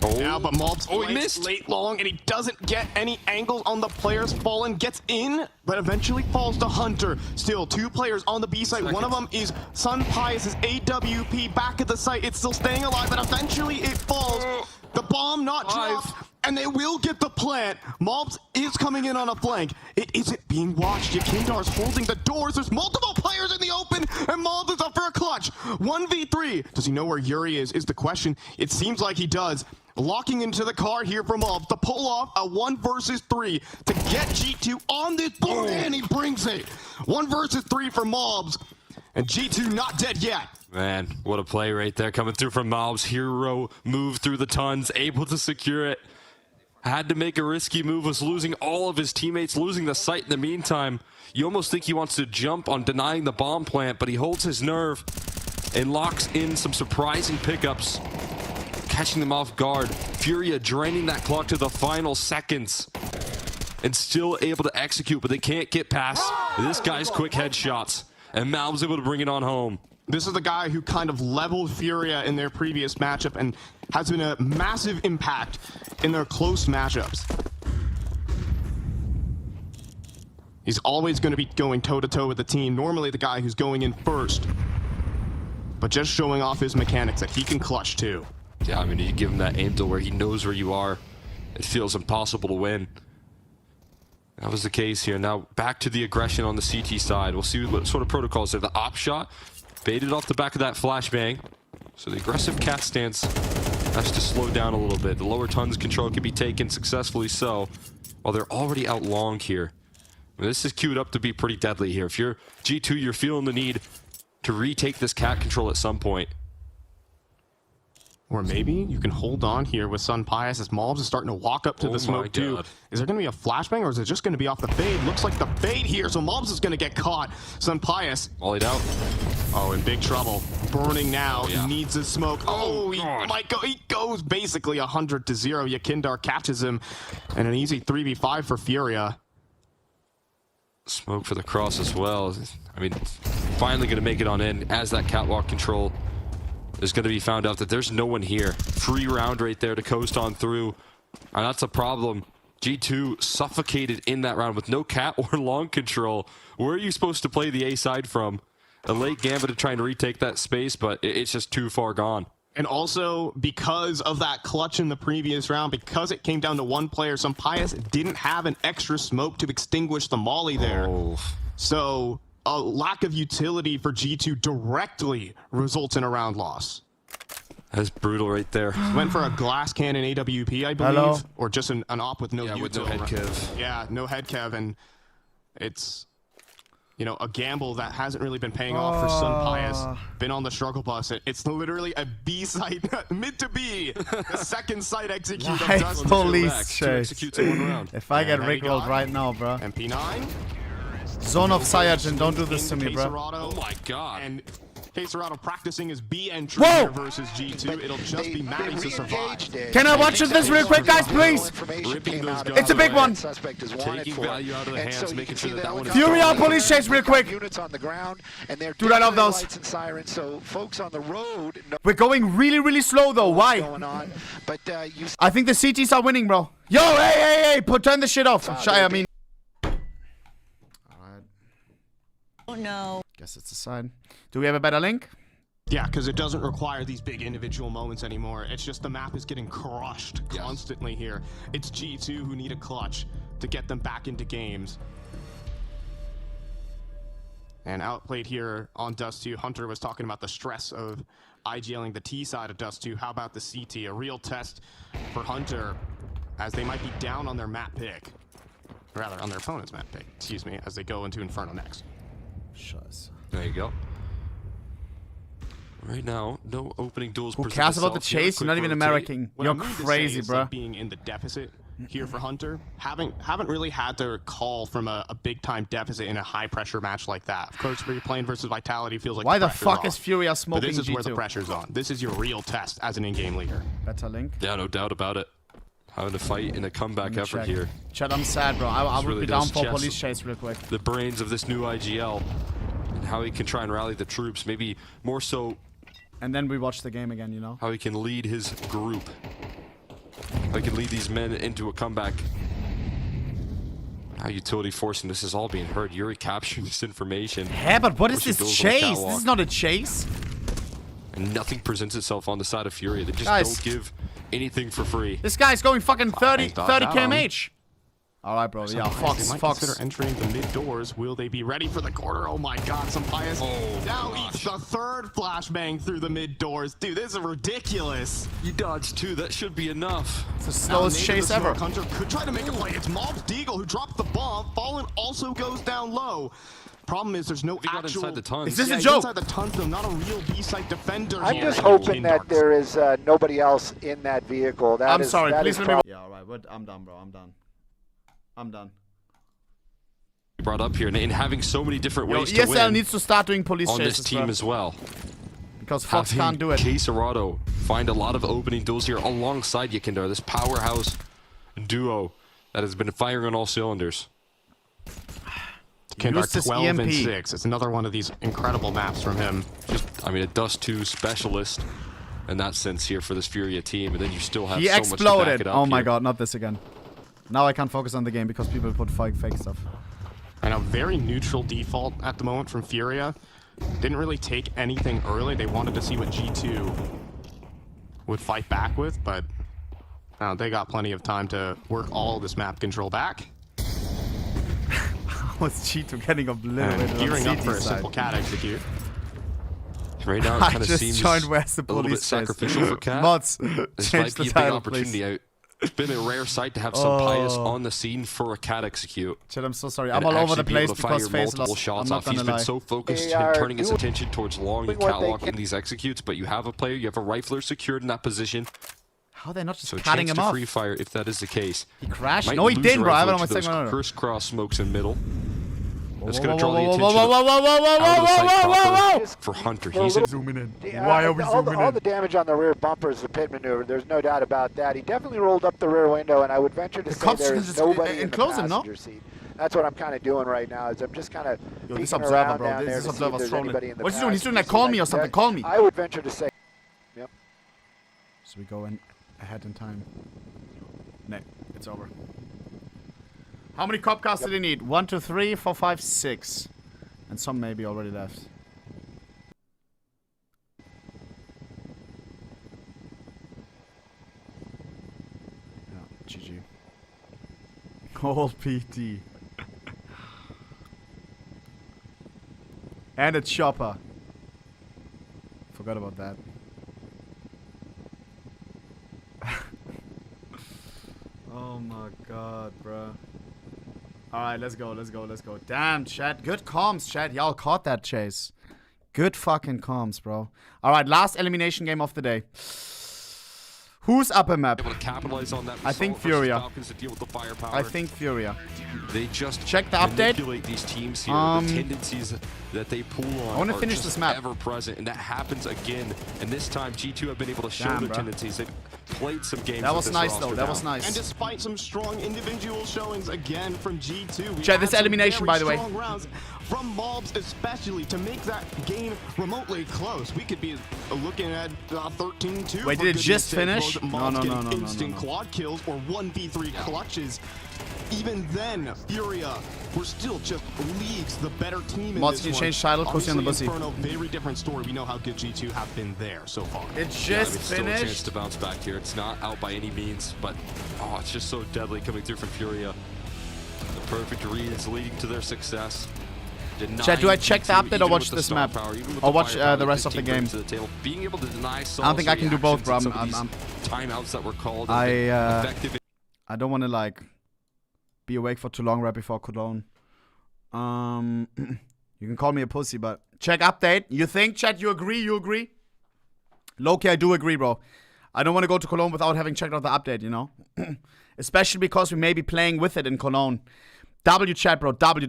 Oh, now, but Mouz he missed late long, and he doesn't get any angles on the players. Fallen gets in, but eventually falls to Hunter. Still, 2 players on the B side. One of them is Sun Pius' AWP back at the site. It's still staying alive, but eventually it falls. The bomb not dropped, and they will get the plant. Mouz is coming in on a flank. It isn't being watched. Yakindar's holding the doors. There's multiple players in the open, and Mouz is up for a clutch. 1v3. Does he know where Yuri is the question. It seems like he does. Locking into the car here from Mouz to pull off a 1 versus 3 to get G2 on this board, and he brings it. 1 versus 3 for Mouz, and G2 not dead yet. Man, what a play right there coming through from Mouz. Hero move through the tons, able to secure it. Had to make a risky move, was losing all of his teammates, losing the site in the meantime. You almost think he wants to jump on denying the bomb plant, but he holds his nerve and locks in some surprising pickups, catching them off guard. Furia draining that clock to the final seconds and still able to execute, but they can't get past this guy's quick headshots. And Mouz able to bring it on home. This is the guy who kind of leveled Furia in their previous matchup and has been a massive impact in their close matchups. He's always going to be going toe-to-toe with the team. Normally the guy who's going in first, but just showing off his mechanics that he can clutch too. Yeah, I mean, you give him that aim to where he knows where you are. It feels impossible to win. That was the case here. Now back to the aggression on the CT side. We'll see what sort of protocols there. The op shot baited off the back of that flashbang. So the aggressive cat stance has to slow down a little bit. The lower tons control can be taken successfully so, while they're already out long here. I mean, this is queued up to be pretty deadly here. If you're G2, you're feeling the need to retake this cat control at some point. Or maybe you can hold on here with Sun Pius as Mouz is starting to walk up to the smoke too. Is there going to be a flashbang, or is it just going to be off the fade? Looks like the fade here, so Mouz is going to get caught. Sun Pius. Volleyed out. Oh, in big trouble. Burning now. He needs his smoke. Oh, he might go. He goes basically 100 to 0. Yakindar catches him, and an easy 3v5 for Furia. Smoke for the cross as well. I mean, finally going to make it on in as that catwalk control is going to be found out that there's no one here. Free round right there to coast on through. And that's a problem. G2 suffocated in that round with no cat or long control. Where are you supposed to play the A side from? A late gambit to try and retake that space, but it's just too far gone. And also, because of that clutch in the previous round, because it came down to 1 player, Sun Pius didn't have an extra smoke to extinguish the molly there. So a lack of utility for G2 directly results in a round loss. That's brutal right there. Went for a glass cannon AWP, I believe. Hello? Or just an op with no util. With no head kev. Yeah, no head kev, and it's, you know, a gamble that hasn't really been paying off for Sun Pius. Been on the struggle bus. It's literally a B site, mid to B. The second site execute of Dust. Police chase. If I get rickrolled right now, bro. MP9. Zone of Cyanogen, don't do this to me, bro. Oh my god. And Aurora practicing his B entry here versus G2. It'll just be Maddie to survive. Can I watch this real quick, guys, please? It's a big one. Taking value out of the hands, making sure that one is Furia police chase real quick. Dude, I love those. We're going really, really slow, though. Why? I think the CTs are winning, bro. Yo, hey, turn the shit off. Shy, I mean. Oh no. Guess it's a sign. Do we have a better link? Yeah, because it doesn't require these big individual moments anymore. It's just the map is getting crushed constantly here. It's G2 who need a clutch to get them back into games. And outplayed here on Dust 2. Hunter was talking about the stress of IGLing the T side of Dust 2. How about the CT? A real test for Hunter, as they might be down on their map pick. rather on their opponent's map pick, excuse me, as they go into Inferno next. Scheiße. There you go. Right now, no opening duels. Who cares about the chase? You're not even American. You're crazy, bro. Like being in the deficit here for Hunter, haven't really had to call from a big time deficit in a high pressure match like that. Of course, when you're playing versus Vitality, feels like why the fuck is Furia smoking? But this is G2? where the pressure's on. This is your real test as an in-game leader. Better link. Yeah, no doubt about it. Having to fight in a comeback effort here. Chad, I'm sad, bro. I would really be down does for chest police chase real quick. The brains of this new IGL and how he can try and rally the troops. Maybe more so. And then we watch the game again, you know? How he can lead his group. How he can lead these men into a comeback. How utility forcing this is all being heard. Yuri capturing this information. Yeah, but what is this chase? This is not a chase. And nothing presents itself on the side of Furia. They just don't give anything for free. This guy's going fucking 30 kmh. All right, bro. Yeah, Fox. Consider entering the mid doors. Will they be ready for the corner? Oh my God, some pious. Now eats the third flashbang through the mid doors. Dude, this is ridiculous. You dodged two. That should be enough. It's the slowest chase ever. Hunter could try to make a play. It's Mouz Deagle who drops the bomb. Fallen also goes down low. Problem is, there's no actual. Inside the tons. Is this a joke? Inside the tons, though, not a real B-site defender. I'm just hoping that there is nobody else in that vehicle. I'm sorry. Please let me. Yeah, all right. I'm done, bro. I'm done. I'm done. Brought up here and having so many different ways to win. ESL needs to start doing police on chases this team as well. Because Fox can't do it. Case Aurora find a lot of opening duels here alongside Yakindar, this powerhouse duo that has been firing on all cylinders. Yakindar 12 and 6. It's another one of these incredible maps from him. Just, I mean, a Dust 2 specialist in that sense here for this Furia team, and then you still have he so exploded. much to back it up Oh my here. God, not this again. Now I can't focus on the game because people put fake stuff. And a very neutral default at the moment from Furia. Didn't really take anything early. They wanted to see what G2 would fight back with, but they got plenty of time to work all of this map control back. Was G2 getting obliterated? Gearing up for a simple cat execute. Right now, it kind of seems a little bit sacrificial for Cat. Mods, this change might the be a big title, opportunity please. out. It's been a rare sight to have some pious on the scene for a Cat execute. Chad, I'm so sorry. I'm all over the place because FaZe lost. Shots I'm off. not He's gonna been lie. so focused in turning his attention towards long and catwalk in these executes, but you have a player, you have a rifler secured in that position. How are they not just so cutting him off? Free fire if that is the case. He crashed? Might No, he lose didn't, bro. I rifle haven't on my to those second order. crisscross smokes in middle. That's Whoa, going to draw the whoa, attention for Hunter. He's zooming in. Why are we zooming in? All the damage on the rear bumper is a pit maneuver. There's no doubt about that. He definitely rolled up the rear window, and I would venture to say there is nobody in the passenger seat. That's what I'm kind of doing right now. Is I'm just kind of this observer, bro. This observer's trolling. What's he doing? He's doing that. Call me or something. Call me. I would venture to say. Yep. So we go in ahead in time. No, it's over. How many copcasts do they need? 1, 2, 3, 4, 5, 6. And some maybe already left. Yeah, GG. All PT. And a chopper. Forgot about that. Oh my God, bro. Alright, let's go. Damn, chat. Good comms, chat. Y'all caught that chase. Good fucking comms, bro. Alright, last elimination game of the day. Who's upper map? Able to capitalize on that. I think Furia. To deal with the firepower. I think Furia. They just check the update. Manipulate these teams here. The tendencies that they pull on I want to finish this map. Ever present, and that happens again. And this time, G2 have been able to show their tendencies. They've played some games. That was nice, though. That was nice. And despite some strong individual showings again from G2, check this elimination, by the way. Rounds from Mouz, especially to make that game remotely close. We could be looking at 13-2. Wait, did it just finish? No. Instant quad kills or 1v3 clutches. Even then, Furia were still just leagues the better team in Mouz, this you one. change title, Pussy on the Bussy. Inferno, very different story. We know how good G2 have been there so far. It just finished. Still a chance to bounce back here. It's not out by any means, but it's just so deadly coming through from Furia. The perfect reads leading to their success. Chat, do I check the update or watch this map? Or watch the rest of the game? Being able to deny I don't think I can do both, bro. Timeouts that were called. I don't want to like be awake for too long right before Cologne. You can call me a pussy, but check update. You think, chat, you agree? You agree? Loki, I do agree, bro. I don't want to go to Cologne without having checked out the update, you know? Especially because we may be playing with it in Cologne. W chat, bro. W.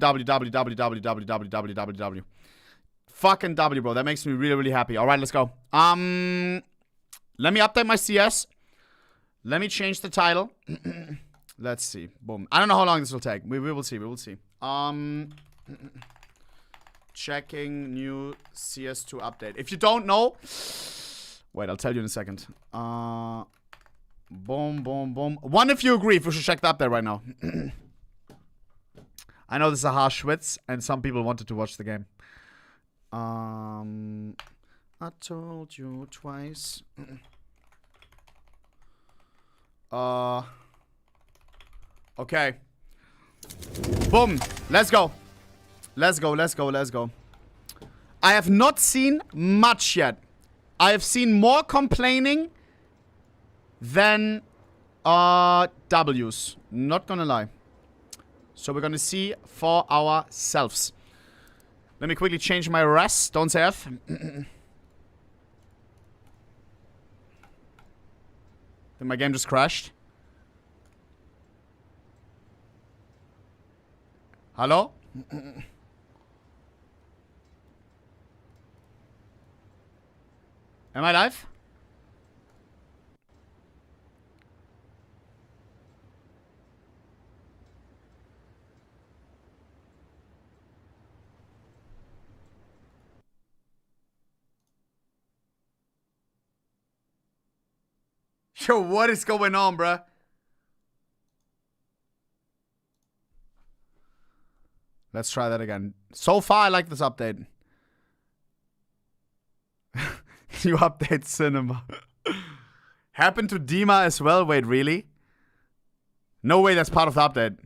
Fucking W, bro. That makes me really, really happy. All right, let's go. Let me update my CS. Let me change the title. Let's see. Boom. I don't know how long this will take. We will see. We will see. Checking new CS2 update. If you don't know... Wait, I'll tell you in a second. Boom, boom, boom. One, if you agree, if we should check the update right now. I know this is a harsh schwitz, and some people wanted to watch the game. I told you twice. Okay. Boom. Let's go. Let's go, let's go, let's go. I have not seen much yet. I have seen more complaining than W's. Not gonna lie. So we're gonna see for ourselves. Let me quickly change my res. Don't say F. Then my game just crashed. Hello? Am I live? Yo, what is going on, bruh? Let's try that again. So far, I like this update. New update cinema. Happened to Dima as well. Wait, really? No way that's part of the update.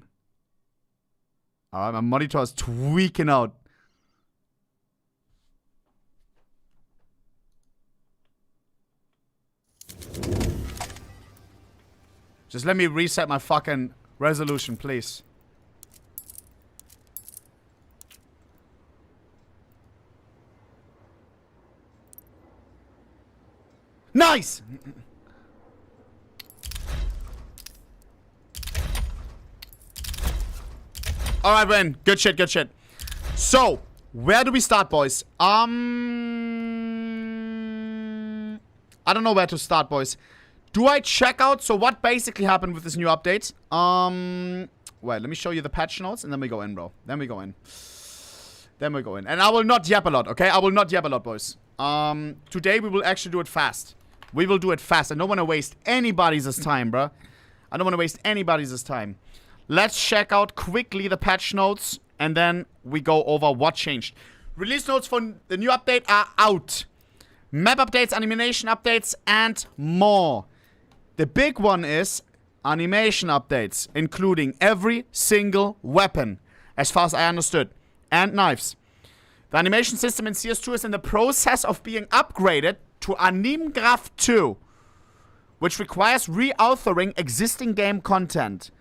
Alright, my monitor is tweaking out. Just let me reset my fucking resolution, please. Nice! Alright, Ren. Good shit, good shit. So, where do we start, boys? I don't know where to start, boys. Do I check out? So, what basically happened with this new update? Wait, let me show you the patch notes, and then we go in, bro. Then we go in. Then we go in. And I will not yap a lot, okay? I will not yap a lot, boys. Today we will actually do it fast. We will do it fast. I don't want to waste anybody's time, bro. I don't want to waste anybody's time. Let's check out quickly the patch notes, and then we go over what changed. Release notes for the new update are out. Map updates, animation updates, and more. The big one is animation updates, including every single weapon, as far as I understood, and knives. The animation system in CS2 is in the process of being upgraded to AnimGraph 2, which requires re-authoring existing game content.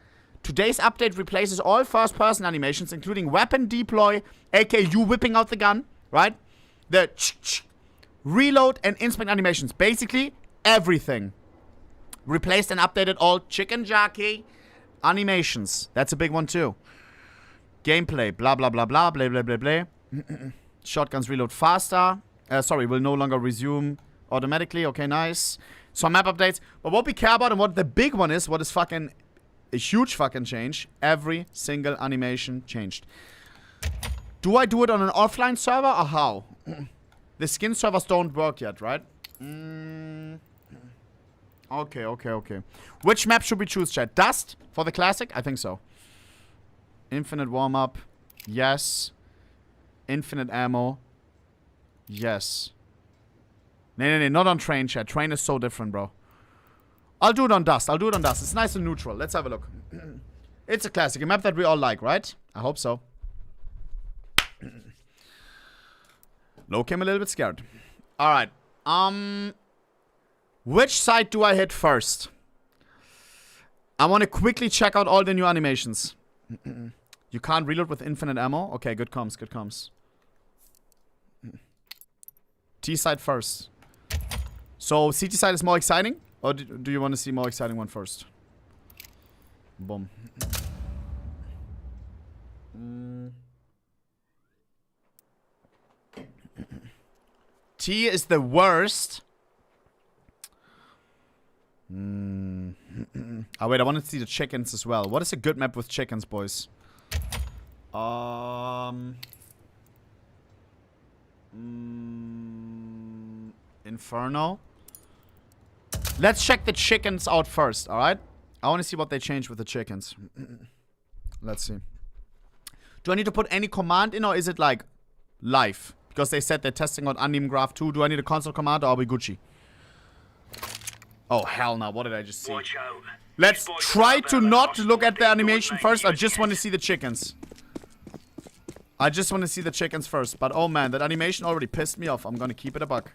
Today's update replaces all first-person animations, including weapon deploy, aka you whipping out the gun, right? The reload and inspect animations. Basically, everything. Replaced and updated all chicken jockey animations. That's a big one too. Gameplay, blah, blah, blah, blah, blah, blah, blah, blah. Shotguns reload faster. Sorry, will no longer resume automatically. Okay, nice. Some map updates. But what we care about and what the big one is, what is fucking a huge fucking change, every single animation changed. Do I do it on an offline server or how? The skin servers don't work yet, right? Okay, okay, okay. Which map should we choose, chat? Dust for the classic? I think so. Infinite warm-up. Yes. Infinite ammo. Yes. No, not on train, chat. Train is so different, bro. I'll do it on Dust. I'll do it on Dust. It's nice and neutral. Let's have a look. It's a classic. A map that we all like, right? I hope so. Loki, I'm a little bit scared. Alright. Which side do I hit first? I want to quickly check out all the new animations. You can't reload with infinite ammo? Okay, good comms, good comms. T side first. So CT side is more exciting? Or do you want to see more exciting one first? Boom. T is the worst. Oh wait, I want to see the chickens as well. What is a good map with chickens, boys? Inferno. Let's check the chickens out first, alright? I want to see what they changed with the chickens. Let's see. Do I need to put any command in, or is it like live? Because they said they're testing out uneven graph 2. Do I need a console command, or are we Gucci? Oh, hell no. What did I just see? Let's try to not look at the animation first. I just want to see the chickens. I just want to see the chickens first. But oh man, that animation already pissed me off. I'm gonna keep it a buck.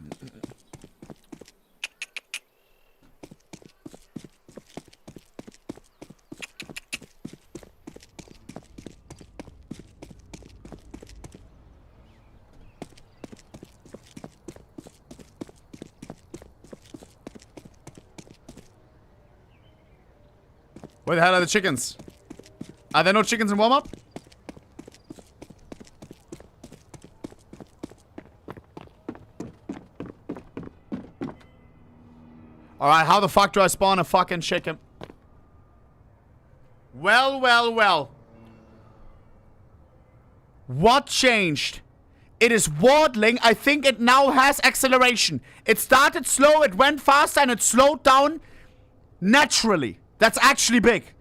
Where the hell are the chickens? Are there no chickens in warm-up? Alright, how the fuck do I spawn a fucking chicken? Well, well, well. What changed? It is waddling. I think it now has acceleration. It started slow, it went fast, and it slowed down naturally. That's actually big.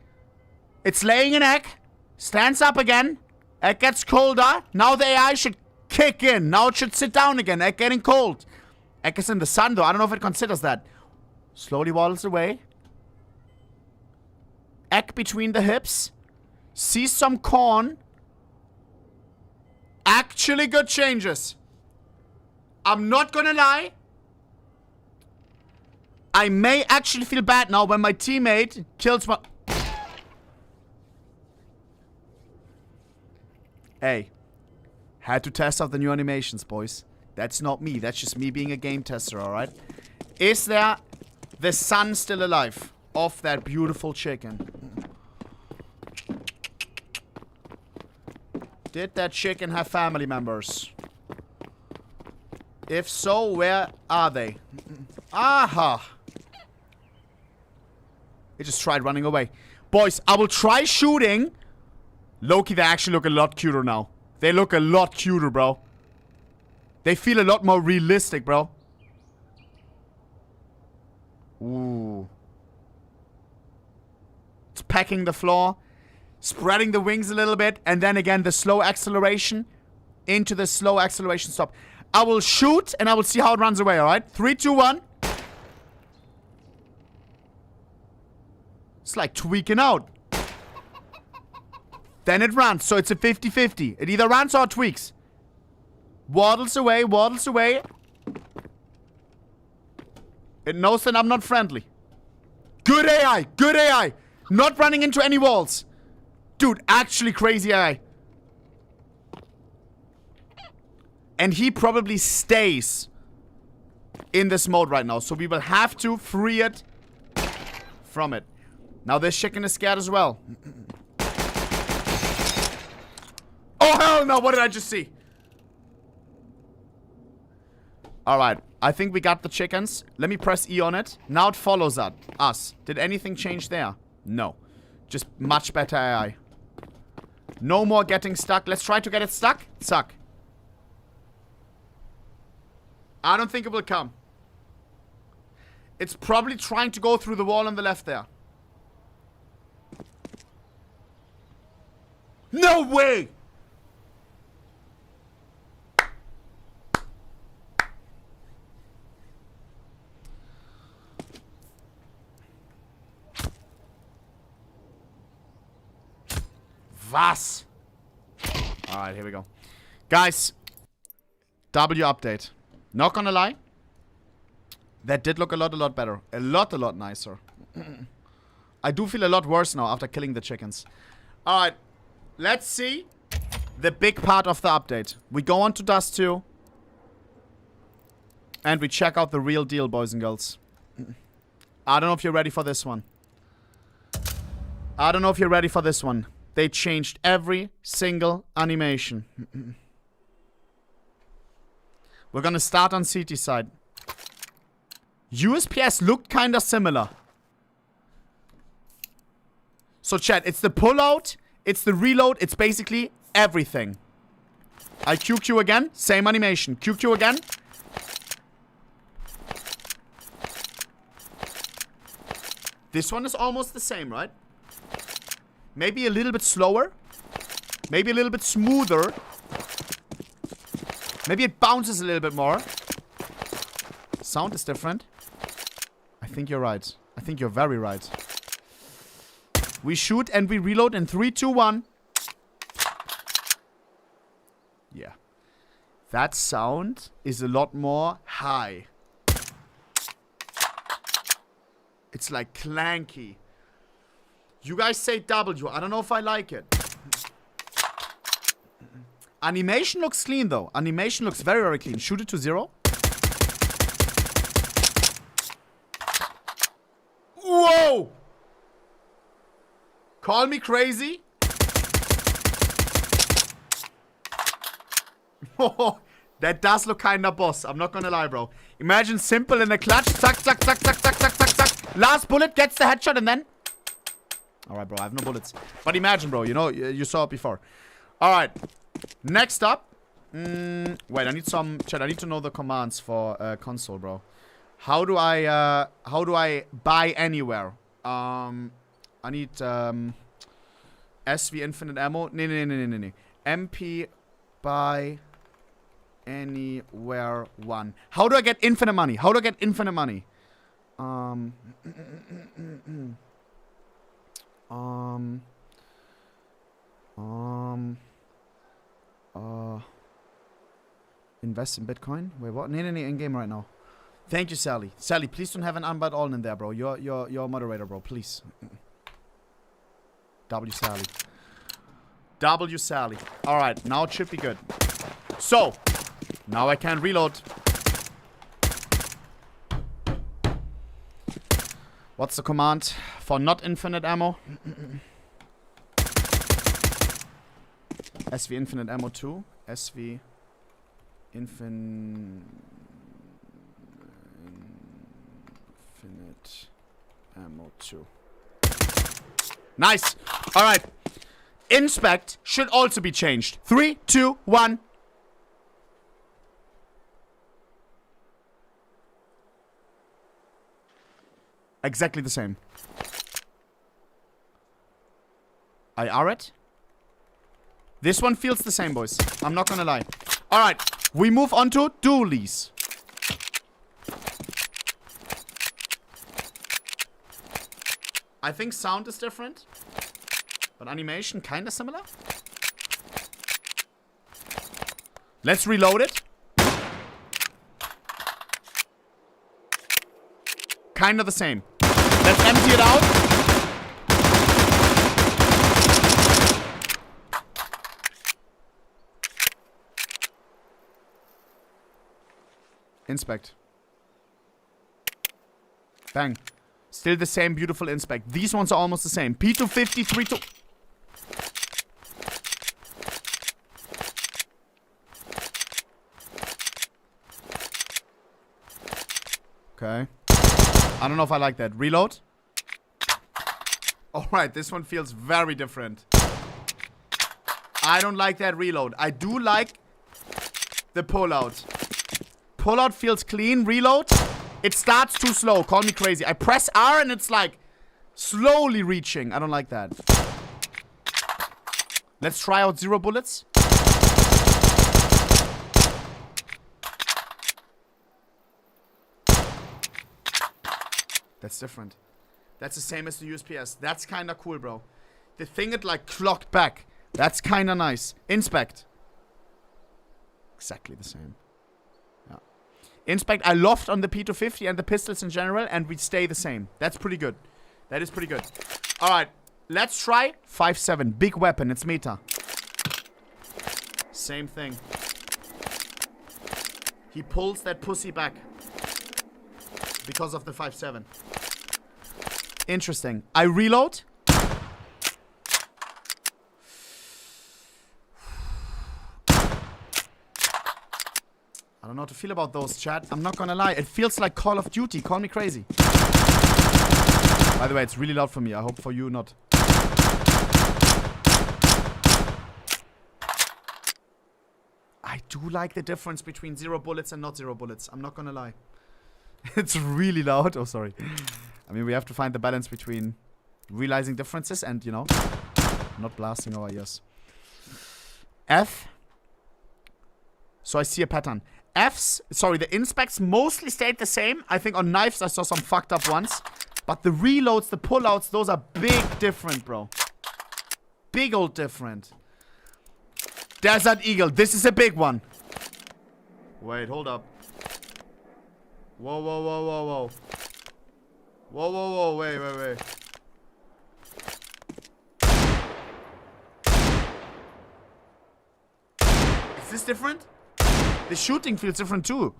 It's laying an egg. Stands up again. Egg gets colder. Now the AI should kick in. Now it should sit down again. Egg getting cold. Egg is in the sun though. I don't know if it considers that. Slowly waddles away. Egg between the hips. Sees some corn. Actually good changes. I'm not gonna lie. I may actually feel bad now when my teammate kills my... Hey. Had to test out the new animations, boys. That's not me. That's just me being a game tester, alright? Is there the sun still alive of that beautiful chicken? Did that chicken have family members? If so, where are they? Aha! It just tried running away. Boys, I will try shooting. Loki, they actually look a lot cuter now. They look a lot cuter, bro. They feel a lot more realistic, bro. Ooh. It's pecking the floor. Spreading the wings a little bit. And then again, the slow acceleration. Into the slow acceleration stop. I will shoot and I will see how it runs away, alright? 3, 2, 1. It's like tweaking out. Then it runs, so it's a 50-50. It either runs or it tweaks. Waddles away, waddles away. It knows that I'm not friendly. Good AI, good AI. Not running into any walls. Dude, actually crazy AI. And he probably stays in this mode right now. So we will have to free it from it. Now this chicken is scared as well. Oh, hell no. What did I just see? Alright. I think we got the chickens. Let me press E on it. Now it follows us. Did anything change there? No. Just much better AI. No more getting stuck. Let's try to get it stuck. Suck. I don't think it will come. It's probably trying to go through the wall on the left there. No way! Was? Alright, here we go. Guys. W update. Not gonna lie. That did look a lot better. A lot nicer. I do feel a lot worse now after killing the chickens. Alright. let's see the big part of the update. We go on to Dust 2. And we check out the real deal, boys and girls. I don't know if you're ready for this one. I don't know if you're ready for this one. They changed every single animation. We're gonna start on CT side. USPS looked kinda similar. So chat, it's the pullout, it's the reload, it's basically everything. I QQ again, same animation. QQ again. This one is almost the same, right? Maybe a little bit slower. Maybe a little bit smoother. Maybe it bounces a little bit more. Sound is different. I think you're right. I think you're very right. We shoot and we reload in 3, 2, 1. Yeah. That sound is a lot more high. It's like clanky. You guys say W. I don't know if I like it. Animation looks clean though. Animation looks very, very clean. Shoot it to 0. Whoa! Call me crazy. That does look kinda boss. I'm not gonna lie, bro. Imagine simple in the clutch. Zack, zack, zack, zack, zack, zack, zack, zack. Last bullet gets the headshot and then... Alright, bro. I have no bullets. But imagine, bro. You know, you saw it before. Alright. Next up. Wait, I need some... Chat, I need to know the commands for console, bro. How do I buy anywhere? I need SV infinite ammo. Nee. MP buy anywhere 1. How do I get infinite money? How do I get infinite money? Invest in Bitcoin? Wait, what? Nee, in game right now. Thank you, Sally. Sally, please don't have an unbite all in there, bro. You're a moderator, bro. Please. W Sally. W Sally. Alright, now it should be good. So, now I can reload. What's the command for not infinite ammo? SV infinite ammo 2. SV infinite ammo 2. Nice. All right. Inspect should also be changed. 3, 2, 1. Exactly the same. I are it. This one feels the same, boys. I'm not gonna lie. All right. We move on to dualies. I think sound is different, but animation kinda similar. Let's reload it. Kinda the same. Let's empty it out. Inspect. Bang. Still the same beautiful inspect. These ones are almost the same. P250, 3-2. Okay. I don't know if I like that. Reload. Alright, this one feels very different. I don't like that reload. I do like the pullout. Pullout feels clean. Reload. It starts too slow. Call me crazy. I press R and it's like slowly reaching. I don't like that. Let's try out 0 bullets. That's different. That's the same as the USPS. That's kind of cool, bro. The thing it like clocked back. That's kind of nice. Inspect. Exactly the same. Yeah. Inspect. I loved on the P250 and the pistols in general, and we stay the same. That's pretty good. That is pretty good. All right. Let's try 5-7. Big weapon. It's meta. Same thing. He pulls that pussy back. Because of the 5-7. Interesting. I reload. I don't know how to feel about those, chat. I'm not gonna lie. It feels like Call of Duty. Call me crazy. By the way, it's really loud for me. I hope for you not. I do like the difference between 0 bullets and not 0 bullets. I'm not gonna lie. It's really loud. Oh, sorry. I mean, we have to find the balance between realizing differences and, you know, not blasting our ears. F. So I see a pattern. F's, sorry, the inspects mostly stayed the same. I think on knives I saw some fucked up ones. But the reloads, the pullouts, those are big different, bro. Big old different. Desert Eagle, this is a big one. Wait, hold up. Whoa, whoa, whoa, whoa, whoa. Whoa, whoa, whoa, wait, wait, wait. Is this different? The shooting feels different too.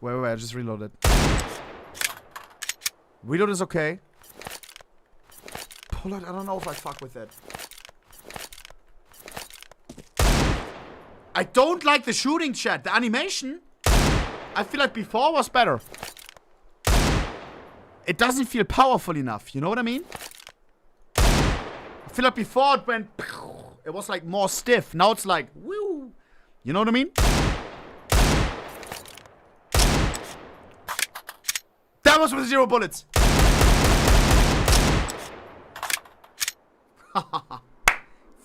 Wait, wait, wait, I just reloaded. Reload is okay. Pull out, I don't know if I fuck with that. I don't like the shooting, chat. The animation, I feel like before was better. It doesn't feel powerful enough, you know what I mean? I feel like before it went, it was like more stiff. Now it's like, woo. You know what I mean? That was with 0 bullets.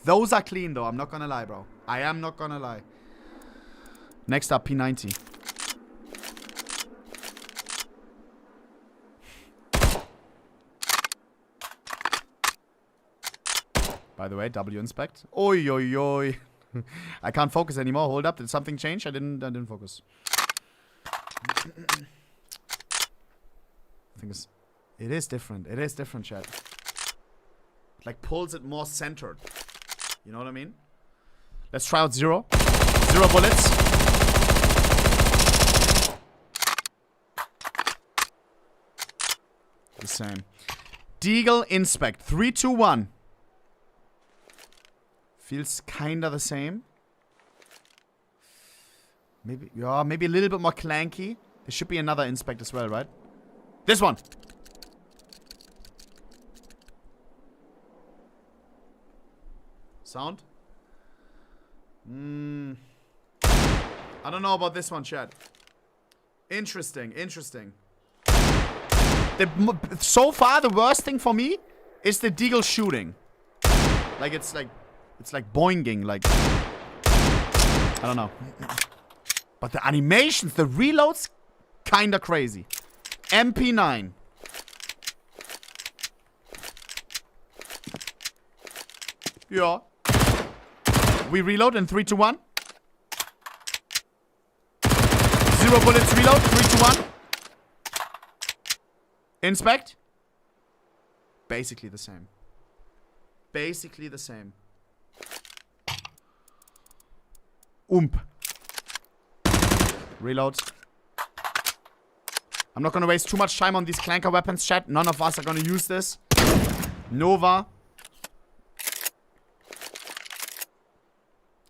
Those are clean though, I'm not gonna lie, bro. I am not gonna lie. Next up, P90. By the way, W inspect. Oi, oi, oi. I can't focus anymore. Hold up. Did something change? I didn't focus. I think it is different. It is different, chat. Like pulls it more centered. You know what I mean? Let's try out 0. 0 bullets. The same. Deagle inspect. 3, 2, 1. Feels kinda the same. Maybe, yeah, maybe a little bit more clanky. There should be another inspect as well, right? This one. Sound? I don't know about this one, chat. Interesting, interesting. So far, the worst thing for me is the deagle shooting. Like, it's like boinging, like, I don't know. But the animations, the reloads, kinda crazy. MP9. Yeah. We reload in 3, 2, 1. 0 bullets reload, 3, 2, 1. Inspect. Basically the same. Basically the same. Reload. I'm not gonna waste too much time on these clanker weapons, chat. None of us are gonna use this. Nova.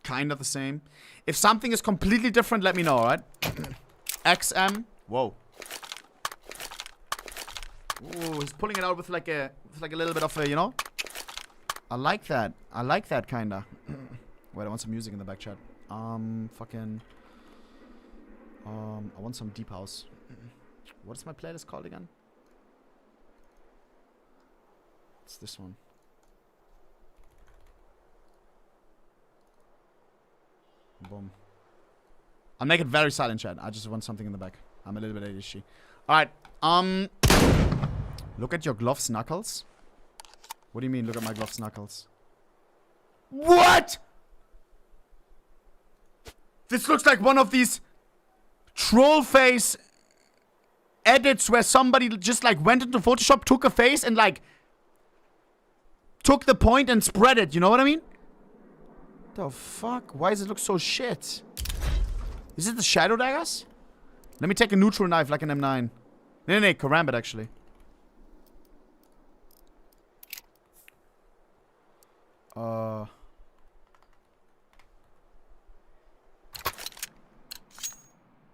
Kind of the same. If something is completely different, let me know, alright? XM. Whoa. Ooh, he's pulling it out with like a little bit of a, you know? I like that. I like that kinda. Wait, I want some music in the back chat. I want some deep house. What's my playlist called again? It's this one. Boom. I'll make it very silent, chat. I just want something in the back. I'm a little bit ADHD. Alright. Look at your gloves, Knuckles. What do you mean, look at my gloves, Knuckles? What? This looks like one of these troll face edits where somebody just like went into Photoshop, took a face and like took the point and spread it. You know what I mean? The fuck? Why does it look so shit? Is it the shadow daggers? Let me take a neutral knife like an M9. No, karambit actually.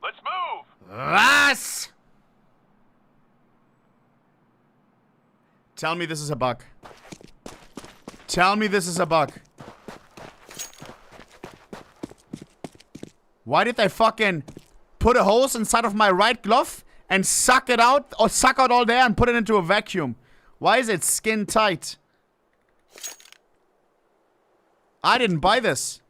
Let's move. Was? Tell me this is a bug. Tell me this is a bug. Why did they fucking put a hose inside of my right glove and suck it out, or suck out all there and put it into a vacuum? Why is it skin tight? I didn't buy this.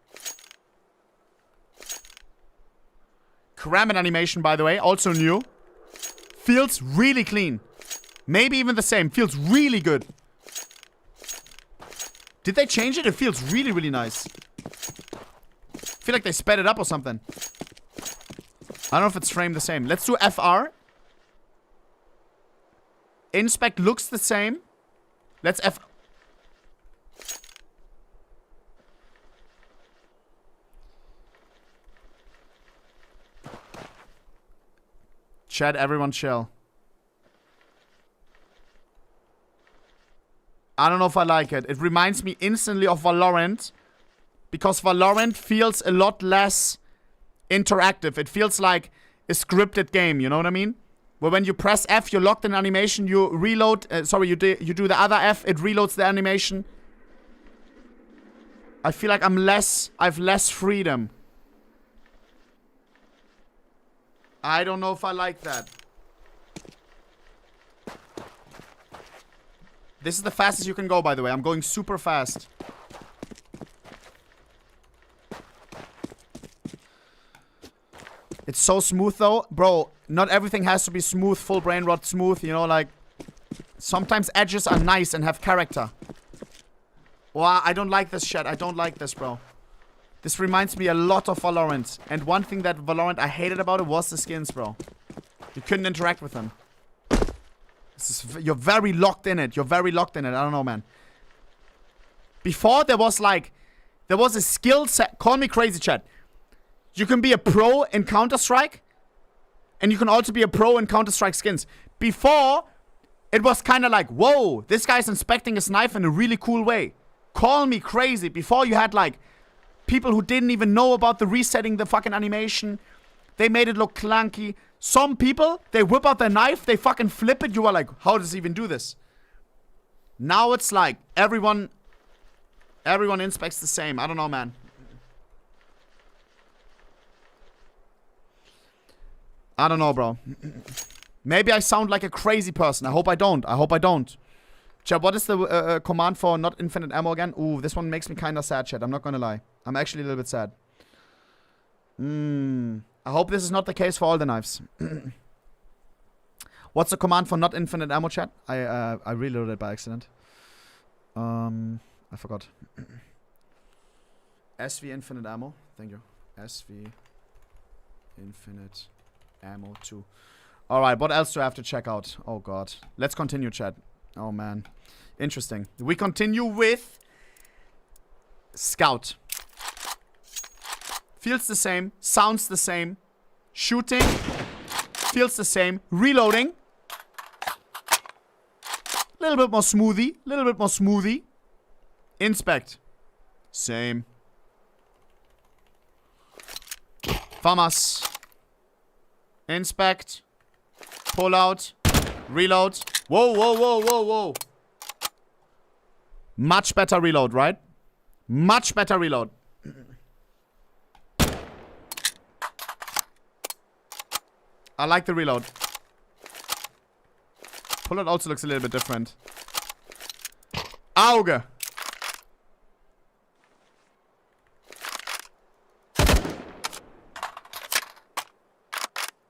Karambit animation, by the way, also new. Feels really clean. Maybe even the same. Feels really good. Did they change it? It feels really, really nice. I feel like they sped it up or something. I don't know if it's framed the same. Let's do FR. Inspect looks the same. Let's F... Chat, everyone chill. I don't know if I like it. It reminds me instantly of Valorant. Because Valorant feels a lot less interactive. It feels like a scripted game, you know what I mean? Where when you press F, you're locked in animation, you reload, you do the other F, it reloads the animation. I feel like I have less freedom. I don't know if I like that. This is the fastest you can go, by the way. I'm going super fast. It's so smooth, though. Bro, not everything has to be smooth, full brain rot smooth, you know, like... Sometimes edges are nice and have character. Wow, I don't like this shit. I don't like this, bro. This reminds me a lot of Valorant. And one thing that Valorant I hated about it was the skins, bro. You couldn't interact with them. You're very locked in it. You're very locked in it. I don't know, man. Before, there was a skill set. Call me crazy, chat. You can be a pro in Counter-Strike. And you can also be a pro in Counter-Strike skins. Before, it was kind of like, whoa, this guy's inspecting his knife in a really cool way. Call me crazy. Before, you had, like, people who didn't even know about the resetting the fucking animation. They made it look clunky. Some people, they whip out their knife, they fucking flip it. You are like, how does he even do this? Now it's like, everyone inspects the same. I don't know, man. I don't know, bro. Maybe I sound like a crazy person. I hope I don't. I hope I don't. Chat, what is the command for not infinite ammo again? Ooh, this one makes me kind of sad, chat. I'm not gonna lie. I'm actually a little bit sad. I hope this is not the case for all the knives. What's the command for not infinite ammo, chat? I reloaded it by accident. I forgot. SV infinite ammo. Thank you. SV infinite ammo 2. Alright, what else do I have to check out? Oh god. Let's continue, chat. Oh man. Interesting. We continue with Scout. Feels the same. Sounds the same. Shooting. Feels the same. Reloading. Little bit more smoothie. Little bit more smoothie. Inspect. Same. Famas. Inspect. Pull out. Reload. Whoa, whoa, whoa, whoa, whoa. Much better reload, right? Much better reload. I like the reload. Pull out also looks a little bit different. Auge.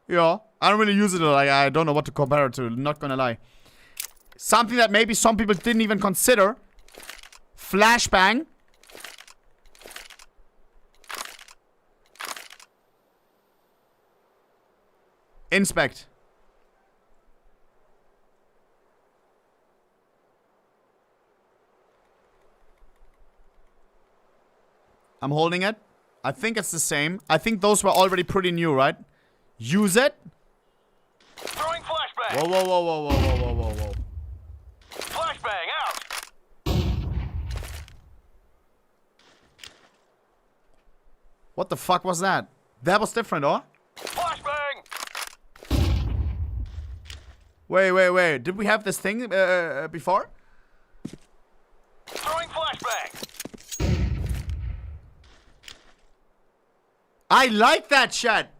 Yeah, I don't really use it. Like, I don't know what to compare it to. Not gonna lie. Something that maybe some people didn't even consider. Flashbang. Inspect. I'm holding it. I think it's the same. I think those were already pretty new, right? Use it. Throwing flashbang. Whoa, whoa, whoa, whoa, whoa, whoa, whoa, whoa. Flashbang out. What the fuck was that? That was different, or? Flashbang. Wait. Did we have this thing before? Throwing flashbang. I like that chat.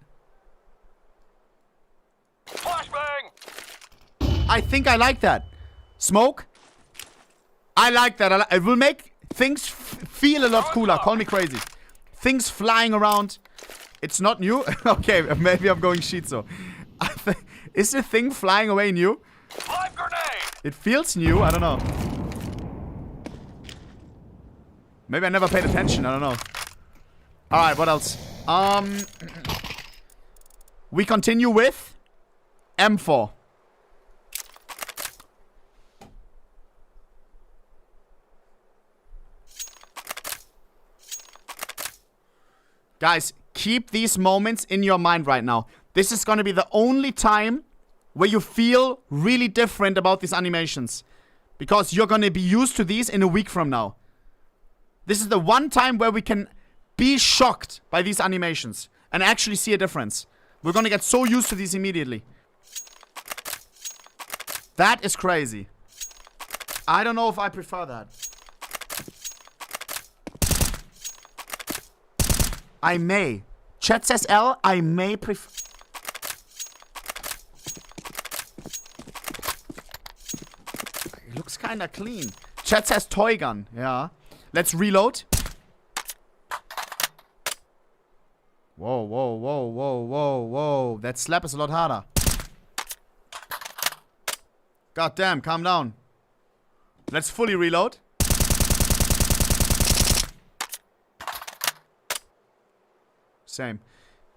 Flashbang. I think I like that. Smoke. I like that. It will make things feel a lot cooler. Call me crazy. Things flying around. It's not new. Okay, maybe I'm going Shizu. Is the thing flying away new? Live grenade. It feels new. I don't know. Maybe I never paid attention. I don't know. Alright, what else? We continue with M4. Guys, keep these moments in your mind right now. This is gonna be the only time where you feel really different about these animations. Because you're gonna be used to these in a week from now. This is the one time where we can be shocked by these animations and actually see a difference. We're gonna get so used to these immediately. That is crazy. I don't know if I prefer that. I may. Chat says L, I may prefer. It looks kinda clean. Chat says toy gun. Yeah. Let's reload. Whoa. That slap is a lot harder. God damn, calm down. Let's fully reload. Same.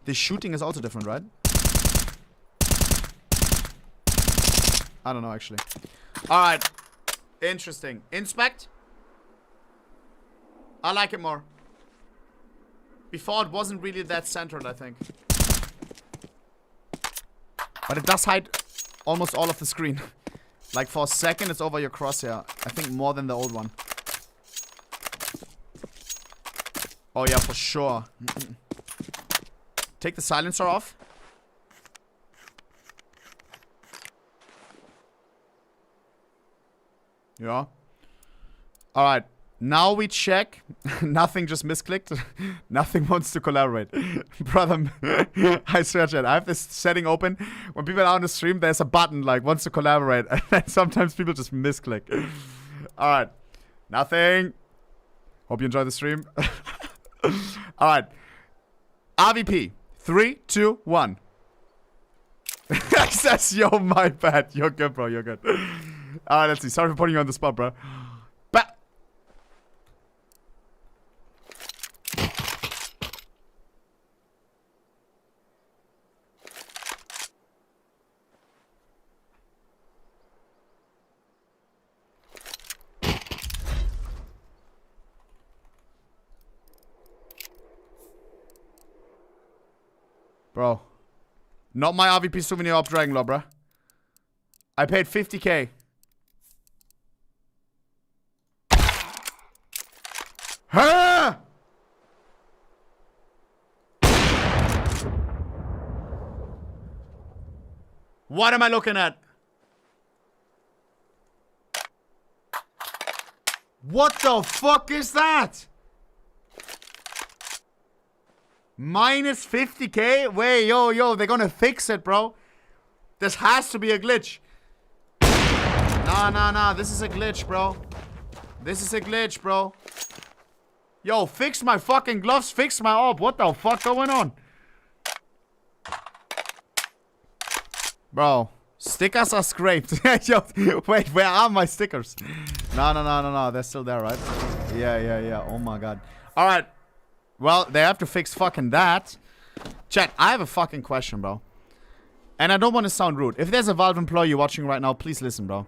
The shooting is also different, right? I don't know, actually. Alright. Interesting. Inspect. I like it more. Before, it wasn't really that centered, I think. But it does hide almost all of the screen. Like, for a second, it's over your crosshair. I think more than the old one. Oh, yeah, for sure. Take the silencer off. Yeah. Alright. Now we check. Nothing just misclicked. Nothing wants to collaborate. Brother, I swear, chat. I have this setting open. When people are on the stream, there's a button like wants to collaborate. And then sometimes people just misclick. Alright. Nothing. Hope you enjoy the stream. Alright. RVP. 3, 2, 1. Says, yo, my bad. You're good, bro. You're good. Alright, let's see. Sorry for putting you on the spot, bro. Bro. Not my RVP souvenir of Dragonlord, bro. I paid 50k. Huh? What am I looking at? What the fuck is that? Minus 50k? Wait, yo, they're gonna fix it, bro. This has to be a glitch. Nah, this is a glitch, bro. This is a glitch, bro. Yo, fix my fucking gloves, fix my orb. What the fuck going on? Bro, stickers are scraped. Yo, wait, where are my stickers? No, they're still there, right? Yeah, oh my god. Alright. Well, they have to fix fucking that. Chat, I have a fucking question, bro. And I don't want to sound rude. If there's a Valve employee watching right now, please listen, bro.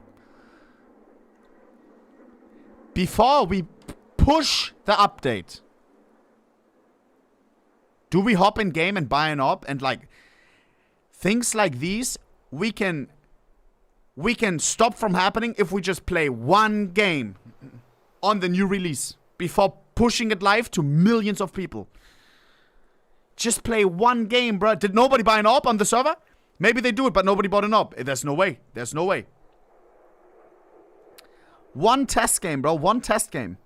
Before we push the update, Do we hop in game and buy an op? And like things like these, we can stop from happening if we just play one game on the new release before pushing it live to millions of people. Just play one game, bro. Did nobody buy an op on the server? Maybe they do it, but nobody bought an op. There's no way. There's no way. One test game, bro. One test game.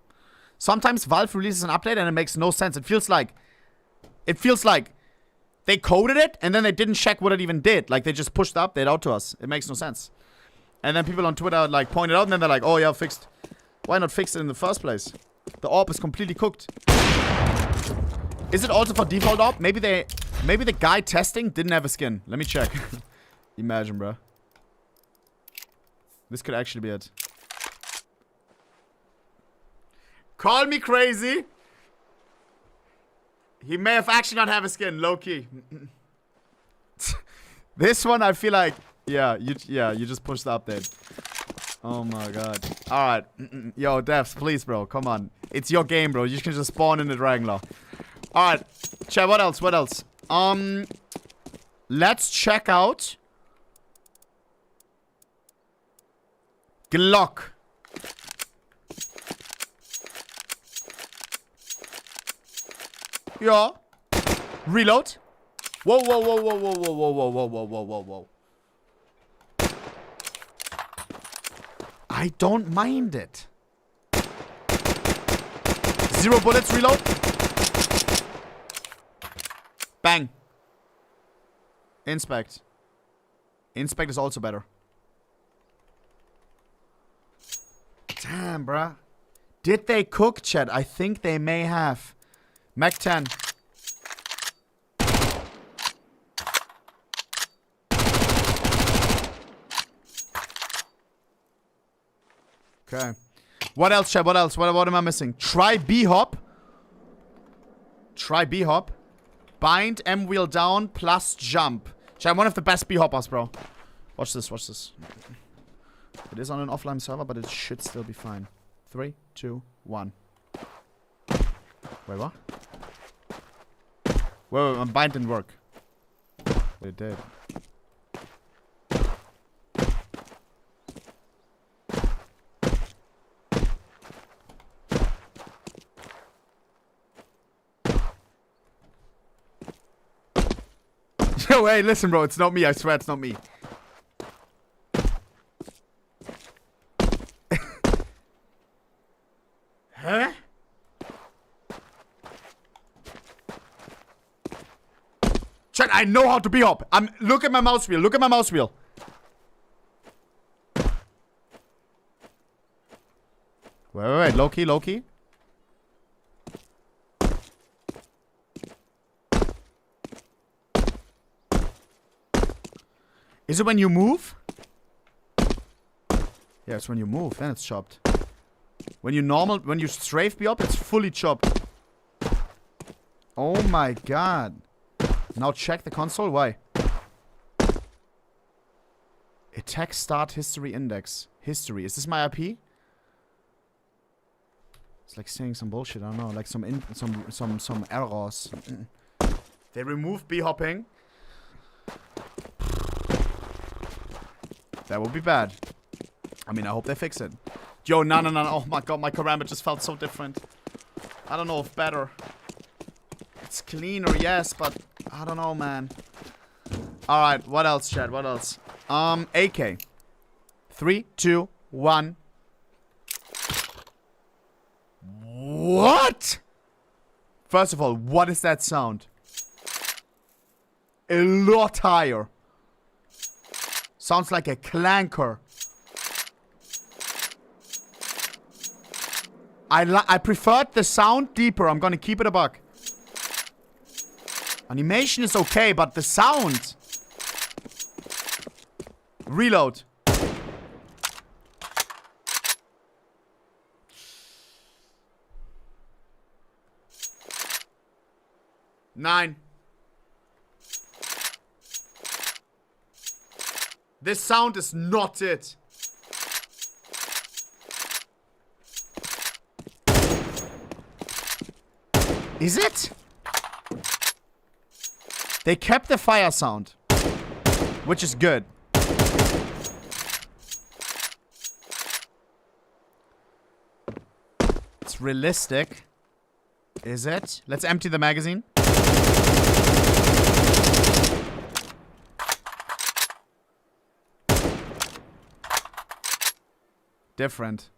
Sometimes Valve releases an update and it makes no sense. It feels like they coded it and then they didn't check what it even did. Like they just pushed the update out to us. It makes no sense. And then people on Twitter like point it out and then they're like, oh yeah, fixed. Why not fix it in the first place? The AWP is completely cooked. Is it also for default AWP? Maybe the guy testing didn't have a skin. Let me check. Imagine, bro. This could actually be it. Call me crazy. He may have actually not have a skin, low key. This one I feel like, yeah, you just pushed the update. Oh my god. Alright. Yo, devs, please, bro. Come on. It's your game, bro. You can just spawn in the Dragonlaw. Alright. Chat, what else? What else? Let's check out Glock. Yeah. Reload. Whoa, whoa, whoa, whoa, whoa, whoa, whoa, whoa, whoa, whoa, whoa, whoa. I don't mind it. 0 bullets, reload. Bang. Inspect. Inspect is also better. Damn, bruh. Did they cook, chat? I think they may have. Mac 10. Okay. What else, chat? What else? What am I missing? Try B-hop. Try B-hop. Bind, M-wheel down, plus jump. Chat, I'm one of the best B-hoppers, bro. Watch this, watch this. It is on an offline server, but it should still be fine. 3, 2, 1. Wait, what? Wait, my bind didn't work. It did. Yo, hey, listen, bro. It's not me. I swear it's not me. Huh? Chat, I know how to be up. Look at my mouse wheel. Look at my mouse wheel. Wait. Low key, low key. Is it when you move? Yeah, it's when you move, then it's chopped. When you strafe be up, it's fully chopped. Oh my god. Now check the console, why? Attack start history index. History, is this my IP? It's like saying some bullshit, I don't know, like some errors. They removed B-hopping. That would be bad. I mean, I hope they fix it. Yo, no. Oh my god, my karambit just felt so different. I don't know if better. It's cleaner, yes, but I don't know, man. Alright, what else, chat? What else? AK. 3, 2, 1. What? First of all, what is that sound? A lot higher. Sounds like a clanker. I preferred the sound deeper. I'm gonna keep it a buck. Animation is okay, but the sound. Reload. Nine. This sound is not it. Is it? They kept the fire sound, which is good. It's realistic. Is it? Let's empty the magazine. Different.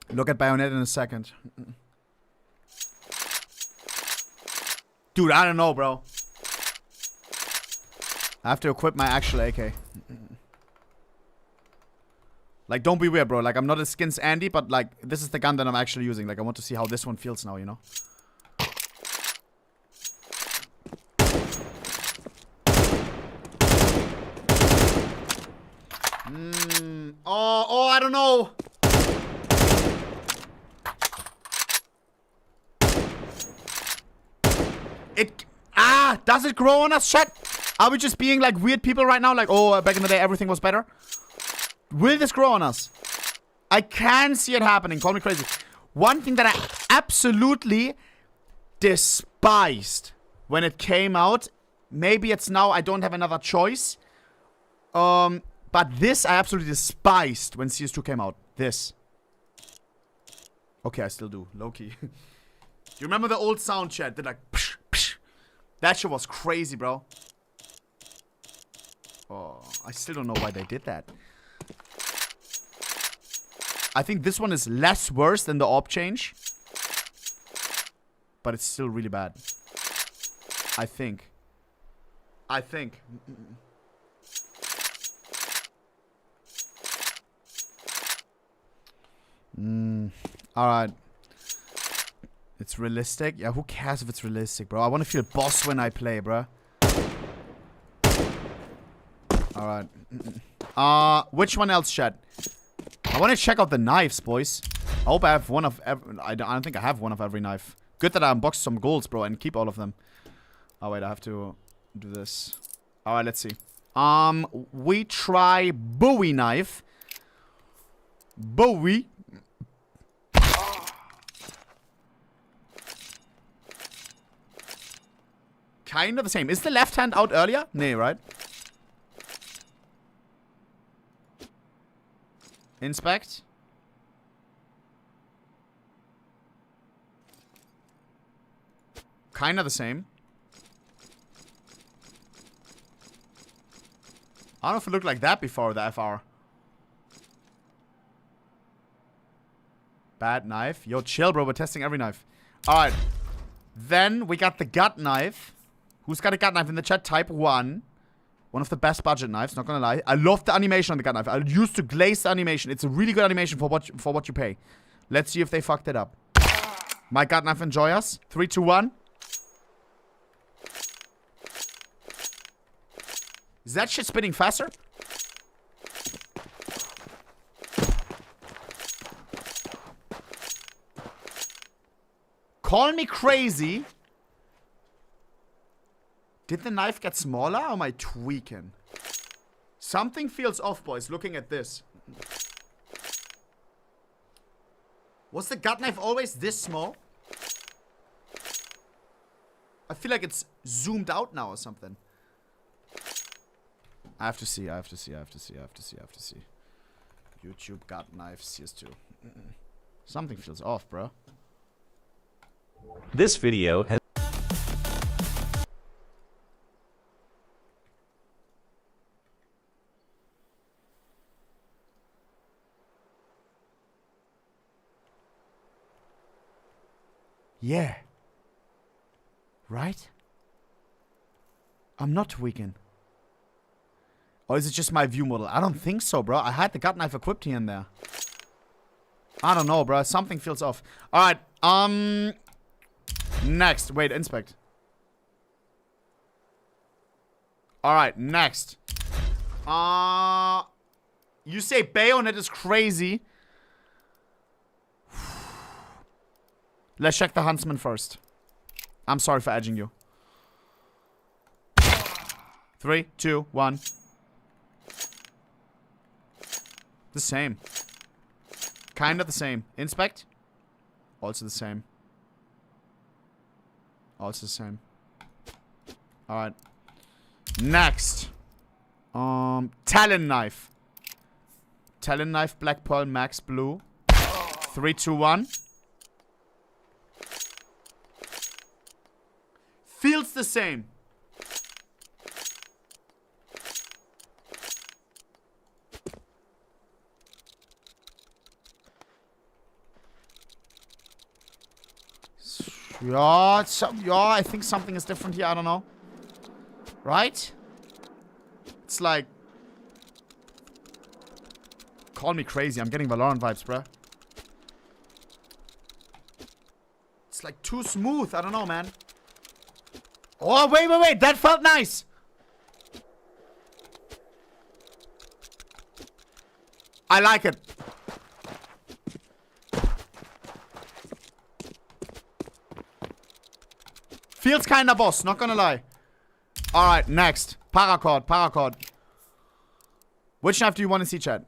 Look at Bayonet in a second. Dude, I don't know, bro. I have to equip my actual AK. Like, don't be weird, bro. Like, I'm not a skins Andy, but like, this is the gun that I'm actually using. Like, I want to see how this one feels now, you know? Oh, I don't know. Does it grow on us, chat? Are we just being like weird people right now? Like, oh, back in the day, everything was better. Will this grow on us? I can see it happening. Call me crazy. One thing that I absolutely despised when it came out. Maybe it's now I don't have another choice. But this I absolutely despised when CS2 came out. This. Okay, I still do. Low-key. You remember the old sound chat? They're like, psh, psh. That shit was crazy, bro. Oh, I still don't know why they did that. I think this one is less worse than the AWP change. But it's still really bad. I think. Alright. It's realistic? Yeah, who cares if it's realistic, bro? I want to feel boss when I play, bro. Alright. Which one else, chat? I want to check out the knives, boys. I hope I have one of every... I don't think I have one of every knife. Good that I unboxed some golds, bro, and keep all of them. Oh, wait, I have to do this. Alright, let's see. We try Bowie knife. Bowie. Kind of the same. Is the left hand out earlier? Nay, right? Inspect. Kind of the same. I don't know if it looked like that before the FR. Bad knife. Yo, chill, bro. We're testing every knife. Alright. Then we got the gut knife. Who's got a gut knife in the chat? Type 1. One of the best budget knives, not gonna lie. I love the animation on the gut knife. I used to glaze the animation. It's a really good animation for what you pay. Let's see if they fucked it up. My gut knife enjoy us. 3, 2, 1. Is that shit spinning faster? Call me crazy. Did the knife get smaller or am I tweaking? Something feels off, boys, looking at this. Was the gut knife always this small? I feel like it's zoomed out now or something. I have to see. YouTube gut knife CS2. Something feels off, bro. This video has... Yeah. Right? I'm not tweaking. Or is it just my view model? I don't think so, bro. I had the gut knife equipped here and there. I don't know, bro. Something feels off. Alright, next. Wait, inspect. Alright, next. You say bayonet is crazy. Let's check the Huntsman first. I'm sorry for edging you. 3, 2, 1. The same. Kind of the same. Inspect. Also the same. Also the same. Alright. Next. Talon Knife. Talon Knife, Black Pearl, Max Blue. 3, 2, 1. Feels the same. Yeah, I think something is different here. I don't know. Right? It's like... Call me crazy. I'm getting Valorant vibes, bruh. It's like too smooth. I don't know, man. Oh, wait. That felt nice. I like it. Feels kinda boss, not gonna lie. Alright, next. Paracord. Which knife do you want to see, chat?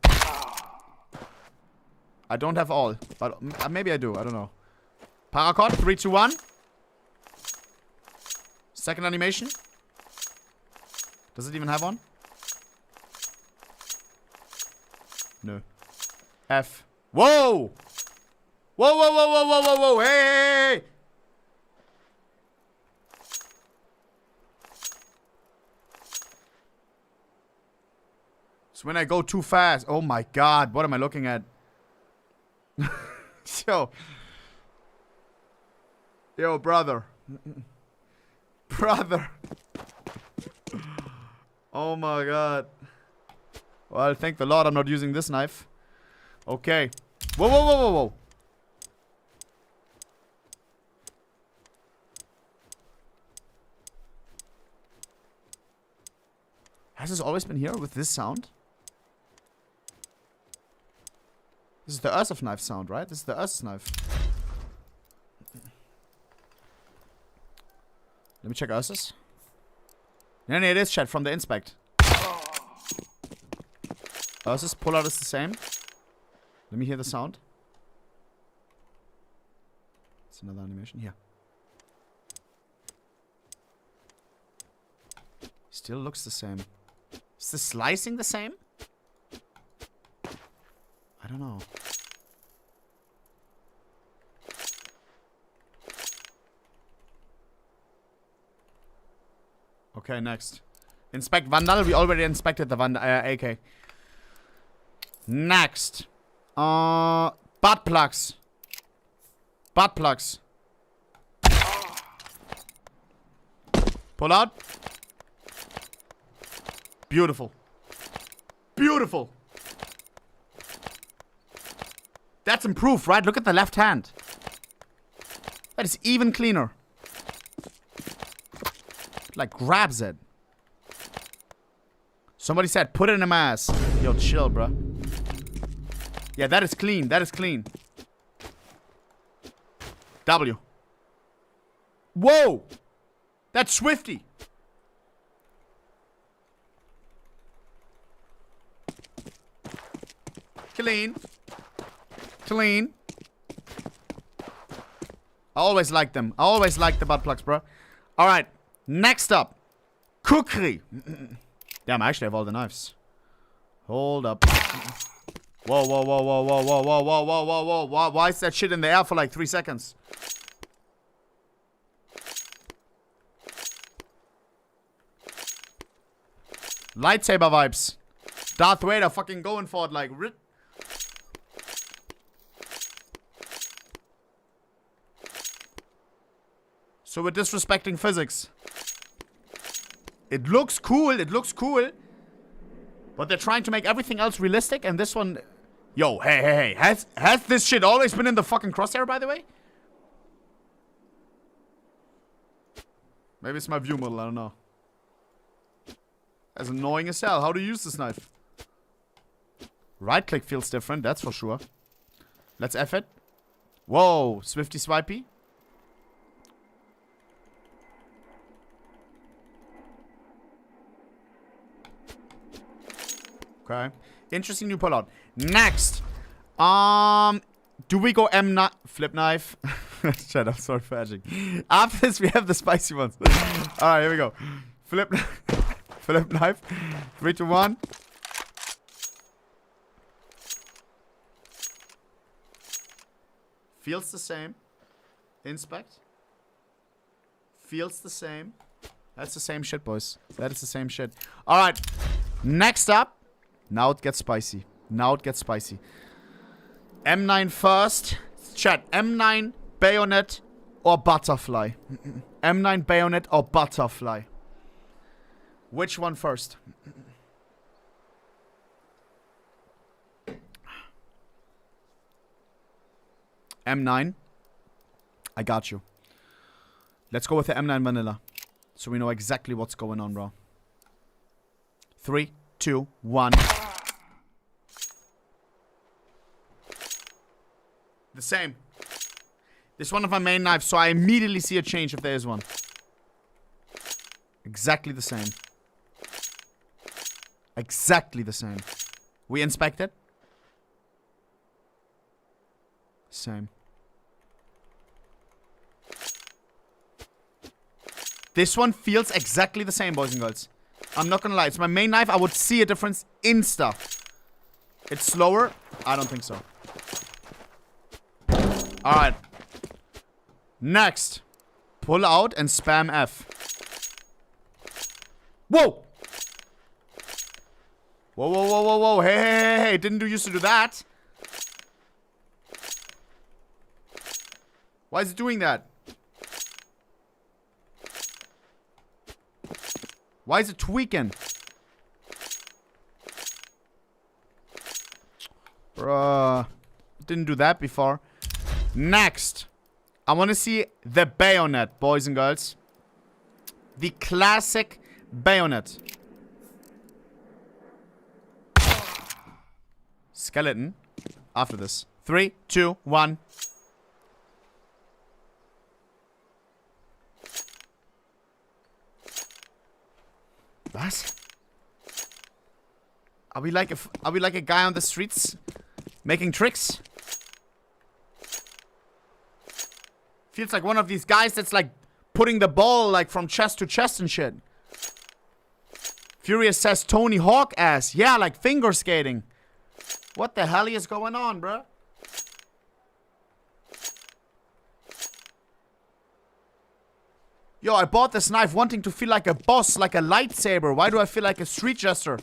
I don't have all, but maybe I do. I don't know. Paracord, 3, 2, 1. Second animation. Does it even have one? No. F. Whoa! Whoa! Hey! So when I go too fast, oh my god, what am I looking at? Yo, brother. Brother. Oh my god. Well, thank the Lord I'm not using this knife. Okay. Whoa. Has this always been here with this sound? This is the Ursus knife sound, right? This is the Ursus knife. Let me check Ursus. No, it is, chat, from the inspect. Ursus, pull out is the same. Let me hear the sound. It's another animation here. Still looks the same. Is the slicing the same? I don't know. Okay, next. Inspect Vandal. We already inspected the Vandal AK. Next. Butt plugs. Butt plugs. Pull out. Beautiful. Beautiful. That's improved, right? Look at the left hand. That is even cleaner. Like, grabs it. Somebody said, put it in a mask. Yo, chill, bro. Yeah, that is clean. That is clean. W. Whoa! That's Swifty. Clean. Clean. I always like them. I always like the butt plugs, bro. Alright. Next up. Kukri. Damn, I actually have all the knives. Hold up. Whoa. Why is that shit in the air for like 3 seconds? Lightsaber vibes. Darth Vader fucking going for it like... So we're disrespecting physics. It looks cool. It looks cool. But they're trying to make everything else realistic. And this one... Yo, hey. Has this shit always been in the fucking crosshair, by the way? Maybe it's my view model. I don't know. That's annoying as hell. How do you use this knife? Right click feels different. That's for sure. Let's F it. Whoa. Swifty swipey. Okay. Interesting new pullout. Next. Do we go M9? Flip knife. Shut up, sorry for edging. After this, we have the spicy ones. Alright, here we go. Flip Flip knife. 3, 2, 1. Feels the same. Inspect. Feels the same. That's the same shit, boys. That is the same shit. Alright. Next up. Now it gets spicy. Now it gets spicy. M9 first. Chat. M9, bayonet, or butterfly. M9, bayonet, or butterfly. Which one first? M9. I got you. Let's go with the M9 vanilla. So we know exactly what's going on, bro. 3, 2, 1. The same. This is one of my main knives, so I immediately see a change if there is one. Exactly the same. Exactly the same. We inspect it. Same. This one feels exactly the same, boys and girls. I'm not gonna lie. It's my main knife. I would see a difference insta. It's slower. I don't think so. Alright. Next. Pull out and spam F. Whoa! Whoa, whoa, whoa, whoa, whoa. Hey, hey, hey, hey. Didn't used to do that. Why is it doing that? Why is it tweaking? Bruh. Didn't do that before. Next. I want to see the bayonet, boys and girls. The classic bayonet. Skeleton. After this. 3, 2, 1. What? Are we like a guy on the streets making tricks? Feels like one of these guys that's like putting the ball like from chest to chest and shit. Furia says Tony Hawk ass. Yeah, like finger skating. What the hell is going on, bro? Yo, I bought this knife wanting to feel like a boss, like a lightsaber. Why do I feel like a street jester?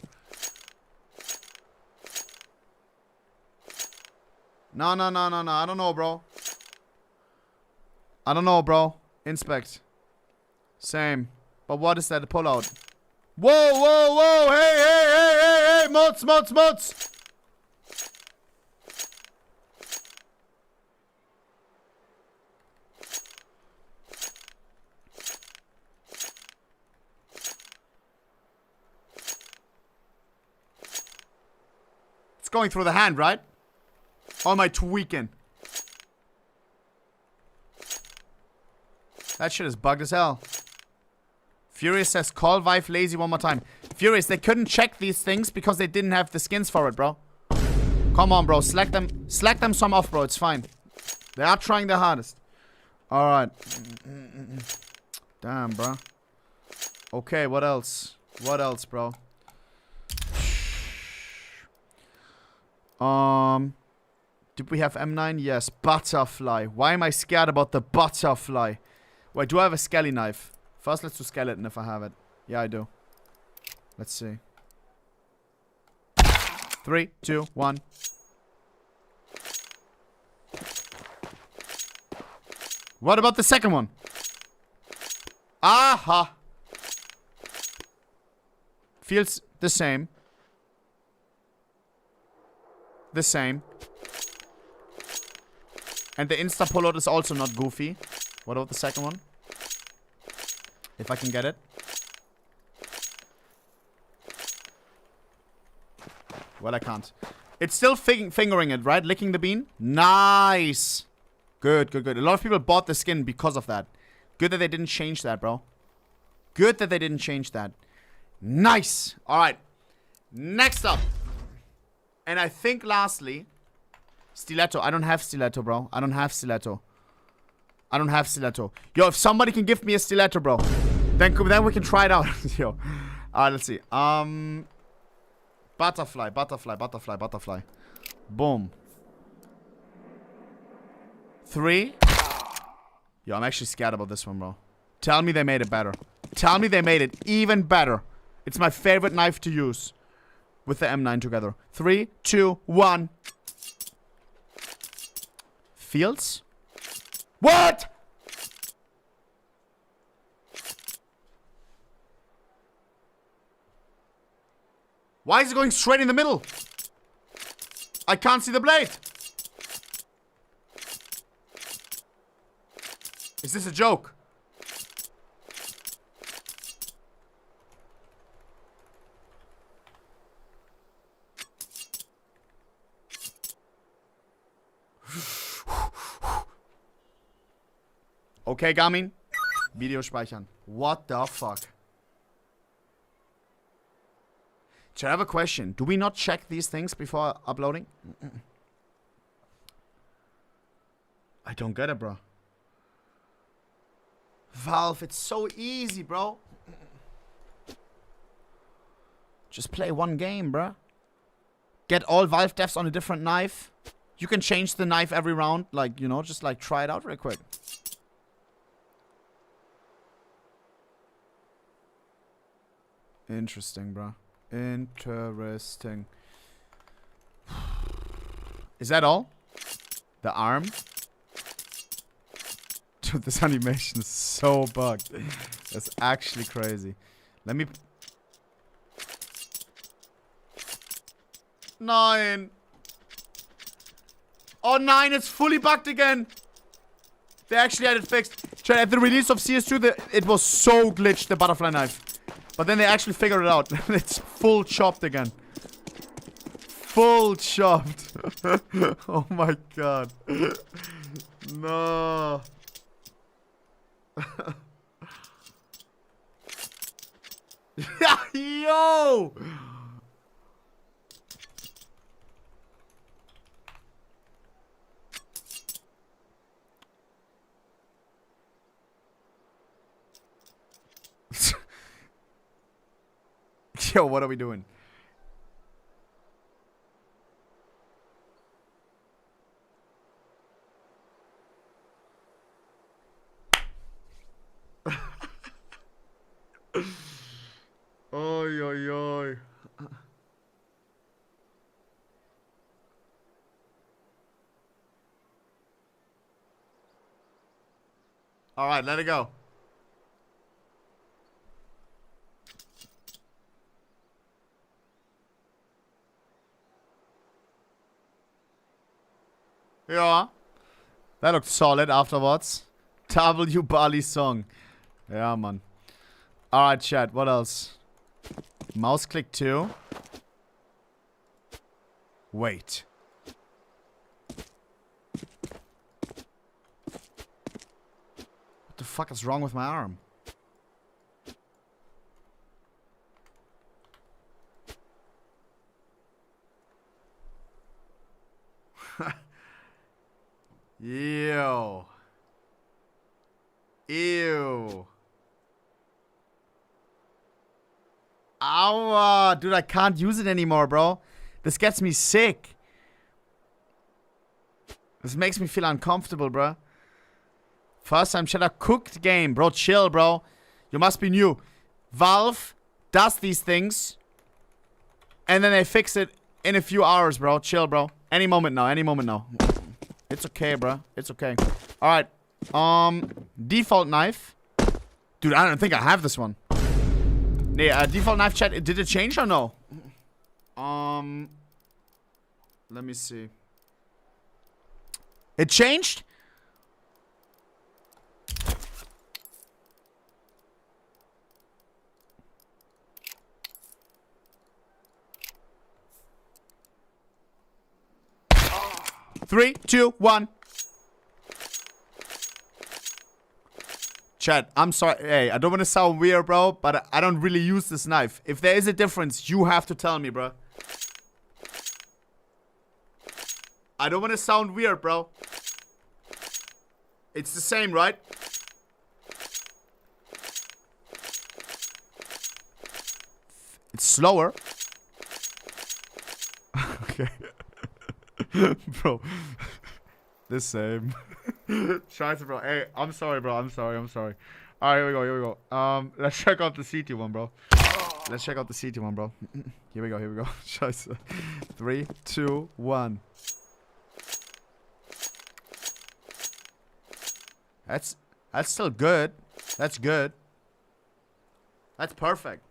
No, no, no, no, no. I don't know, bro. I don't know, bro. Inspect. Same. But what is that? A pullout. Whoa, whoa, whoa. Hey, hey, hey, hey, hey. Mods, mods, mods. It's going through the hand, right? Or am I tweaking? That shit is bugged as hell. Furious says, call Vive lazy one more time. Furious, they couldn't check these things because they didn't have the skins for it, bro. Come on, bro. Slack them some off, bro. It's fine. They are trying their hardest. Alright. Damn, bro. Okay, what else? What else, bro? Did we have M9? Yes. Butterfly. Why am I scared about the butterfly? Wait, do I have a skelly knife? First, let's do skeleton if I have it. Yeah, I do. Let's see. 3, 2, 1. What about the second one? Aha! Feels the same. The same. And the insta pullout is also not goofy. What about the second one? If I can get it. Well, I can't. It's still fingering it, right? Licking the bean. Nice. Good, good, good. A lot of people bought the skin because of that. Good that they didn't change that, bro. Good that they didn't change that. Nice. All right. Next up. And I think lastly, Stiletto. I don't have stiletto, bro. I don't have stiletto. I don't have stiletto. Yo, if somebody can give me a stiletto, bro, then we can try it out. Yo. Alright, let's see. Butterfly, butterfly, butterfly, butterfly. Boom. 3. Yo, I'm actually scared about this one, bro. Tell me they made it better. Tell me they made it even better. It's my favorite knife to use. With the M9 together. 3, 2, 1. Fields? What? Why is it going straight in the middle? I can't see the blade. Is this a joke? Okay, Garmin. Video speichern. What the fuck? Should I have a question? Do we not check these things before uploading? I don't get it, bro. Valve, it's so easy, bro. Just play one game, bro. Get all Valve devs on a different knife. You can change the knife every round. Like, you know, just like try it out real quick. Interesting, bro. Interesting. Is that all? The arm? Dude, this animation is so bugged. That's actually crazy. Let me... 9. Oh, 9, it's fully bugged again. They actually had it fixed. At the release of CS2, it was so glitched, the butterfly knife. But then they actually figured it out. It's full chopped again. Full chopped. Oh my god. No. Yo! Yo, what are we doing? Oy, oy, oy. All right, let it go. Yeah. That looked solid afterwards. W Bali song. Yeah, man. Alright, chat. What else? Mouse click 2. Wait. What the fuck is wrong with my arm? Ew. Ew. Ow. Dude, I can't use it anymore, bro. This gets me sick. This makes me feel uncomfortable, bro. First time chat, a cooked game. Bro, chill, bro. You must be new. Valve does these things. And then they fix it in a few hours, bro. Chill, bro. Any moment now. Any moment now. It's okay, bro. It's okay. Alright. Default knife. Dude, I don't think I have this one. Yeah, default knife chat. Did it change or no? Let me see. It changed? Three, two, one. Chat, I'm sorry. Hey, I don't want to sound weird, bro, but I don't really use this knife. If there is a difference, you have to tell me, bro. I don't want to sound weird, bro. It's the same, right? It's slower. Okay. Bro. The same. Scheiße, bro. Hey, I'm sorry, bro. I'm sorry. Alright, here we go. Let's check out the CT one, bro. Let's check out the CT one, bro. Here we go. Scheiße. 3, 2, 1. That's still good. That's good. That's perfect.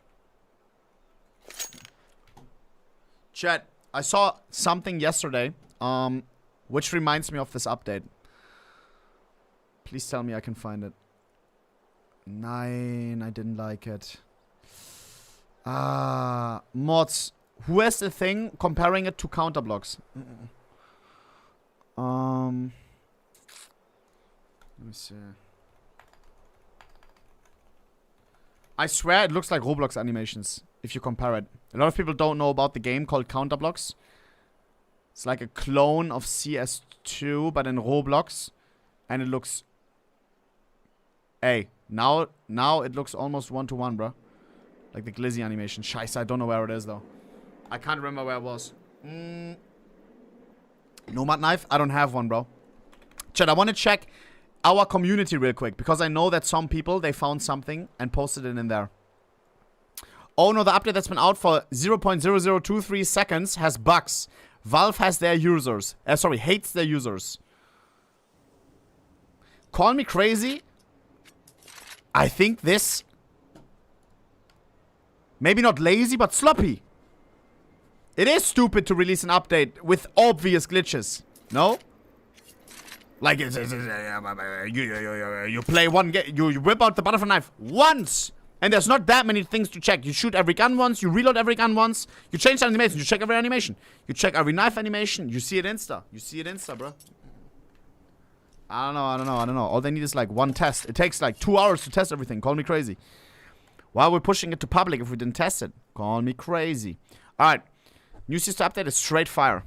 Chat, I saw something yesterday, which reminds me of this update. Please tell me I can find it. 9, I didn't like it. Mods, who has the thing comparing it to counter blocks? Let me see. I swear it looks like Roblox animations if you compare it. A lot of people don't know about the game called Counterblocks. It's like a clone of CS2 but in Roblox, and it looks. Hey, now it looks almost 1-to-1, bro. Like the glizzy animation. Scheiße, I don't know where it is though. I can't remember where it was. Nomad knife? I don't have one, bro. Chat, I want to check our community real quick, because I know that some people, they found something and posted it in there. Oh no, the update that's been out for 0.0023 seconds has bugs. Valve has their users. Hates their users. Call me crazy. I think this... Maybe not lazy, but sloppy. It is stupid to release an update with obvious glitches. No? Like, you play one game, you whip out the butterfly knife once, and there's not that many things to check. You shoot every gun once, you reload every gun once, you change the animation, you check every animation, you check every knife animation, you see it insta, bro. I don't know. All they need is like one test. It takes like 2 hours to test everything. Call me crazy. Why are we pushing it to public if we didn't test it? Call me crazy. Alright, new system update is straight fire.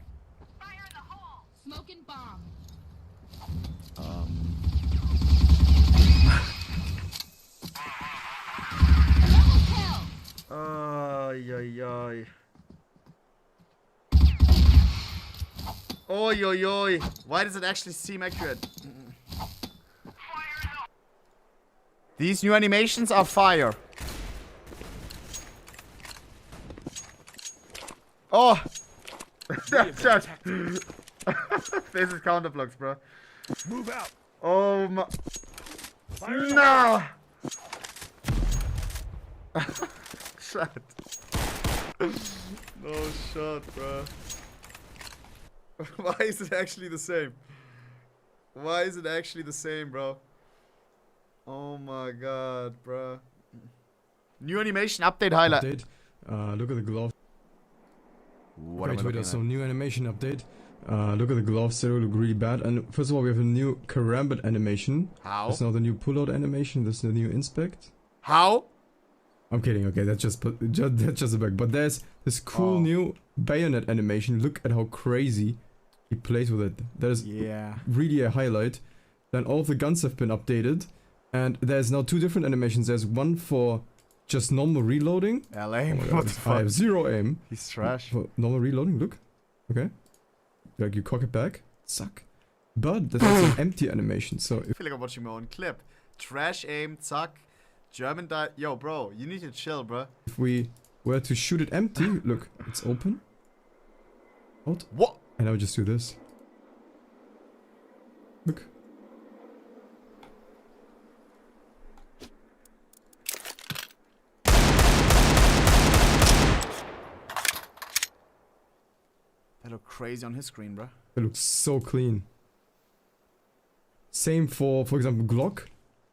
Fire in the hole. Smoking bomb. Oi. Why does it actually seem accurate? These new animations are fire. Oh! This is counter blocks, bro. Move out. Oh my. No! Shot. No shot, bro. Why is it actually the same? Bro? Oh my god, bro. New animation update highlight. Look at the glove. What am I looking at? Some new animation update. Look at the gloves, they look really bad. And first of all, we have a new karambit animation. How? That's now the new pullout animation. That's the new inspect. How? I'm kidding. Okay, that's just a bug. But there's this cool new bayonet animation. Look at how crazy he plays with it. That is really a highlight. Then all of the guns have been updated, and there's now 2 different animations. There's one for just normal reloading. Aim. What the fuck? I have 0 aim. He's trash. For normal reloading. Look. Okay. Like you cock it back. Suck. But there's also an empty animation. So I feel like I'm watching my own clip. Trash aim. Zack. German die. Yo, bro, you need to chill, bro. If we were to shoot it empty, look, it's open. Out. What? And I would just do this. Look. That look crazy on his screen, bro. It looks so clean. Same for example, Glock.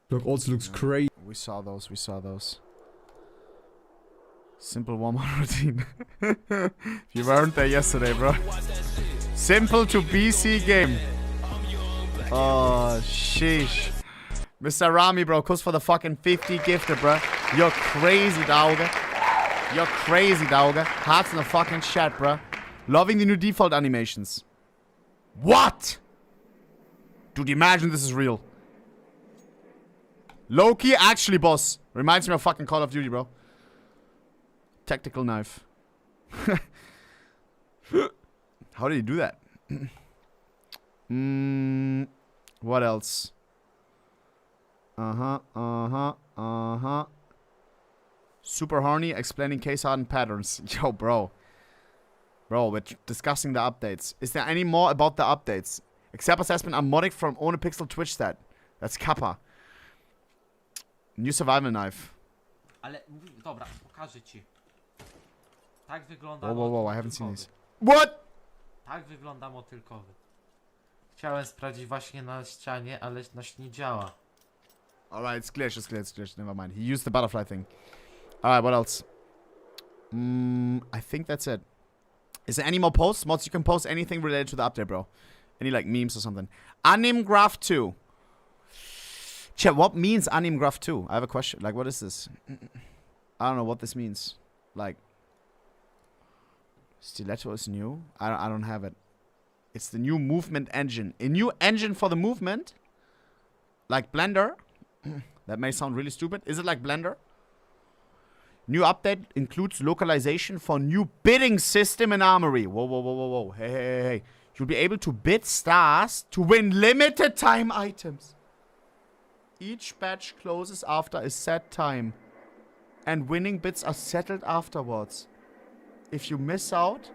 Glock also looks crazy. We saw those. Simple warm-up routine. You weren't there yesterday, bro. Simple to BC game. Oh, sheesh. Mr. Rami, bro, kuss for the fucking 50 gifted, bro. You're crazy, Dauge. Hearts in the fucking chat, bro. Loving the new default animations. What? Dude, imagine this is real. Low-key, actually, boss. Reminds me of fucking Call of Duty, bro. Tactical knife. How did he do that? What else? Super horny, explaining case hardened patterns. Yo, bro. Bro, we're discussing the updates. Is there any more about the updates? Except assessment Amodic from ohnepixel Twitch stat. That's Kappa. New survival knife. Ale, dobra, pokażę ci. Tak wygląda Whoa, I haven't seen these. What? Tak wygląda motylkowy. Chciałem sprawdzić właśnie na ścianie, ale nie działa. Alright, it's glitched. Never mind. He used the butterfly thing. Alright, what else? I think that's it. Is there any more posts? Mods, you can post anything related to the update, bro. Any, like, memes or something. Animgraph 2. Chat, what means Animgraph 2? I have a question. Like, what is this? I don't know what this means. Like, Stiletto is new? I don't have it. It's the new movement engine. A new engine for the movement? Like Blender? That may sound really stupid. Is it like Blender? New update includes localization for new bidding system in Armory. Whoa. Hey. You'll be able to bid stars to win limited time items. Each batch closes after a set time. And winning bids are settled afterwards. If you miss out,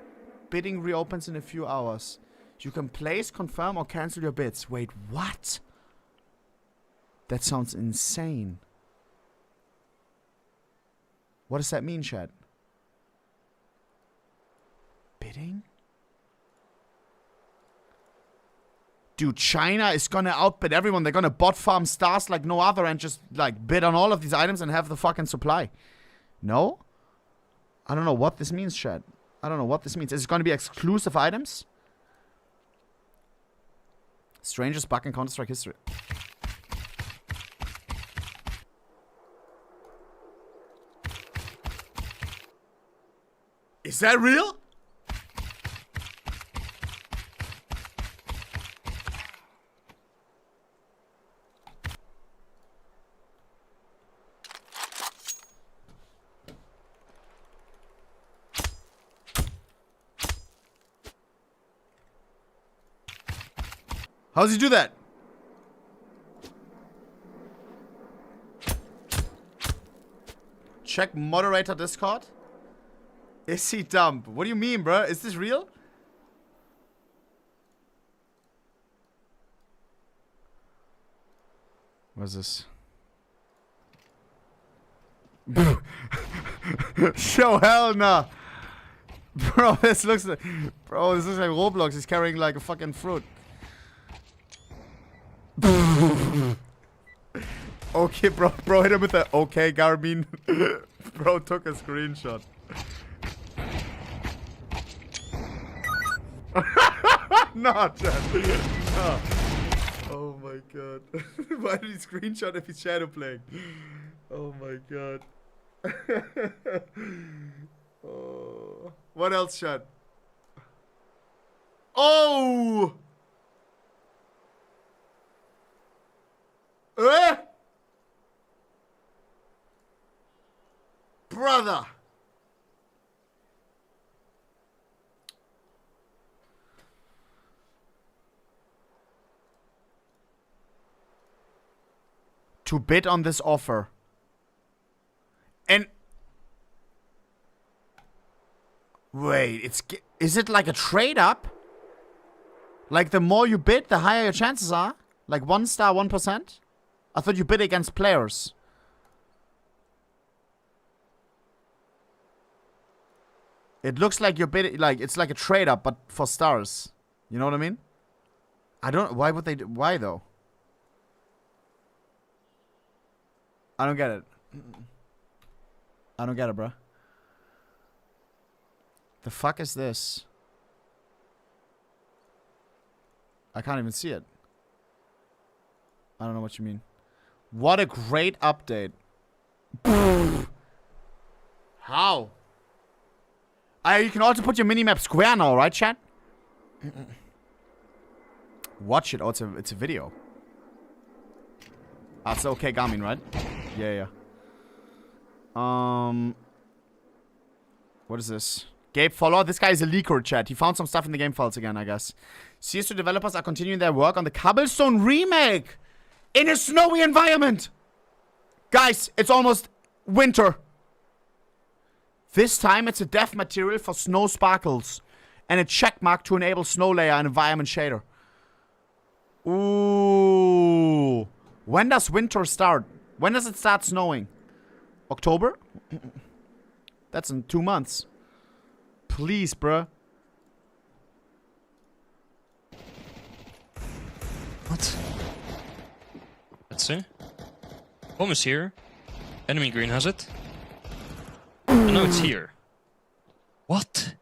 bidding reopens in a few hours. You can place, confirm, or cancel your bids. Wait, what? That sounds insane. What does that mean, Chad? Bidding? Dude, China is gonna outbid everyone. They're gonna bot farm stars like no other and just, like, bid on all of these items and have the fucking supply. No? I don't know what this means, Chad. I don't know what this means. Is it gonna be exclusive items? Strangest bug in Counter-Strike history. Is that real? How does he do that? Check moderator Discord. Is he dumb? What do you mean, bro? Is this real? What's this? Show hell nah. Bro, this looks like Roblox. He's carrying like a fucking fruit. Okay, bro hit him with the okay, Garmin. Bro took a screenshot. No, Chad. No. Oh my god. Why did he screenshot if he's shadow playing? Oh my god. Oh. What else, Chad? Oh! Brother! To bid on this offer. And... Wait, is it like a trade up? Like the more you bid, the higher your chances are? Like 1 star, 1%? I thought you bid against players. It looks like you're bidding, like, it's like a trade up, but for stars. You know what I mean? I don't, why would they, why though? I don't get it. I don't get it, bro. The fuck is this? I can't even see it. I don't know what you mean. What a great update. How? You can also put your minimap square now, right, chat? Watch it. Oh, it's a video. Ah, it's okay, Garmin, right? Yeah. What is this? Gabe follow. This guy is a leaker, chat. He found some stuff in the game files again, I guess. CS2 developers are continuing their work on the Cobblestone remake in a snowy environment. Guys, it's almost winter. This time, it's a depth material for snow sparkles and a check mark to enable snow layer and environment shader. Ooh. When does winter start? When does it start snowing? October? That's in 2 months. Please, bruh. What? Let's see. Bomb is here. Enemy green has it. And now it's here. What?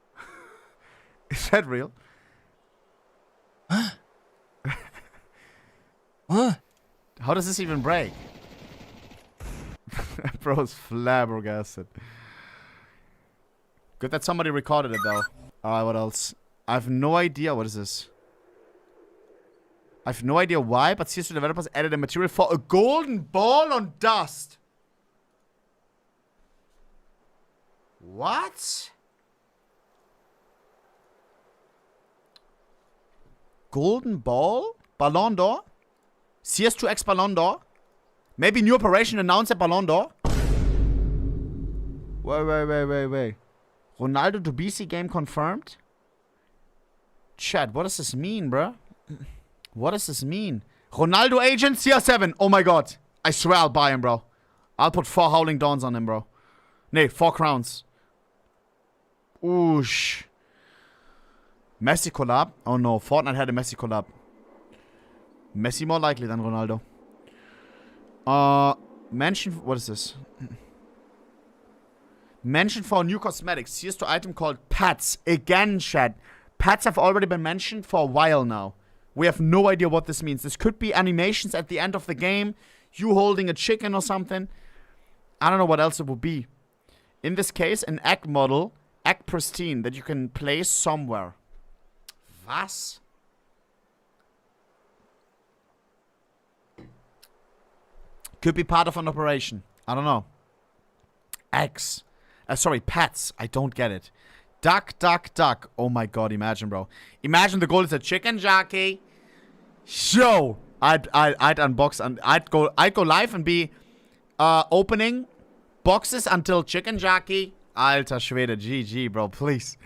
Is that real? Huh? What? How does this even break? Bro's flabbergasted. Good that somebody recorded it, though. Alright, what else? I have no idea. What is this? I have no idea why, but CS2 developers added a material for a golden ball on dust. What? Golden ball? Ballon d'Or? CS2 X Ballon d'Or? Maybe new operation announced at Ballon d'Or? Wait. Ronaldo to BC game confirmed? Chat, what does this mean, bruh? What does this mean? Ronaldo agent CR7. Oh my god. I swear I'll buy him, bro. I'll put 4 Howling Dawns on him, bro. Nee, 4 crowns. Oosh. Messi collab? Oh no, Fortnite had a Messi collab. Messi more likely than Ronaldo. Mention... What is this? Mention for a new cosmetics. CS2 item called Pats. Again, chat. Pats have already been mentioned for a while now. We have no idea what this means. This could be animations at the end of the game. You holding a chicken or something. I don't know what else it would be. In this case, an egg model. Egg pristine that you can place somewhere. Was? Could be part of an operation. I don't know. Eggs. Sorry, pets. I don't get it. Duck. Oh my god, imagine, bro. Imagine the goal is a chicken jockey. Yo! I'd unbox and I'd go live and be opening boxes until chicken jockey. Alter Schwede, GG, bro, please.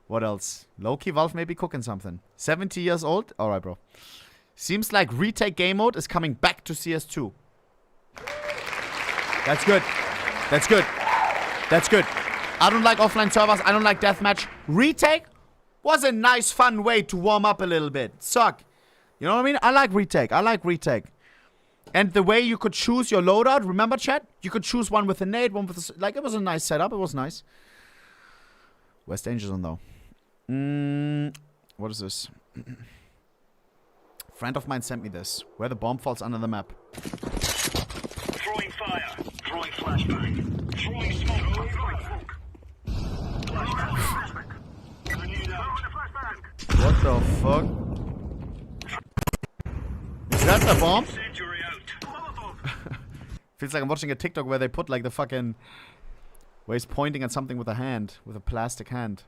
What else? Low-key Valve may be cooking something. 70 years old? Alright, bro. Seems like retake game mode is coming back to CS2. That's good. I don't like offline servers. I don't like deathmatch. Retake was a nice, fun way to warm up a little bit. Suck. You know what I mean? I like retake. And the way you could choose your loadout, remember, chat? You could choose one with a nade, one with a... Like, it was a nice setup. It was nice. Where's Danger Zone, though? What is this? Friend of mine sent me this. Where the bomb falls under the map. Throwing fire. Throwing flashbang. Throwing smoke. What the fuck? Is that the bomb? Feels like I'm watching a TikTok where they put like the fucking... Where he's pointing at something with a hand. With a plastic hand.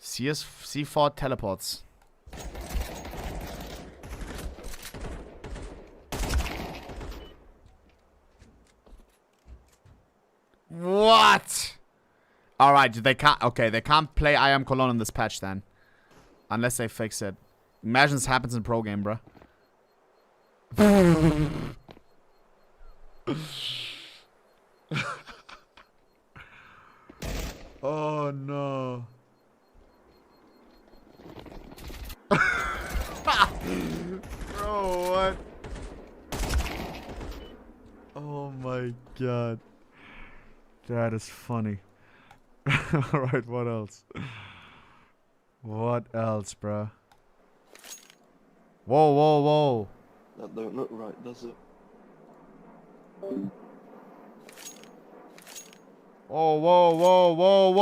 C4 teleports. What? Alright, they can't... Okay, they can't play I Am Cologne in this patch then. Unless they fix it. Imagine this happens in pro game, bruh. Oh no. Bro, what? Oh my god. That is funny. Alright, what else? What else, bruh? Whoa. That don't look right, does it? Oh, whoa.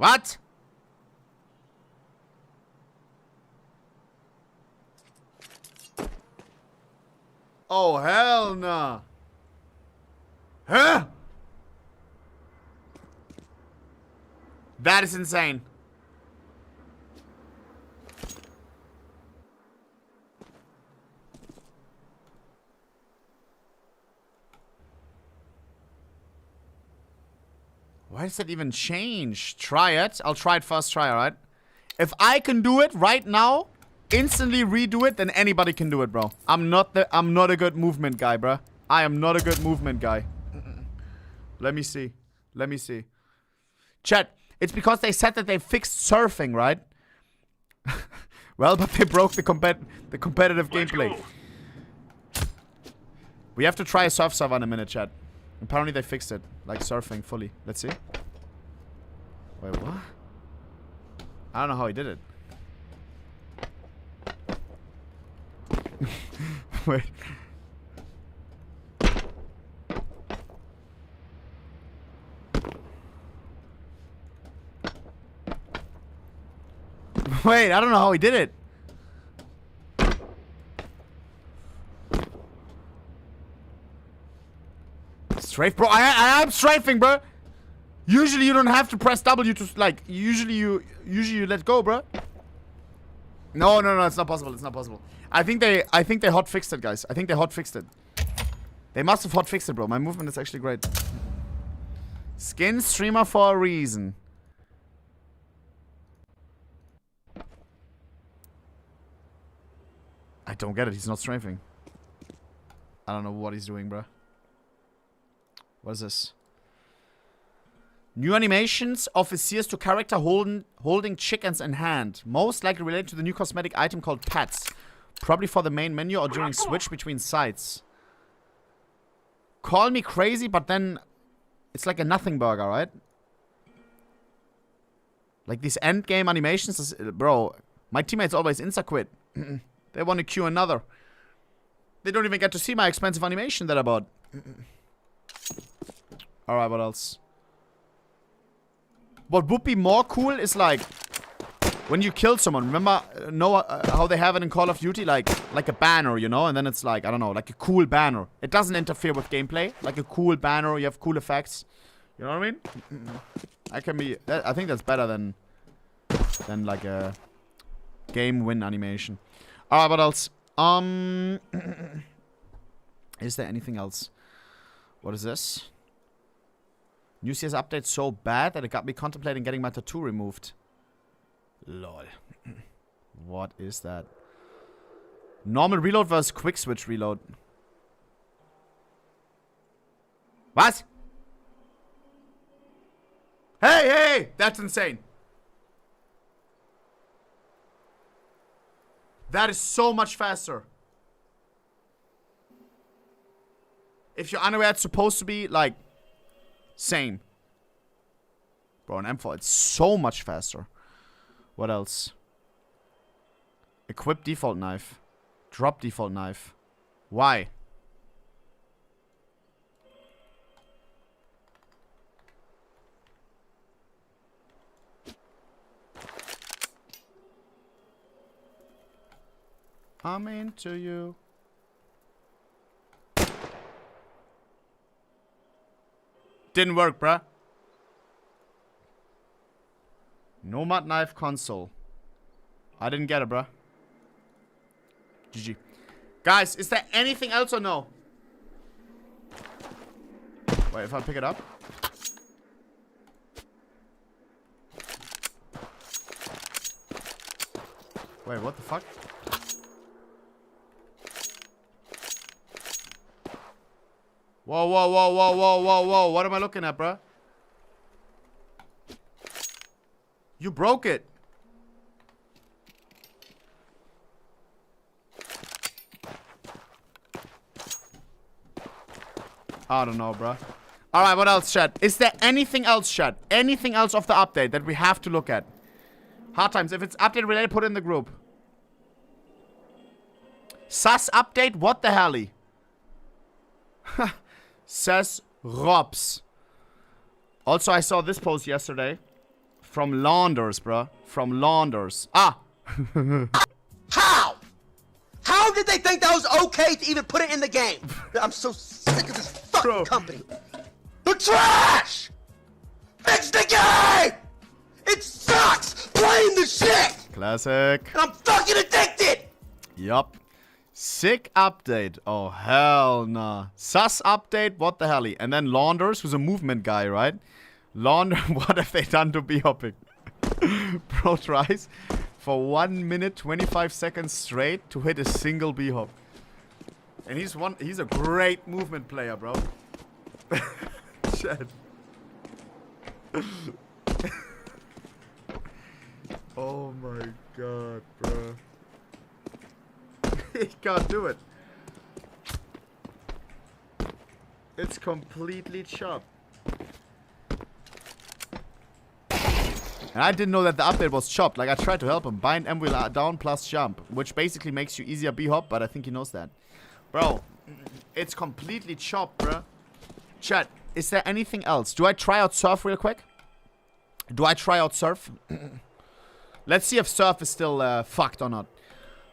What? Oh, hell no. Huh? That is insane. Why does that even change? Try it. I'll try it first try, alright? If I can do it right now, instantly redo it, then anybody can do it, bro. I'm not a good movement guy, bro. I am not a good movement guy. Let me see. Let me see. Chat, it's because they said that they fixed surfing, right? Well, but they broke the competitive gameplay. We have to try a surf server in a minute, chat. Apparently they fixed it. Like surfing fully. Let's see. Wait, what? I don't know how he did it. Wait. Wait, I don't know how he did it. Strafe, bro. I am strafing, bro. Usually you don't have to press W to like. Usually you let go, bro. No, it's not possible. It's not possible. I think they hot fixed it, guys. I think they hot fixed it. They must have hot fixed it, bro. My movement is actually great. Skin streamer for a reason. I don't get it. He's not strafing. I don't know what he's doing, bro. What is this? New animations of Viziers to character holding chickens in hand. Most likely related to the new cosmetic item called Pets. Probably for the main menu or during switch between sites. Call me crazy, but then it's like a nothing burger, right? Like these end game animations, bro. My teammates always insta-quit. They want to queue another. They don't even get to see my expensive animation that I bought. Alright, what else? What would be more cool is like when you kill someone. Remember, how they have it in Call of Duty, like a banner, you know, and then it's like, I don't know, like a cool banner. It doesn't interfere with gameplay. Like a cool banner, you have cool effects. You know what I mean? I think that's better than like a game win animation. Alright, what else? Is there anything else? What is this? New CS update so bad that it got me contemplating getting my tattoo removed. Lol. What is that? Normal reload versus quick switch reload. What? Hey! That's insane. That is so much faster. If you're unaware, it's supposed to be like same. Bro, an M4, it's so much faster. What else? Equip default knife. Drop default knife. Why? I'm into you. Didn't work, bruh. Nomad knife console. I didn't get it, bruh. GG. Guys, is there anything else or no? Wait, if I pick it up? Wait, what the fuck? Whoa, whoa, whoa, whoa, whoa, whoa, whoa. What am I looking at, bruh? You broke it. I don't know, bruh. Alright, what else, chat? Is there anything else, chat? Anything else of the update that we have to look at? Hard times. If it's update related, put it in the group. Sus update? What the hell? Says Robs. Also, I saw this post yesterday. From Launders, bro. From Launders. Ah! How? How did they think that was okay to even put it in the game? I'm so sick of this fucking company. The trash! Fix the game! It sucks! Blame the shit! Classic. And I'm fucking addicted! Yup. Sick update. Oh, hell nah. Sus update, what the hell? And then Launders, who's a movement guy, right? Launder, what have they done to B-hopping? Bro tries for 1 minute, 25 seconds straight to hit a single B-hop. And he's a great movement player, bro. Shit. Oh my god, bro. He can't do it. It's completely chopped. And I didn't know that the update was chopped. Like, I tried to help him. Bind M wheel down plus jump. Which basically makes you easier B-hop, but I think he knows that. Bro, it's completely chopped, bro. Chat, is there anything else? Do I try out Surf real quick? Do I try out Surf? Let's see if Surf is still fucked or not.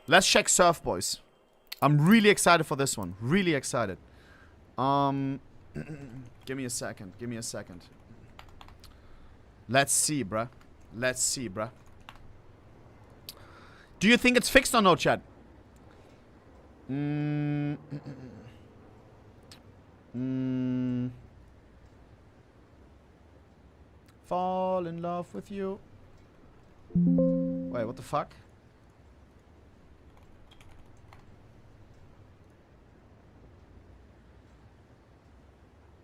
Let's check Surf, boys. I'm really excited for this one. Really excited. Give me a second. Give me a second. Let's see, bruh. Let's see, bruh. Do you think it's fixed or no, chat? Fall in love with you. Wait, what the fuck?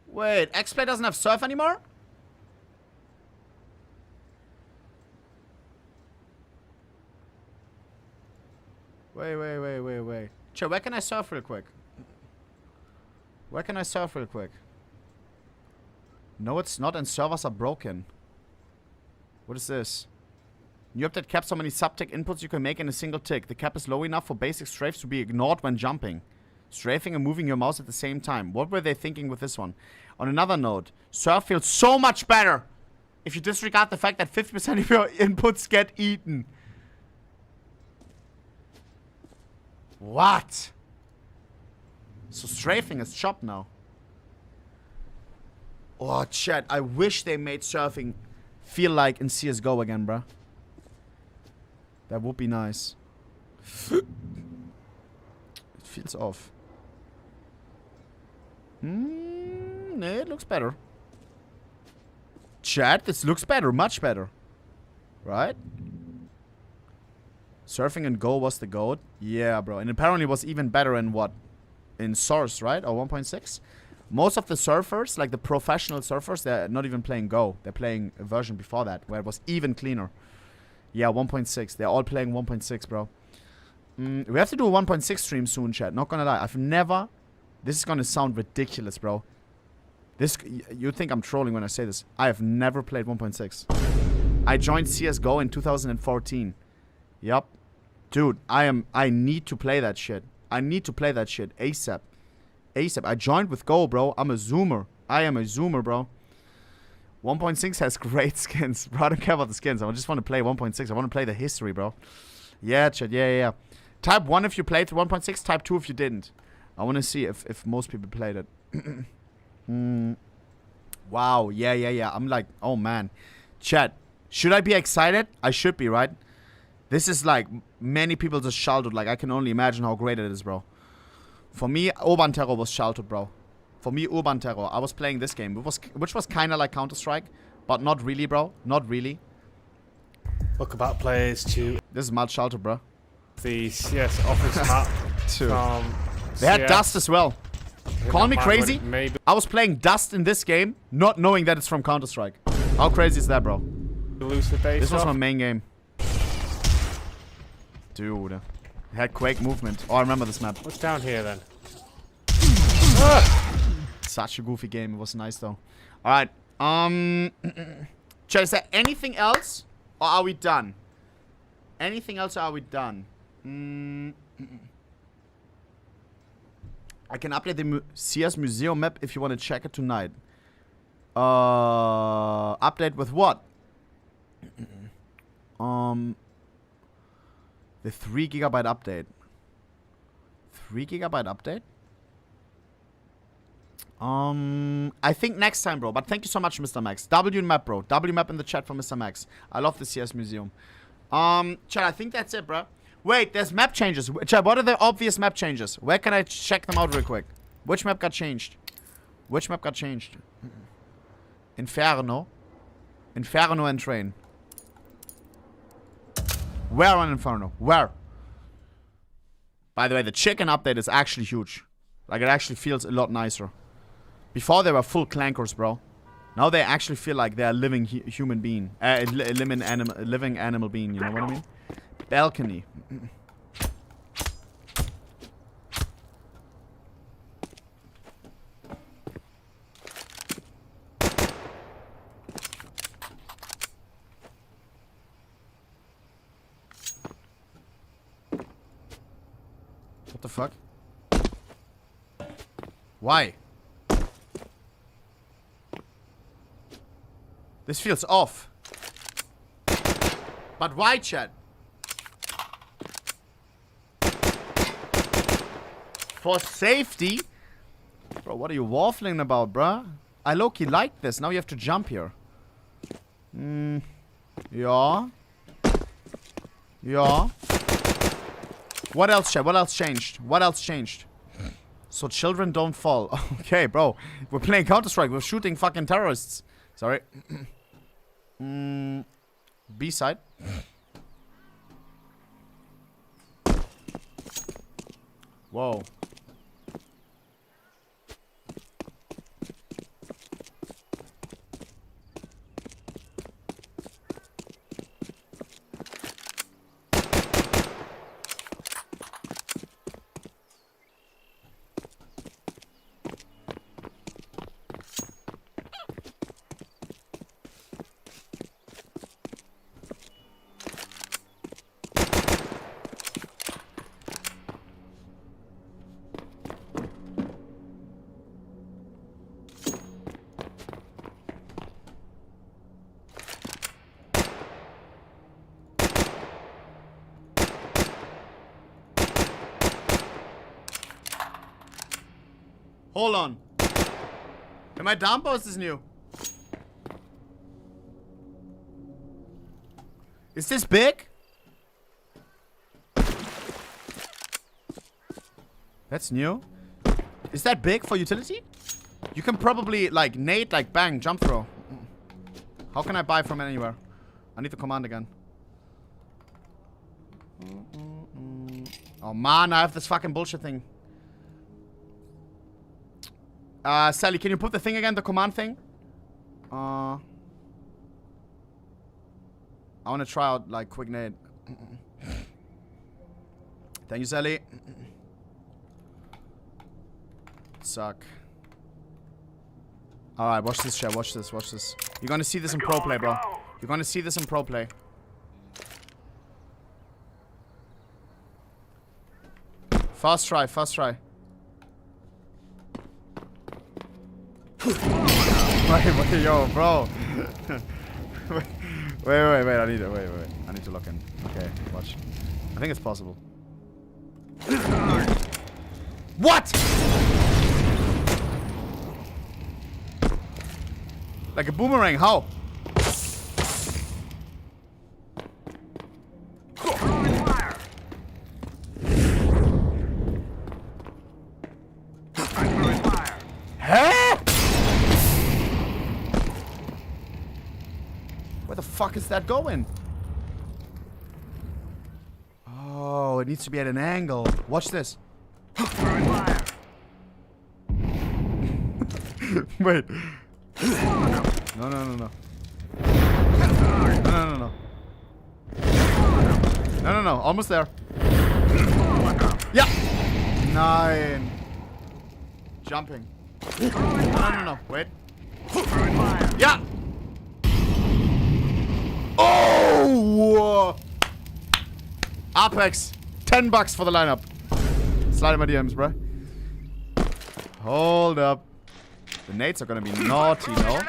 Wait, X-Play doesn't have Surf anymore? Wait. Chat, where can I surf real quick? Where can I surf real quick? No, it's not, and servers are broken. What is this? New update caps how many sub-tick inputs you can make in a single tick. The cap is low enough for basic strafes to be ignored when jumping. Strafing and moving your mouse at the same time. What were they thinking with this one? On another note, Surf feels so much better if you disregard the fact that 50% of your inputs get eaten. What? So strafing is chopped now. Oh, chat, I wish they made surfing feel like in CSGO again, bruh. That would be nice. It feels off. Nah, it looks better. Chat, this looks better, much better. Right? Surfing and Go was the GOAT. Yeah, bro. And apparently it was even better in what? In Source, right? Or 1.6? Most of the surfers, like the professional surfers, they're not even playing Go. They're playing a version before that, where it was even cleaner. Yeah, 1.6. They're all playing 1.6, bro. We have to do a 1.6 stream soon, chat. Not gonna lie. I've never... This is gonna sound ridiculous, bro. You think I'm trolling when I say this. I have never played 1.6. I joined CSGO in 2014. Yup. Dude, I need to play that shit. I need to play that shit ASAP. ASAP. I joined with Go, bro. I'm a zoomer. I am a zoomer, bro. 1.6 has great skins. Bro, I don't care about the skins. I just want to play 1.6. I want to play the history, bro. Yeah, chat. Yeah. Type 1 if you played 1.6. Type 2 if you didn't. I want to see if most people played it. Wow. Yeah. I'm like, oh, man. Chat. Should I be excited? I should be, right? This is like, many people just shouted. Like, I can only imagine how great it is, bro. For me, Urban Terror was shouted, bro. For me, Urban Terror. I was playing this game, which was kind of like Counter-Strike, but not really, bro. Not really. Look about players to... This is Mad shouted, bro. The CS Office map. They had Dust as well. Call me crazy. Maybe. I was playing Dust in this game, not knowing that it's from Counter-Strike. How crazy is that, bro? This was my main game. Dude. It had Quake movement. Oh, I remember this map. What's down here, then? Such a goofy game. It was nice, though. Alright. Chat, is there anything else? Or are we done? Anything else or are we done? I can update the CS Museum map if you want to check it tonight. Update with what? The 3 GB update. 3 GB update? I think next time, bro. But thank you so much, Mr. Max. W map, bro. W map in the chat for Mr. Max. I love the CS Museum. Chat, I think that's it, bro. Wait, there's map changes. Chat, what are the obvious map changes? Where can I check them out real quick? Which map got changed? Which map got changed? Inferno. Inferno and Train. Where on Inferno? Where? By the way, the chicken update is actually huge. Like, it actually feels a lot nicer. Before, they were full clankers, bro. Now they actually feel like they're a living human being. Living animal being, you know what I mean? Balcony. What the fuck? Why? This feels off. But why, chat? For safety? Bro, what are you waffling about, bruh? I low-key like this. Now you have to jump here. Yeah. Yeah. What else, chat? What else changed? What else changed? So children don't fall. Okay, bro. We're playing Counter-Strike. We're shooting fucking terrorists. Sorry. B-side. Whoa. Hold on. Am I dumb or is this new? Is this big? That's new. Is that big for utility? You can probably like nade, like bang, jump throw. How can I buy from anywhere? I need the command again. Oh man, I have this fucking bullshit thing. Sally, can you put the thing again, the command thing? I want to try out, like, quick nade. Thank you, Sally. Suck. Alright, watch this, chat. Watch this, watch this. You're gonna see this in pro play, bro. You're gonna see this in pro play. Fast try, fast try. Wait, yo, bro. wait, I need to, wait. I need to lock in. Okay, watch. I think it's possible. What? Like a boomerang, how? Where the fuck is that going? Oh, it needs to be at an angle. Watch this. Wait. No. No. Almost there. Yeah. 9. Jumping. No. Wait. Yeah. Oh! Apex. $10 for the lineup. Slide in my DMs, bro. Hold up. The nades are gonna be naughty, no?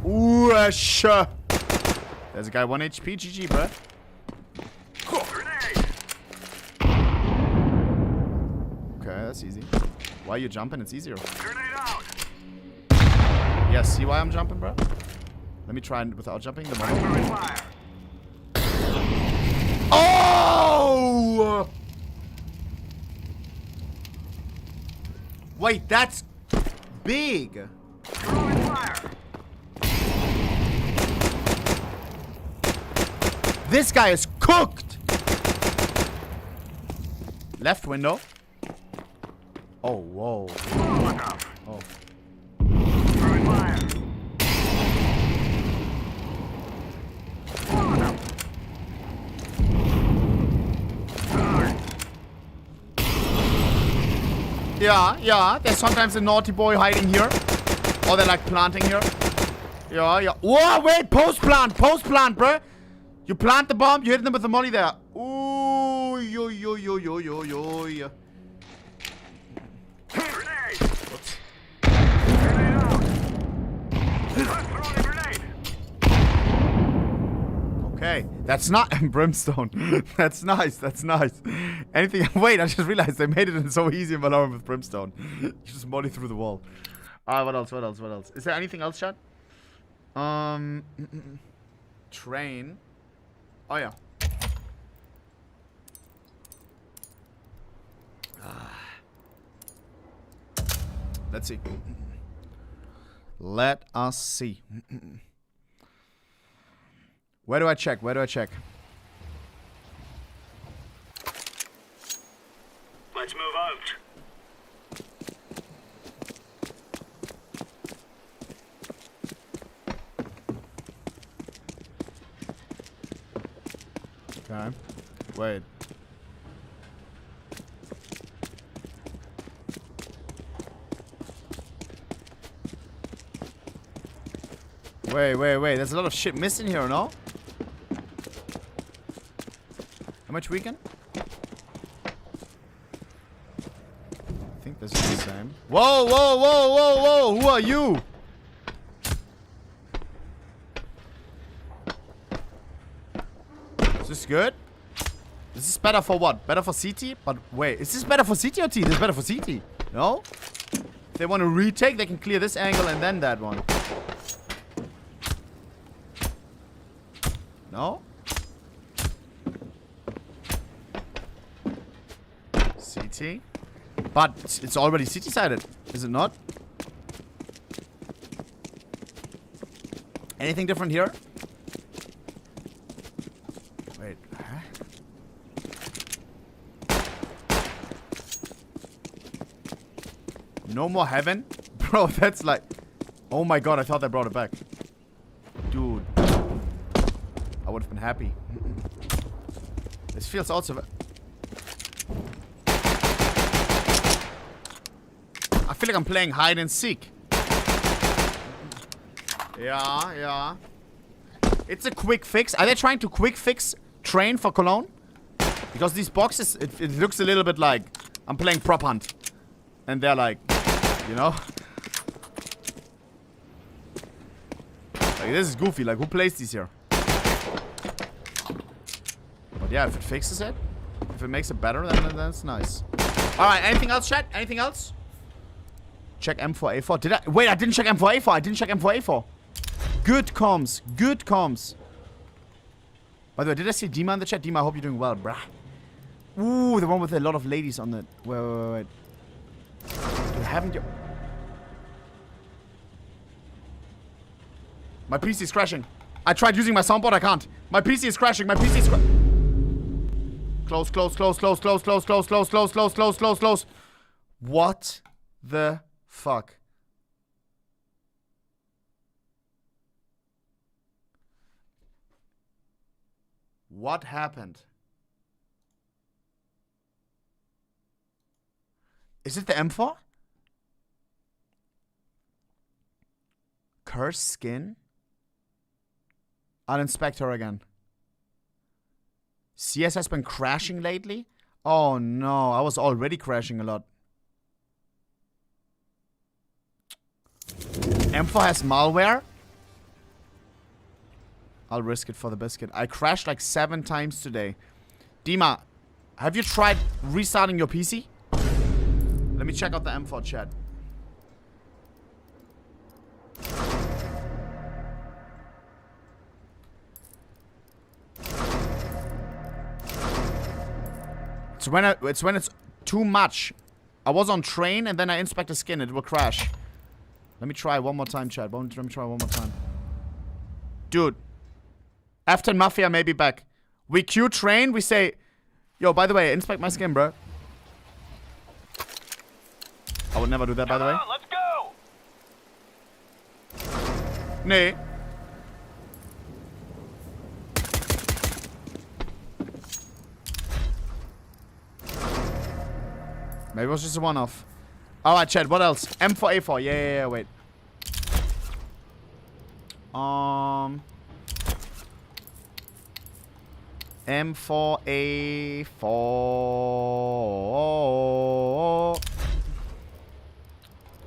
Ooh, sure. There's a guy 1 HP. GG, bro. Okay, that's easy. Why are you jumping? It's easier. Yeah, see why I'm jumping, bro? Let me try and without jumping the moment. Oh! Wait, that's big. This guy is cooked. Left window. Oh, whoa. Oh. Yeah. There's sometimes a naughty boy hiding here. Or they're like planting here. Yeah. Whoa, wait, post plant, bro. You plant the bomb, you hit them with the molly there. Ooh, yo. Okay, that's not brimstone. That's nice. Anything? Wait, I just realized they made it so easy in Valorant with brimstone. You just molly through the wall. What else? Is there anything else, chat? Train. Oh yeah. Let's see. Let us see. Where do I check? Let's move out. Okay. Wait. Wait. There's a lot of shit missing here, no? How much weekend? I think this is the same. Whoa! Who are you? Is this good? This is better for what? Better for CT? But wait, is this better for CT or T? This is better for CT. No? If they want to retake, they can clear this angle and then that one. No? CT? But it's already CT-sided, is it not? Anything different here? Wait, huh? No more heaven? Bro, that's like... Oh my god, I thought they brought it back. Dude. I would have been happy. This feels also... I feel like I'm playing hide and seek. Yeah. It's a quick fix. Are they trying to quick fix train for Cologne? Because these boxes, it looks a little bit like I'm playing prop hunt. And they're like, you know? Like, this is goofy. Like, who plays these here? But yeah, if it fixes it, if it makes it better, then that's nice. Alright, anything else, chat? Anything else? Check M4 A4. Did I? Wait, I didn't check M4 A4. I didn't check M4 A4. Good comms. Good comms. By the way, did I see Dima in the chat? Dima, I hope you're doing well, bruh. Ooh, the one with a lot of ladies on it. Wait. Haven't you? My PC is crashing. I tried using my soundboard. I can't. My PC is crashing. My PC is Close. What the fuck? What happened? Is it the M4? Cursed skin? I'll inspect her again. CS has been crashing lately? Oh no, I was already crashing a lot. M4 has malware? I'll risk it for the biscuit. I crashed like 7 times today. Dima, have you tried restarting your PC? Let me check out the M4 chat. It's when it's too much. I was on train and then I inspect the skin. It will crash. Let me try one more time, chat. Let me try one more time. Dude. After Mafia may be back. We queue train. We say, yo, by the way, inspect my skin, bro. I would never do that, by the way. Let's go. Nee. Maybe it was just a one-off. Alright, chat, what else? M4, A4. Yeah, wait. M4, A4.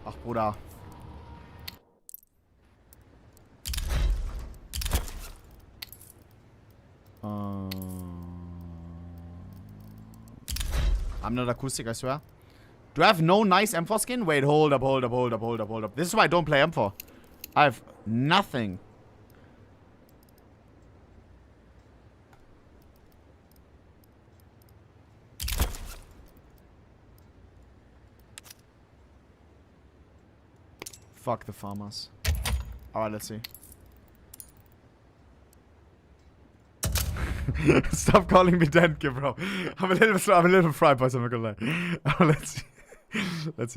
Ach, Bruder. I'm not acoustic, I swear. Do I have no nice M4 skin? Wait, hold up. This is why I don't play M4. I have nothing. Fuck the farmers. Alright, let's see. Stop calling me Denke, bro. I'm a little fried, boys, I'm not gonna lie. Let's see.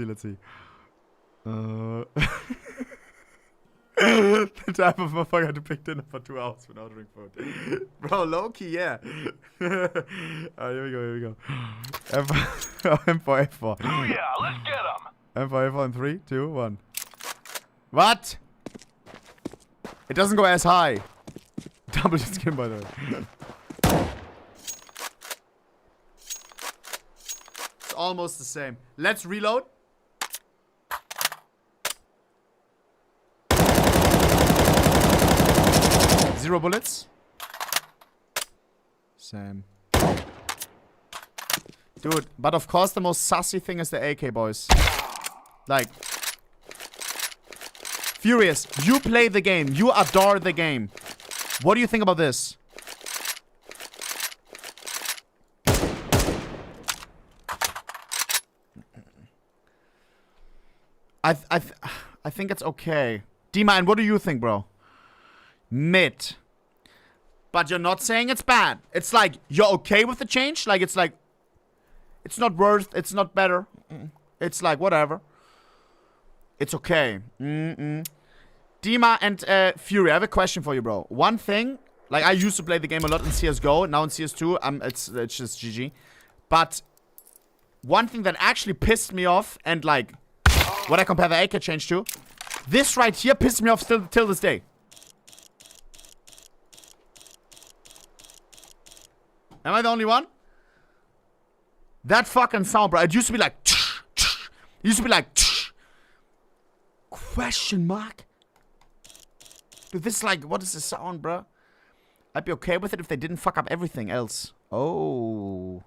Let's see. The type of motherfucker had to pick dinner for 2 hours without ordering food. Bro, low-key, yeah. Here we go. M4, A4. Oh yeah, let's get him. M4, A4 in 3, 2, 1. What? It doesn't go as high. Double skin, by the way. It's almost the same. Let's reload. Zero bullets. Same. Dude, but of course the most sassy thing is the AK, boys. Like... Furious, you play the game. You adore the game. What do you think about this? I think it's okay. D-Man, what do you think, bro? Mid. But you're not saying it's bad. It's like, you're okay with the change? Like, it's not worse, it's not better. It's like, whatever. It's okay. Dima and Fury, I have a question for you, bro. One thing, like I used to play the game a lot in CSGO. Now in CS2, it's just GG. But one thing that actually pissed me off, and like, what I compare the AK change to, this right here pissed me off still till this day. Am I the only one? That fucking sound, bro. It used to be like, it used to be like, question mark? Dude, this is like, what is the sound, bro? I'd be okay with it if they didn't fuck up everything else. Oh.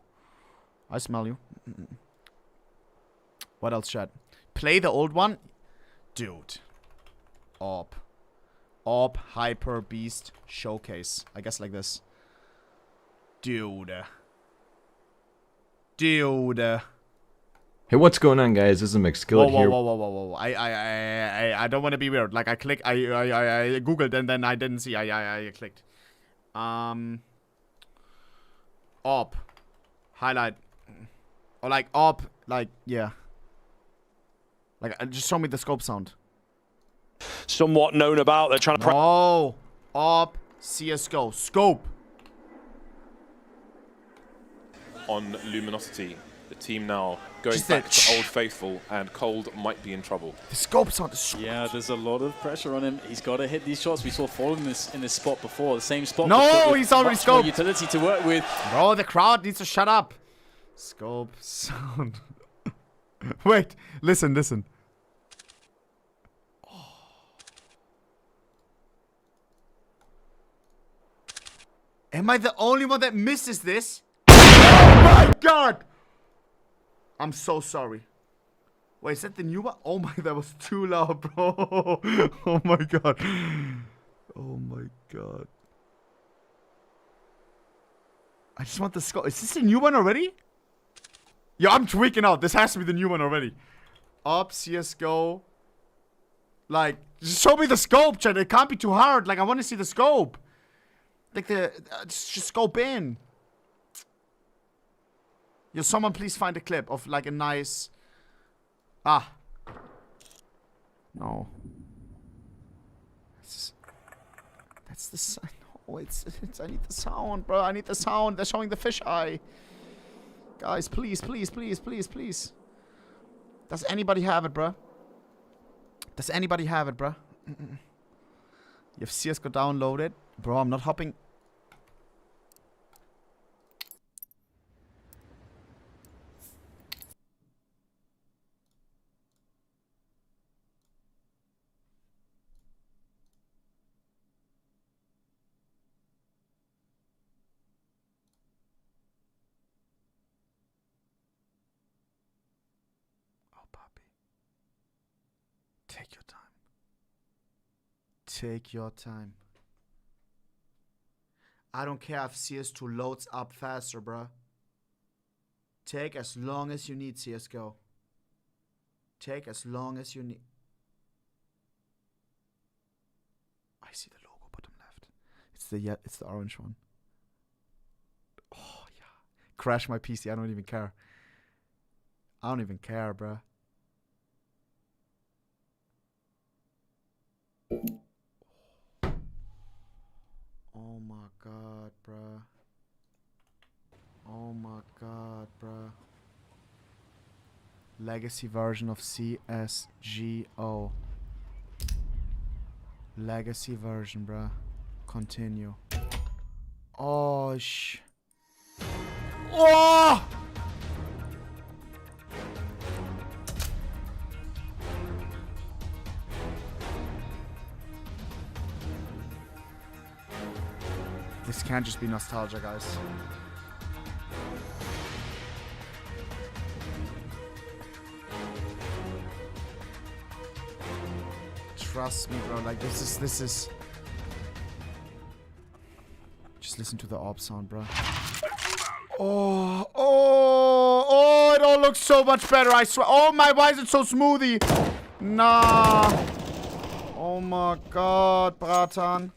I smell you. What else, chat? Play the old one? Dude. Orb, Hyper, Beast, Showcase. I guess like this. Dude. Hey, what's going on, guys? This is McSkillet here. Whoa. I don't want to be weird. Like, I googled and then I didn't see. I clicked. Orb. Highlight. Or like, orb. Like, yeah. Like, just show me the scope sound. Somewhat known about. They're trying to... Oh. Orb. CSGO. Scope. On Luminosity. The team now going back to Old Faithful, and Cold might be in trouble. The scope sound is so Yeah, there's a lot of pressure on him. He's got to hit these shots. We saw Fall in this spot before, the same spot. No, he's already scoped. Utility to work with. Bro, the crowd needs to shut up. Scope sound. Wait, listen. Am I the only one that misses this? Oh my god! I'm so sorry. Wait, is that the new one? Oh my, that was too loud, bro. Oh my god. Oh my god. I just want the scope. Is this the new one already? Yeah, I'm tweaking out. This has to be the new one already. Up, CSGO. Like, just show me the scope, chat. It can't be too hard. Like, I want to see the scope. Like, just scope in. Yo, someone please find a clip of, like, a nice... Ah. No. That's the sound. No, it's... I need the sound, bro. I need the sound. They're showing the fisheye. Guys, please, please, please, please, please. Does anybody have it, bro? Does anybody have it, bro? You have CSGO downloaded? Bro, I'm not hopping. Take your time. Take your time. I don't care if CS2 loads up faster, bruh. Take as long as you need, CSGO. Take as long as you need. I see the logo bottom left. It's the orange one. Oh yeah. Crash my PC. I don't even care. I don't even care, bruh. Oh my god, bruh. Oh my god, bruh. Legacy version of CSGO. Legacy version, bruh. Continue. Oh, Oh! This can't just be nostalgia, guys. Trust me, bro. Like, this is... Just listen to the AWP sound, bro. Oh, it all looks so much better, I swear. Oh my, why is it so smoothie? Nah. Oh my god, Bratan.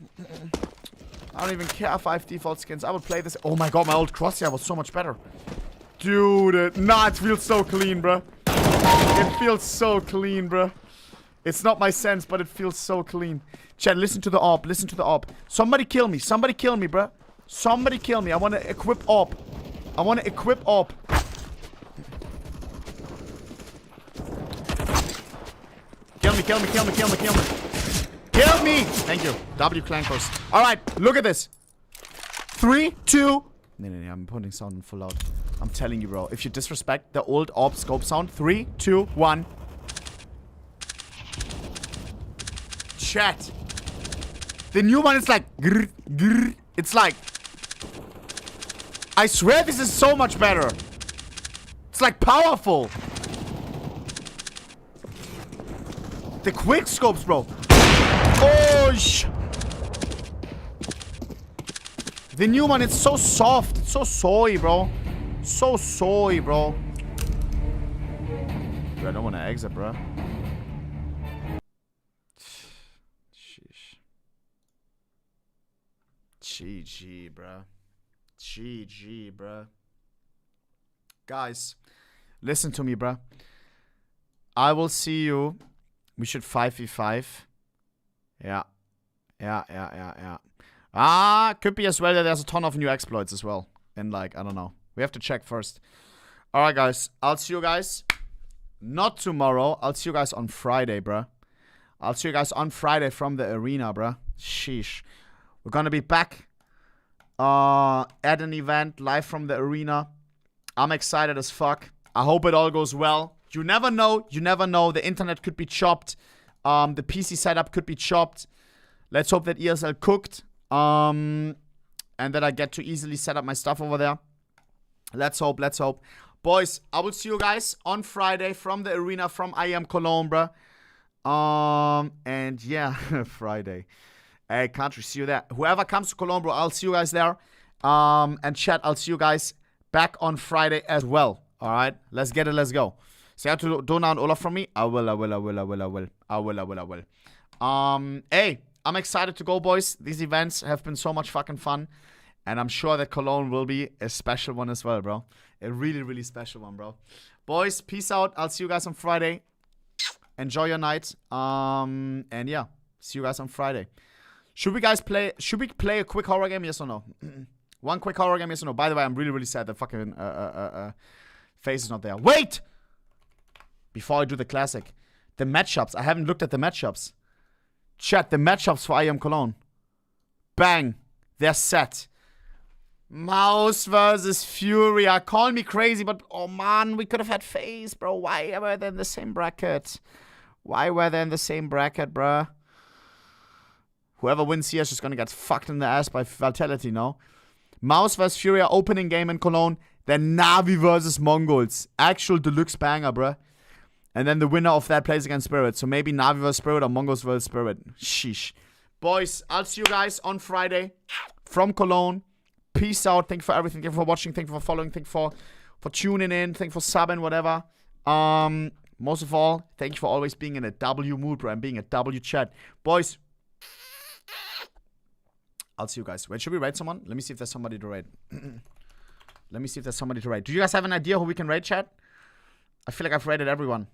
I don't even care 5 default skins. I would play this. Oh my god, my old crosshair was so much better. Dude, it feels so clean, bro. It feels so clean, bro. It's not my sense, but it feels so clean. Chat, listen to the AWP. Listen to the AWP. Somebody kill me. Somebody kill me, bro. Somebody kill me. I want to equip AWP. I want to equip AWP. Kill me, kill me, kill me, kill me, kill me. Kill me! Thank you. W clankers. Alright, look at this. 3, 2. No, I'm putting sound in full out. I'm telling you, bro. If you disrespect the old AWP scope sound. 3, 2, 1. Chat. The new one is like... Grr, grr. It's like... I swear this is so much better. It's like powerful. The quick scopes, bro. Oh, the new one, it's so soft. It's so soy, bro. So soy, bro. Dude, I don't want to exit, bro. Sheesh. GG, bro. GG, bro. Guys, listen to me, bro. I will see you. We should 5v5. Yeah. Could be as well that there's a ton of new exploits as well. And like, I don't know. We have to check first. Alright, guys. I'll see you guys. Not tomorrow. I'll see you guys on Friday, bruh. I'll see you guys on Friday from the arena, bruh. Sheesh. We're gonna be back at an event live from the arena. I'm excited as fuck. I hope it all goes well. You never know. You never know. The internet could be chopped. The PC setup could be chopped. Let's hope that ESL cooked. And and that I get to easily set up my stuff over there. Let's hope. Boys, I will see you guys on Friday from the arena from IM Cologne, bro. And yeah, Friday. Hey, country, see you there. Whoever comes to Cologne, bro, I'll see you guys there. And chat, I'll see you guys back on Friday as well. All right, let's get it. Let's go. Say out to Dona and Olaf from me. I will. Hey, I'm excited to go, boys. These events have been so much fucking fun. And I'm sure that Cologne will be a special one as well, bro. A really, really special one, bro. Boys, peace out. I'll see you guys on Friday. Enjoy your night. And yeah, see you guys on Friday. Should we play a quick horror game? Yes or no? One quick horror game, yes or no? By the way, I'm really, really sad that fucking FaZe is not there. Wait! Before I do the classic. The matchups. I haven't looked at the matchups. Chat, the matchups for IM Cologne. Bang. They're set. Mouz versus Furia. Call me crazy, but oh man, we could have had FaZe, bro. Why were they in the same bracket? Bruh? Whoever wins here is just gonna get fucked in the ass by Vitality, no? Mouz versus Furia, opening game in Cologne. Then NaVi versus Mongols. Actual deluxe banger, bruh. And then the winner of that plays against Spirit. So maybe NaVi versus Spirit or Mongols versus Spirit. Sheesh. Boys, I'll see you guys on Friday from Cologne. Peace out. Thank you for everything. Thank you for watching. Thank you for following. Thank you for tuning in. Thank you for subbing, whatever. Most of all, thank you for always being in a W mood, bro, and being a W chat. Boys, I'll see you guys. Wait, should we raid someone? Let me see if there's somebody to raid. Do you guys have an idea who we can raid, chat? I feel like I've raided everyone.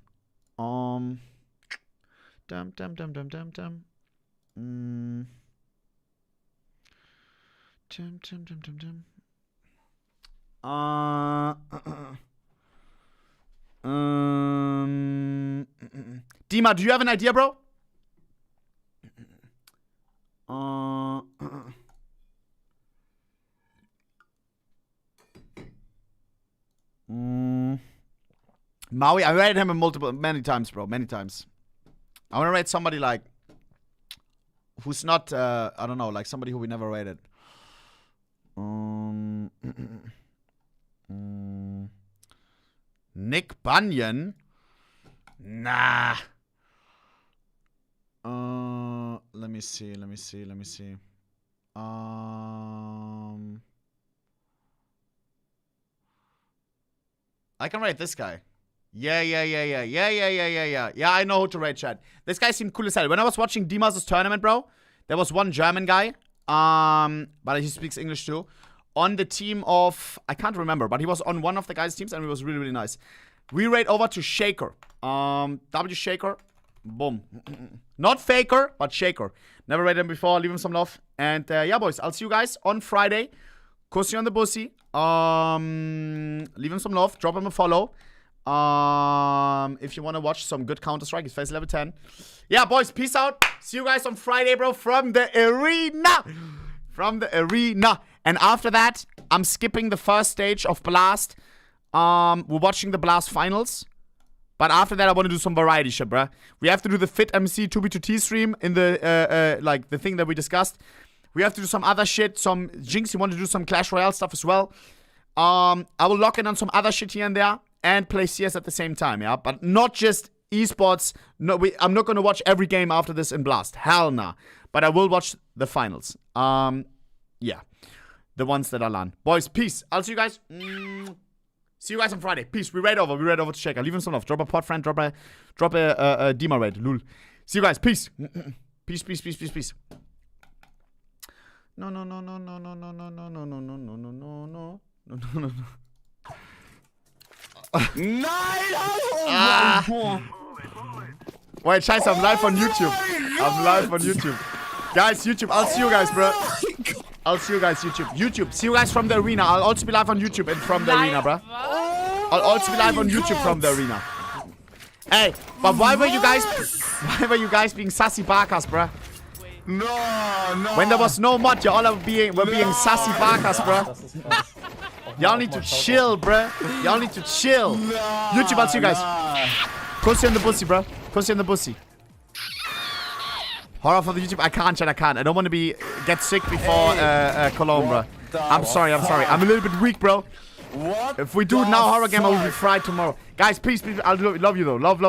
Dima, do you have an idea, bro? Maui, I rated him many times, bro. Many times. I want to rate somebody like who's not, I don't know, like somebody who we never rated. Nick Bunyan? Nah. Let me see. I can rate this guy. Yeah, I know who to rate, chat. This guy seemed cool as hell. When I was watching Dimas' tournament, bro, there was one German guy, but he speaks English too, on the team of, I can't remember, but he was on one of the guys' teams and it was really, really nice. We rate over to Shaker. W Shaker. Boom. Not Faker, but Shaker. Never rated him before. Leave him some love. And yeah, boys, I'll see you guys on Friday. Kussi on the bussy. Leave him some love. Drop him a follow. If you want to watch some good Counter-Strike, it's FaZe level 10. Yeah, boys, peace out. See you guys on Friday, bro, from the arena. And after that, I'm skipping the first stage of Blast. We're watching the Blast finals. But after that, I want to do some variety shit, bruh. We have to do the Fit MC 2B2T stream in the, like, the thing that we discussed. We have to do some other shit. Some Jinx, you want to do some Clash Royale stuff as well. I will lock in on some other shit here and there. And play CS at the same time, yeah? But not just esports. No, I'm not going to watch every game after this in Blast. Hell nah. But I will watch the finals. Yeah. The ones that are LAN. Boys, peace. I'll see you guys. See you guys on Friday. Peace. We raid over to Shaker. Leave him some love. Drop a pod friend. Drop a Dima raid. Lul. See you guys. Peace. Peace. No. Wait, scheiße, I'm live on YouTube. Guys, YouTube, I'll see you guys, bro. YouTube, see you guys from the arena. I'll also be live on YouTube and from the arena, bro. Hey, but why were you guys being sassy barkers, bro? No. When there was no mod, y'all were being sassy barkers, bro. Y'all need to chill, bruh. YouTube, I'll see you guys. Kussi on the bussy, bro. Horror for the YouTube. I can't, chat. I don't want to get sick before Cologne, bro. I'm sorry. I'm a little bit weak, bro. What? If we do it now, horror game, I will be fried tomorrow. Guys, peace. I love you though. Love.